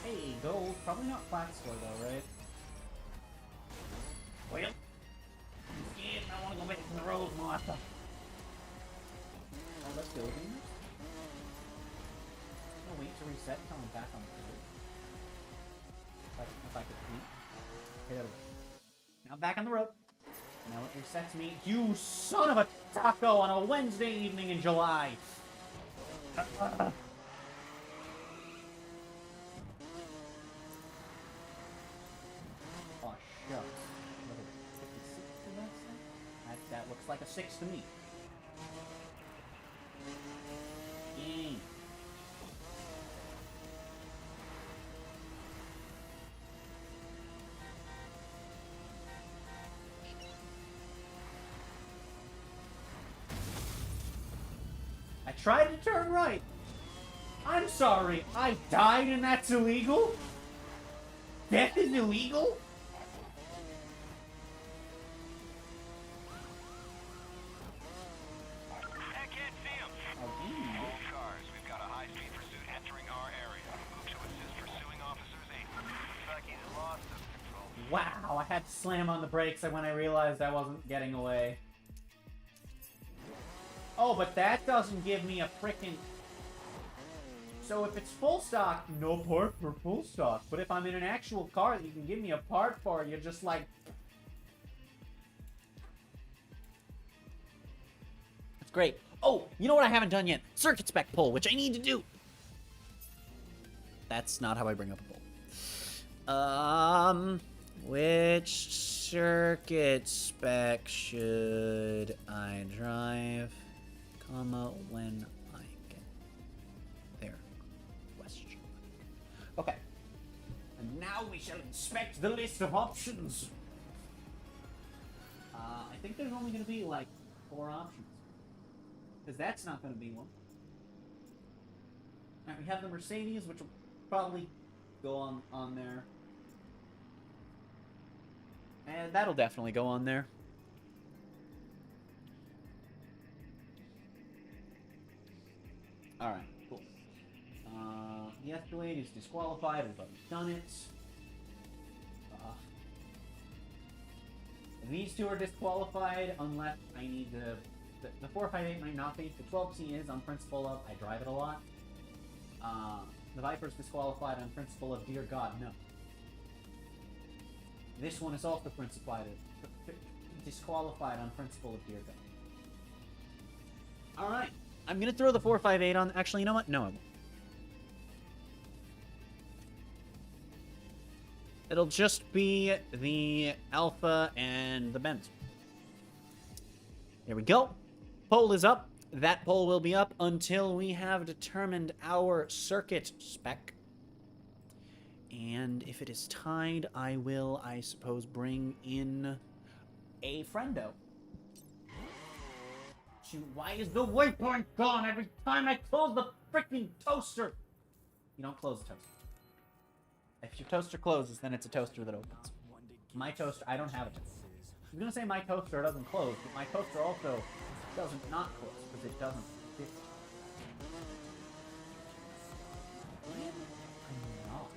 Hey, gold. Probably not flat score though, right? Well, I'm scared and I want to go back to the road, Martha. Oh, let's go, gamers. I'll wait to reset until I'm back on the road. If I could tweet. Okay, there we go. Now I'm back on the road. Now it resets me. You son of a taco on a Wednesday evening in July. Oh, shucks. What is it, 56 to that say? That looks like a 6 to me. Game. I tried to turn right. I'm sorry, I died and that's illegal? Death is illegal? I can't see him. Oh, All cars, we've got a high-speed pursuit entering our area. Move to assist pursuing officers 8. Looks like he's lost his control. wow, I had to slam on the brakes when I realized I wasn't getting away. Oh, but that doesn't give me a frickin'... So if it's full stock, no part for full stock. But if I'm in an actual car that you can give me a part for, you're just like... That's great. Oh, you know what I haven't done yet? Circuit spec pull, which I need to do. That's not how I bring up a poll. Which circuit spec should I drive, when I get there? Question. Okay. And now we shall inspect the list of options. I think there's only going to be like 4 options. Because that's not going to be one. Alright, we have the Mercedes, which will probably go on there. And that'll definitely go on there. Alright, cool. The Escalade is disqualified. We've already done it. These two are disqualified unless I need to... The 458 might not be. The 12C is on principle of I drive it a lot. The Viper's disqualified on principle of Dear God, no. This one is also disqualified on principle of Dear God. Alright. I'm gonna throw the 458 on... Actually, you know what? No, I won't. It'll just be the Alpha and the Benz. There we go. Poll is up. That poll will be up until we have determined our circuit spec. And if it is tied, I will, I suppose, bring in a friendo. Shoot, why is the waypoint gone every time I close the freaking toaster? You don't close the toaster. If your toaster closes, then it's a toaster that opens. My toaster, I don't have a toaster. I was gonna say my toaster doesn't close, but my toaster also doesn't not close, because it doesn't fit. I'm not.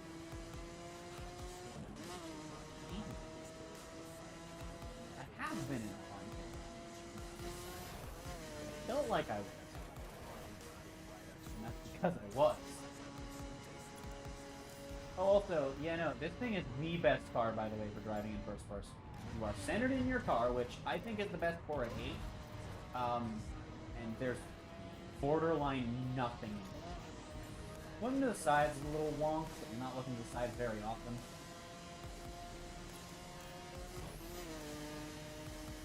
I have been in a fun game. I felt like I was. And that's because I was. Also, yeah, no, this thing is the best car, by the way, for driving in first person. You are centered in your car, which I think is the best for an 8. And there's borderline nothing in it. Looking to the sides is a little wonk, but I'm not looking to the sides very often.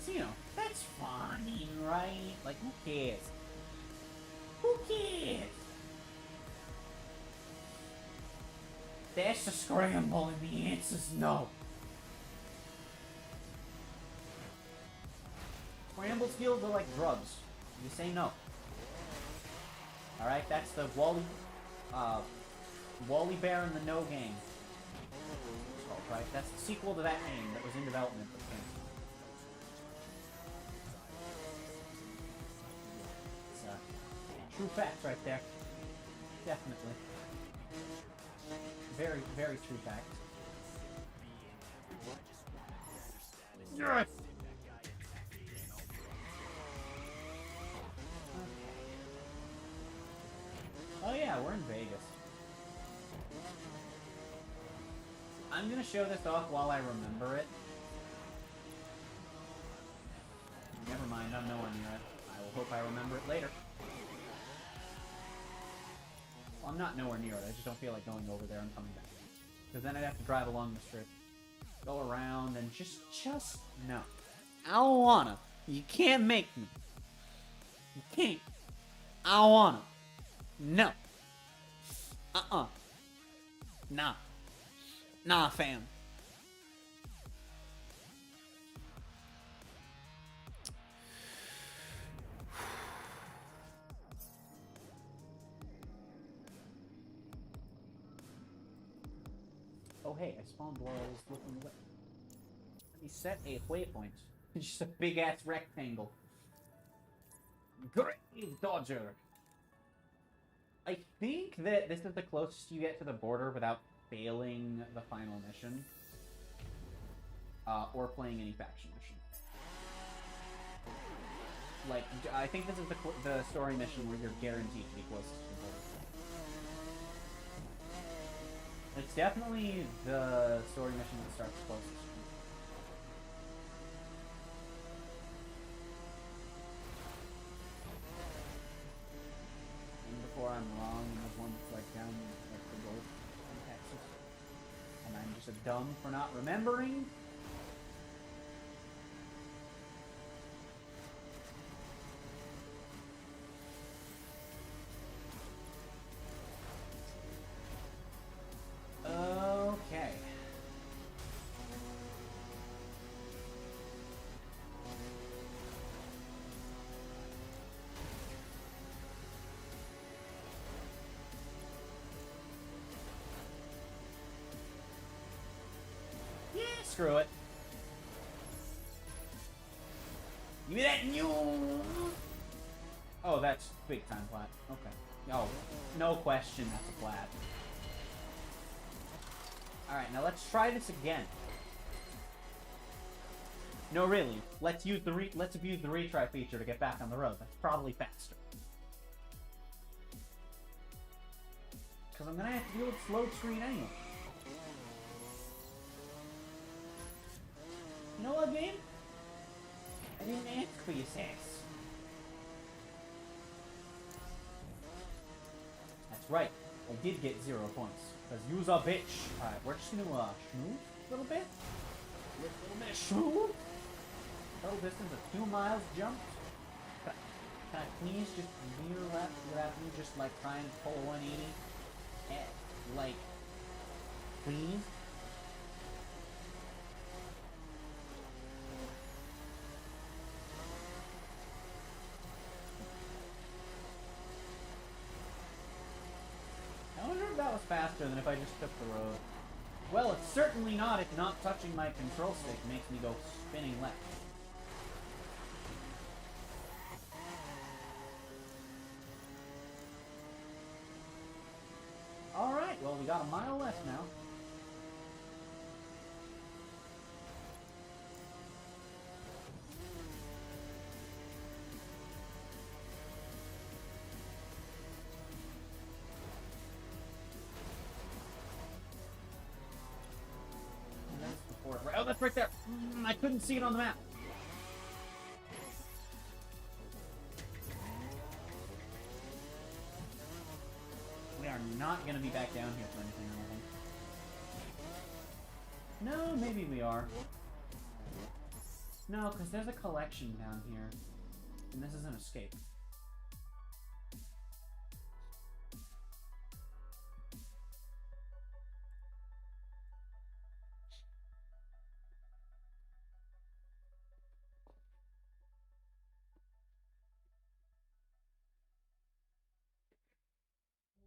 So, you know, that's fine, right? Like, who cares? Who cares? That's a scramble, and the answer's no. Scramble skills are like drugs. You say no. Alright, that's the Wally Bear and the No Game. It's called, right? That's the sequel to that game that was in development but canceled. It's true facts right there. Definitely. Very, very true fact. Yes! Oh yeah, we're in Vegas. I'm gonna show this off while I remember it. Never mind, I'm nowhere near it. I will hope I remember it later. Well, I'm not nowhere near it, I just don't feel like going over there and coming back. Because then I'd have to drive along the strip, go around, and just no. I don't wanna. You can't make me. You can't. I don't wanna. No. Nah. Nah, fam. Oh hey, I spawned while I was looking away. Let me set a waypoint. It's just a big ass rectangle. Grave Dodger! I think that this is the closest you get to the border without failing the final mission. Or playing any faction mission. Like, I think this is the story mission where you're guaranteed to be closest to the border. It's definitely the story mission that starts closest. And before I'm wrong, there's one that's like down like the road in Texas. And I'm just a dumb for not remembering. Okay. Yeah, screw it. Give me that new. Oh, that's big time flat. Okay. Oh, no question, that's a flat. Alright, now let's try this again. No, really. Let's use the retry feature to get back on the road. That's probably faster. Because I'm gonna have to deal with slow screen anyway. You know what, game? I didn't ask for your sass. That's right. I did get 0 points. Because you's a bitch. Alright, we're just gonna schmooze a little bit. A little bit of schmooze. Total distance of 2 miles jumped. Can I please just veer left without me just like trying to pull a 180? Like, please? I wonder if that was faster than if I just took the road. Well, it's certainly not if not touching my control stick makes me go spinning left. Alright, well, we got a mile left now. Oh, that's right there. I couldn't see it on the map. We are not going to be back down here for anything, I don't think. No, maybe we are. No, because there's a collection down here. And this is an escape.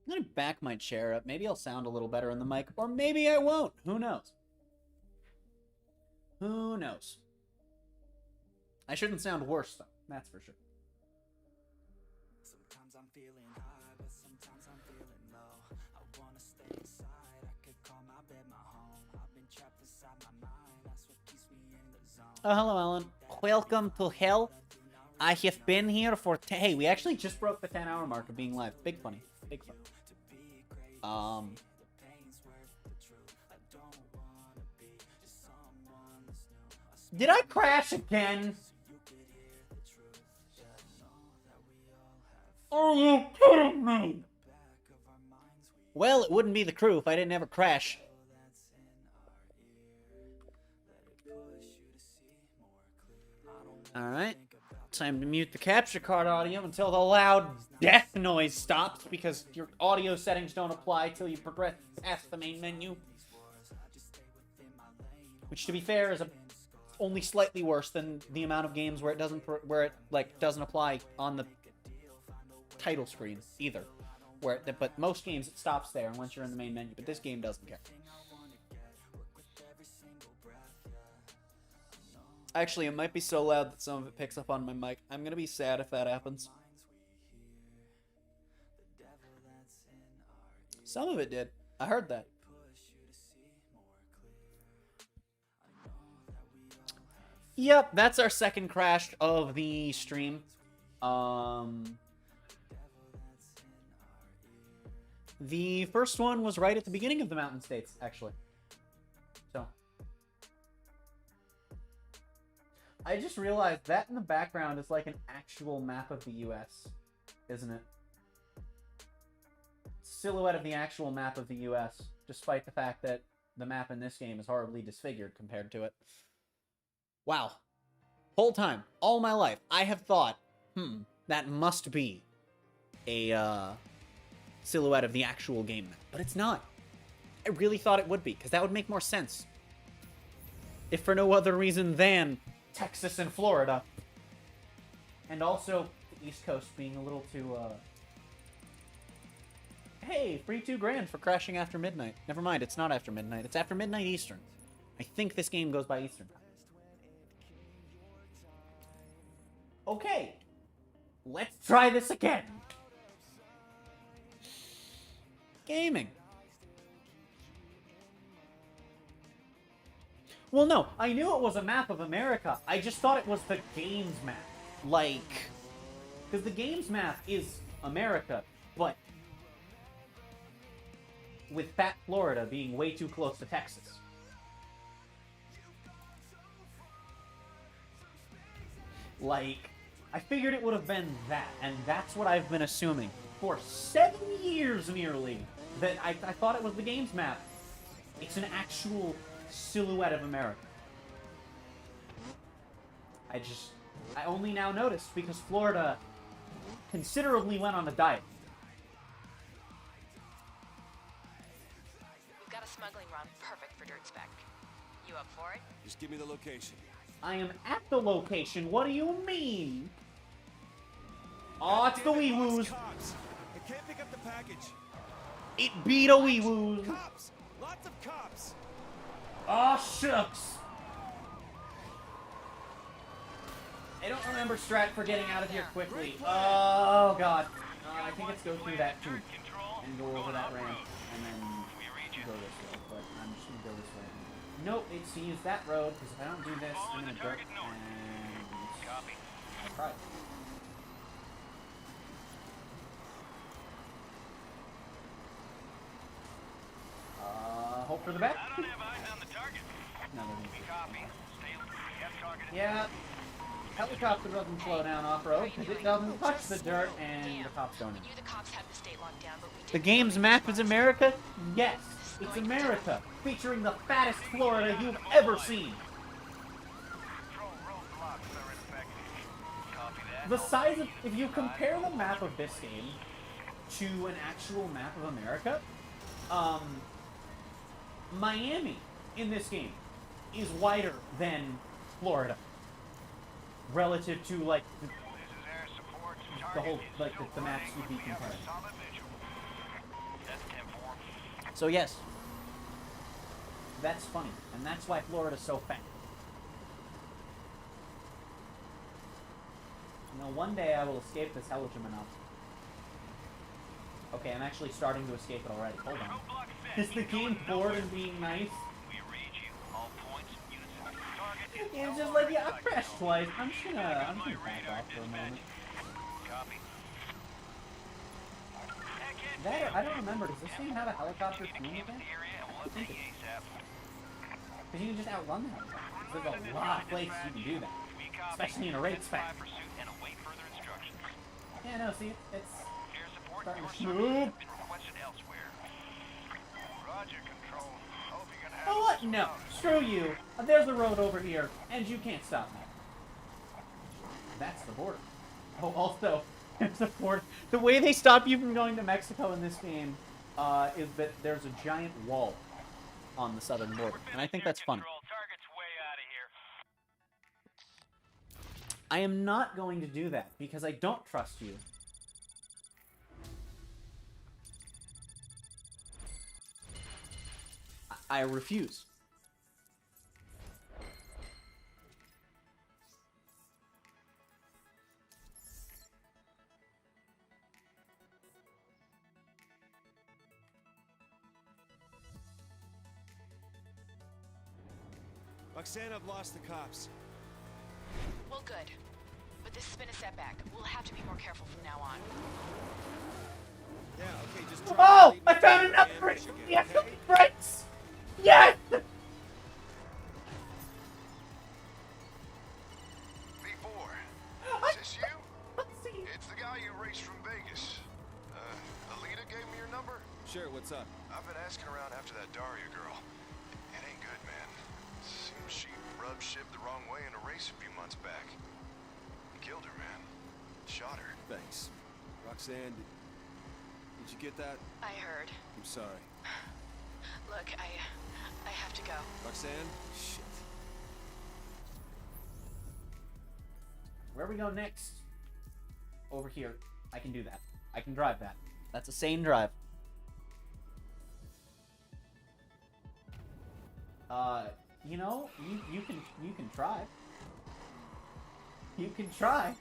I'm gonna back my chair up. Maybe I'll sound a little better in the mic, or maybe I won't. Who knows? Who knows? I shouldn't sound worse, though. That's for sure. Sometimes I'm feeling high, but sometimes I'm feeling low. I wanna stay inside. I could call my bed my home. I've been trapped inside my mind. That's what keeps me in the zone. Oh, hello, Alan. Welcome to hell. I have been here for hey, we actually just broke the 10-hour mark of being live. Big funny. Big fun. Did I crash again? Are you kidding me? Well, it wouldn't be the crew if I didn't ever crash. Alright. Time to mute the capture card audio until the loud death noise stops, because your audio settings don't apply till you progress past the main menu. Which, to be fair, is only slightly worse than the amount of games where it doesn't doesn't apply on the title screen either. But most games it stops there once you're in the main menu, but this game doesn't care. Actually, it might be so loud that some of it picks up on my mic. I'm gonna be sad if that happens. Some of it did. I heard that. Yep, that's our second crash of the stream. The first one was right at the beginning of the Mountain States, actually. So. I just realized that in the background is like an actual map of the US, isn't it? Silhouette of the actual map of the US, despite the fact that the map in this game is horribly disfigured compared to it. Wow. Whole time, all my life, I have thought, that must be a silhouette of the actual game map. But it's not. I really thought it would be, because that would make more sense. If for no other reason than Texas and Florida. And also the East Coast being a little too, Hey, free $2,000 for crashing after midnight. Never mind, it's not after midnight. It's after midnight Eastern. I think this game goes by Eastern time. Okay. Let's try this again. Gaming. Well, no, I knew it was a map of America. I just thought it was the game's map. Like, because the game's map is America, but with Fat Florida being way too close to Texas. Like, I figured it would have been that, and that's what I've been assuming for 7 years nearly, that I thought it was the game's map. It's an actual silhouette of America. I only now noticed because Florida considerably went on a diet. We've got a smuggling run perfect for dirt spec. You up for it? Just give me the location. I am at the location. What do you mean? Oh, it's the wee woos. Cops. I can't pick up the package. It beat a wee woos. Cops. Lots of cops. Oh, shucks. I don't remember Strat for getting out of here quickly. Oh, God. I think it's go through that tube and go over that ramp and then go this way. But I'm just going to go this way. Nope, it sees that road, because if I don't do this, I'm going to dirt and... I'll try. Hope for the best. I don't have eyes on the target. No, We copy. Stay yeah. Helicopter doesn't slow down off-road, because it doesn't touch the dirt, and the cops don't. We knew the cops had the state locked down, but we didn't. The game's map is America? Yes, it's America, featuring the fattest Florida you've ever seen. The size of... If you compare the map of this game to an actual map of America, Miami in this game is wider than Florida. Relative to, like, the whole, like, the maps would be compared. So yes, that's funny, and that's why Florida's so fat. You know, one day I will escape this hegemon enough. Okay, I'm actually starting to escape it already. Hold on. Is the game bored and being nice? It's just like, yeah, I've crashed twice. I'm just gonna back off for a moment. That, I don't remember. Does this game have a helicopter swing again? Because you can just outrun the helicopter. There's a lot of places you can do that. Especially in a race spec. Yeah, no, see, it's starting to smooth. Oh, what? No. Screw you. There's a road over here, and you can't stop me. That's the border. Oh, also, there's the border. The way they stop you from going to Mexico in this game is that there's a giant wall on the southern border, and I think that's funny. I am not going to do that, because I don't trust you. I refuse. Roxanne, I've lost the cops. Well, good. But this has been a setback. We'll have to be more careful from now on. Yeah, okay, just Oh! I found another bridge! Yes, brakes! Yes! V4, is this you? It's the guy you raced from Vegas. Alita gave me your number? Sure, what's up? I've been asking around after that Daria girl. It ain't good, man. Seems she rubbed ship the wrong way in a race a few months back. Killed her, man. Shot her. Thanks. Roxanne, did you get that? I heard. I'm sorry. Look, I have to go. Roxanne? Shit. Where we go next? Over here. I can do that. I can drive that. That's a sane drive. You know, you can try. You can try.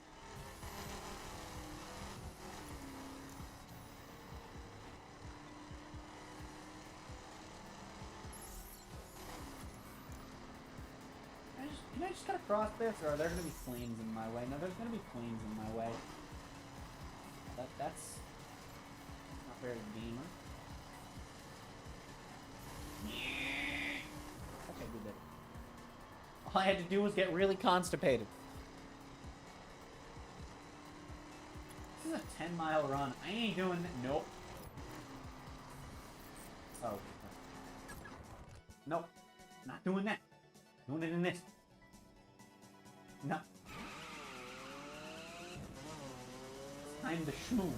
I just gotta cross this, or are there gonna be flames in my way? No, there's gonna be flames in my way. That's not very gamer. Okay, we did it. All I had to do was get really constipated. This is a 10-mile run. I ain't doing that. Nope. Oh. Nope. Not doing that. Doing it in this. No. It's time to schmoo.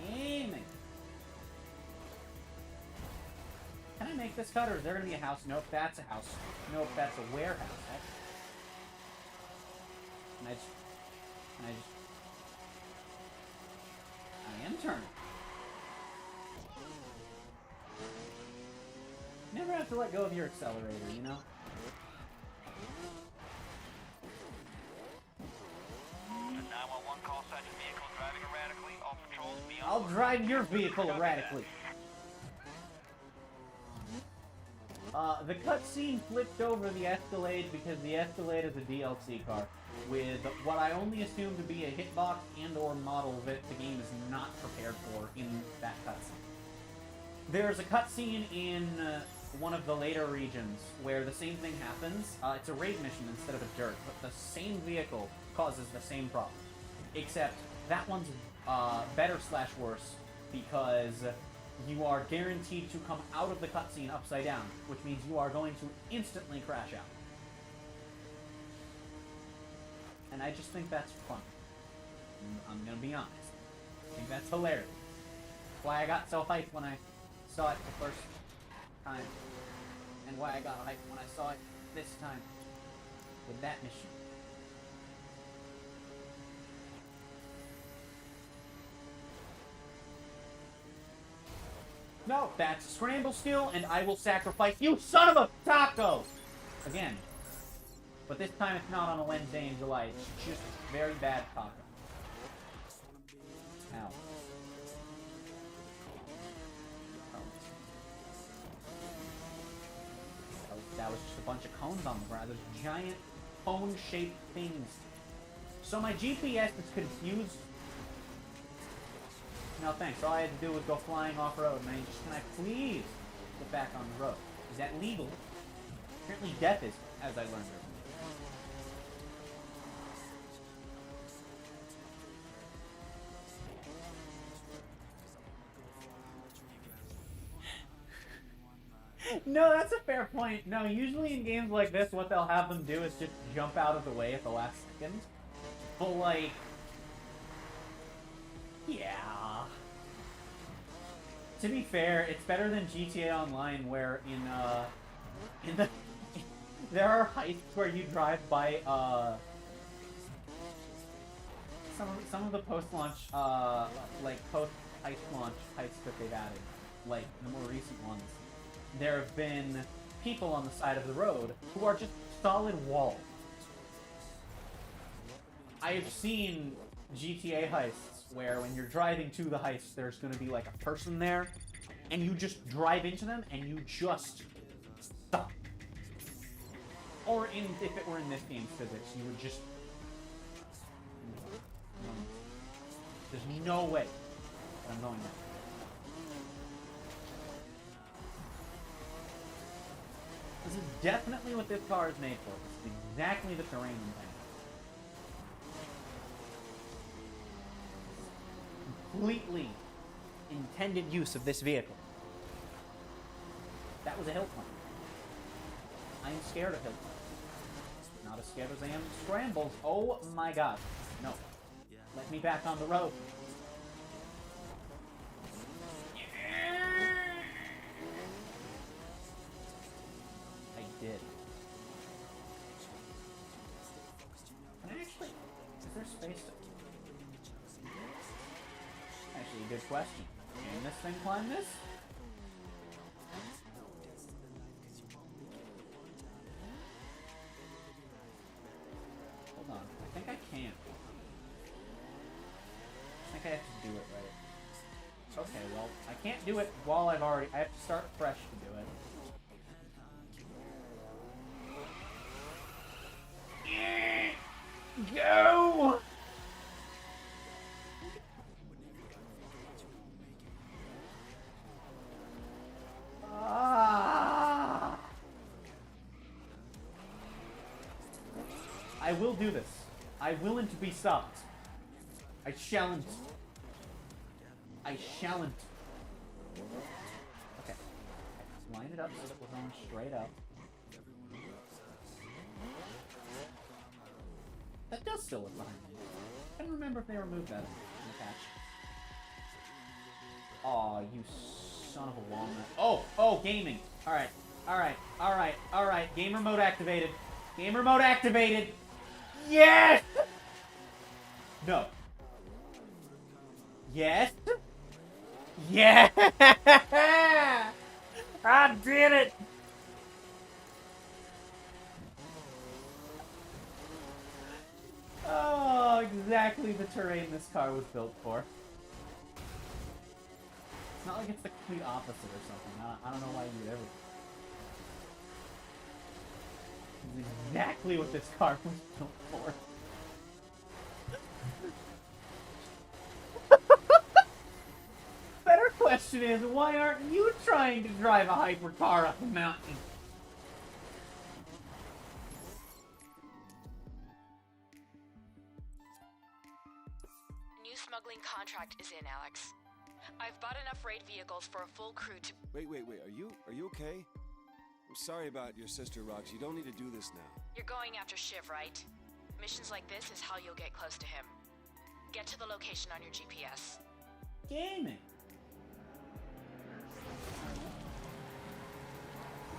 Gaming. Can I make this cut, or is there gonna be a house? Nope, that's a house. Nope, that's a warehouse. I am turning. Never have to let go of your accelerator, you know? I'll drive your vehicle erratically. The cutscene flipped over the Escalade because the Escalade is a DLC car with what I only assume to be a hitbox and or model that the game is not prepared for in that cutscene. There's a cutscene in one of the later regions where the same thing happens. It's a raid mission instead of a dirt, but the same vehicle causes the same problem. Except that one's better / worse because you are guaranteed to come out of the cutscene upside down, which means you are going to instantly crash out. And I just think that's fun. I'm gonna be honest. I think that's hilarious. That's why I got so hyped when I saw it the first time. And why I got hyped when I saw it this time. With that mission. No, that's a scramble still, and I will sacrifice you, son of a taco! Again. But this time it's not on a Wednesday in July. It's just very bad taco. Ow. That was just a bunch of cones on the ground. Those giant cone-shaped things. So my GPS is confused. No thanks. All I had to do was go flying off-road, and can I please get back on the road? Is that legal? Apparently death is, as I learned earlier. No, that's a fair point. No, usually in games like this, what they'll have them do is just jump out of the way at the last second. But, like... yeah... To be fair, it's better than GTA Online, where in the there are heists where you drive by some of the post-launch like post-heist launch heists that they've added, like the more recent ones. There have been people on the side of the road who are just solid walls. I've seen GTA heists where when you're driving to the heist, there's going to be like a person there, and you just drive into them, and you just stop. Or if it were in this game's physics, you would just... There's no way that I'm going there. This is definitely what this car is made for. This is exactly the terrain I'm playing. Completely intended use of this vehicle. That was a hill climb. I am scared of hill climbs. Not as scared as I am of scrambles. Oh my god. No. Let me back on the road. I did. Can I actually... Is there spaced it? Actually, a good question. Can this thing climb this? Hold on. I think I can. I think I have to do it right. Okay, well, I can't do it while I've already... I have to start fresh to do it. Go! I will do this. I willn't be stopped. I shalln't. I shalln't. Okay. Let's line it up so that we're going straight up. That does still look behind me. I don't remember if they removed that in the patch. Aw, you son of a walnut. Oh, gaming. Alright, alright, alright, alright. Gamer mode activated. Gamer mode activated. Yes! No. Yes? Yeah! I did it! Oh, exactly the terrain this car was built for. It's not like it's the complete opposite or something. I don't know why you would ever... It's exactly what this car was built for. Better question is, why aren't you trying to drive a hypercar up a mountain? New smuggling contract is in, Alex. I've bought enough raid vehicles for a full crew to... Wait, are you okay? I'm sorry about your sister, Rox. You don't need to do this now. You're going after Shiv, right? Missions like this is how you'll get close to him. Get to the location on your GPS. Gaming.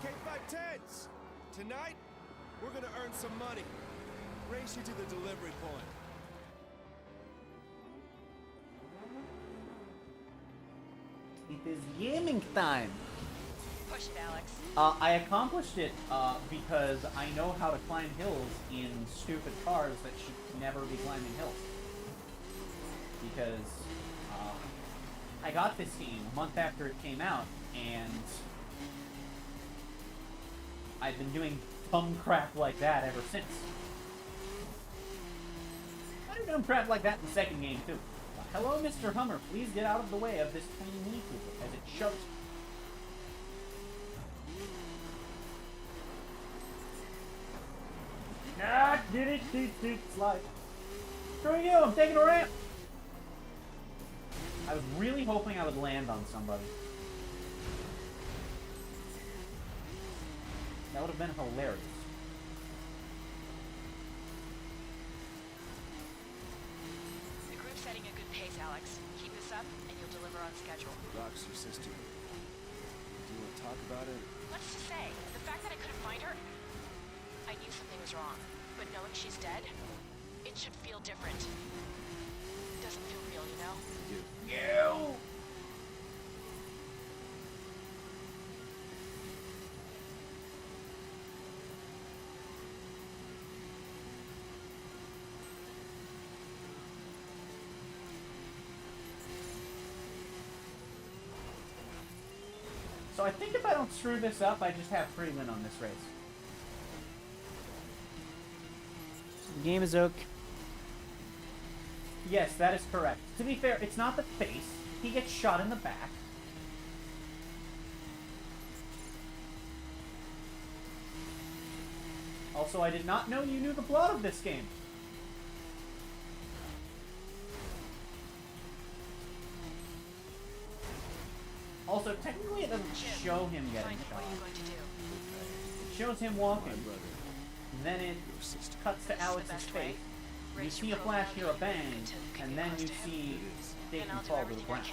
K510s! Tonight, we're gonna earn some money. Race you to the delivery point. It is gaming time. Push it, Alex. I accomplished it because I know how to climb hills in stupid cars that should never be climbing hills. Because I got this game a month after it came out, and I've been doing dumb crap like that ever since. I do dumb crap like that in the second game, too. Hello, Mr. Hummer. Please get out of the way of this tiny Mini Cooper as it shoves. Ah, did it, slide. Screw you, I'm taking a ramp. I was really hoping I would land on somebody. That would have been hilarious. The group's setting a good pace, Alex. Keep this up, and you'll deliver on schedule. Rox, your sister. Do you want to talk about it? Let's just say, the fact that I couldn't find her, I knew something was wrong. But knowing she's dead, it should feel different. It doesn't feel real, you know? You! So I think if I don't screw this up, I just have free win on this race. The game is okay. Yes, that is correct. To be fair, it's not the face. He gets shot in the back. Also, I did not know you knew the plot of this game. Also, technically it doesn't show him getting shot. It shows him walking. And then it cuts to Alex's face. You see a flash, hear a bang, and then you see Dayton fall to the ground.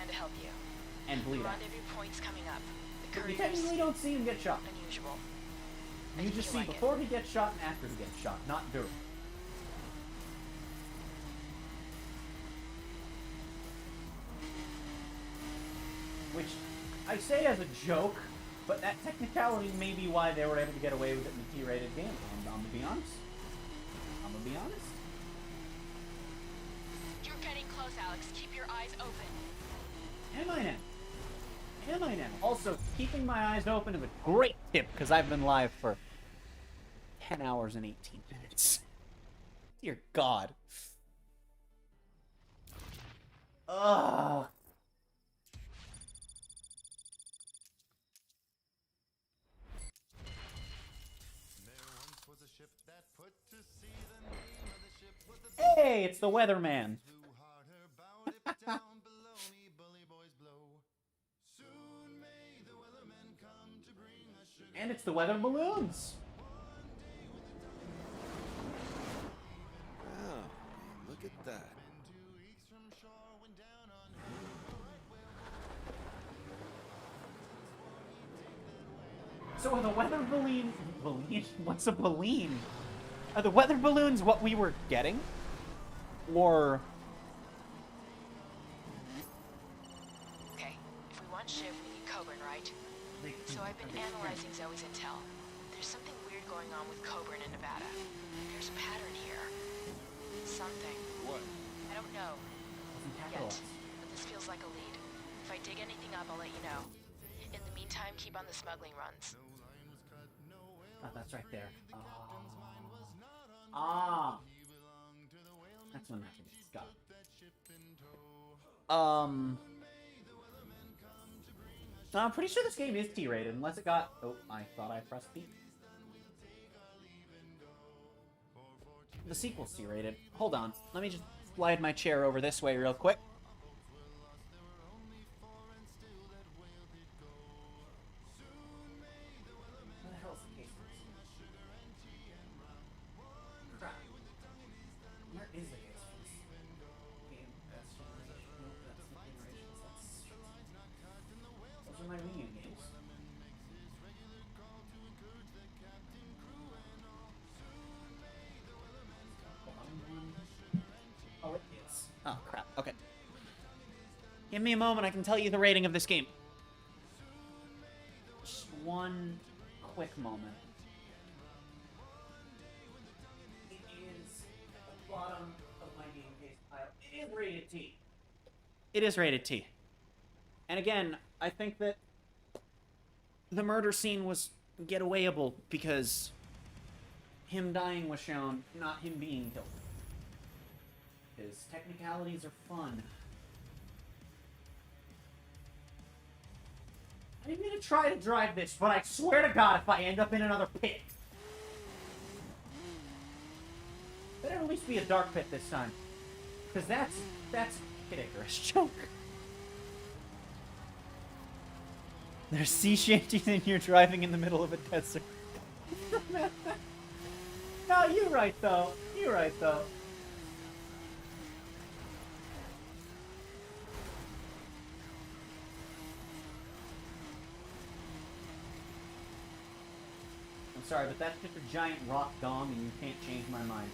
And bleed out. But you technically don't see him get shot. You just see before he gets shot and after he gets shot, not during. which I say as a joke, but that technicality may be why they were able to get away with it in the T-rated game. I'm gonna be honest. I'm gonna be honest. You're getting close, Alex. Keep your eyes open. Am I now? Am I now? Also, keeping my eyes open is a great tip, because I've been live for 10 hours and 18 minutes. Dear God. Ugh. Hey, it's the Weatherman. And it's the weather balloons. Wow, look at that. So are the weather balloon... What's a balloon? Are the weather balloons what we were getting? Or... Okay, if we want Shiv, we need Coburn, right? So I've been analyzing Zoe's intel. There's something weird going on with Coburn in Nevada. There's a pattern here. Something. What? I don't know. Yet. But this feels like a lead. If I dig anything up, I'll let you know. In the meantime, keep on the smuggling runs. Oh, that's right there. Ah. That's when that gets got. I'm pretty sure this game is T-rated, unless it got... Oh, I thought I pressed B. The sequel's T-rated. Hold on. Let me just slide my chair over this way real quick. Where the hell's the case? Crap. Where is the case? Game, that's generation. Nope, that's not generations. Those are my Wii U games. Oh, it is. Oh, crap. Okay. Give me a moment. I can tell you the rating of this game. Just one quick moment. It is at the bottom of my game case pile. It is rated T. It is rated T. And again, I think that the murder scene was getawayable because him dying was shown, not him being killed. His technicalities are fun. I didn't mean to try to drive this, but I swear to God if I end up in another pit. Better at least be a dark pit this time. Because that's Kid Icarus joke. There's sea shanties and you're driving in the middle of a desert. No, you're right though. You're right though. I'm sorry, but that's just a giant rock gong and you can't change my mind.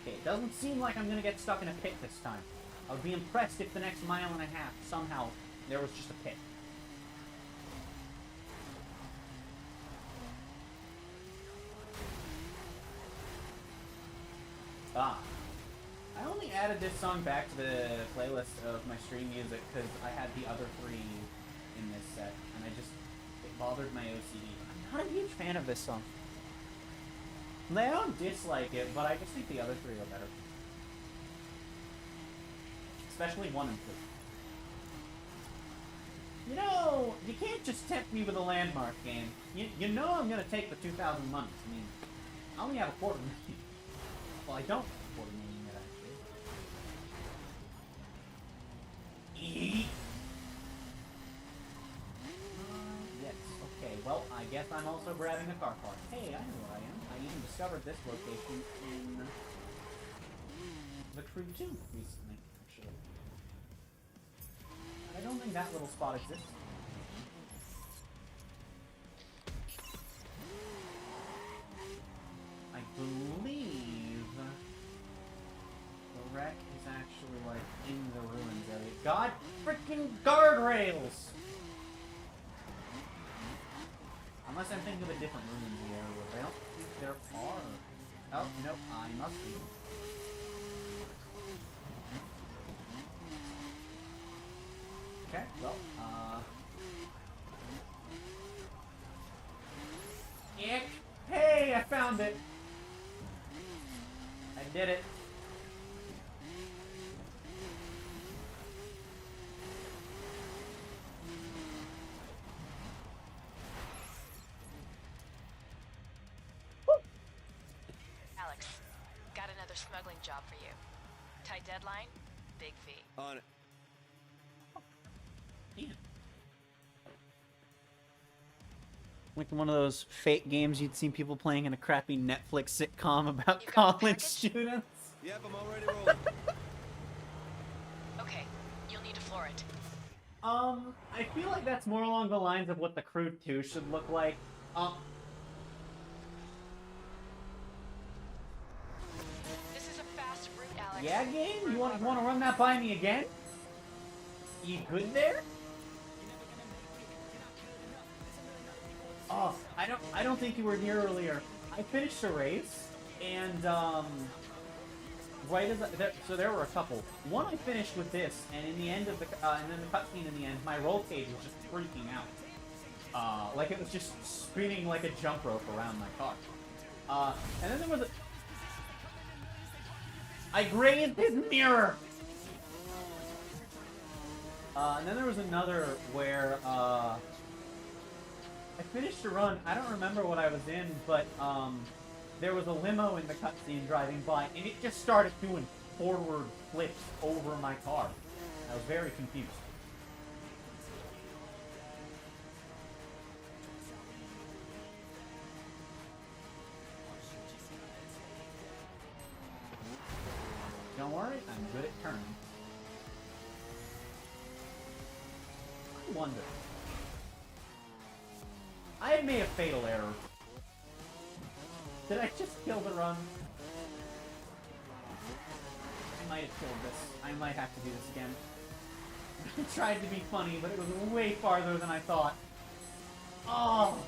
Okay, it doesn't seem like I'm gonna get stuck in a pit this time. I would be impressed if the next mile and a half, somehow, there was just a pit. Ah. I only added this song back to the playlist of my stream music because I had the other three in this set, and it bothered my OCD. I'm not a huge fan of this song. I don't dislike it, but I just think the other three are better. Especially 1 and 2. You know, you can't just tempt me with a landmark game. You know I'm gonna take the 2,000 months. I mean, I only have a $250,000. Well, I don't have a $250,000 yet, actually. Eat. Yes, okay. Well, I guess I'm also grabbing a car park. Hey, I know where I am. I even discovered this location in The Crew 2 recently, actually. I don't think that little spot exists. I believe the wreck is actually like in the ruins area. God freaking guardrails! Unless I'm thinking of a different ruins area. I don't think there are. Oh, nope, I must be. Okay, well, Ick! Hey, I found it! I did it. Alex, got another smuggling job for you. Tight deadline, big fee. On it. Like one of those fake games you'd seen people playing in a crappy Netflix sitcom about college students. Yep, I'm already rolling. Okay, you'll need to floor it. I feel like that's more along the lines of what the Crew 2 should look like. This is a fast route, Alex. Yeah, game? You want to run that by me again? You good there? Oh, I don't think you were here earlier. I finished a race, and right as so there were a couple. One I finished with this, and in the end of the and then the cutscene in the end, my roll cage was just freaking out. Like it was just spinning like a jump rope around my car. And then there was I grazed his mirror. And then there was another where I finished a run. I don't remember what I was in, but there was a limo in the cutscene driving by, and it just started doing forward flips over my car. I was very confused. Don't worry, I'm good at turning. I wonder. I made a fatal error. Did I just kill the run? I might have killed this. I might have to do this again. I tried to be funny, but it was way farther than I thought. Oh!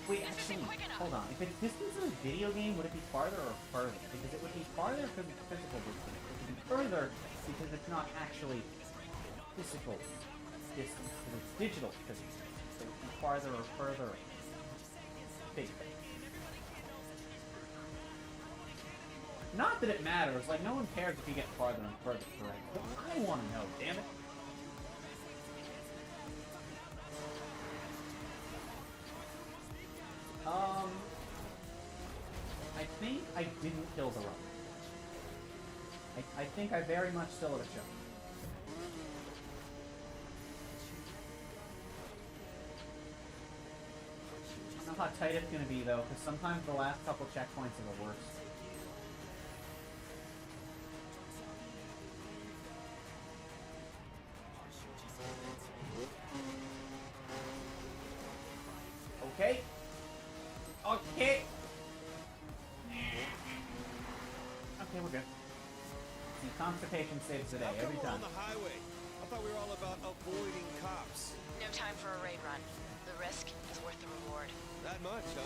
Wait, actually, hold on. If it's distance in a video game, would it be farther or further? Because it would be farther because it's physical distance. It would be further because it's not actually physical distance, because it's digital physical. So it would be farther or further. Big. Not that it matters. Like, no one cares if you get farther and further correct. But I want to know, damn it. I think I didn't kill the run. I think I very much still have a shot. I don't know how tight it's going to be, though, because sometimes the last couple checkpoints are the worst. Okay. Okay. Okay, we're good. See, constipation saves the day every time. On the highway. I thought we were all about avoiding cops. No time for a raid run. The risk is worth the reward. That much, huh?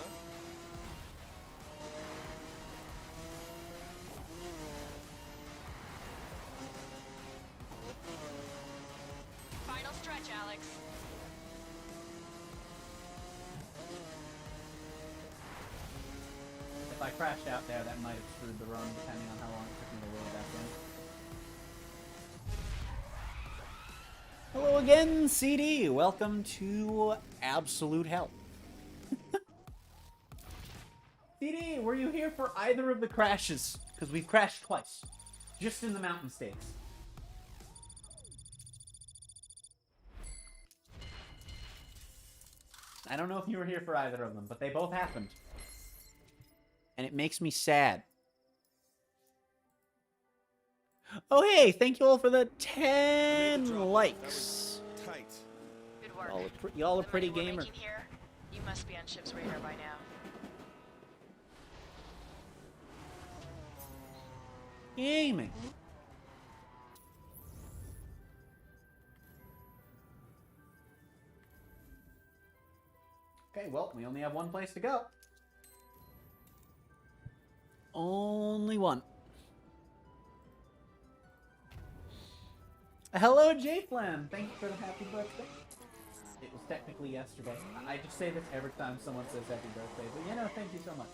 Final stretch, Alex. If I crashed out there, that might have screwed the run, depending on how long it took me to load back in. Hello again, CD! Welcome to Absolute Hell. CD, were you here for either of the crashes? Because we've crashed twice. Just in the mountain stakes. I don't know if you were here for either of them, but they both happened. And it makes me sad. Oh, hey, thank you all for the 10 likes. Tight. Good work. Y'all are The pretty money we're gamer. making here, you must be on Ship's radar by now. Gaming. Okay, well, we only have one place to go. Only one. Hello, J Flam. Thank you for the happy birthday. It was technically yesterday. I just say this every time someone says happy birthday, but you know, thank you so much.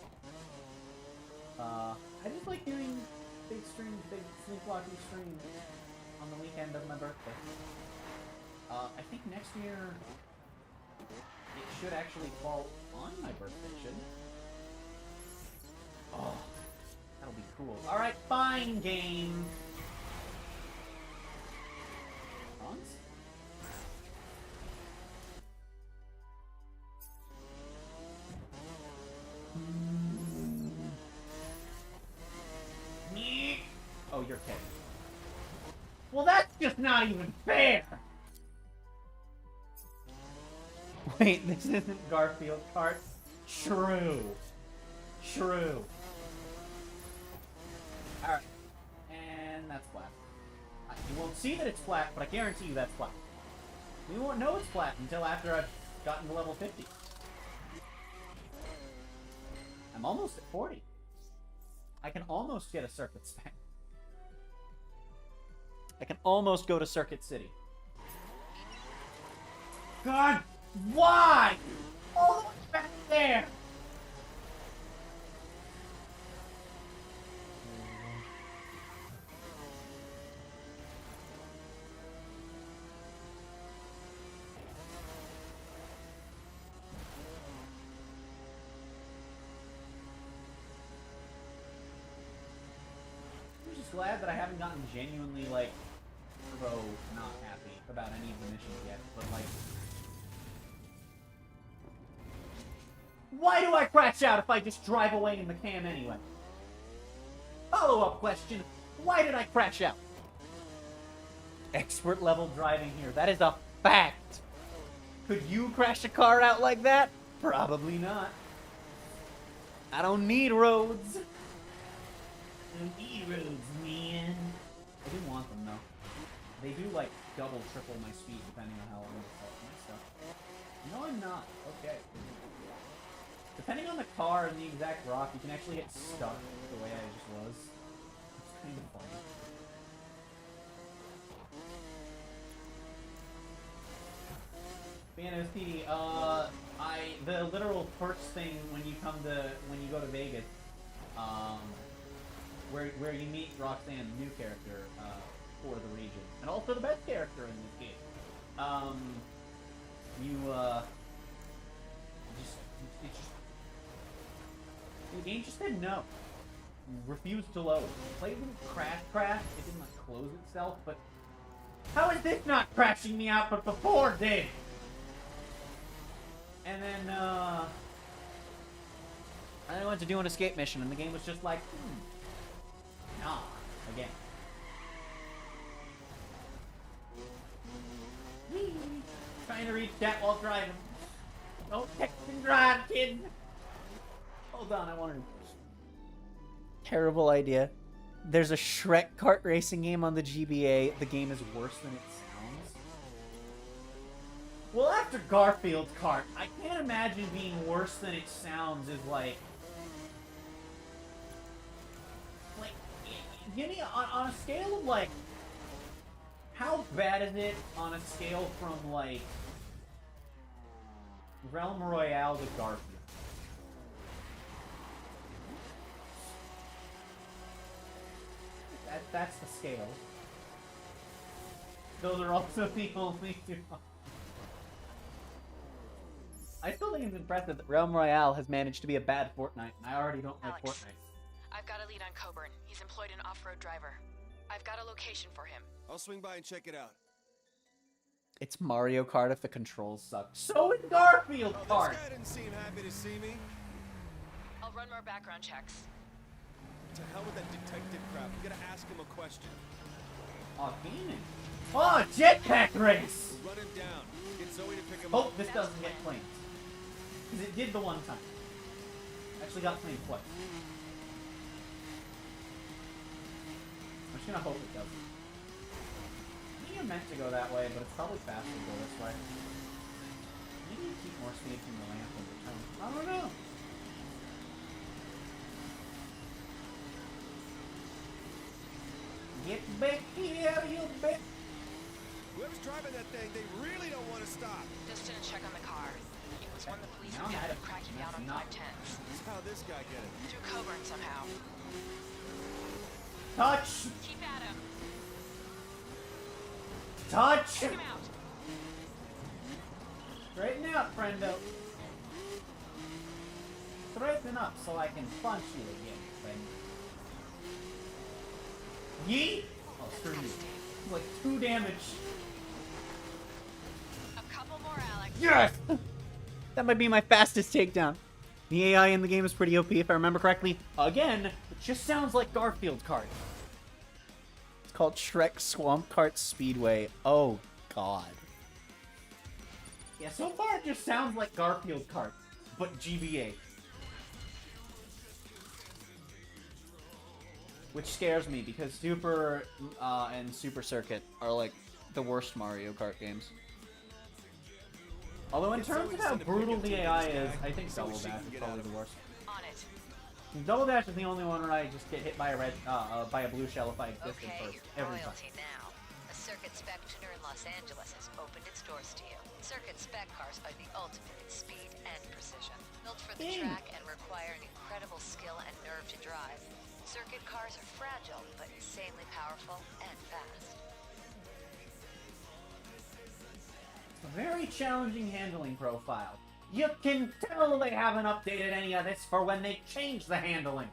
I just like doing big streams, big Sleeplocke streams on the weekend of my birthday. I think next year it should actually fall on my birthday, shouldn't it? Oh, that'll be cool. Alright, fine, game. Hans? Oh, you're kidding. Well, that's just not even fair! Wait, this isn't Garfield Kart? True. True. Alright. And that's flat. You won't see that it's flat, but I guarantee you that's flat. We won't know it's flat until after I've gotten to level 50. I'm almost at 40. I can almost get a circuit spec. I can almost go to Circuit City. God, why? All the way back there! I'm just glad that I haven't gotten genuinely, like, turbo not happy about any of the missions yet, but, like... Why do I crash out if I just drive away in the cam anyway? Follow-up question, why did I crash out? Expert level driving here, that is a fact! Could you crash a car out like that? Probably not. I don't need roads. I don't need roads, man. I do want them, though. They do, like, double, triple my speed, depending on how long I sell my stuff. No, I'm not. Okay. Depending on the car and the exact rock, you can actually get stuck the way I just was. It's kind of funny. Pianos PD, the literal first thing when you go to Vegas, where you meet Roxanne, the new character, for the region, and also the best character in this game. The game just said no. Refused to load. The play didn't crash. It didn't like close itself, but how is this not crashing me out but before did? And then I went to do an escape mission and the game was just like, nah, again. Trying to reach that while driving. Don't text and drive, kids. Hold on, I wanted. Terrible idea. There's a Shrek kart racing game on the GBA. The game is worse than it sounds. Well, after Garfield Kart, I can't imagine being worse than it sounds is like, give me on a scale of like, how bad is it on a scale from like Realm Royale to Garfield? That's the scale. Those are also the only two. I still think it's impressive that Realm Royale has managed to be a bad Fortnite, and I already don't like Alex, Fortnite. I've got a lead on Coburn. He's employed an off-road driver. I've got a location for him. I'll swing by and check it out. It's Mario Kart if the controls suck. So is Garfield Kart! This guy didn't seem happy to see me. I'll run more background checks. To hell with that detective crap. We gotta ask him a question. Oh, gaming. Oh, jetpack race! We'll run him down. Get Zoe to pick him Hope up. this doesn't get claimed. Because it did the one time. Actually got claimed twice. I'm just gonna hope it doesn't. I think you're meant to go that way, but it's probably faster to go this way. I think Maybe you keep more speed from the ramp in return. I don't know. Get back here, you bitch! Whoever's driving that thing, they really don't want to stop. Just didn't check on the car. It was one the police Now were I'm at kind of it. cracking down on That's not- 510s. How'd this guy get it? Through Coburn somehow. Touch! Keep at him. Touch! Check him out. Straighten out, friendo. Straighten up so I can punch you again, friend. Yeet! Oh, screw you. Like 2 damage. A couple more, Alex. Yes! That might be my fastest takedown. The AI in the game is pretty OP if I remember correctly. Again, it just sounds like Garfield Kart. It's called Shrek Swamp Kart Speedway. Oh, God. Yeah, so far it just sounds like Garfield Kart, but GBA. Which scares me because Super and Super Circuit are like the worst Mario Kart games. Although in terms of how brutal the AI is, I think Double Dash is probably the worst. On it. Double Dash is the only one where I just get hit by a blue shell if I exist Okay, first. you're Every time. royalty now. A Circuit Spec tuner in Los Angeles has opened its doors to you. Circuit Spec cars are the ultimate in speed and precision. Built for the track and requiring incredible skill and nerve to drive. Circuit cars are fragile, but insanely powerful and fast. A very challenging handling profile. You can tell they haven't updated any of this for when they change the handling.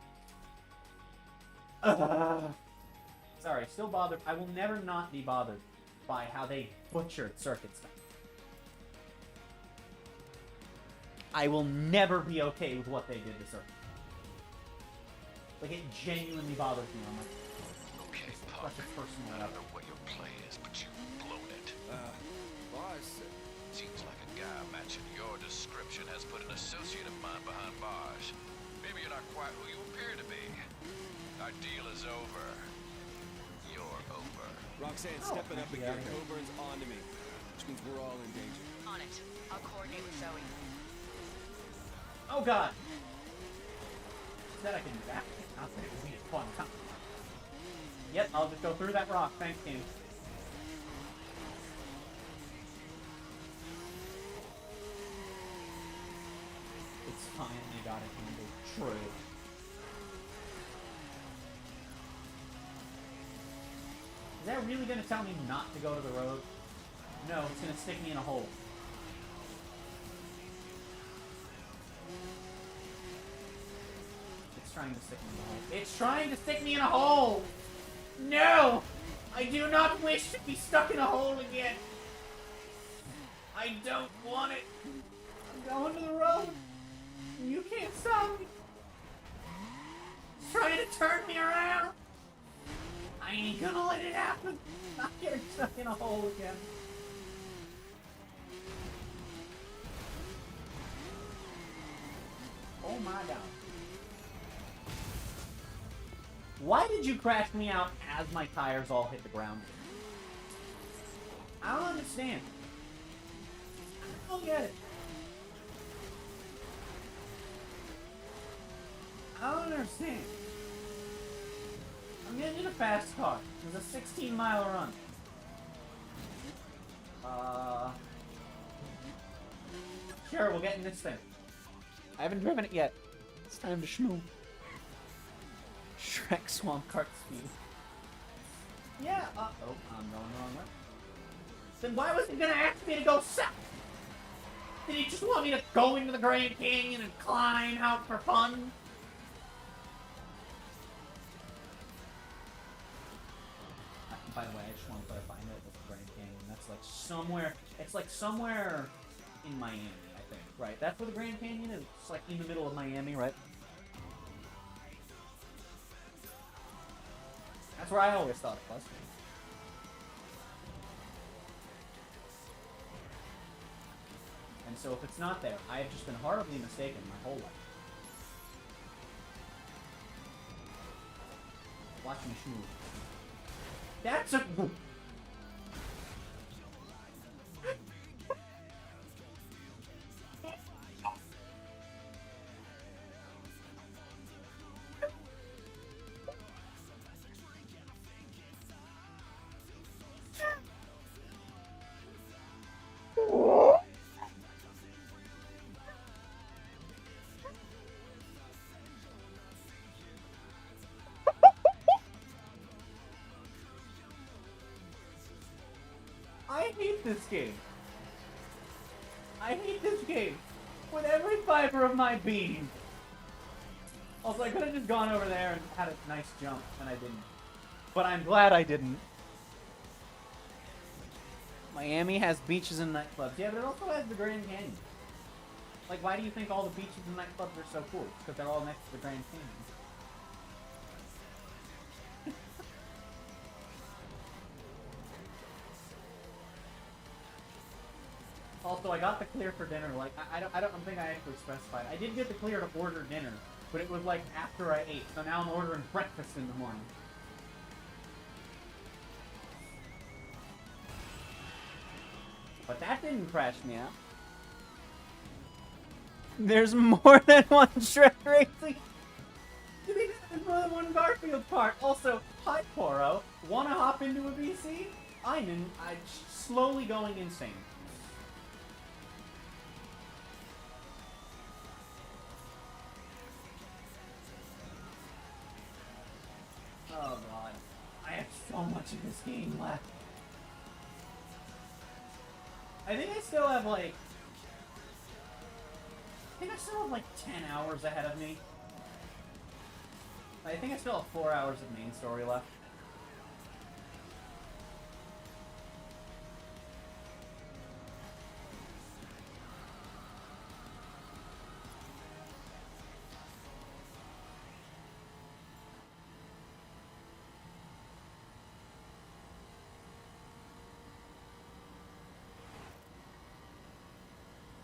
Sorry, still bothered. I will never not be bothered by how they butchered Circuit Spec. I will never be okay with what they did to Circuit. Like, it genuinely bothers me. I'm like, Okay, Puck, such a personal I don't level. know what your play is, but you've blown it. Boss. Seems like a guy matching your description has put an associate of mine behind bars. Maybe you're not quite who you appear to be. Our deal is over. You're over. Roxanne stepping up again. Coburn's on to me, which means we're all in danger. On it. I'll coordinate with Zoe. Oh god! Said I can do that. I'll say it would be a fun time. Yep, I'll just go through that rock. Thanks, game. It's fine, you got it handled. True. Is that really gonna tell me not to go to the road? No, it's gonna stick me in a hole. It's trying to stick me in a hole. It's trying to stick me in a hole! No! I do not wish to be stuck in a hole again! I don't want it! I'm going to the road! You can't stop me! It's trying to turn me around! I ain't gonna let it happen! I'm not getting stuck in a hole again. Oh my god. Why did you crash me out as my tires all hit the ground? I don't understand. I don't get it. I don't understand. I'm getting in a fast car. It was a 16-mile run. Sure, we'll get in this thing. I haven't driven it yet. It's time to schmoo. Shrek Swamp Kart Speed. Yeah, oh, I'm going the wrong way. Then why was he gonna ask me to go south? Did he just want me to go into the Grand Canyon and climb out for fun? By the way, I just want to clarify, I know it was the Grand Canyon. That's like somewhere, it's like somewhere in Miami, I think. Right, that's where the Grand Canyon is. It's like in the middle of Miami, right? That's where I always thought it was. And so if it's not there, I have just been horribly mistaken my whole life. Watch me schmoo. That's a... I hate this game. I hate this game with every fiber of my being. Also, I could have just gone over there and had a nice jump, and I didn't. But I'm glad I didn't. Miami has beaches and nightclubs. Yeah, but it also has the Grand Canyon. Like, why do you think all the beaches and nightclubs are so cool? Because they're all next to the Grand Canyon. Also, I got the clear for dinner. Like, I don't think I actually specified. I did get the clear to order dinner, but it was like after I ate. So now I'm ordering breakfast in the morning. But that didn't crash me out. There's more than one Shrek Racing. There's more than one Garfield part. Also, hi Poro. Wanna hop into a VC? I'm slowly going insane. Oh god. I have so much of this game left. I think I still have like... I think I still have like 10 hours ahead of me. I think I still have 4 hours of main story left.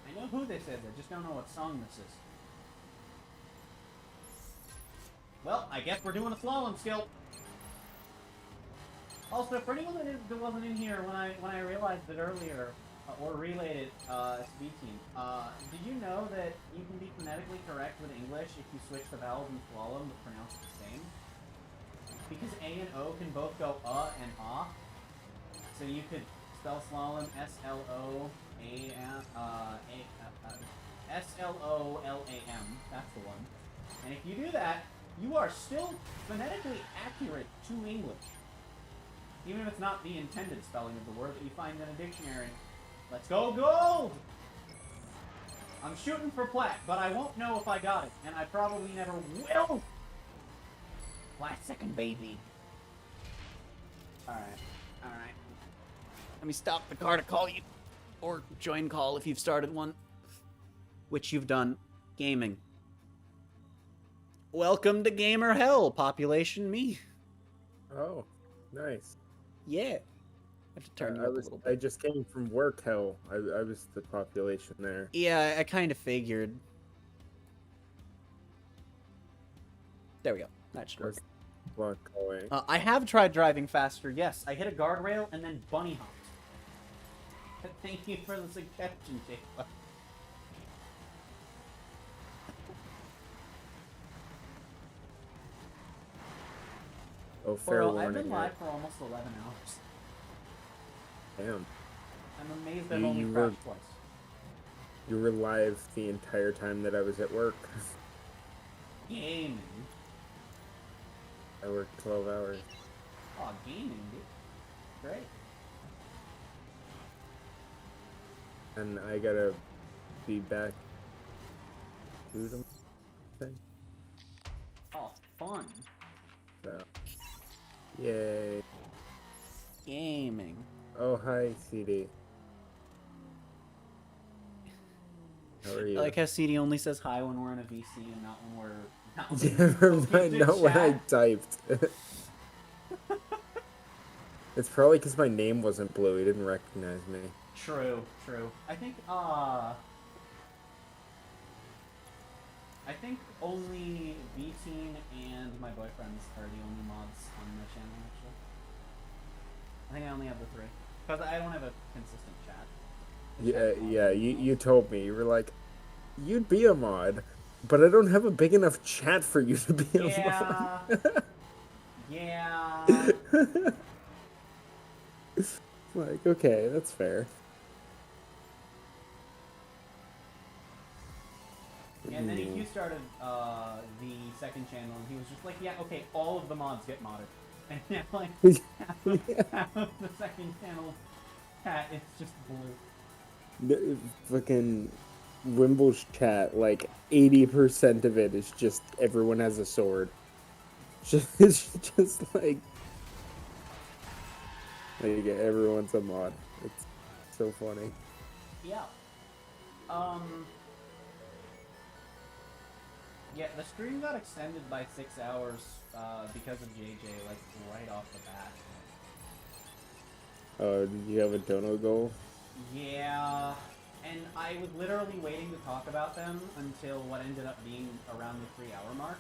I know who this is, I just don't know what song this is. Well, I guess we're doing a slalom skill. Also, for anyone that wasn't in here when I realized it earlier, or relayed it to B-Team, did you know that you can be phonetically correct with English if you switch the vowels in slalom to pronounce it the same? Because A and O can both go and ah. So you could spell slalom S-L-O-A-M, S-L-O-L-A-M, that's the one. And if you do that, you are still phonetically accurate to English. Even if it's not the intended spelling of the word that you find in a dictionary. Let's go gold! I'm shooting for plat, but I won't know if I got it, and I probably never will! Last second, baby. Alright, alright. Let me stop the car to call you. Or join call if you've started one. Which you've done. Gaming. Welcome to Gamer Hell, population me. Oh, nice. Yeah. I have to turn you up a little bit. I just came from work hell. I was the population there. Yeah, I kind of figured. There we go. That should work. I have tried driving faster, yes. I hit a guardrail and then bunny hopped. Thank you for the suggestion, Jake. Oh, fair warning. I've been live for almost 11 hours. Damn. I'm amazed I've only crashed twice. You were live the entire time that I was at work. Gaming? I worked 12 hours. Oh, gaming, dude. Great. And I gotta be back to the thing. Oh, fun. So, yay. Gaming. Oh, hi, CD. How are you? I like how CD only says hi when we're in a VC and not when we're... Never mind, not when I typed. It's probably because my name wasn't blue. He didn't recognize me. True, true. I think only V-Teen and my boyfriends are the only mods on my channel, actually. I think I only have the 3. Because I don't have a consistent chat. Yeah, you told me. You were like, you'd be a mod, but I don't have a big enough chat for you to be a mod. Yeah. Like, okay, that's fair. And then he started the second channel, and he was just like, yeah, okay, all of the mods get modded. And now, like, half of the second channel Chat, it's just blue. The fucking Wimble's chat, like 80% of it is just everyone has a sword. It's just like everyone's a mod. It's so funny. Yeah. Yeah, the stream got extended by 6 hours because of JJ, like, right off the bat. Oh, did you have a dono goal? Yeah, and I was literally waiting to talk about them until what ended up being around the 3-hour mark.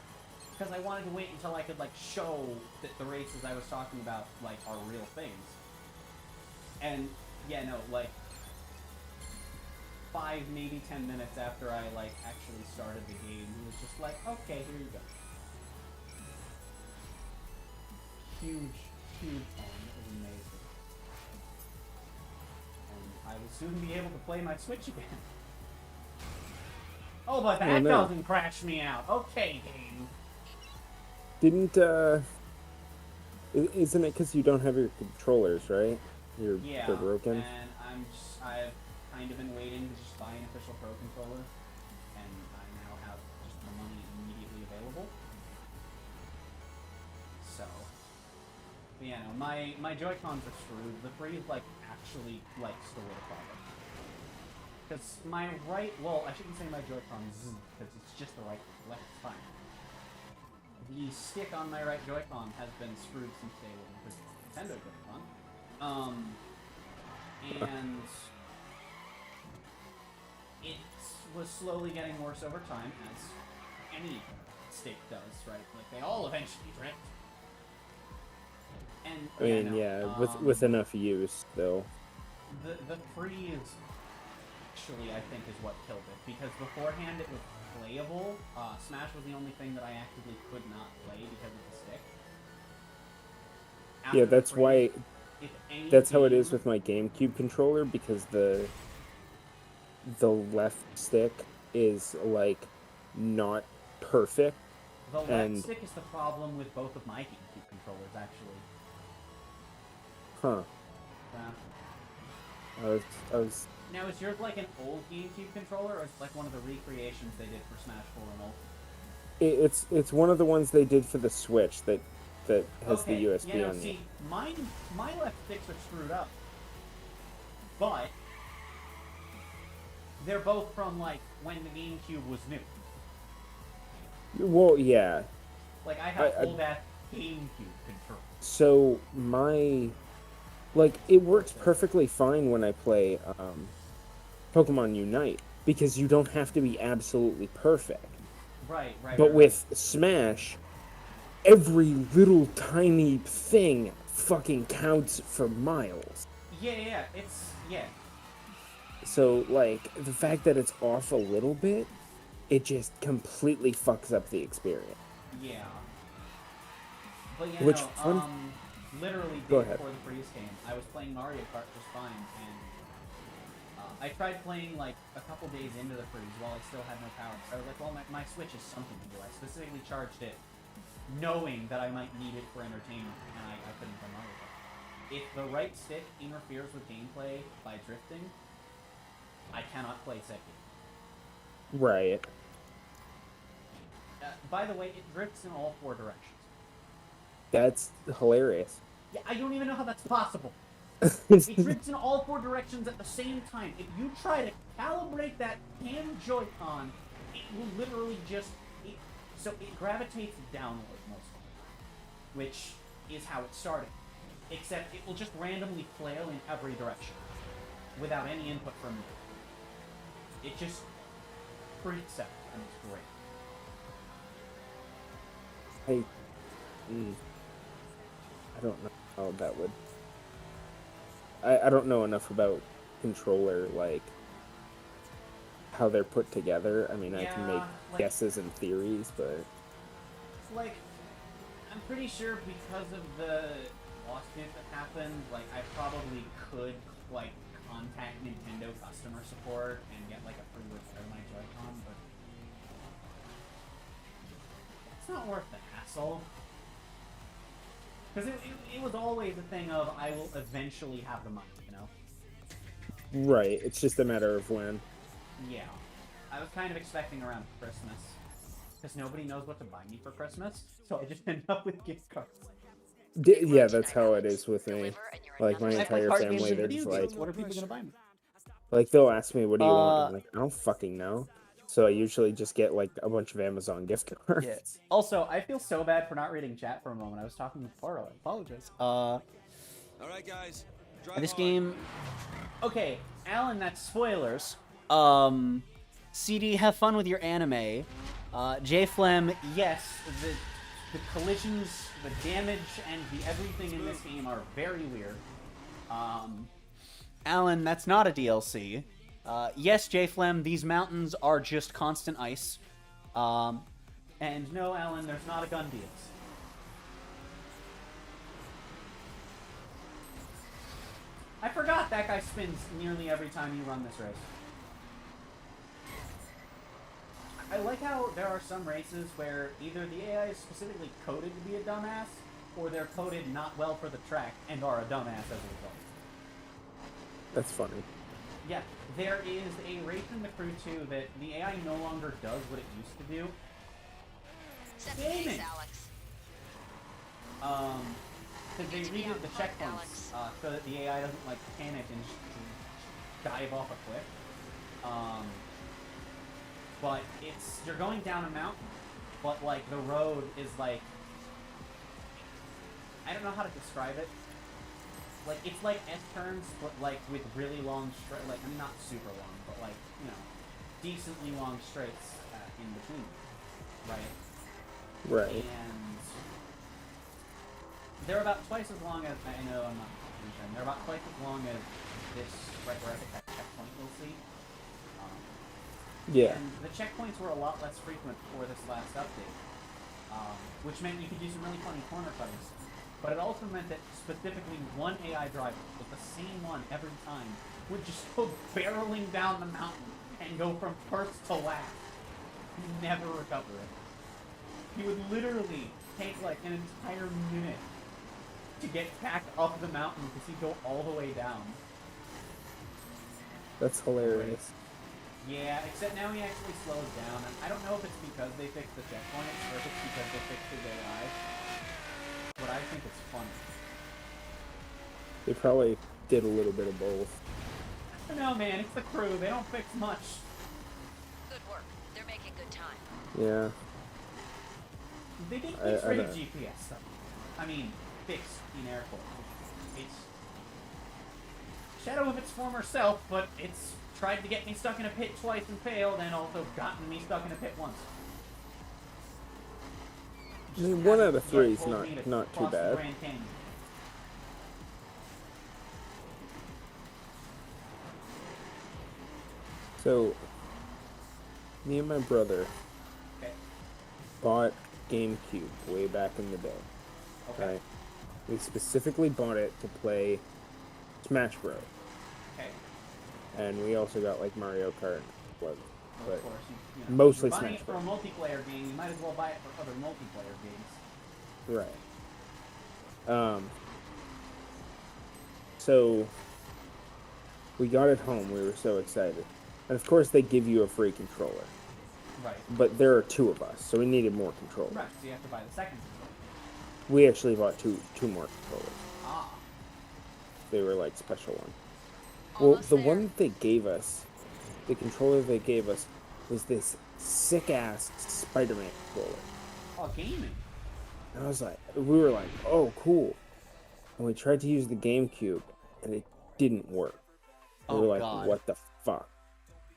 Because I wanted to wait until I could, like, show that the races I was talking about, like, are real things. And, yeah, no, like, 5, maybe 10 minutes after I, like, actually started the game, he was just like, okay, here you go. Huge, huge fun. It was amazing. And I will soon be able to play my Switch again. Oh, but that doesn't crash me out. Okay, game. Didn't, isn't it because you don't have your controllers, right? They're broken? And I've kind of been waiting to just buy an official Pro controller, and I now have just the money immediately available. So, yeah, no, my Joy-Cons are screwed. The Freeze, like, actually, like, solidified it. Because my right, well, I shouldn't say my Joy-Cons, because it's just the right one. Left is fine. The stick on my right Joy-Con has been screwed since day one, because it's a Nintendo Joy-Con. And it was slowly getting worse over time, as any stick does, right? Like, they all eventually drift. And, I mean, yeah, with enough use, though. The freeze, actually, I think, is what killed it, because beforehand it was playable. Smash was the only thing that I actively could not play because of the stick. Yeah, that's why. That's how it is with my GameCube controller, because the left stick is like not perfect. The left stick is the problem with both of my GameCube controllers, actually. Huh. Yeah. I was. Now, is yours like an old GameCube controller, or is it like one of the recreations they did for Smash 4 and Ultimate? It's one of the ones they did for the Switch that has the USB on it. See, my left sticks are screwed up, but they're both from like when the GameCube was new. Well, yeah. Like, I have old-ass GameCube controllers. So it works perfectly fine when I play Pokemon Unite, because you don't have to be absolutely perfect. Right. But with Smash, every little tiny thing fucking counts for miles. Yeah. So, like, the fact that it's off a little bit, it just completely fucks up the experience. Yeah. But yeah, literally Go day ahead. before the freeze came, I was playing Mario Kart just fine, and I tried playing like a couple days into the freeze while I still had no power. So I was like, well, my Switch is something to do. I specifically charged it knowing that I might need it for entertainment, and I couldn't play Mario Kart. If the right stick interferes with gameplay by drifting, I cannot play said game. Right. By the way, it drifts in all 4 directions. That's hilarious. Yeah, I don't even know how that's possible. It drifts in all 4 directions at the same time. If you try to calibrate that hand Joy-Con, it will literally just... So it gravitates downward mostly, which is how it started. Except it will just randomly flail in every direction, without any input from you. It just freaks out, and it's great. I don't know how that would... I don't know enough about controller, like, how they're put together. I mean, I can make guesses and theories, but... Like, I'm pretty sure because of the lawsuit that happened, like, I probably could, like, contact Nintendo customer support and get, like, a free repair of my Joy-Con, but... it's not worth the hassle. Because it was always a thing of, I will eventually have the money, you know? Right. It's just a matter of when. Yeah. I was kind of expecting around Christmas. Because nobody knows what to buy me for Christmas, so I just end up with gift cards. Yeah, that's how it is with me. Like, my I play entire card games family, and they're video just games. like... What are people gonna buy me? Like, they'll ask me, what do you want? I'm like, I don't fucking know. So I usually just get, like, a bunch of Amazon gift cards. Yeah. Also, I feel so bad for not reading chat for a moment. I was talking with Paro. I apologize. All right, guys. This game... Okay, Alan, that's spoilers. CD, have fun with your anime. J Flem, yes, the collisions, the damage, and the everything in this game are very weird. Alan, that's not a DLC. Yes, J Flem, these mountains are just constant ice. And no, Alan, there's not a gun DLC. I forgot that guy spins nearly every time you run this race. I like how there are some races where either the AI is specifically coded to be a dumbass, or they're coded not well for the track and are a dumbass as a result. That's funny. Yeah, there is a race in the Crew 2 that the AI no longer does what it used to do. Gaming! Because they redid the checkpoints so that the AI doesn't like panic and dive off a cliff. But you're going down a mountain, but like the road is like, I don't know how to describe it. Like it's like S-turns, but like with really long straight, like I mean not super long, but like decently long straights in between, right? Right. And they're about twice as long as I know I'm not. They're about twice as long as this right where I hit that checkpoint you'll see. Yeah. And the checkpoints were a lot less frequent before this last update, which meant you could do some really funny corner cuttings. But it also meant that specifically one AI driver, with the same one every time, would just go barreling down the mountain and go from first to last. Never recover it. He would literally take like an entire minute to get back up the mountain because he'd go all the way down. That's hilarious. Yeah, except now he actually slows down. And I don't know if it's because they fixed the checkpoints or if it's because they fixed his AI. But I think it's funny. They probably did a little bit of both. I don't know, man. It's the Crew. They don't fix much. Good work. They're making good time. Yeah. They did fix rated GPS stuff. I mean, fixed in air quotes. It's shadow of its former self, but it's tried to get me stuck in a pit twice and failed, and also gotten me stuck in a pit once. I mean, 1 out of 3 is not too bad. So, me and my brother bought GameCube way back in the day. Okay. Right? We specifically bought it to play Smash Bros. Okay. And we also got like Mario Kart, but of course, mostly if you're buying Smash it for a Bros. multiplayer game, you might as well buy it for other multiplayer games. Right. So we got it home. We were so excited, and of course they give you a free controller. Right. But there are 2 of us, so we needed more controllers. Right. So you have to buy the second controller. We actually bought two more controllers. Ah. They were like special ones. Well, the one that they gave us, the controller they gave us, was this sick-ass Spider-Man controller. Oh, gaming. And I was like, we were like, oh, cool. And we tried to use the GameCube, and it didn't work. We were like, God. what the fuck?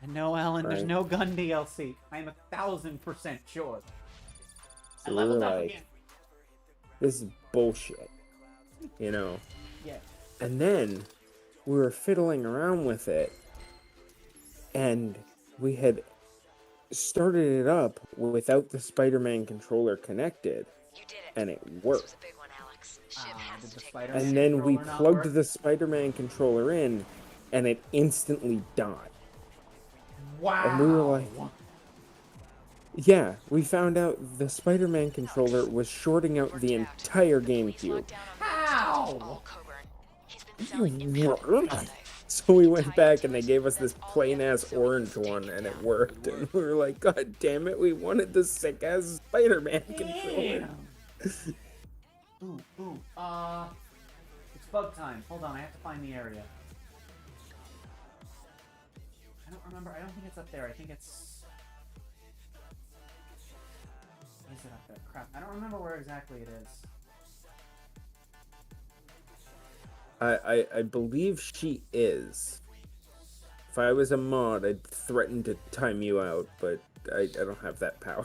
And no, Alan, there's Right. no gun DLC. I am 1,000% sure. So we were like, this is bullshit. You know? Yeah. And then we were fiddling around with it, and we had started it up without the Spider-Man controller connected, and it worked. And then we plugged the Spider-Man controller in, and it instantly died. Wow. And we were like, yeah, we found out the Spider-Man controller was shorting out the entire GameCube. How? So we went back and they gave us this plain ass orange one and it worked. And we were like, God damn it, we wanted the sick ass Spider-Man controller. Ooh, it's bug time. Hold on, I have to find the area. I don't remember. I don't think it's up there. I think it's... Is it up there? Crap. I don't remember where exactly it is. I believe she is. If I was a mod, I'd threaten to time you out, but I don't have that power.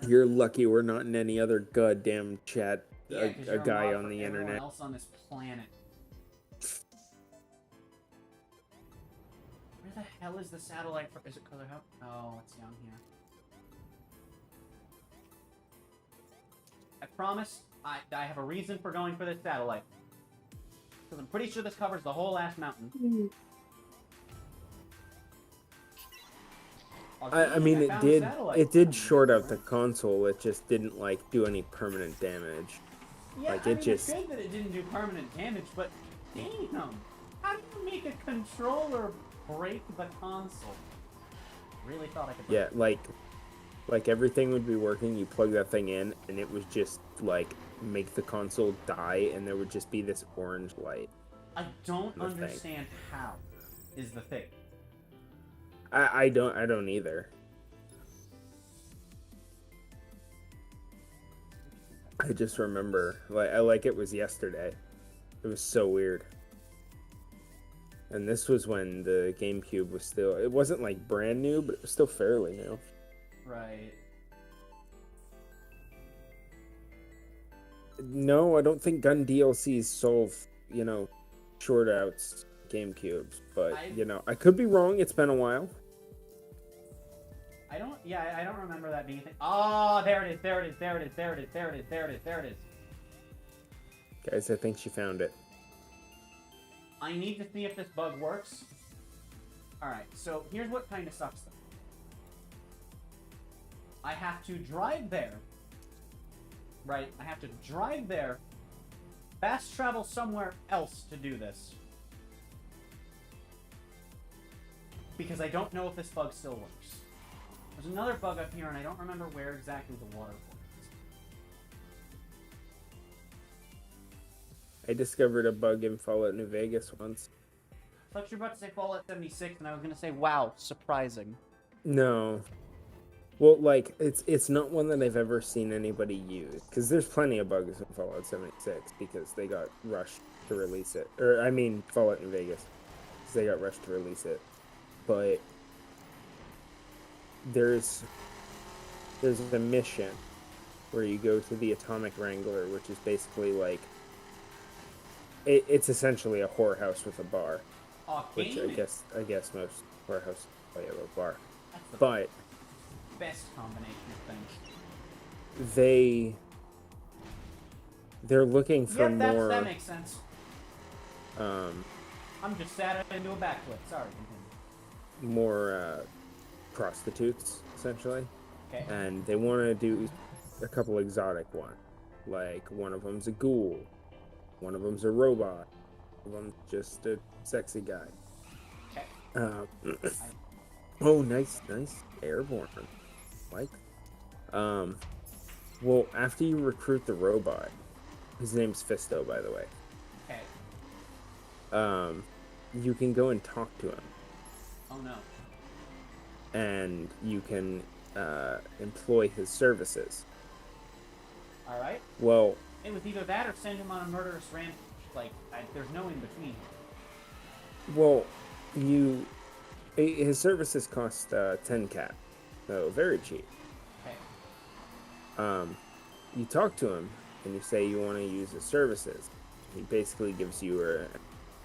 You're lucky we're not in any other goddamn chat. Yeah, a guy on the internet. Else on this planet. Where the hell is the satellite? Is it Color Hub? Oh, it's down here. I promise. I have a reason for going for this satellite. Because I'm pretty sure this covers the whole ass mountain. I mean, it did short out the console. It just didn't like do any permanent damage. Yeah, like I it mean, just. it's good that it didn't do permanent damage, but damn, how do you make a controller break the console? Really thought I could. Yeah, like everything would be working. You plug that thing in, and it was just like make the console die, and there would just be this orange light. I don't understand how. Is the thing. I don't either. I just remember, like it was yesterday. It was so weird. And this was when the GameCube was still, it wasn't like brand new, but it was still fairly new. Right. No, I don't think gun DLCs solve, short outs GameCubes, but I could be wrong. It's been a while. I don't remember that being a thing. Oh, there it is, there it is, there it is, there it is, there it is, there it is, there it is. Guys, I think she found it. I need to see if this bug works. Alright, so here's what kind of sucks though. I have to drive there. Right, I have to drive there. Fast travel somewhere else to do this. Because I don't know if this bug still works. There's another bug up here, and I don't remember where exactly the waterfall is. I discovered a bug in Fallout New Vegas once. I thought you were about to say Fallout 76, and I was going to say, wow, surprising. No. Well, like, it's not one that I've ever seen anybody use. Because there's plenty of bugs in Fallout 76, because they got rushed to release it. Or, I mean, Fallout New Vegas. Because they got rushed to release it. But there's a mission where you go to the Atomic Wrangler, which is basically like it's essentially a whorehouse with a bar, which I guess most whorehouses play have a bar. But best combination of things. They're looking for more. That makes sense. I'm just sad I didn't do a backflip. Sorry. More prostitutes, essentially. Okay. And they want to do a couple exotic ones. Like, one of them's a ghoul. One of them's a robot. One of them's just a sexy guy. Okay. Oh, nice. Airborne. Like. Well, after you recruit the robot, his name's Fisto, by the way. Okay. You can go and talk to him. Oh no. And you can employ his services. Alright. Well... It was either that or send him on a murderous rampage. Like, there's no in between. Well, his services cost 10 cap. So, very cheap. Okay. You talk to him, and you say you want to use his services. He basically gives you a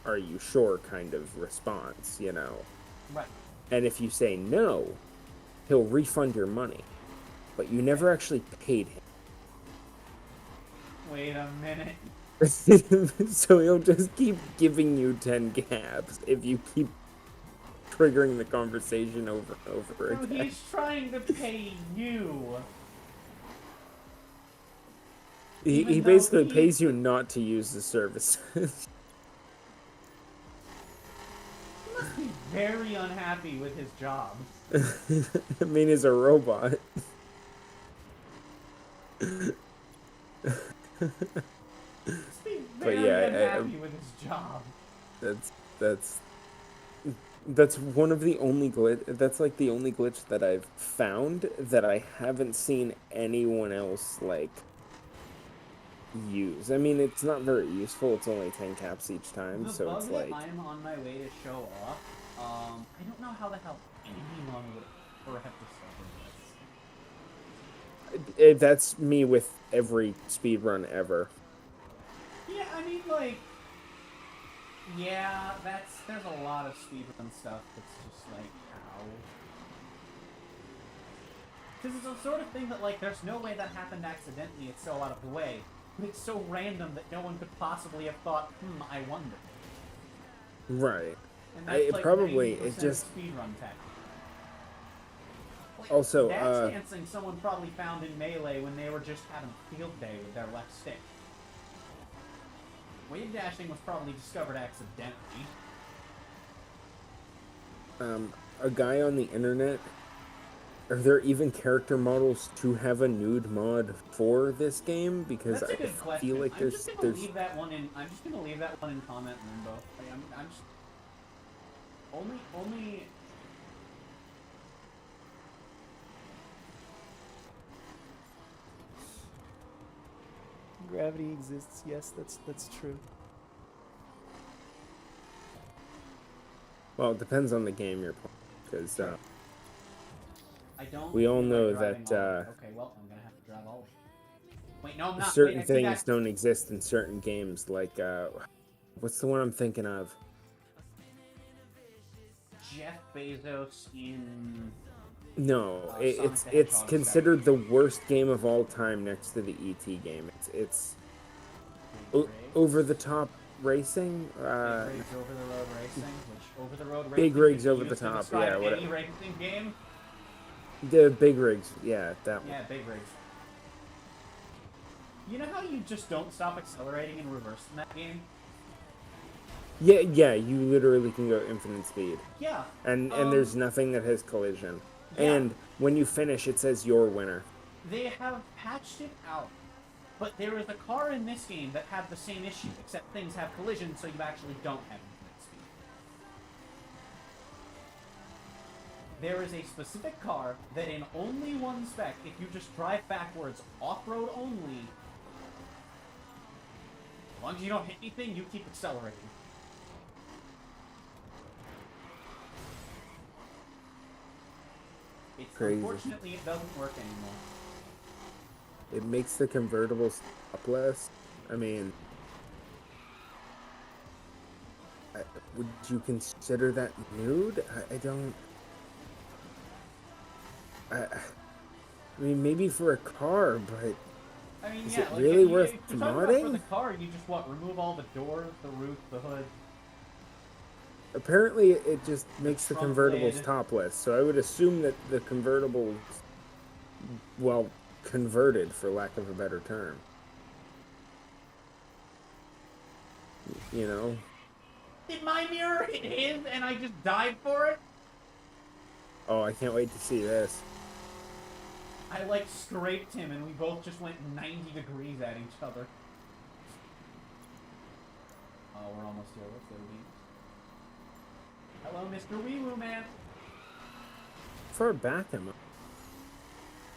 "are you sure" kind of response, Right. And if you say no, he'll refund your money. But you never actually paid him. Wait a minute. So he'll just keep giving you 10 caps if you keep triggering the conversation over and over So again. he's trying to pay you. He Even though basically he- pays you not to use the service. He must be very unhappy with his job. I mean, he's a robot. Must be But very yeah, unhappy with his job. That's one of the only glitch. That's like the only glitch that I've found that I haven't seen anyone else like use. I mean, it's not very useful. It's only 10 caps each time, The so bug it's that like I'm on my way to show off, I don't know how the hell anyone would ever have discovered this. that's me with every speedrun ever. Yeah, I mean, like, yeah, there's a lot of speedrun stuff that's just like, how? Because it's the sort of thing that, like, there's no way that happened accidentally, it's so out of the way. But it's so random that no one could possibly have thought, I wonder. Right. And that's like Probably 90% it just speedrun tech. Like, also dash dancing someone probably found in Melee when they were just having field day with their left stick. Wave dashing was probably discovered accidentally. a guy on the internet. Are there even character models to have a nude mod for this game? Because That's a I good question. feel like I'm there's just gonna leave that one in. I'm just gonna leave that one in comment limbo. Like, I'm just only. Gravity exists. Yes, that's true. Well, it depends on the game you're playing, because I don't. we all feel like know driving that all of it. Okay, well, I'm gonna have to drive all of it. Wait, no, I'm not. certain Wait, I things think don't exist in certain games. Like, what's the one I'm thinking of? Jeff Bezos in. No, Sonic it's the Hedgehog considered the worst game of all time next to the ET game. It's over the top racing. Big rigs over the road racing, which over the road racing. Big rigs is over used the to top, describe yeah, whatever. Any racing game. The big rigs, yeah, that one. Yeah, big rigs. You know how you just don't stop accelerating in reverse in that game? Yeah, you literally can go infinite speed. Yeah. And there's nothing that has collision. Yeah. And when you finish, it says your winner. They have patched it out. But there is a car in this game that had the same issue, except things have collision, so you actually don't have infinite speed. There is a specific car that in only one spec, if you just drive backwards, off-road only, as long as you don't hit anything, you keep accelerating. Crazy. Unfortunately, it doesn't work anymore. It makes the convertibles stop less. I mean, would you consider that nude? I don't. I mean, maybe for a car, but I mean, is yeah, it like, really if worth you're talking about for the modding? car, you just remove all the doors, the roof, the hood. Apparently, it just makes the trunk convertibles lid. topless. So I would assume that the convertibles, well, converted, for lack of a better term. You know? Did my mirror hit his and I just died for it? Oh, I can't wait to see this. I, like, scraped him and we both just went 90 degrees at each other. Oh, we're almost here. What's their beat? Hello, Mr. Wee Woo Man. Far back am I?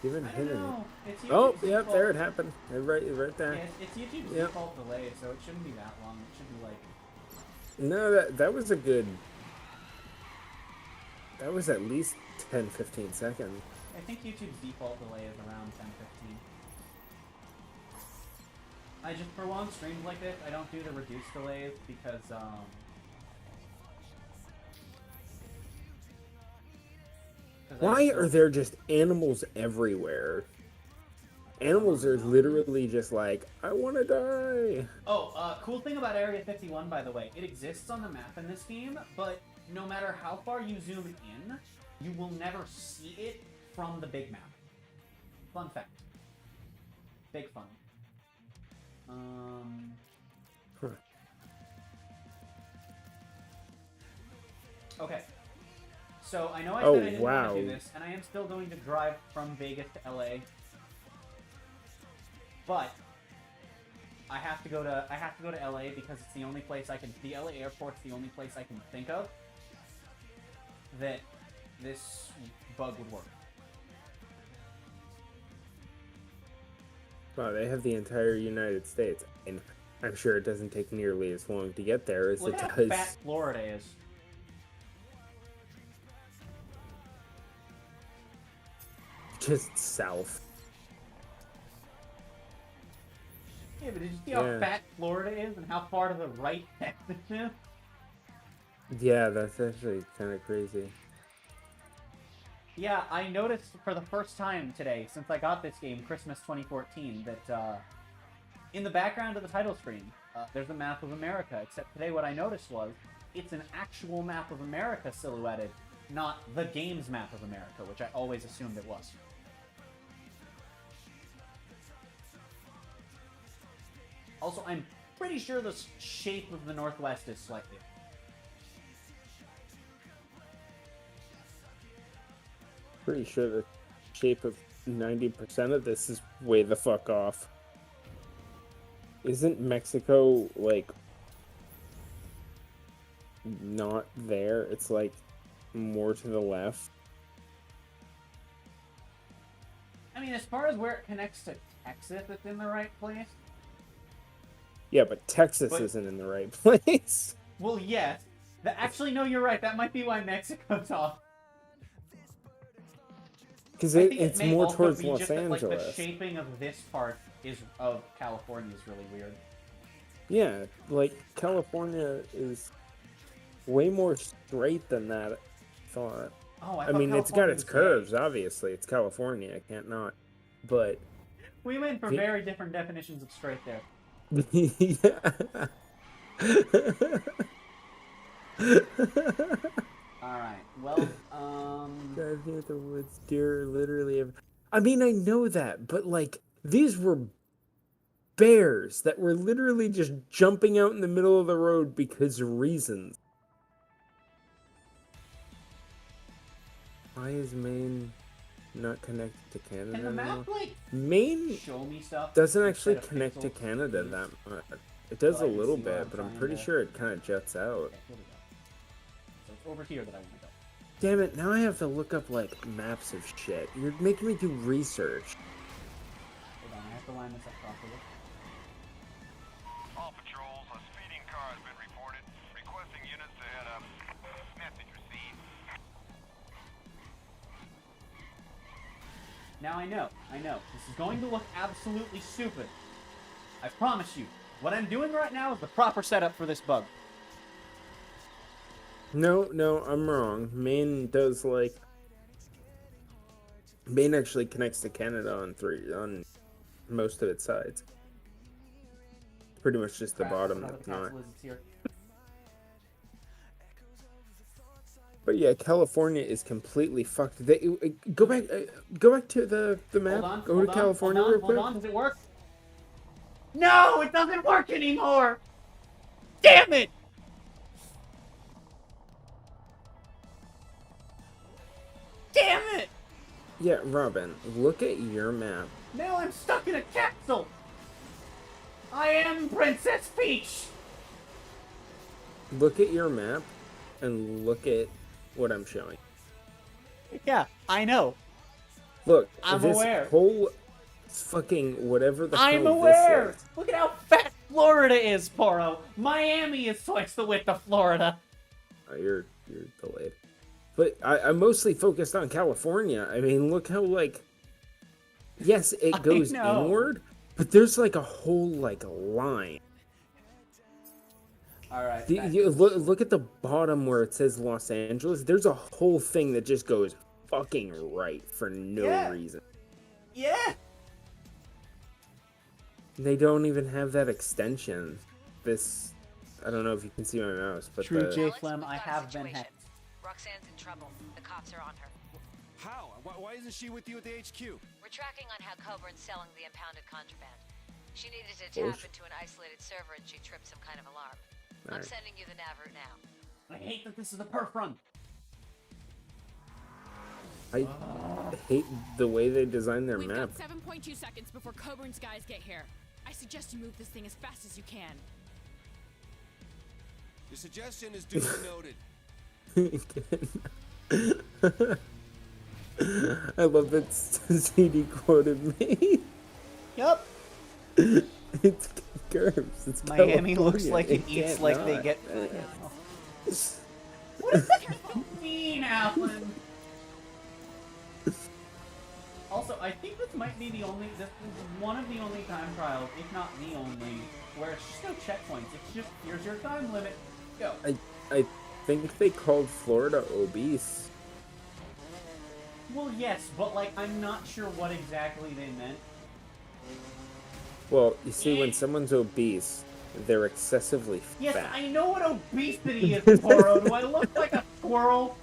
Even I don't hitting know. It's Oh, YouTube's yep, default- there it happened. Right there. Yeah, it's YouTube's Yep. default delay, so it shouldn't be that long. It should be like... No, that was a good... That was at least 10-15 seconds. I think YouTube's default delay is around 10-15. I just, for long streams like this, I don't do the reduced delays because, Why are there just animals everywhere? Animals are literally just like, I want to die. Oh, cool thing about Area 51, by the way, it exists on the map in this game, but no matter how far you zoom in, you will never see it from the big map. Fun fact. Big fun. Okay. So I know I said I didn't want to do this, and I am still going to drive from Vegas to LA. But I have to go to LA because it's the only place I can. The LA airport's the only place I can think of that this bug would work. Wow, they have the entire United States, and I'm sure it doesn't take nearly as long to get there as Look it at how does. fat Florida is. Just south. Yeah, but did you see how fat Florida is and how far to the right Texas is? Yeah, that's actually kind of crazy. Yeah, I noticed for the first time today, since I got this game, Christmas 2014, that in the background of the title screen, there's a map of America. Except today what I noticed was, it's an actual map of America silhouetted, not the game's map of America, which I always assumed it was. Also, I'm pretty sure the shape of the Northwest is slightly. Pretty sure the shape of 90% of this is way the fuck off. Isn't Mexico, like, not there? It's, like, more to the left. I mean, as far as where it connects to Texas, it's in the right place. Yeah, but Texas isn't in the right place. Well, yes. Actually, no, you're right. That might be why Mexico's off. Because it's more towards Los Angeles. Like, the shaping of this part of California is really weird. Yeah, like, California is way more straight than that, I thought. Oh, I mean, it's got its curves, obviously. It's California, I can't not. But... We went for very different definitions of straight there. Alright, well, Drive near the woods, deer literally... I mean, I know that, but, like, these were bears that were literally just jumping out in the middle of the road because of reasons. Why is Maine not connected to Canada? Can the map, like, Maine show me stuff doesn't actually connect to Canada that much. It does a little bit, but I'm pretty sure it kind of juts out. Okay, here we go. So it's over here that I want to go. Damn it, now I have to look up, like, maps of shit. You're making me do research. Hold on, I have to line this up properly. All patrols, a speeding car has been reported. Requesting units to head up. Message received. Now I know. This is going to look absolutely stupid. I promise you. What I'm doing right now is the proper setup for this bug. No, I'm wrong. Maine does, like... Maine actually connects to Canada on most of its sides. Pretty much just the bottom that's not. But yeah, California is completely fucked. Go back to the map. Go to California real quick. Hold on, does it work? No, it doesn't work anymore! Damn it! Damn it! Yeah, Robin, look at your map. Now I'm stuck in a capsule! I am Princess Peach! Look at your map and look at what I'm showing. Yeah, I know. Look, I'm this aware. whole fucking whatever the I'm hell aware! this is. Look at how fat Florida is, Poro! Miami is twice the width of Florida. Oh, you're delayed. But I'm mostly focused on California. I mean, look how, like... Yes, it goes inward, but there's, like, a whole, like, line. Alright. Look at the bottom where it says Los Angeles. There's a whole thing that just goes fucking right for no reason. Yeah! They don't even have that extension. I don't know if you can see my mouse, but True, the J. Flem, I have been hacked. Roxanne's in trouble. The cops are on her. How? Why isn't she with you at the HQ? We're tracking on how Coburn's selling the impounded contraband. She needed to Oh, tap into an isolated server and she tripped some kind of alarm. I'm Alright. sending you the nav route now. I hate that this is a perf run. I hate the way they design their We've map. got 7.2 seconds before Coburn's guys get here. I suggest you move this thing as fast as you can. Your suggestion is duly noted. I love that CD quoted me. Yup. It's curves. It's Miami looks California. like it eats can't like they not. get. What does that mean, Alan? Also, I think this might be this is one of the only time trials, if not the only, where it's just no checkpoints. It's just, here's your time limit, go. I think they called Florida obese. Well, yes, but, like, I'm not sure what exactly they meant. Well, you see, when someone's obese, they're excessively Yes, fat. I know what obesity is, Toro. Do I look like a squirrel?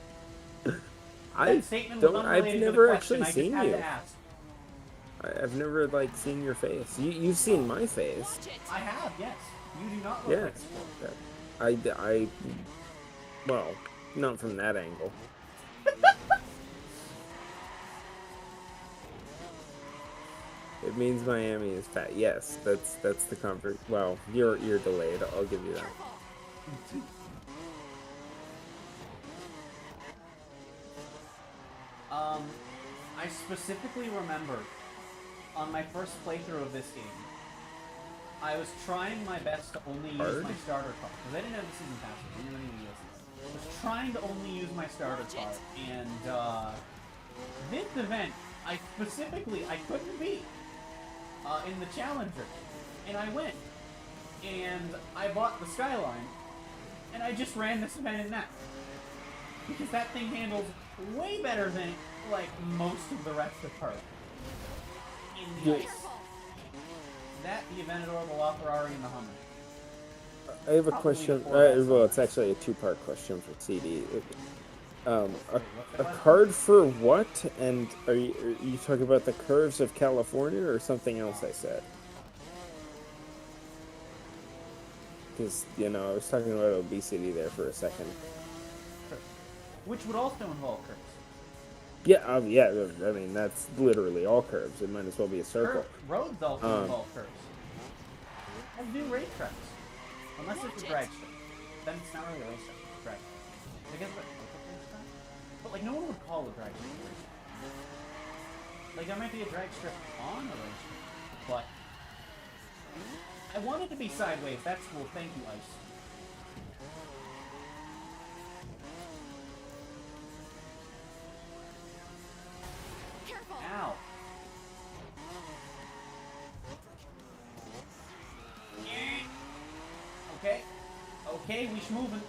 That statement was unrelated I've to the never question. actually I just seen had you. to ask. I've never, like, seen your face. You've seen my face. I have, yes. You do not look Yeah. like a squirrel. Well, not from that angle. It means Miami is fat. Yes, that's the comfort. Well, you're delayed. I'll give you that. I specifically remember on my first playthrough of this game, I was trying my best to only use my starter card because I didn't have the season pass. I didn't have any DLC. I was trying to only use my starter card, and this event, I couldn't beat in the Challenger, and I went, and I bought the Skyline, and I just ran this event in that because that thing handles way better than like most of the rest of her in the ice. That, the Aventador, the LaFerrari, and the Hummer. I have a question. Well, it's actually a two-part question for CD. A card for what? And are you talking about the curves of California or something else I said? Because, I was talking about obesity there for a second. Which would also involve curves. Yeah, yeah. I mean, that's literally all curves. It might as well be a circle. Roads also involve curves. And do racetracks. Unless it's a drag strip. Then it's not really a racetrack. It's a drag. I guess but like no one would call a drag strip a racetrack. Like there might be a drag strip on a racetrack, but I want it to be sideways. That's cool. Thank you, Ice. Ow. Okay. Okay, we moving.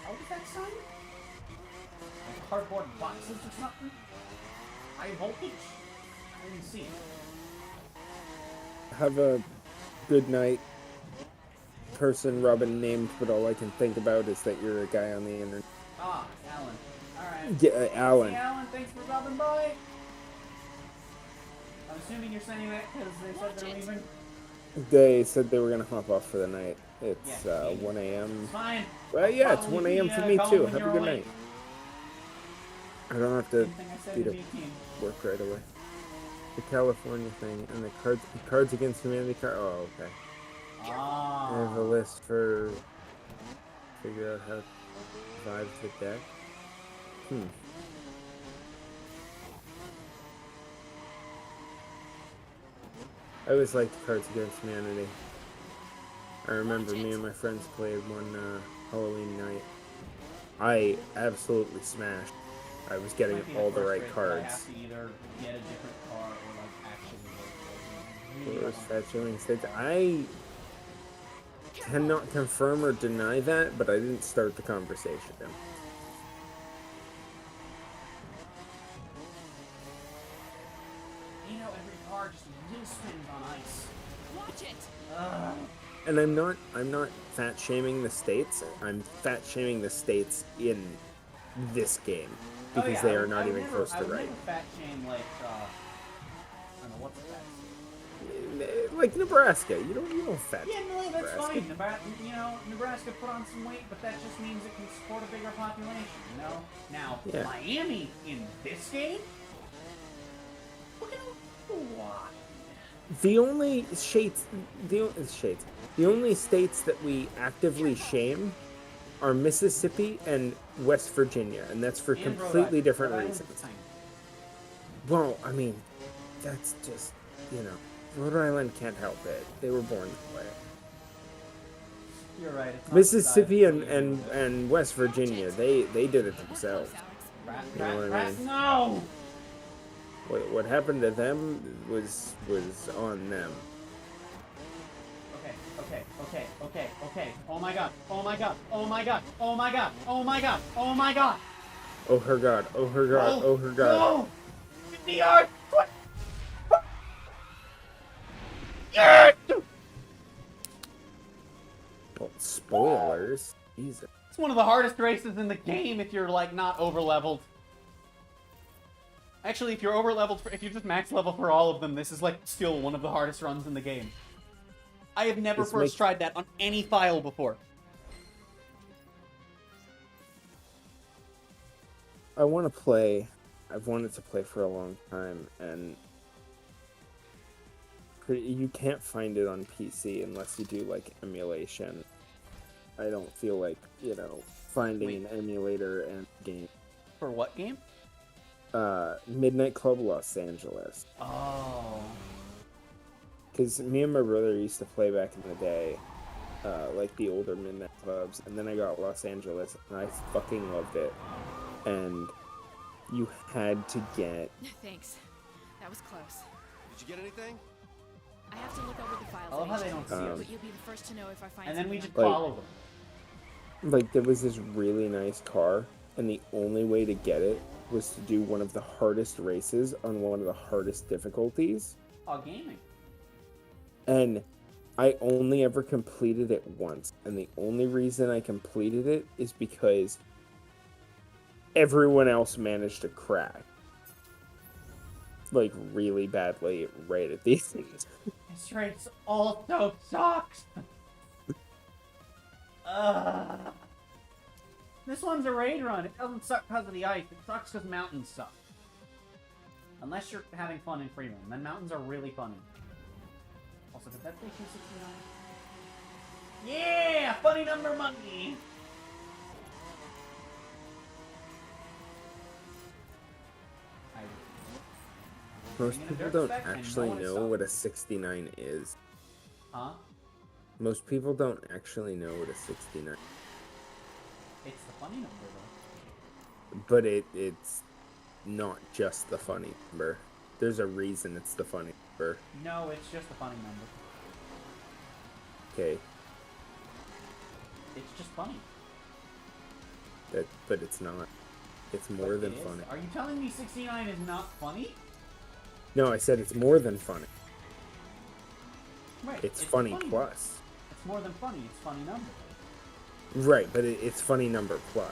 How does that sound? Like cardboard boxes or something? High voltage? I didn't see it. Have a good night, person Robin named, but all I can think about is that you're a guy on the internet. Ah, Alan. Alright. Yeah, Alan. Hey, Alan, thanks for dropping by. I'm assuming you're saying that because they said they're leaving? They said they were going to hop off for the night. It's Yeah, 1 a.m. Fine. Well, yeah, it's Probably 1 a.m. for me call too. when Have a you're good awake. night. I don't have to Anything I said be to to be a team. work right away. The California thing and the Cards Against Humanity card. Oh, okay. Ah. I have a list for figure out how to survive the deck. I always liked Cards Against Humanity. I remember me and my friends played one Halloween night. I absolutely smashed. I was getting Might be all the first right race, but I cards. have to either get a different car or like actually It really was fetching states. I cannot confirm or deny that, but I didn't start the conversation. You know, every car just really spins on ice. Watch it. and I'm not fat shaming the states. I'm fat shaming the states in this game because they are not even close to right. I would never fat shame like I don't know what's the fat. Like Nebraska, you don't fat. Yeah, no, that's Nebraska. fine. Nebraska put on some weight, but that just means it can support a bigger population. You know. Now Yeah. Miami in this game. Look at what. The only states that we actively shame are Mississippi and West Virginia, and that's for And Rhode completely Island. different Rhode Island's reasons. tiny. Well, I mean, that's just, Rhode Island can't help it. They were born that way. You're right. It's not Mississippi the size and West Virginia, they did it themselves. You know what I mean? No. What happened to them was on them. Okay. Oh my god. Oh my god. Oh my god. Oh my god. Oh my god. Oh my god. Oh her god. Oh her god. Oh her god. No! 50 yards! Yes! Well, spoilers. Jesus. It's one of the hardest races in the game if you're like not over leveled. Actually, if you're over leveled, if you're just max level for all of them, this is like still one of the hardest runs in the game. I have never tried that on any file before. I want to play. I've wanted to play for a long time, and you can't find it on PC unless you do like emulation. I don't feel like finding an emulator and game. For what game? Midnight Club Los Angeles. Oh. Because me and my brother used to play back in the day, like the older Midnight Clubs, and then I got Los Angeles, and I fucking loved it. And you had to get... Thanks. That was close. Did you get anything? I have to look over the files. I love how they don't see us. But you'll be the first to know if I find And then we something just on- follow them. Like, there was this really nice car, and the only way to get it was to do one of the hardest races on one of the hardest difficulties. Oh, gaming. And I only ever completed it once. And the only reason I completed it is because everyone else managed to crack. Like, really badly right at the end. This race also sucks. This one's a raid run. It doesn't suck because of the ice. It sucks because mountains suck. Unless you're having fun in free roam. Then mountains are really funny. Also, did that say 269? Yeah! Funny number monkey! Most people don't actually know what a 69 is. Huh? Most people don't actually know what a 69 is. It's the funny number, though. But it's not just the funny number. There's a reason it's the funny number. No, it's just the funny number. Okay. It's just funny. But it's not. It's more than funny. Are you telling me 69 is not funny? No, I said it's more than funny. Right. It's funny plus. It's more than funny. It's funny number. Right, but it's funny number plus.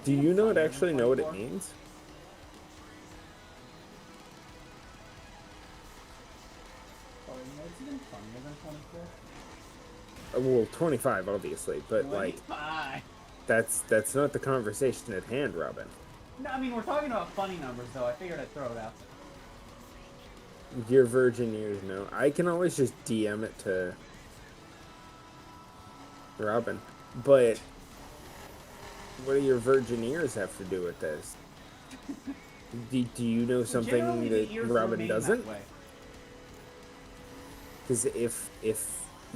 Do you not actually know what it means? Oh, it's even funnier than 24. Well, 25 obviously, but like 25. that's not the conversation at hand, Robin. No, I mean we're talking about funny numbers, though. I figured I'd throw it out. Your virgin ears know. I can always just DM it to Robin, but what do your virgin ears have to do with this? Do you know something that Robin doesn't? Because if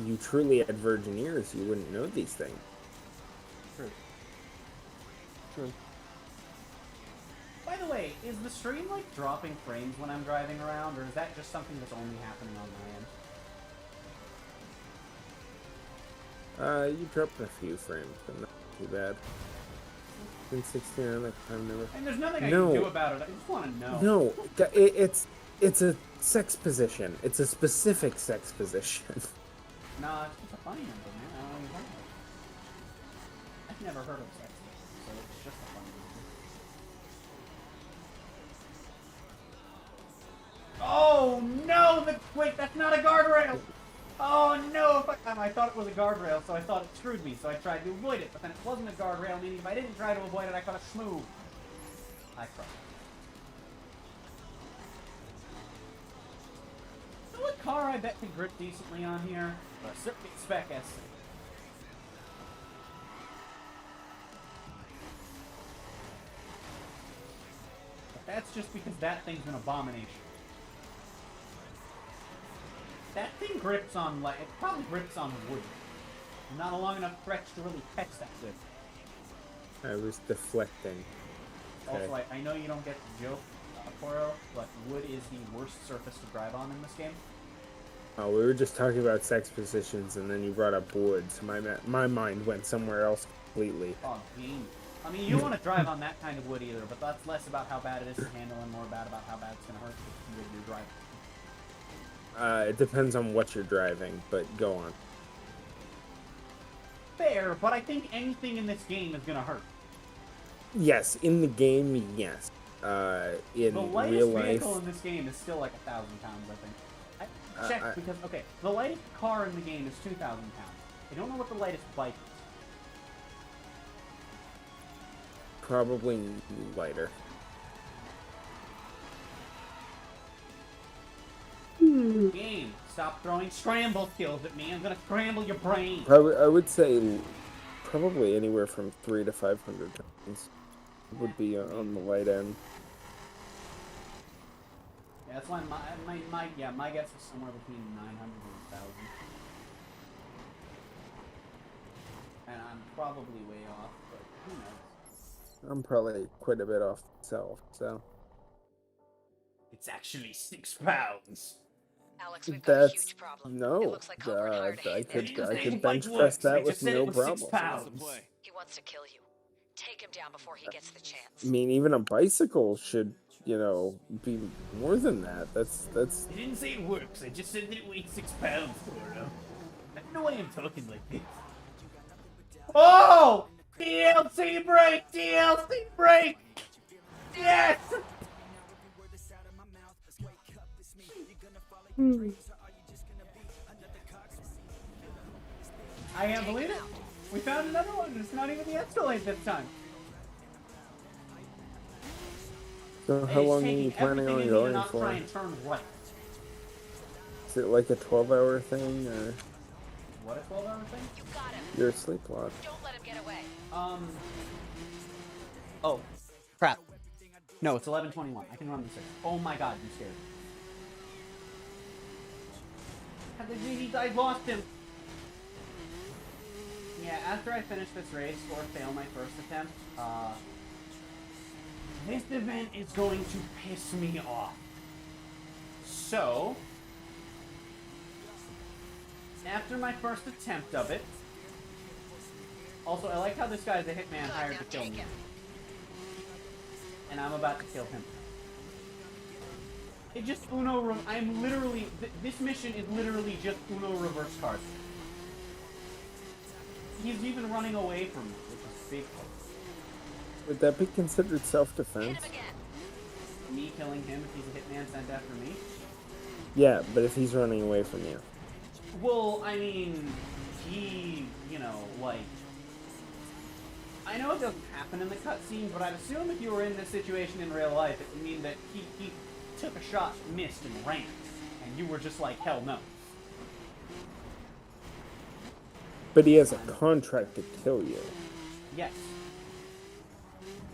you truly had virgin ears, you wouldn't know these things. True. True. By the way, is the stream like dropping frames when I'm driving around, or is that just something that's only happening on my end? You dropped a few frames, but not too bad. In 69, like time never. And there's nothing I can do about it. I just want to know. No, it's It's a sex position. It's a specific sex position. Nah, it's just a funny number, man. I don't know what you're talking about. I've never heard of sex position, so it's just a funny number. Oh no! Wait, that's not a guardrail! Oh no! I thought it was a guardrail, so I thought it screwed me, so I tried to avoid it. But then it wasn't a guardrail, meaning if I didn't try to avoid it, I could have smooth. I cried. You know what car I bet could grip decently on here? A Circuit Spec S. But that's just because that thing's an abomination. That thing grips on, like, it probably grips on wood. Not a long enough stretch to really catch that good. I was deflecting. Okay. Also, I know you don't get the joke, Poro, but wood is the worst surface to drive on in this game. Oh, we were just talking about sex positions, and then you brought up wood, so my mind went somewhere else completely. Oh, game. I mean, you don't want to drive on that kind of wood either, but that's less about how bad it is to handle and more about how bad it's going to hurt the wood you're driving. It depends on what you're driving, but go on. Fair, but I think anything in this game is going to hurt. Yes, in the game, yes. In the lightest real life, vehicle in this game is still like 1,000 pounds, I think. I checked because, okay, the lightest car in the game is 2,000 pounds. I don't know what the lightest bike is. probably lighter. Game, stop throwing scramble kills at me. I'm gonna scramble your brain. Probably, I would say probably anywhere from 300 to 500 pounds would be on the light end. Yeah, that's why my guess is somewhere between 900 and 1,000. And I'm probably way off, but who knows? I'm probably quite a bit off myself, so. It's actually 6 pounds. Alex, we've got a That's huge problem. no. It looks like Coburn hired a I hitman. could bench press that with no problem. He wants to kill you. Take him down before he gets the chance. I mean, even a bicycle should, you know, be more than that. That's. They didn't say it works. They just said that it weighs 6 pounds for them. No way I'm talking like this. Oh! DLC break! DLC break! Yes! I can't believe it. We found another one. It's not even the Escalade this time. So how long are you planning on going for? Try and turn right. Is it like a 12-hour thing, or? What, a 12-hour thing? You got him. Your Sleeplocke. Don't let him get away. Oh, crap. No, it's 11:21. I can run the 6. Oh my god, you scared me. I lost him. Yeah, after I finish this race or fail my first attempt, this event is going to piss me off. So, after my first attempt of it, also I like how this guy is a hitman hired to kill me. And I'm about to kill him. It just I'm literally, this mission is literally just Uno reverse card. He's even running away from me, which is big. Would that be considered self-defense? Me killing him if he's a hitman sent after me? Yeah, but if he's running away from you. Well, I mean, he, you know, like, I know it doesn't happen in the cutscene, but I'd assume if you were in this situation in real life, it would mean that he took a shot, missed, and ran, and you were just like, hell no. But he has a contract to kill you. Yes.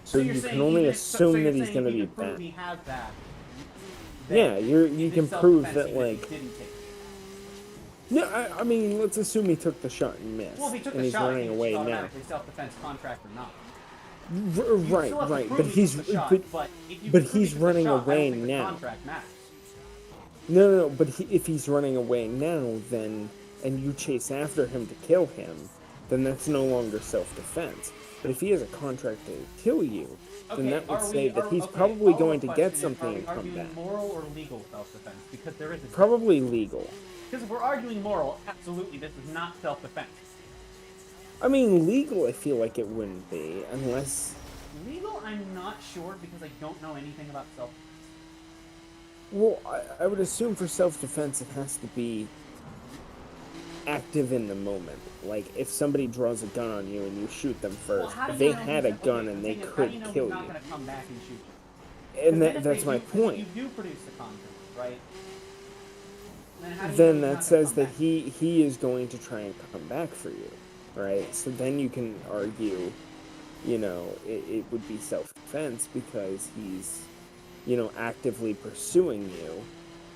So you can only assume that he's going to be bad. He has that. Yeah, you can prove that, like. No, I mean, let's assume he took the shot and missed, well, if he took and the he's shot, running away now. automatically self-defense contract or not. Right, but he's he's running away now. No, but if he's running away now, then and you chase after him to kill him, then that's no longer self-defense. But if he has a contract to kill you, then that would say that he's probably going to get something and come back. Moral or legal self-defense? Because there is a Probably legal. Because if we're arguing moral, absolutely, this is not self-defense. I mean, legal, I feel like it wouldn't be, unless... Legal, I'm not sure, because I don't know anything about self-defense. Well, I would assume for self-defense it has to be active in the moment. Like, if somebody draws a gun on you and you shoot them first, if they had a gun and they could kill you. Not going to come back and shoot you? And that's my point. You do produce the content, right? Then that says that he is going to try and come back for you, right? So then you can argue, you know, it would be self-defense because he's, you know, actively pursuing you.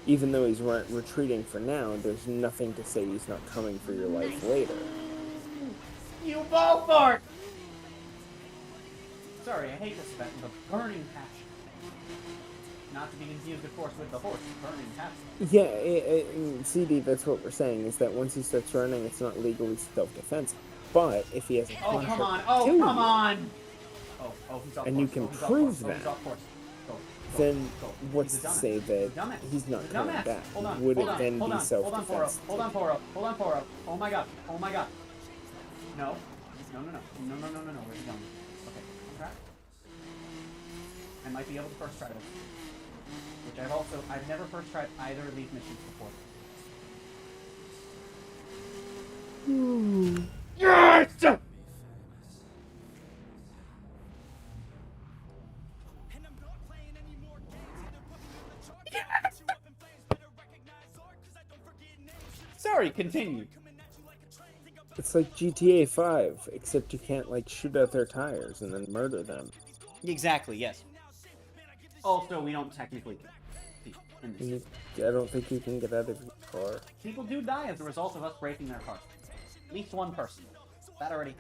Even though he's retreating for now, there's nothing to say he's not coming for your life later. You ball fart! Sorry, I hate this event with a burning passion. Not to be confused, of course, with the horse, burning passion. Yeah, CD, that's what we're saying, is that once he starts running, it's not legally self-defense. But if he has a contract come on! to Oh, kill come you, on! He's off and course. you can He's off prove course. that, He's off course. then what's to say that he's not coming back? Would it then be self-defense? Hold on, Poro. Oh my god. No. Where's he going? Okay, on track. I might be able to first try this. Which I've never first tried either of these missions before. Yes! Sorry, continue. It's like GTA 5, except you can't, like, shoot out their tires and then murder them. Exactly, yes. Also, we don't technically in this. I don't think you can get out of your car. People do die as a result of us breaking their cars. At least one person. That already...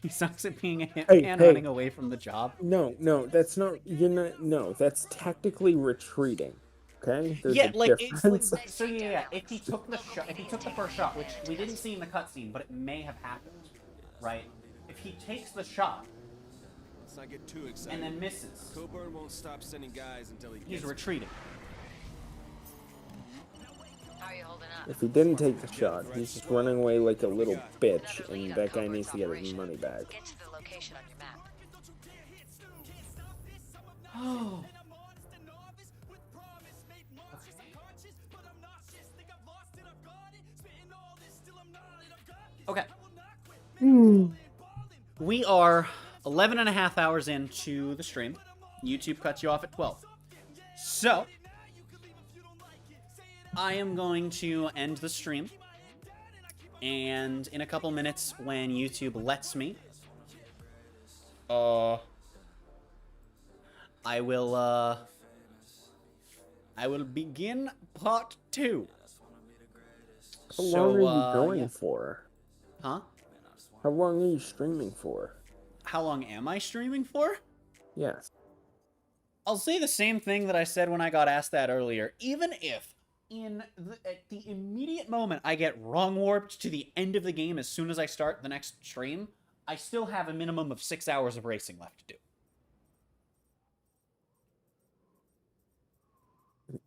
He sucks at being a hitman running away from the job. No, that's not. You're not. No, that's tactically retreating. Okay. There's yeah, a like difference. it's like, so yeah. If he took the shot, if he took the first shot, which we didn't see in the cutscene, but it may have happened, right? If he takes the shot, let's not get too excited, and then misses, Coburn won't stop sending guys until he's retreating. How are you holding up? If he didn't take the shot, he's just running away like a little bitch, and that guy needs to get his money back. Get to the location on your map. Oh. Okay. We are 11 and a half hours into the stream. YouTube cuts you off at 12. So, I am going to end the stream. And in a couple minutes, when YouTube lets me, I will begin part 2. How long are you going for? Huh? How long are you streaming for? How long am I streaming for? Yes. I'll say the same thing that I said when I got asked that earlier. Even if, at the immediate moment, I get wrong warped to the end of the game as soon as I start the next stream, I still have a minimum of 6 hours of racing left to do.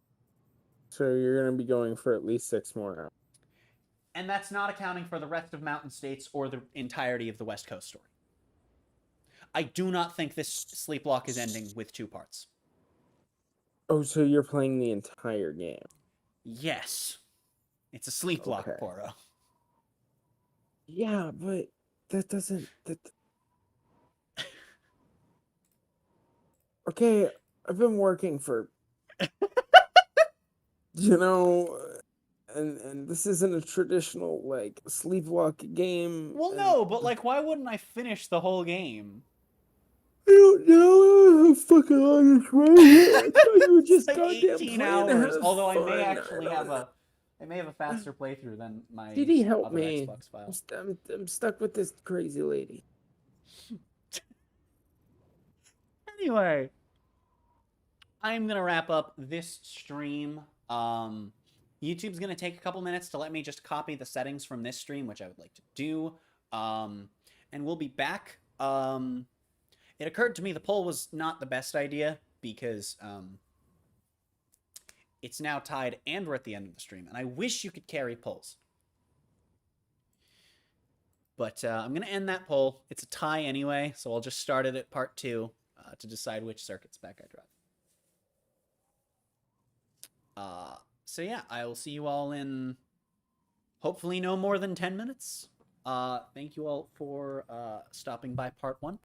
So you're going to be going for at least 6 more hours. And that's not accounting for the rest of Mountain States or the entirety of the West Coast story. I do not think this Sleeplocke is ending with 2 parts. Oh, so you're playing the entire game? Yes. It's a Sleeplocke, Poro. Yeah, but that doesn't... Okay, I've been working for... you know... And this isn't a traditional, like, Sleepwalk game. Well, no, but, like, why wouldn't I finish the whole game? I don't know how fucking long it's running. I thought you were just like goddamn 18 playing hours, to have although I fun. may actually have a faster playthrough than my Did he help other me? Xbox file. I'm stuck with this crazy lady. Anyway, I'm gonna wrap up this stream. YouTube's going to take a couple minutes to let me just copy the settings from this stream, which I would like to do. And we'll be back. It occurred to me the poll was not the best idea because it's now tied and we're at the end of the stream. And I wish you could carry polls. But I'm going to end that poll. It's a tie anyway, so I'll just start it at part 2 to decide which circuit spec I drive. So yeah, I will see you all in hopefully no more than 10 minutes. Thank you all for stopping by part 1.